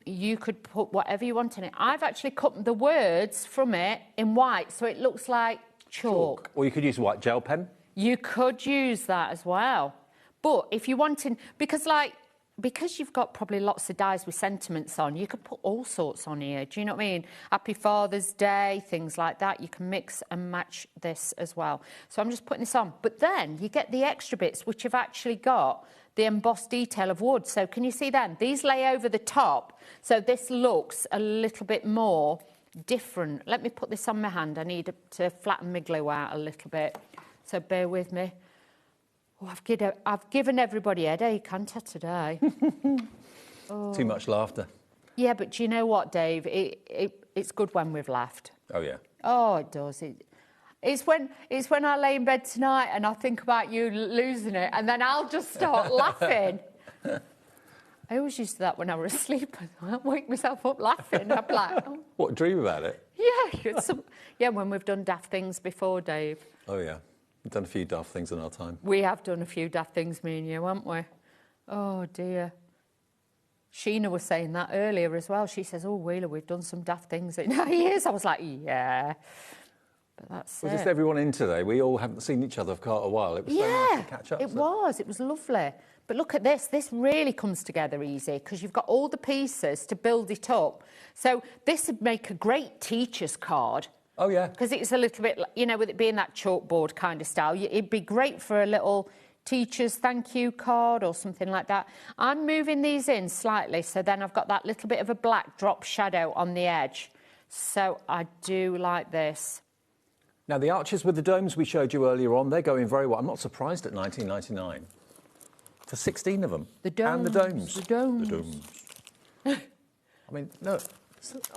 You could put whatever you want in it. I've actually cut the words from it in white, so it looks like chalk. Or you could use a white gel pen. You could use that as well. But if you wanted, because you've got probably lots of dies with sentiments on, you could put all sorts on here. Do you know what I mean? Happy Father's Day, things like that. You can mix and match this as well. So I'm just putting this on. But then you get the extra bits, which have actually got the embossed detail of wood. So can you see them? These lay over the top. So this looks a little bit more different. Let me put this on my hand. I need to flatten my glue out a little bit. So bear with me. Oh, I've given everybody a headache, haven't I, today? Too much laughter. Yeah, but do you know what, Dave? It's good when we've laughed. Oh, yeah. Oh, it does. It's when I lay in bed tonight and I think about you losing it, and then I'll just start laughing. I always used to that when I was asleep. I'd wake myself up laughing. I'd be like, oh. What, dream about it? Yeah, when we've done daft things before, Dave. Oh, yeah. We've done a few daft things in our time. We have done a few daft things, me and you, haven't we? Oh, dear. Sheena was saying that earlier as well. She says, oh, Wheeler, we've done some daft things in our years. I was like, yeah. But that's it. Just everyone in today. We all haven't seen each other for quite a while. It was so nice to catch up. It was lovely. But look at this. This really comes together easy because you've got all the pieces to build it up. So this would make a great teacher's card. Oh, yeah. Because it's a little bit, you know, with it being that chalkboard kind of style, it'd be great for a little teacher's thank you card or something like that. I'm moving these in slightly, so then I've got that little bit of a black drop shadow on the edge. So I do like this. Now, the arches with the domes we showed you earlier on, they're going very well. I'm not surprised at $19.99 for 16 of them. The domes. And the domes. The domes. The domes. I mean, no,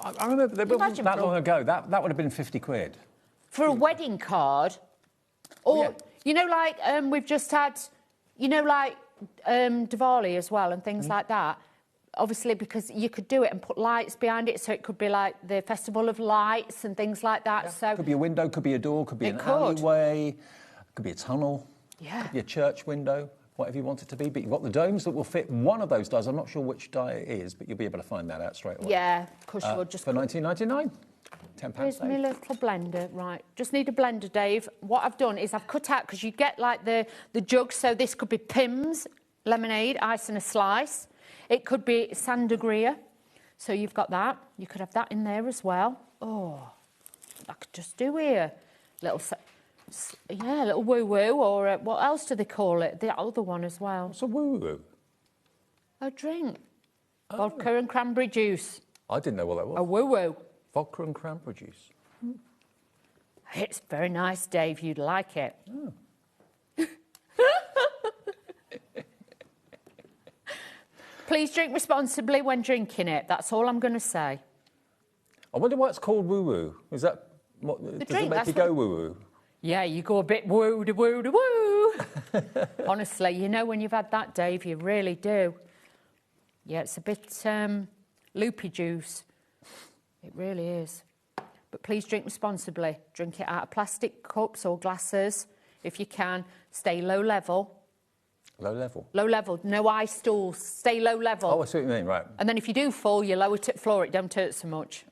I remember that long ago, that would have been 50 quid. For a wedding card, or, you know, like we've just had, you know, like Diwali as well and things like that. Obviously, because you could do it and put lights behind it, so it could be like the Festival of Lights and things like that. Yeah. So could be a window, could be a door, could be an alleyway, could be a tunnel, could be a church window, whatever you want it to be. But you've got the domes that will fit one of those dies. I'm not sure which die it is, but you'll be able to find that out straight away. Yeah, of course you will. Just for $19.99. £10 Here's my little blender, right. Just need a blender, Dave. What I've done is I've cut out, because you get like the jug, so this could be Pim's lemonade, ice and a slice. It could be sangria. So you've got that. You could have that in there as well. Oh, I could just do here. Little woo-woo, or what else do they call it? The other one as well. What's a woo-woo? A drink. Vodka and cranberry juice. I didn't know what that was. A woo-woo. Vodka and cranberry juice. It's very nice, Dave. You'd like it. Oh. Please drink responsibly when drinking it. That's all I'm going to say. I wonder why it's called woo-woo. Is that... What, does it make you go woo-woo? Yeah, you go a bit woo-de-woo-de-woo. Honestly, you know when you've had that, Dave, you really do. Yeah, it's a bit loopy juice. It really is. But please drink responsibly. Drink it out of plastic cups or glasses if you can. Stay low level. Low level? Low level. No ice stools. Stay low level. Oh, I see what you mean, right. And then if you do fall, you lower it to the floor. It don't hurt so much.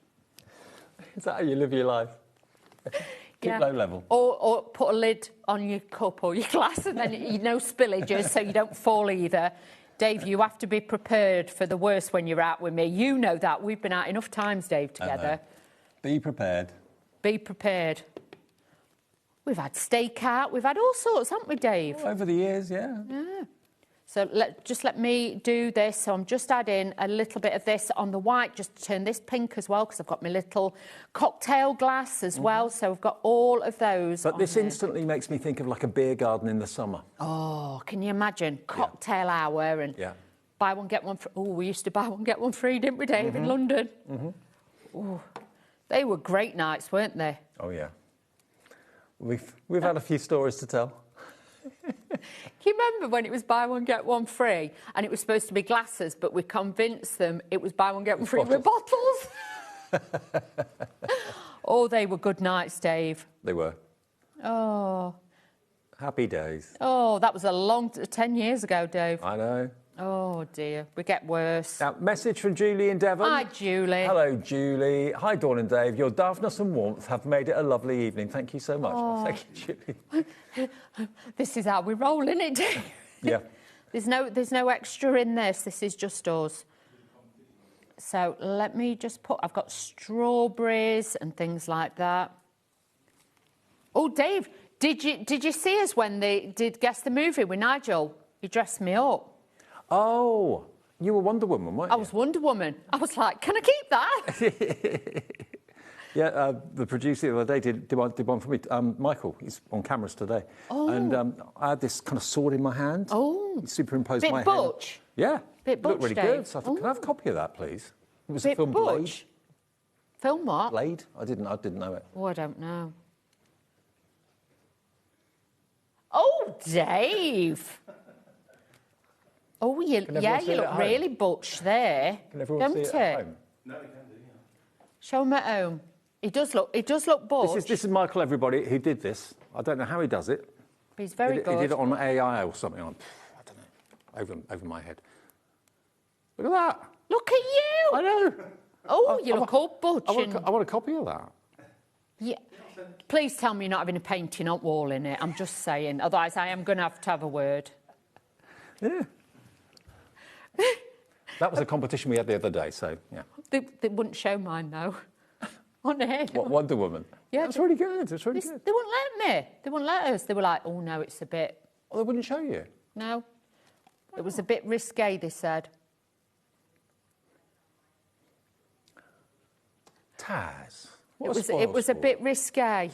Is that how you live your life? Keep low level. Or put a lid on your cup or your glass and then no spillages so you don't fall either. Dave, you have to be prepared for the worst when you're out with me. You know that. We've been out enough times, Dave, together. Be prepared. Be prepared. We've had steak out. We've had all sorts, haven't we, Dave? Over the years, yeah. Yeah. So just let me do this. So I'm just adding a little bit of this on the white, just to turn this pink as well, because I've got my little cocktail glass as well. So I've got all of those. But this instantly makes me think of like a beer garden in the summer. Oh, can you imagine? Cocktail hour and buy one, get one free. Oh, we used to buy one, get one free, didn't we, Dave, in London? Oh, they were great nights, weren't they? Oh, yeah. We've had a few stories to tell. Can you remember when it was buy one, get one free, and it was supposed to be glasses, but we convinced them it was buy one, get one free with bottles? Oh, they were good nights, Dave. They were. Oh. Happy days. Oh, that was 10 years ago, Dave. I know. Oh, dear. We get worse. Now, message from Julie in Devon. Hi, Julie. Hello, Julie. Hi, Dawn and Dave. Your daftness and warmth have made it a lovely evening. Thank you so much. Oh. Thank you, Julie. This is how we roll, isn't it, Dave? Yeah. There's no extra in this. This is just us. So let me just I've got strawberries and things like that. Oh, Dave, did you see us when they did Guess the Movie with Nigel? He dressed me up. Oh, you were Wonder Woman, weren't you? I was Wonder Woman. I was like, can I keep that? Yeah, the producer the other day did one for me. Michael, he's on cameras today. Oh. And I had this kind of sword in my hand. Oh. He superimposed Bit my butch. hand. Yeah. Bit butch, looked really Dave. good. So I thought, can I have a copy of that, please? It was Bit a film butch. Blade. Film what? Blade? I didn't know it. Oh, I don't know. Oh, Dave. Oh, you look really butch there. Can everyone don't see it at home? No, we can do, yeah. Show him at home. He does look butch. This is Michael, everybody, who did this. I don't know how he does it. But he's very good. He did it on AI or something. I don't know. Over my head. Look at that. Look at you. I know. Oh, you look all butch. I want a copy of that. Yeah. Please tell me you're not having a painting on wall in it. I'm just saying. Otherwise, I am going to have a word. Yeah. That was a competition we had the other day, so, yeah. They wouldn't show mine, though. On air. What, Wonder Woman? Yeah. That's really good. It's really good. They wouldn't let me. They wouldn't let us. They were like, oh, no, it's a bit... Oh, they wouldn't show you? No. It was a bit risque, they said. Taz. It was a bit risque.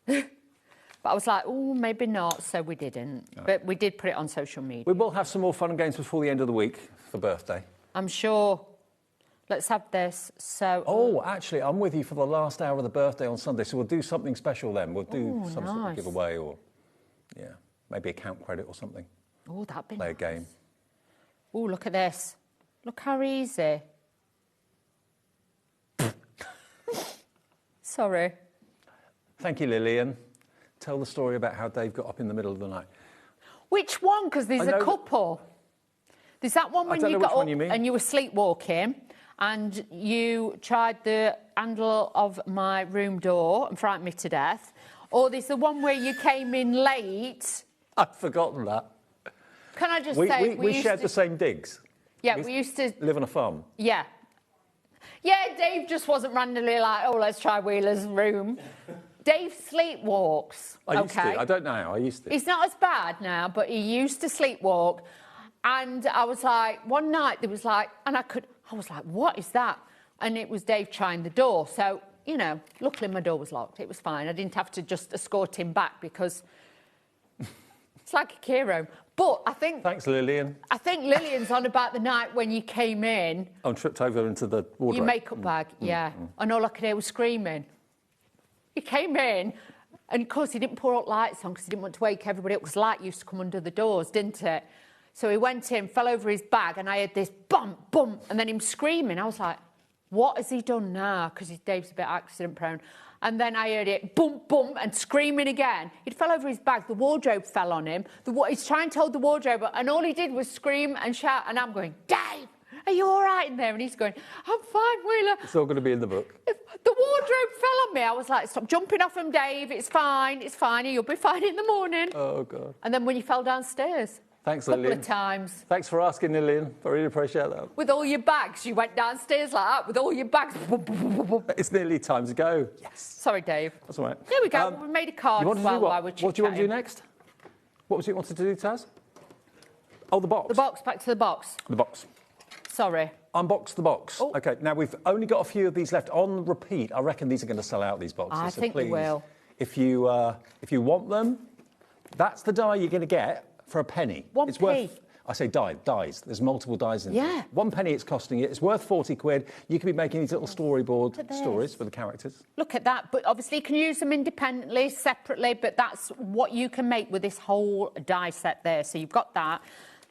But I was like, oh, maybe not, so we didn't. No. But we did put it on social media. We will have some more fun and games before the end of the week for birthday. I'm sure. Let's have this. So. Oh, actually, I'm with you for the last hour of the birthday on Sunday, so we'll do something special then. We'll do some sort of giveaway or, maybe account credit or something. Oh, that'd be Play a game. Oh, look at this. Look how easy. Sorry. Thank you, Lillian. Tell the story about how Dave got up in the middle of the night. Which one? Because there's a couple. There's that one when you got up and you were sleepwalking and you tried the handle of my room door and frightened me to death. Or there's the one where you came in late. I've forgotten that. Can I just say... We shared the same digs. Yeah, we used to... Live on a farm? Yeah. Yeah, Dave just wasn't randomly like, oh, let's try Wheeler's room. Dave sleepwalks. I used to. I don't know. I used to. He's not as bad now, but he used to sleepwalk. And I was like, one night there was like, I was like, what is that? And it was Dave trying the door. So, you know, luckily my door was locked. It was fine. I didn't have to just escort him back because it's like a care home. But I think... Thanks, Lillian. I think Lillian's on about the night when you came in. Oh, and tripped over into the wardrobe. Your makeup bag, yeah. And all I could hear was screaming. He came in, and of course he didn't put out lights on because he didn't want to wake everybody up because light used to come under the doors, didn't it? So he went in, fell over his bag, and I heard this bump, bump, and then him screaming. I was like, what has he done now? Because Dave's a bit accident prone. And then I heard it bump, bump, and screaming again. He fell over his bag. The wardrobe fell on him. He's trying to hold the wardrobe, and all he did was scream and shout. And I'm going, Dave, are you all right in there? And he's going, I'm fine, Wheeler. It's all going to be in the book. The wardrobe fell on me. I was like, stop jumping off him, Dave. It's fine. It's fine. You'll be fine in the morning. Oh, God. And then when you fell downstairs. Thanks, Lillian. Lillian. A couple of times. Thanks for asking, Lillian. I really appreciate that. With all your bags, you went downstairs like that, with all your bags. It's nearly time to go. Yes. Sorry, Dave. That's all right. There we go. We made a card as well while we're chit-chatting. What do you want to do next? What was it you wanted to do, Taz? Oh, the box. The box, back to the box. The box. Sorry. Unbox the box. Oh. OK, now we've only got a few of these left on repeat. I reckon these are going to sell out, these boxes. I think they will. If you want them, that's the die you're going to get for a penny. It's worth... I say dies. There's multiple dies in there. Yeah. 1 penny it's costing you. It's worth 40 quid. You can be making these little storyboard stories for the characters. Look at that. But obviously you can use them independently, separately, but that's what you can make with this whole die set there. So you've got that.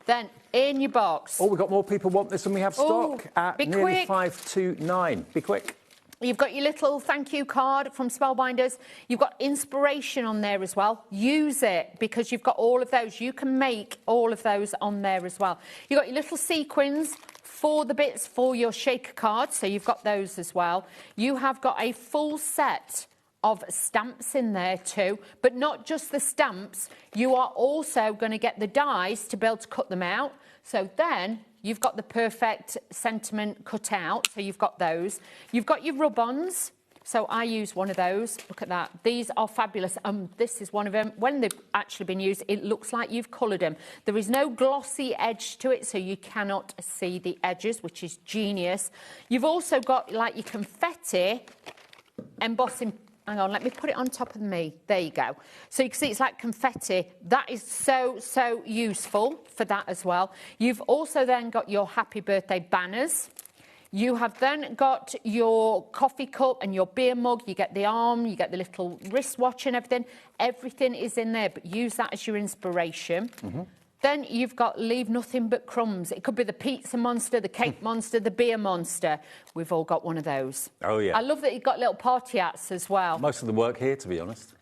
Then in your box... Oh, we've got more people want this and we have stock at nearly 5 to 9. Be quick. You've got your little thank you card from Spellbinders. You've got inspiration on there as well. Use it because you've got all of those. You can make all of those on there as well. You've got your little sequins for the bits for your shaker cards. So you've got those as well. You have got a full set of stamps in there too, but not just the stamps. You are also going to get the dies to be able to cut them out. So then you've got the perfect sentiment cut out. So you've got those. You've got your rub-ons. So I use one of those. Look at that. These are fabulous. This is one of them. When they've actually been used, it looks like you've coloured them. There is no glossy edge to it, so you cannot see the edges, which is genius. You've also got like your confetti embossing. Hang on, let me put it on top of me. There you go. So you can see it's like confetti. That is so, so useful for that as well. You've also then got your happy birthday banners. You have then got your coffee cup and your beer mug. You get the arm, you get the little wristwatch and everything. Everything is in there, but use that as your inspiration. Then you've got leave nothing but crumbs. It could be the pizza monster, the cake monster, the beer monster. We've all got one of those. Oh, yeah. I love that you've got little party hats as well. Most of them work here, to be honest.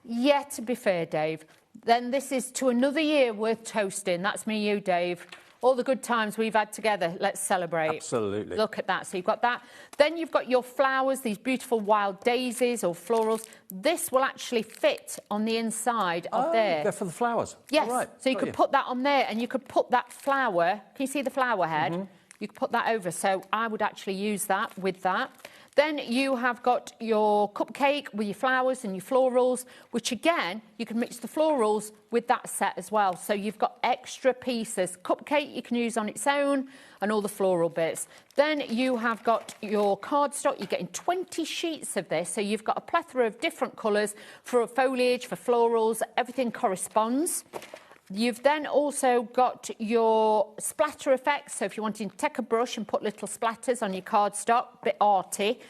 Yeah, to be fair, Dave. Then this is to another year worth toasting. That's me, you, Dave. All the good times we've had together. Let's celebrate. Absolutely. Look at that. So you've got that. Then you've got your flowers, these beautiful wild daisies or florals. This will actually fit on the inside of there. They're for the flowers. Yes. All right. So you could put that on there and you could put that flower. Can you see the flower head? You could put that over. So I would actually use that with that. Then you have got your cupcake with your flowers and your florals, which again, you can mix the florals with that set as well. So you've got extra pieces. Cupcake you can use on its own and all the floral bits. Then you have got your cardstock. You're getting 20 sheets of this. So you've got a plethora of different colours for foliage, for florals, everything corresponds. You've then also got your splatter effects. So if you're wanting to take a brush and put little splatters on your cardstock, bit arty.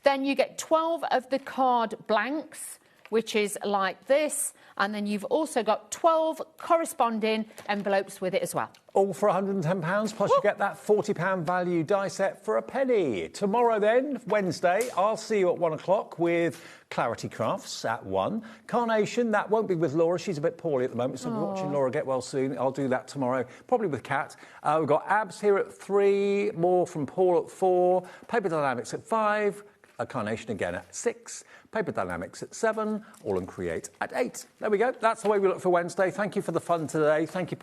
Then you get 12 of the card blanks, which is like this. And then you've also got 12 corresponding envelopes with it as well. All for £110, plus you get that £40 value die set for a penny. Tomorrow then, Wednesday, I'll see you at 1 o'clock with Clarity Crafts at 1. Carnation, that won't be with Laura. She's a bit poorly at the moment, so I'll be watching Laura get well soon. I'll do that tomorrow, probably with Kat. We've got Abs here at 3, more from Paul at 4, Paper Dynamics at 5, Carnation again at 6, Paper Dynamics at 7, All and Create at 8. There we go. That's the way we look for Wednesday. Thank you for the fun today. Thank you.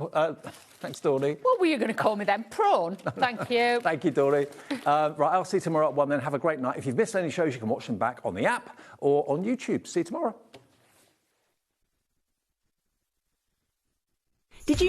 Thanks, Dory. What were you going to call me then? Prawn. Thank you. Thank you, Dory. Right, I'll see you tomorrow at 1 then. Have a great night. If you've missed any shows, you can watch them back on the app or on YouTube. See you tomorrow. Did you know